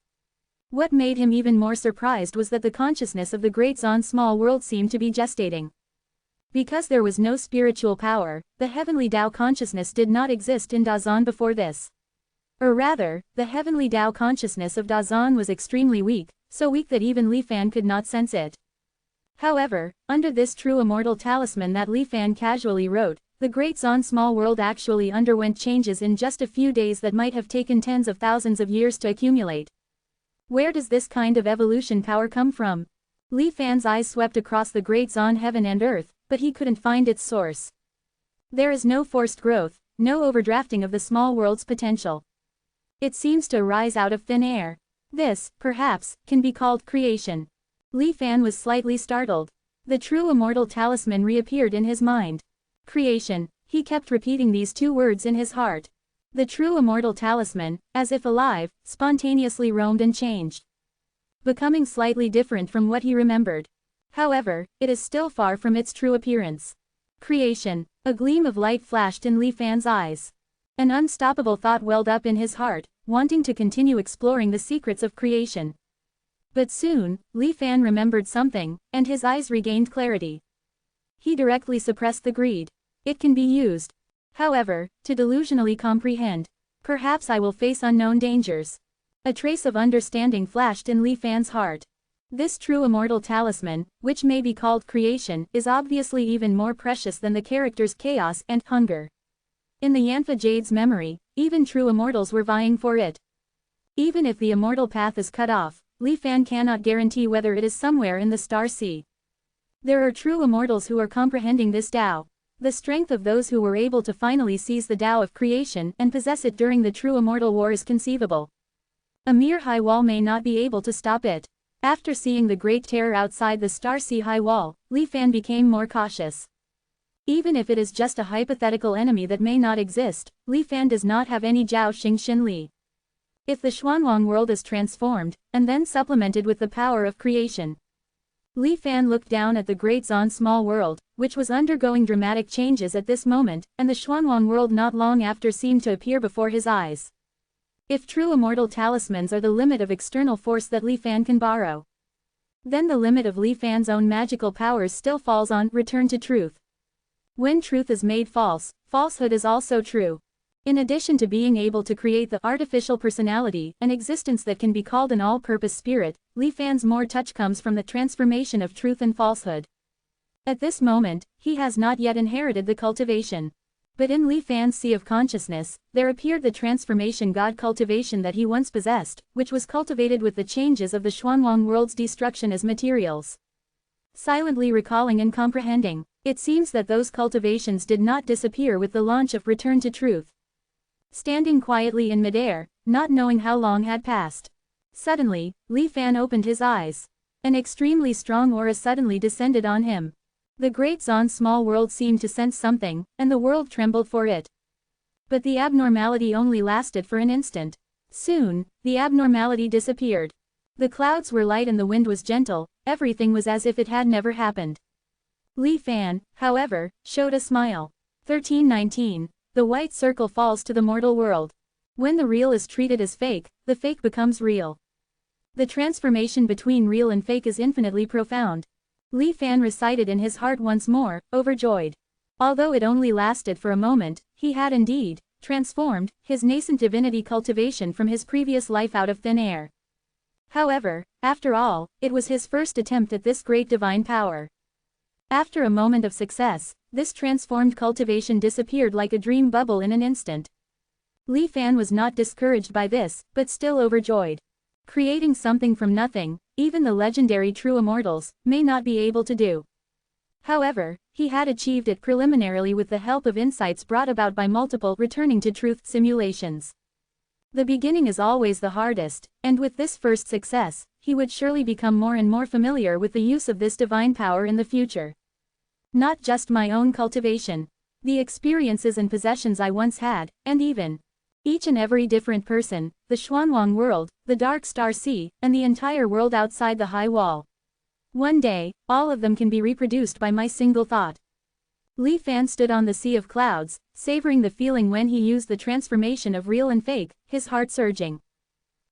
What made him even more surprised was that the consciousness of the great Zon small world seemed to be gestating. Because there was no spiritual power, the heavenly Tao consciousness did not exist in Dazan before this. Or rather, the heavenly Tao consciousness of Dazan was extremely weak, so weak that even Li Fan could not sense it. However, under this true immortal talisman that Li Fan casually wrote, the great Zon small world actually underwent changes in just a few days that might have taken tens of thousands of years to accumulate. Where does this kind of evolution power come from? Li Fan's eyes swept across the great Zon heaven and earth, but he couldn't find its source. There is no forced growth, no overdrafting of the small world's potential. It seems to arise out of thin air. This, perhaps, can be called creation. Li Fan was slightly startled. The true immortal talisman reappeared in his mind. Creation. He kept repeating these two words in his heart. The true immortal talisman, as if alive, spontaneously roamed and changed, becoming slightly different from what he remembered. However, it is still far from its true appearance. Creation. A gleam of light flashed in Li Fan's eyes. An unstoppable thought welled up in his heart, wanting to continue exploring the secrets of creation. But soon, Li Fan remembered something, and his eyes regained clarity. He directly suppressed the greed. It can be used, however, to delusionally comprehend. Perhaps I will face unknown dangers. A trace of understanding flashed in Li Fan's heart. This true immortal talisman, which may be called creation, is obviously even more precious than the characters chaos and hunger. In the Yanfa Jade's memory, even true immortals were vying for it. Even if the immortal path is cut off, Li Fan cannot guarantee whether it is somewhere in the star sea. There are true immortals who are comprehending this Tao. The strength of those who were able to finally seize the Tao of creation and possess it during the true immortal war is conceivable. A mere high wall may not be able to stop it. After seeing the great terror outside the star sea high wall, Li Fan became more cautious. Even if it is just a hypothetical enemy that may not exist, Li Fan does not have any Jiao Xing Xin Li. If the Xuanwang world is transformed, and then supplemented with the power of creation. Li Fan looked down at the great Zon small world, which was undergoing dramatic changes at this moment, and the Xuanwang world not long after seemed to appear before his eyes. If true immortal talismans are the limit of external force that Li Fan can borrow, then the limit of Li Fan's own magical powers still falls on return to truth. When truth is made false, falsehood is also true. In addition to being able to create the artificial personality, an existence that can be called an all-purpose spirit, Li Fan's more touch comes from the transformation of truth and falsehood. At this moment, he has not yet inherited the cultivation. But in Li Fan's sea of consciousness, there appeared the transformation God cultivation that he once possessed, which was cultivated with the changes of the Xuanwang world's destruction as materials. Silently recalling and comprehending, it seems that those cultivations did not disappear with the launch of Return to Truth. Standing quietly in midair, not knowing how long had passed. Suddenly, Li Fan opened his eyes. An extremely strong aura suddenly descended on him. The great Zon small world seemed to sense something, and the world trembled for it. But the abnormality only lasted for an instant. Soon, the abnormality disappeared. The clouds were light and the wind was gentle, everything was as if it had never happened. Li Fan, however, showed a smile. 1319. The white circle falls to the mortal world. When the real is treated as fake, the fake becomes real. The transformation between real and fake is infinitely profound. Li Fan recited in his heart once more, overjoyed. Although it only lasted for a moment, he had indeed transformed his nascent divinity cultivation from his previous life out of thin air. However, after all, it was his first attempt at this great divine power. After a moment of success, this transformed cultivation disappeared like a dream bubble in an instant. Li Fan was not discouraged by this, but still overjoyed. Creating something from nothing, even the legendary true immortals, may not be able to do. However, he had achieved it preliminarily with the help of insights brought about by multiple returning to truth simulations. The beginning is always the hardest, and with this first success, he would surely become more and more familiar with the use of this divine power in the future. Not just my own cultivation. The experiences and possessions I once had, and even each and every different person, the Xuanwang world, the dark star sea, and the entire world outside the high wall. One day, all of them can be reproduced by my single thought. Li Fan stood on the sea of clouds, savoring the feeling when he used the transformation of real and fake, his heart surging.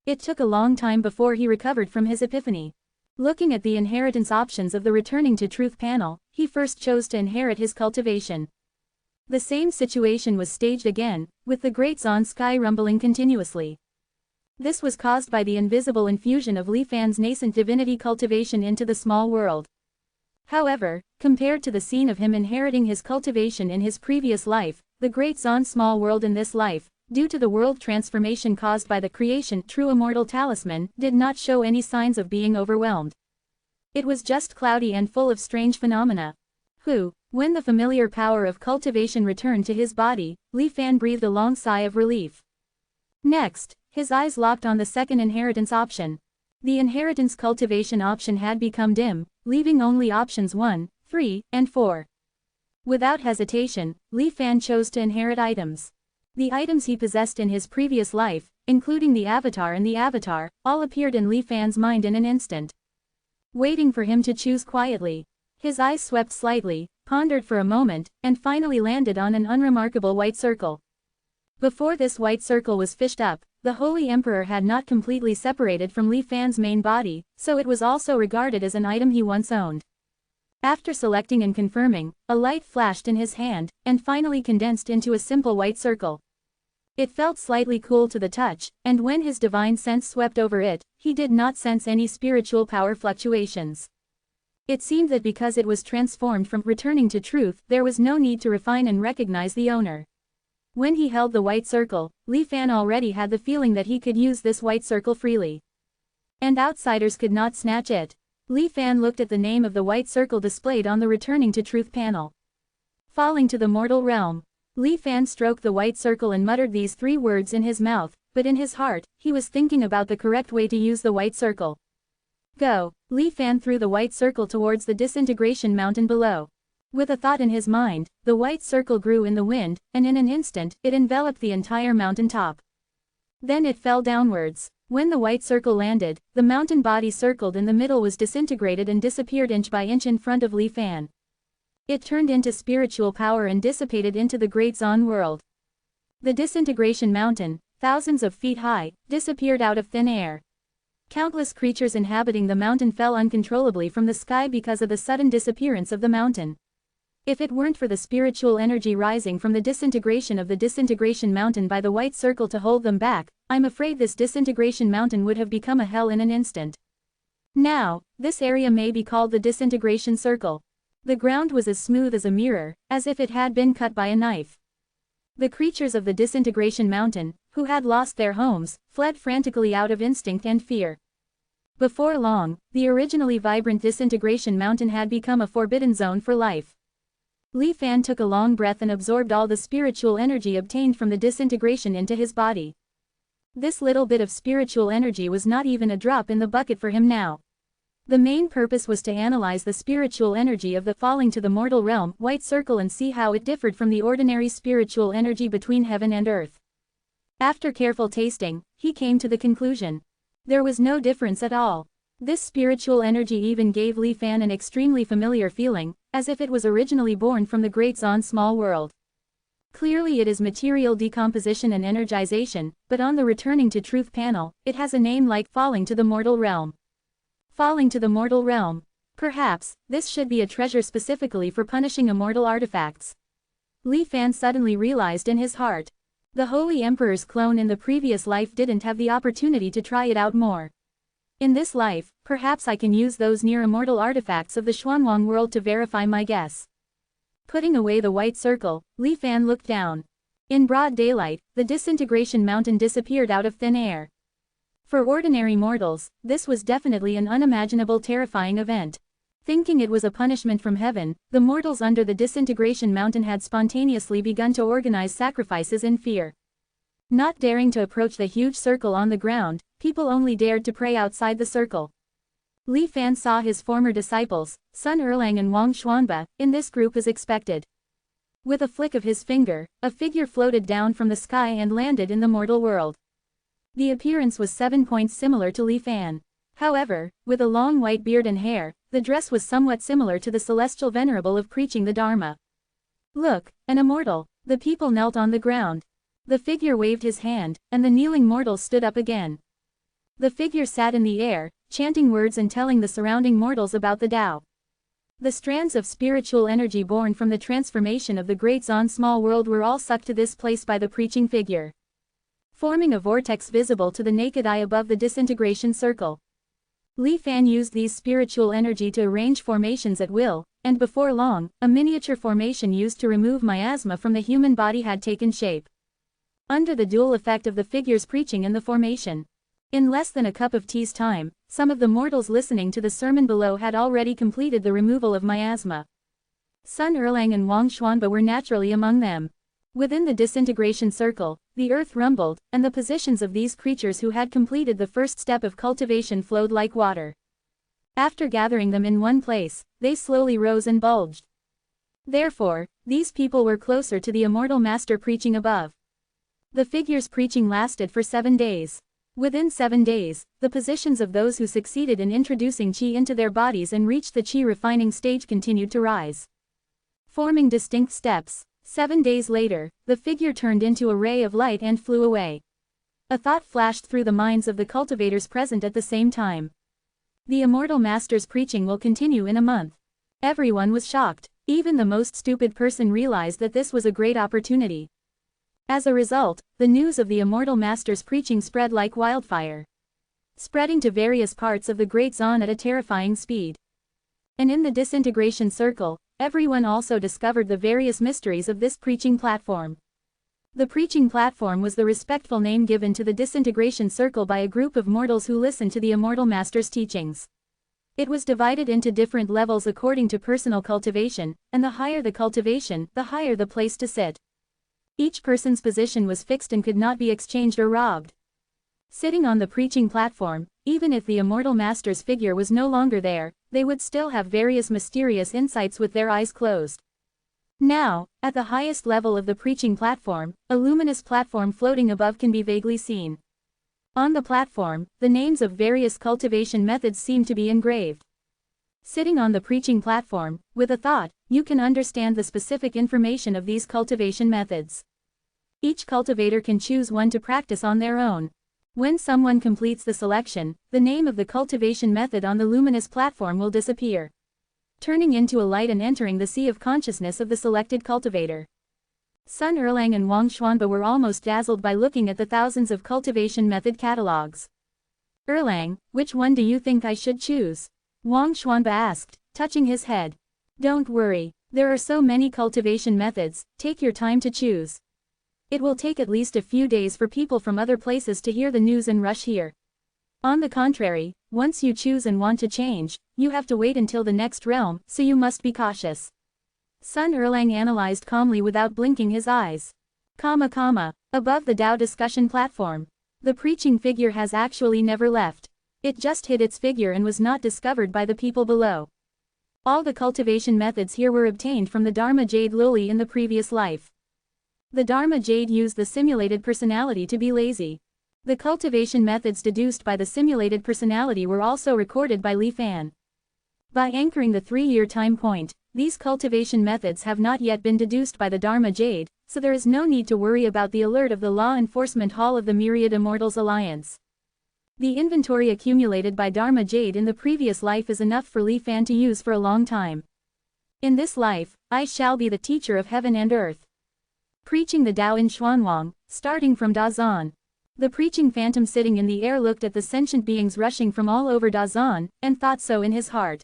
It took a long time before he recovered from his epiphany. Looking at the inheritance options of the Returning to Truth panel, he first chose to inherit his cultivation. The same situation was staged again, with the great Zon sky rumbling continuously. This was caused by the invisible infusion of Li Fan's nascent divinity cultivation into the small world. However, compared to the scene of him inheriting his cultivation in his previous life, the great Zon small world in this life, due to the world transformation caused by the creation true immortal talisman, did not show any signs of being overwhelmed. It was just cloudy and full of strange phenomena. When the familiar power of cultivation returned to his body, Li Fan breathed a long sigh of relief. Next, his eyes locked on the second inheritance option. The inheritance cultivation option had become dim, leaving only options 1, 3, and 4. Without hesitation, Li Fan chose to inherit items. The items he possessed in his previous life, including the avatar and the avatar, all appeared in Li Fan's mind in an instant. Waiting for him to choose quietly. His eyes swept slightly, pondered for a moment, and finally landed on an unremarkable white circle. Before this white circle was fished up, the Holy Emperor had not completely separated from Li Fan's main body, so it was also regarded as an item he once owned. After selecting and confirming, a light flashed in his hand, and finally condensed into a simple white circle. It felt slightly cool to the touch, and when his divine sense swept over it, he did not sense any spiritual power fluctuations. It seemed that because it was transformed from Returning to Truth, there was no need to refine and recognize the owner. When he held the white circle, Li Fan already had the feeling that he could use this white circle freely. And outsiders could not snatch it. Li Fan looked at the name of the white circle displayed on the Returning to Truth panel. Falling to the mortal realm. Li Fan stroked the white circle and muttered these 3 words in his mouth, but in his heart, he was thinking about the correct way to use the white circle. Go! Li Fan threw the white circle towards the disintegration mountain below. With a thought in his mind, the white circle grew in the wind, and in an instant, it enveloped the entire mountain top. Then it fell downwards. When the white circle landed, the mountain body circled in the middle was disintegrated and disappeared inch by inch in front of Li Fan. It turned into spiritual power and dissipated into the great Zon world. The disintegration mountain, thousands of feet high, disappeared out of thin air. Countless creatures inhabiting the mountain fell uncontrollably from the sky because of the sudden disappearance of the mountain. If it weren't for the spiritual energy rising from the disintegration of the disintegration mountain by the white circle to hold them back, I'm afraid this disintegration mountain would have become a hell in an instant. Now, this area may be called the disintegration circle. The ground was as smooth as a mirror, as if it had been cut by a knife. The creatures of the disintegration mountain, who had lost their homes, fled frantically out of instinct and fear. Before long, the originally vibrant disintegration mountain had become a forbidden zone for life. Li Fan took a long breath and absorbed all the spiritual energy obtained from the disintegration into his body. This little bit of spiritual energy was not even a drop in the bucket for him now. The main purpose was to analyze the spiritual energy of the falling to the mortal realm white circle and see how it differed from the ordinary spiritual energy between heaven and earth. After careful tasting, he came to the conclusion. There was no difference at all. This spiritual energy even gave Li Fan an extremely familiar feeling, as if it was originally born from the great Zon small world. Clearly it is material decomposition and energization, but on the Returning to Truth panel, it has a name like Falling to the Mortal Realm. Falling to the Mortal Realm. Perhaps, this should be a treasure specifically for punishing immortal artifacts. Li Fan suddenly realized in his heart. The Holy Emperor's clone in the previous life didn't have the opportunity to try it out more. In this life, perhaps I can use those near immortal artifacts of the Xuanwang world to verify my guess. Putting away the white circle, Li Fan looked down. In broad daylight, the disintegration mountain disappeared out of thin air. For ordinary mortals, this was definitely an unimaginable terrifying event. Thinking it was a punishment from heaven, the mortals under the disintegration mountain had spontaneously begun to organize sacrifices in fear. Not daring to approach the huge circle on the ground, people only dared to pray outside the circle. Li Fan saw his former disciples, Sun Erlang and Wang Xuanba, in this group as expected. With a flick of his finger, a figure floated down from the sky and landed in the mortal world. The appearance was 7 points similar to Li Fan. However, with a long white beard and hair, The dress was somewhat similar to the celestial Venerable of preaching the Dharma. "Look, an immortal." The people knelt on the ground. The figure waved his hand, and the kneeling mortals stood up again. The figure sat in the air, chanting words and telling the surrounding mortals about the Tao. The strands of spiritual energy born from the transformation of the great Zon small world were all sucked to this place by the preaching figure, forming a vortex visible to the naked eye above the disintegration circle. Li Fan used these spiritual energy to arrange formations at will, and before long, a miniature formation used to remove miasma from the human body had taken shape. Under the dual effect of the figure's preaching and the formation, in less than a cup of tea's time, some of the mortals listening to the sermon below had already completed the removal of miasma. Sun Erlang and Wang Xuanba were naturally among them. Within the disintegration circle, the earth rumbled, and the positions of these creatures who had completed the first step of cultivation flowed like water. After gathering them in one place, they slowly rose and bulged. Therefore, these people were closer to the immortal master preaching above. The figure's preaching lasted for 7 days. Within 7 days, the positions of those who succeeded in introducing qi into their bodies and reached the qi refining stage continued to rise, forming distinct steps. 7 days later, the figure turned into a ray of light and flew away. A thought flashed through the minds of the cultivators present at the same time. The immortal master's preaching will continue in a month. Everyone was shocked. Even the most stupid person realized that this was a great opportunity. As a result, the news of the immortal master's preaching spread like wildfire, spreading to various parts of the Great Zon at a terrifying speed. And in the disintegration circle, everyone also discovered the various mysteries of this preaching platform. The preaching platform was the respectful name given to the disintegration circle by a group of mortals who listened to the immortal master's teachings. It was divided into different levels according to personal cultivation, and the higher the cultivation, the higher the place to sit. Each person's position was fixed and could not be exchanged or robbed. Sitting on the preaching platform, even if the immortal master's figure was no longer there, they would still have various mysterious insights with their eyes closed. Now, at the highest level of the preaching platform, a luminous platform floating above can be vaguely seen. On the platform, the names of various cultivation methods seem to be engraved. Sitting on the preaching platform, with a thought, you can understand the specific information of these cultivation methods. Each cultivator can choose one to practice on their own. When someone completes the selection, the name of the cultivation method on the luminous platform will disappear, turning into a light and entering the sea of consciousness of the selected cultivator. Sun Erlang and Wang Xuanba were almost dazzled by looking at the thousands of cultivation method catalogs. "Erlang, which one do you think I should choose?" Wang Xuanba asked, touching his head. "Don't worry, there are so many cultivation methods, take your time to choose. It will take at least a few days for people from other places to hear the news and rush here. On the contrary, once you choose and want to change, you have to wait until the next realm, so you must be cautious." Sun Erlang analyzed calmly without blinking his eyes. Above the Tao discussion platform, the preaching figure has actually never left. It just hid its figure and was not discovered by the people below. All the cultivation methods here were obtained from the Dharma Jade Lily in the previous life. The Dharma Jade used the simulated personality to be lazy. The cultivation methods deduced by the simulated personality were also recorded by Li Fan. By anchoring the 3-year time point, these cultivation methods have not yet been deduced by the Dharma Jade, so there is no need to worry about the alert of the Law Enforcement Hall of the Myriad Immortals Alliance. The inventory accumulated by Dharma Jade in the previous life is enough for Li Fan to use for a long time. In this life, I shall be the teacher of heaven and earth. Preaching the Tao in Xuanwang, starting from Dazan. The preaching phantom sitting in the air looked at the sentient beings rushing from all over Dazan, and thought so in his heart.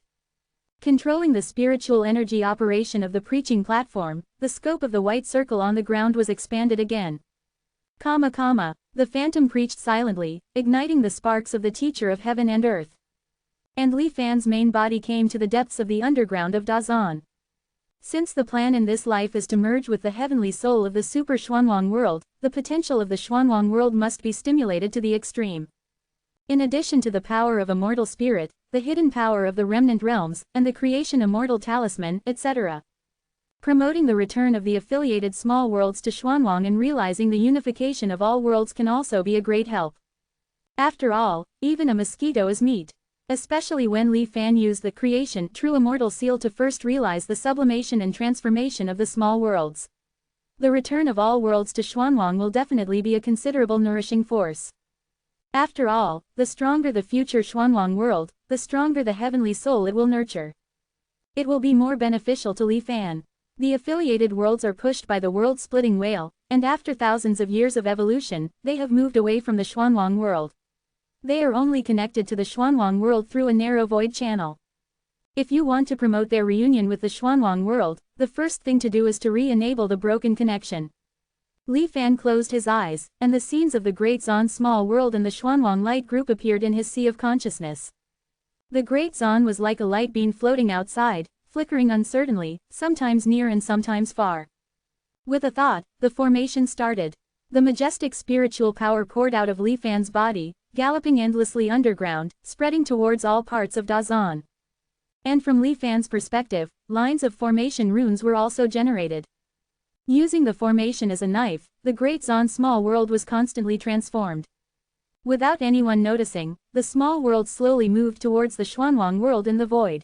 Controlling the spiritual energy operation of the preaching platform, the scope of the white circle on the ground was expanded again. The phantom preached silently, igniting the sparks of the teacher of heaven and earth. And Li Fan's main body came to the depths of the underground of Dazan. Since the plan in this life is to merge with the heavenly soul of the super Xuanwang world, the potential of the Xuanwang world must be stimulated to the extreme. In addition to the power of immortal spirit, the hidden power of the remnant realms, and the creation immortal talisman, etc. Promoting the return of the affiliated small worlds to Xuanwang and realizing the unification of all worlds can also be a great help. After all, even a mosquito is meat. especially when Li Fan used the creation true immortal seal to first realize the sublimation and transformation of the small worlds. The return of all worlds to Xuanwang will definitely be a considerable nourishing force. After all, the stronger the future Xuanwang world, the stronger the heavenly soul it will nurture. It will be more beneficial to Li Fan. The affiliated worlds are pushed by the world-splitting whale, and after thousands of years of evolution, they have moved away from the Xuanwang world. They are only connected to the Xuanwang world through a narrow void channel. If you want to promote their reunion with the Xuanwang world, the first thing to do is to re-enable the broken connection. Li Fan closed his eyes, and the scenes of the Great Zan small world and the Xuanwang light group appeared in his sea of consciousness. The Great Zan was like a light beam floating outside, flickering uncertainly, sometimes near and sometimes far. With a thought, the formation started. The majestic spiritual power poured out of Li Fan's body, galloping endlessly underground, spreading towards all parts of Dazan. And from Li Fan's perspective, lines of formation runes were also generated. Using the formation as a knife, the Great Zan small world was constantly transformed. Without anyone noticing, the small world slowly moved towards the Xuanwang world in the void,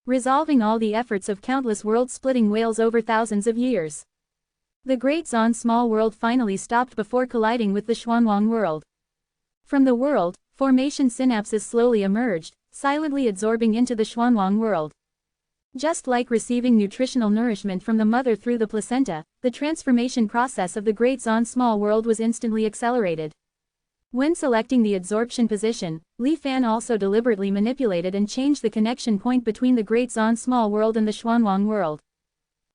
resolving all the efforts of countless world-splitting whales over thousands of years. The Great Zan small world finally stopped before colliding with the Xuanwang world. From the world, formation synapses slowly emerged, silently absorbing into the Xuanwang world. Just like receiving nutritional nourishment from the mother through the placenta, the transformation process of the Great Zan small world was instantly accelerated. When selecting the adsorption position, Li Fan also deliberately manipulated and changed the connection point between the Great Zan small world and the Xuanwang world.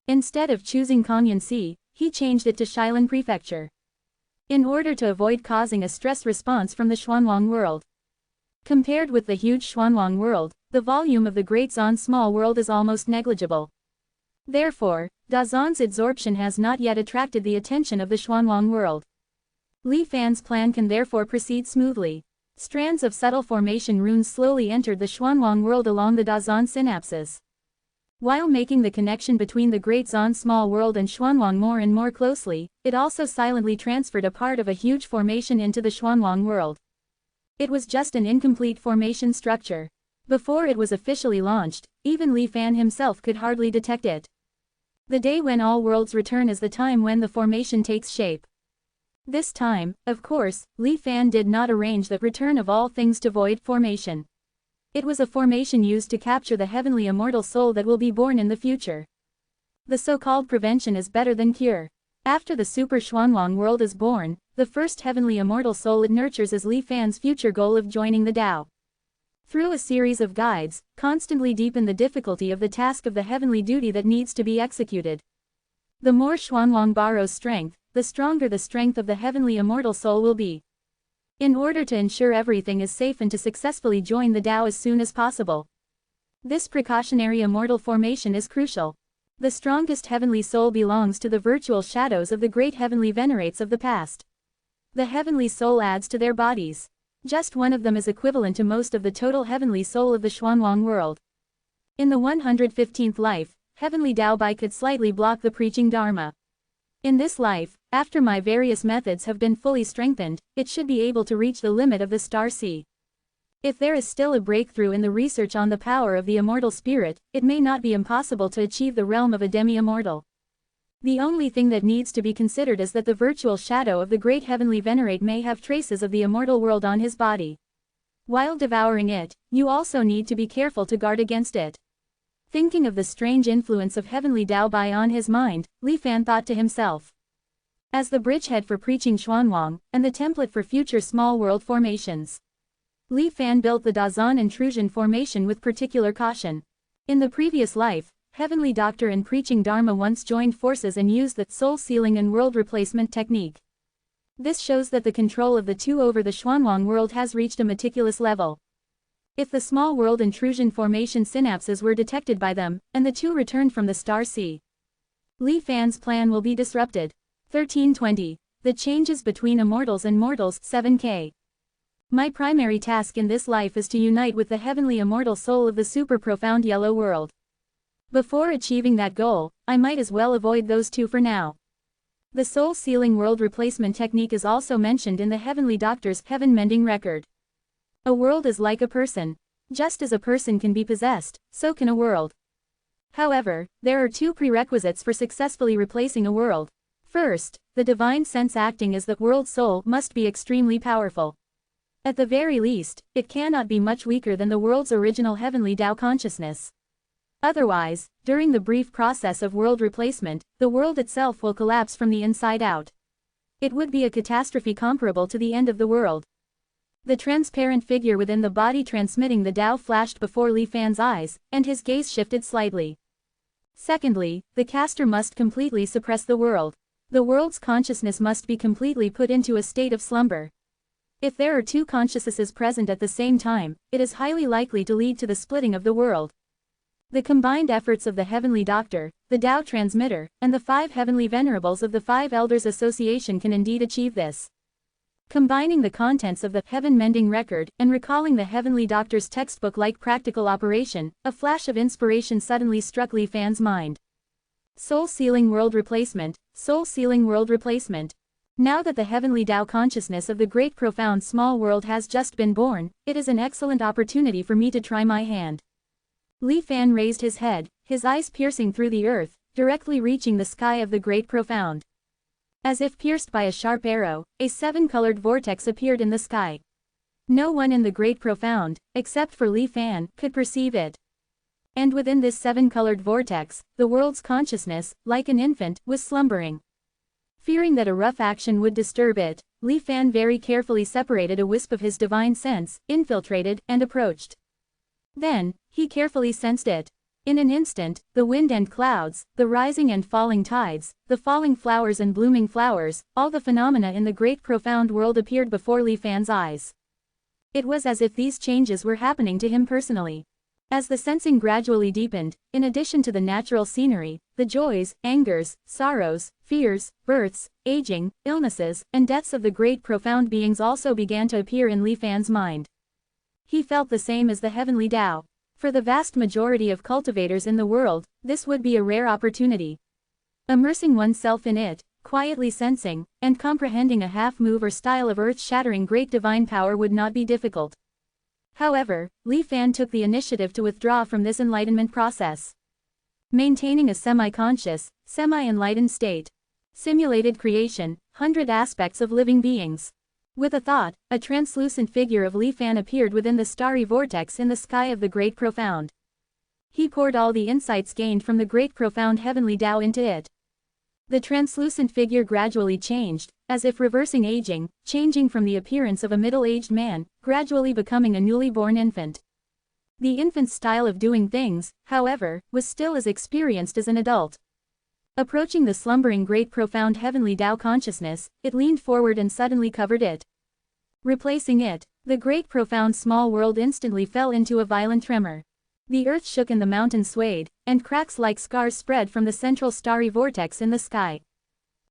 Instead of choosing Kangyan, he changed it to Shilin Prefecture, in order to avoid causing a stress response from the Xuanwang world. Compared with the huge Xuanwang world, the volume of the Great Zan small world is almost negligible. Therefore, Dazan's adsorption has not yet attracted the attention of the Xuanwang world. Li Fan's plan can therefore proceed smoothly. Strands of subtle formation runes slowly entered the Xuanwang world along the Dazan synapses. While making the connection between the Great Zan small world and Xuanwang more and more closely, it also silently transferred a part of a huge formation into the Xuanwang world. It was just an incomplete formation structure. Before it was officially launched, even Li Fan himself could hardly detect it. The day when all worlds return is the time when the formation takes shape. This time, of course, Li Fan did not arrange the return of all things to void formation. It was a formation used to capture the heavenly immortal soul that will be born in the future. The so-called prevention is better than cure. After the Super Xuanwang world is born, the first heavenly immortal soul it nurtures is Li Fan's future goal of joining the Tao. Through a series of guides, constantly deepen the difficulty of the task of the heavenly duty that needs to be executed. The more Xuanwang borrows strength, the stronger the strength of the heavenly immortal soul will be. In order to ensure everything is safe and to successfully join the Tao as soon as possible, this precautionary immortal formation is crucial. The strongest heavenly soul belongs to the virtual shadows of the great heavenly venerates of the past. The heavenly soul adds to their bodies. Just one of them is equivalent to most of the total heavenly soul of the Xuanwang world. In the 115th life, heavenly Tao Bai could slightly block the preaching Dharma. In this life, after my various methods have been fully strengthened, it should be able to reach the limit of the star sea. If there is still a breakthrough in the research on the power of the immortal spirit, it may not be impossible to achieve the realm of a demi-immortal. The only thing that needs to be considered is that the virtual shadow of the great heavenly venerate may have traces of the immortal world on his body. While devouring it, you also need to be careful to guard against it. Thinking of the strange influence of heavenly Tao Bai on his mind, Li Fan thought to himself. As the bridgehead for preaching Xuanwang, and the template for future small world formations, Li Fan built the Dazan intrusion formation with particular caution. In the previous life, Heavenly Doctor and Preaching Dharma once joined forces and used the soul sealing and world replacement technique. This shows that the control of the two over the Xuanwang world has reached a meticulous level. If the small world intrusion formation synapses were detected by them, and the two returned from the star sea, Li Fan's plan will be disrupted. 1320. The changes between immortals and mortals. 7K. My primary task in this life is to unite with the heavenly immortal soul of the super profound yellow world. Before achieving that goal, I might as well avoid those two for now. The soul sealing world replacement technique is also mentioned in the Heavenly Doctor's heaven mending record. A world is like a person. Just as a person can be possessed, so can a world. However, there are two prerequisites for successfully replacing a world. First, the divine sense acting as the world's soul must be extremely powerful. At the very least, it cannot be much weaker than the world's original heavenly Tao consciousness. Otherwise, during the brief process of world replacement, the world itself will collapse from the inside out. It would be a catastrophe comparable to the end of the world. The transparent figure within the body transmitting the Tao flashed before Li Fan's eyes, and his gaze shifted slightly. Secondly, the caster must completely suppress the world. The world's consciousness must be completely put into a state of slumber. If there are two consciousnesses present at the same time, it is highly likely to lead to the splitting of the world. The combined efforts of the Heavenly Doctor, the Tao Transmitter, and the 5 Heavenly Venerables of the 5 Elders Association can indeed achieve this. Combining the contents of the Heaven-Mending Record and recalling the Heavenly Doctor's textbook-like practical operation, a flash of inspiration suddenly struck Li Fan's mind. Soul-sealing world replacement, soul-sealing world replacement. Now that the Heavenly Tao consciousness of the great profound small world has just been born, it is an excellent opportunity for me to try my hand. Li Fan raised his head, his eyes piercing through the earth, directly reaching the sky of the great profound. As if pierced by a sharp arrow, a 7-colored vortex appeared in the sky. No one in the great profound, except for Li Fan, could perceive it. And within this 7-colored vortex, the world's consciousness, like an infant, was slumbering. Fearing that a rough action would disturb it, Li Fan very carefully separated a wisp of his divine sense, infiltrated, and approached. Then, he carefully sensed it. In an instant, the wind and clouds, the rising and falling tides, the falling flowers and blooming flowers, all the phenomena in the great profound world appeared before Li Fan's eyes. It was as if these changes were happening to him personally. As the sensing gradually deepened, in addition to the natural scenery, the joys, angers, sorrows, fears, births, aging, illnesses, and deaths of the great profound beings also began to appear in Li Fan's mind. He felt the same as the heavenly Tao. For the vast majority of cultivators in the world, this would be a rare opportunity. Immersing oneself in it, quietly sensing, and comprehending a half-move or style of earth-shattering great divine power would not be difficult. However, Li Fan took the initiative to withdraw from this enlightenment process. Maintaining a semi-conscious, semi-enlightened state. Simulated creation, 100 aspects of living beings. With a thought, a translucent figure of Li Fan appeared within the starry vortex in the sky of the great profound. He poured all the insights gained from the great profound heavenly Tao into it. The translucent figure gradually changed, as if reversing aging, changing from the appearance of a middle-aged man, gradually becoming a newly born infant. The infant's style of doing things, however, was still as experienced as an adult. Approaching the slumbering great profound heavenly Tao consciousness, it leaned forward and suddenly covered it. Replacing it, the great profound small world instantly fell into a violent tremor. The earth shook and the mountains swayed, and cracks like scars spread from the central starry vortex in the sky.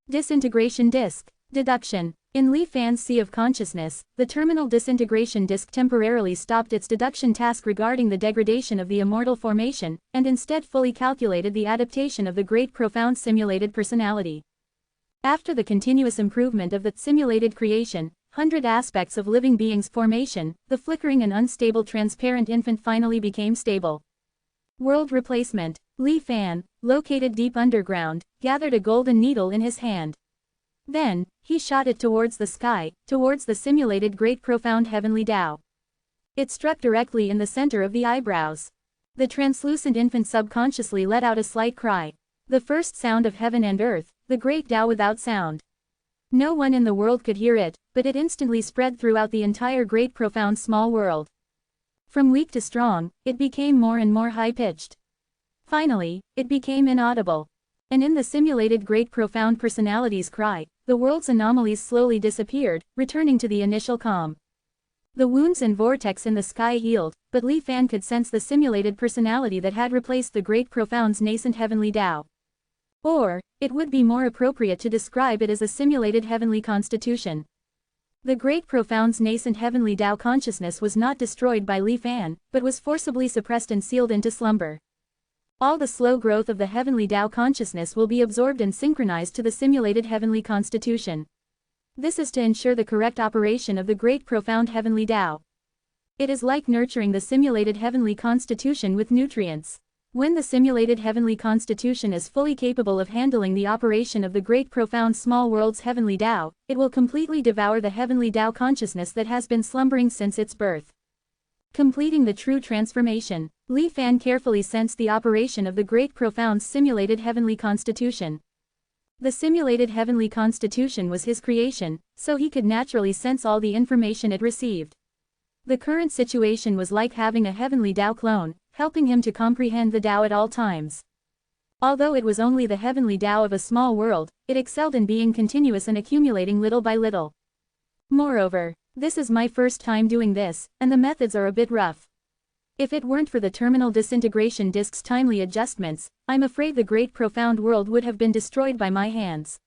Disintegration disk. Deduction. In Li Fan's sea of consciousness, the terminal disintegration disk temporarily stopped its deduction task regarding the degradation of the immortal formation, and instead fully calculated the adaptation of the great profound simulated personality. After the continuous improvement of the simulated creation, 100 aspects of living beings formation, the flickering and unstable transparent infant finally became stable. World replacement. Li Fan, located deep underground, gathered a golden needle in his hand. Then, he shot it towards the sky, towards the simulated great profound heavenly Tao. It struck directly in the center of the eyebrows. The translucent infant subconsciously let out a slight cry. The first sound of heaven and earth, the great Tao without sound. No one in the world could hear it, but it instantly spread throughout the entire great profound small world. From weak to strong, it became more and more high-pitched. Finally, it became inaudible. And in the simulated great profound personality's cry, the world's anomalies slowly disappeared, returning to the initial calm. The wounds and vortex in the sky healed, but Li Fan could sense the simulated personality that had replaced the great profound's nascent heavenly Tao. Or, it would be more appropriate to describe it as a simulated heavenly constitution. The great profound's nascent heavenly Tao consciousness was not destroyed by Li Fan, but was forcibly suppressed and sealed into slumber. All the slow growth of the heavenly Tao consciousness will be absorbed and synchronized to the simulated heavenly constitution. This is to ensure the correct operation of the great profound heavenly Tao. It is like nurturing the simulated heavenly constitution with nutrients. When the simulated heavenly constitution is fully capable of handling the operation of the great profound small world's heavenly Tao, it will completely devour the heavenly Tao consciousness that has been slumbering since its birth. Completing the true transformation, Li Fan carefully sensed the operation of the great profound simulated heavenly constitution. The simulated heavenly constitution was his creation, so he could naturally sense all the information it received. The current situation was like having a heavenly Tao clone, helping him to comprehend the Tao at all times. Although it was only the heavenly Tao of a small world, it excelled in being continuous and accumulating little by little. Moreover, this is my first time doing this, and the methods are a bit rough. If it weren't for the terminal disintegration disk's timely adjustments, I'm afraid the great profound world would have been destroyed by my hands.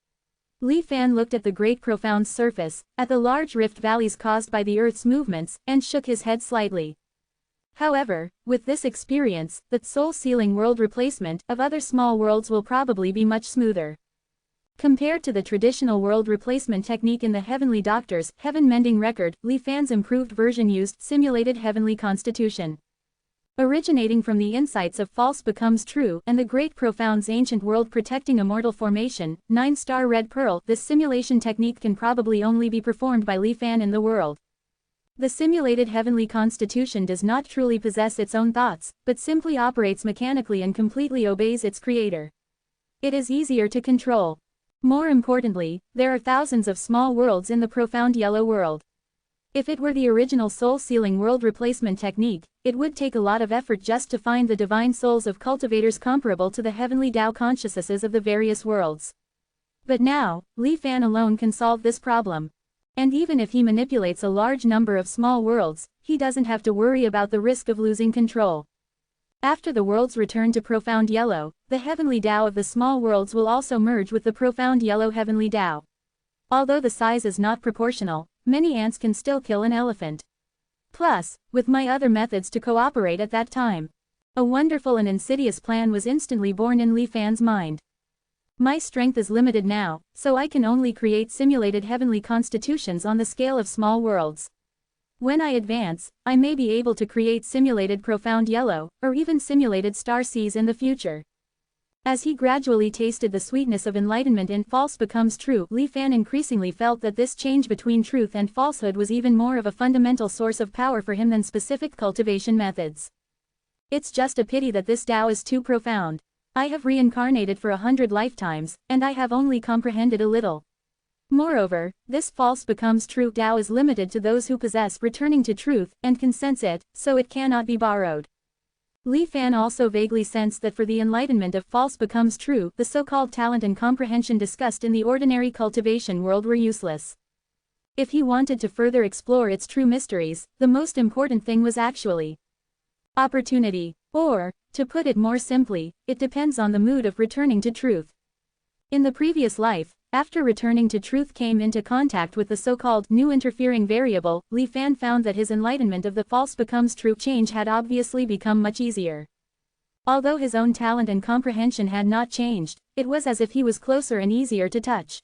Li Fan looked at the great profound surface, at the large rift valleys caused by the Earth's movements, and shook his head slightly. However, with this experience, the soul-sealing world replacement of other small worlds will probably be much smoother. Compared to the traditional world replacement technique in the Heavenly Doctor's heaven-mending record, Li Fan's improved version used simulated heavenly constitution. Originating from the insights of false becomes true and the great profound's ancient world protecting immortal formation, 9-star red pearl, this simulation technique can probably only be performed by Li Fan in the world. The simulated heavenly constitution does not truly possess its own thoughts, but simply operates mechanically and completely obeys its creator. It is easier to control. More importantly, there are thousands of small worlds in the profound yellow world. If it were the original soul-sealing world replacement technique, it would take a lot of effort just to find the divine souls of cultivators comparable to the heavenly Tao consciousnesses of the various worlds. But now, Li Fan alone can solve this problem. And even if he manipulates a large number of small worlds, he doesn't have to worry about the risk of losing control. After the worlds return to profound yellow, the heavenly Tao of the small worlds will also merge with the profound yellow heavenly Tao. Although the size is not proportional, many ants can still kill an elephant. Plus, with my other methods to cooperate at that time, a wonderful and insidious plan was instantly born in Li Fan's mind. My strength is limited now, so I can only create simulated heavenly constitutions on the scale of small worlds. When I advance, I may be able to create simulated profound yellow, or even simulated star seas in the future. As he gradually tasted the sweetness of enlightenment in false becomes true, Li Fan increasingly felt that this change between truth and falsehood was even more of a fundamental source of power for him than specific cultivation methods. It's just a pity that this Tao is too profound. I have reincarnated for 100 lifetimes, and I have only comprehended a little. Moreover, this false becomes true Tao is limited to those who possess returning to truth, and can sense it, so it cannot be borrowed. Li Fan also vaguely sensed that for the enlightenment of false becomes true, the so-called talent and comprehension discussed in the ordinary cultivation world were useless. If he wanted to further explore its true mysteries, the most important thing was actually opportunity. Or, to put it more simply, it depends on the mood of returning to truth. In the previous life, after returning to truth came into contact with the so-called new interfering variable, Li Fan found that his enlightenment of the false becomes true change had obviously become much easier. Although his own talent and comprehension had not changed, it was as if he was closer and easier to touch.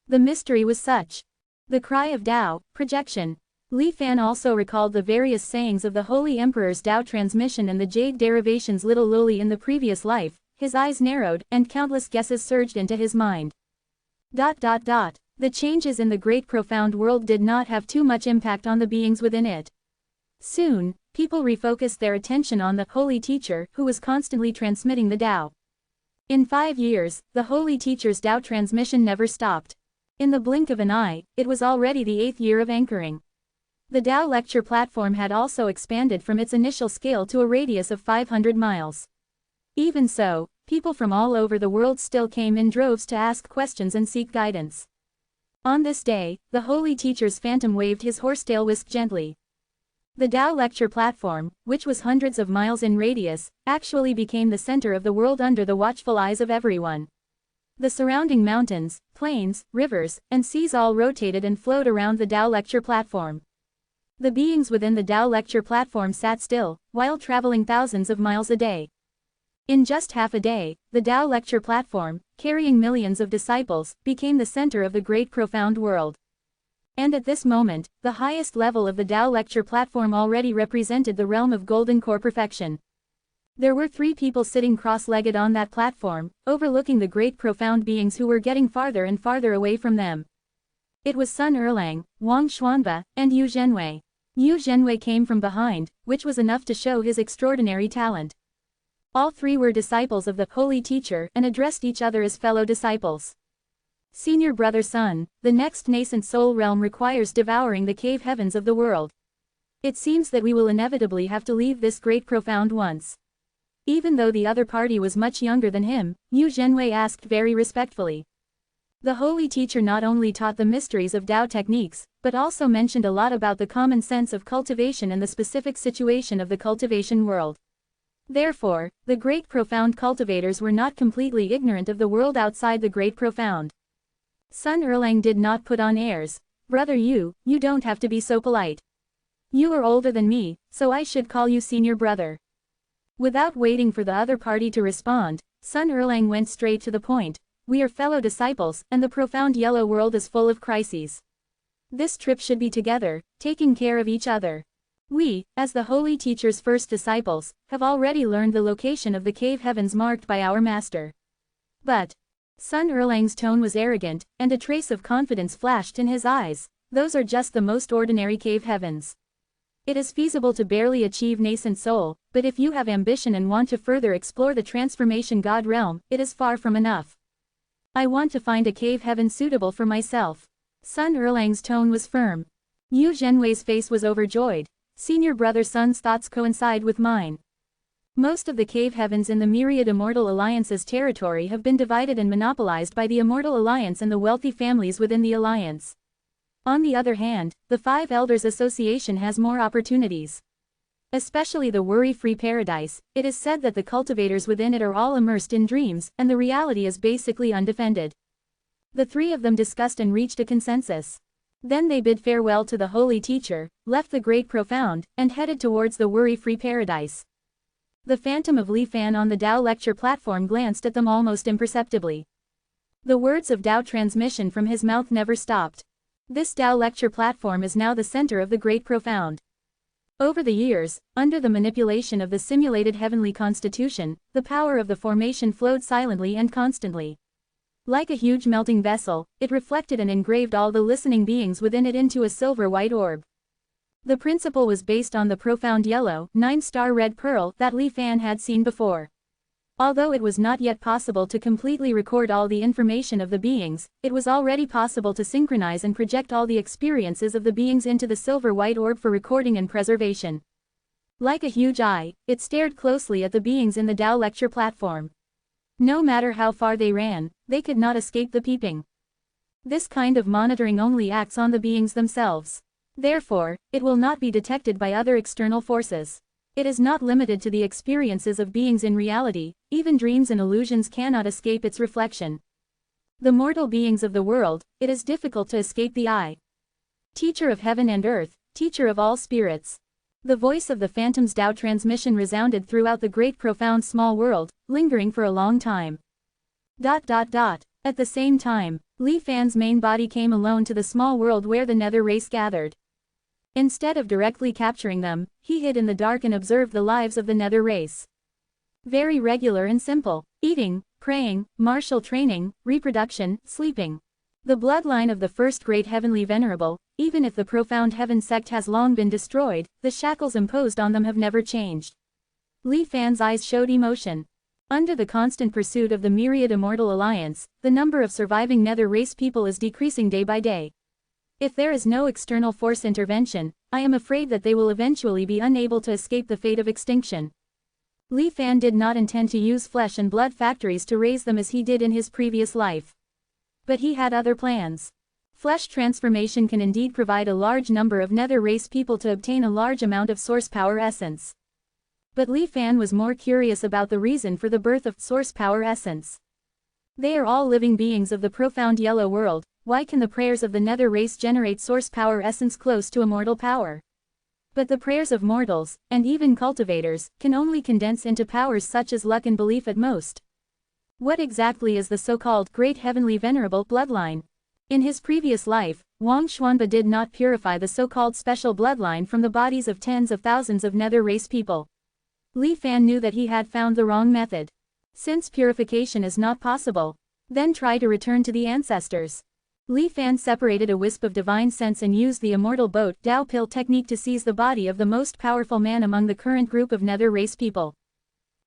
The mystery was such. The cry of Tao, projection. Li Fan also recalled the various sayings of the Holy Emperor's Tao transmission and the Jade derivation's little loli in the previous life. His eyes narrowed, and countless guesses surged into his mind. The changes in the great profound world did not have too much impact on the beings within it. Soon, people refocused their attention on the Holy Teacher who was constantly transmitting the Tao. In 5 years, the Holy Teacher's Tao transmission never stopped. In the blink of an eye, it was already the 8th year of anchoring. The Tao lecture platform had also expanded from its initial scale to a radius of 500 miles. Even so, people from all over the world still came in droves to ask questions and seek guidance. On this day, the Holy Teacher's phantom waved his horsetail whisk gently. The Tao lecture platform, which was hundreds of miles in radius, actually became the center of the world under the watchful eyes of everyone. The surrounding mountains, plains, rivers, and seas all rotated and flowed around the Tao lecture platform. The beings within the Tao lecture platform sat still, while traveling thousands of miles a day. In just half a day, the Tao lecture platform, carrying millions of disciples, became the center of the great profound world. And at this moment, the highest level of the Tao lecture platform already represented the realm of golden core perfection. There were 3 people sitting cross-legged on that platform, overlooking the great profound beings who were getting farther and farther away from them. It was Sun Erlang, Wang Xuanba, and Yu Zhenwei. Yu Zhenwei came from behind, which was enough to show his extraordinary talent. All 3 were disciples of the holy teacher and addressed each other as fellow disciples. Senior brother Sun, the next nascent soul realm requires devouring the cave heavens of the world. It seems that we will inevitably have to leave this great profound once. Even though the other party was much younger than him, Yu Zhenwei asked very respectfully. The holy teacher not only taught the mysteries of Tao techniques, but also mentioned a lot about the common sense of cultivation and the specific situation of the cultivation world. Therefore, the great profound cultivators were not completely ignorant of the world outside the great profound. Sun Erlang did not put on airs. Brother Yu, you don't have to be so polite. You are older than me, so I should call you senior brother. Without waiting for the other party to respond, Sun Erlang went straight to the point. We are fellow disciples, and the profound yellow world is full of crises. This trip should be together, taking care of each other. We, as the holy teacher's first disciples, have already learned the location of the cave heavens marked by our master. But Sun Erlang's tone was arrogant, and a trace of confidence flashed in his eyes. Those are just the most ordinary cave heavens. It is feasible to barely achieve nascent soul, but if you have ambition and want to further explore the transformation God realm, it is far from enough. I want to find a cave heaven suitable for myself. Sun Erlang's tone was firm. Yu Zhenwei's face was overjoyed. Senior brother Sun's thoughts coincide with mine. Most of the cave heavens in the myriad Immortal Alliance's territory have been divided and monopolized by the Immortal Alliance and the wealthy families within the alliance. On the other hand, the 5 Elders Association has more opportunities. Especially the worry-free paradise, it is said that the cultivators within it are all immersed in dreams, and the reality is basically undefended. The 3 of them discussed and reached a consensus. Then they bid farewell to the holy teacher, left the great profound, and headed towards the worry-free paradise. The phantom of Li Fan on the Tao lecture platform glanced at them almost imperceptibly. The words of Tao transmission from his mouth never stopped. This Tao lecture platform is now the center of the great profound. Over the years, under the manipulation of the simulated heavenly constitution, the power of the formation flowed silently and constantly. Like a huge melting vessel, it reflected and engraved all the listening beings within it into a silver-white orb. The principle was based on the profound yellow, 9-star red pearl that Li Fan had seen before. Although it was not yet possible to completely record all the information of the beings, it was already possible to synchronize and project all the experiences of the beings into the silver-white orb for recording and preservation. Like a huge eye, it stared closely at the beings in the Tao lecture platform. No matter how far they ran, they could not escape the peeping. This kind of monitoring only acts on the beings themselves. Therefore, it will not be detected by other external forces. It is not limited to the experiences of beings in reality, even dreams and illusions cannot escape its reflection. The mortal beings of the world, it is difficult to escape the eye. Teacher of heaven and earth, teacher of all spirits. The voice of the phantom's Tao transmission resounded throughout the great profound small world, lingering for a long time. At the same time, Li Fan's main body came alone to the small world where the nether race gathered. Instead of directly capturing them, he hid in the dark and observed the lives of the nether race. Very regular and simple: eating, praying, martial training, reproduction, sleeping. The bloodline of the first great heavenly Venerable, even if the profound heaven sect has long been destroyed, the shackles imposed on them have never changed. Li Fan's eyes showed emotion. Under the constant pursuit of the myriad Immortal Alliance, the number of surviving nether race people is decreasing day by day. If there is no external force intervention, I am afraid that they will eventually be unable to escape the fate of extinction. Li Fan did not intend to use flesh and blood factories to raise them as he did in his previous life. But he had other plans. Flesh transformation can indeed provide a large number of nether race people to obtain a large amount of source power essence. But Li Fan was more curious about the reason for the birth of source power essence. They are all living beings of the profound yellow world. Why can the prayers of the nether race generate source power essence close to immortal power? But the prayers of mortals, and even cultivators, can only condense into powers such as luck and belief at most. What exactly is the so-called Great Heavenly Venerable bloodline? In his previous life, Wang Xuanba did not purify the so-called special bloodline from the bodies of tens of thousands of nether race people. Li Fan knew that he had found the wrong method. Since purification is not possible, then try to return to the ancestors. Li Fan separated a wisp of divine sense and used the immortal boat Dao pill technique to seize the body of the most powerful man among the current group of nether race people.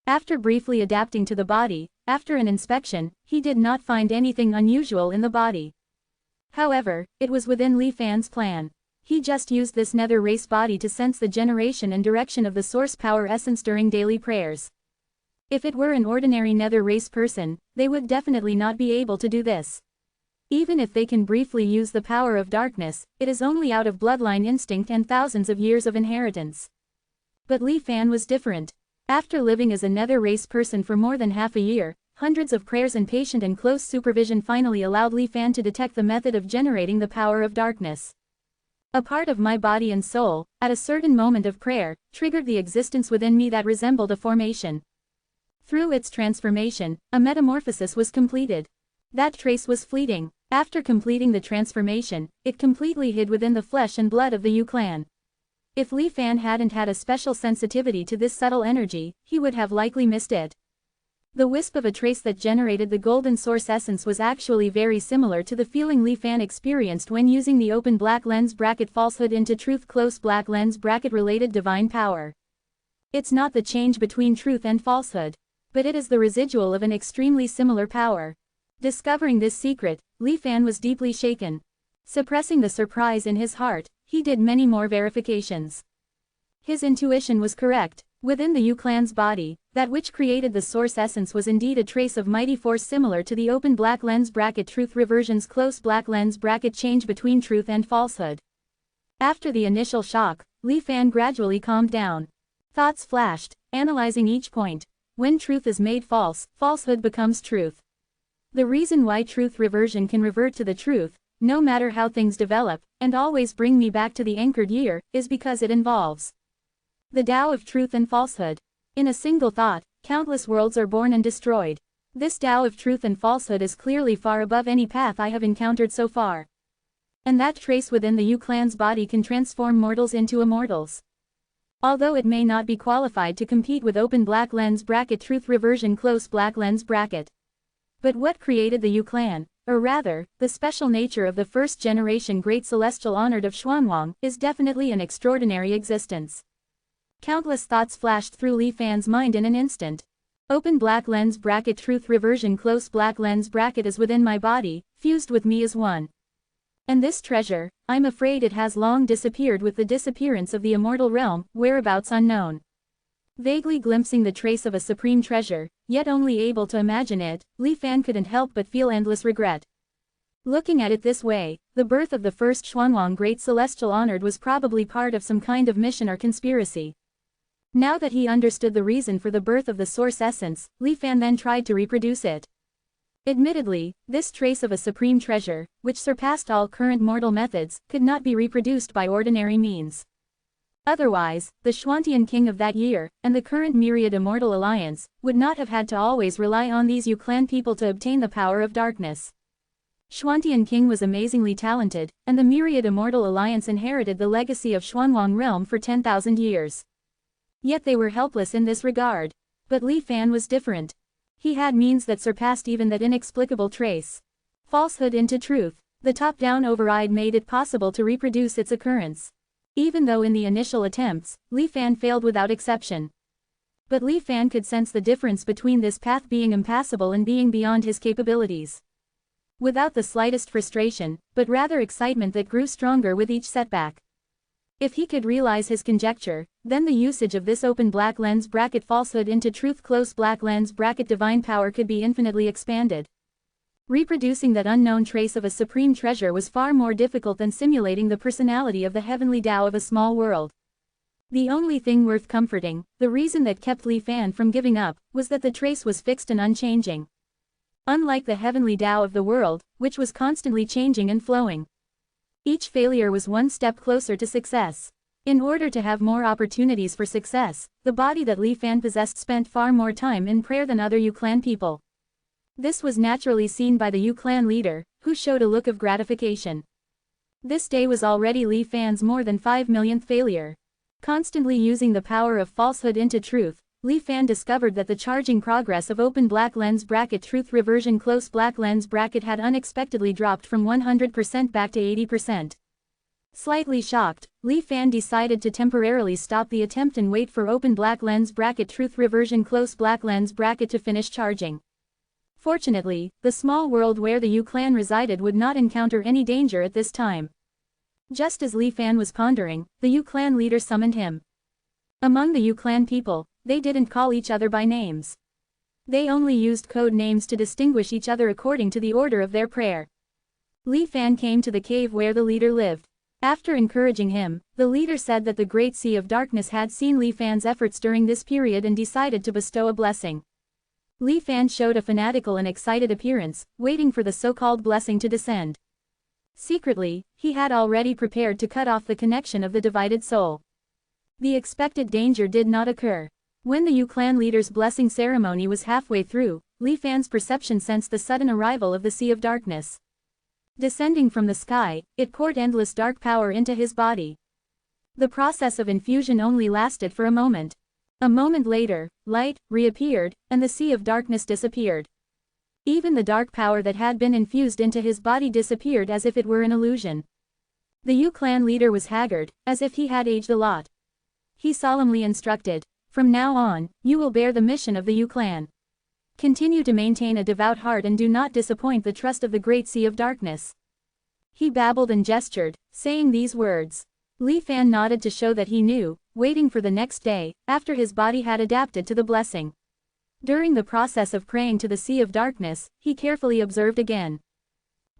After briefly adapting to the body, after an inspection, he did not find anything unusual in the body. However, it was within Li Fan's plan. He just used this nether race body to sense the generation and direction of the source power essence during daily prayers. If it were an ordinary nether race person, they would definitely not be able to do this. Even if they can briefly use the power of darkness, it is only out of bloodline instinct and thousands of years of inheritance. But Li Fan was different. After living as a nether race person for more than half a year, hundreds of prayers and patient and close supervision finally allowed Li Fan to detect the method of generating the power of darkness. A part of my body and soul, at a certain moment of prayer, triggered the existence within me that resembled a formation. Through its transformation, a metamorphosis was completed. That trace was fleeting. After completing the transformation, it completely hid within the flesh and blood of the Yu clan. If Li Fan hadn't had a special sensitivity to this subtle energy, he would have likely missed it. The wisp of a trace that generated the golden source essence was actually very similar to the feeling Li Fan experienced when using the open black lens bracket falsehood into truth close black lens bracket related divine power. It's not the change between truth and falsehood, but it is the residual of an extremely similar power. Discovering this secret, Li Fan was deeply shaken. Suppressing the surprise in his heart, he did many more verifications. His intuition was correct. Within the Yu clan's body, that which created the source essence was indeed a trace of mighty force similar to the open black lens bracket truth reversion's close black lens bracket change between truth and falsehood. After the initial shock, Li Fan gradually calmed down. Thoughts flashed, analyzing each point. When truth is made false, falsehood becomes truth. The reason why truth reversion can revert to the truth, no matter how things develop, and always bring me back to the anchored year, is because it involves the Tao of truth and falsehood. In a single thought, countless worlds are born and destroyed. This Tao of truth and falsehood is clearly far above any path I have encountered so far. And that trace within the Yu clan's body can transform mortals into immortals. Although it may not be qualified to compete with open black lens bracket truth reversion close black lens bracket. But what created the Yu clan, or rather, the special nature of the first generation great celestial honored of Xuanwang, is definitely an extraordinary existence. Countless thoughts flashed through Li Fan's mind in an instant. Open black lens bracket truth reversion close black lens bracket is within my body, fused with me as one. And this treasure, I'm afraid it has long disappeared with the disappearance of the immortal realm, whereabouts unknown. Vaguely glimpsing the trace of a supreme treasure, yet only able to imagine it, Li Fan couldn't help but feel endless regret. Looking at it this way, the birth of the first Xuanwang great celestial honored was probably part of some kind of mission or conspiracy. Now that he understood the reason for the birth of the source essence, Li Fan then tried to reproduce it. Admittedly, this trace of a supreme treasure, which surpassed all current mortal methods, could not be reproduced by ordinary means. Otherwise, the Xuantian king of that year, and the current myriad immortal alliance, would not have had to always rely on these Yu clan people to obtain the power of darkness. Xuantian king was amazingly talented, and the myriad immortal alliance inherited the legacy of Xuanwang realm for 10,000 years. Yet they were helpless in this regard. But Li Fan was different. He had means that surpassed even that inexplicable trace. Falsehood into truth. The top-down override made it possible to reproduce its occurrence. Even though in the initial attempts, Li Fan failed without exception. But Li Fan could sense the difference between this path being impassable and being beyond his capabilities. Without the slightest frustration, but rather excitement that grew stronger with each setback. If he could realize his conjecture, then the usage of this open black lens bracket falsehood into truth close black lens bracket divine power could be infinitely expanded. Reproducing that unknown trace of a supreme treasure was far more difficult than simulating the personality of the heavenly Tao of a small world. The only thing worth comforting, the reason that kept Li Fan from giving up, was that the trace was fixed and unchanging. Unlike the heavenly Tao of the world, which was constantly changing and flowing. Each failure was one step closer to success. In order to have more opportunities for success, the body that Li Fan possessed spent far more time in prayer than other Yu clan people. This was naturally seen by the Yu clan leader, who showed a look of gratification. This day was already Li Fan's more than 5 millionth failure. Constantly using the power of falsehood into truth, Li Fan discovered that the charging progress of open black lens bracket truth reversion close black lens bracket had unexpectedly dropped from 100% back to 80%. Slightly shocked, Li Fan decided to temporarily stop the attempt and wait for open black lens bracket truth reversion close black lens bracket to finish charging. Fortunately, the small world where the Yu clan resided would not encounter any danger at this time. Just as Li Fan was pondering, the Yu clan leader summoned him. Among the Yu clan people, they didn't call each other by names. They only used code names to distinguish each other according to the order of their prayer. Li Fan came to the cave where the leader lived. After encouraging him, the leader said that the Great Sea of Darkness had seen Li Fan's efforts during this period and decided to bestow a blessing. Li Fan showed a fanatical and excited appearance, waiting for the so-called blessing to descend. Secretly, he had already prepared to cut off the connection of the divided soul. The expected danger did not occur. When the Yu clan leader's blessing ceremony was halfway through, Li Fan's perception sensed the sudden arrival of the Sea of Darkness. Descending from the sky, it poured endless dark power into his body. The process of infusion only lasted for a moment. A moment later, light reappeared, and the Sea of Darkness disappeared. Even the dark power that had been infused into his body disappeared as if it were an illusion. The Yu clan leader was haggard, as if he had aged a lot. He solemnly instructed, "From now on, you will bear the mission of the Yu clan. Continue to maintain a devout heart and do not disappoint the trust of the Great Sea of Darkness." He babbled and gestured, saying these words. Li Fan nodded to show that he knew, waiting for the next day, after his body had adapted to the blessing. During the process of praying to the Sea of Darkness, he carefully observed again.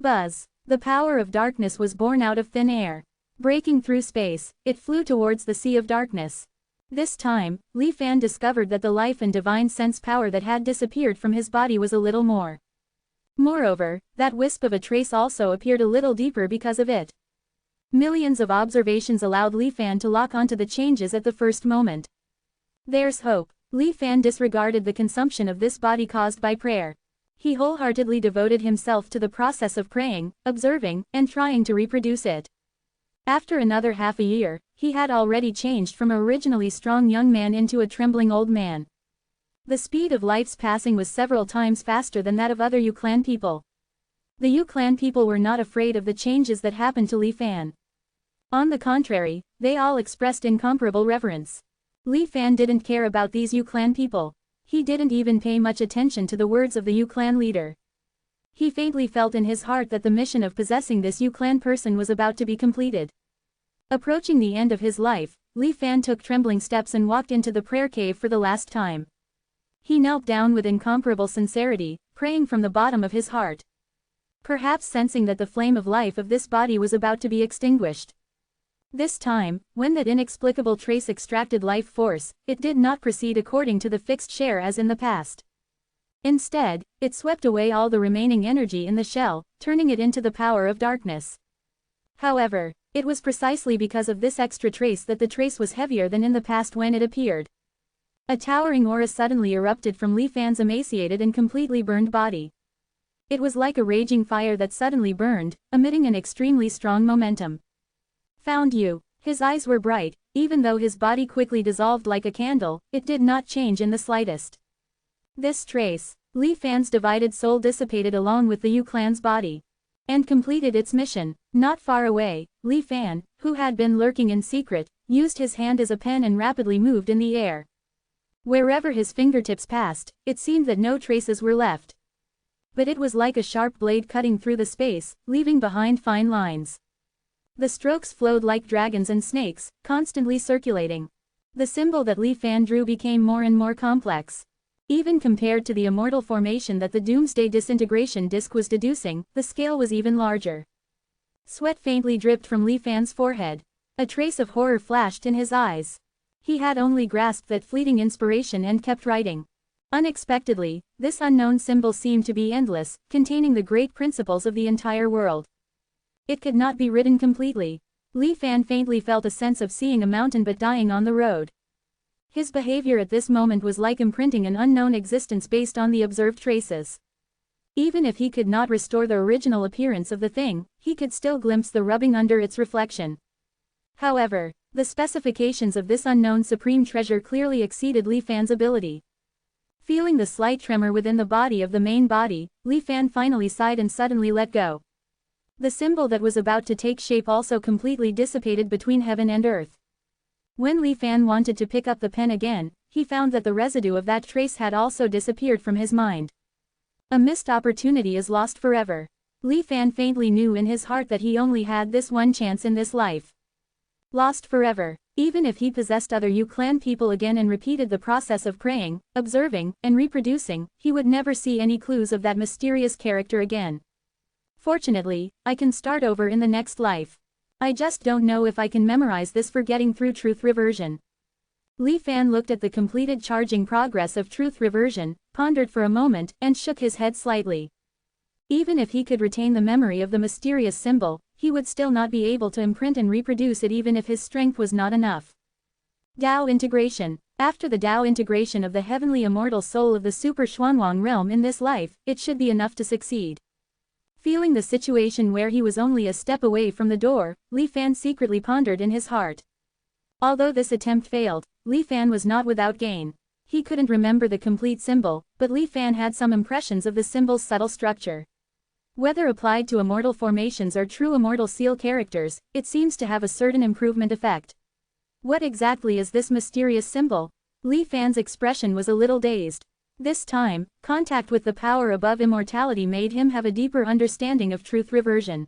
Buzz. The power of darkness was born out of thin air. Breaking through space, it flew towards the Sea of Darkness. This time, Li Fan discovered that the life and divine sense power that had disappeared from his body was a little more. Moreover, that wisp of a trace also appeared a little deeper because of it. Millions of observations allowed Li Fan to lock onto the changes at the first moment. There's hope. Li Fan disregarded the consumption of this body caused by prayer. He wholeheartedly devoted himself to the process of praying, observing, and trying to reproduce it. After another half a year, he had already changed from an originally strong young man into a trembling old man. The speed of life's passing was several times faster than that of other Yu clan people. The Yu clan people were not afraid of the changes that happened to Li Fan. On the contrary, they all expressed incomparable reverence. Li Fan didn't care about these Yu clan people. He didn't even pay much attention to the words of the Yu clan leader. He faintly felt in his heart that the mission of possessing this Yu clan person was about to be completed. Approaching the end of his life, Li Fan took trembling steps and walked into the prayer cave for the last time. He knelt down with incomparable sincerity, praying from the bottom of his heart. Perhaps sensing that the flame of life of this body was about to be extinguished. This time, when that inexplicable trace extracted life force, it did not proceed according to the fixed share as in the past. Instead, it swept away all the remaining energy in the shell, turning it into the power of darkness. However, it was precisely because of this extra trace that the trace was heavier than in the past when it appeared. A towering aura suddenly erupted from Li Fan's emaciated and completely burned body. It was like a raging fire that suddenly burned, emitting an extremely strong momentum. Found you. His eyes were bright, even though his body quickly dissolved like a candle, it did not change in the slightest. This trace, Li Fan's divided soul dissipated along with the Yu clan's body. And completed its mission. Not far away, Li Fan, who had been lurking in secret, used his hand as a pen and rapidly moved in the air. Wherever his fingertips passed, it seemed that no traces were left. But it was like a sharp blade cutting through the space, leaving behind fine lines. The strokes flowed like dragons and snakes, constantly circulating. The symbol that Li Fan drew became more and more complex. Even compared to the immortal formation that the doomsday disintegration disk was deducing, the scale was even larger. Sweat faintly dripped from Li Fan's forehead. A trace of horror flashed in his eyes. He had only grasped that fleeting inspiration and kept writing. Unexpectedly, this unknown symbol seemed to be endless, containing the great principles of the entire world. It could not be written completely. Li Fan faintly felt a sense of seeing a mountain but dying on the road. His behavior at this moment was like imprinting an unknown existence based on the observed traces. Even if he could not restore the original appearance of the thing, he could still glimpse the rubbing under its reflection. However, the specifications of this unknown supreme treasure clearly exceeded Li Fan's ability. Feeling the slight tremor within the body of the main body, Li Fan finally sighed and suddenly let go. The symbol that was about to take shape also completely dissipated between heaven and earth. When Li Fan wanted to pick up the pen again, he found that the residue of that trace had also disappeared from his mind. A missed opportunity is lost forever. Li Fan faintly knew in his heart that he only had this one chance in this life. Lost forever. Even if he possessed other Yu clan people again and repeated the process of praying, observing, and reproducing, he would never see any clues of that mysterious character again. Fortunately, I can start over in the next life. I just don't know if I can memorize this for getting through truth reversion. Li Fan looked at the completed charging progress of truth reversion, pondered for a moment, and shook his head slightly. Even if he could retain the memory of the mysterious symbol, he would still not be able to imprint and reproduce it even if his strength was not enough. Tao integration. After the Tao integration of the heavenly immortal soul of the Super Xuanwang realm in this life, it should be enough to succeed. Feeling the situation where he was only a step away from the door, Li Fan secretly pondered in his heart. Although this attempt failed, Li Fan was not without gain. He couldn't remember the complete symbol, but Li Fan had some impressions of the symbol's subtle structure. Whether applied to immortal formations or true immortal seal characters, it seems to have a certain improvement effect. What exactly is this mysterious symbol? Li Fan's expression was a little dazed. This time, contact with the power above immortality made him have a deeper understanding of truth reversion.